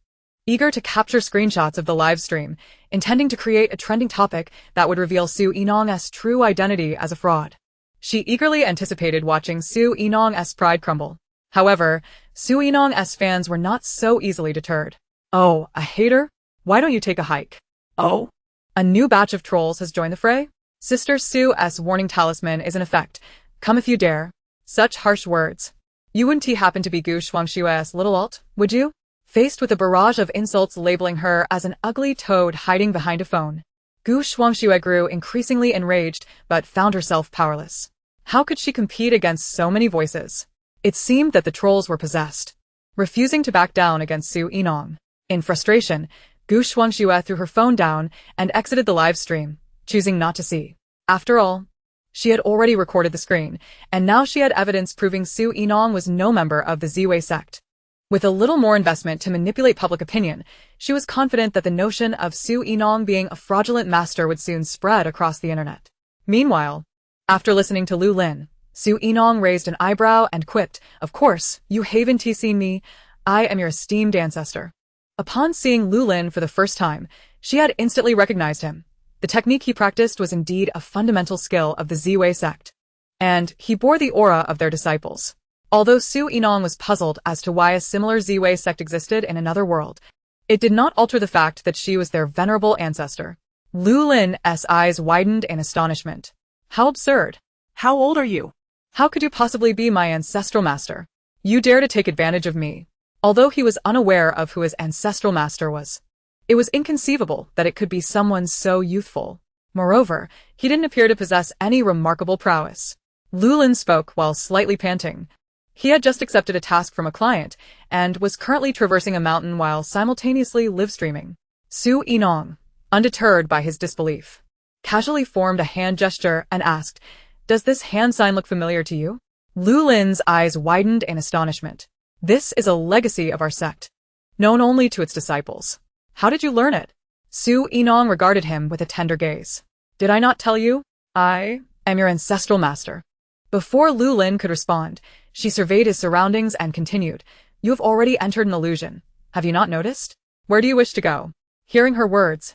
eager to capture screenshots of the live stream, intending to create a trending topic that would reveal Su Yinong's true identity as a fraud. She eagerly anticipated watching Su Yinong's pride crumble. However, Su Yinong's fans were not so easily deterred. Oh, a hater? Why don't you take a hike? Oh? A new batch of trolls has joined the fray? Sister Su's warning talisman is in effect. Come if you dare. Such harsh words. You wouldn't happen to be Gu Shuangxue's little alt, would you? Faced with a barrage of insults labeling her as an ugly toad hiding behind a phone, Gu Shuangxue grew increasingly enraged but found herself powerless. How could she compete against so many voices? It seemed that the trolls were possessed, refusing to back down against Su Yinong. In frustration, Gu Shuangxue threw her phone down and exited the live stream, choosing not to see. After all, she had already recorded the screen, and now she had evidence proving Su Yinong was no member of the Ziwei sect. With a little more investment to manipulate public opinion, she was confident that the notion of Su Yinong being a fraudulent master would soon spread across the internet. Meanwhile, after listening to Lu Lin, Su Yinong raised an eyebrow and quipped, "Of course, you haven't seen me. I am your esteemed ancestor." Upon seeing Lu Lin for the first time, she had instantly recognized him. The technique he practiced was indeed a fundamental skill of the Ziwei sect, and he bore the aura of their disciples. Although Su Yinong was puzzled as to why a similar Ziwei sect existed in another world, it did not alter the fact that she was their venerable ancestor. Lu Lin's eyes widened in astonishment. How absurd. How old are you? How could you possibly be my ancestral master? You dare to take advantage of me. Although he was unaware of who his ancestral master was, it was inconceivable that it could be someone so youthful. Moreover, he didn't appear to possess any remarkable prowess. Lu Lin spoke while slightly panting. He had just accepted a task from a client and was currently traversing a mountain while simultaneously live-streaming. Su Yinong, undeterred by his disbelief, casually formed a hand gesture and asked, "Does this hand sign look familiar to you?" Lu Lin's eyes widened in astonishment. "This is a legacy of our sect, known only to its disciples. How did you learn it?" Su Yinong regarded him with a tender gaze. "Did I not tell you? I am your ancestral master." Before Lu Lin could respond, she surveyed his surroundings and continued, "You have already entered an illusion. Have you not noticed? Where do you wish to go?" Hearing her words,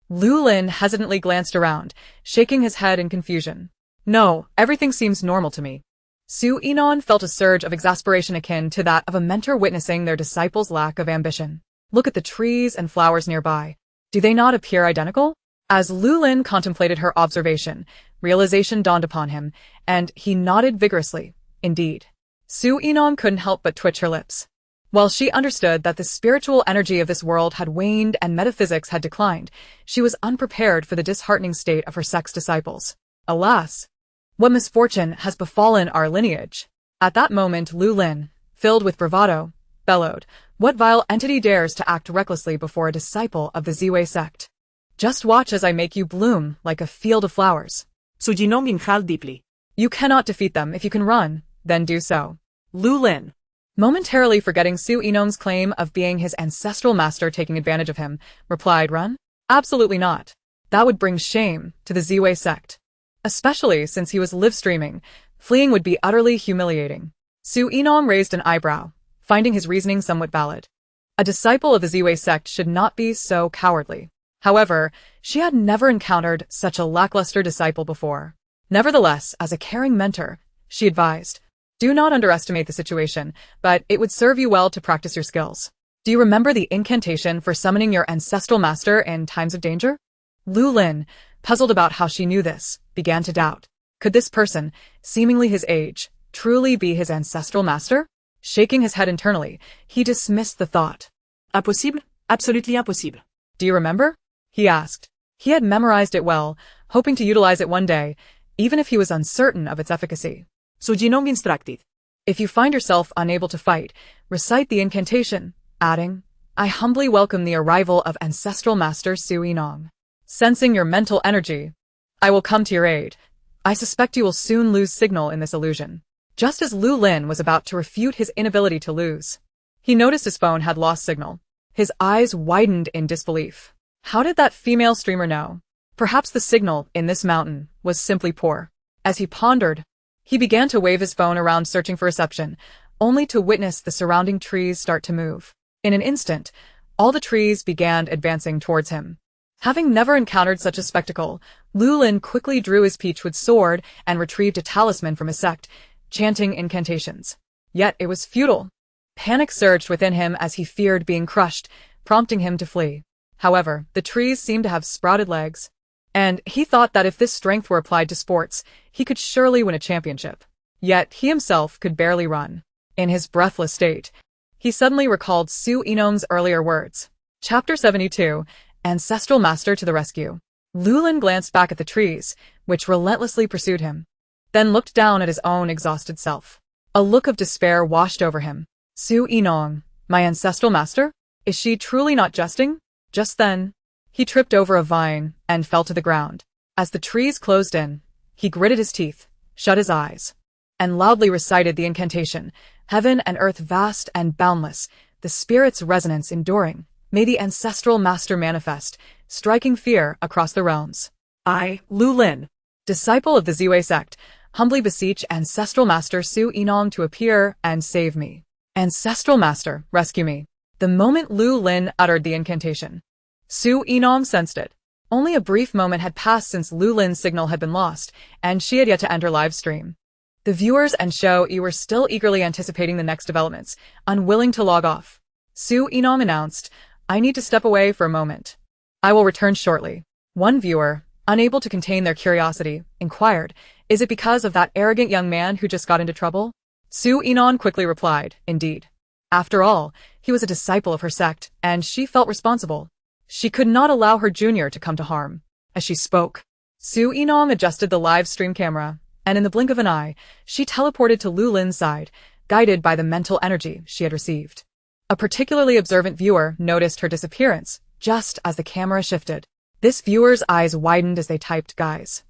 Lu Lin hesitantly glanced around, shaking his head in confusion. "No, everything seems normal to me." Su Yinong felt a surge of exasperation akin to that of a mentor witnessing their disciples' lack of ambition. Look at the trees and flowers nearby. Do they not appear identical? As Lu Lin contemplated her observation, realization dawned upon him, and he nodded vigorously. Indeed. Su Yinong couldn't help but twitch her lips. While she understood that the spiritual energy of this world had waned and metaphysics had declined, she was unprepared for the disheartening state of her sect's disciples. Alas! What misfortune has befallen our lineage? At that moment Lu Lin, filled with bravado, bellowed, "What vile entity dares to act recklessly before a disciple of the Ziwei sect? Just watch as I make you bloom like a field of flowers." Su Yinong inhaled deeply. "You cannot defeat them. If you can run, then do so." Lu Lin, momentarily forgetting Su Yinong's claim of being his ancestral master taking advantage of him, replied, "Run? Absolutely not. That would bring shame to the Ziwei sect. Especially since he was live-streaming, fleeing would be utterly humiliating." Su Yinong raised an eyebrow, finding his reasoning somewhat valid. A disciple of the Ziwei sect should not be so cowardly. However, she had never encountered such a lackluster disciple before. Nevertheless, as a caring mentor, she advised, "Do not underestimate the situation, but it would serve you well to practice your skills. Do you remember the incantation for summoning your ancestral master in times of danger?" Lu Lin, puzzled about how she knew this, began to doubt. Could this person, seemingly his age, truly be his ancestral master? Shaking his head internally, he dismissed the thought. Impossible? Absolutely impossible. "Do you remember?" he asked. He had memorized it well, hoping to utilize it one day, even if he was uncertain of its efficacy. Su Yinong instructed. "If you find yourself unable to fight, recite the incantation," adding, "I humbly welcome the arrival of ancestral master Su Yinong." Sensing your mental energy, I will come to your aid. I suspect you will soon lose signal in this illusion. Just as Lu Lin was about to refute his inability to lose, he noticed his phone had lost signal. His eyes widened in disbelief. How did that female streamer know? Perhaps the signal in this mountain was simply poor. As he pondered, he began to wave his phone around searching for reception, only to witness the surrounding trees start to move. In an instant, all the trees began advancing towards him. Having never encountered such a spectacle, Lu Lin quickly drew his peachwood sword and retrieved a talisman from his sect, chanting incantations. Yet it was futile. Panic surged within him as he feared being crushed, prompting him to flee. However, the trees seemed to have sprouted legs, and he thought that if this strength were applied to sports, he could surely win a championship. Yet he himself could barely run. In his breathless state, he suddenly recalled Su Yinong's earlier words. Chapter 72, Ancestral Master to the Rescue. Lu Lin glanced back at the trees, which relentlessly pursued him, then looked down at his own exhausted self. A look of despair washed over him. Su Yinong, my ancestral master? Is she truly not jesting? Just then, he tripped over a vine and fell to the ground. As the trees closed in, he gritted his teeth, shut his eyes, and loudly recited the incantation, heaven and earth vast and boundless, the spirit's resonance enduring. May the ancestral master manifest, striking fear across the realms. I, Lu Lin, disciple of the Ziwei sect, humbly beseech ancestral master Su Yinong to appear and save me. Ancestral master, rescue me. The moment Lu Lin uttered the incantation, Su Yinong sensed it. Only a brief moment had passed since Lu Lin's signal had been lost, and she had yet to enter live stream. The viewers and show were still eagerly anticipating the next developments, unwilling to log off. Su Yinong announced, I need to step away for a moment. I will return shortly. One viewer, unable to contain their curiosity, inquired, is it because of that arrogant young man who just got into trouble? Su Yinong quickly replied, indeed. After all, he was a disciple of her sect, and she felt responsible. She could not allow her junior to come to harm. As she spoke, Su Yinong adjusted the live stream camera, and in the blink of an eye, she teleported to Lu Lin's side, guided by the mental energy she had received. A particularly observant viewer noticed her disappearance just as the camera shifted. This viewer's eyes widened as they typed, guys.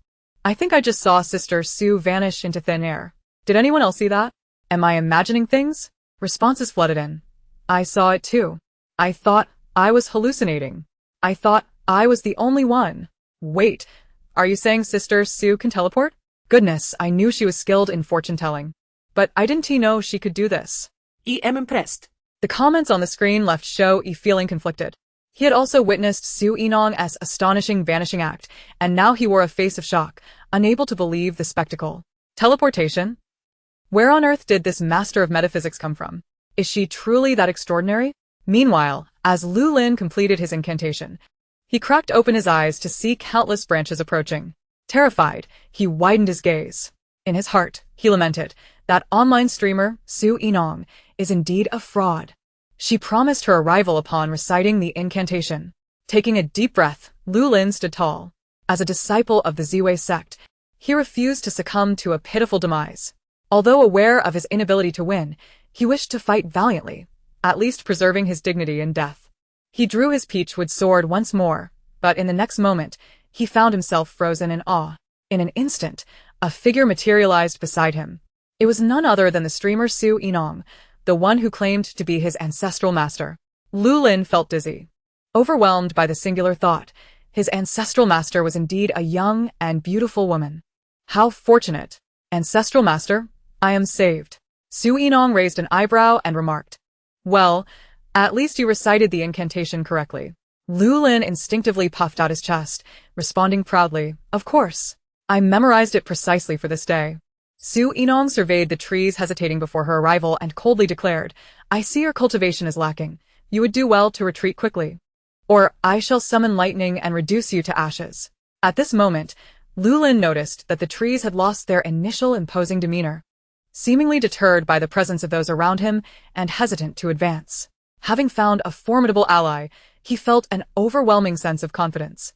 I think I just saw Sister Su vanish into thin air. Did anyone else see that? Am I imagining things? Responses flooded in. I saw it too. I thought I was hallucinating. I thought I was the only one. Wait, are you saying Sister Su can teleport? Goodness, I knew she was skilled in fortune-telling. But I didn't know she could do this. I am impressed. The comments on the screen left Shou Yi feeling conflicted. He had also witnessed Su Yinong's astonishing vanishing act, and now he wore a face of shock, unable to believe the spectacle. Teleportation? Where on earth did this master of metaphysics come from? Is she truly that extraordinary? Meanwhile, as Lu Lin completed his incantation, he cracked open his eyes to see countless branches approaching. Terrified, he widened his gaze. In his heart, he lamented, that online streamer, Su Yinong, is indeed a fraud. She promised her arrival upon reciting the incantation. Taking a deep breath, Lu Lin stood tall. As a disciple of the Ziwei sect, he refused to succumb to a pitiful demise. Although aware of his inability to win, he wished to fight valiantly, at least preserving his dignity in death. He drew his peachwood sword once more, but in the next moment, he found himself frozen in awe. In an instant, a figure materialized beside him. It was none other than the streamer Su Yinong, the one who claimed to be his ancestral master. Lu Lin felt dizzy. Overwhelmed by the singular thought, his ancestral master was indeed a young and beautiful woman. How fortunate! Ancestral master, I am saved. Su Yinong raised an eyebrow and remarked, well, at least you recited the incantation correctly. Lu Lin instinctively puffed out his chest, responding proudly, of course. I memorized it precisely for this day. Su Yinong surveyed the trees hesitating before her arrival and coldly declared, I see your cultivation is lacking. You would do well to retreat quickly, or I shall summon lightning and reduce you to ashes. At this moment, Lu Lin noticed that the trees had lost their initial imposing demeanor, seemingly deterred by the presence of those around him and hesitant to advance. Having found a formidable ally, he felt an overwhelming sense of confidence.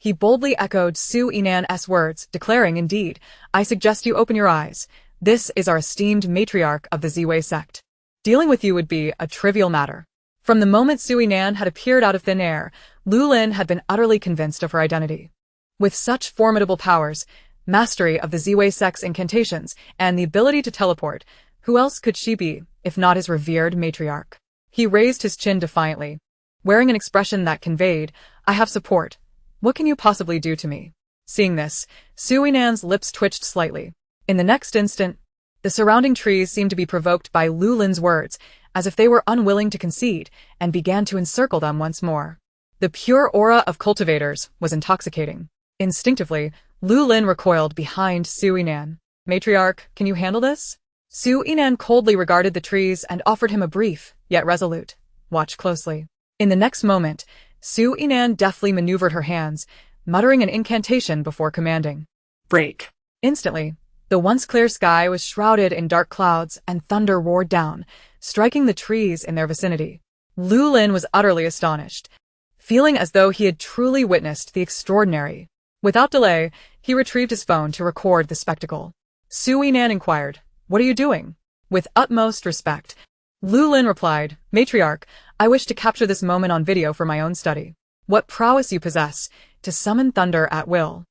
He boldly echoed Su Yinan's words, declaring, indeed, I suggest you open your eyes. This is our esteemed matriarch of the Ziwei sect. Dealing with you would be a trivial matter. From the moment Sui Nan had appeared out of thin air, Lu Lin had been utterly convinced of her identity. With such formidable powers, mastery of the Ziwei sex incantations, and the ability to teleport, who else could she be, if not his revered matriarch? He raised his chin defiantly, wearing an expression that conveyed, "I have support. What can you possibly do to me?" Seeing this, Sui Nan's lips twitched slightly. In the next instant, the surrounding trees seemed to be provoked by Lu Lin's words, as if they were unwilling to concede, and began to encircle them once more. The pure aura of cultivators was intoxicating. Instinctively, Lu Lin recoiled behind Sui Nan. "Matriarch, can you handle this?" Sui Nan coldly regarded the trees and offered him a brief, yet resolute, "Watch closely." In the next moment, Sui Nan deftly maneuvered her hands, muttering an incantation before commanding, "Break." Instantly, the once clear sky was shrouded in dark clouds and thunder roared down, striking the trees in their vicinity. Lu Lin was utterly astonished, feeling as though he had truly witnessed the extraordinary. Without delay, he retrieved his phone to record the spectacle. Sui Nan inquired, "What are you doing?" With utmost respect, Lu Lin replied, "Matriarch, I wish to capture this moment on video for my own study. What prowess you possess, to summon thunder at will.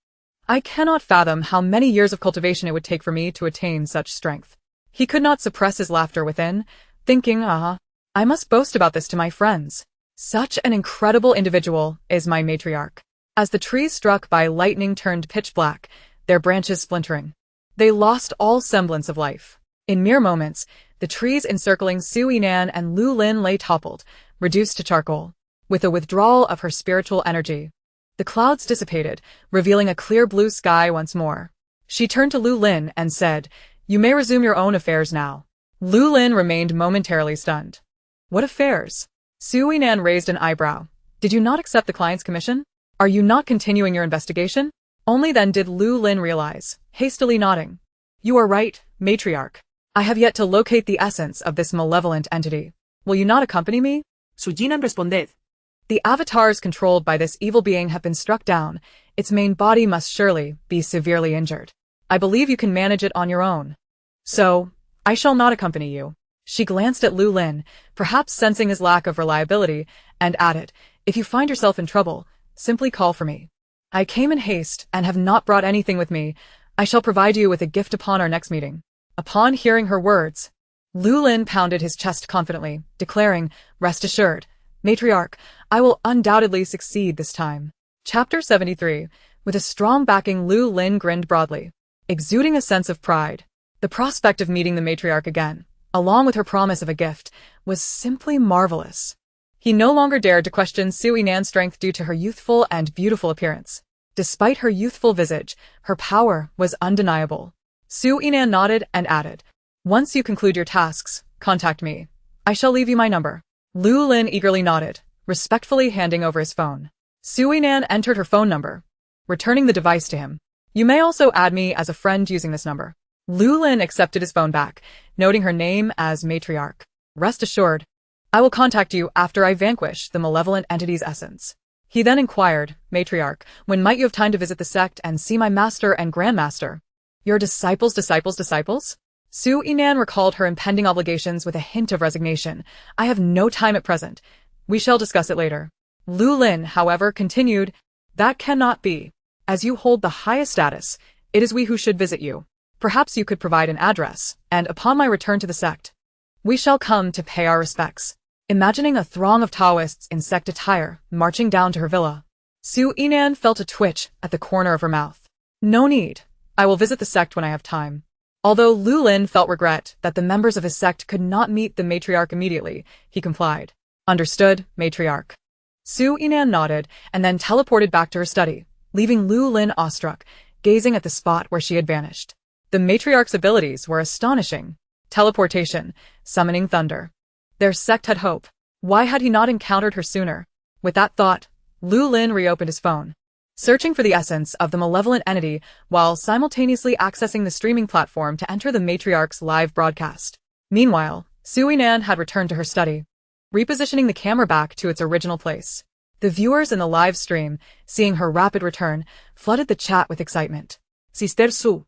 I cannot fathom how many years of cultivation it would take for me to attain such strength." He could not suppress his laughter within, thinking, I must boast about this to my friends. Such an incredible individual is my matriarch. As the trees struck by lightning turned pitch black, their branches splintering. They lost all semblance of life. In mere moments, the trees encircling Sui Nan and Lu Lin lay toppled, reduced to charcoal. With a withdrawal of her spiritual energy, the clouds dissipated, revealing a clear blue sky once more. She turned to Lu Lin and said, "You may resume your own affairs now." Lu Lin remained momentarily stunned. "What affairs?" Sui Nan raised an eyebrow. "Did you not accept the client's commission? Are you not continuing your investigation?" Only then did Lu Lin realize, hastily nodding. "You are right, matriarch. I have yet to locate the essence of this malevolent entity. Will you not accompany me?" Su Jinan responded. "The avatars controlled by this evil being have been struck down. Its main body must surely be severely injured. I believe you can manage it on your own. So, I shall not accompany you." She glanced at Lu Lin, perhaps sensing his lack of reliability, and added, "If you find yourself in trouble, simply call for me. I came in haste and have not brought anything with me. I shall provide you with a gift upon our next meeting." Upon hearing her words, Lu Lin pounded his chest confidently, declaring, "Rest assured, matriarch, I will undoubtedly succeed this time." Chapter 73. With a strong backing, Lu Lin grinned broadly, exuding a sense of pride. The prospect of meeting the matriarch again, along with her promise of a gift, was simply marvelous. He no longer dared to question Sui Nan's strength due to her youthful and beautiful appearance. Despite her youthful visage, her power was undeniable. Sui Nan nodded and added, "Once you conclude your tasks, contact me. I shall leave you my number." Lu Lin eagerly nodded, respectfully handing over his phone. Sui Nan entered her phone number, returning the device to him. "You may also add me as a friend using this number." Lu Lin accepted his phone back, noting her name as matriarch. "Rest assured, I will contact you after I vanquish the malevolent entity's essence." He then inquired, "Matriarch, when might you have time to visit the sect and see my master and grandmaster?" "Your disciples? Sui Nan recalled her impending obligations with a hint of resignation. "I have no time at present. We shall discuss it later." Lu Lin, however, continued, "That cannot be. As you hold the highest status, it is we who should visit you. Perhaps you could provide an address, and upon my return to the sect, we shall come to pay our respects." Imagining a throng of Taoists in sect attire marching down to her villa, Sui Nan felt a twitch at the corner of her mouth. "No need. I will visit the sect when I have time." Although Lu Lin felt regret that the members of his sect could not meet the matriarch immediately, he complied. "Understood, matriarch." Sui Nan nodded and then teleported back to her study, leaving Lu Lin awestruck, gazing at the spot where she had vanished. The matriarch's abilities were astonishing. Teleportation, summoning thunder. Their sect had hope. Why had he not encountered her sooner? With that thought, Lu Lin reopened his phone, searching for the essence of the malevolent entity while simultaneously accessing the streaming platform to enter the matriarch's live broadcast. Meanwhile, Sui Nan had returned to her study, repositioning the camera back to its original place. The viewers in the live stream, seeing her rapid return, flooded the chat with excitement. "Sister Su,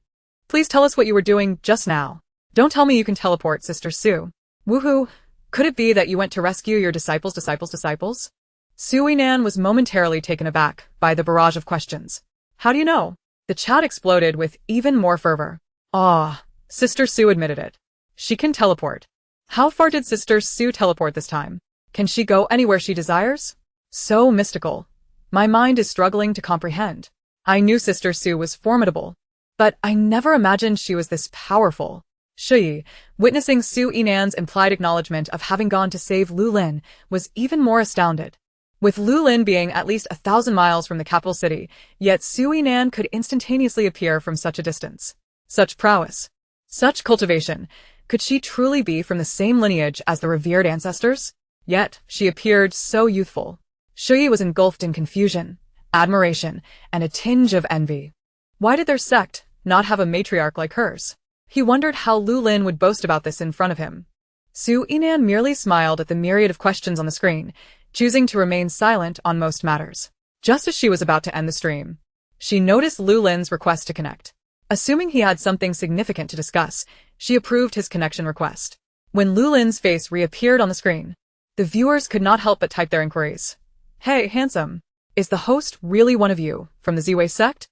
please tell us what you were doing just now. Don't tell me you can teleport, Sister Su." "Woohoo! Could it be that you went to rescue your disciples? Su Yinan was momentarily taken aback by the barrage of questions. How do you know? The chat exploded with even more fervor. Ah, Sister Su admitted it. She can teleport. How far did Sister Su teleport this time? Can she go anywhere she desires? So mystical. My mind is struggling to comprehend. I knew Sister Su was formidable, but I never imagined she was this powerful. Shui, witnessing Su Yinan's implied acknowledgement of having gone to save Lu Lin, was even more astounded. With Lu Lin being at least 1,000 miles from the capital city, yet Su Yinan could instantaneously appear from such a distance. Such prowess. Such cultivation. Could she truly be from the same lineage as the revered ancestors? Yet, she appeared so youthful. Shui was engulfed in confusion, admiration, and a tinge of envy. Why did their sect not have a matriarch like hers? He wondered how Lu Lin would boast about this in front of him. Su Yinan merely smiled at the myriad of questions on the screen, choosing to remain silent on most matters. Just as she was about to end the stream, she noticed Lu Lin's request to connect. Assuming he had something significant to discuss, she approved his connection request. When Lu Lin's face reappeared on the screen, the viewers could not help but type their inquiries. Hey, handsome. Is the host really one of you, from the Ziwei sect?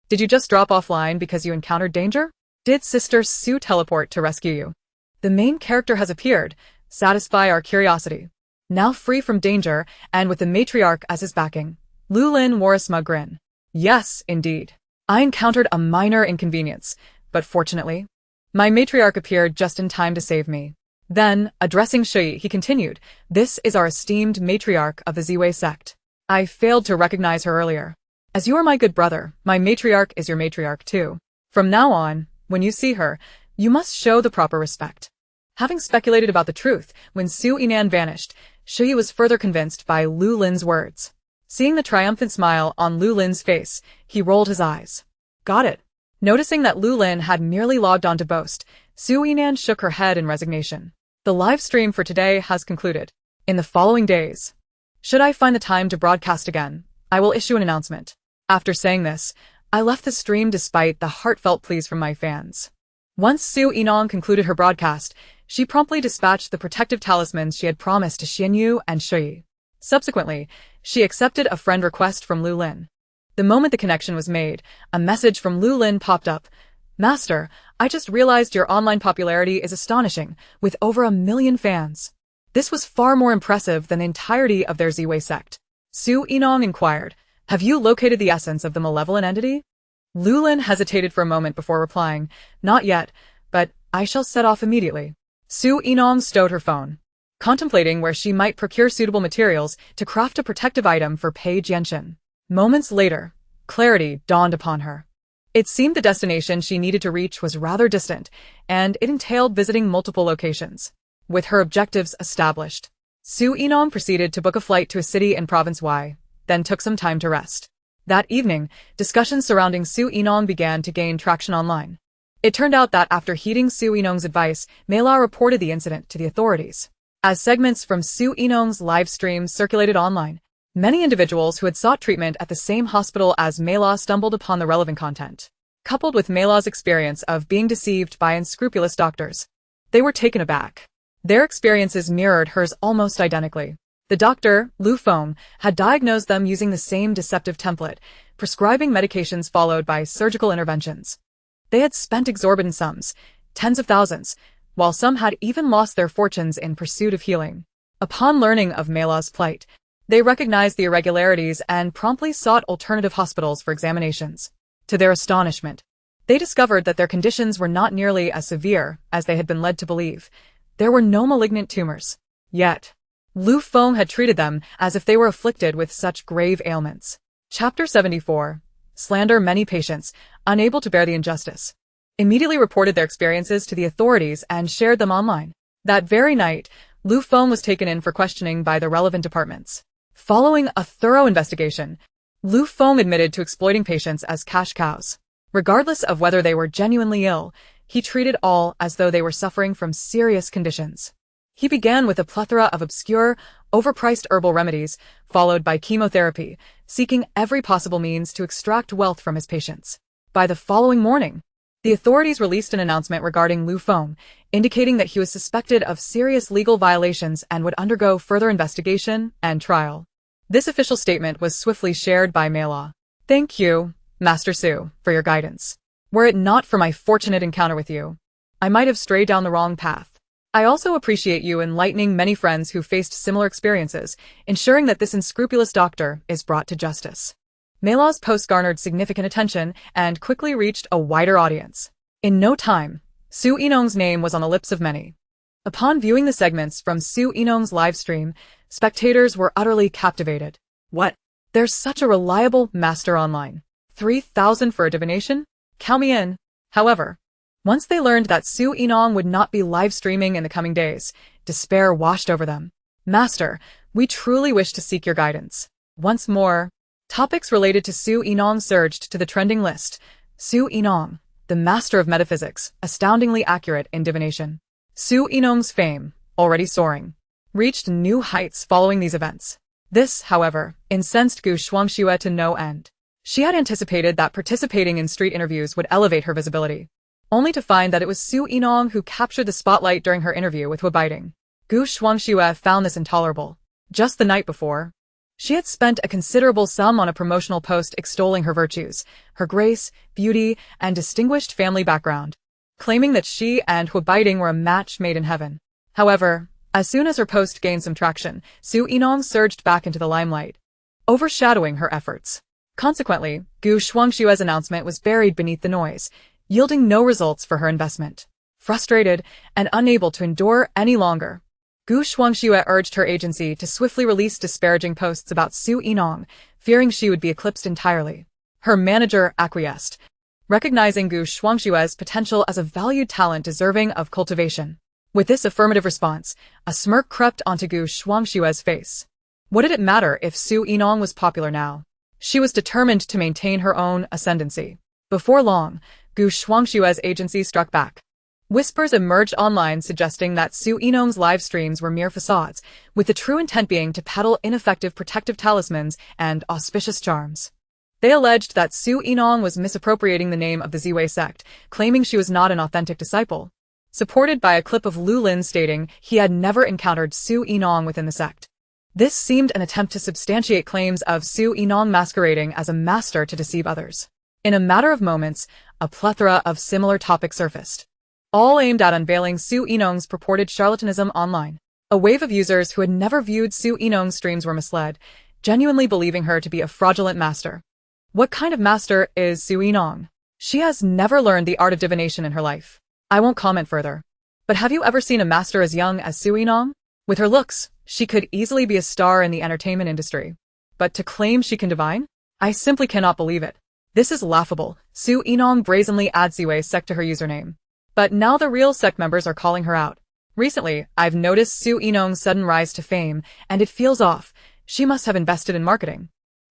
Did you just drop offline because you encountered danger? Did Sister Su teleport to rescue you? The main character has appeared, satisfy our curiosity. Now free from danger, and with the matriarch as his backing, Lu Lin wore a smug grin. Yes, indeed. I encountered a minor inconvenience, but fortunately, my matriarch appeared just in time to save me. Then, addressing Shui, he continued, This is our esteemed matriarch of the Ziwei sect. I failed to recognize her earlier. As you are my good brother, my matriarch is your matriarch too. From now on, when you see her, you must show the proper respect. Having speculated about the truth, when Su Yinan vanished, Shui was further convinced by Lu Lin's words. Seeing the triumphant smile on Lu Lin's face, he rolled his eyes. Got it. Noticing that Lu Lin had merely logged on to boast, Su Yinan shook her head in resignation. The live stream for today has concluded. In the following days, should I find the time to broadcast again, I will issue an announcement. After saying this, I left the stream despite the heartfelt pleas from my fans. Once Su Yinong concluded her broadcast, she promptly dispatched the protective talismans she had promised to Xianyu and Shui. Subsequently, she accepted a friend request from Lu Lin. The moment the connection was made, a message from Lu Lin popped up. Master, I just realized your online popularity is astonishing, with over 1 million fans. This was far more impressive than the entirety of their Ziwei sect. Su Yinong inquired, Have you located the essence of the malevolent entity? Lu Lin hesitated for a moment before replying, Not yet, but I shall set off immediately. Su Yinong stowed her phone, contemplating where she might procure suitable materials to craft a protective item for Pei Jianxin. Moments later, clarity dawned upon her. It seemed the destination she needed to reach was rather distant, and it entailed visiting multiple locations. With her objectives established, Su Yinong proceeded to book a flight to a city in Province Y, then took some time to rest. That evening, discussions surrounding Su Yinong began to gain traction online. It turned out that after heeding Su Yinong's advice, Mei La reported the incident to the authorities. As segments from Su Yinong's live stream circulated online, many individuals who had sought treatment at the same hospital as Mei La stumbled upon the relevant content. Coupled with Mei La's experience of being deceived by unscrupulous doctors, they were taken aback. Their experiences mirrored hers almost identically. The doctor, Lu Feng, had diagnosed them using the same deceptive template, prescribing medications followed by surgical interventions. They had spent exorbitant sums, tens of thousands, while some had even lost their fortunes in pursuit of healing. Upon learning of Mei La's plight, they recognized the irregularities and promptly sought alternative hospitals for examinations. To their astonishment, they discovered that their conditions were not nearly as severe as they had been led to believe. There were no malignant tumors. Yet, Lu Feng had treated them as if they were afflicted with such grave ailments. Chapter 74. Slander. Many patients, unable to bear the injustice, immediately reported their experiences to the authorities and shared them online. That very night, Lu Feng was taken in for questioning by the relevant departments. Following a thorough investigation, Lu Feng admitted to exploiting patients as cash cows. Regardless of whether they were genuinely ill, he treated all as though they were suffering from serious conditions. He began with a plethora of obscure, overpriced herbal remedies, followed by chemotherapy, seeking every possible means to extract wealth from his patients. By the following morning, The authorities released an announcement regarding Lu Feng, indicating that he was suspected of serious legal violations and would undergo further investigation and trial. This official statement was swiftly shared by Mei. Thank you, Master Su, for your guidance. Were it not for my fortunate encounter with you, I might have strayed down the wrong path. I also appreciate you enlightening many friends who faced similar experiences, ensuring that this unscrupulous doctor is brought to justice. Mei's post garnered significant attention and quickly reached a wider audience. In no time, Su Yinong's name was on the lips of many. Upon viewing the segments from Su Yinong's live stream, spectators were utterly captivated. What? There's such a reliable master online. 3,000 for a divination? Count me in. However, once they learned that Su Yinong would not be live streaming in the coming days, despair washed over them. Master, we truly wish to seek your guidance. Once more, topics related to Su Yinong surged to the trending list. Su Yinong, the master of metaphysics, astoundingly accurate in divination. Su Yinong's fame, already soaring, reached new heights following these events. This, however, incensed Gu Shuangxue to no end. She had anticipated that participating in street interviews would elevate her visibility, only to find that it was Su Yinong who captured the spotlight during her interview with Webnovel. Gu Shuangxue found this intolerable. Just the night before, she had spent a considerable sum on a promotional post extolling her virtues, her grace, beauty, and distinguished family background, claiming that she and Webnovel were a match made in heaven. However, as soon as her post gained some traction, Su Yinong surged back into the limelight, overshadowing her efforts. Consequently, Gu Shuangxue's announcement was buried beneath the noise, yielding no results for her investment. Frustrated and unable to endure any longer, Gu Shuangxue urged her agency to swiftly release disparaging posts about Su Yinong, fearing she would be eclipsed entirely. Her manager acquiesced, recognizing Gu Shuangxue's potential as a valued talent deserving of cultivation. With this affirmative response, a smirk crept onto Gu Shuangxue's face. What did it matter if Su Yinong was popular now? She was determined to maintain her own ascendancy. Before long, Gu Shuangxue's agency struck back. Whispers emerged online suggesting that Su Yinong's live streams were mere facades, with the true intent being to peddle ineffective protective talismans and auspicious charms. They alleged that Su Yinong was misappropriating the name of the Ziwei sect, claiming she was not an authentic disciple, supported by a clip of Lu Lin stating he had never encountered Su Yinong within the sect. This seemed an attempt to substantiate claims of Su Yinong masquerading as a master to deceive others. In a matter of moments, a plethora of similar topics surfaced, all aimed at unveiling Su Yinong's purported charlatanism online. A wave of users who had never viewed Su Yinong's streams were misled, genuinely believing her to be a fraudulent master. What kind of master is Su Yinong? She has never learned the art of divination in her life. I won't comment further. But have you ever seen a master as young as Su Yinong? With her looks, she could easily be a star in the entertainment industry. But to claim she can divine? I simply cannot believe it. This is laughable. Su Yinong brazenly adds Ziwei sect to her username. But now the real sect members are calling her out. Recently, I've noticed Su Yinong's sudden rise to fame, and it feels off. She must have invested in marketing.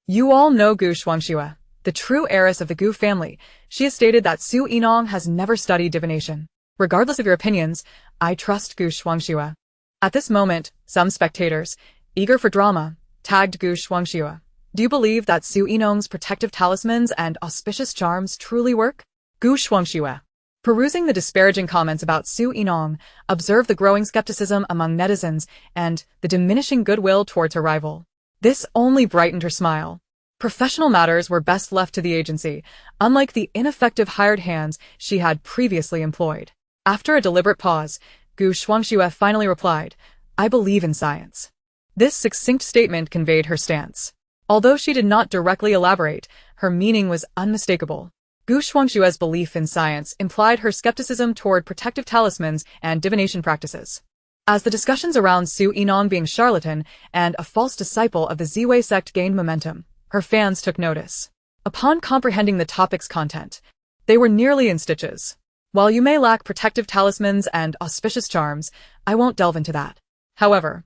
You all know Gu Shuangxue, the true heiress of the Gu family. She has stated that Su Yinong has never studied divination. Regardless of your opinions, I trust Gu Shuangxue. At this moment, some spectators, eager for drama, tagged Gu Shuangxue. Do you believe that Su Yinong's protective talismans and auspicious charms truly work? Gu Shuangxue, perusing the disparaging comments about Su Yinong, observed the growing skepticism among netizens and the diminishing goodwill towards her rival. This only brightened her smile. Professional matters were best left to the agency, unlike the ineffective hired hands she had previously employed. After a deliberate pause, Gu Shuangxue finally replied, I believe in science. This succinct statement conveyed her stance. Although she did not directly elaborate, her meaning was unmistakable. Gu Shuangxue's belief in science implied her skepticism toward protective talismans and divination practices. As the discussions around Su Yinong being charlatan and a false disciple of the Ziwei sect gained momentum, her fans took notice. Upon comprehending the topic's content, they were nearly in stitches. While you may lack protective talismans and auspicious charms, I won't delve into that. However,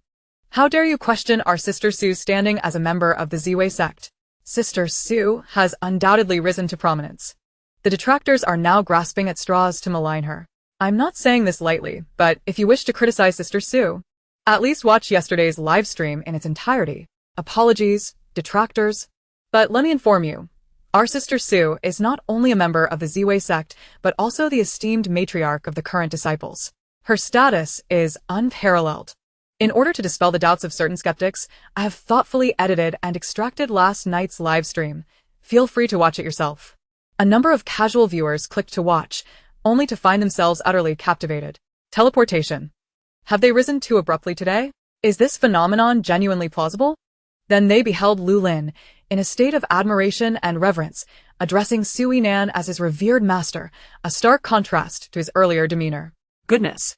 how dare you question our Sister Su's standing as a member of the Ziwei sect? Sister Su has undoubtedly risen to prominence. The detractors are now grasping at straws to malign her. I'm not saying this lightly, but if you wish to criticize Sister Su, at least watch yesterday's live stream in its entirety. Apologies, detractors. But let me inform you, Our sister Sue is not only a member of the Ziwei sect, but also the esteemed matriarch of the current disciples. Her status is unparalleled. In order to dispel the doubts of certain skeptics, I have thoughtfully edited and extracted last night's live stream. Feel free to watch it yourself. A number of casual viewers clicked to watch, only to find themselves utterly captivated. Teleportation. Have they risen too abruptly today? Is this phenomenon genuinely plausible? Then they beheld Lu Lin, in a state of admiration and reverence, addressing Su Yinan as his revered master, a stark contrast to his earlier demeanor. Goodness.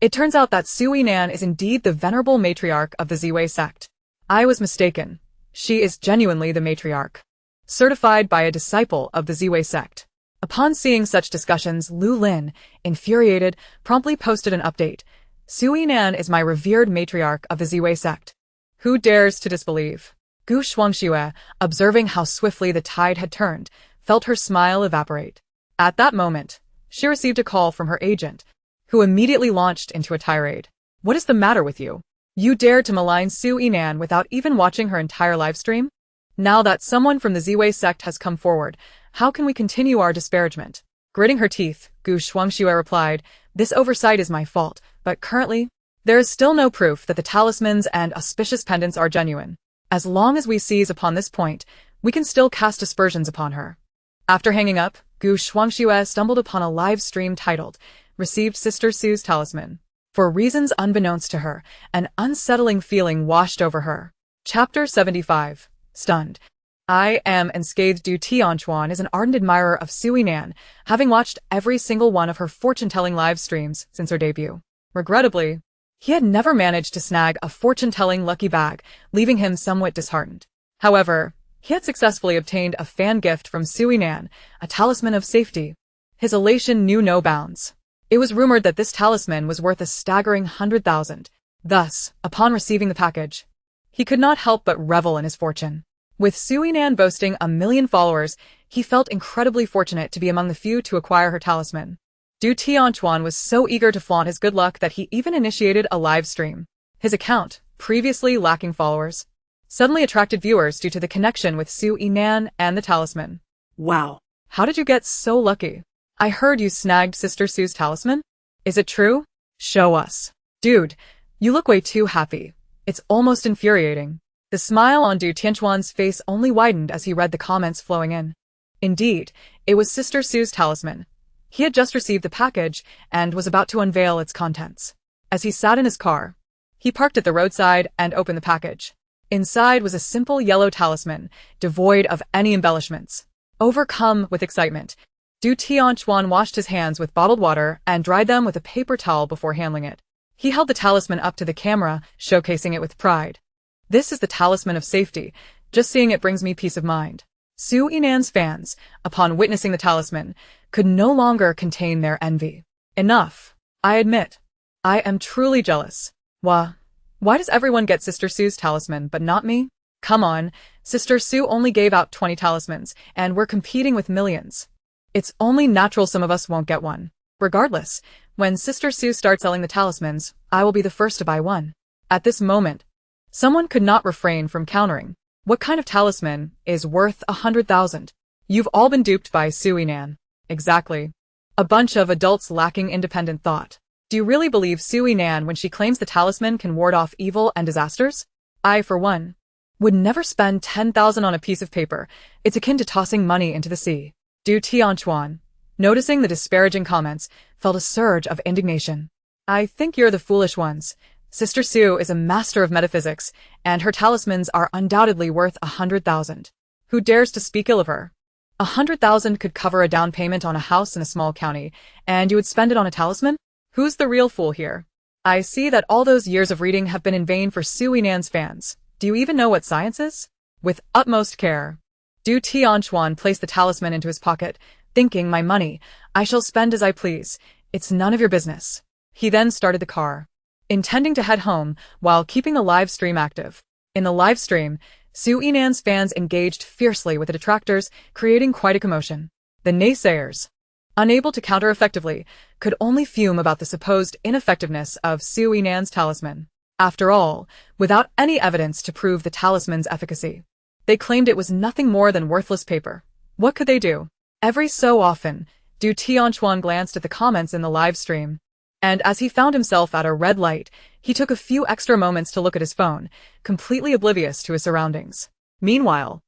It turns out that Su Yinan is indeed the venerable matriarch of the Ziwei sect. I was mistaken. She is genuinely the matriarch. Certified by a disciple of the Ziwei sect. Upon seeing such discussions, Lu Lin, infuriated, promptly posted an update. Su Yinan is my revered matriarch of the Ziwei sect. Who dares to disbelieve? Gu Shuangxue, observing how swiftly the tide had turned, felt her smile evaporate. At that moment, she received a call from her agent, who immediately launched into a tirade. What is the matter with you? You dared to malign Su Yinan without even watching her entire livestream? Now that someone from the Ziwei sect has come forward, how can we continue our disparagement? Gritting her teeth, Gu Shuangxue replied, this oversight is my fault, but currently, there is still no proof that the talismans and auspicious pendants are genuine. As long as we seize upon this point, we can still cast aspersions upon her. After hanging up, Gu Shuangxue stumbled upon a live stream titled, Received Sister Sue's Talisman. For reasons unbeknownst to her, an unsettling feeling washed over her. Chapter 75. Stunned. I am unscathed. Du Tianchuan is an ardent admirer of Su Yinan, having watched every single one of her fortune-telling live streams since her debut. Regrettably, he had never managed to snag a fortune-telling lucky bag, leaving him somewhat disheartened. However, he had successfully obtained a fan gift from Su Yinan, a talisman of safety. His elation knew no bounds. It was rumored that this talisman was worth a staggering 100,000. Thus, upon receiving the package, he could not help but revel in his fortune. With Su Yinan boasting 1 million followers, he felt incredibly fortunate to be among the few to acquire her talisman. Du Tianchuan was so eager to flaunt his good luck that he even initiated a live stream. His account, previously lacking followers, suddenly attracted viewers due to the connection with Su Yinan and the talisman. Wow. How did you get so lucky? I heard you snagged Sister Sue's talisman? Is it true? Show us. Dude, you look way too happy. It's almost infuriating. The smile on Du Tianchuan's face only widened as he read the comments flowing in. Indeed, it was Sister Sue's talisman. He had just received the package and was about to unveil its contents. As he sat in his car, he parked at the roadside and opened the package. Inside was a simple yellow talisman, devoid of any embellishments. Overcome with excitement, Du Tianchuan washed his hands with bottled water and dried them with a paper towel before handling it. He held the talisman up to the camera, showcasing it with pride. This is the talisman of safety. Just seeing it brings me peace of mind. Su Yinan's fans, upon witnessing the talisman, could no longer contain their envy. Enough. I admit. I am truly jealous. Why does everyone get Sister Sue's talisman but not me? Come on, Sister Sue only gave out 20 talismans, and we're competing with millions. It's only natural some of us won't get one. Regardless, when Sister Sue starts selling the talismans, I will be the first to buy one. At this moment, someone could not refrain from countering. What kind of talisman is worth 100,000? You've all been duped by Su Yinan. Exactly. A bunch of adults lacking independent thought. Do you really believe Su Yinan when she claims the talisman can ward off evil and disasters? I, for one, would never spend 10,000 on a piece of paper. It's akin to tossing money into the sea. Du Tianchuan, noticing the disparaging comments, felt a surge of indignation. I think you're the foolish ones. Sister Sue is a master of metaphysics, and her talismans are undoubtedly worth 100,000. Who dares to speak ill of her? 100,000 could cover a down payment on a house in a small county, and you would spend it on a talisman? Who's the real fool here? I see that all those years of reading have been in vain for Su Yinan's fans. Do you even know what science is? With utmost care, Du Tianchuan placed the talisman into his pocket, thinking, my money, I shall spend as I please. It's none of your business. He then started the car, intending to head home while keeping the live stream active. In the live stream, Su Yinan's fans engaged fiercely with the detractors, creating quite a commotion. The naysayers, unable to counter effectively, could only fume about the supposed ineffectiveness of Su Yinan's talisman. After all, without any evidence to prove the talisman's efficacy, they claimed it was nothing more than worthless paper. What could they do? Every so often, Du Tianquan glanced at the comments in the live stream. And as he found himself at a red light, he took a few extra moments to look at his phone, completely oblivious to his surroundings. Meanwhile,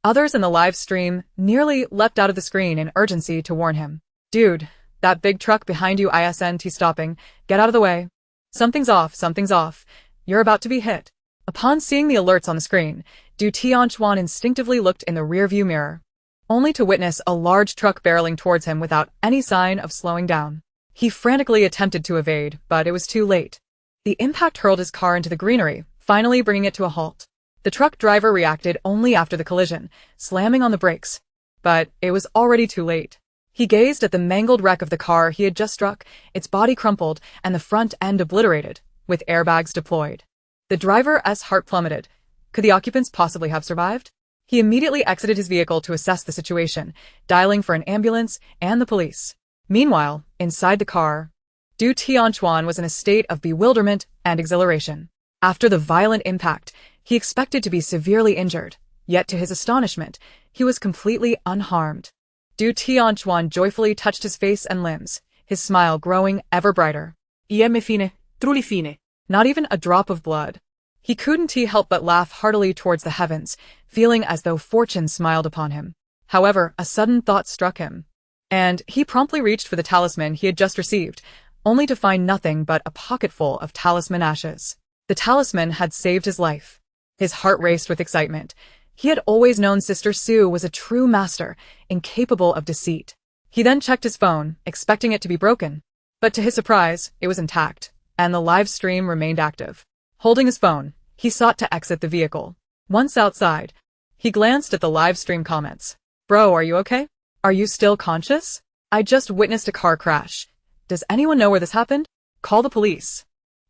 others in the live stream nearly leapt out of the screen in urgency to warn him. Dude, that big truck behind you isn't stopping, get out of the way. Something's off, you're about to be hit. Upon seeing the alerts on the screen, Du Tianquan instinctively looked in the rearview mirror, only to witness a large truck barreling towards him without any sign of slowing down. He frantically attempted to evade, but it was too late. The impact hurled his car into the greenery, finally bringing it to a halt. The truck driver reacted only after the collision, slamming on the brakes. But it was already too late. He gazed at the mangled wreck of the car he had just struck, its body crumpled and the front end obliterated, with airbags deployed. The driver's heart plummeted. Could the occupants possibly have survived? He immediately exited his vehicle to assess the situation, dialing for an ambulance and the police. Meanwhile, inside the car, Du Tianquan was in a state of bewilderment and exhilaration. After the violent impact, he expected to be severely injured, yet to his astonishment, he was completely unharmed. Du Tianquan joyfully touched his face and limbs, his smile growing ever brighter. Iemme fine, truly fine. Not even a drop of blood. He couldn't help but laugh heartily towards the heavens, feeling as though fortune smiled upon him. However, a sudden thought struck him, and he promptly reached for the talisman he had just received, only to find nothing but a pocketful of talisman ashes. The talisman had saved his life. His heart raced with excitement. He had always known Sister Sue was a true master, incapable of deceit. He then checked his phone, expecting it to be broken. But to his surprise, it was intact, and the live stream remained active. Holding his phone, he sought to exit the vehicle. Once outside, he glanced at the live stream comments. Bro, are you okay? Are you still conscious? I just witnessed a car crash. Does anyone know where this happened? Call the police.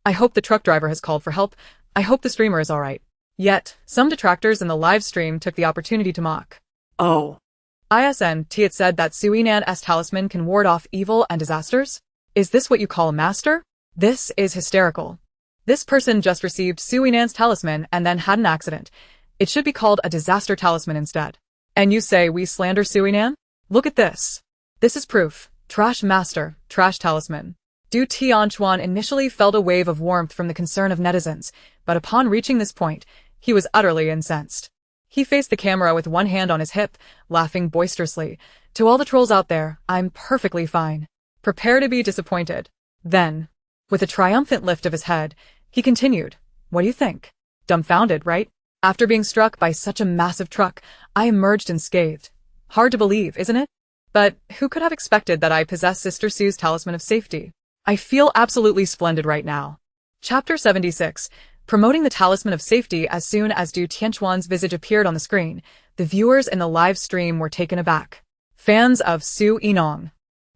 I hope the truck driver has called for help. I hope the streamer is alright. Yet, some detractors in the live stream took the opportunity to mock. Oh. It had said that Suinan's talisman can ward off evil and disasters? Is this what you call a master? This is hysterical. This person just received Suinan's talisman and then had an accident. It should be called a disaster talisman instead. And you say we slander Suinan? Look at this. This is proof. Trash master, trash talisman. Du Tianquan initially felt a wave of warmth from the concern of netizens, but upon reaching this point, he was utterly incensed. He faced the camera with one hand on his hip, laughing boisterously. To all the trolls out there, I'm perfectly fine. Prepare to be disappointed. Then, with a triumphant lift of his head, he continued, what do you think? Dumbfounded, right? After being struck by such a massive truck, I emerged unscathed. Hard to believe, isn't it? But who could have expected that I possess Sister Sue's talisman of safety? I feel absolutely splendid right now. Chapter 76. Promoting the talisman of safety. As soon as Du Tianquan's visage appeared on the screen, the viewers in the live stream were taken aback. Fans of Su Yinong,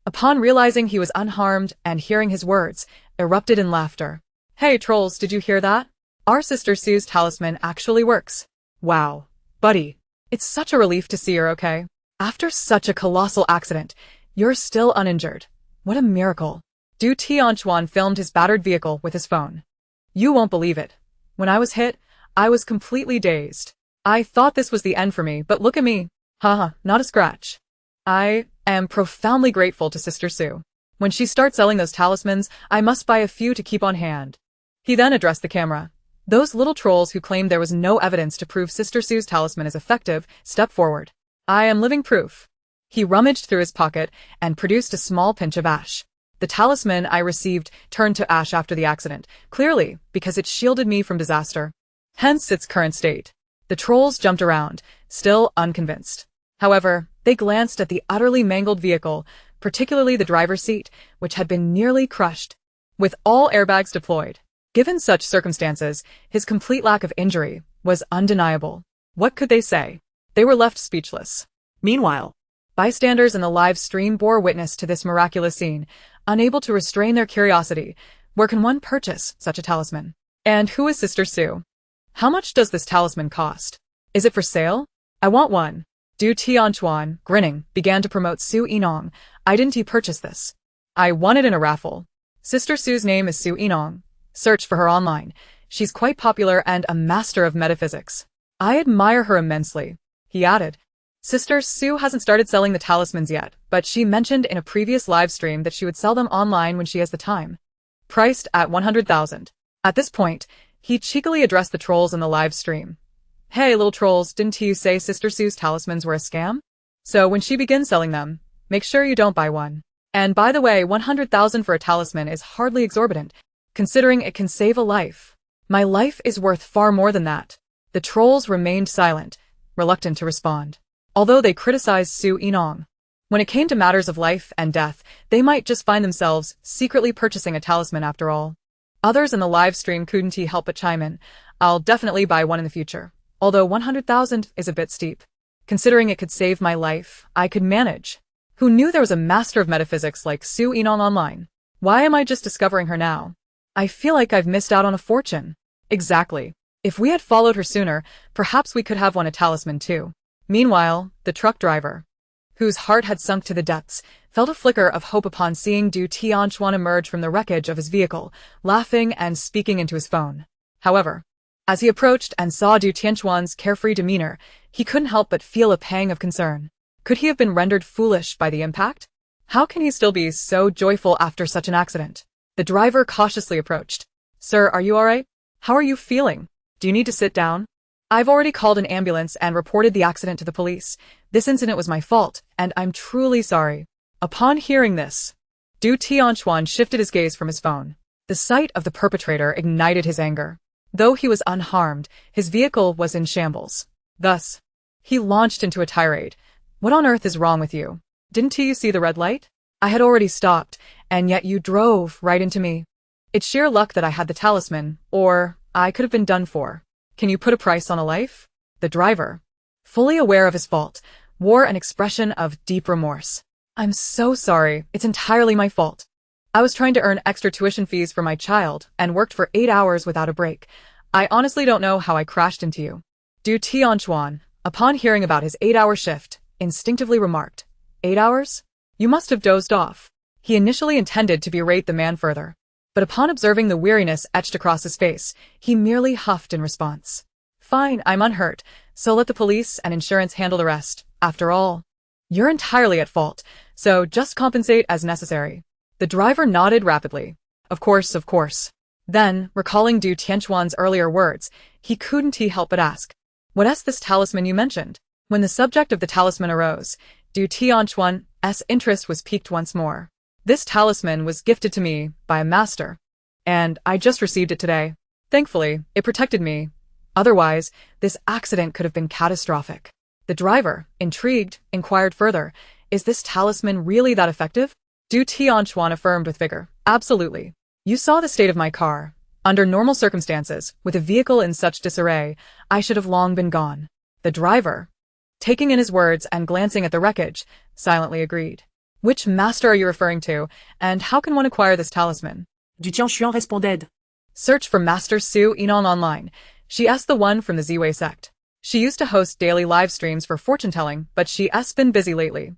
upon realizing he was unharmed and hearing his words, erupted in laughter. Hey trolls, did you hear that? Our Sister Sue's talisman actually works. Wow. Buddy, it's such a relief to see you're okay. After such a colossal accident, you're still uninjured. What a miracle. Du Tianquan filmed his battered vehicle with his phone. You won't believe it. When I was hit, I was completely dazed. I thought this was the end for me, but look at me. Haha, not a scratch. I am profoundly grateful to Sister Sue. When she starts selling those talismans, I must buy a few to keep on hand. He then addressed the camera. Those little trolls who claimed there was no evidence to prove Sister Sue's talisman is effective, step forward. I am living proof. He rummaged through his pocket and produced a small pinch of ash. The talisman I received turned to ash after the accident, clearly because it shielded me from disaster. Hence its current state. The trolls jumped around, still unconvinced. However, they glanced at the utterly mangled vehicle, particularly the driver's seat, which had been nearly crushed. With all airbags deployed, given such circumstances, his complete lack of injury was undeniable. What could they say? They were left speechless. Meanwhile, bystanders in the live stream bore witness to this miraculous scene, unable to restrain their curiosity. Where can one purchase such a talisman? And who is Sister Sue? How much does this talisman cost? Is it for sale? I want one. Du Tianquan, grinning, began to promote Su Yinong. I didn't purchase this. I won it in a raffle. Sister Sue's name is Su Yinong. Search for her online. She's quite popular and a master of metaphysics. I admire her immensely. He added, Sister Sue hasn't started selling the talismans yet, but she mentioned in a previous live stream that she would sell them online when she has the time. Priced at 100,000. At this point, he cheekily addressed the trolls in the live stream. Hey little trolls, didn't you say Sister Sue's talismans were a scam? So when she begins selling them, make sure you don't buy one. And by the way, 100,000 for a talisman is hardly exorbitant, considering it can save a life. My life is worth far more than that. The trolls remained silent, reluctant to respond. Although they criticized Su Yinong. When it came to matters of life and death, they might just find themselves secretly purchasing a talisman after all. Others in the live stream couldn't help but chime in. I'll definitely buy one in the future. Although 100,000 is a bit steep. Considering it could save my life, I could manage. Who knew there was a master of metaphysics like Su Yinong online? Why am I just discovering her now? I feel like I've missed out on a fortune. Exactly. If we had followed her sooner, perhaps we could have won a talisman too. Meanwhile, the truck driver, whose heart had sunk to the depths, felt a flicker of hope upon seeing Du Tianquan emerge from the wreckage of his vehicle, laughing and speaking into his phone. However, as he approached and saw Du Tianquan's carefree demeanor, he couldn't help but feel a pang of concern. Could he have been rendered foolish by the impact? How can he still be so joyful after such an accident? The driver cautiously approached. Sir, are you alright? How are you feeling? Do you need to sit down? I've already called an ambulance and reported the accident to the police. This incident was my fault, and I'm truly sorry. Upon hearing this, Du Tianquan shifted his gaze from his phone. The sight of the perpetrator ignited his anger. Though he was unharmed, his vehicle was in shambles. Thus, he launched into a tirade. What on earth is wrong with you? Didn't you see the red light? I had already stopped, and yet you drove right into me. It's sheer luck that I had the talisman, or I could have been done for. Can you put a price on a life? The driver, fully aware of his fault, wore an expression of deep remorse. I'm so sorry, it's entirely my fault. I was trying to earn extra tuition fees for my child and worked for 8 hours without a break. I honestly don't know how I crashed into you. Du Tianquan, upon hearing about his 8-hour shift, instinctively remarked, 8 hours? You must have dozed off. He initially intended to berate the man further, but upon observing the weariness etched across his face, he merely huffed in response. Fine, I'm unhurt, so let the police and insurance handle the rest. After all, you're entirely at fault, so just compensate as necessary. The driver nodded rapidly. Of course, of course. Then, recalling Du Tianquan's earlier words, he couldn't help but ask, what's this talisman you mentioned? When the subject of the talisman arose, Du Tianquan's interest was piqued once more. This talisman was gifted to me by a master, and I just received it today. Thankfully, it protected me. Otherwise, this accident could have been catastrophic. The driver, intrigued, inquired further, is this talisman really that effective? Du Tianquan affirmed with vigor. Absolutely. You saw the state of my car. Under normal circumstances, with a vehicle in such disarray, I should have long been gone. The driver, taking in his words and glancing at the wreckage, silently agreed. Which master are you referring to, and how can one acquire this talisman? Du Tianquan responded. Search for Master Su Yinong online. She asked the one from the Ziwei sect. She used to host daily live streams for fortune-telling, but she's been busy lately.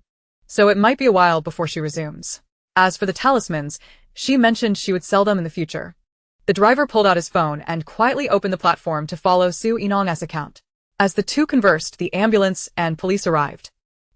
So it might be a while before she resumes. As for the talismans, she mentioned she would sell them in the future. The driver pulled out his phone and quietly opened the platform to follow Su Yinong's account. As the two conversed, the ambulance and police arrived.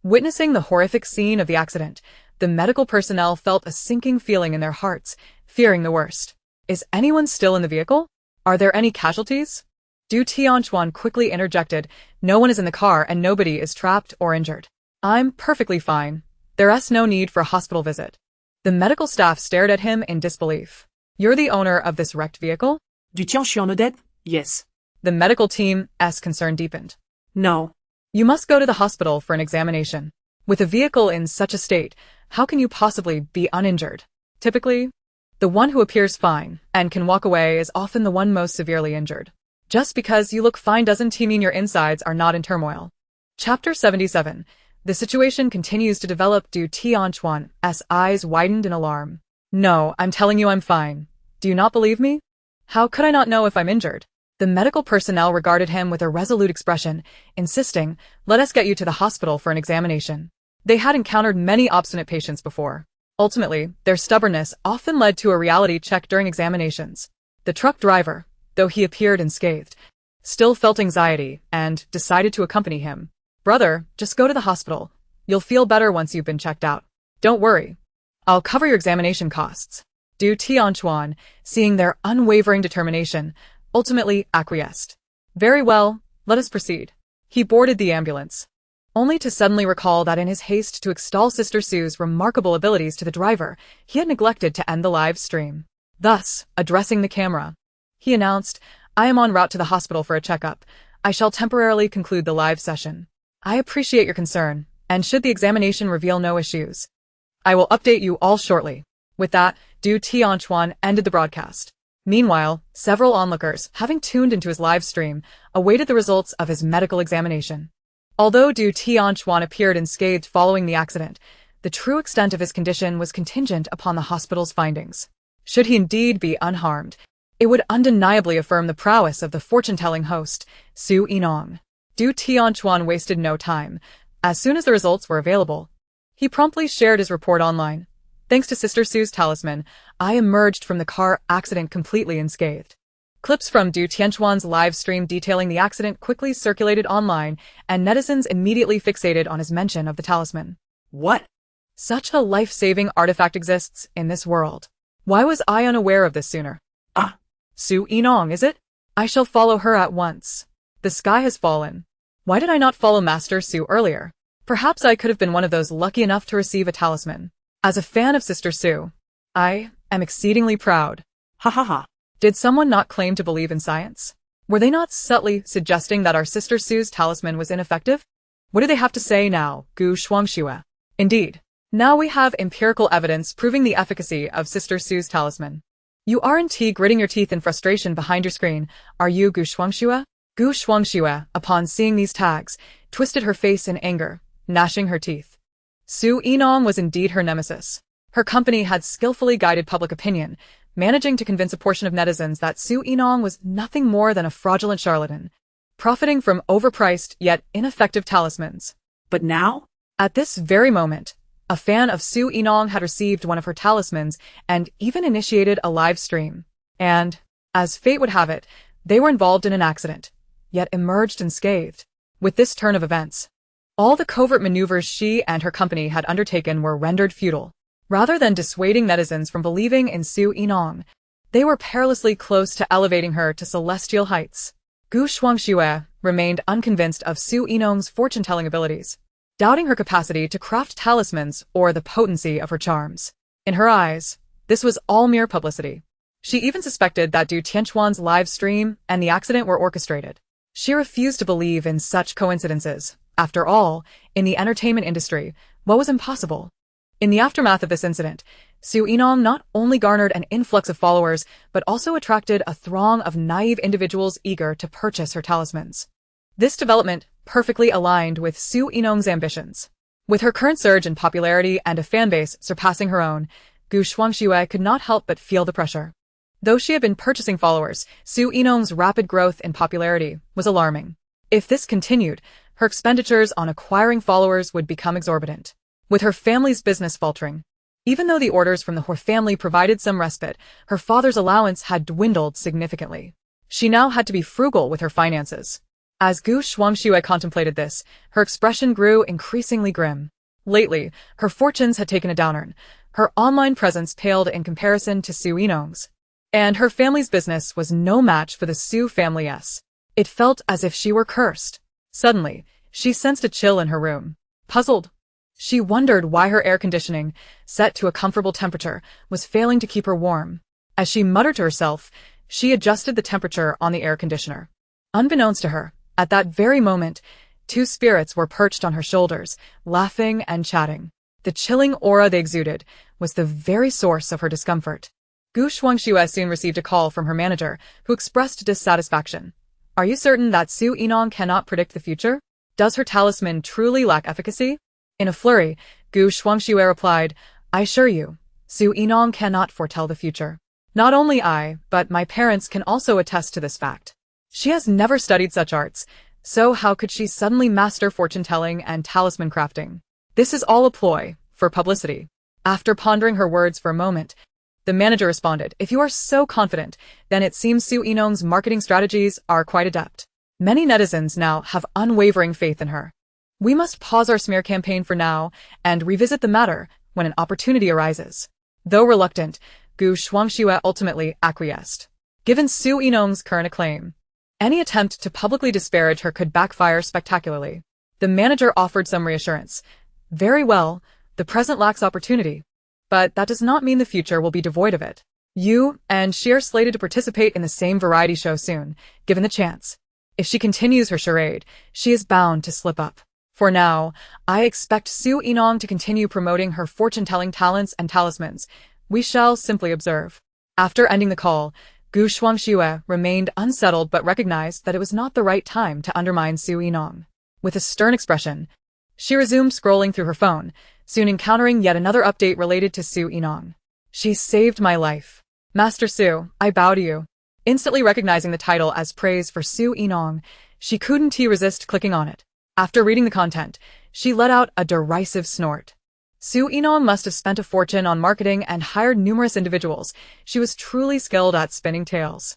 Witnessing the horrific scene of the accident, the medical personnel felt a sinking feeling in their hearts, fearing the worst. Is anyone still in the vehicle? Are there any casualties? Du Tianquan quickly interjected, no one is in the car and nobody is trapped or injured. I'm perfectly fine. There's no need for a hospital visit. The medical staff stared at him in disbelief. You're the owner of this wrecked vehicle? Du Tianquan nodded. Yes. The medical team's concern deepened. No. You must go to the hospital for an examination. With a vehicle in such a state, how can you possibly be uninjured? Typically, the one who appears fine and can walk away is often the one most severely injured. Just because you look fine doesn't mean your insides are not in turmoil. Chapter 77. The situation continues to develop. Du Tianquan's eyes widened in alarm. No, I'm telling you I'm fine. Do you not believe me? How could I not know if I'm injured? The medical personnel regarded him with a resolute expression, insisting, let us get you to the hospital for an examination. They had encountered many obstinate patients before. Ultimately, their stubbornness often led to a reality check during examinations. The truck driver, though he appeared unscathed, still felt anxiety and decided to accompany him. Brother, just go to the hospital. You'll feel better once you've been checked out. Don't worry. I'll cover your examination costs. Du Tianchuan, seeing their unwavering determination, ultimately acquiesced. Very well, let us proceed. He boarded the ambulance, only to suddenly recall that in his haste to extol Sister Sue's remarkable abilities to the driver, he had neglected to end the live stream. Thus, addressing the camera, he announced, I am en route to the hospital for a checkup. I shall temporarily conclude the live session. I appreciate your concern, and should the examination reveal no issues, I will update you all shortly. With that, Du Tianchuan ended the broadcast. Meanwhile, several onlookers, having tuned into his live stream, awaited the results of his medical examination. Although Du Tianchuan appeared unscathed following the accident, the true extent of his condition was contingent upon the hospital's findings. Should he indeed be unharmed, it would undeniably affirm the prowess of the fortune-telling host, Su Yinong. Du Tianchuan wasted no time. As soon as the results were available, he promptly shared his report online. Thanks to Sister Sue's talisman, I emerged from the car accident completely unscathed. Clips from Du Tianchuan's live stream detailing the accident quickly circulated online, and netizens immediately fixated on his mention of the talisman. What? Such a life-saving artifact exists in this world. Why was I unaware of this sooner? Su Yinong, is it? I shall follow her at once. The sky has fallen. Why did I not follow Master Su earlier? Perhaps I could have been one of those lucky enough to receive a talisman. As a fan of Sister Su, I am exceedingly proud. Ha ha ha. Did someone not claim to believe in science? Were they not subtly suggesting that our Sister Sue's talisman was ineffective? What do they have to say now, Gu Shuangxue? Indeed. Now we have empirical evidence proving the efficacy of Sister Sue's talisman. You aren't gritting your teeth in frustration behind your screen, are you, Gu Shuangxue? Gu Shuangxue, upon seeing these tags, twisted her face in anger, gnashing her teeth. Su Yinong was indeed her nemesis. Her company had skillfully guided public opinion, managing to convince a portion of netizens that Su Yinong was nothing more than a fraudulent charlatan, profiting from overpriced yet ineffective talismans. But now? At this very moment, a fan of Su Yinong had received one of her talismans and even initiated a live stream. And, as fate would have it, they were involved in an accident, yet emerged unscathed. With this turn of events, all the covert maneuvers she and her company had undertaken were rendered futile. Rather than dissuading netizens from believing in Su Yinong, they were perilously close to elevating her to celestial heights. Gu Shuangxue remained unconvinced of Su Yinong's fortune-telling abilities, doubting her capacity to craft talismans or the potency of her charms. In her eyes, this was all mere publicity. She even suspected that Du Tianchuan's live stream and the accident were orchestrated. She refused to believe in such coincidences. After all, in the entertainment industry, what was impossible? In the aftermath of this incident, Su Yinong not only garnered an influx of followers, but also attracted a throng of naive individuals eager to purchase her talismans. This development perfectly aligned with Su Yinong's ambitions. With her current surge in popularity and a fanbase surpassing her own, Gu Shuangxue could not help but feel the pressure. Though she had been purchasing followers, Su Yinong's rapid growth in popularity was alarming. If this continued, her expenditures on acquiring followers would become exorbitant. With her family's business faltering, even though the orders from the He family provided some respite, her father's allowance had dwindled significantly. She now had to be frugal with her finances. As Gu Shuangxue contemplated this, her expression grew increasingly grim. Lately, her fortunes had taken a downturn. Her online presence paled in comparison to Su Yinong's, and her family's business was no match for the Su family's. It felt as if she were cursed. Suddenly, she sensed a chill in her room. Puzzled, she wondered why her air conditioning, set to a comfortable temperature, was failing to keep her warm. As she muttered to herself, she adjusted the temperature on the air conditioner. Unbeknownst to her, at that very moment, two spirits were perched on her shoulders, laughing and chatting. The chilling aura they exuded was the very source of her discomfort. Gu Shuangxue soon received a call from her manager, who expressed dissatisfaction. Are you certain that Su Yinong cannot predict the future? Does her talisman truly lack efficacy? In a flurry, Gu Shuangxue replied, I assure you, Su Yinong cannot foretell the future. Not only I, but my parents can also attest to this fact. She has never studied such arts, so how could she suddenly master fortune-telling and talisman crafting? This is all a ploy, for publicity. After pondering her words for a moment, the manager responded, if you are so confident, then it seems Su Yinong's marketing strategies are quite adept. Many netizens now have unwavering faith in her. We must pause our smear campaign for now and revisit the matter when an opportunity arises. Though reluctant, Gu Shuangxue ultimately acquiesced. Given Su Yinong's current acclaim, any attempt to publicly disparage her could backfire spectacularly. The manager offered some reassurance. Very well, the present lacks opportunity, but that does not mean the future will be devoid of it. You and she are slated to participate in the same variety show soon, given the chance. If she continues her charade, she is bound to slip up. For now, I expect Su Yinong to continue promoting her fortune-telling talents and talismans. We shall simply observe. After ending the call, Gu Shuangxue remained unsettled but recognized that it was not the right time to undermine Su Yinong. With a stern expression, she resumed scrolling through her phone, soon encountering yet another update related to Su Yinong. She saved my life. Master Su, I bow to you. Instantly recognizing the title as praise for Su Yinong, she couldn't resist clicking on it. After reading the content, she let out a derisive snort. Su Yinong must have spent a fortune on marketing and hired numerous individuals. She was truly skilled at spinning tales.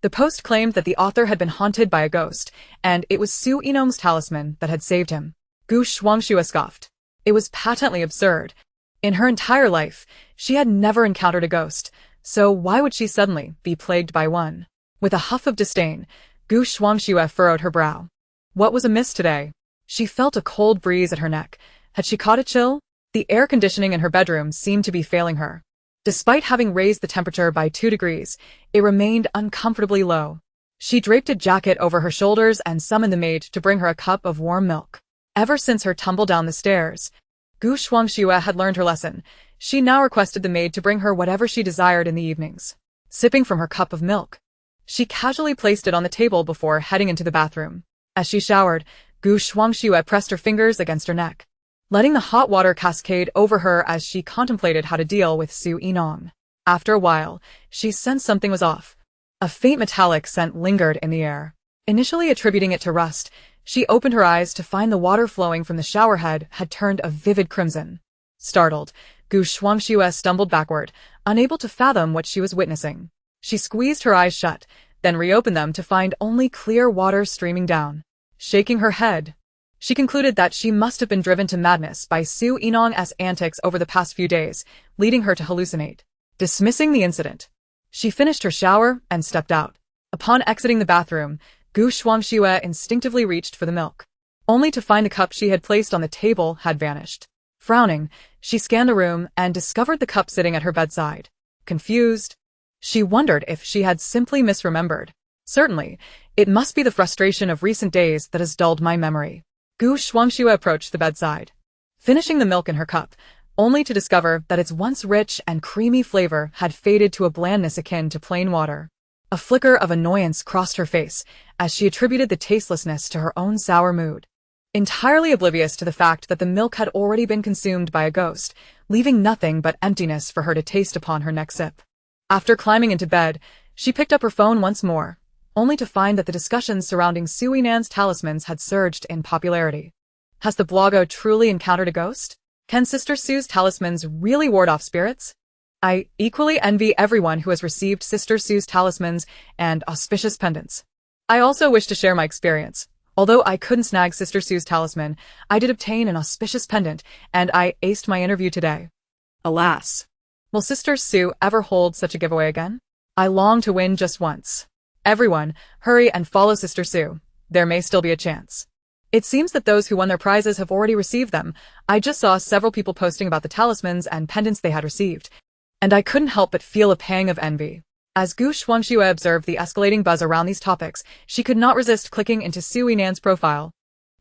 The post claimed that the author had been haunted by a ghost, and it was Su Yinong's talisman that had saved him. Gu Shuangxue scoffed. It was patently absurd. In her entire life, she had never encountered a ghost, so why would she suddenly be plagued by one? With a huff of disdain, Gu Shuangxue furrowed her brow. What was amiss today? She felt a cold breeze at her neck. Had she caught a chill? The air conditioning in her bedroom seemed to be failing her. Despite having raised the temperature by 2 degrees, it remained uncomfortably low. She draped a jacket over her shoulders and summoned the maid to bring her a cup of warm milk. Ever since her tumble down the stairs, Gu Shuangxue had learned her lesson. She now requested the maid to bring her whatever she desired in the evenings. Sipping from her cup of milk, she casually placed it on the table before heading into the bathroom. As she showered, Gu Shuangxue pressed her fingers against her neck, letting the hot water cascade over her as she contemplated how to deal with Su Yinong. After a while, she sensed something was off. A faint metallic scent lingered in the air. Initially attributing it to rust, she opened her eyes to find the water flowing from the shower head had turned a vivid crimson. Startled, Gu Shuangxue stumbled backward, unable to fathom what she was witnessing. She squeezed her eyes shut, then reopened them to find only clear water streaming down. Shaking her head, she concluded that she must have been driven to madness by Su Yinong's antics over the past few days, leading her to hallucinate. Dismissing the incident, she finished her shower and stepped out. Upon exiting the bathroom, Gu Shuangxue instinctively reached for the milk, only to find the cup she had placed on the table had vanished. Frowning, she scanned the room and discovered the cup sitting at her bedside. Confused, she wondered if she had simply misremembered. Certainly, it must be the frustration of recent days that has dulled my memory. Gu Shuangxue approached the bedside, finishing the milk in her cup, only to discover that its once rich and creamy flavor had faded to a blandness akin to plain water. A flicker of annoyance crossed her face as she attributed the tastelessness to her own sour mood, entirely oblivious to the fact that the milk had already been consumed by a ghost, leaving nothing but emptiness for her to taste upon her next sip. After climbing into bed, she picked up her phone once more, only to find that the discussions surrounding Su Yinong's talismans had surged in popularity. Has the blogger truly encountered a ghost? Can Sister Su's talismans really ward off spirits? I equally envy everyone who has received Sister Su's talismans and auspicious pendants. I also wish to share my experience. Although I couldn't snag Sister Su's talisman, I did obtain an auspicious pendant, and I aced my interview today. Alas, will Sister Su ever hold such a giveaway again? I long to win just once. Everyone, hurry and follow Sister Su. There may still be a chance. It seems that those who won their prizes have already received them. I just saw several people posting about the talismans and pendants they had received, and I couldn't help but feel a pang of envy. As Gu Shuangxue observed the escalating buzz around these topics, she could not resist clicking into Su Yinong's profile,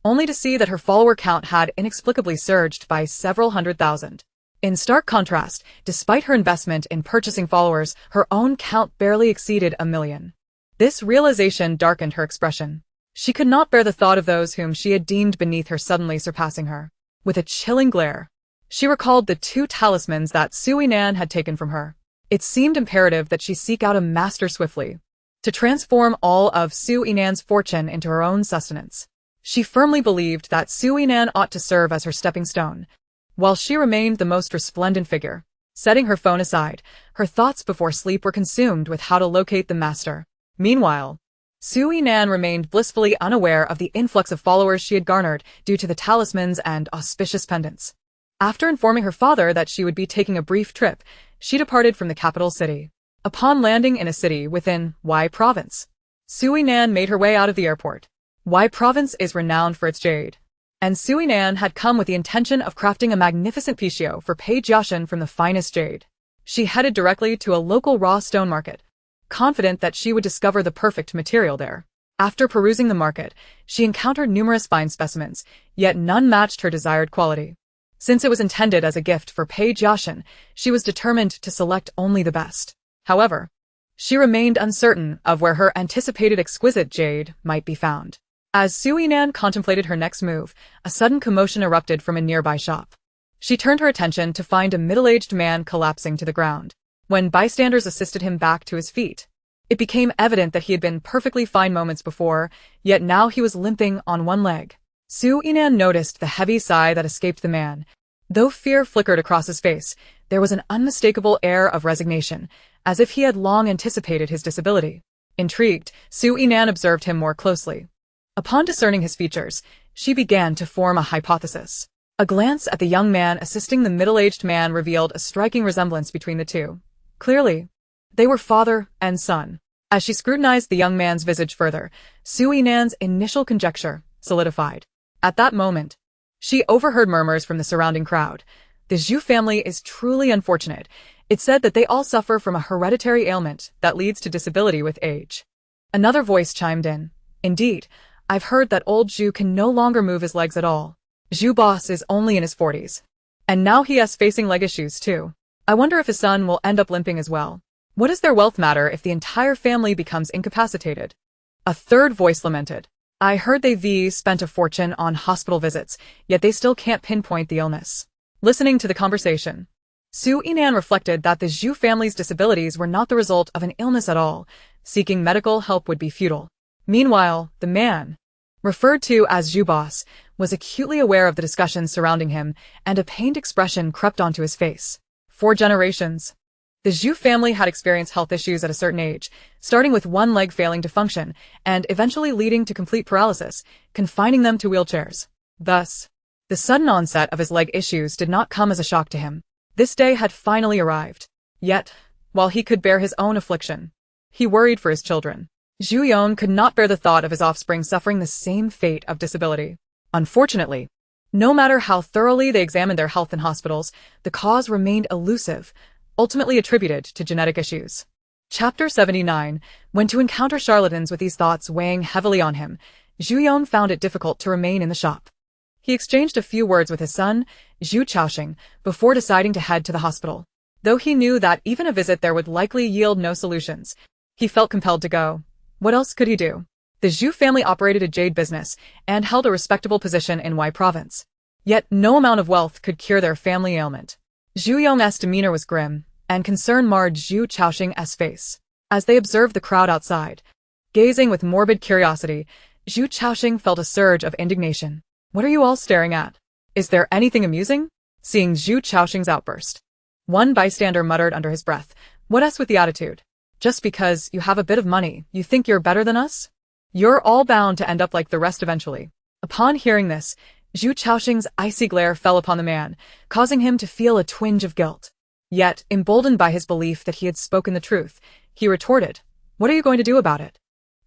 only to see that her follower count had inexplicably surged by several 100,000. In stark contrast, despite her investment in purchasing followers, her own count barely exceeded 1 million. This realization darkened her expression. She could not bear the thought of those whom she had deemed beneath her suddenly surpassing her. With a chilling glare, she recalled the 2 talismans that Su Yinon had taken from her. It seemed imperative that she seek out a master swiftly, to transform all of Su Yinon's fortune into her own sustenance. She firmly believed that Su Yinon ought to serve as her stepping stone, while she remained the most resplendent figure. Setting her phone aside, her thoughts before sleep were consumed with how to locate the master. Meanwhile, Su Yinan remained blissfully unaware of the influx of followers she had garnered due to the talismans and auspicious pendants. After informing her father that she would be taking a brief trip, she departed from the capital city. Upon landing in a city within Y province, Su Yinan made her way out of the airport. Y province is renowned for its jade, and Su Yinan had come with the intention of crafting a magnificent picio for Pei Jiaxin from the finest jade. She headed directly to a local raw stone market, confident that she would discover the perfect material there. After perusing the market, she encountered numerous fine specimens, yet none matched her desired quality. Since it was intended as a gift for Pei Jiaxin, she was determined to select only the best. However, she remained uncertain of where her anticipated exquisite jade might be found. As Su Yinan contemplated her next move, a sudden commotion erupted from a nearby shop. She turned her attention to find a middle-aged man collapsing to the ground. When bystanders assisted him back to his feet, it became evident that he had been perfectly fine moments before, yet now he was limping on one leg. Su Yinan noticed the heavy sigh that escaped the man. Though fear flickered across his face, there was an unmistakable air of resignation, as if he had long anticipated his disability. Intrigued, Su Yinan observed him more closely. Upon discerning his features, she began to form a hypothesis. A glance at the young man assisting the middle-aged man revealed a striking resemblance between the two. Clearly, they were father and son. As she scrutinized the young man's visage further, Su Yinan's initial conjecture solidified. At that moment, she overheard murmurs from the surrounding crowd. The Zhu family is truly unfortunate. It said that they all suffer from a hereditary ailment that leads to disability with age. Another voice chimed in. Indeed, I've heard that old Zhu can no longer move his legs at all. Zhu boss is only in his 40s. And now he is facing leg issues too. I wonder if his son will end up limping as well. What does their wealth matter if the entire family becomes incapacitated? A third voice lamented. I heard they've spent a fortune on hospital visits, yet they still can't pinpoint the illness. Listening to the conversation, Su Yinan reflected that the Zhu family's disabilities were not the result of an illness at all. Seeking medical help would be futile. Meanwhile, the man, referred to as Zhu boss, was acutely aware of the discussions surrounding him, and a pained expression crept onto his face. For generations, the Zhu family had experienced health issues at a certain age, starting with one leg failing to function, and eventually leading to complete paralysis, confining them to wheelchairs. Thus, the sudden onset of his leg issues did not come as a shock to him. This day had finally arrived. Yet, while he could bear his own affliction, he worried for his children. Zhu Yong could not bear the thought of his offspring suffering the same fate of disability. Unfortunately, no matter how thoroughly they examined their health in hospitals, the cause remained elusive, ultimately attributed to genetic issues. Chapter 79. When to encounter charlatans with these thoughts weighing heavily on him, Zhu Yong found it difficult to remain in the shop. He exchanged a few words with his son, Zhu Chaoxing, before deciding to head to the hospital. Though he knew that even a visit there would likely yield no solutions, he felt compelled to go. What else could he do? The Zhu family operated a jade business and held a respectable position in Y province. Yet no amount of wealth could cure their family ailment. Zhu Yong's demeanor was grim, and concern marred Zhu Chaoxing's face. As they observed the crowd outside, gazing with morbid curiosity, Zhu Chaoxing felt a surge of indignation. What are you all staring at? Is there anything amusing? Seeing Zhu Chaoxing's outburst, one bystander muttered under his breath, "What's with the attitude? Just because you have a bit of money, you think you're better than us? You're all bound to end up like the rest eventually." Upon hearing this, Zhu Chaoxing's icy glare fell upon the man, causing him to feel a twinge of guilt. Yet, emboldened by his belief that he had spoken the truth, he retorted, "What are you going to do about it?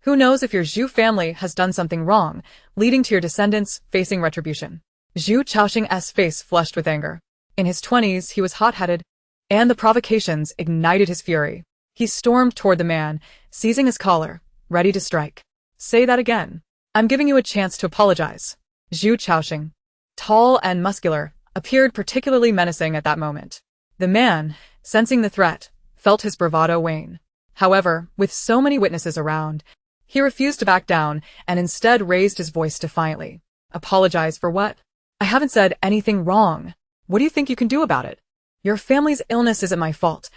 Who knows if your Zhu family has done something wrong, leading to your descendants facing retribution." Zhu Chaoxing's face flushed with anger. In his 20s, he was hot-headed, and the provocations ignited his fury. He stormed toward the man, seizing his collar, ready to strike. "Say that again. I'm giving you a chance to apologize." Zhu Chaoxing, tall and muscular, appeared particularly menacing at that moment. The man, sensing the threat, felt his bravado wane. However, with so many witnesses around, he refused to back down and instead raised his voice defiantly. "Apologize for what? I haven't said anything wrong. What do you think you can do about it? Your family's illness isn't my fault.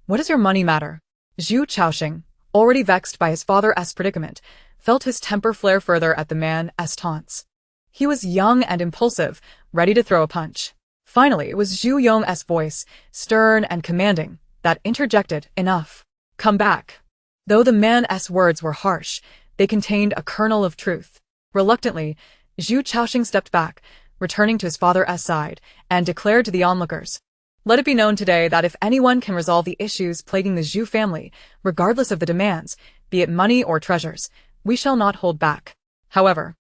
What does your money matter?" Zhu Chaoxing, already vexed by his father's predicament, felt his temper flare further at the man's taunts. He was young and impulsive, ready to throw a punch. Finally, it was Zhu Yong's voice, stern and commanding, that interjected, "Enough. Come back." Though the man's words were harsh, They contained a kernel of truth. Reluctantly, Zhu Chaoxing stepped back, returning to his father's side, and declared to the onlookers, "Let it be known today that if anyone can resolve the issues plaguing the Zhu family, regardless of the demands, be it money or treasures, we shall not hold back. However,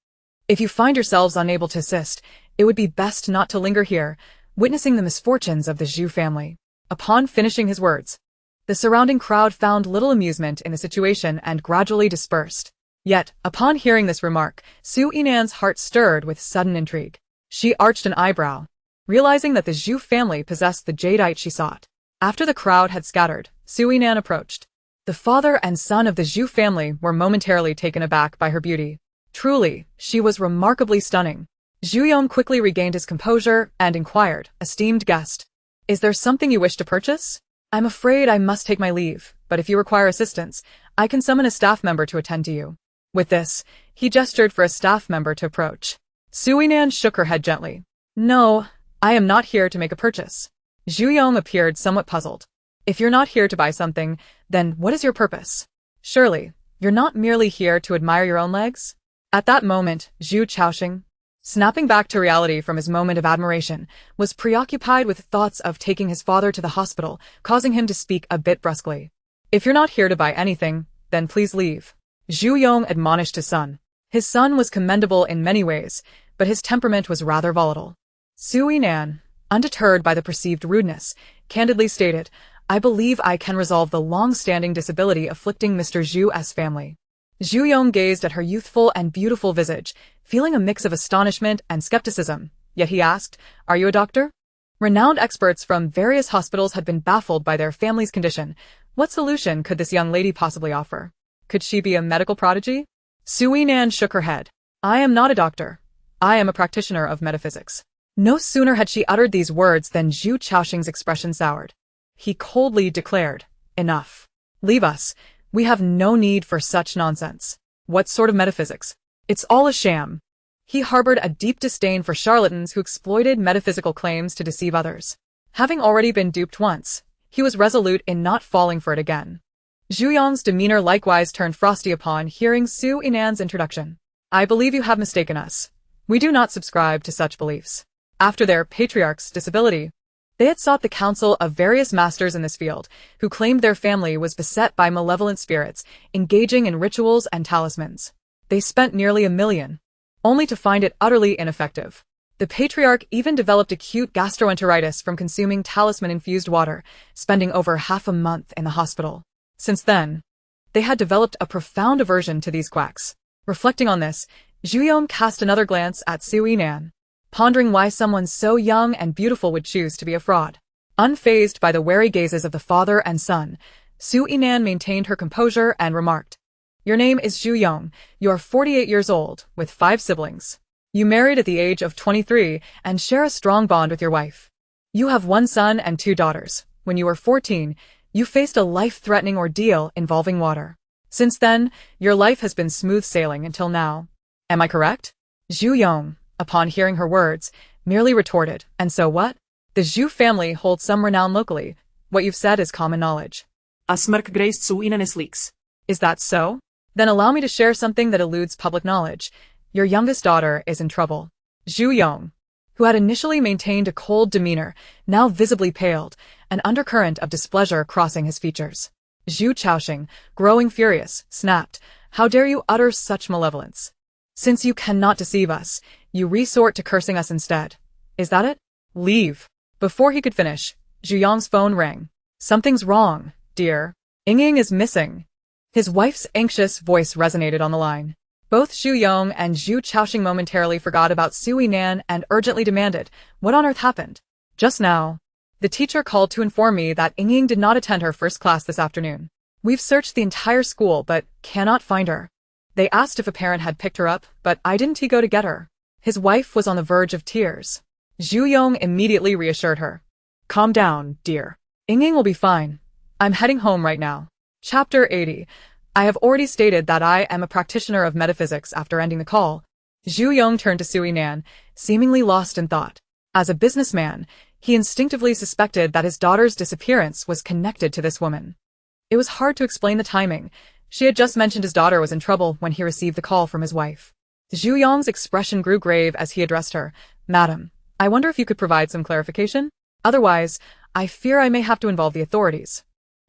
if you find yourselves unable to assist, it would be best not to linger here, witnessing the misfortunes of the Zhu family." Upon finishing his words, the surrounding crowd found little amusement in the situation and gradually dispersed. Yet, upon hearing this remark, Su Yinan's heart stirred with sudden intrigue. She arched an eyebrow, realizing that the Zhu family possessed the jadeite she sought. After the crowd had scattered, Su Yinan approached. The father and son of the Zhu family were momentarily taken aback by her beauty. Truly, she was remarkably stunning. Zhu Yong quickly regained his composure and inquired, "Esteemed guest, is there something you wish to purchase? I'm afraid I must take my leave, but if you require assistance, I can summon a staff member to attend to you." With this, he gestured for a staff member to approach. Su Yinan shook her head gently. "No, I am not here to make a purchase." Zhu Yong appeared somewhat puzzled. "If you're not here to buy something, then what is your purpose? Surely, you're not merely here to admire your own legs?" At that moment, Zhu Chaoxing, snapping back to reality from his moment of admiration, was preoccupied with thoughts of taking his father to the hospital, causing him to speak a bit brusquely. "If you're not here to buy anything, then please leave," Zhu Yong admonished his son. His son was commendable in many ways, but his temperament was rather volatile. Su Yinan, undeterred by the perceived rudeness, candidly stated, "I believe I can resolve the long-standing disability afflicting Mr. Zhu's family." Zhu Yong gazed at her youthful and beautiful visage, feeling a mix of astonishment and skepticism, yet he asked, "Are you a doctor?" Renowned experts from various hospitals had been baffled by their family's condition. What solution could this young lady possibly offer? Could she be a medical prodigy? Su Yinan shook her head. "I am not a doctor. I am a practitioner of metaphysics." No sooner had she uttered these words than Zhu Chaoxing's expression soured. He coldly declared, "Enough. Leave us. We have no need for such nonsense. What sort of metaphysics? It's all a sham." He harbored a deep disdain for charlatans who exploited metaphysical claims to deceive others. Having already been duped once, he was resolute in not falling for it again. Zhu Yong's demeanor likewise turned frosty upon hearing Su Yinan's introduction. "I believe you have mistaken us. We do not subscribe to such beliefs." After their patriarch's disability, they had sought the counsel of various masters in this field, who claimed their family was beset by malevolent spirits, engaging in rituals and talismans. They spent nearly $1 million, only to find it utterly ineffective. The patriarch even developed acute gastroenteritis from consuming talisman-infused water, spending over half a month in the hospital. Since then, they had developed a profound aversion to these quacks. Reflecting on this, Zhu Yong cast another glance at Su Yinan, pondering why someone so young and beautiful would choose to be a fraud. Unfazed by the wary gazes of the father and son, Su Yinan maintained her composure and remarked, "Your name is Zhu Yong. You are 48 years old, with 5 siblings. You married at the age of 23 and share a strong bond with your wife. You have 1 son and 2 daughters. When you were 14, you faced a life-threatening ordeal involving water. Since then, your life has been smooth sailing until now. Am I correct?" Zhu Yong, upon hearing her words, merely retorted, "And so what? The Zhu family holds some renown locally. What you've said is common knowledge." A smirk graced Su Yinan's leaks. "Is that so? Then allow me to share something that eludes public knowledge. Your youngest daughter is in trouble." Zhu Yong, who had initially maintained a cold demeanor, now visibly paled, an undercurrent of displeasure crossing his features. Zhu Chaoxing, growing furious, snapped, "How dare you utter such malevolence? Since you cannot deceive us, you resort to cursing us instead. Is that it? Leave." Before he could finish, Zhu Yong's phone rang. "Something's wrong, dear. Ying is missing." His wife's anxious voice resonated on the line. Both Zhu Yong and Zhu Chaoxing momentarily forgot about Su Yinan and urgently demanded, "What on earth happened?" "Just now, the teacher called to inform me that Ying did not attend her first class this afternoon. We've searched the entire school but cannot find her. They asked if a parent had picked her up, but I didn't go to get her." His wife was on the verge of tears. Zhu Yong immediately reassured her. "Calm down, dear. Ying will be fine. I'm heading home right now." Chapter 80. I have already stated that I am a practitioner of metaphysics. After ending the call, Zhu Yong turned to Su Yinan, seemingly lost in thought. As a businessman, he instinctively suspected that his daughter's disappearance was connected to this woman. It was hard to explain the timing, She had just mentioned his daughter was in trouble when he received the call from his wife. Zhu Yong's expression grew grave as he addressed her. Madam, I wonder if you could provide some clarification? Otherwise, I fear I may have to involve the authorities.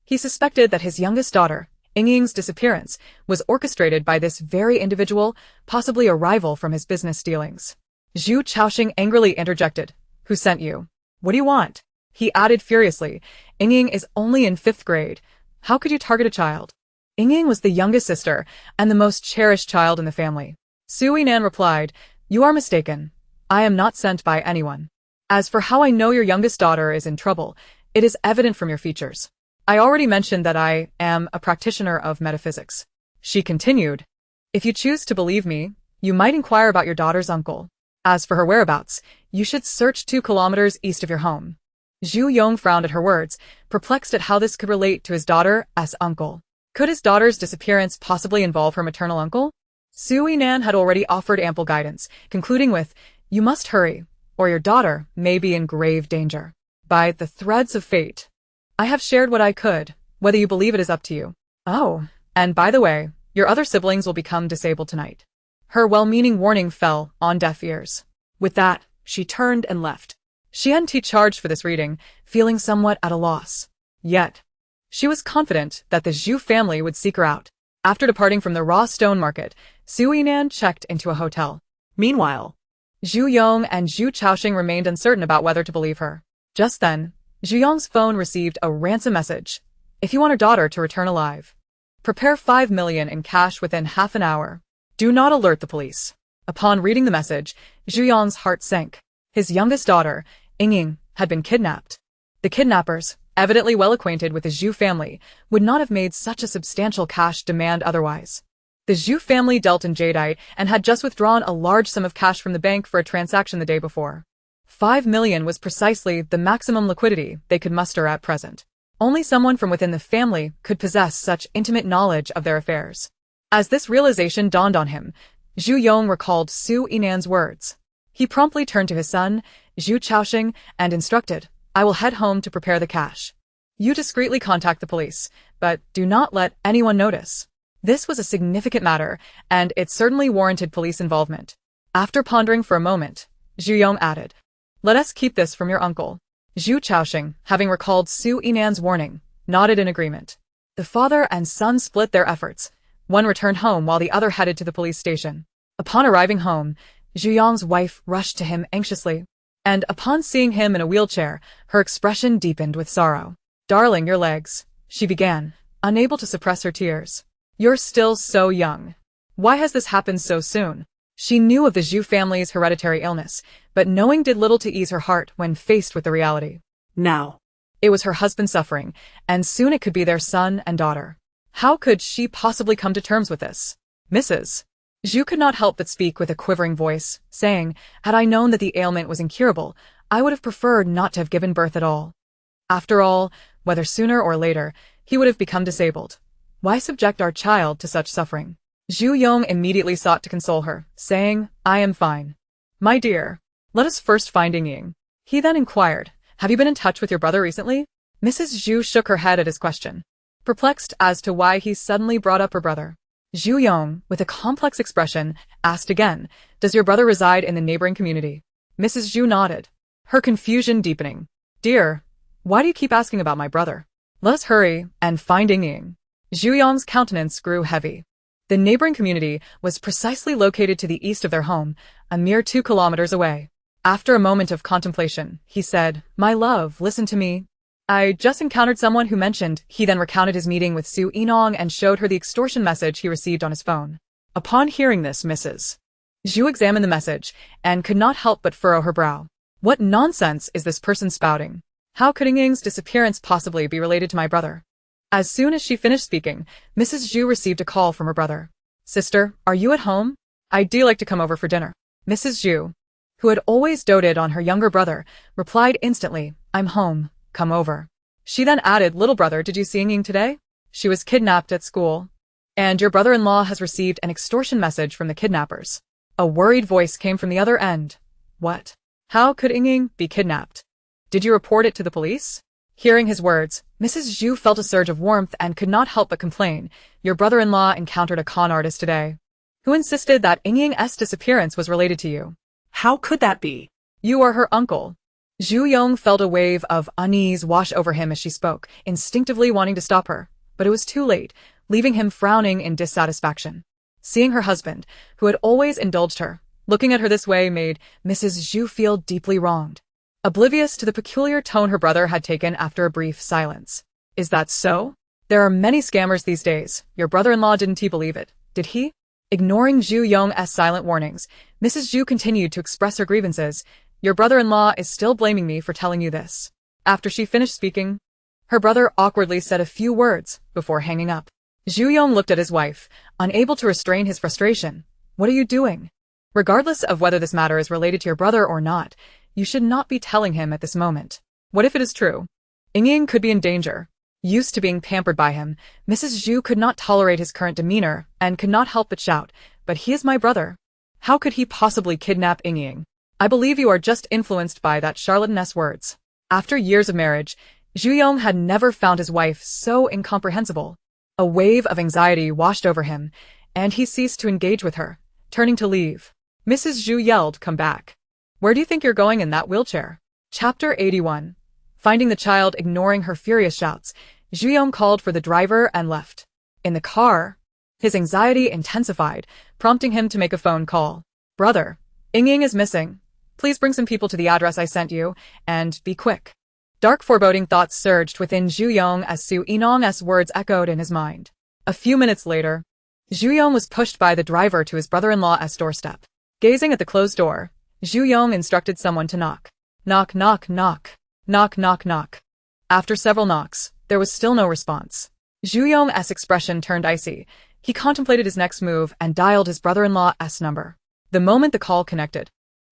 He suspected that his youngest daughter, Yinong's disappearance, was orchestrated by this very individual, possibly a rival from his business dealings. Zhu Chaoxing angrily interjected. Who sent you? What do you want? He added furiously. Yinong is only in 5th grade. How could you target a child? Yinong was the youngest sister and the most cherished child in the family. Su Yinan replied, You are mistaken. I am not sent by anyone. As for how I know your youngest daughter is in trouble, it is evident from your features. I already mentioned that I am a practitioner of metaphysics. She continued, If you choose to believe me, you might inquire about your daughter's uncle. As for her whereabouts, you should search 2 kilometers east of your home. Zhu Yong frowned at her words, perplexed at how this could relate to his daughter's uncle. Could his daughter's disappearance possibly involve her maternal uncle? Su Yinan had already offered ample guidance, concluding with, You must hurry, or your daughter may be in grave danger. By the threads of fate, I have shared what I could. Whether you believe it is up to you. Oh, and by the way, your other siblings will become disabled tonight. Her well-meaning warning fell on deaf ears. With that, she turned and left. She hadn't charged for this reading, feeling somewhat at a loss. Yet, she was confident that the Zhu family would seek her out. After departing from the raw stone market, Su Yinan checked into a hotel. Meanwhile, Zhu Yong and Zhu Chaoxing remained uncertain about whether to believe her. Just then, Zhu Yong's phone received a ransom message. If you want her daughter to return alive, prepare 5 million in cash within half an hour. Do not alert the police. Upon reading the message, Zhu Yong's heart sank. His youngest daughter, Yinong, had been kidnapped. The kidnappers, evidently well acquainted with the Zhu family, would not have made such a substantial cash demand otherwise. The Zhu family dealt in jadeite and had just withdrawn a large sum of cash from the bank for a transaction the day before. 5 million was precisely the maximum liquidity they could muster at present. Only someone from within the family could possess such intimate knowledge of their affairs. As this realization dawned on him, Zhu Yong recalled Su Yinan's words. He promptly turned to his son, Zhu Chaoxing, and instructed, I will head home to prepare the cash. You discreetly contact the police, but do not let anyone notice. This was a significant matter, and it certainly warranted police involvement. After pondering for a moment, Zhu Yong added, Let us keep this from your uncle. Zhu Chaoxing, having recalled Su Yinan's warning, nodded in agreement. The father and son split their efforts. One returned home while the other headed to the police station. Upon arriving home, Zhu Yong's wife rushed to him anxiously, and upon seeing him in a wheelchair, her expression deepened with sorrow. Darling, your legs, she began, unable to suppress her tears. You're still so young. Why has this happened so soon? She knew of the Zhu family's hereditary illness, but knowing did little to ease her heart when faced with the reality. now, It was her husband suffering, and soon it could be their son and daughter. How could she possibly come to terms with this? Mrs. Zhu could not help but speak with a quivering voice, saying, Had I known that the ailment was incurable, I would have preferred not to have given birth at all. After all, whether sooner or later, he would have become disabled. Why subject our child to such suffering? Zhu Yong immediately sought to console her, saying, I am fine. My dear, let us first find Yinong. He then inquired, Have you been in touch with your brother recently? Mrs. Zhu shook her head at his question, perplexed as to why he suddenly brought up her brother. Zhu Yong, with a complex expression, asked again, Does your brother reside in the neighboring community? Mrs. Zhu nodded, her confusion deepening. Dear, why do you keep asking about my brother? Let us hurry and find Yinong. Zhu Yong's countenance grew heavy. The neighboring community was precisely located to the east of their home, a mere 2 kilometers away. After a moment of contemplation, he said, My love, listen to me. I just encountered someone who mentioned. He then recounted his meeting with Su Yinong and showed her the extortion message he received on his phone. Upon hearing this, Mrs. Zhu examined the message and could not help but furrow her brow. What nonsense is this person spouting? How could Yinong's disappearance possibly be related to my brother? As soon as she finished speaking, Mrs. Zhu received a call from her brother. Sister, are you at home? I'd like to come over for dinner. Mrs. Zhu, who had always doted on her younger brother, replied instantly, I'm home. Come over. She then added, Little brother, did you see Yinong today? She was kidnapped at school. And your brother-in-law has received an extortion message from the kidnappers. A worried voice came from the other end. What? How could Yinong be kidnapped? Did you report it to the police? Hearing his words, Mrs. Zhu felt a surge of warmth and could not help but complain. Your brother-in-law encountered a con artist today, who insisted that Yinong's disappearance was related to you. How could that be? You are her uncle. Zhu Yong felt a wave of unease wash over him as she spoke, instinctively wanting to stop her, but it was too late, leaving him frowning in dissatisfaction. Seeing her husband, who had always indulged her, looking at her this way made Mrs. Zhu feel deeply wronged, oblivious to the peculiar tone her brother had taken after a brief silence. Is that so? There are many scammers these days. Your brother-in-law didn't he believe it, did he? Ignoring Zhu Yong's silent warnings, Mrs. Zhu continued to express her grievances. Your brother-in-law is still blaming me for telling you this. After she finished speaking, her brother awkwardly said a few words before hanging up. Zhu Yong looked at his wife, unable to restrain his frustration. What are you doing? Regardless of whether this matter is related to your brother or not, you should not be telling him at this moment. What if it is true? Yinong could be in danger. Used to being pampered by him, Mrs. Zhu could not tolerate his current demeanor and could not help but shout, but he is my brother. How could he possibly kidnap Yinong? I believe you are just influenced by that charlatan's words. After years of marriage, Zhu Yong had never found his wife so incomprehensible. A wave of anxiety washed over him, and he ceased to engage with her, turning to leave. Mrs. Zhu yelled, "Come back. Where do you think you're going in that wheelchair?" Chapter 81. Finding the child ignoring her furious shouts, Zhu Yong called for the driver and left. In the car, his anxiety intensified, prompting him to make a phone call. Brother, Yinong is missing. Please bring some people to the address I sent you, and be quick. Dark foreboding thoughts surged within Zhu Yong as Su Yinong's words echoed in his mind. A few minutes later, Zhu Yong was pushed by the driver to his brother-in-law's doorstep. Gazing at the closed door, Zhu Yong instructed someone to knock. Knock, knock, knock. Knock, knock, knock. After several knocks, there was still no response. Zhu Yong's expression turned icy. He contemplated his next move and dialed his brother-in-law's number. The moment the call connected,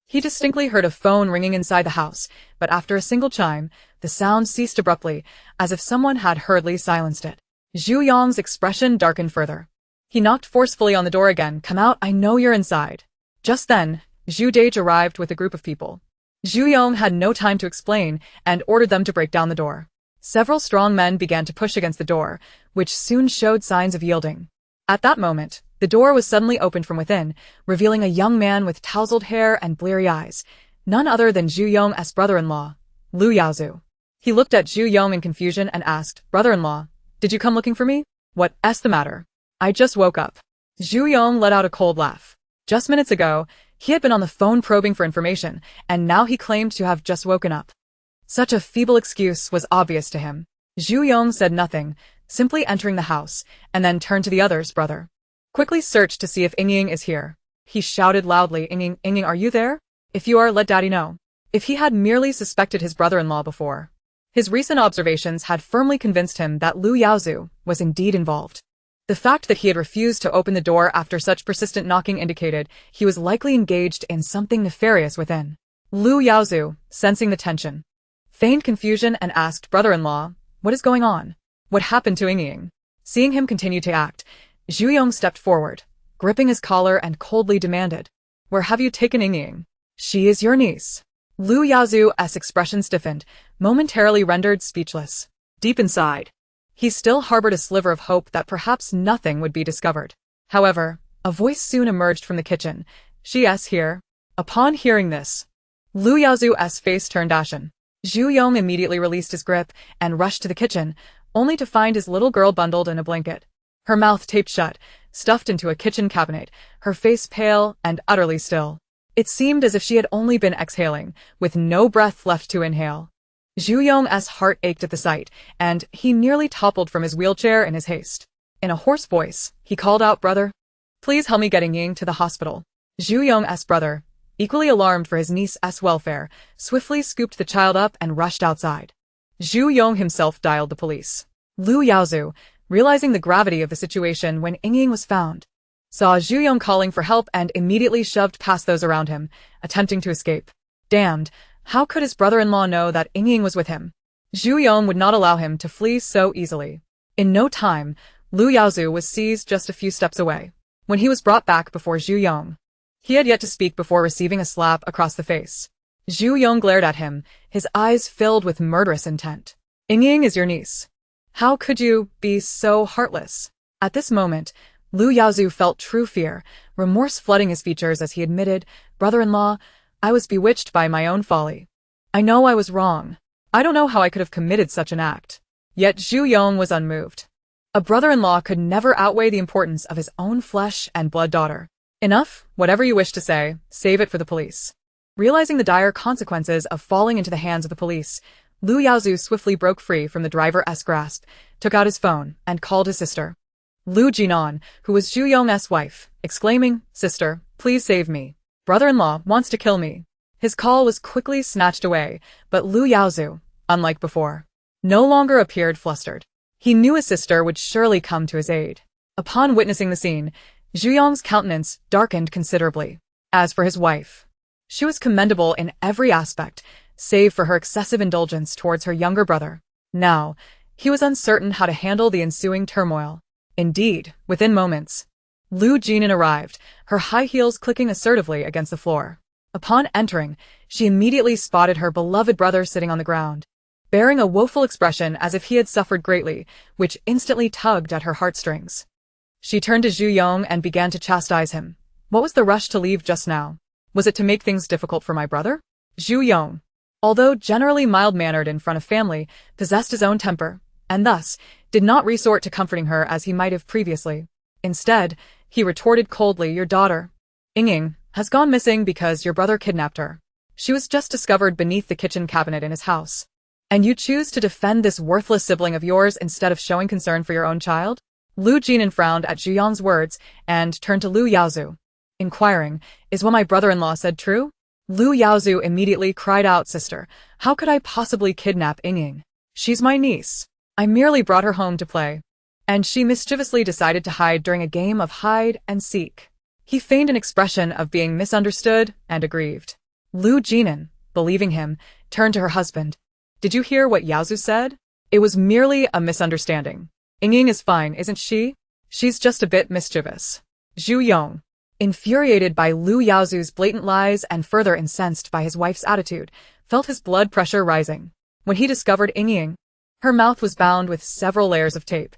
he distinctly heard a phone ringing inside the house, but after a single chime, the sound ceased abruptly, as if someone had hurriedly silenced it. Zhu Yong's expression darkened further. He knocked forcefully on the door again. Come out, I know you're inside. Just then, Zhu Dage arrived with a group of people. Zhu Yong had no time to explain and ordered them to break down the door. Several strong men began to push against the door, which soon showed signs of yielding. At that moment, the door was suddenly opened from within, revealing a young man with tousled hair and bleary eyes, none other than Zhu Yong's brother-in-law, Lu Yaozu. He looked at Zhu Yong in confusion and asked, Brother-in-law, did you come looking for me? What's the matter? I just woke up. Zhu Yong let out a cold laugh. Just minutes ago, he had been on the phone probing for information, and now he claimed to have just woken up. Such a feeble excuse was obvious to him. Zhu Yong said nothing, simply entering the house, and then turned to the others. Brother, quickly search to see if Yinong is here. He shouted loudly, Yinong, are you there? If you are, let Daddy know. If he had merely suspected his brother-in-law before, his recent observations had firmly convinced him that Lu Yaozu was indeed involved. The fact that he had refused to open the door after such persistent knocking indicated he was likely engaged in something nefarious within. Lu Yaozu, sensing the tension, feigned confusion and asked, Brother-in-law, what is going on? What happened to Yinong? Seeing him continue to act, Zhu Yong stepped forward, gripping his collar and coldly demanded, Where have you taken Yinong? She is your niece. Lu Yaozu's expression stiffened, momentarily rendered speechless. Deep inside, he still harbored a sliver of hope that perhaps nothing would be discovered. However, a voice soon emerged from the kitchen. She's here. Upon hearing this, Lu Yaozu's face turned ashen. Zhu Yong immediately released his grip and rushed to the kitchen, only to find his little girl bundled in a blanket. Her mouth taped shut, stuffed into a kitchen cabinet, her face pale and utterly still. It seemed as if she had only been exhaling, with no breath left to inhale. Zhu Yong's heart ached at the sight, and he nearly toppled from his wheelchair in his haste. In a hoarse voice, he called out, Brother, please help me get Yinong to the hospital. Zhu Yong's brother, equally alarmed for his niece's welfare, swiftly scooped the child up and rushed outside. Zhu Yong himself dialed the police. Lu Yaozu, realizing the gravity of the situation when Yinong was found, saw Zhu Yong calling for help and immediately shoved past those around him, attempting to escape. Damned, how could his brother-in-law know that Yinong was with him? Zhu Yong would not allow him to flee so easily. In no time, Lu Yaozu was seized just a few steps away. When he was brought back before Zhu Yong, he had yet to speak before receiving a slap across the face. Zhu Yong glared at him, his eyes filled with murderous intent. Yinong is your niece. How could you be so heartless? At this moment, Lu Yaozu felt true fear, remorse flooding his features as he admitted, "Brother-in-law, I was bewitched by my own folly. I know I was wrong. I don't know how I could have committed such an act." Yet Zhu Yong was unmoved. A brother-in-law could never outweigh the importance of his own flesh and blood daughter. "Enough, whatever you wish to say, save it for the police." Realizing the dire consequences of falling into the hands of the police, Lu Yaozu swiftly broke free from the driver's grasp, took out his phone, and called his sister, Lu Jinan, who was Zhu Yong's wife, exclaiming, "Sister, please save me. Brother-in-law wants to kill me." His call was quickly snatched away, but Lu Yaozu, unlike before, no longer appeared flustered. He knew his sister would surely come to his aid. Upon witnessing the scene, Zhu Yong's countenance darkened considerably. As for his wife, she was commendable in every aspect, save for her excessive indulgence towards her younger brother. Now, he was uncertain how to handle the ensuing turmoil. Indeed, within moments, Lu Jinan arrived, her high heels clicking assertively against the floor. Upon entering, she immediately spotted her beloved brother sitting on the ground, bearing a woeful expression as if he had suffered greatly, which instantly tugged at her heartstrings. She turned to Zhu Yong and began to chastise him. What was the rush to leave just now? Was it to make things difficult for my brother? Zhu Yong, although generally mild-mannered in front of family, possessed his own temper, and thus did not resort to comforting her as he might have previously. Instead, he retorted coldly, "Your daughter, Yinong, has gone missing because your brother kidnapped her. She was just discovered beneath the kitchen cabinet in his house. And you choose to defend this worthless sibling of yours instead of showing concern for your own child?" Lu Jinan frowned at Zhu Yong's words and turned to Lu Yaozu, inquiring, "Is what my brother-in-law said true?" Lu Yaozu immediately cried out, "Sister, how could I possibly kidnap Yinong? She's my niece. I merely brought her home to play." And she mischievously decided to hide during a game of hide and seek. He feigned an expression of being misunderstood and aggrieved. Lu Jinan, believing him, turned to her husband. "Did you hear what Yaozu said? It was merely a misunderstanding. Yinong is fine, isn't she? She's just a bit mischievous." Zhu Yong, infuriated by Lu Yaozu's blatant lies and further incensed by his wife's attitude, felt his blood pressure rising. When he discovered Yinong, her mouth was bound with several layers of tape.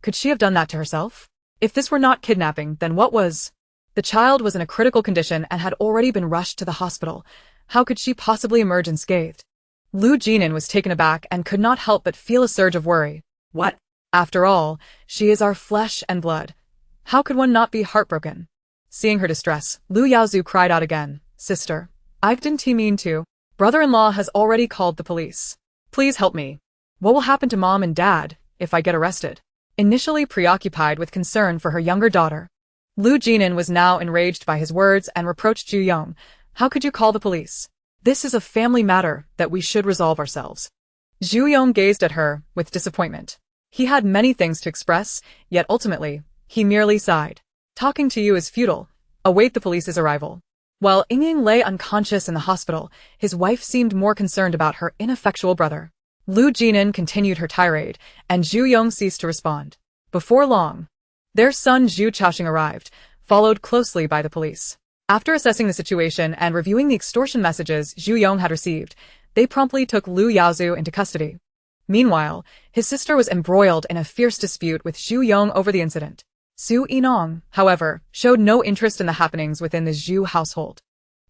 Could she have done that to herself? If this were not kidnapping, then what was? The child was in a critical condition and had already been rushed to the hospital. How could she possibly emerge unscathed? Lu Jinan was taken aback and could not help but feel a surge of worry. What? After all, she is our flesh and blood. How could one not be heartbroken? Seeing her distress, Lu Yaozu cried out again, "Sister, I didn't mean to. Brother-in-law has already called the police. Please help me. What will happen to Mom and Dad if I get arrested?" Initially preoccupied with concern for her younger daughter, Lu Jinan was now enraged by his words and reproached Zhu Yong. "How could you call the police? This is a family matter that we should resolve ourselves." Zhu Yong gazed at her with disappointment. He had many things to express, yet ultimately, he merely sighed. "Talking to you is futile. Await the police's arrival." While Yinong lay unconscious in the hospital, his wife seemed more concerned about her ineffectual brother. Lu Jinan continued her tirade, and Zhu Yong ceased to respond. Before long, their son Zhu Chaoxing arrived, followed closely by the police. After assessing the situation and reviewing the extortion messages Zhu Yong had received, they promptly took Lu Yaozu into custody. Meanwhile, his sister was embroiled in a fierce dispute with Zhu Yong over the incident. Su Yinong, however, showed no interest in the happenings within the Zhu household.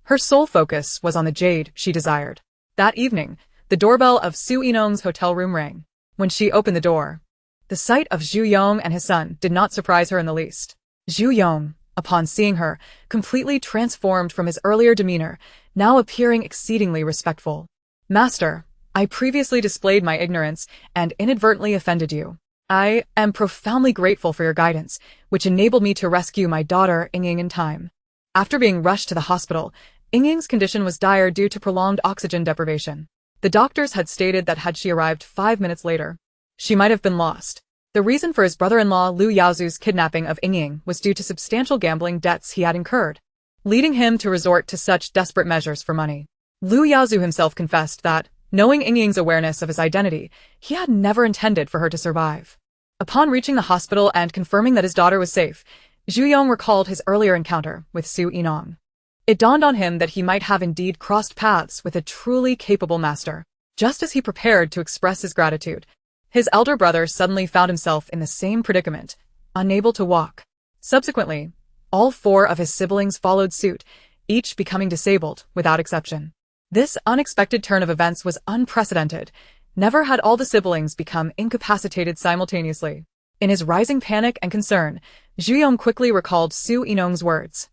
Her sole focus was on the jade she desired. That evening, the doorbell of Su Yinong's hotel room rang. When she opened the door, the sight of Zhu Yong and his son did not surprise her in the least. Zhu Yong, upon seeing her, completely transformed from his earlier demeanor, now appearing exceedingly respectful. "Master, I previously displayed my ignorance and inadvertently offended you. I am profoundly grateful for your guidance, which enabled me to rescue my daughter Yinong in time." After being rushed to the hospital, Yinong's condition was dire due to prolonged oxygen deprivation. The doctors had stated that had she arrived 5 minutes later, she might have been lost. The reason for his brother-in-law Lu Yaozu's kidnapping of Yinong was due to substantial gambling debts he had incurred, leading him to resort to such desperate measures for money. Lu Yaozu himself confessed that, knowing Yinong's awareness of his identity, he had never intended for her to survive. Upon reaching the hospital and confirming that his daughter was safe, Zhu Yong recalled his earlier encounter with Su Yinong. It dawned on him that he might have indeed crossed paths with a truly capable master. Just as he prepared to express his gratitude, his elder brother suddenly found himself in the same predicament, unable to walk. Subsequently, all four of his siblings followed suit, each becoming disabled without exception. This unexpected turn of events was unprecedented. Never had all the siblings become incapacitated simultaneously. In his rising panic and concern, Yinong quickly recalled Su Yinong's words.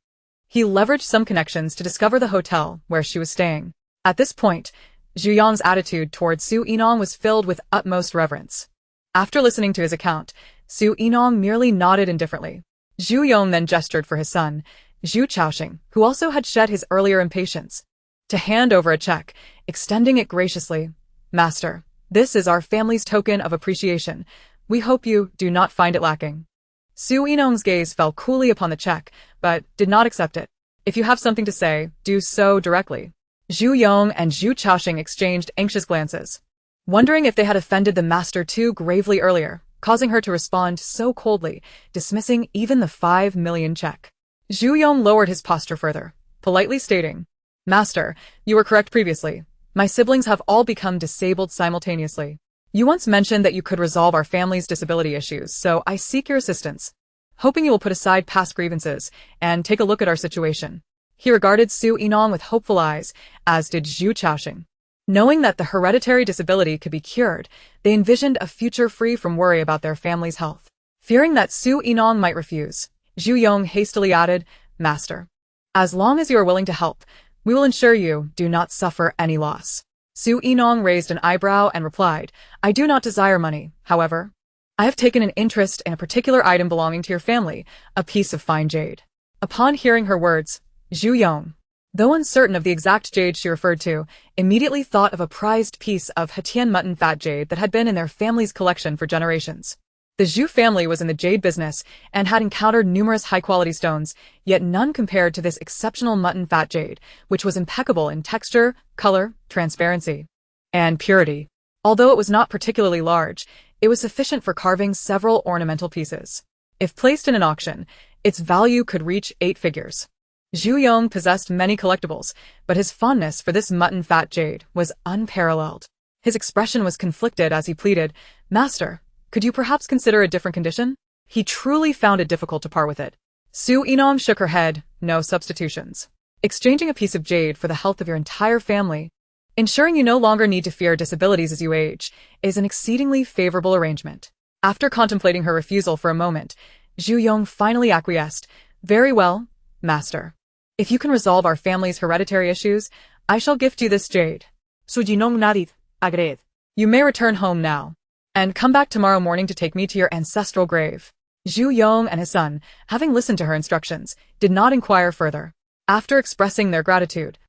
He leveraged some connections to discover the hotel where she was staying. At this point, Zhu Yong's attitude toward Su Yinong was filled with utmost reverence. After listening to his account, Su Yinong merely nodded indifferently. Zhu Yong then gestured for his son, Zhu Chaoxing, who also had shed his earlier impatience, to hand over a check, extending it graciously. Master, this is our family's token of appreciation. We hope you do not find it lacking. Su Yinong's gaze fell coolly upon the check, but did not accept it. If you have something to say, do so directly. Zhu Yong and Zhu Chaoxing exchanged anxious glances, wondering if they had offended the master too gravely earlier, causing her to respond so coldly, dismissing even the 5 million check. Zhu Yong lowered his posture further, politely stating, Master, you were correct previously. My siblings have all become disabled simultaneously. You once mentioned that you could resolve our family's disability issues, so I seek your assistance, hoping you will put aside past grievances and take a look at our situation. He regarded Su Yinong with hopeful eyes, as did Zhu Chaoxing. Knowing that the hereditary disability could be cured, they envisioned a future free from worry about their family's health. Fearing that Su Yinong might refuse, Zhu Yong hastily added, Master, as long as you are willing to help, we will ensure you do not suffer any loss. Su Yinong raised an eyebrow and replied, I do not desire money, however. I have taken an interest in a particular item belonging to your family, a piece of fine jade. Upon hearing her words, Zhu Yong, though uncertain of the exact jade she referred to, immediately thought of a prized piece of Hetian mutton fat jade that had been in their family's collection for generations. The Zhu family was in the jade business and had encountered numerous high-quality stones, yet none compared to this exceptional mutton fat jade, which was impeccable in texture, color, transparency, and purity. Although it was not particularly large, it was sufficient for carving several ornamental pieces. If placed in an auction, its value could reach 8 figures. Zhu Yong possessed many collectibles, but his fondness for this mutton fat jade was unparalleled. His expression was conflicted as he pleaded, Master, could you perhaps consider a different condition? He truly found it difficult to part with it. Su Yinong shook her head, no substitutions. Exchanging a piece of jade for the health of your entire family, ensuring you no longer need to fear disabilities as you age, is an exceedingly favorable arrangement. After contemplating her refusal for a moment, Zhu Yong finally acquiesced. Very well, Master. If you can resolve our family's hereditary issues, I shall gift you this jade. Su Yinong nodded, agreed. You may return home now, and come back tomorrow morning to take me to your ancestral grave. Zhu Yong and his son, having listened to her instructions, did not inquire further. After expressing their gratitude,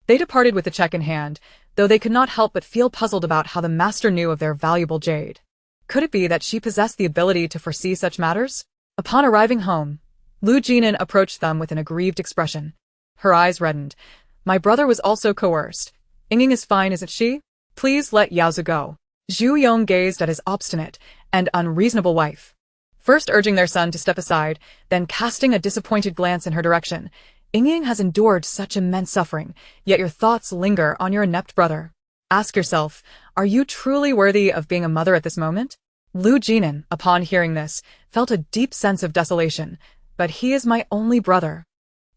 they departed with the check in hand, though they could not help but feel puzzled about how the master knew of their valuable jade. Could it be that she possessed the ability to foresee such matters? Upon arriving home, Lu Jinan approached them with an aggrieved expression. Her eyes reddened. My brother was also coerced. Yinong is fine, isn't she? Please let Yaozu go. Zhu Yong gazed at his obstinate and unreasonable wife, first urging their son to step aside, then casting a disappointed glance in her direction. Yinong has endured such immense suffering, yet your thoughts linger on your inept brother. Ask yourself, are you truly worthy of being a mother at this moment? Lu Jinan, upon hearing this, felt a deep sense of desolation. But he is my only brother.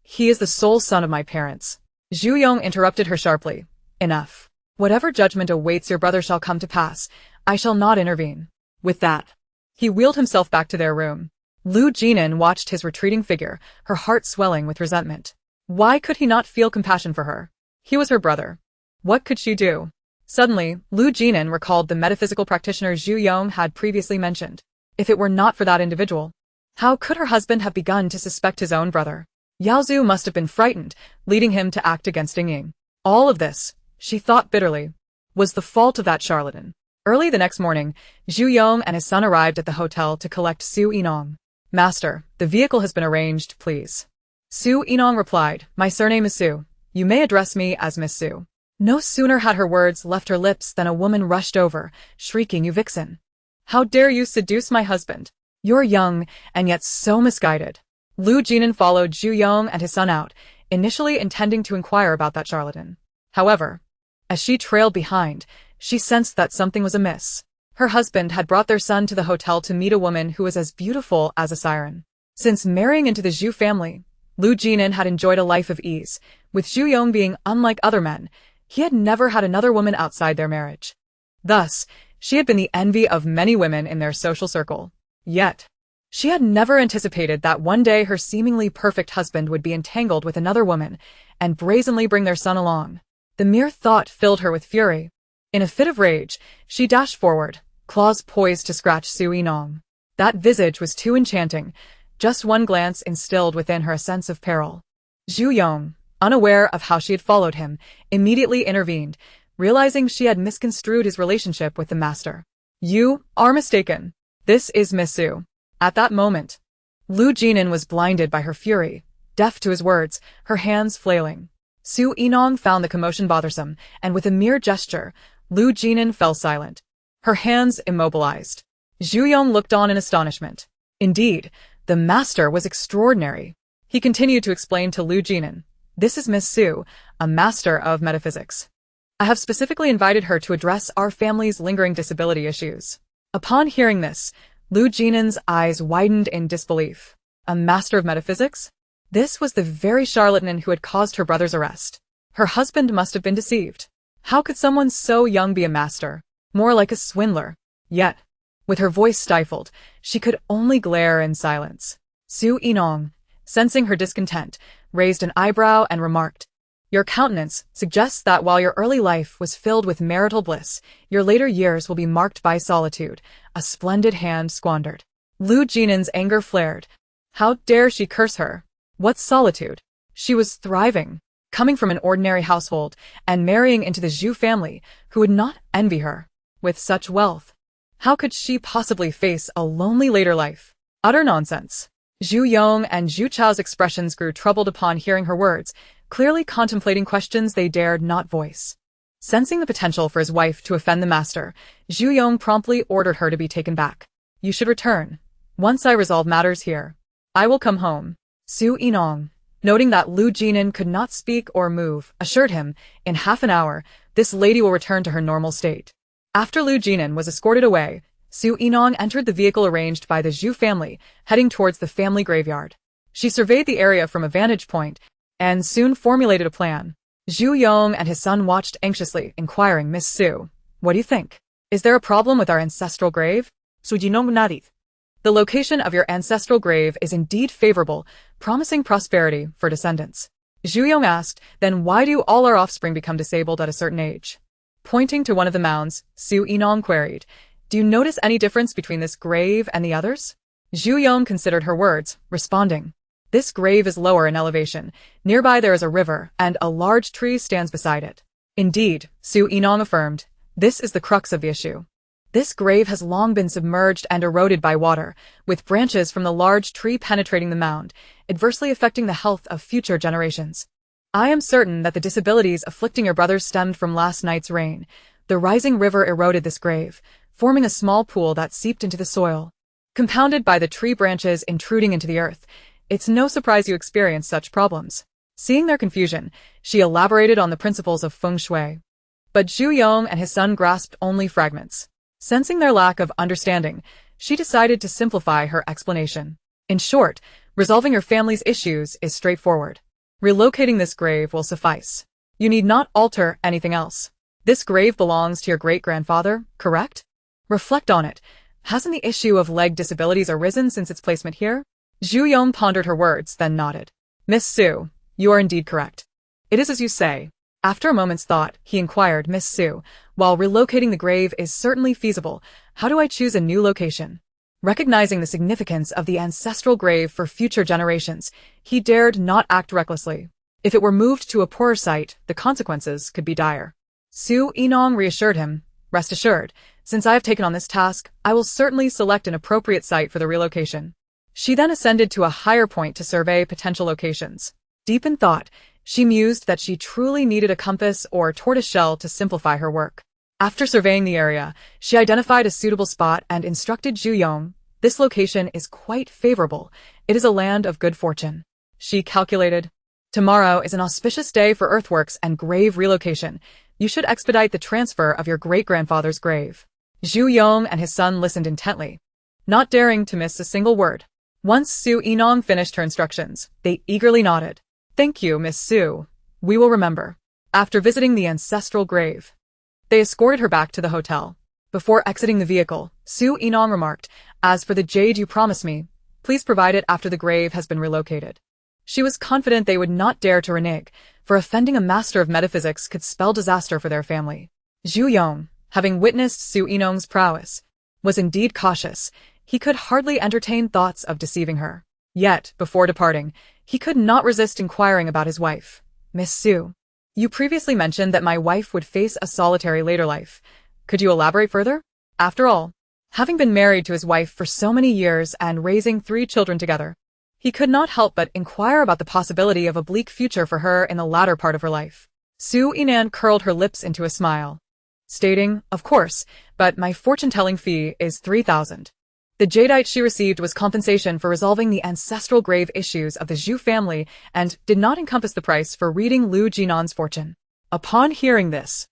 He is the sole son of my parents. Zhu Yong interrupted her sharply. Enough. Whatever judgment awaits your brother shall come to pass. I shall not intervene. With that, he wheeled himself back to their room. Lu Jinan watched his retreating figure, her heart swelling with resentment. Why could he not feel compassion for her? He was her brother. What could she do? Suddenly, Lu Jinan recalled the metaphysical practitioner Zhu Yong had previously mentioned. If it were not for that individual, how could her husband have begun to suspect his own brother? Yaozu must have been frightened, leading him to act against Yinong. All of this, she thought bitterly, was the fault of that charlatan. Early the next morning, Zhu Yong and his son arrived at the hotel to collect Su Yinong. Master, the vehicle has been arranged, please. Su Yinong replied, My surname is Su. You may address me as Miss Su. No sooner had her words left her lips than a woman rushed over, shrieking, You vixen! How dare you seduce my husband? You're young, and yet so misguided. Lu Jinan followed Zhu Yong and his son out, initially intending to inquire about that charlatan. However, as she trailed behind, She sensed that something was amiss. Her husband had brought their son to the hotel to meet a woman who was as beautiful as a siren. Since marrying into the Zhu family, Lu Jinan had enjoyed a life of ease. With Zhu Yong being unlike other men, he had never had another woman outside their marriage. Thus, she had been the envy of many women in their social circle. Yet, she had never anticipated that one day her seemingly perfect husband would be entangled with another woman and brazenly bring their son along. The mere thought filled her with fury. In a fit of rage, she dashed forward, claws poised to scratch Su Yinong. That visage was too enchanting. Just one glance instilled within her a sense of peril. Zhu Yong, unaware of how she had followed him, immediately intervened, realizing she had misconstrued his relationship with the master. "You are mistaken. This is Miss Su." At that moment, Lu Jinan was blinded by her fury, deaf to his words, her hands flailing. Su Yinong found the commotion bothersome, and with a mere gesture, Lu Jinan fell silent, her hands immobilized. Zhu Yong looked on in astonishment. Indeed, the master was extraordinary. He continued to explain to Lu Jinan, "This is Miss Su, a master of metaphysics. I have specifically invited her to address our family's lingering disability issues." Upon hearing this, Lu Jinan's eyes widened in disbelief. A master of metaphysics? This was the very charlatan who had caused her brother's arrest. Her husband must have been deceived. How could someone so young be a master? More like a swindler. Yet, with her voice stifled, she could only glare in silence. Su Yinong, sensing her discontent, raised an eyebrow and remarked, "Your countenance suggests that while your early life was filled with marital bliss, your later years will be marked by solitude, a splendid hand squandered." Lu Jinan's anger flared. How dare she curse her? What solitude? She was thriving, coming from an ordinary household and marrying into the Zhu family, who would not envy her. With such wealth, how could she possibly face a lonely later life? Utter nonsense. Zhu Yong and Zhu Chao's expressions grew troubled upon hearing her words, clearly contemplating questions they dared not voice. Sensing the potential for his wife to offend the master, Zhu Yong promptly ordered her to be taken back. "You should return. Once I resolve matters here, I will come home." Su Yinong, noting that Lu Jinan could not speak or move, assured him, "In half an hour, this lady will return to her normal state." After Lu Jinan was escorted away, Su Yinong entered the vehicle arranged by the Zhu family, heading towards the family graveyard. She surveyed the area from a vantage point, and soon formulated a plan. Zhu Yong and his son watched anxiously, inquiring, "Miss Su, what do you think? Is there a problem with our ancestral grave?" Su Yinong nodded. "The location of your ancestral grave is indeed favorable, promising prosperity for descendants." Zhu Yong asked, "Then why do all our offspring become disabled at a certain age?" Pointing to one of the mounds, Su Yinong queried, "Do you notice any difference between this grave and the others?" Zhu Yong considered her words, responding, "This grave is lower in elevation. Nearby there is a river, and a large tree stands beside it." "Indeed," Su Yinong affirmed, "this is the crux of the issue. This grave has long been submerged and eroded by water, with branches from the large tree penetrating the mound, adversely affecting the health of future generations. I am certain that the disabilities afflicting your brothers stemmed from last night's rain. The rising river eroded this grave, forming a small pool that seeped into the soil. Compounded by the tree branches intruding into the earth, it's no surprise you experience such problems." Seeing their confusion, she elaborated on the principles of Feng Shui. But Zhu Yong and his son grasped only fragments. Sensing their lack of understanding, she decided to simplify her explanation. "In short, resolving your family's issues is straightforward. Relocating this grave will suffice. You need not alter anything else. This grave belongs to your great-grandfather, correct? Reflect on it. Hasn't the issue of leg disabilities arisen since its placement here?" Zhu Yong pondered her words, then nodded. "Miss Su, you are indeed correct. It is as you say." After a moment's thought, he inquired, "Miss Su, while relocating the grave is certainly feasible, how do I choose a new location?" Recognizing the significance of the ancestral grave for future generations, he dared not act recklessly. If it were moved to a poorer site, the consequences could be dire. Su Yinong reassured him, "Rest assured, since I have taken on this task, I will certainly select an appropriate site for the relocation." She then ascended to a higher point to survey potential locations. Deep in thought, she mused that she truly needed a compass or tortoiseshell to simplify her work. After surveying the area, she identified a suitable spot and instructed Zhu Yong, "This location is quite favorable. It is a land of good fortune." She calculated, "Tomorrow is an auspicious day for earthworks and grave relocation. You should expedite the transfer of your great-grandfather's grave. Zhu Yong and his son listened intently, not daring to miss a single word. Once Su Yinong finished her instructions, they eagerly nodded. Thank you, Miss Su. We will remember. After visiting the ancestral grave, they escorted her back to the hotel. Before exiting the vehicle, Su Yinong remarked, As for the jade you promised me, please provide it after the grave has been relocated. She was confident they would not dare to renege, for offending a master of metaphysics could spell disaster for their family. Zhu Yong, having witnessed Su Yinong's prowess, was indeed cautious. He could hardly entertain thoughts of deceiving her. Yet, before departing, he could not resist inquiring about his wife. Miss Su, you previously mentioned that my wife would face a solitary later life. Could you elaborate further? After all, having been married to his wife for so many years and raising 3 children together, he could not help but inquire about the possibility of a bleak future for her in the latter part of her life. Su Yinan curled her lips into a smile, stating, Of course, but my fortune-telling fee is 3,000. The jadeite she received was compensation for resolving the ancestral grave issues of the Zhu family and did not encompass the price for reading Lu Jinan's fortune. Upon hearing this,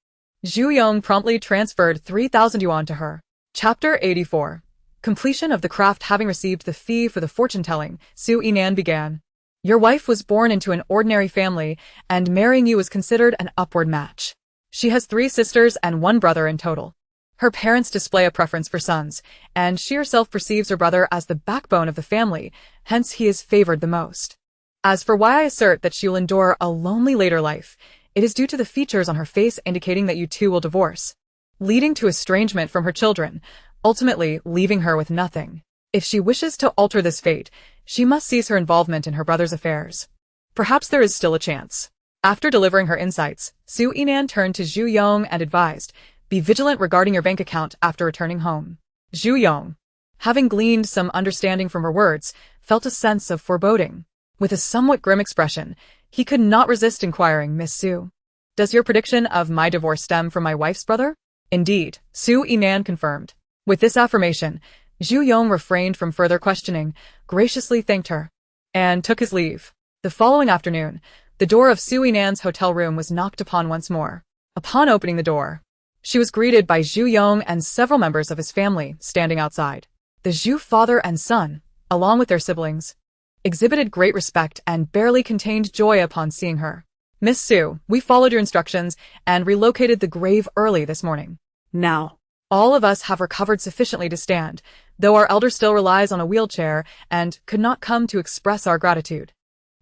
Zhu Yong promptly transferred 3,000 yuan to her. Chapter 84. Completion of the craft. Having received the fee for the fortune-telling, Su Yinan began. Your wife was born into an ordinary family, and marrying you is considered an upward match. She has 3 sisters and 1 brother in total. Her parents display a preference for sons, and she herself perceives her brother as the backbone of the family, hence he is favored the most. As for why I assert that she will endure a lonely later life, it is due to the features on her face indicating that you two will divorce, leading to estrangement from her children, ultimately leaving her with nothing. If she wishes to alter this fate, she must cease her involvement in her brother's affairs. Perhaps there is still a chance. After delivering her insights, Su Yinan turned to Zhu Yong and advised, Be vigilant regarding your bank account after returning home. Zhu Yong, having gleaned some understanding from her words, felt a sense of foreboding. With a somewhat grim expression, he could not resist inquiring, Miss Su, does your prediction of my divorce stem from my wife's brother? Indeed, Su Yinan confirmed. With this affirmation, Zhu Yong refrained from further questioning, graciously thanked her, and took his leave. The following afternoon, the door of Su Yinan's hotel room was knocked upon once more. Upon opening the door, she was greeted by Zhu Yong and several members of his family standing outside. The Zhu father and son, along with their siblings, exhibited great respect and barely contained joy upon seeing her. Miss Su, we followed your instructions and relocated the grave early this morning. Now, all of us have recovered sufficiently to stand, though our elder still relies on a wheelchair and could not come to express our gratitude.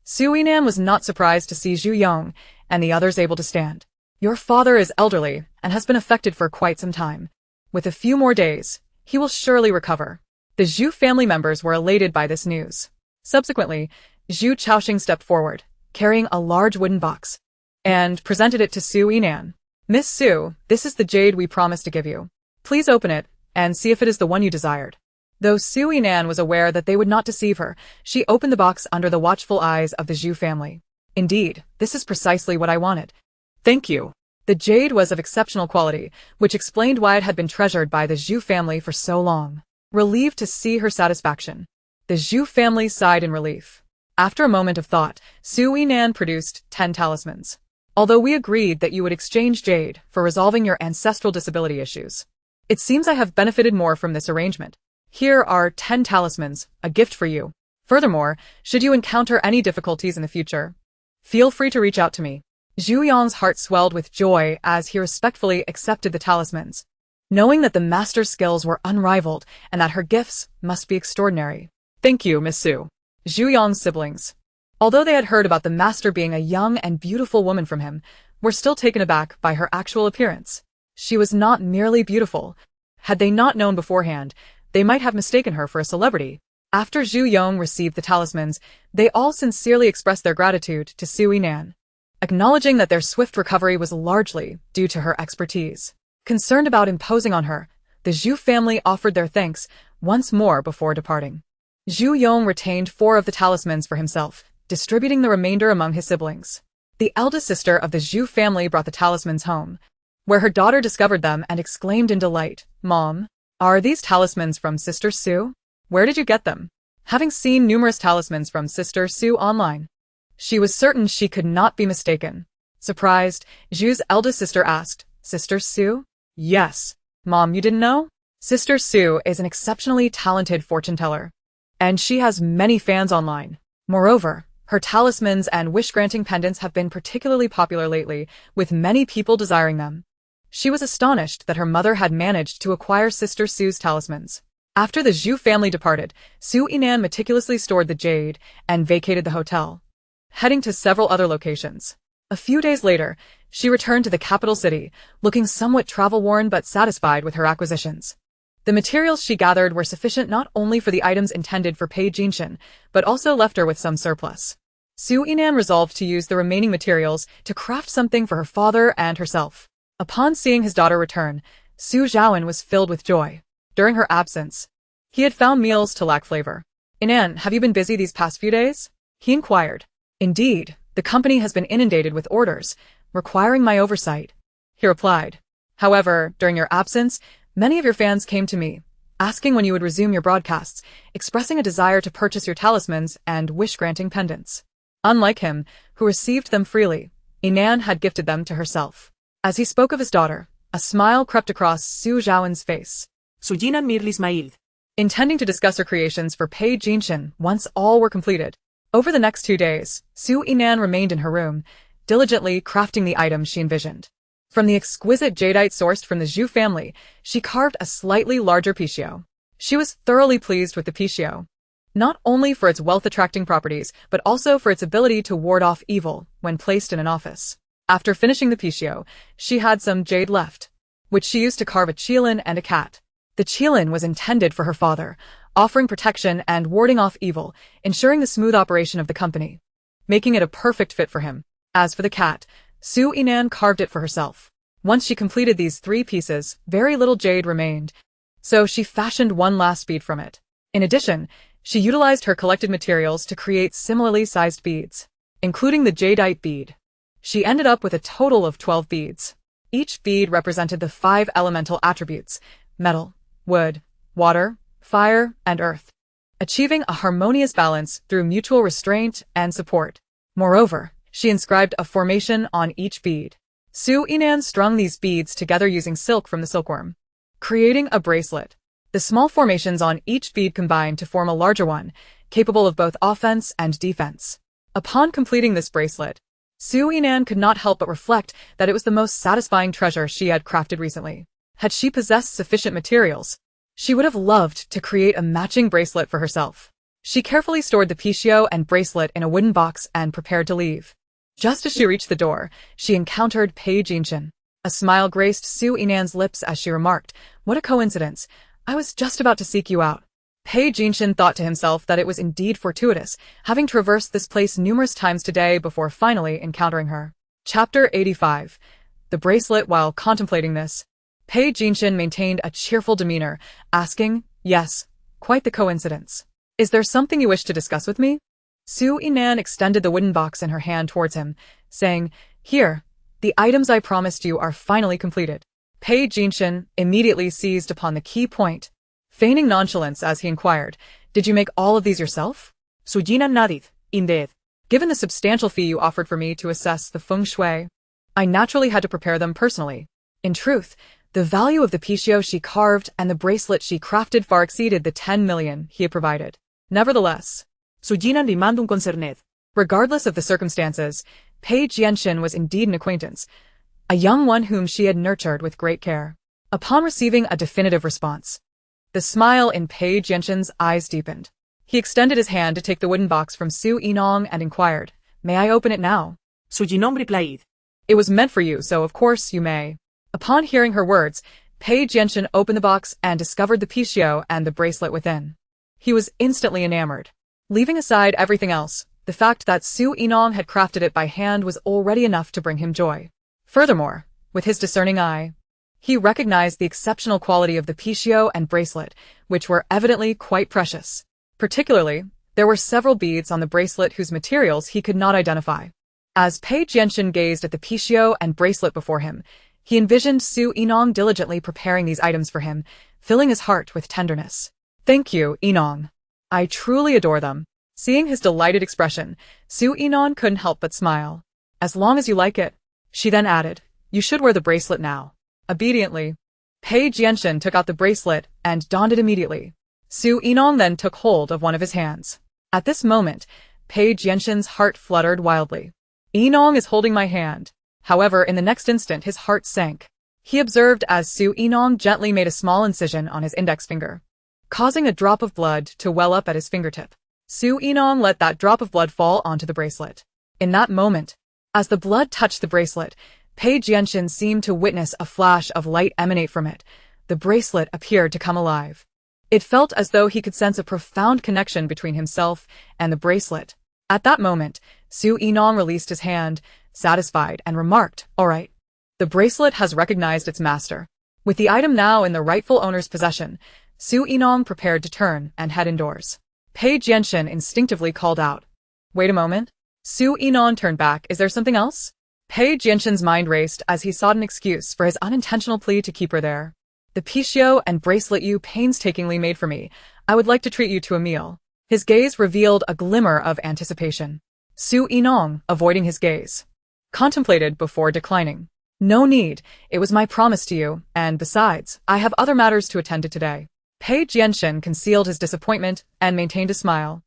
Su Yinan was not surprised to see Zhu Yong and the others able to stand. Your father is elderly and has been affected for quite some time. With a few more days, he will surely recover. The Zhu family members were elated by this news. Subsequently, Zhu Chaoxing stepped forward, carrying a large wooden box, and presented it to Su Yinan. Miss Su, this is the jade we promised to give you. Please open it and see if it is the one you desired. Though Su Yinan was aware that they would not deceive her, she opened the box under the watchful eyes of the Zhu family. Indeed, this is precisely what I wanted. thank you. The jade was of exceptional quality, which explained why it had been treasured by the Zhu family for so long. Relieved to see her satisfaction, the Zhu family sighed in relief. After a moment of thought, Su Yinan produced 10 talismans. Although we agreed that you would exchange jade for resolving your ancestral disability issues, it seems I have benefited more from this arrangement. Here are 10 talismans, a gift for you. Furthermore, should you encounter any difficulties in the future, feel free to reach out to me. Zhu Yong's heart swelled with joy as he respectfully accepted the talismans, knowing that the master's skills were unrivaled and that her gifts must be extraordinary. Thank you, Miss Su. Zhu Yong's siblings, although they had heard about the master being a young and beautiful woman from him, were still taken aback by her actual appearance. She was not merely beautiful. Had they not known beforehand, they might have mistaken her for a celebrity. After Zhu Yong received the talismans, they all sincerely expressed their gratitude to Su Yinan, acknowledging that their swift recovery was largely due to her expertise. Concerned about imposing on her, the Zhu family offered their thanks once more before departing. Zhu Yong retained 4 of the talismans for himself, distributing the remainder among his siblings. The eldest sister of the Zhu family brought the talismans home, where her daughter discovered them and exclaimed in delight, Mom, are these talismans from Sister Su? Where did you get them? Having seen numerous talismans from Sister Su online, she was certain she could not be mistaken. Surprised, Zhu's eldest sister asked, Sister Su? Yes. Mom, you didn't know? Sister Su is an exceptionally talented fortune teller, and she has many fans online. Moreover, her talismans and wish-granting pendants have been particularly popular lately, with many people desiring them. She was astonished that her mother had managed to acquire Sister Su's talismans. After the Zhu family departed, Su Yinan meticulously stored the jade and vacated the hotel, heading to several other locations. A few days later, she returned to the capital city, looking somewhat travel-worn but satisfied with her acquisitions. The materials she gathered were sufficient not only for the items intended for Pei Jinshan, but also left her with some surplus. Su Yinan resolved to use the remaining materials to craft something for her father and herself. Upon seeing his daughter return, Su Zhaoan was filled with joy. During her absence, he had found meals to lack flavor. Yinan, have you been busy these past few days? He inquired. Indeed, the company has been inundated with orders, requiring my oversight. He replied. However, during your absence, many of your fans came to me, asking when you would resume your broadcasts, expressing a desire to purchase your talismans and wish-granting pendants. Unlike him, who received them freely, Yinan had gifted them to herself. As he spoke of his daughter, a smile crept across Su Zhaoan's face. Sujinan Mirlismail. Intending to discuss her creations for Pei Jinshan once all were completed. Over the next 2 days, Su Yinan remained in her room, diligently crafting the items she envisioned. From the exquisite jadeite sourced from the Zhu family, she carved a slightly larger picio. She was thoroughly pleased with the picio, not only for its wealth-attracting properties, but also for its ability to ward off evil when placed in an office. After finishing the picio, she had some jade left, which she used to carve a qilin and a cat. The qilin was intended for her father, offering protection and warding off evil, ensuring the smooth operation of the company, making it a perfect fit for him. As for the cat, Su Yinan carved it for herself. Once she completed these 3 pieces, very little jade remained, so she fashioned one last bead from it. In addition, she utilized her collected materials to create similarly sized beads, including the jadeite bead. She ended up with a total of 12 beads. Each bead represented the 5 elemental attributes: metal, wood, water, fire, and earth, achieving a harmonious balance through mutual restraint and support. Moreover, she inscribed a formation on each bead. Su Yinan strung these beads together using silk from the silkworm, creating a bracelet. The small formations on each bead combined to form a larger one, capable of both offense and defense. Upon completing this bracelet, Su Yinan could not help but reflect that it was the most satisfying treasure she had crafted recently. Had she possessed sufficient materials, she would have loved to create a matching bracelet for herself. She carefully stored the picio and bracelet in a wooden box and prepared to leave. Just as she reached the door, she encountered Pei Jinshan. A smile graced Su Yinan's lips as she remarked, "What a coincidence. I was just about to seek you out." Pei Jinshan thought to himself that it was indeed fortuitous, having traversed this place numerous times today before finally encountering her. Chapter 85. The bracelet. While contemplating this, Pei Jinshan maintained a cheerful demeanor, asking, "Yes, quite the coincidence. Is there something you wish to discuss with me?" Su Yinan extended the wooden box in her hand towards him, saying, "Here, the items I promised you are finally completed." Pei Jinshan immediately seized upon the key point, feigning nonchalance as he inquired, "Did you make all of these yourself?" Sujinan Nadith. Indeed. Given the substantial fee you offered for me to assess the Feng Shui, I naturally had to prepare them personally. In truth, the value of the picio she carved and the bracelet she crafted far exceeded the 10 million he had provided. Nevertheless, Sujinan rimandum concerned. Regardless of the circumstances, Pei Jinshan was indeed an acquaintance, a young one whom she had nurtured with great care. Upon receiving a definitive response, the smile in Pei Jinshan's eyes deepened. He extended his hand to take the wooden box from Su Yinong and inquired, "May I open it now?" Sujinom replied, "It was meant for you, so of course you may." Upon hearing her words, Pei Jinshan opened the box and discovered the picio and the bracelet within. He was instantly enamored. Leaving aside everything else, the fact that Su Yinong had crafted it by hand was already enough to bring him joy. Furthermore, with his discerning eye, he recognized the exceptional quality of the picio and bracelet, which were evidently quite precious. Particularly, there were several beads on the bracelet whose materials he could not identify. As Pei Jinshan gazed at the picio and bracelet before him, he envisioned Su Yinong diligently preparing these items for him, filling his heart with tenderness. "Thank you, Yinong. I truly adore them." Seeing his delighted expression, Su Yinong couldn't help but smile. "As long as you like it, She then added, "You should wear the bracelet now." Obediently, Pei Jianshan took out the bracelet and donned it immediately. Su Yinong then took hold of one of his hands. At this moment, Pei Jianshan's heart fluttered wildly. Yinong is holding my hand. However, in the next instant his heart sank. He observed as Su Yinong gently made a small incision on his index finger, causing a drop of blood to well up at his fingertip. Su Yinong let that drop of blood fall onto the bracelet. In that moment, as the blood touched the bracelet, Pei Jianshan seemed to witness a flash of light emanate from it. The bracelet appeared to come alive. It felt as though he could sense a profound connection between himself and the bracelet. At that moment, Su Yinong released his hand, satisfied, and remarked, "All right. The bracelet has recognized its master." With the item now in the rightful owner's possession, Su Yinong prepared to turn and head indoors. Pei Jianshan instinctively called out, "Wait a moment." Su Yinong turned back. "Is there something else?" Pei Jianshan's mind raced as he sought an excuse for his unintentional plea to keep her there. "The pichio and bracelet you painstakingly made for me. I would like to treat you to a meal." His gaze revealed a glimmer of anticipation. Su Yinong, avoiding his gaze, contemplated before declining. "No need, it was my promise to you, and besides, I have other matters to attend to today." Pei Jianshan concealed his disappointment and maintained a smile.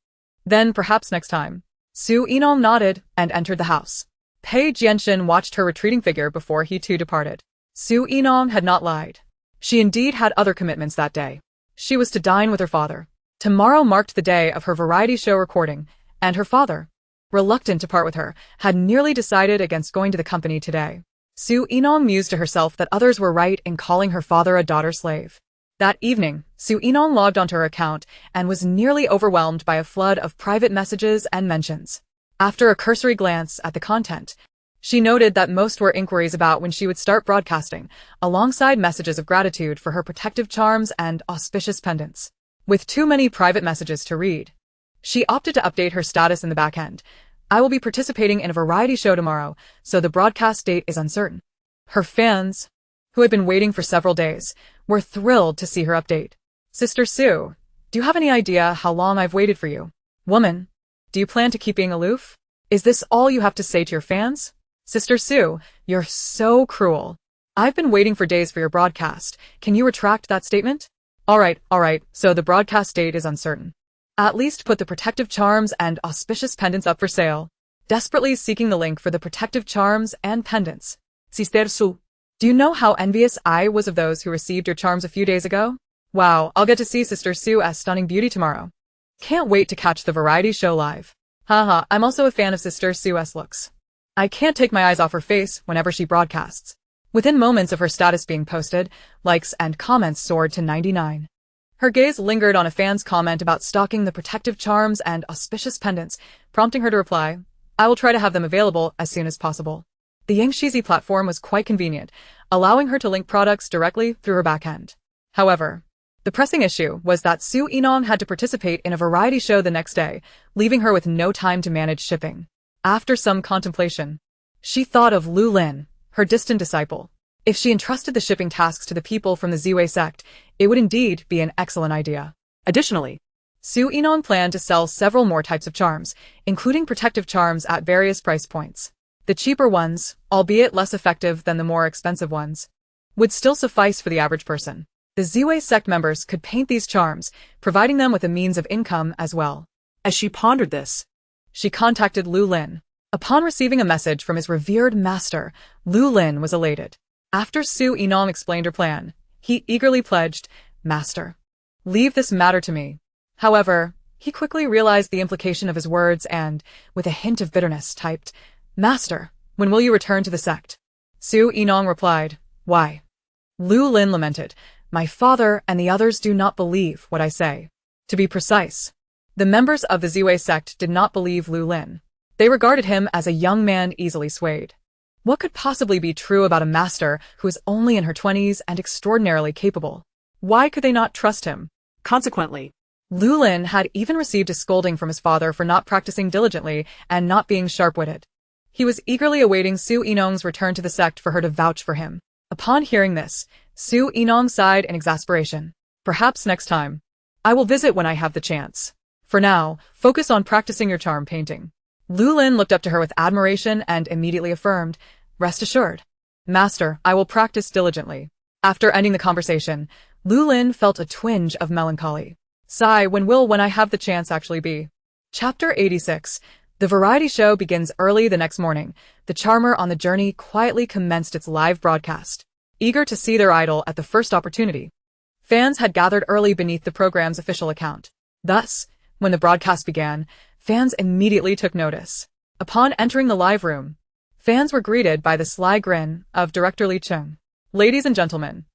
"Then perhaps next time." Su Yinong nodded and entered the house. Pei Jianshan watched her retreating figure before he too departed. Su Yinong had not lied. She indeed had other commitments that day. She was to dine with her father. Tomorrow marked the day of her variety show recording, and her father, reluctant to part with her, had nearly decided against going to the company today. Su Yinong mused to herself that others were right in calling her father a daughter slave. That evening, Su Yinong logged onto her account and was nearly overwhelmed by a flood of private messages and mentions. After a cursory glance at the content, she noted that most were inquiries about when she would start broadcasting, alongside messages of gratitude for her protective charms and auspicious pendants. With too many private messages to read, she opted to update her status in the back end. "I will be participating in a variety show tomorrow, so the broadcast date is uncertain." Her fans, who had been waiting for several days, were thrilled to see her update. "Sister Su, do you have any idea how long I've waited for you? Woman, do you plan to keep being aloof? Is this all you have to say to your fans? Sister Su, you're so cruel. I've been waiting for days for your broadcast. Can you retract that statement?" All right, so the broadcast date is uncertain. At least put the protective charms and auspicious pendants up for sale." Desperately seeking the link for the protective charms and pendants. "Sister Su, do you know how envious I was of those who received your charms a few days ago? Wow, I'll get to see Sister Su as stunning beauty tomorrow. Can't wait to catch the variety show live. Haha, I'm also a fan of Sister Su's looks. I can't take my eyes off her face whenever she broadcasts." Within moments of her status being posted, likes and comments soared to 99. Her gaze lingered on a fan's comment about stocking the protective charms and auspicious pendants, prompting her to reply, "I will try to have them available as soon as possible." The Yangshizi platform was quite convenient, allowing her to link products directly through her backend. However, the pressing issue was that Su Yinong had to participate in a variety show the next day, leaving her with no time to manage shipping. After some contemplation, she thought of Lu Lin, her distant disciple. If she entrusted the shipping tasks to the people from the Ziwei sect, it would indeed be an excellent idea. Additionally, Su Yinong planned to sell several more types of charms, including protective charms at various price points. The cheaper ones, albeit less effective than the more expensive ones, would still suffice for the average person. The Ziwei sect members could paint these charms, providing them with a means of income as well. As she pondered this, she contacted Lu Lin. Upon receiving a message from his revered master, Lu Lin was elated. After Su Yinong explained her plan, he eagerly pledged, "Master, leave this matter to me." However, he quickly realized the implication of his words and, with a hint of bitterness, typed, "Master, when will you return to the sect?" Su Yinong replied, "Why?" Lu Lin lamented, "My father and the others do not believe what I say." To be precise, the members of the Ziwei sect did not believe Lu Lin. They regarded him as a young man easily swayed. What could possibly be true about a master who is only in her 20s and extraordinarily capable? Why could they not trust him? Consequently, Lu Lin had even received a scolding from his father for not practicing diligently and not being sharp-witted. He was eagerly awaiting Su Yinong's return to the sect for her to vouch for him. Upon hearing this, Su Yinong sighed in exasperation. "Perhaps next time. I will visit when I have the chance. For now, focus on practicing your charm painting." Lu Lin looked up to her with admiration and immediately affirmed, Rest assured. Master, I will practice diligently. After ending the conversation, Lu Lin felt a twinge of melancholy. Sigh, when I have the chance actually be? Chapter 86. The variety show begins early the next morning. The charmer on the journey quietly commenced its live broadcast, eager to see their idol at the first opportunity. Fans had gathered early beneath the program's official account. Thus, when the broadcast began, fans immediately took notice. Upon entering the live room, fans were greeted by the sly grin of Director Li Cheng. Ladies and gentlemen,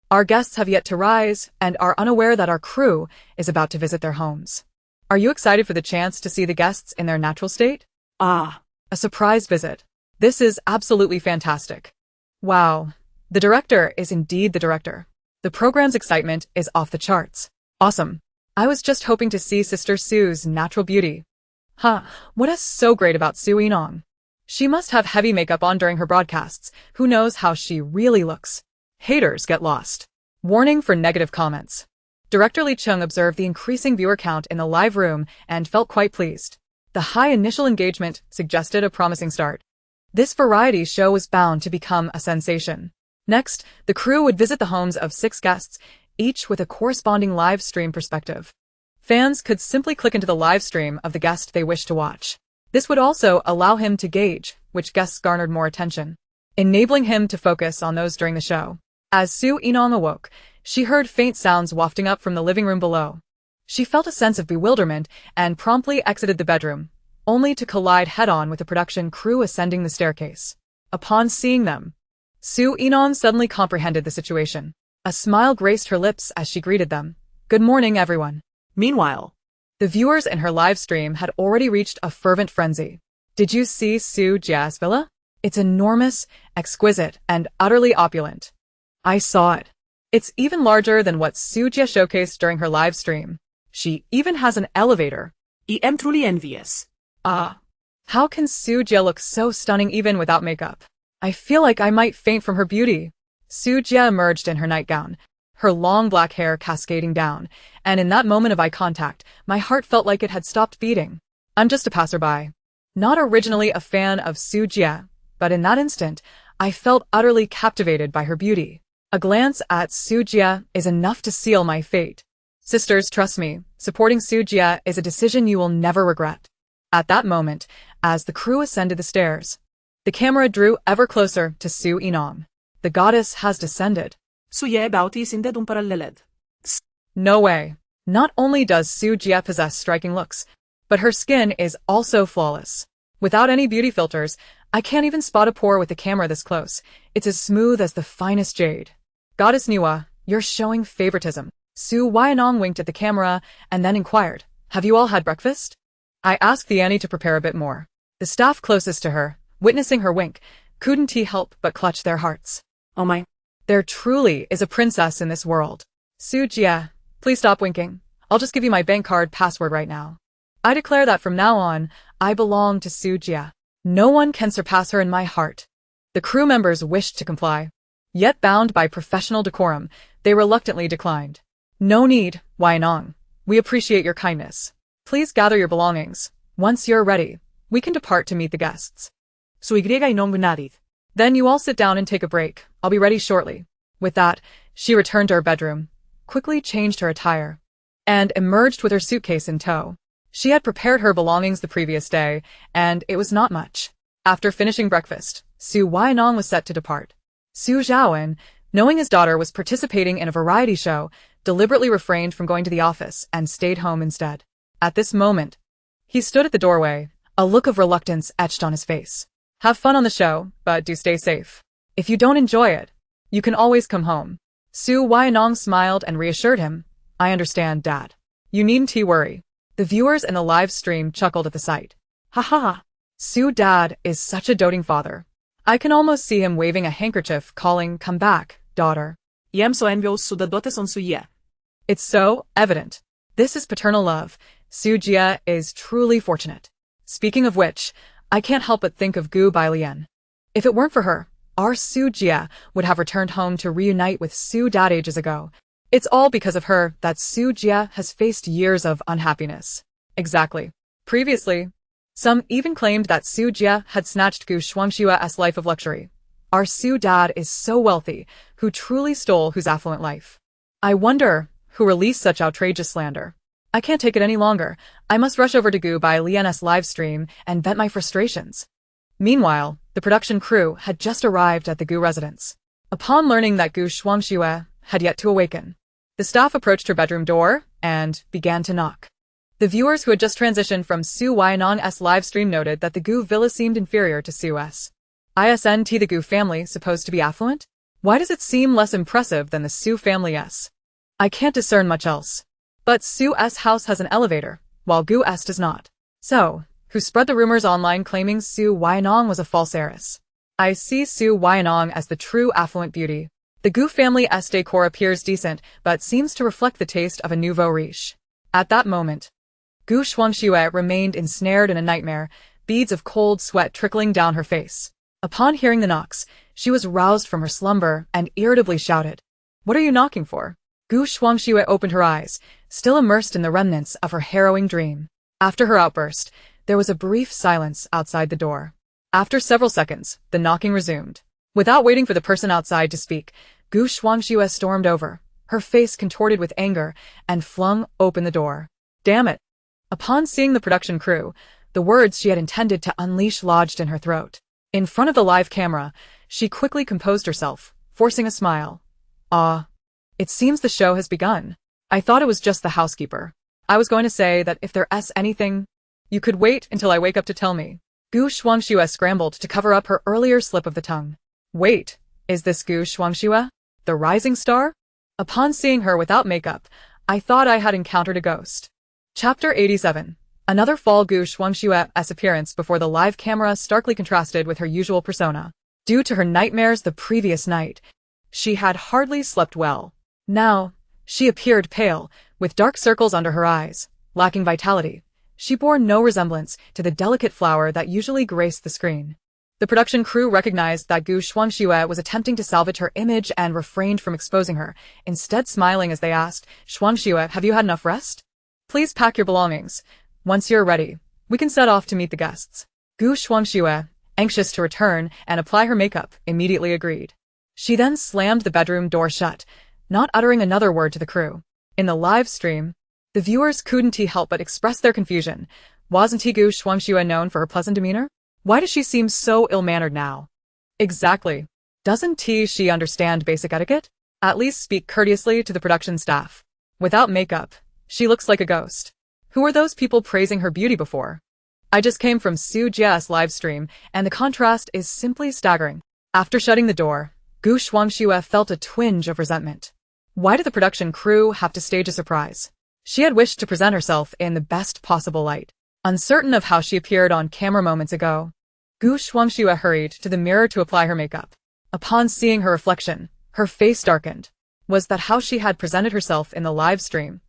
our guests have yet to rise and are unaware that our crew is about to visit their homes. Are you excited for the chance to see the guests in their natural state? Ah, a surprise visit. This is absolutely fantastic. Wow, the director is indeed the director. The program's excitement is off the charts. Awesome. I was just hoping to see Sister Sue's natural beauty. What is so great about Su Yinong? She must have heavy makeup on during her broadcasts. Who knows how she really looks? Haters get lost. Warning for negative comments. Director Li Cheng observed the increasing viewer count in the live room and felt quite pleased. The high initial engagement suggested a promising start. This variety show was bound to become a sensation. Next, the crew would visit the homes of 6 guests, each with a corresponding live stream perspective. Fans could simply click into the live stream of the guest they wished to watch. This would also allow him to gauge which guests garnered more attention, enabling him to focus on those during the show. As Su Yinong awoke, she heard faint sounds wafting up from the living room below. She felt a sense of bewilderment and promptly exited the bedroom, only to collide head-on with the production crew ascending the staircase. Upon seeing them, Su Yinong suddenly comprehended the situation. A smile graced her lips as she greeted them. Good morning, everyone. Meanwhile, the viewers in her live stream had already reached a fervent frenzy. Did you see Su Jia's villa? It's enormous, exquisite, and utterly opulent. I saw it. It's even larger than what Su Jia showcased during her live stream. She even has an elevator. I am truly envious. How can Su Jia look so stunning even without makeup? I feel like I might faint from her beauty. Su Jia emerged in her nightgown, her long black hair cascading down, and in that moment of eye contact, my heart felt like it had stopped beating. I'm just a passerby. Not originally a fan of Su Jia, but in that instant, I felt utterly captivated by her beauty. A glance at Su Jia is enough to seal my fate. Sisters, trust me, supporting Su Jia is a decision you will never regret. At that moment, as the crew ascended the stairs, the camera drew ever closer to Su Yinong. The goddess has descended. Så jeg about is inte de parallelled. No way. Not only does Su Jia possess striking looks, but her skin is also flawless. Without any beauty filters, I can't even spot a pore with the camera this close. It's as smooth as the finest jade. Goddess Niwa, you're showing favoritism. Su Yinong winked at the camera and then inquired, have you all had breakfast? I asked the Annie to prepare a bit more. The staff closest to her, witnessing her wink, couldn't help but clutch their hearts. Oh my. There truly is a princess in this world. Su Jia, please stop winking. I'll just give you my bank card password right now. I declare that from now on, I belong to Su Jia. No one can surpass her in my heart. The crew members wished to comply. Yet bound by professional decorum, they reluctantly declined. No need, Yinong. We appreciate your kindness. Please gather your belongings. Once you're ready, we can depart to meet the guests. So Yinong narid. Then you all sit down and take a break. I'll be ready shortly. With that, she returned to her bedroom, quickly changed her attire, and emerged with her suitcase in tow. She had prepared her belongings the previous day, and it was not much. After finishing breakfast, Su Yinong was set to depart. Su Zhaowen, knowing his daughter was participating in a variety show, deliberately refrained from going to the office and stayed home instead. At this moment, he stood at the doorway, a look of reluctance etched on his face. Have fun on the show, but do stay safe. If you don't enjoy it, you can always come home. Su Yinong smiled and reassured him. I understand, Dad. You needn't worry. The viewers in the live stream chuckled at the sight. Ha ha ha. Su Dad is such a doting father. I can almost see him waving a handkerchief calling, come back, daughter. I am so envious so da dote son Su Jia. It's so evident. This is paternal love. Su Jia is truly fortunate. Speaking of which, I can't help but think of Gu Bailian. If it weren't for her, our Su Jia would have returned home to reunite with Su Dad ages ago. It's all because of her that Su Jia has faced years of unhappiness. Exactly. Previously, some even claimed that Su Jia had snatched Gu Shuangshua's life of luxury. Our Su dad is so wealthy, who truly stole whose affluent life. I wonder who released such outrageous slander. I can't take it any longer. I must rush over to Gu by Lian's live stream and vent my frustrations. Meanwhile, the production crew had just arrived at the Gu residence. Upon learning that Gu Shuangxue had yet to awaken, the staff approached her bedroom door and began to knock. The viewers who had just transitioned from Su Weinong's live stream noted that the Gu villa seemed inferior to Su's. Isn't the Gu family supposed to be affluent? Why does it seem less impressive than the Su family's? I can't discern much else. But Su's house has an elevator, while Gu's does not. So, who spread the rumors online claiming Su Weinong was a false heiress? I see Su Weinong as the true affluent beauty. The Gu family's decor appears decent, but seems to reflect the taste of a nouveau riche. At that moment, Gu Shuangxue remained ensnared in a nightmare, beads of cold sweat trickling down her face. Upon hearing the knocks, she was roused from her slumber and irritably shouted, "What are you knocking for?" Gu Shuangxue opened her eyes, still immersed in the remnants of her harrowing dream. After her outburst, there was a brief silence outside the door. After several seconds, the knocking resumed. Without waiting for the person outside to speak, Gu Shuangxue stormed over, her face contorted with anger, and flung open the door. Damn it! Upon seeing the production crew, the words she had intended to unleash lodged in her throat. In front of the live camera, she quickly composed herself, forcing a smile. It seems the show has begun. I thought it was just the housekeeper. I was going to say that if there's anything, you could wait until I wake up to tell me. Gu Shuangxue scrambled to cover up her earlier slip of the tongue. Wait, is this Gu Shuangxue? The rising star? Upon seeing her without makeup, I thought I had encountered a ghost. Chapter 87. Another fall. Gu Shuangxue's appearance before the live camera starkly contrasted with her usual persona. Due to her nightmares the previous night, she had hardly slept well. Now, she appeared pale, with dark circles under her eyes, lacking vitality. She bore no resemblance to the delicate flower that usually graced the screen. The production crew recognized that Gu Shuangxue was attempting to salvage her image and refrained from exposing her, instead smiling as they asked, "Shuangxue, have you had enough rest? Please pack your belongings. Once you're ready, we can set off to meet the guests." Gu Shuangxue, anxious to return and apply her makeup, immediately agreed. She then slammed the bedroom door shut, not uttering another word to the crew. In the live stream, the viewers couldn't help but express their confusion. Wasn't Gu Shuangxue known for her pleasant demeanor? Why does she seem so ill-mannered now? Exactly. Doesn't she understand basic etiquette? At least speak courteously to the production staff. Without makeup, she looks like a ghost. Who were those people praising her beauty before? I just came from Su Jia's live stream, and the contrast is simply staggering. After shutting the door, Gu Shuangxue felt a twinge of resentment. Why did the production crew have to stage a surprise? She had wished to present herself in the best possible light. Uncertain of how she appeared on camera moments ago, Gu Shuangxue hurried to the mirror to apply her makeup. Upon seeing her reflection, her face darkened. Was that how she had presented herself in the live stream?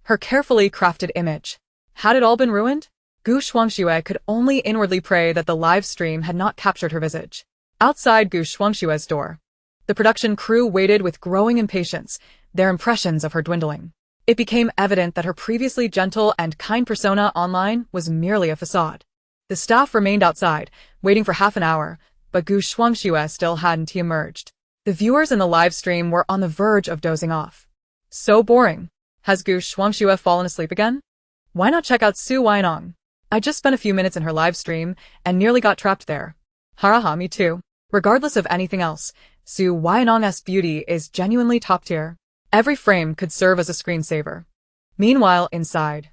Her carefully crafted image. Had it all been ruined? Gu Shuangxue could only inwardly pray that the live stream had not captured her visage. Outside Gu Shuangxue's door, the production crew waited with growing impatience, their impressions of her dwindling. It became evident that her previously gentle and kind persona online was merely a facade. The staff remained outside, waiting for half an hour, but Gu Shuangxue still hadn't emerged. The viewers in the live stream were on the verge of dozing off. So boring. Has Gu Shuangxue fallen asleep again? Why not check out Su Weinong? I just spent a few minutes in her live stream and nearly got trapped there. Haraha, me too. Regardless of anything else, Su Weinong's beauty is genuinely top tier. Every frame could serve as a screensaver. Meanwhile, inside,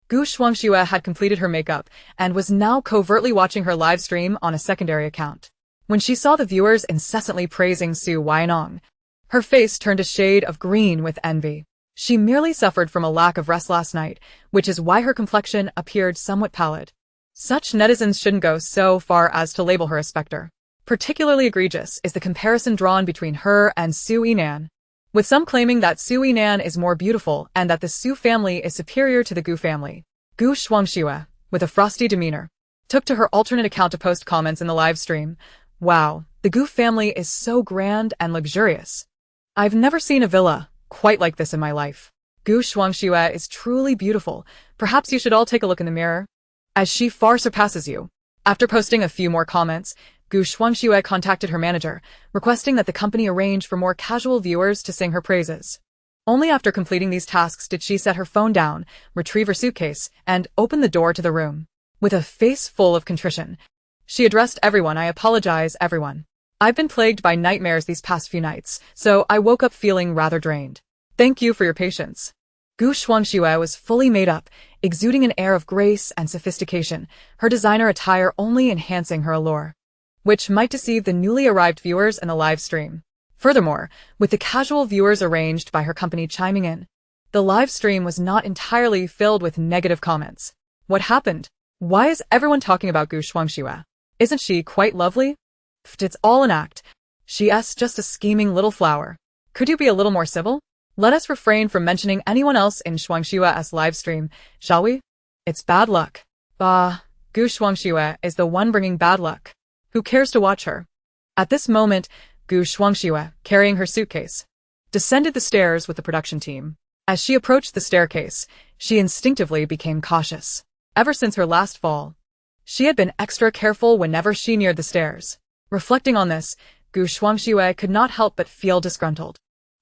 Gu Shuangxue had completed her makeup and was now covertly watching her live stream on a secondary account. When she saw the viewers incessantly praising Su Weinong, her face turned a shade of green with envy. She merely suffered from a lack of rest last night, which is why her complexion appeared somewhat pallid. Such netizens shouldn't go so far as to label her a specter. Particularly egregious is the comparison drawn between her and Su Yinan, with some claiming that Su Yinan is more beautiful and that the Su family is superior to the Gu family. Gu Shuangxue, with a frosty demeanor, took to her alternate account to post comments in the live stream. Wow, the Gu family is so grand and luxurious. I've never seen a villa quite like this in my life. Gu Shuangxue is truly beautiful. Perhaps you should all take a look in the mirror, as she far surpasses you. After posting a few more comments, Gu Shuangxue contacted her manager, requesting that the company arrange for more casual viewers to sing her praises. Only after completing these tasks did she set her phone down, retrieve her suitcase, and open the door to the room. With a face full of contrition, she addressed everyone. I apologize, everyone. I've been plagued by nightmares these past few nights, so I woke up feeling rather drained. Thank you for your patience. Gu Shuangxue was fully made up, exuding an air of grace and sophistication, her designer attire only enhancing her allure, which might deceive the newly arrived viewers in the live stream. Furthermore, with the casual viewers arranged by her company chiming in, the live stream was not entirely filled with negative comments. What happened? Why is everyone talking about Gu Shuangxue? Isn't she quite lovely? It's all an act. She's just a scheming little flower. Could you be a little more civil? Let us refrain from mentioning anyone else in Shuangxue's live stream, shall we? It's bad luck. Bah, Gu Shuangxue is the one bringing bad luck. Who cares to watch her? At this moment, Gu Shuangxue, carrying her suitcase, descended the stairs with the production team. As she approached the staircase, she instinctively became cautious. Ever since her last fall, she had been extra careful whenever she neared the stairs. Reflecting on this, Gu Shuangxue could not help but feel disgruntled.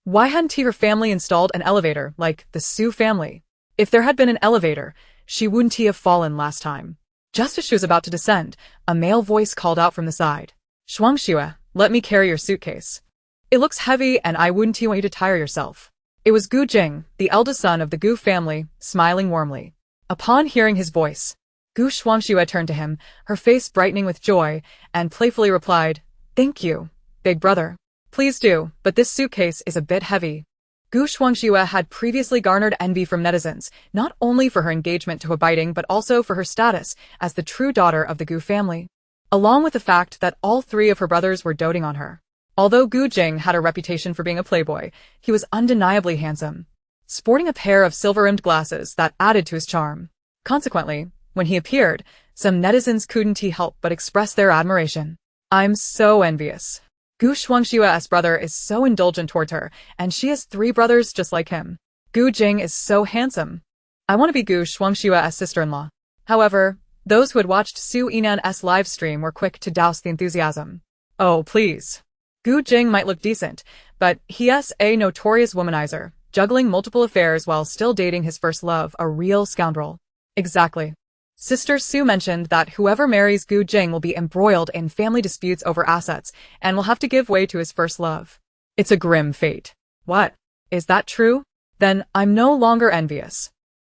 Why hadn't her family installed an elevator like the Su family? If there had been an elevator, she wouldn't have fallen last time. Just as she was about to descend, a male voice called out from the side. Shuangxue, let me carry your suitcase. It looks heavy and I wouldn't want you to tire yourself. It was Gu Jing, the eldest son of the Gu family, smiling warmly. Upon hearing his voice, Gu Shuangxue turned to him, her face brightening with joy, and playfully replied, Thank you, big brother. Please do, but this suitcase is a bit heavy. Gu Shuangxue had previously garnered envy from netizens, not only for her engagement to abiding but also for her status as the true daughter of the Gu family, along with the fact that all three of her brothers were doting on her. Although Gu Jing had a reputation for being a playboy, he was undeniably handsome, sporting a pair of silver-rimmed glasses that added to his charm. Consequently, when he appeared, some netizens couldn't help but express their admiration. I'm so envious. Gu Shuangxue's brother is so indulgent towards her, and she has 3 brothers just like him. Gu Jing is so handsome. I want to be Gu Shuangxue's sister-in-law. However, those who had watched Su Yinong's live stream were quick to douse the enthusiasm. Oh, please. Gu Jing might look decent, but he's a notorious womanizer, juggling multiple affairs while still dating his first love, a real scoundrel. Exactly. Sister Su mentioned that whoever marries Gu Jing will be embroiled in family disputes over assets and will have to give way to his first love. It's a grim fate. What? Is that true? Then I'm no longer envious.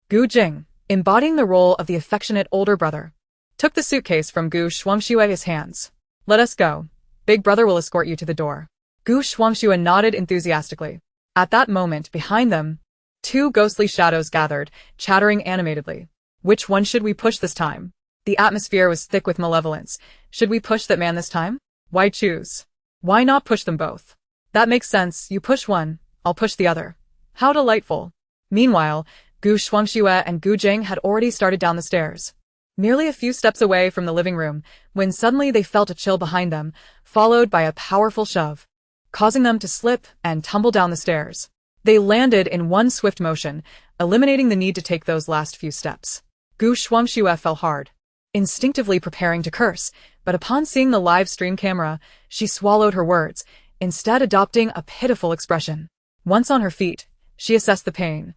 Gu Jing, embodying the role of the affectionate older brother, took the suitcase from Gu Shuangxue's hands. Let us go. Big brother will escort you to the door. Gu Shuangxue nodded enthusiastically. At that moment, behind them, 2 ghostly shadows gathered, chattering animatedly. Which one should we push this time? The atmosphere was thick with malevolence. Should we push that man this time? Why choose? Why not push them both? That makes sense. You push one, I'll push the other. How delightful. Meanwhile, Gu Shuangxue and Gu Jing had already started down the stairs, merely a few steps away from the living room, when suddenly they felt a chill behind them, followed by a powerful shove, causing them to slip and tumble down the stairs. They landed in one swift motion, eliminating the need to take those last few steps. Gu Shuangxue fell hard, instinctively preparing to curse, but upon seeing the live stream camera, she swallowed her words, instead adopting a pitiful expression. Once on her feet, she assessed the pain.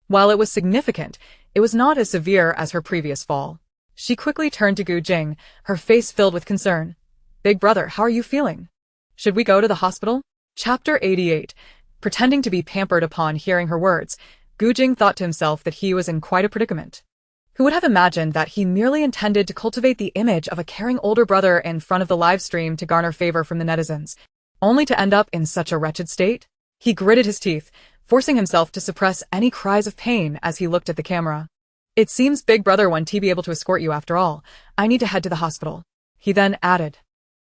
While it was significant, it was not as severe as her previous fall. She quickly turned to Gu Jing, her face filled with concern. Big brother, how are you feeling? Should we go to the hospital? Chapter 88. Pretending to be pampered upon hearing her words, Gu Jing thought to himself that he was in quite a predicament. Who would have imagined that he merely intended to cultivate the image of a caring older brother in front of the live stream to garner favor from the netizens, only to end up in such a wretched state? He gritted his teeth, forcing himself to suppress any cries of pain as he looked at the camera. It seems Big Brother won't be able to escort you after all. I need to head to the hospital. He then added,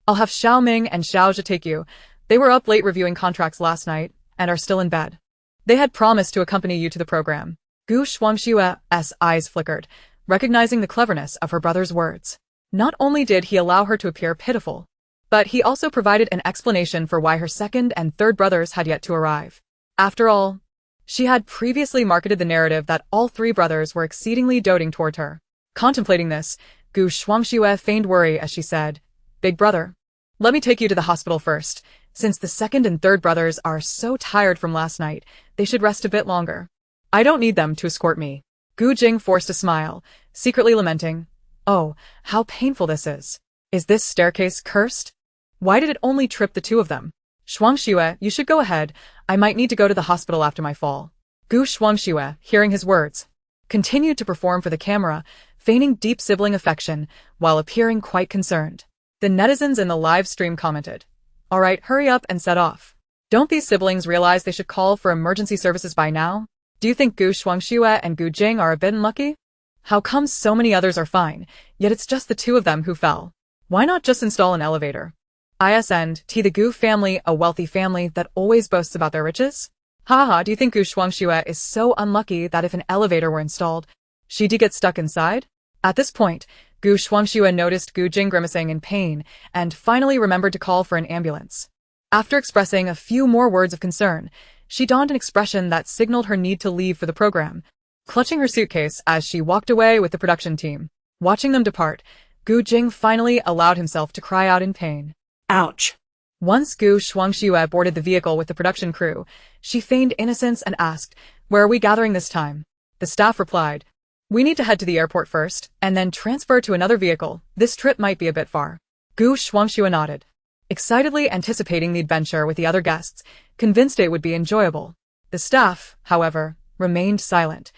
I'll have Xiao Ming and Xiao Zhe take you. They were up late reviewing contracts last night and are still in bed. They had promised to accompany you to the program. Gu Shuangxue's eyes flickered, recognizing the cleverness of her brother's words. Not only did he allow her to appear pitiful, but he also provided an explanation for why her second and third brothers had yet to arrive. After all, she had previously marketed the narrative that all 3 brothers were exceedingly doting toward her. Contemplating this, Gu Shuangxue feigned worry as she said, Big brother, Let me take you to the hospital first. Since the second and third brothers are so tired from last night, they should rest a bit longer. I don't need them to escort me. Gu Jing forced a smile, secretly lamenting. Oh, how painful this is. Is this staircase cursed? Why did it only trip the two of them? Shuangxue, you should go ahead. I might need to go to the hospital after my fall. Gu Shuangxue, hearing his words, continued to perform for the camera, feigning deep sibling affection while appearing quite concerned. The netizens in the live stream commented, "All right, hurry up and set off. Don't these siblings realize they should call for emergency services by now? Do you think Gu Shuangxue and Gu Jing are a bit unlucky? How come so many others are fine, yet it's just the two of them who fell? Why not just install an elevator? Isn't the Gu family a wealthy family that always boasts about their riches? Haha, do you think Gu Shuangxue is so unlucky that if an elevator were installed, she'd get stuck inside?" At this point, Gu Shuangxue noticed Gu Jing grimacing in pain and finally remembered to call for an ambulance. After expressing a few more words of concern, she donned an expression that signaled her need to leave for the program, clutching her suitcase as she walked away with the production team. Watching them depart, Gu Jing finally allowed himself to cry out in pain. Ouch. Once Gu Shuangxue boarded the vehicle with the production crew, she feigned innocence and asked, "Where are we gathering this time?" The staff replied, "We need to head to the airport first, and then transfer to another vehicle. This trip might be a bit far." Gu Shuangxue nodded, excitedly anticipating the adventure with the other guests, convinced it would be enjoyable. The staff, however, remained silent,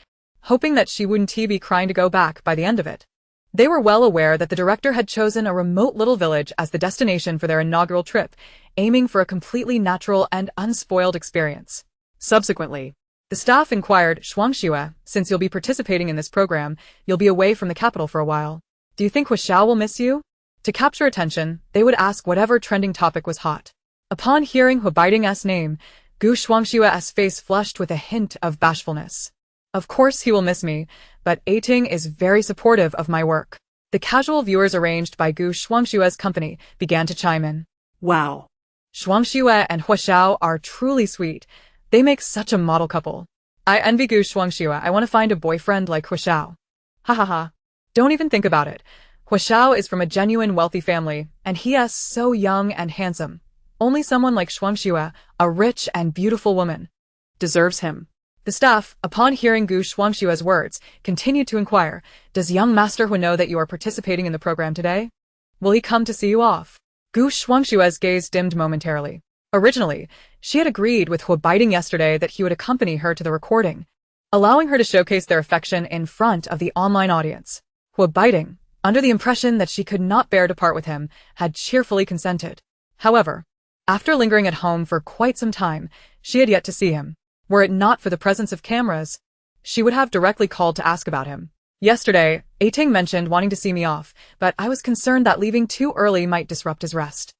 hoping that she wouldn't be crying to go back by the end of it. They were well aware that the director had chosen a remote little village as the destination for their inaugural trip, aiming for a completely natural and unspoiled experience. Subsequently, the staff inquired, "Shuangxue, since you'll be participating in this program, you'll be away from the capital for a while. Do you think Huaxiao will miss you?" To capture attention, they would ask whatever trending topic was hot. Upon hearing Huaibaiting's name, Gu Shuangxue's face flushed with a hint of bashfulness. "Of course he will miss me, but Ting is very supportive of my work." The casual viewers arranged by Gu Shuangxue's company began to chime in. Wow. Shuangxue and Huaxiao are truly sweet. They make such a model couple. I envy Gu Shuangxue. I want to find a boyfriend like Huaxiao. Ha ha ha. Don't even think about it. Huaxiao is from a genuine wealthy family, and he is so young and handsome. Only someone like Shuangxue, a rich and beautiful woman, deserves him. The staff, upon hearing Gu Shuangxue's words, continued to inquire, "Does young Master Hu know that you are participating in the program today? Will he come to see you off?" Gu Shuangxue's gaze dimmed momentarily. Originally, she had agreed with Huaibaiting yesterday that he would accompany her to the recording, allowing her to showcase their affection in front of the online audience. Huaibaiting, under the impression that she could not bear to part with him, had cheerfully consented. However, after lingering at home for quite some time, she had yet to see him. Were it not for the presence of cameras, she would have directly called to ask about him. Yesterday, Ting mentioned wanting to see me off, but I was concerned that leaving too early might disrupt his rest.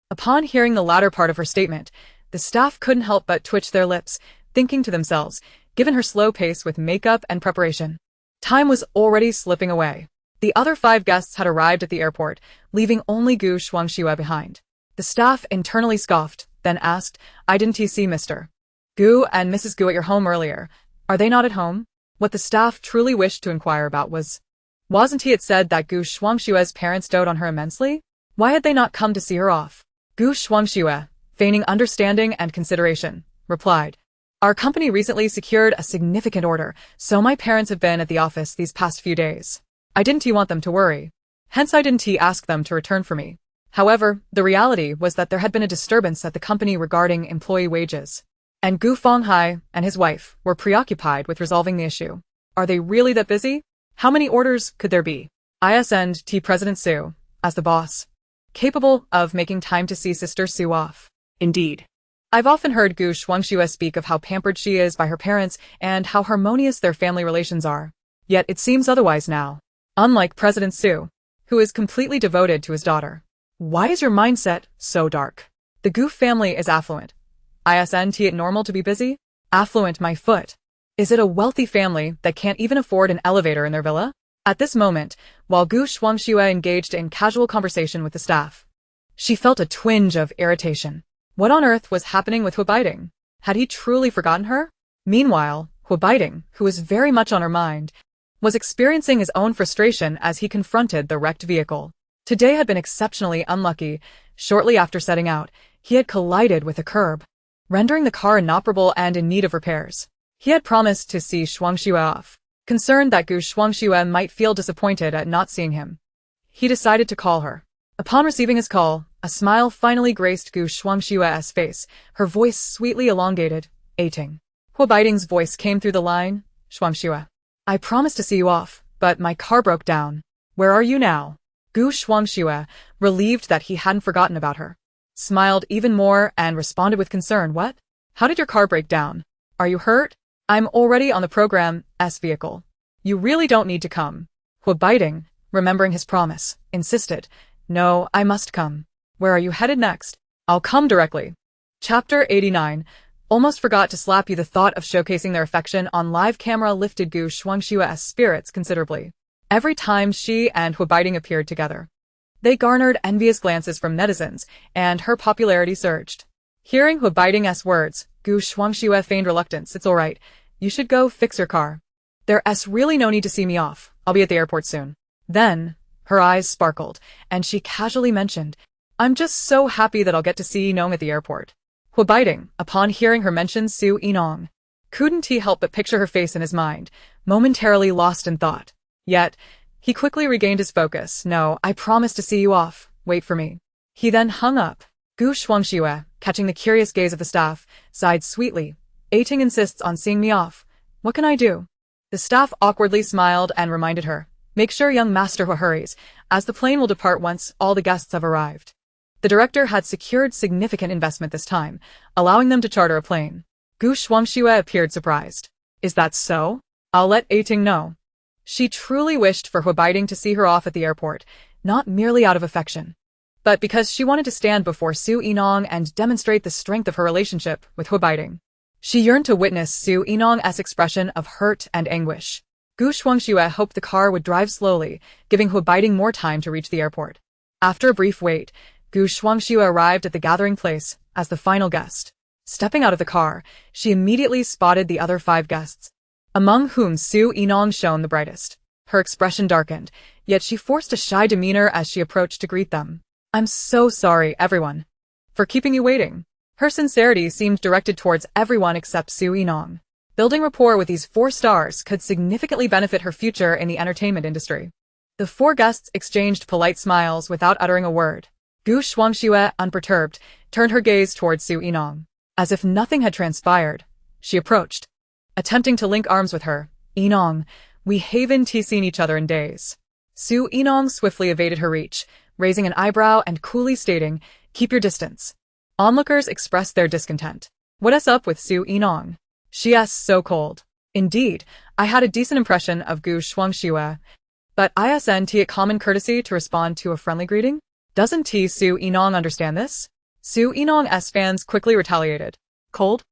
Upon hearing the latter part of her statement, the staff couldn't help but twitch their lips, thinking to themselves, given her slow pace with makeup and preparation, time was already slipping away. The other 5 guests had arrived at the airport, leaving only Gu Shuangxue behind. The staff internally scoffed, then asked, "I didn't see Mr. Gu and Mrs. Gu at your home earlier. Are they not at home?" What the staff truly wished to inquire about wasn't it said that Gu Shuangxue's parents doted on her immensely? Why had they not come to see her off? Gu Shuangxue, feigning understanding and consideration, replied, "Our company recently secured a significant order, so my parents have been at the office these past few days. I didn't want them to worry. Hence I didn't ask them to return for me." However, the reality was that there had been a disturbance at the company regarding employee wages, and Gu Fenghai and his wife were preoccupied with resolving the issue. Are they really that busy? How many orders could there be? President Su, as the boss, capable of making time to see Sister Su off. Indeed. I've often heard Gu Shuangxue speak of how pampered she is by her parents and how harmonious their family relations are. Yet it seems otherwise now. Unlike President Su, who is completely devoted to his daughter. Why is your mindset so dark? The Gu family is affluent. Isn't it normal to be busy? Affluent, my foot. Is it a wealthy family that can't even afford an elevator in their villa? At this moment, while Gu Shuangxue engaged in casual conversation with the staff, she felt a twinge of irritation. What on earth was happening with Huaibaiting? Had he truly forgotten her? Meanwhile, Huaibaiting, who was very much on her mind, was experiencing his own frustration as he confronted the wrecked vehicle. Today had been exceptionally unlucky. Shortly after setting out, he had collided with a curb, rendering the car inoperable and in need of repairs. He had promised to see Shuangxue off, concerned that Gu Shuangxue might feel disappointed at not seeing him. He decided to call her. Upon receiving his call, a smile finally graced Gu Shuangxue's face, her voice sweetly elongated, ating. Huabaiting's voice came through the line, Shuangxue. I promised to see you off, but my car broke down. Where are you now? Gu Shuangxue, relieved that he hadn't forgotten about her, smiled even more and responded with concern. What? How did your car break down? Are you hurt? I'm already on the program's vehicle. You really don't need to come. Huabaiting, remembering his promise, insisted. No, I must come. Where are you headed next? I'll come directly. Chapter 89. Almost forgot to slap you. The thought of showcasing their affection on live camera lifted Gu Shuangxue's spirits considerably. Every time she and Huabaiting appeared together, they garnered envious glances from netizens, and her popularity surged. Hearing Huabaiting's words, Gu Shuangxue feigned reluctance. It's alright. You should go fix your car. There's really no need to see me off. I'll be at the airport soon. Then, her eyes sparkled, and she casually mentioned, I'm just so happy that I'll get to see Yinong at the airport. Huabaiting, upon hearing her mention Yinong, couldn't he help but picture her face in his mind, momentarily lost in thought. Yet, he quickly regained his focus. No, I promise to see you off. Wait for me. He then hung up. Gu Shuangxue, catching the curious gaze of the staff, sighed sweetly. Ating insists on seeing me off. What can I do? The staff awkwardly smiled and reminded her. Make sure young Master Hu hurries, as the plane will depart once all the guests have arrived. The director had secured significant investment this time, allowing them to charter a plane. Gu Shuangxue appeared surprised. Is that so? I'll let Ating know. She truly wished for Huabaiting to see her off at the airport, not merely out of affection, but because she wanted to stand before Yinong and demonstrate the strength of her relationship with Huabaiting. She yearned to witness Yinong's expression of hurt and anguish. Gu Shuangxue hoped the car would drive slowly, giving Huabaiting more time to reach the airport. After a brief wait, Gu Shuangxue arrived at the gathering place as the final guest. Stepping out of the car, she immediately spotted the other 5 guests, among whom Yinong shone the brightest. Her expression darkened, yet she forced a shy demeanor as she approached to greet them. I'm so sorry, everyone, for keeping you waiting. Her sincerity seemed directed towards everyone except Yinong. Building rapport with these 4 stars could significantly benefit her future in the entertainment industry. The 4 guests exchanged polite smiles without uttering a word. Gu Shuangxue, unperturbed, turned her gaze towards Yinong. As if nothing had transpired, she approached, attempting to link arms with her. Yinong, we haven't seen each other in days. Yinong swiftly evaded her reach, raising an eyebrow and coolly stating, keep your distance. Onlookers expressed their discontent. What's up with Yinong? She's so cold. Indeed, I had a decent impression of Gu Shuangxue, but isn't it common courtesy to respond to a friendly greeting? Doesn't Yinong understand this? Yinong's fans quickly retaliated. Cold?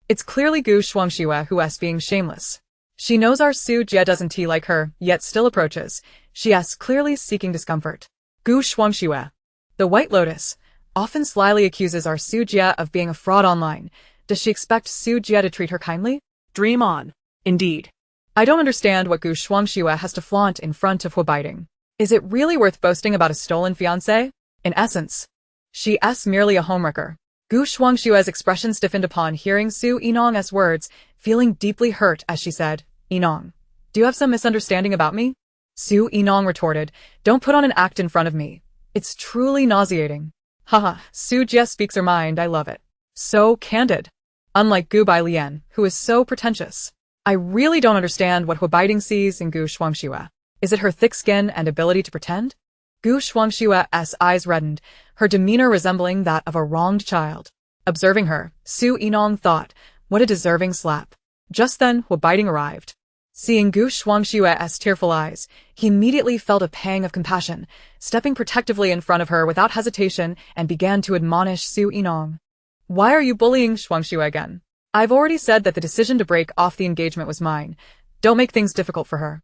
It's clearly Gu Shuangxue who's being shameless. She knows our Jie doesn't like her, yet still approaches. She's clearly seeking discomfort. Gu Shuangxue, the White Lotus, often slyly accuses our Jie of being a fraud online. Does she expect Jie to treat her kindly? Dream on. Indeed. I don't understand what Gu Shuangxue has to flaunt in front of Huabaiting. Is it really worth boasting about a stolen fiancé? In essence, she's merely a homewrecker. Gu Shuangxue's expression stiffened upon hearing Yinong's words, feeling deeply hurt as she said, Yinong, do you have some misunderstanding about me? Yinong retorted, don't put on an act in front of me. It's truly nauseating. Haha, Jie speaks her mind, I love it. So candid. Unlike Gu Bailian, who is so pretentious. I really don't understand what Huabaiting sees in Gu Shuangxue. Is it her thick skin and ability to pretend? Gu Shuangxue's eyes reddened, her demeanor resembling that of a wronged child. Observing her, Yinong thought, what a deserving slap. Just then, Huabaiting arrived. Seeing Gu Shuangxue's tearful eyes, he immediately felt a pang of compassion, stepping protectively in front of her without hesitation and began to admonish Yinong. Why are you bullying Shuangxue again? I've already said that the decision to break off the engagement was mine. Don't make things difficult for her.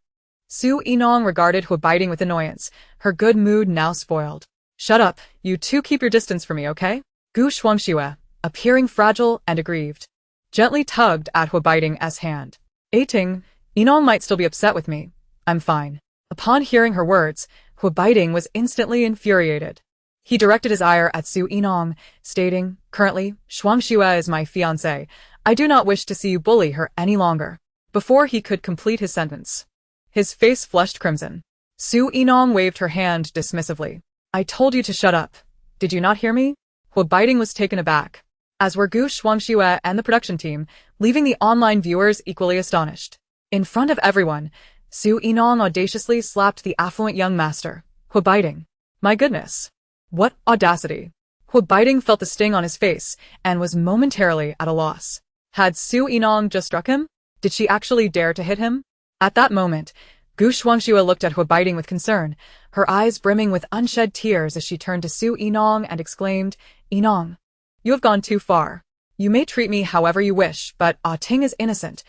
Yinong regarded Huabaiting with annoyance, her good mood now spoiled. Shut up, you two keep your distance from me, okay? Gu Shuangxue, appearing fragile and aggrieved, gently tugged at Huabaiting's hand. Ating, Yinong might still be upset with me. I'm fine. Upon hearing her words, Hu Baiding was instantly infuriated. He directed his ire at Su Yinong, stating, "Currently, Shuangxue is my fiancée. I do not wish to see you bully her any longer." Before he could complete his sentence, his face flushed crimson. Su Yinong waved her hand dismissively. "I told you to shut up. Did you not hear me?" Hu Baiding was taken aback, as were Gu Shuangxue and the production team, leaving the online viewers equally astonished. In front of everyone, Su Yinong audaciously slapped the affluent young master, Hu Baiding. My goodness. What audacity! Hu Baiding felt the sting on his face and was momentarily at a loss. Had Su Yinong just struck him? Did she actually dare to hit him? At that moment, Gu Shuangxue looked at Hu Baiding with concern, her eyes brimming with unshed tears as she turned to Su Yinong and exclaimed, "Yinong, you have gone too far. You may treat me however you wish, but Ting is innocent.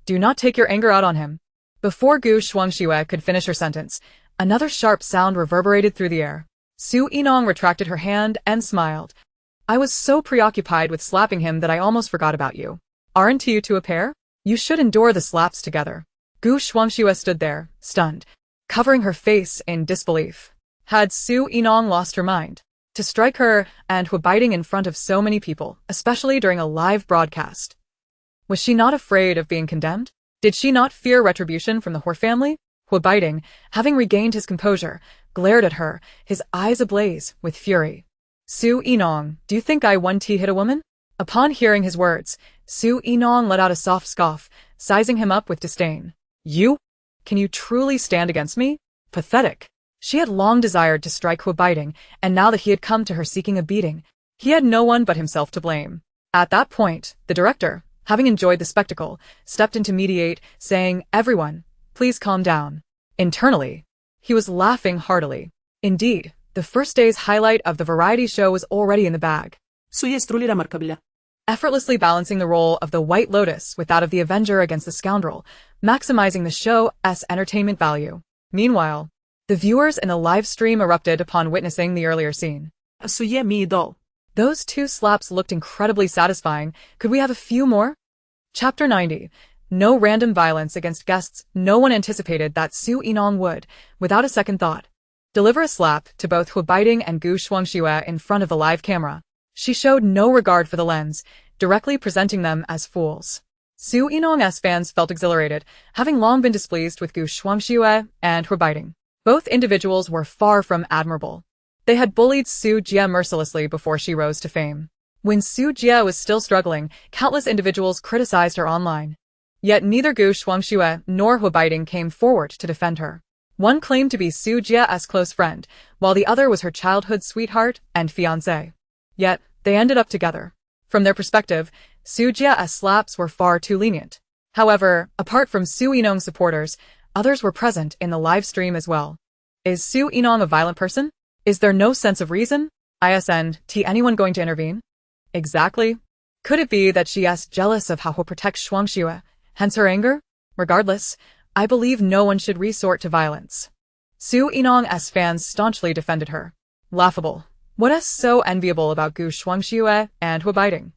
Do not take your anger out on him." Before Gu Shuangxue could finish her sentence, another sharp sound reverberated through the air. Su Yinong retracted her hand and smiled. "I was so preoccupied with slapping him that I almost forgot about you. Aren't you two a pair? You should endure the slaps together." Gu Shuangxue stood there, stunned, covering her face in disbelief. Had Su Yinong lost her mind? To strike her and Hu Baiding in front of so many people, especially during a live broadcast. Was she not afraid of being condemned? Did she not fear retribution from the Hu family? Hu Baiding, having regained his composure, glared at her, his eyes ablaze with fury. "Su Yinong, do you think I one-t hit a woman?" Upon hearing his words, Su Yinong let out a soft scoff, sizing him up with disdain. "You? Can you truly stand against me? Pathetic." She had long desired to strike Hu Baiding, and now that he had come to her seeking a beating, he had no one but himself to blame. At that point, the director, having enjoyed the spectacle, stepped in to mediate, saying, "Everyone, please calm down." Internally, he was laughing heartily. Indeed, the first day's highlight of the variety show was already in the bag. Soy es truly remarkable. Effortlessly balancing the role of the White Lotus with that of the Avenger against the Scoundrel, maximizing the show's entertainment value. Meanwhile, the viewers in the live stream erupted upon witnessing the earlier scene. Soy mi idol. Those two slaps looked incredibly satisfying. Could we have a few more? Chapter 90. No random violence against guests. No one anticipated that Su Yinong would, without a second thought, deliver a slap to both Hu Baiding and Gu Shuangxue in front of the live camera. She showed no regard for the lens, directly presenting them as fools. Su Yinong's fans felt exhilarated, having long been displeased with Gu Shuangxue and Hu Baiding. Both individuals were far from admirable. They had bullied Su Jie mercilessly before she rose to fame. When Su Jie was still struggling, countless individuals criticized her online. Yet neither Gu Shuangxue nor Hu Baiding came forward to defend her. One claimed to be Su Jie's close friend, while the other was her childhood sweetheart and fiancé. Yet, they ended up together. From their perspective, Su Jie's slaps were far too lenient. However, apart from Su Yinong's supporters, others were present in the live stream as well. Is Su Yinong a violent person? Is there no sense of reason? Isn't anyone going to intervene? Exactly. Could it be that she is jealous of how Hu protects Shuangxue, hence her anger? Regardless, I believe no one should resort to violence. Su Yinong's fans staunchly defended her. Laughable. What is so enviable about Gu Shuangxue and Hu Baiding?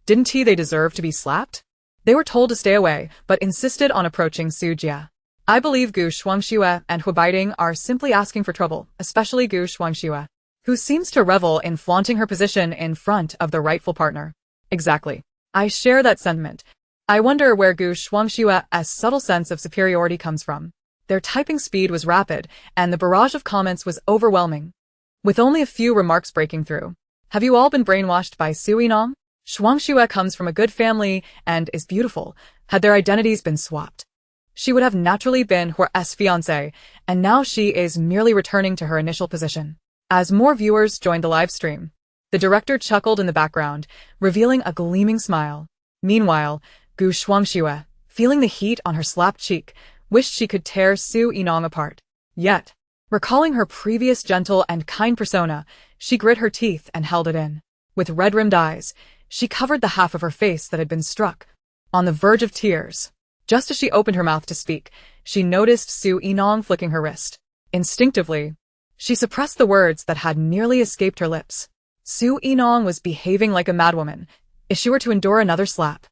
Didn't they deserve to be slapped? They were told to stay away, but insisted on approaching Su Jie. I believe Gu Shuangxue and Hu Baiding are simply asking for trouble, especially Gu Shuangxue, who seems to revel in flaunting her position in front of the rightful partner. Exactly. I share that sentiment. I wonder where Gu Shuangxue's subtle sense of superiority comes from. Their typing speed was rapid, and the barrage of comments was overwhelming, with only a few remarks breaking through. Have you all been brainwashed by Su Yinong? Shuangxue comes from a good family and is beautiful. Had their identities been swapped, she would have naturally been her fiancé, and now she is merely returning to her initial position. As more viewers joined the live stream, the director chuckled in the background, revealing a gleaming smile. Meanwhile, Gu Shuangxue, feeling the heat on her slapped cheek, wished she could tear Su Yinong apart. Yet, recalling her previous gentle and kind persona, she grit her teeth and held it in. With red-rimmed eyes, she covered the half of her face that had been struck, on the verge of tears. Just as she opened her mouth to speak, she noticed Su Yinong flicking her wrist. Instinctively, she suppressed the words that had nearly escaped her lips. Su Yinong was behaving like a madwoman. If she were to endure another slap,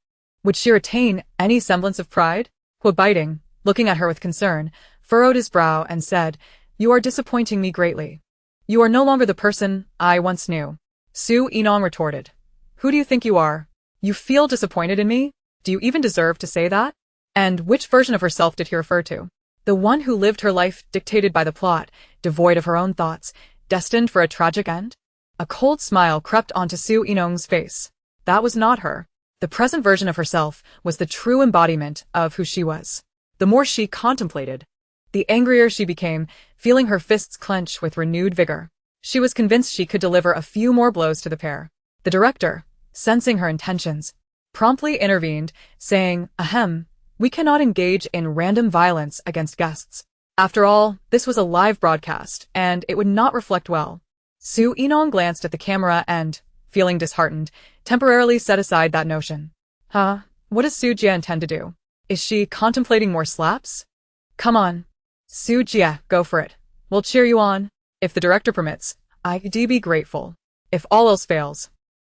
would she retain any semblance of pride? Hu Baiding, looking at her with concern, furrowed his brow and said, You are disappointing me greatly. You are no longer the person I once knew. Su Yinong retorted. Who do you think you are? You feel disappointed in me? Do you even deserve to say that? And which version of herself did he refer to? The one who lived her life dictated by the plot, devoid of her own thoughts, destined for a tragic end? A cold smile crept onto Su Yinong's face. That was not her. The present version of herself was the true embodiment of who she was. The more she contemplated, the angrier she became, feeling her fists clench with renewed vigor. She was convinced she could deliver a few more blows to the pair. The director, sensing her intentions, promptly intervened, saying, Ahem, we cannot engage in random violence against guests. After all, this was a live broadcast, and it would not reflect well. Su Yinong glanced at the camera and, feeling disheartened, temporarily set aside that notion. Huh? What does Su Jie intend to do? Is she contemplating more slaps? Come on. Su Jie, go for it. We'll cheer you on. If the director permits, I'd be grateful. If all else fails,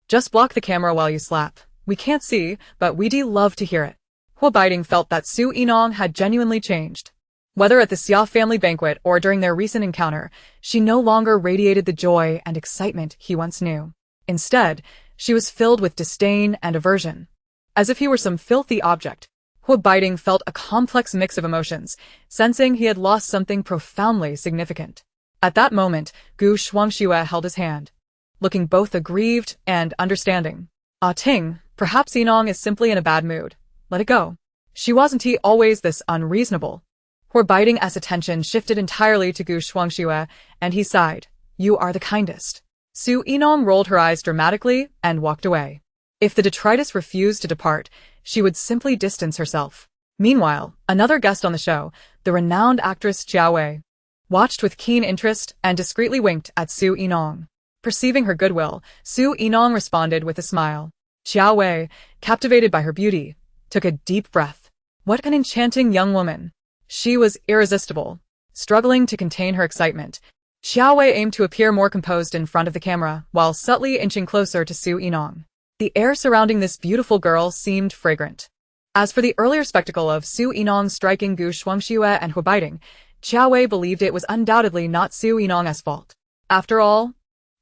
just block the camera while you slap. We can't see, but we'd love to hear it. Hua Baiding felt that Su Yinong had genuinely changed. Whether at the Xia family banquet or during their recent encounter, she no longer radiated the joy and excitement he once knew. Instead, she was filled with disdain and aversion. As if he were some filthy object, Hua Baiding felt a complex mix of emotions, sensing he had lost something profoundly significant. At that moment, Gu Shuangxue held his hand, looking both aggrieved and understanding. Ah Ting, perhaps Yinong is simply in a bad mood. Let it go. She wasn't he always this unreasonable? Hua Baiding's attention shifted entirely to Gu Shuangxue, and he sighed. You are the kindest. Su Yinong rolled her eyes dramatically and walked away. If the detritus refused to depart, she would simply distance herself. Meanwhile, another guest on the show, the renowned actress Jia Wei, watched with keen interest and discreetly winked at Su Yinong. Perceiving her goodwill, Su Yinong responded with a smile. Jia Wei, captivated by her beauty, took a deep breath. What an enchanting young woman. She was irresistible. Struggling to contain her excitement, Jia Wei aimed to appear more composed in front of the camera, while subtly inching closer to Su Yinong. The air surrounding this beautiful girl seemed fragrant. As for the earlier spectacle of Su Yinong striking Gu Shuangxue and Hua Baiding, Jia Wei believed it was undoubtedly not Su Yinong's fault. After all,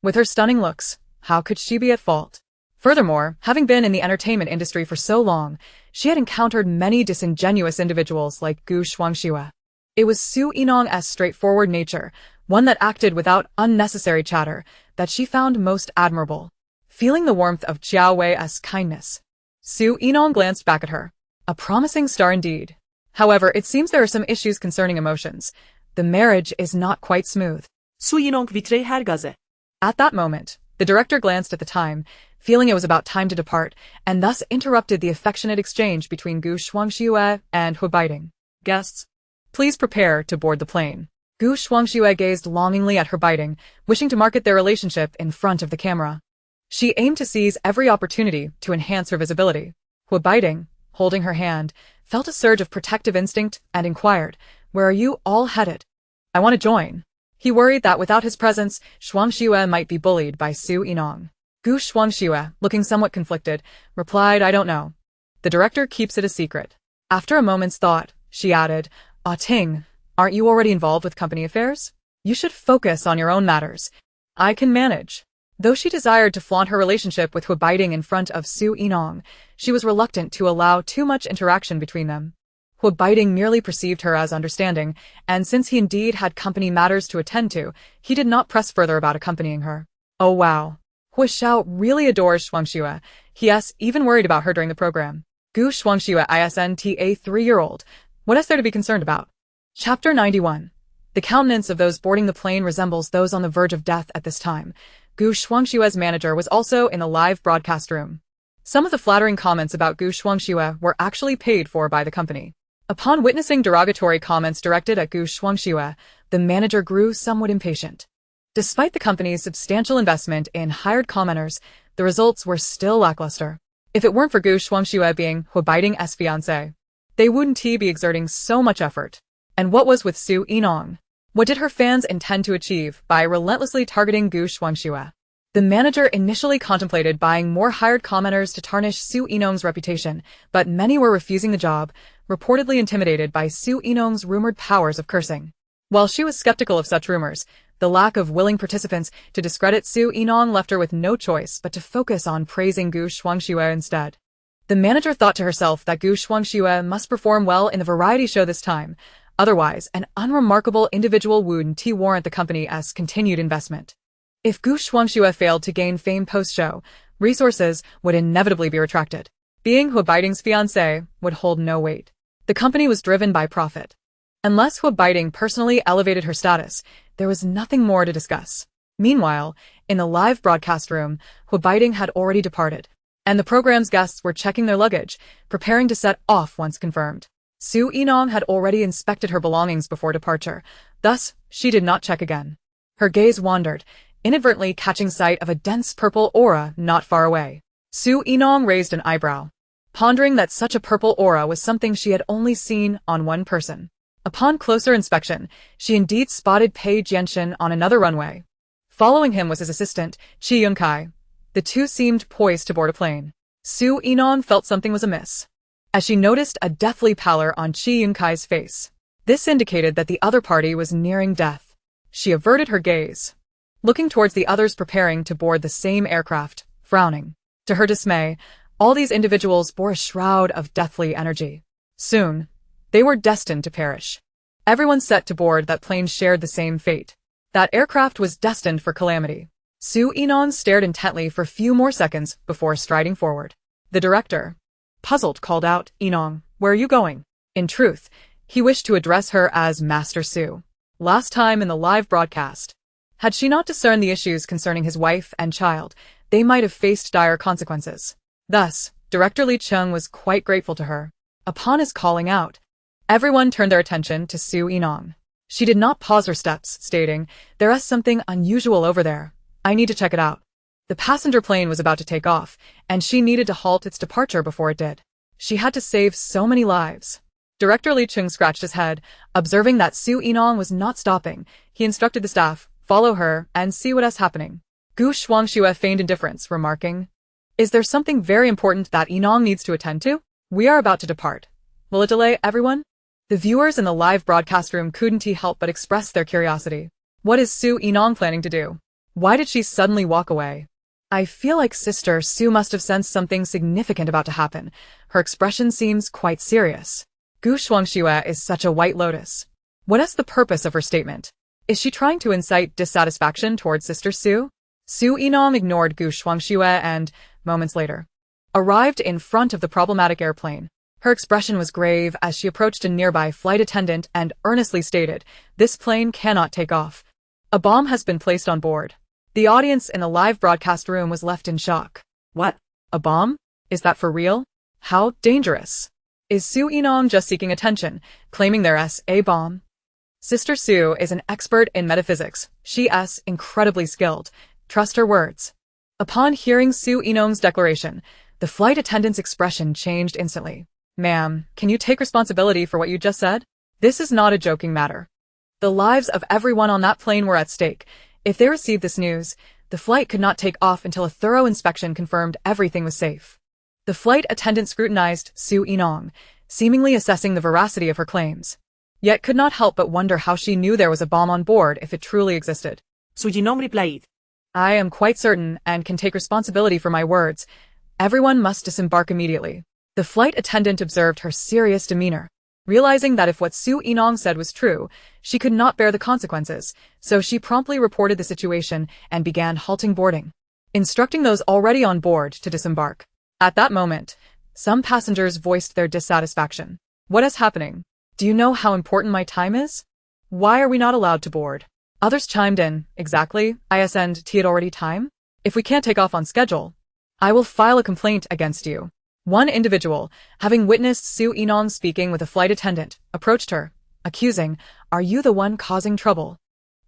with her stunning looks, how could she be at fault? Furthermore, having been in the entertainment industry for so long, she had encountered many disingenuous individuals like Gu Shuangxue. It was Su Yinong's straightforward nature, one that acted without unnecessary chatter, that she found most admirable. Feeling the warmth of Jia Wei's kindness, Su Yinong glanced back at her. A promising star indeed. However, it seems there are some issues concerning emotions. The marriage is not quite smooth. Su Yinong vitreyi her gaze. At that moment, the director glanced at the time, feeling it was about time to depart, and thus interrupted the affectionate exchange between Gu Shuangxue and Hua Baiding. Guests, please prepare to board the plane. Gu Shuangxue gazed longingly at Hua Baiding, wishing to market their relationship in front of the camera. She aimed to seize every opportunity to enhance her visibility. Hua Baiding, holding her hand, felt a surge of protective instinct and inquired, Where are you all headed? I want to join. He worried that without his presence, Shuangxue might be bullied by Su Yinong. Gu Shuangxue, looking somewhat conflicted, replied, I don't know. The director keeps it a secret. After a moment's thought, she added, Ah Ting, aren't you already involved with company affairs? You should focus on your own matters. I can manage. Though she desired to flaunt her relationship with Hua Baiding in front of Su Yinong, she was reluctant to allow too much interaction between them. Hua Baiding merely perceived her as understanding, and since he indeed had company matters to attend to, he did not press further about accompanying her. Oh wow. Hua Xiao really adores Shuangxue. He is even worried about her during the program. Gu Shuangxue isn't a 3-year-old. What is there to be concerned about? Chapter 91. The countenance of those boarding the plane resembles those on the verge of death at this time. Gu Shuangxue's manager was also in the live broadcast room. Some of the flattering comments about Gu Shuangxue were actually paid for by the company. Upon witnessing derogatory comments directed at Gu Shuangxue, the manager grew somewhat impatient. Despite the company's substantial investment in hired commenters, the results were still lackluster. If it weren't for Gu Shuangxue being Hua Baiding's fiancé, they wouldn't be exerting so much effort. And what was with Su Yinong? What did her fans intend to achieve by relentlessly targeting Gu Shuangxue? The manager initially contemplated buying more hired commenters to tarnish Su Yinong's reputation, but many were refusing the job, reportedly intimidated by Su Yinong's rumored powers of cursing. While she was skeptical of such rumors, the lack of willing participants to discredit Su Yinong left her with no choice but to focus on praising Gu Shuangxue instead. The manager thought to herself that Gu Shuangxue must perform well in the variety show this time, otherwise an unremarkable individual wouldn't warrant the company as continued investment. If Gu Shuangxue failed to gain fame post-show, resources would inevitably be retracted. Being Hu Baiting's fiancé would hold no weight. The company was driven by profit. Unless Hu Baiting personally elevated her status, there was nothing more to discuss. Meanwhile, in the live broadcast room, Hu Baiting had already departed, and the program's guests were checking their luggage, preparing to set off once confirmed. Su Yinong had already inspected her belongings before departure, thus she did not check again. Her gaze wandered, inadvertently catching sight of a dense purple aura not far away. Su Yinong raised an eyebrow, pondering that such a purple aura was something she had only seen on one person. Upon closer inspection, she indeed spotted Pei Jianxin on another runway. Following him was his assistant, Qi Yunkai. The two seemed poised to board a plane. Su Yinong felt something was amiss, as she noticed a deathly pallor on Qi Yunkai's face. This indicated that the other party was nearing death. She averted her gaze, looking towards the others preparing to board the same aircraft, frowning. To her dismay, all these individuals bore a shroud of deathly energy. Soon, they were destined to perish. Everyone set to board that plane shared the same fate. That aircraft was destined for calamity. Su Yinong stared intently for a few more seconds before striding forward. The director, puzzled, called out, "Yinong, where are you going?" In truth, he wished to address her as Master Su. Last time in the live broadcast, had she not discerned the issues concerning his wife and child, they might have faced dire consequences. Thus, Director Li Cheng was quite grateful to her. Upon his calling out, everyone turned their attention to Su Yinong. She did not pause her steps, stating, "There is something unusual over there. I need to check it out." The passenger plane was about to take off, and she needed to halt its departure before it did. She had to save so many lives. Director Li Cheng scratched his head, observing that Su Yinong was not stopping. He instructed the staff, "Follow her and see what is happening." Gu Shuangxue feigned indifference, remarking, "Is there something very important that Yinong needs to attend to? We are about to depart. Will it delay everyone?" The viewers in the live broadcast room couldn't help but express their curiosity. What is Su Yinong planning to do? Why did she suddenly walk away? I feel like Sister Su must have sensed something significant about to happen. Her expression seems quite serious. Gu Shuangxue is such a white lotus. What is the purpose of her statement? Is she trying to incite dissatisfaction towards Sister Su? Su Yinong ignored Gu Shuangxue and, moments later, arrived in front of the problematic airplane. Her expression was grave as she approached a nearby flight attendant and earnestly stated, "This plane cannot take off. A bomb has been placed on board." The audience in the live broadcast room was left in shock. What? A bomb? Is that for real? How dangerous? Is Su Yinong just seeking attention, claiming there's a bomb? Sister Su is an expert in metaphysics. She is incredibly skilled. Trust her words. Upon hearing Su Yinong's declaration, the flight attendant's expression changed instantly. "Ma'am, can you take responsibility for what you just said? This is not a joking matter. The lives of everyone on that plane were at stake. If they received this news, the flight could not take off until a thorough inspection confirmed everything was safe." The flight attendant scrutinized Su Yinong, seemingly assessing the veracity of her claims, yet could not help but wonder how she knew there was a bomb on board if it truly existed. Su Yinong replied, "I am quite certain and can take responsibility for my words. Everyone must disembark immediately." The flight attendant observed her serious demeanor, realizing that if what Su Yinong said was true, she could not bear the consequences, so she promptly reported the situation and began halting boarding, instructing those already on board to disembark. At that moment, some passengers voiced their dissatisfaction. "What is happening? Do you know how important my time is? Why are we not allowed to board?" Others chimed in, "Exactly, isn't it already time? If we can't take off on schedule, I will file a complaint against you." One individual, having witnessed Su Yinong speaking with a flight attendant, approached her, accusing, "Are you the one causing trouble?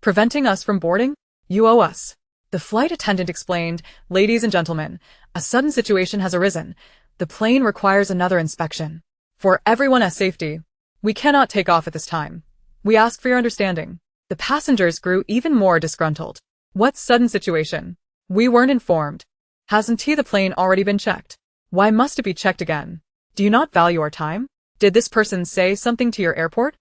Preventing us from boarding? You owe us." The flight attendant explained, "Ladies and gentlemen, a sudden situation has arisen. The plane requires another inspection. For everyone's safety, we cannot take off at this time. We ask for your understanding." The passengers grew even more disgruntled. "What sudden situation? We weren't informed. Hasn't the plane already been checked? Why must it be checked again? Do you not value our time? Did this person say something to your airport?"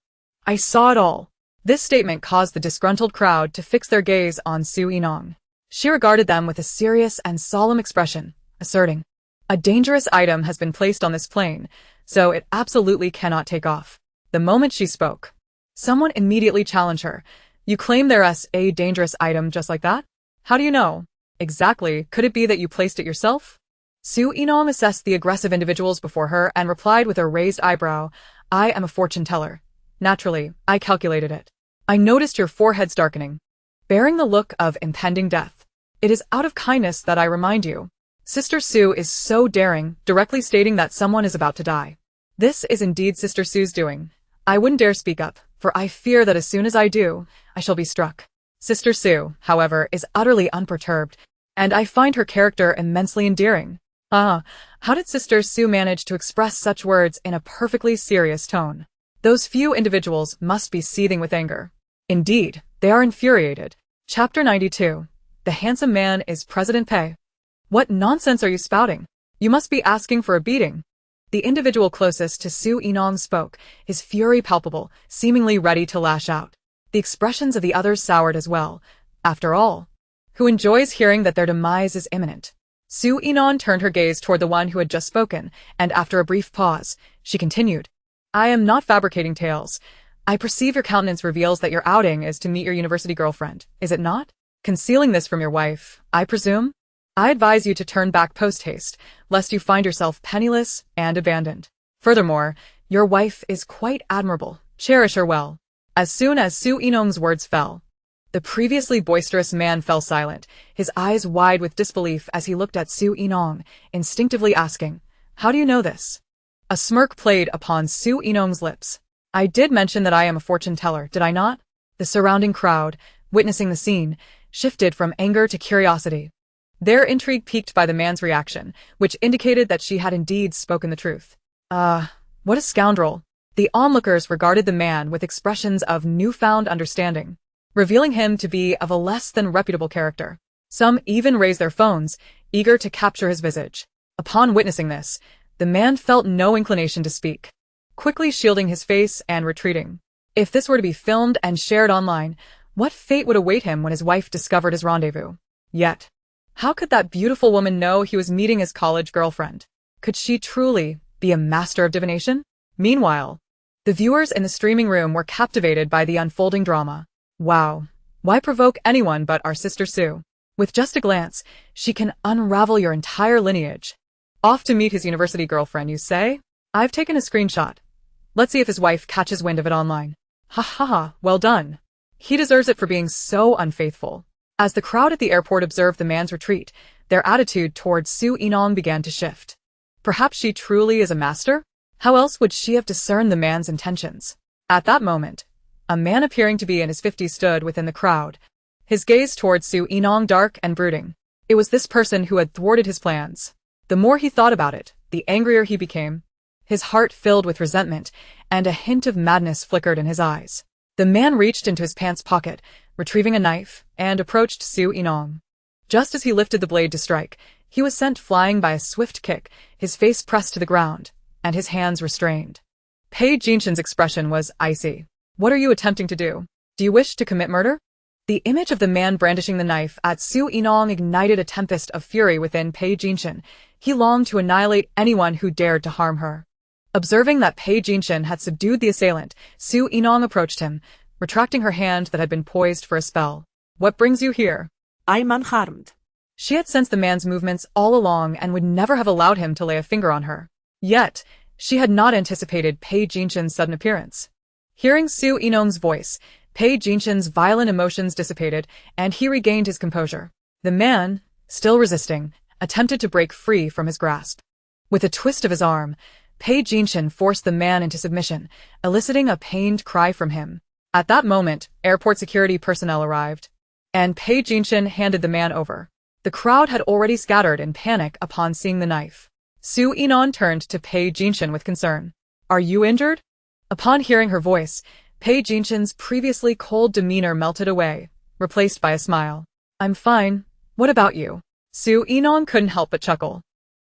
"I saw it all. This statement caused the disgruntled crowd to fix their gaze on Su Yinong. She regarded them with a serious and solemn expression, asserting, "A dangerous item has been placed on this plane, so it absolutely cannot take off." The moment she spoke, someone immediately challenged her. "You claim there's a dangerous item just like that? How do you know? Exactly, could it be that you placed it yourself?" Su Yinong assessed the aggressive individuals before her and replied with a raised eyebrow, "I am a fortune teller. Naturally, I calculated it. I noticed your forehead's darkening, bearing the look of impending death. It is out of kindness that I remind you. Sister Su is so daring, directly stating that someone is about to die. This is indeed Sister Su's doing. I wouldn't dare speak up, for I fear that as soon as I do, I shall be struck." Sister Su, however, is utterly unperturbed, and I find her character immensely endearing. How did Sister Su manage to express such words in a perfectly serious tone? Those few individuals must be seething with anger. Indeed, they are infuriated. Chapter 92. The handsome man is President Pei. What nonsense are you spouting? You must be asking for a beating. The individual closest to Su Yinong spoke, his fury palpable, seemingly ready to lash out. The expressions of the others soured as well. After all, who enjoys hearing that their demise is imminent? Su Yinong turned her gaze toward the one who had just spoken, and after a brief pause, she continued, "I am not fabricating tales. I perceive your countenance reveals that your outing is to meet your university girlfriend, is it not? Concealing this from your wife, I presume? I advise you to turn back post-haste, lest you find yourself penniless and abandoned. Furthermore, your wife is quite admirable. Cherish her well." As soon as Su Yinong's words fell, the previously boisterous man fell silent, his eyes wide with disbelief as he looked at Su Yinong, instinctively asking, "How do you know this?" A smirk played upon Su Yinong's lips. "I did mention that I am a fortune teller, did I not?" The surrounding crowd, witnessing the scene, shifted from anger to curiosity. Their intrigue piqued by the man's reaction, which indicated that she had indeed spoken the truth. What a scoundrel! The onlookers regarded the man with expressions of newfound understanding, revealing him to be of a less than reputable character. Some even raised their phones, eager to capture his visage. Upon witnessing this, the man felt no inclination to speak, quickly shielding his face and retreating. If this were to be filmed and shared online, what fate would await him when his wife discovered his rendezvous? Yet, how could that beautiful woman know he was meeting his college girlfriend? Could she truly be a master of divination? Meanwhile, the viewers in the streaming room were captivated by the unfolding drama. Wow, why provoke anyone but our Sister Su? With just a glance, she can unravel your entire lineage. Off to meet his university girlfriend, you say? I've taken a screenshot. Let's see if his wife catches wind of it online. Ha ha ha, well done. He deserves it for being so unfaithful. As the crowd at the airport observed the man's retreat, their attitude towards Su Yinong began to shift. Perhaps she truly is a master? How else would she have discerned the man's intentions? At that moment, a man appearing to be in his 50s stood within the crowd, his gaze towards Su Yinong dark and brooding. It was this person who had thwarted his plans. The more he thought about it, the angrier he became. His heart filled with resentment, and a hint of madness flickered in his eyes. The man reached into his pants pocket, retrieving a knife, and approached Su Yinong. Just as he lifted the blade to strike, he was sent flying by a swift kick, his face pressed to the ground, and his hands restrained. Pei Jinshan's expression was icy. What are you attempting to do? Do you wish to commit murder? The image of the man brandishing the knife at Su Yinong ignited a tempest of fury within Pei Jinshan. He longed to annihilate anyone who dared to harm her. Observing that Pei Jinshan had subdued the assailant, Su Yinong approached him, retracting her hand that had been poised for a spell. What brings you here? I'm unharmed. She had sensed the man's movements all along and would never have allowed him to lay a finger on her. Yet, she had not anticipated Pei Jinshan's sudden appearance. Hearing Su Yinong's voice, Pei Jinshan's violent emotions dissipated, and he regained his composure. The man, still resisting, attempted to break free from his grasp. With a twist of his arm, Pei Jinshan forced the man into submission, eliciting a pained cry from him. At that moment, airport security personnel arrived, and Pei Jinshan handed the man over. The crowd had already scattered in panic upon seeing the knife. Su Yinong turned to Pei Jinshan with concern. Are you injured? Upon hearing her voice, Pei Jinshan's previously cold demeanor melted away, replaced by a smile. I'm fine. What about you? Su Yinong couldn't help but chuckle.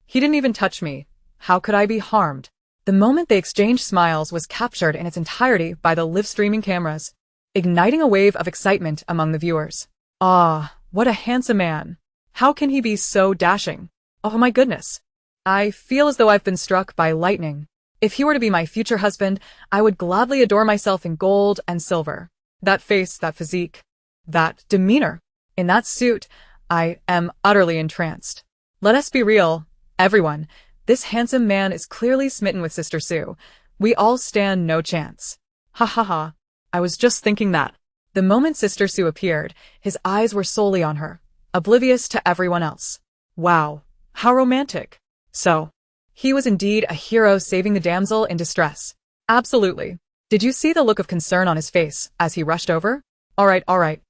He didn't even touch me. How could I be harmed? The moment they exchanged smiles was captured in its entirety by the live streaming cameras. igniting a wave of excitement among the viewers. Ah, what a handsome man. How can he be so dashing? Oh my goodness. I feel as though I've been struck by lightning. If he were to be my future husband, I would gladly adorn myself in gold and silver. That face, that physique, that demeanor. In that suit, I am utterly entranced. Let us be real, everyone. This handsome man is clearly smitten with Sister Sue. We all stand no chance. Ha ha ha. I was just thinking that. The moment Sister Sue appeared, his eyes were solely on her, oblivious to everyone else. Wow, how romantic. So, he was indeed a hero saving the damsel in distress. Absolutely. Did you see the look of concern on his face as he rushed over? All right.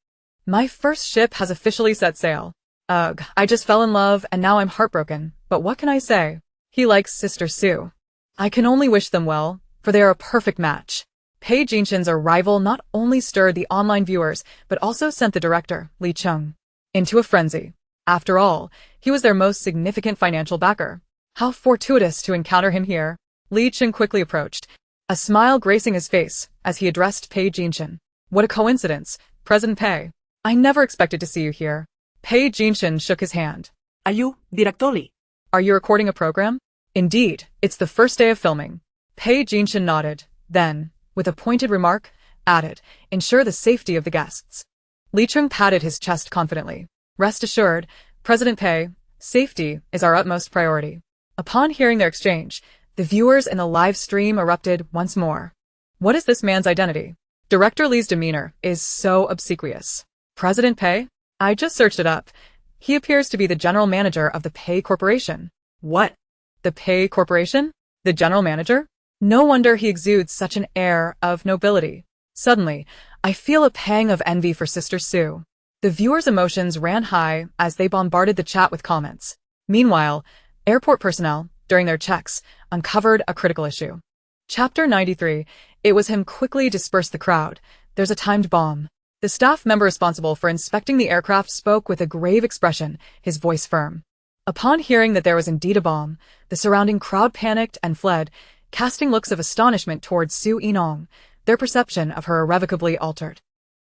My first ship has officially set sail. Ugh, I just fell in love and now I'm heartbroken, but what can I say? He likes Sister Sue. I can only wish them well, for they are a perfect match. Pei Jinshin's arrival not only stirred the online viewers, but also sent the director, Li Chung, into a frenzy. After all, he was their most significant financial backer. How fortuitous to encounter him here. Li Chung quickly approached, a smile gracing his face as he addressed Pei Jinshin. What a coincidence, President Pei. I never expected to see you here. Pei Jinshin shook his hand. Are you, Directori? Are you recording a program? Indeed, it's the first day of filming. Pei Jinshin nodded, then, with a pointed remark, added, ensure the safety of the guests. Li Chung patted his chest confidently. Rest assured, President Pei, safety is our utmost priority. Upon hearing their exchange, the viewers in the live stream erupted once more. What is this man's identity? Director Li's demeanor is so obsequious. President Pei? I just searched it up. He appears to be the general manager of the Pei Corporation. What? The Pei Corporation? The general manager? No wonder he exudes such an air of nobility. Suddenly, I feel a pang of envy for Sister Sue. The viewers' emotions ran high as they bombarded the chat with comments. Meanwhile, airport personnel, during their checks, uncovered a critical issue. Chapter 93, it was him quickly dispersed the crowd. There's a timed bomb. The staff member responsible for inspecting the aircraft spoke with a grave expression, his voice firm. Upon hearing that there was indeed a bomb, the surrounding crowd panicked and fled, casting looks of astonishment towards Su Yinong, their perception of her irrevocably altered.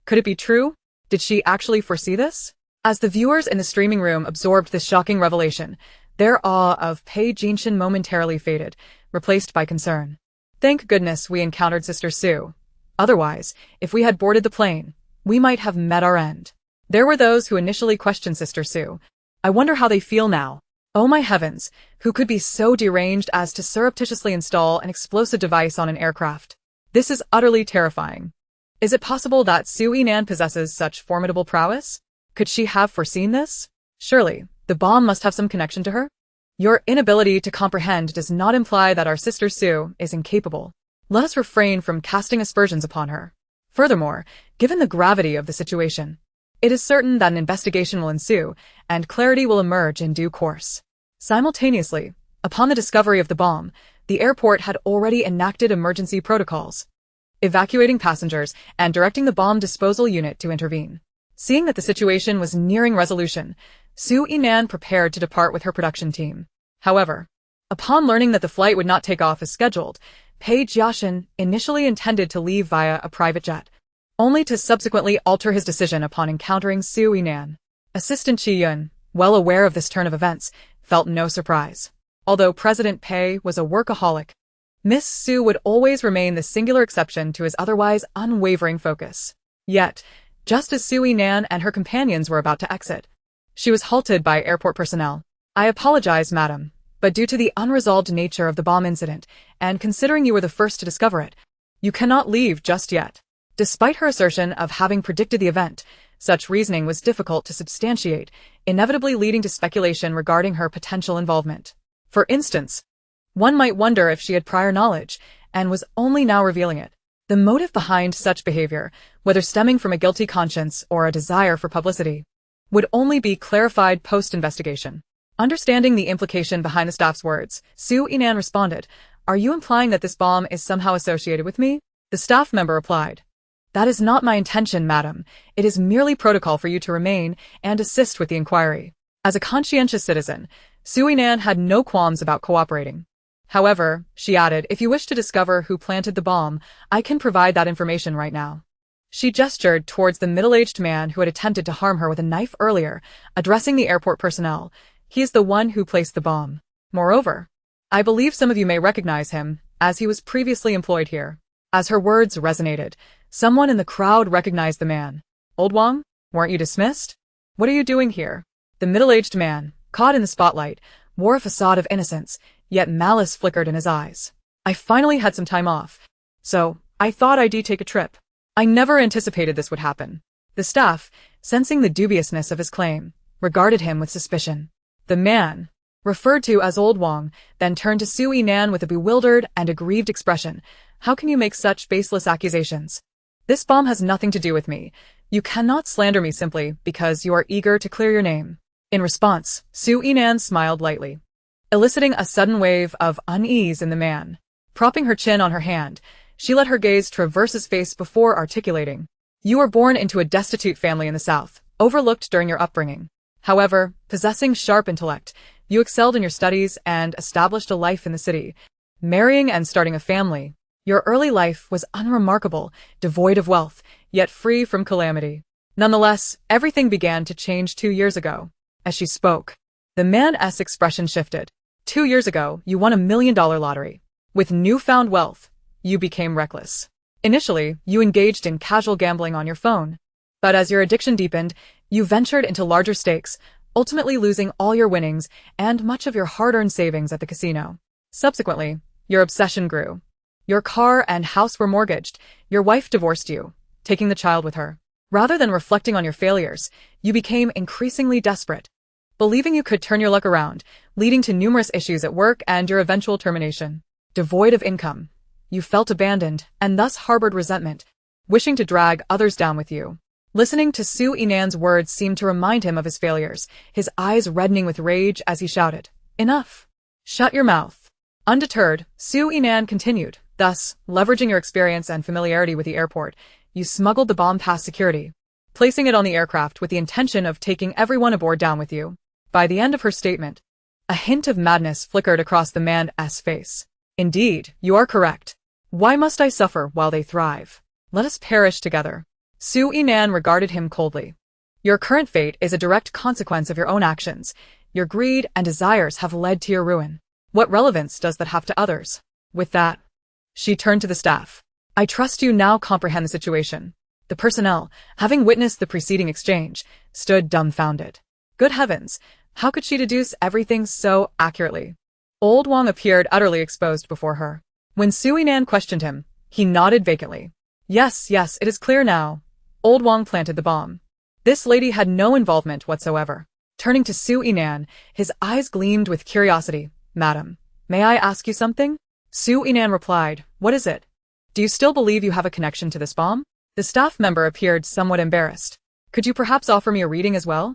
Could it be true? Did she actually foresee this? As the viewers in the streaming room absorbed this shocking revelation, their awe of Pei Jinshin momentarily faded, replaced by concern. Thank goodness we encountered Sister Sue. Otherwise, if we had boarded the plane, we might have met our end. There were those who initially questioned Sister Sue. I wonder how they feel now. Oh my heavens, who could be so deranged as to surreptitiously install an explosive device on an aircraft? This is utterly terrifying. Is it possible that Su Yinan possesses such formidable prowess? Could she have foreseen this? Surely, the bomb must have some connection to her? Your inability to comprehend does not imply that our Sister Sue is incapable. Let us refrain from casting aspersions upon her. Furthermore, given the gravity of the situation, it is certain that an investigation will ensue, and clarity will emerge in due course. Simultaneously, upon the discovery of the bomb, the airport had already enacted emergency protocols, evacuating passengers and directing the bomb disposal unit to intervene. Seeing that the situation was nearing resolution, Su Yinan prepared to depart with her production team. However, upon learning that the flight would not take off as scheduled, Pei Jiashin initially intended to leave via a private jet, only to subsequently alter his decision upon encountering Su Yinan. Assistant Chi Yun, well aware of this turn of events, felt no surprise. Although President Pei was a workaholic, Miss Su would always remain the singular exception to his otherwise unwavering focus. Yet, just as Su Yinan and her companions were about to exit, she was halted by airport personnel. I apologize, madam, but due to the unresolved nature of the bomb incident, and considering you were the first to discover it, you cannot leave just yet. Despite her assertion of having predicted the event, such reasoning was difficult to substantiate, inevitably leading to speculation regarding her potential involvement. For instance, one might wonder if she had prior knowledge, and was only now revealing it. The motive behind such behavior, whether stemming from a guilty conscience or a desire for publicity, would only be clarified post-investigation. Understanding the implication behind the staff's words, Su Yinan responded, "Are you implying that this bomb is somehow associated with me?" The staff member replied, "That is not my intention, madam. It is merely protocol for you to remain and assist with the inquiry." As a conscientious citizen, Su Yinan had no qualms about cooperating. However, she added, "If you wish to discover who planted the bomb, I can provide that information right now." She gestured towards the middle-aged man who had attempted to harm her with a knife earlier, addressing the airport personnel. He is the one who placed the bomb. Moreover, I believe some of you may recognize him, as he was previously employed here. As her words resonated, someone in the crowd recognized the man. Old Wang, weren't you dismissed? What are you doing here? The middle-aged man, caught in the spotlight, wore a facade of innocence, yet malice flickered in his eyes. I finally had some time off, so I thought I'd take a trip. I never anticipated this would happen. The staff, sensing the dubiousness of his claim, regarded him with suspicion. The man, referred to as Old Wang, then turned to Su Yinan with a bewildered and aggrieved expression. How can you make such baseless accusations? This bomb has nothing to do with me. You cannot slander me simply because you are eager to clear your name. In response, Su Yinan smiled lightly, eliciting a sudden wave of unease in the man. Propping her chin on her hand, she let her gaze traverse his face before articulating. You were born into a destitute family in the South, overlooked during your upbringing. However, possessing sharp intellect, you excelled in your studies and established a life in the city, marrying and starting a family. Your early life was unremarkable, devoid of wealth, yet free from calamity. Nonetheless, everything began to change 2 years ago. As she spoke, the man's expression shifted. 2 years ago, you won $1 million lottery. With newfound wealth, you became reckless. Initially, you engaged in casual gambling on your phone. But as your addiction deepened, you ventured into larger stakes, ultimately losing all your winnings and much of your hard-earned savings at the casino. Subsequently, your obsession grew. Your car and house were mortgaged, your wife divorced you, taking the child with her. Rather than reflecting on your failures, you became increasingly desperate, believing you could turn your luck around, leading to numerous issues at work and your eventual termination. Devoid of income, you felt abandoned and thus harbored resentment, wishing to drag others down with you. Listening to Su Yinan's words seemed to remind him of his failures, his eyes reddening with rage as he shouted, "Enough! Shut your mouth!" Undeterred, Su Yinan continued, thus, leveraging your experience and familiarity with the airport, you smuggled the bomb past security, placing it on the aircraft with the intention of taking everyone aboard down with you. By the end of her statement, a hint of madness flickered across the man's face. Indeed, you are correct. Why must I suffer while they thrive? Let us perish together. Su Yinan regarded him coldly. Your current fate is a direct consequence of your own actions. Your greed and desires have led to your ruin. What relevance does that have to others? With that, she turned to the staff. I trust you now comprehend the situation. The personnel, having witnessed the preceding exchange, stood dumbfounded. Good heavens, how could she deduce everything so accurately? Old Wang appeared utterly exposed before her. When Su Yinan questioned him, he nodded vacantly. Yes, it is clear now. Old Wang planted the bomb. This lady had no involvement whatsoever. Turning to Su Yinan, his eyes gleamed with curiosity. Madam, may I ask you something? Su Yinan replied, What is it? Do you still believe you have a connection to this bomb? The staff member appeared somewhat embarrassed. Could you perhaps offer me a reading as well?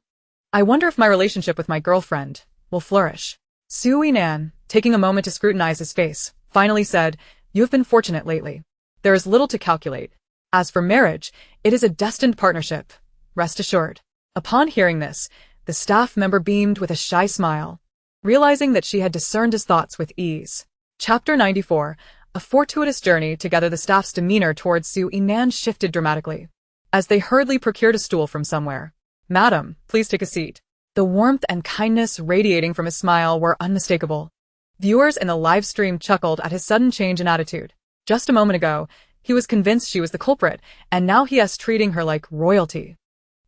I wonder if my relationship with my girlfriend will flourish. Su Yinan, taking a moment to scrutinize his face, finally said, You have been fortunate lately. There is little to calculate. As for marriage, it is a destined partnership. Rest assured. Upon hearing this, the staff member beamed with a shy smile, realizing that she had discerned his thoughts with ease. Chapter 94. A fortuitous journey together. The staff's demeanor towards Su Yinan shifted dramatically, as they hurriedly procured a stool from somewhere. Madam, please take a seat. The warmth and kindness radiating from his smile were unmistakable. Viewers in the live stream chuckled at his sudden change in attitude. Just a moment ago, he was convinced she was the culprit, and now he is treating her like royalty.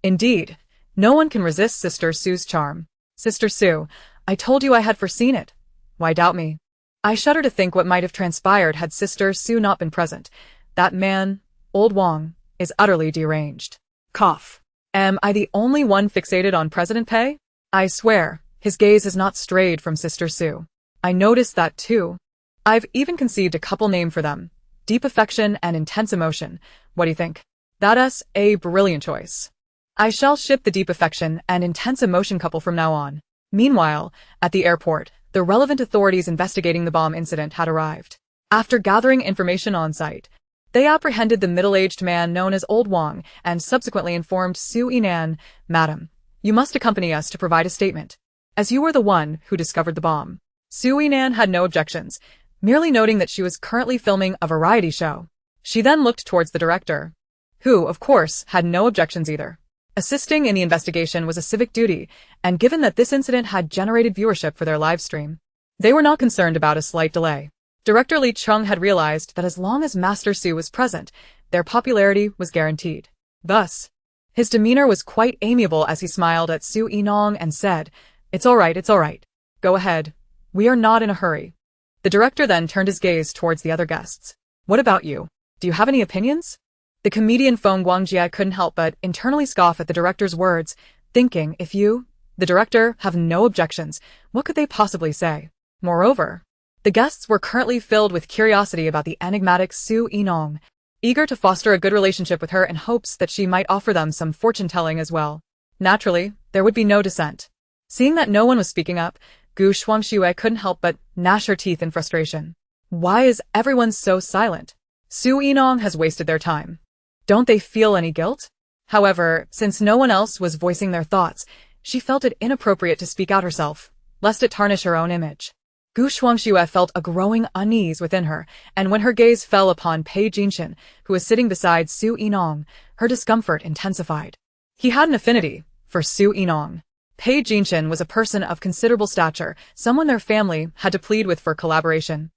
Indeed, no one can resist Sister Sue's charm. Sister Sue, I told you I had foreseen it. Why doubt me? I shudder to think what might have transpired had Sister Sue not been present. That man, Old Wang, is utterly deranged. Cough. Am I the only one fixated on President Pei? I swear, his gaze has not strayed from Sister Sue. I noticed that too. I've even conceived a couple name for them. Deep affection and intense emotion. What do you think? That's a brilliant choice. I shall ship the deep affection and intense emotion couple from now on. Meanwhile, at the airport, the relevant authorities investigating the bomb incident had arrived. After gathering information on site, they apprehended the middle-aged man known as Old Wang and subsequently informed Su Yinan, Madam, you must accompany us to provide a statement, as you were the one who discovered the bomb. Su Yinan had no objections, merely noting that she was currently filming a variety show. She then looked towards the director. who, of course, had no objections either. Assisting in the investigation was a civic duty, and given that this incident had generated viewership for their live stream, they were not concerned about a slight delay. Director Li Chung had realized that as long as Master Su was present, their popularity was guaranteed. Thus, his demeanor was quite amiable as he smiled at Su Yinong and said, it's all right. Go ahead. We are not in a hurry. The director then turned his gaze towards the other guests. What about you? Do you have any opinions? The comedian Feng Guangjie couldn't help but internally scoff at the director's words, thinking, if you, the director, have no objections, what could they possibly say? Moreover, the guests were currently filled with curiosity about the enigmatic Su Yinong, eager to foster a good relationship with her in hopes that she might offer them some fortune-telling as well. Naturally, there would be no dissent. Seeing that no one was speaking up, Gu Shuangxue couldn't help but gnash her teeth in frustration. Why is everyone so silent? Su Yinong has wasted their time. Don't they feel any guilt? However, since no one else was voicing their thoughts, she felt it inappropriate to speak out herself, lest it tarnish her own image. Gu Shuangxue felt a growing unease within her, and when her gaze fell upon Pei Jinshin, who was sitting beside Su Yinong, her discomfort intensified. He had an affinity for Su Yinong. Pei Jinshin was a person of considerable stature, someone their family had to plead with for collaboration.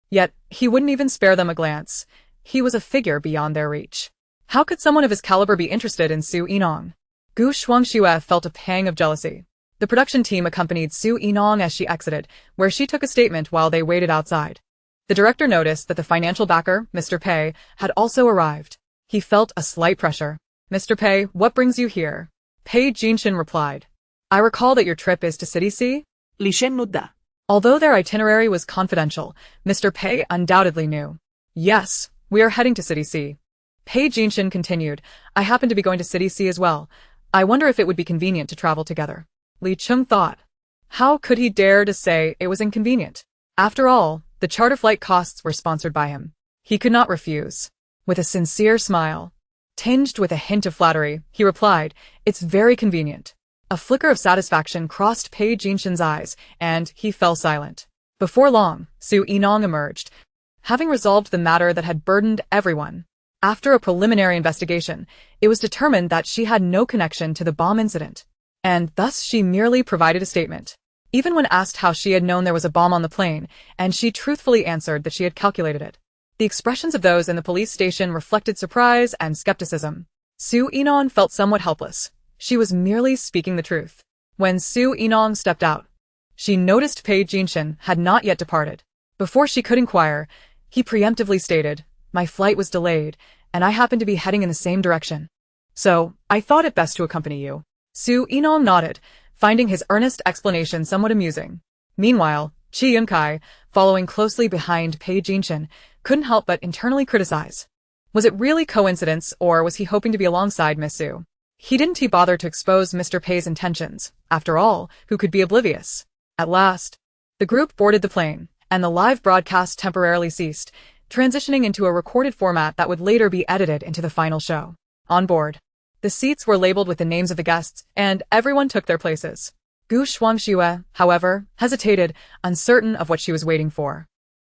Yet, he wouldn't even spare them a glance. He was a figure beyond their reach. How could someone of his caliber be interested in Su Yinong? Gu Shuangxue felt a pang of jealousy. The production team accompanied Su Yinong as she exited, where she took a statement while they waited outside. The director noticed that the financial backer, Mr. Pei, had also arrived. He felt a slight pressure. Mr. Pei, what brings you here? Pei Jinshin replied. I recall that your trip is to City C? Li Shen nodda. Although their itinerary was confidential, Mr. Pei undoubtedly knew. Yes, we are heading to City C. Pei Jinshin continued, I happen to be going to City C as well. I wonder if it would be convenient to travel together. Li Chung thought. How could he dare to say it was inconvenient? After all, the charter flight costs were sponsored by him. He could not refuse. With a sincere smile, tinged with a hint of flattery, he replied, it's very convenient. A flicker of satisfaction crossed Pei Jinshin's eyes, and he fell silent. Before long, Su Yinong emerged, having resolved the matter that had burdened everyone. After a preliminary investigation, it was determined that she had no connection to the bomb incident, and thus she merely provided a statement. Even when asked how she had known there was a bomb on the plane, and she truthfully answered that she had calculated it. The expressions of those in the police station reflected surprise and skepticism. Su Yinong felt somewhat helpless. She was merely speaking the truth. When Su Yinong stepped out, she noticed Pei Jinshin had not yet departed. Before she could inquire, he preemptively stated, my flight was delayed, and I happen to be heading in the same direction. So, I thought it best to accompany you. Su Yinong nodded, finding his earnest explanation somewhat amusing. Meanwhile, Chi Yunkai, following closely behind Pei Jinshin, couldn't help but internally criticize. Was it really coincidence, or was he hoping to be alongside Miss Su? He bother to expose Mr. Pei's intentions. After all, who could be oblivious? At last, the group boarded the plane, and the live broadcast temporarily ceased, transitioning into a recorded format that would later be edited into the final show. On board, the seats were labeled with the names of the guests, and everyone took their places. Gu Shuangxue, however, hesitated, uncertain of what she was waiting for.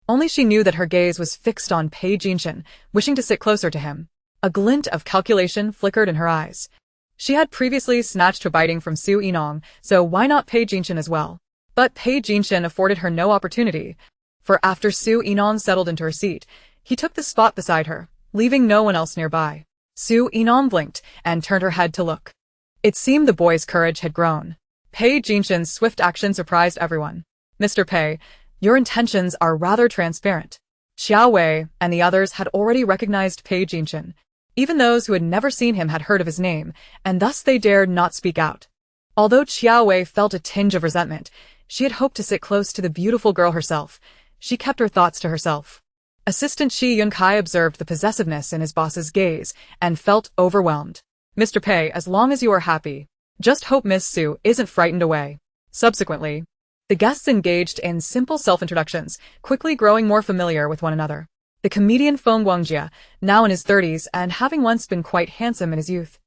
Only she knew that her gaze was fixed on Pei Jinshin, wishing to sit closer to him. A glint of calculation flickered in her eyes. She had previously snatched her biting from Su Yinong, so why not Pei Jinshin as well? But Pei Jinshin afforded her no opportunity, for after Su Yinong settled into her seat, he took the spot beside her, leaving no one else nearby. Su Yinong blinked and turned her head to look. It seemed the boy's courage had grown. Pei Jinshin's swift action surprised everyone. Mr. Pei, your intentions are rather transparent. Xiao Wei and the others had already recognized Pei Jinshin. Even those who had never seen him had heard of his name, and thus they dared not speak out. Although Xiao Wei felt a tinge of resentment, she had hoped to sit close to the beautiful girl herself. She kept her thoughts to herself. Assistant Chi Yunkai observed the possessiveness in his boss's gaze and felt overwhelmed. Mr. Pei, as long as you are happy, just hope Miss Su isn't frightened away. Subsequently, the guests engaged in simple self-introductions, quickly growing more familiar with one another. The comedian Feng Guangjie, now in his 30s and having once been quite handsome in his youth,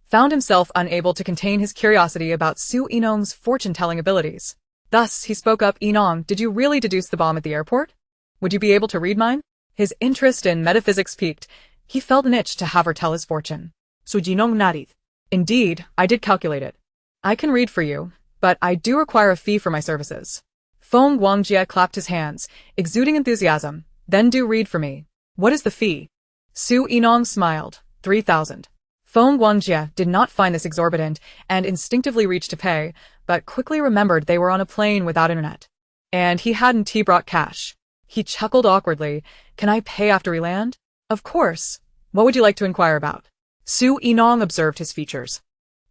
found himself unable to contain his curiosity about Su Yinong's fortune-telling abilities. Thus, he spoke up, Yinong, did you really deduce the bomb at the airport? Would you be able to read mine? His interest in metaphysics piqued, He felt an itch to have her tell his fortune. So Yinong nodded. Indeed, I did calculate it. I can read for you, but I do require a fee for my services. Feng Guangjie clapped his hands, exuding enthusiasm. Then do read for me. What is the fee? Su Yinong smiled. 3,000. Feng Guangjie did not find this exorbitant and instinctively reached to pay, but quickly remembered they were on a plane without internet. And he hadn't brought cash. He chuckled awkwardly. Can I pay after we land? Of course. What would you like to inquire about? Su Yinong observed his features.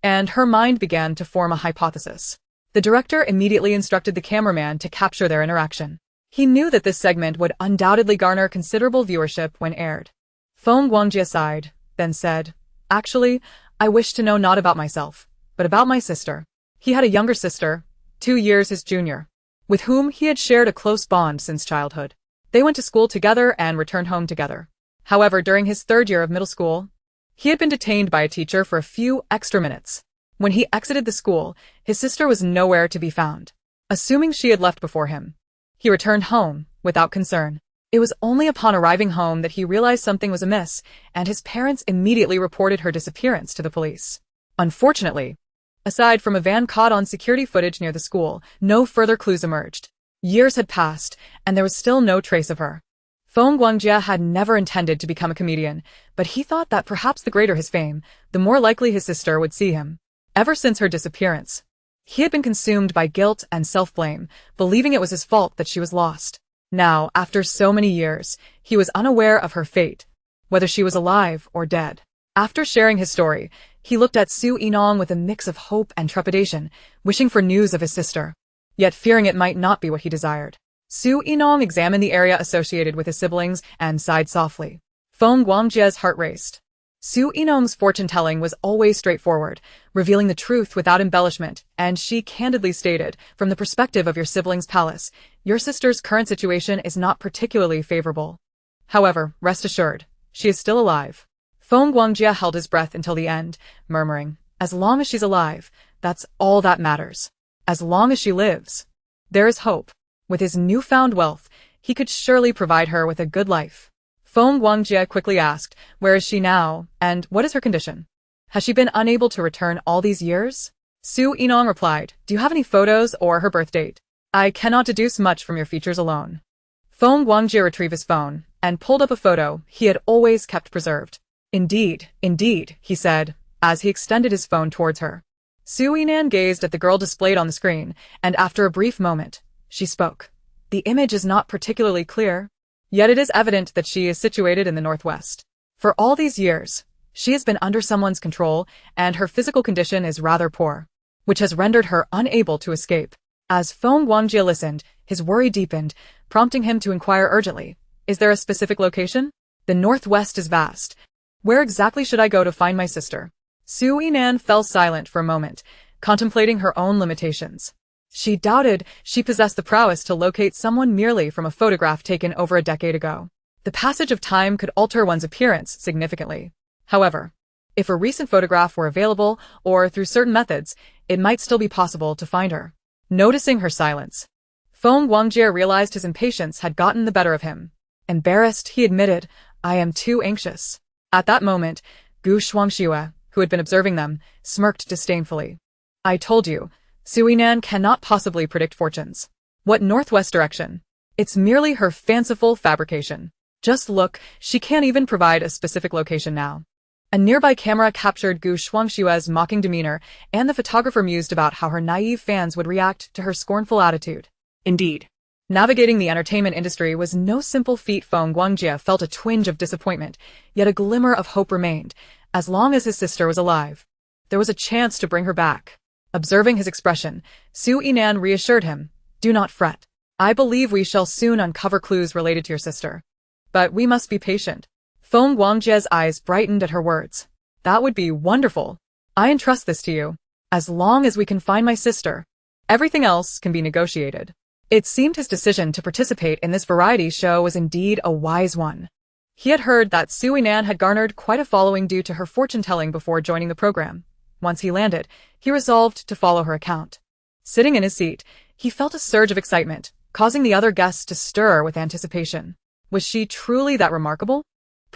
And her mind began to form a hypothesis. The director immediately instructed the cameraman to capture their interaction. He knew that this segment would undoubtedly garner considerable viewership when aired. Feng Guangjie sighed, then said, Actually, I wish to know not about myself, but about my sister. He had a younger sister, 2 years his junior, with whom he had shared a close bond since childhood. They went to school together and returned home together. However, during his 3rd year of middle school, he had been detained by a teacher for a few extra minutes. When he exited the school, his sister was nowhere to be found. Assuming she had left before him, he returned home without concern. It was only upon arriving home that he realized something was amiss, and his parents immediately reported her disappearance to the police. Unfortunately, aside from a van caught on security footage near the school, no further clues emerged. Years had passed, and there was still no trace of her. Feng Guangjie had never intended to become a comedian, but he thought that perhaps the greater his fame, the more likely his sister would see him. Ever since her disappearance, he had been consumed by guilt and self-blame, believing it was his fault that she was lost. Now, after so many years, he was unaware of her fate, whether she was alive or dead. After sharing his story, he looked at Su Yinong with a mix of hope and trepidation, wishing for news of his sister, yet fearing it might not be what he desired. Su Yinong examined the area associated with his siblings and sighed softly. Feng Guangjie's heart raced. Su Yinong's fortune-telling was always straightforward, revealing the truth without embellishment, and she candidly stated, from the perspective of your sibling's palace, your sister's current situation is not particularly favorable. However, rest assured, she is still alive. Feng Guangjie held his breath until the end, murmuring, as long as she's alive, that's all that matters. As long as she lives, there is hope. With his newfound wealth, he could surely provide her with a good life. Feng Guangjie quickly asked, where is she now, and what is her condition? Has she been unable to return all these years? Su Yinong replied, do you have any photos or her birth date? I cannot deduce much from your features alone. Feng Guangjie retrieved his phone and pulled up a photo he had always kept preserved. Indeed, he said, as he extended his phone towards her. Su Yinong gazed at the girl displayed on the screen, and after a brief moment, she spoke. The image is not particularly clear, yet it is evident that she is situated in the northwest. For all these years, she has been under someone's control, and her physical condition is rather poor, which has rendered her unable to escape. As Feng Guangjie listened, his worry deepened, prompting him to inquire urgently, is there a specific location? The northwest is vast. Where exactly should I go to find my sister? Su Yinong fell silent for a moment, contemplating her own limitations. She doubted she possessed the prowess to locate someone merely from a photograph taken over a decade ago. The passage of time could alter one's appearance significantly. However, if a recent photograph were available, or through certain methods, it might still be possible to find her. Noticing her silence, Feng Guangjie realized his impatience had gotten the better of him. Embarrassed, he admitted, I am too anxious. At that moment, Gu Shuangxue, who had been observing them, smirked disdainfully. I told you, Su Yinong cannot possibly predict fortunes. What northwest direction? It's merely her fanciful fabrication. Just look, she can't even provide a specific location now. A nearby camera captured Gu Shuangxue's mocking demeanor, and the photographer mused about how her naive fans would react to her scornful attitude. Indeed, navigating the entertainment industry was no simple feat. Feng Guangjie felt a twinge of disappointment, yet a glimmer of hope remained. As long as his sister was alive, there was a chance to bring her back. Observing his expression, Su Yinong reassured him, do not fret. I believe we shall soon uncover clues related to your sister. But we must be patient. Feng Guangjie's eyes brightened at her words. That would be wonderful. I entrust this to you. As long as we can find my sister, everything else can be negotiated. It seemed his decision to participate in this variety show was indeed a wise one. He had heard that Su Yinong had garnered quite a following due to her fortune-telling before joining the program. Once he landed, he resolved to follow her account. Sitting in his seat, he felt a surge of excitement, causing the other guests to stir with anticipation. Was she truly that remarkable?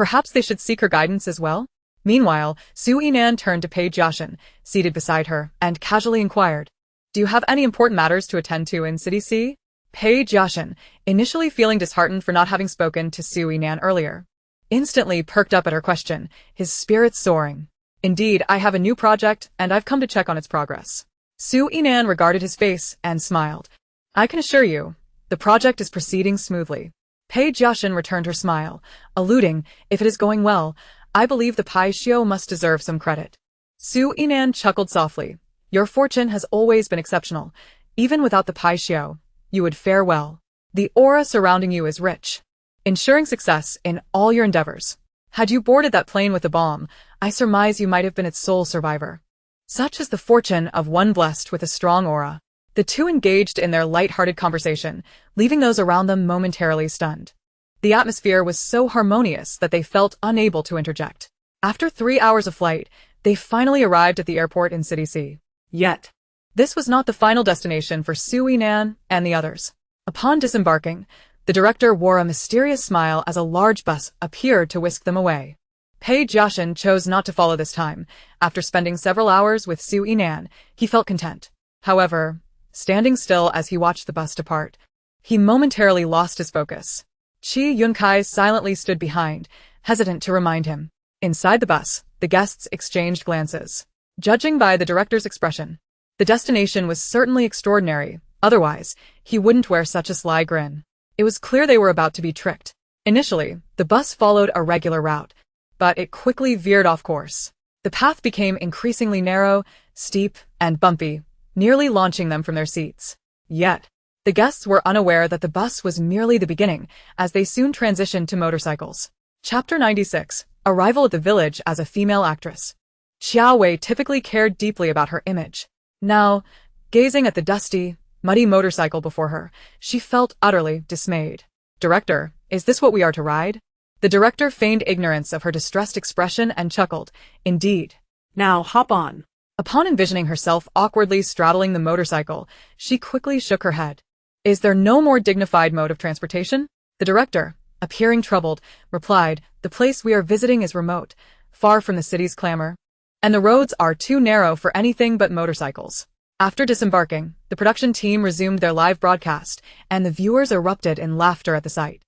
Perhaps they should seek her guidance as well? Meanwhile, Su Yinan turned to Page Yashin, seated beside her, and casually inquired, "Do you have any important matters to attend to in City C?" Page Yashin, initially feeling disheartened for not having spoken to Su Yinan earlier, instantly perked up at her question, his spirits soaring. "Indeed, I have a new project, and I've come to check on its progress." Su Yinan regarded his face and smiled. "I can assure you, the project is proceeding smoothly." Page Yashin returned her smile, alluding, "If it is going well, I believe the Pai Xiu must deserve some credit." Su Yinan chuckled softly. "Your fortune has always been exceptional. Even without the Pai Xiu, you would fare well. The aura surrounding you is rich, ensuring success in all your endeavors. Had you boarded that plane with the bomb, I surmise you might have been its sole survivor. Such is the fortune of one blessed with a strong aura." The two engaged in their light-hearted conversation, leaving those around them momentarily stunned. The atmosphere was so harmonious that they felt unable to interject. After 3 hours of flight, they finally arrived at the airport in City C. Yet, this was not the final destination for Su Yinan and the others. Upon disembarking, the director wore a mysterious smile as a large bus appeared to whisk them away. Page Yashin chose not to follow this time. After spending several hours with Su Yinan, he felt content. However, standing still as he watched the bus depart, he momentarily lost his focus. Qi Yunkai silently stood behind, hesitant to remind him. Inside the bus, the guests exchanged glances. Judging by the director's expression, the destination was certainly extraordinary, otherwise, he wouldn't wear such a sly grin. It was clear they were about to be tricked. Initially, the bus followed a regular route, but it quickly veered off course. The path became increasingly narrow, steep, and bumpy, nearly launching them from their seats. Yet, the guests were unaware that the bus was merely the beginning, as they soon transitioned to motorcycles. Chapter 96. Arrival at the village as a female actress. Xiao Wei typically cared deeply about her image. Now, gazing at the dusty, muddy motorcycle before her, she felt utterly dismayed. "Director, is this what we are to ride?" The director feigned ignorance of her distressed expression and chuckled. "Indeed." Now hop on. Upon envisioning herself awkwardly straddling the motorcycle, she quickly shook her head. "Is there no more dignified mode of transportation?" The director, appearing troubled, replied, "The place we are visiting is remote, far from the city's clamor, and the roads are too narrow for anything but motorcycles." After disembarking, the production team resumed their live broadcast, and the viewers erupted in laughter at the sight.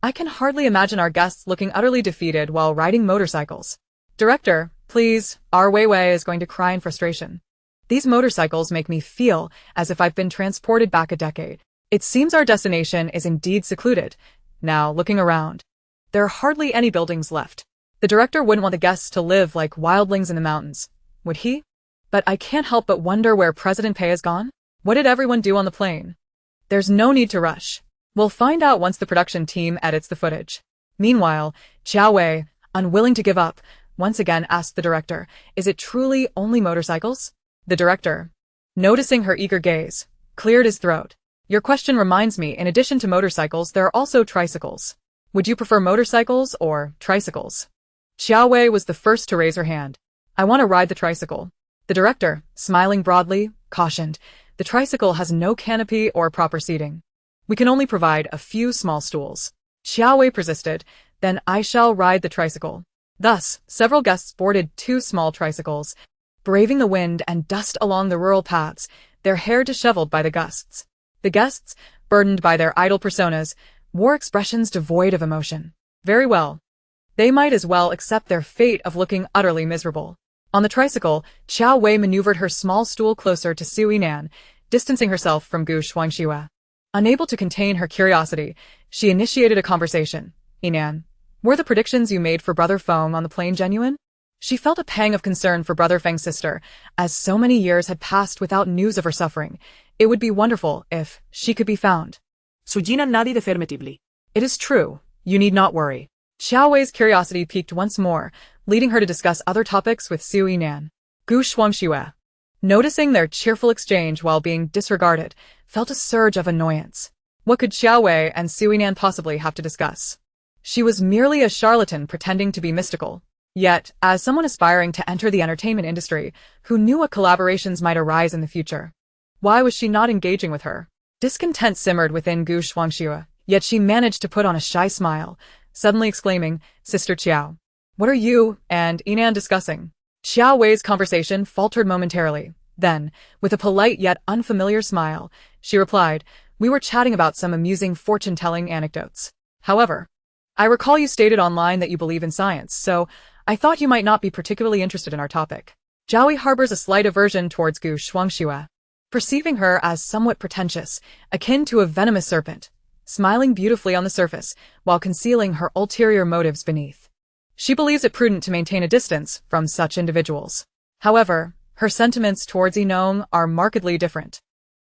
"I can hardly imagine our guests looking utterly defeated while riding motorcycles. Director, please, our Weiwei is going to cry in frustration. These motorcycles make me feel as if I've been transported back a decade." It seems our destination is indeed secluded. Now, looking around, there are hardly any buildings left. The director wouldn't want the guests to live like wildlings in the mountains, would he? But I can't help but wonder where President Pei has gone. What did everyone do on the plane? There's no need to rush. We'll find out once the production team edits the footage. Meanwhile, Xiao Wei, unwilling to give up, once again asked the director, "Is it truly only motorcycles?" The director, noticing her eager gaze, cleared his throat. "Your question reminds me, in addition to motorcycles, there are also tricycles. Would you prefer motorcycles or tricycles?" Xiao Wei was the first to raise her hand. "I want to ride the tricycle." The director, smiling broadly, cautioned, "The tricycle has no canopy or proper seating. We can only provide a few small stools." Xiao Wei persisted, "Then I shall ride the tricycle." Thus, several guests boarded 2 small tricycles, braving the wind and dust along the rural paths, their hair disheveled by the gusts. The guests, burdened by their idle personas, wore expressions devoid of emotion. Very well. They might as well accept their fate of looking utterly miserable. On the tricycle, Xiao Wei maneuvered her small stool closer to Su Yinan, distancing herself from Gu Shuangxue. Unable to contain her curiosity, she initiated a conversation. "Yinan, were the predictions you made for Brother Feng on the plane genuine?" She felt a pang of concern for Brother Feng's sister, as so many years had passed without news of her suffering. It would be wonderful if she could be found. Sujina nadie definitively. "It is true. You need not worry." Xiao Wei's curiosity piqued once more, leading her to discuss other topics with Su Yinan. Gu Shuangxue, noticing their cheerful exchange while being disregarded, felt a surge of annoyance. What could Xiao Wei and Su Yinan possibly have to discuss? She was merely a charlatan pretending to be mystical. Yet, as someone aspiring to enter the entertainment industry, who knew what collaborations might arise in the future, why was she not engaging with her? Discontent simmered within Gu Shuangxue, yet she managed to put on a shy smile. suddenly exclaiming, "Sister Qiao, what are you and Yinan discussing?" Xiao Wei's conversation faltered momentarily. Then, with a polite yet unfamiliar smile, she replied, "We were chatting about some amusing fortune-telling anecdotes. However, I recall you stated online that you believe in science, so I thought you might not be particularly interested in our topic." Zhao harbors a slight aversion towards Gu Shuangxue, perceiving her as somewhat pretentious, akin to a venomous serpent, smiling beautifully on the surface while concealing her ulterior motives beneath. She believes it prudent to maintain a distance from such individuals. However, her sentiments towards Yinong are markedly different.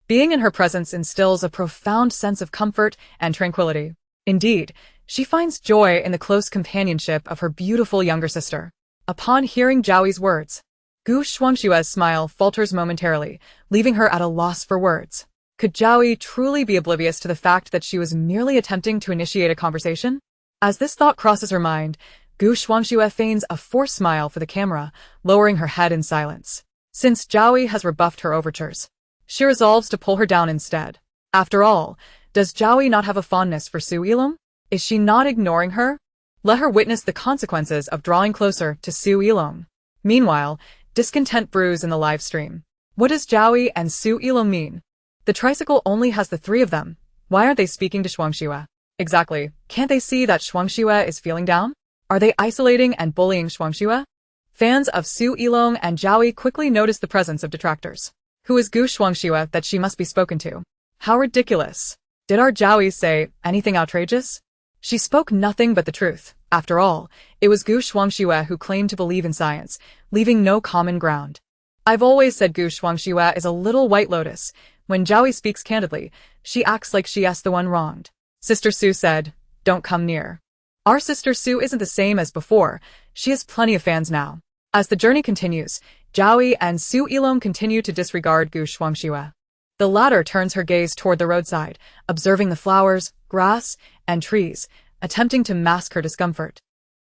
Being in her presence instills a profound sense of comfort and tranquility. Indeed, she finds joy in the close companionship of her beautiful younger sister. Upon hearing Zhao's words, Gu Shuangshue's smile falters momentarily, leaving her at a loss for words. Could Zhao truly be oblivious to the fact that she was merely attempting to initiate a conversation? As this thought crosses her mind, Gu Shuangxue feigns a forced smile for the camera, lowering her head in silence. Since Zhao has rebuffed her overtures, she resolves to pull her down instead. After all, does Zhao not have a fondness for Su Yilong? Is she not ignoring her? Let her witness the consequences of drawing closer to Su Yilong. Meanwhile, discontent brews in the live stream. What does Zhao and Su Yilong mean? The tricycle only has the three of them. Why aren't they speaking to Shuangxue? Exactly. Can't they see that Shuangxue is feeling down? Are they isolating and bullying Shuangxue? Fans of Su Yilong and Zhao quickly notice the presence of detractors. Who is Gu Shuangxue that she must be spoken to? How ridiculous. Did our Zhao say anything outrageous? She spoke nothing but the truth. After all, it was Gu Shuangxue who claimed to believe in science, leaving no common ground. I've always said Gu Shuangxue is a little white lotus. When Zhao speaks candidly, she acts like she's the one wronged. Sister Su said, "Don't come near." Our Sister Su isn't the same as before. She has plenty of fans now. As the journey continues, Zhao and Su Yilong continue to disregard Gu Shuangxue. The latter turns her gaze toward the roadside, observing the flowers, grass, and trees, attempting to mask her discomfort.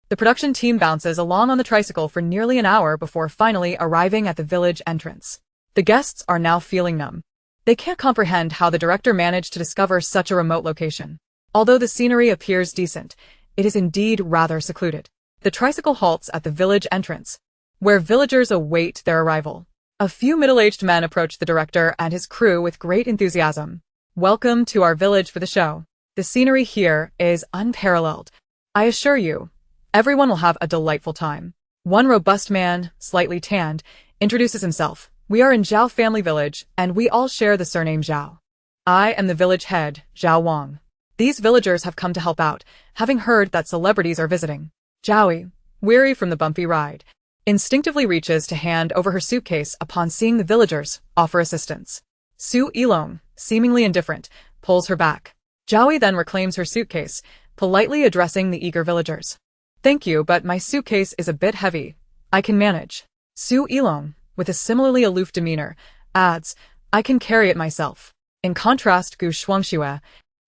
The production team bounces along on the tricycle for nearly an hour before finally arriving at the village entrance. The guests are now feeling numb. They can't comprehend how the director managed to discover such a remote location. Although the scenery appears decent, it is indeed rather secluded. The tricycle halts at the village entrance, where villagers await their arrival. A few middle-aged men approach the director and his crew with great enthusiasm. "Welcome to our village for the show. The scenery here is unparalleled. I assure you, everyone will have a delightful time." One robust man, slightly tanned, introduces himself. "We are in Zhao family village, and we all share the surname Zhao. I am the village head, Zhao Wang. These villagers have come to help out, having heard that celebrities are visiting." Zhao, weary from the bumpy ride, instinctively reaches to hand over her suitcase upon seeing the villagers offer assistance. Su Yilong, seemingly indifferent, pulls her back. Zhao then reclaims her suitcase, politely addressing the eager villagers. "Thank you, but my suitcase is a bit heavy. I can manage." Su Yilong, with a similarly aloof demeanor, adds, "I can carry it myself." In contrast, Gu Shuangxue,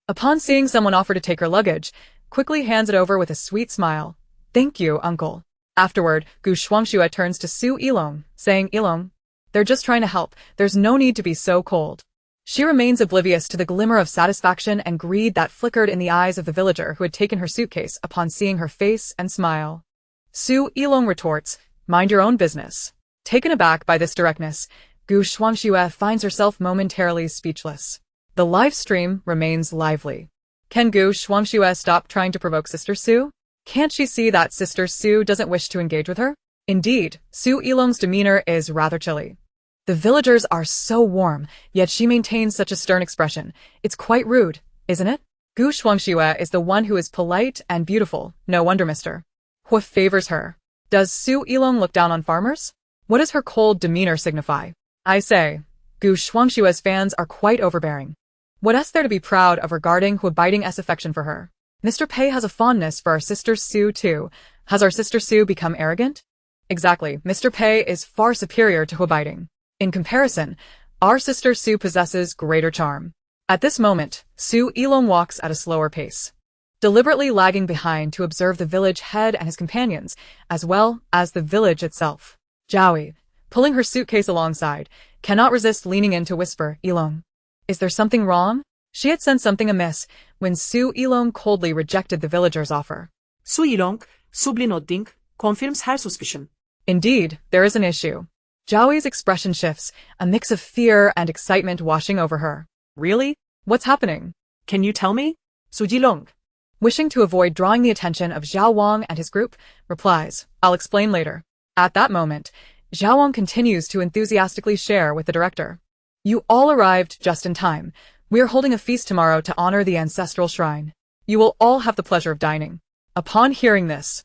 upon seeing someone offer to take her luggage, quickly hands it over with a sweet smile. "Thank you, uncle." Afterward, Gu Shuangxue turns to Su Yilong, saying, "Yilong, they're just trying to help. There's no need to be so cold." She remains oblivious to the glimmer of satisfaction and greed that flickered in the eyes of the villager who had taken her suitcase upon seeing her face and smile. Su Yilong retorts, "Mind your own business." Taken aback by this directness, Gu Shuangxue finds herself momentarily speechless. The live stream remains lively. Can Gu Shuangxue stop trying to provoke Sister Su? Can't she see that Sister Su doesn't wish to engage with her? Indeed, Su Yilong's demeanor is rather chilly. The villagers are so warm, yet she maintains such a stern expression. It's quite rude, isn't it? Gu Shuangxue is the one who is polite and beautiful. No wonder Mr. Hu favors her. Does Su Yilong look down on farmers? What does her cold demeanor signify? I say, Gu Shuangxue's fans are quite overbearing. What is there to be proud of regarding Huabaiting's affection for her? Mr. Pei has a fondness for our Sister Su too. Has our Sister Su become arrogant? Exactly, Mr. Pei is far superior to Huabaiting. In comparison, our Sister Su possesses greater charm. At this moment, Su Yilong walks at a slower pace, deliberately lagging behind to observe the village head and his companions, as well as the village itself. Zhao, pulling her suitcase alongside, cannot resist leaning in to whisper, "Yilong, is there something wrong?" She had sensed something amiss when Su Yilong coldly rejected the villager's offer. Su Yinong, sublinodding, confirms her suspicion. Indeed, there is an issue. Zhao Wei's expression shifts, a mix of fear and excitement washing over her. Really? What's happening? Can you tell me? Su Jilong. Wishing to avoid drawing the attention of Zhao Wang and his group, replies, I'll explain later. At that moment, Zhao Wang continues to enthusiastically share with the director. You all arrived just in time. We are holding a feast tomorrow to honor the ancestral shrine. You will all have the pleasure of dining. Upon hearing this,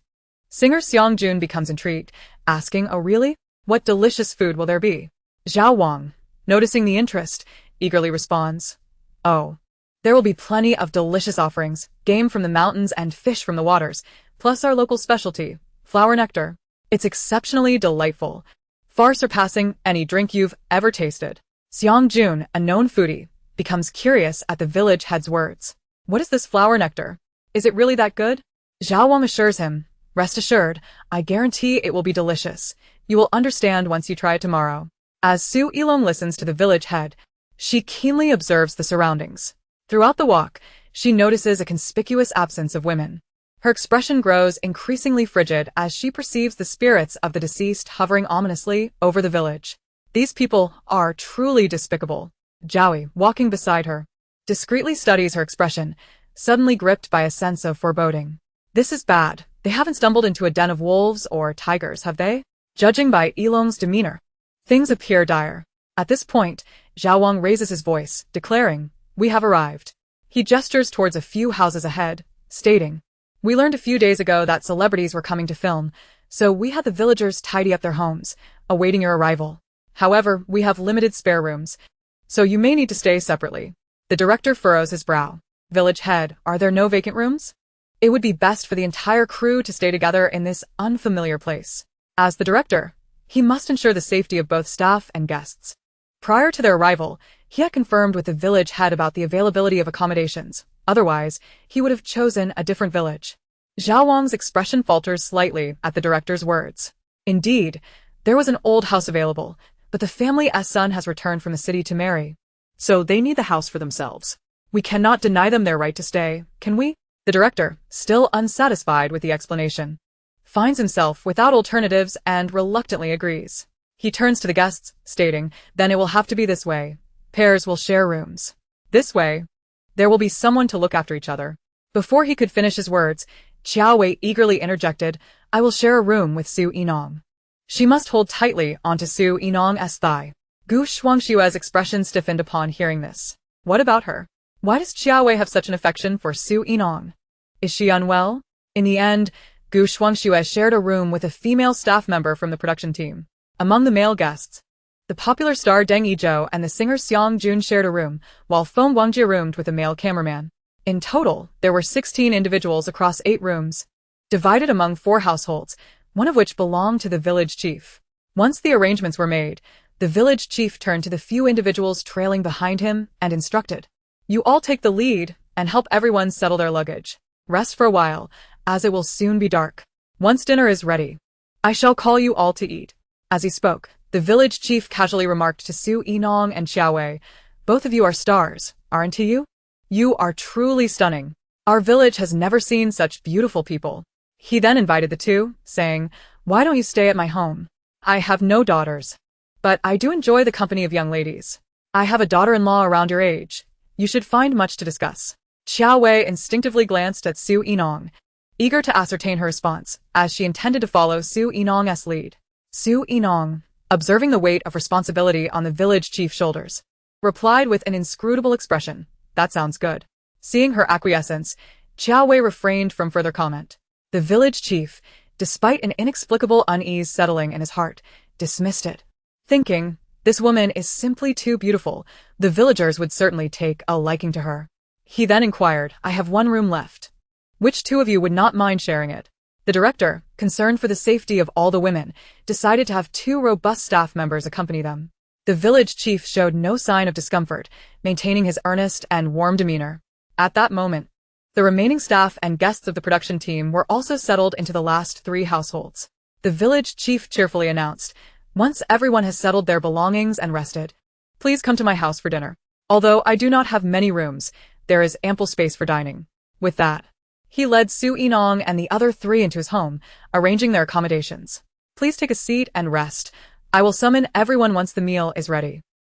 singer Xiang Jun becomes intrigued, asking, oh really? What delicious food will there be? Zhao Wang, noticing the interest, eagerly responds, oh, there will be plenty of delicious offerings, game from the mountains and fish from the waters, plus our local specialty, flower nectar. It's exceptionally delightful, far surpassing any drink you've ever tasted. Xiang Jun, a known foodie, becomes curious at the village head's words. What is this flower nectar? Is it really that good? Zhao Wang assures him, rest assured, I guarantee it will be delicious. You will understand once you try it tomorrow. As Su Yilong listens to the village head, she keenly observes the surroundings. Throughout the walk, she notices a conspicuous absence of women. Her expression grows increasingly frigid as she perceives the spirits of the deceased hovering ominously over the village. These people are truly despicable. Zhao Wei, walking beside her, discreetly studies her expression, suddenly gripped by a sense of foreboding. This is bad. They haven't stumbled into a den of wolves or tigers, have they? Judging by Yilong's demeanor, things appear dire. At this point, Zhao Wang raises his voice, declaring, we have arrived. He gestures towards a few houses ahead, stating, we learned a few days ago that celebrities were coming to film, so we had the villagers tidy up their homes, awaiting your arrival. However, we have limited spare rooms, so you may need to stay separately. The director furrows his brow. Village head, are there no vacant rooms? It would be best for the entire crew to stay together in this unfamiliar place. As the director, he must ensure the safety of both staff and guests. Prior to their arrival, he had confirmed with the village head about the availability of accommodations. Otherwise, he would have chosen a different village. Zhao Wang's expression falters slightly at the director's words. Indeed, there was an old house available, but the family's son has returned from the city to marry. So they need the house for themselves. We cannot deny them their right to stay, can we? The director, still unsatisfied with the explanation, finds himself without alternatives and reluctantly agrees. He turns to the guests, stating, then it will have to be this way. Pairs will share rooms. This way, there will be someone to look after each other. Before he could finish his words, Zhao Wei eagerly interjected, I will share a room with Su Yinong. She must hold tightly onto Su Yinong's thigh. Gu Shuangshua's expression stiffened upon hearing this. What about her? Why does Zhao Wei have such an affection for Su Yinong? Is she unwell? In the end, Gu Shuangshua shared a room with a female staff member from the production team. Among the male guests, the popular star Deng Yizhou and the singer Xiang Jun shared a room, while Feng Wangjie roomed with a male cameraman. In total, there were 16 individuals across 8 rooms, divided among 4 households, one of which belonged to the village chief. Once the arrangements were made, the village chief turned to the few individuals trailing behind him and instructed, you all take the lead and help everyone settle their luggage. Rest for a while, as it will soon be dark. Once dinner is ready, I shall call you all to eat. As he spoke, the village chief casually remarked to Su Yinong and Zhao Wei, both of you are stars, aren't you? You are truly stunning. Our village has never seen such beautiful people. He then invited the two, saying, why don't you stay at my home? I have no daughters, but I do enjoy the company of young ladies. I have a daughter-in-law around your age. You should find much to discuss. Zhao Wei instinctively glanced at Su Yinong, eager to ascertain her response, as she intended to follow Su Yinong's lead. Su Yinong, observing the weight of responsibility on the village chief's shoulders, replied with an inscrutable expression, that sounds good. Seeing her acquiescence, Zhao Wei refrained from further comment. The village chief, despite an inexplicable unease settling in his heart, dismissed it. Thinking, this woman is simply too beautiful, the villagers would certainly take a liking to her. He then inquired, I have 1 room left. Which 2 of you would not mind sharing it? The director, concerned for the safety of all the women, decided to have 2 robust staff members accompany them. The village chief showed no sign of discomfort, maintaining his earnest and warm demeanor. At that moment, the remaining staff and guests of the production team were also settled into the last 3 households. The village chief cheerfully announced, once everyone has settled their belongings and rested, please come to my house for dinner. Although I do not have many rooms, there is ample space for dining. With that, He led Su Yinong and the other three into his home, arranging their accommodations. Please take a seat and rest. I will summon everyone once the meal is ready.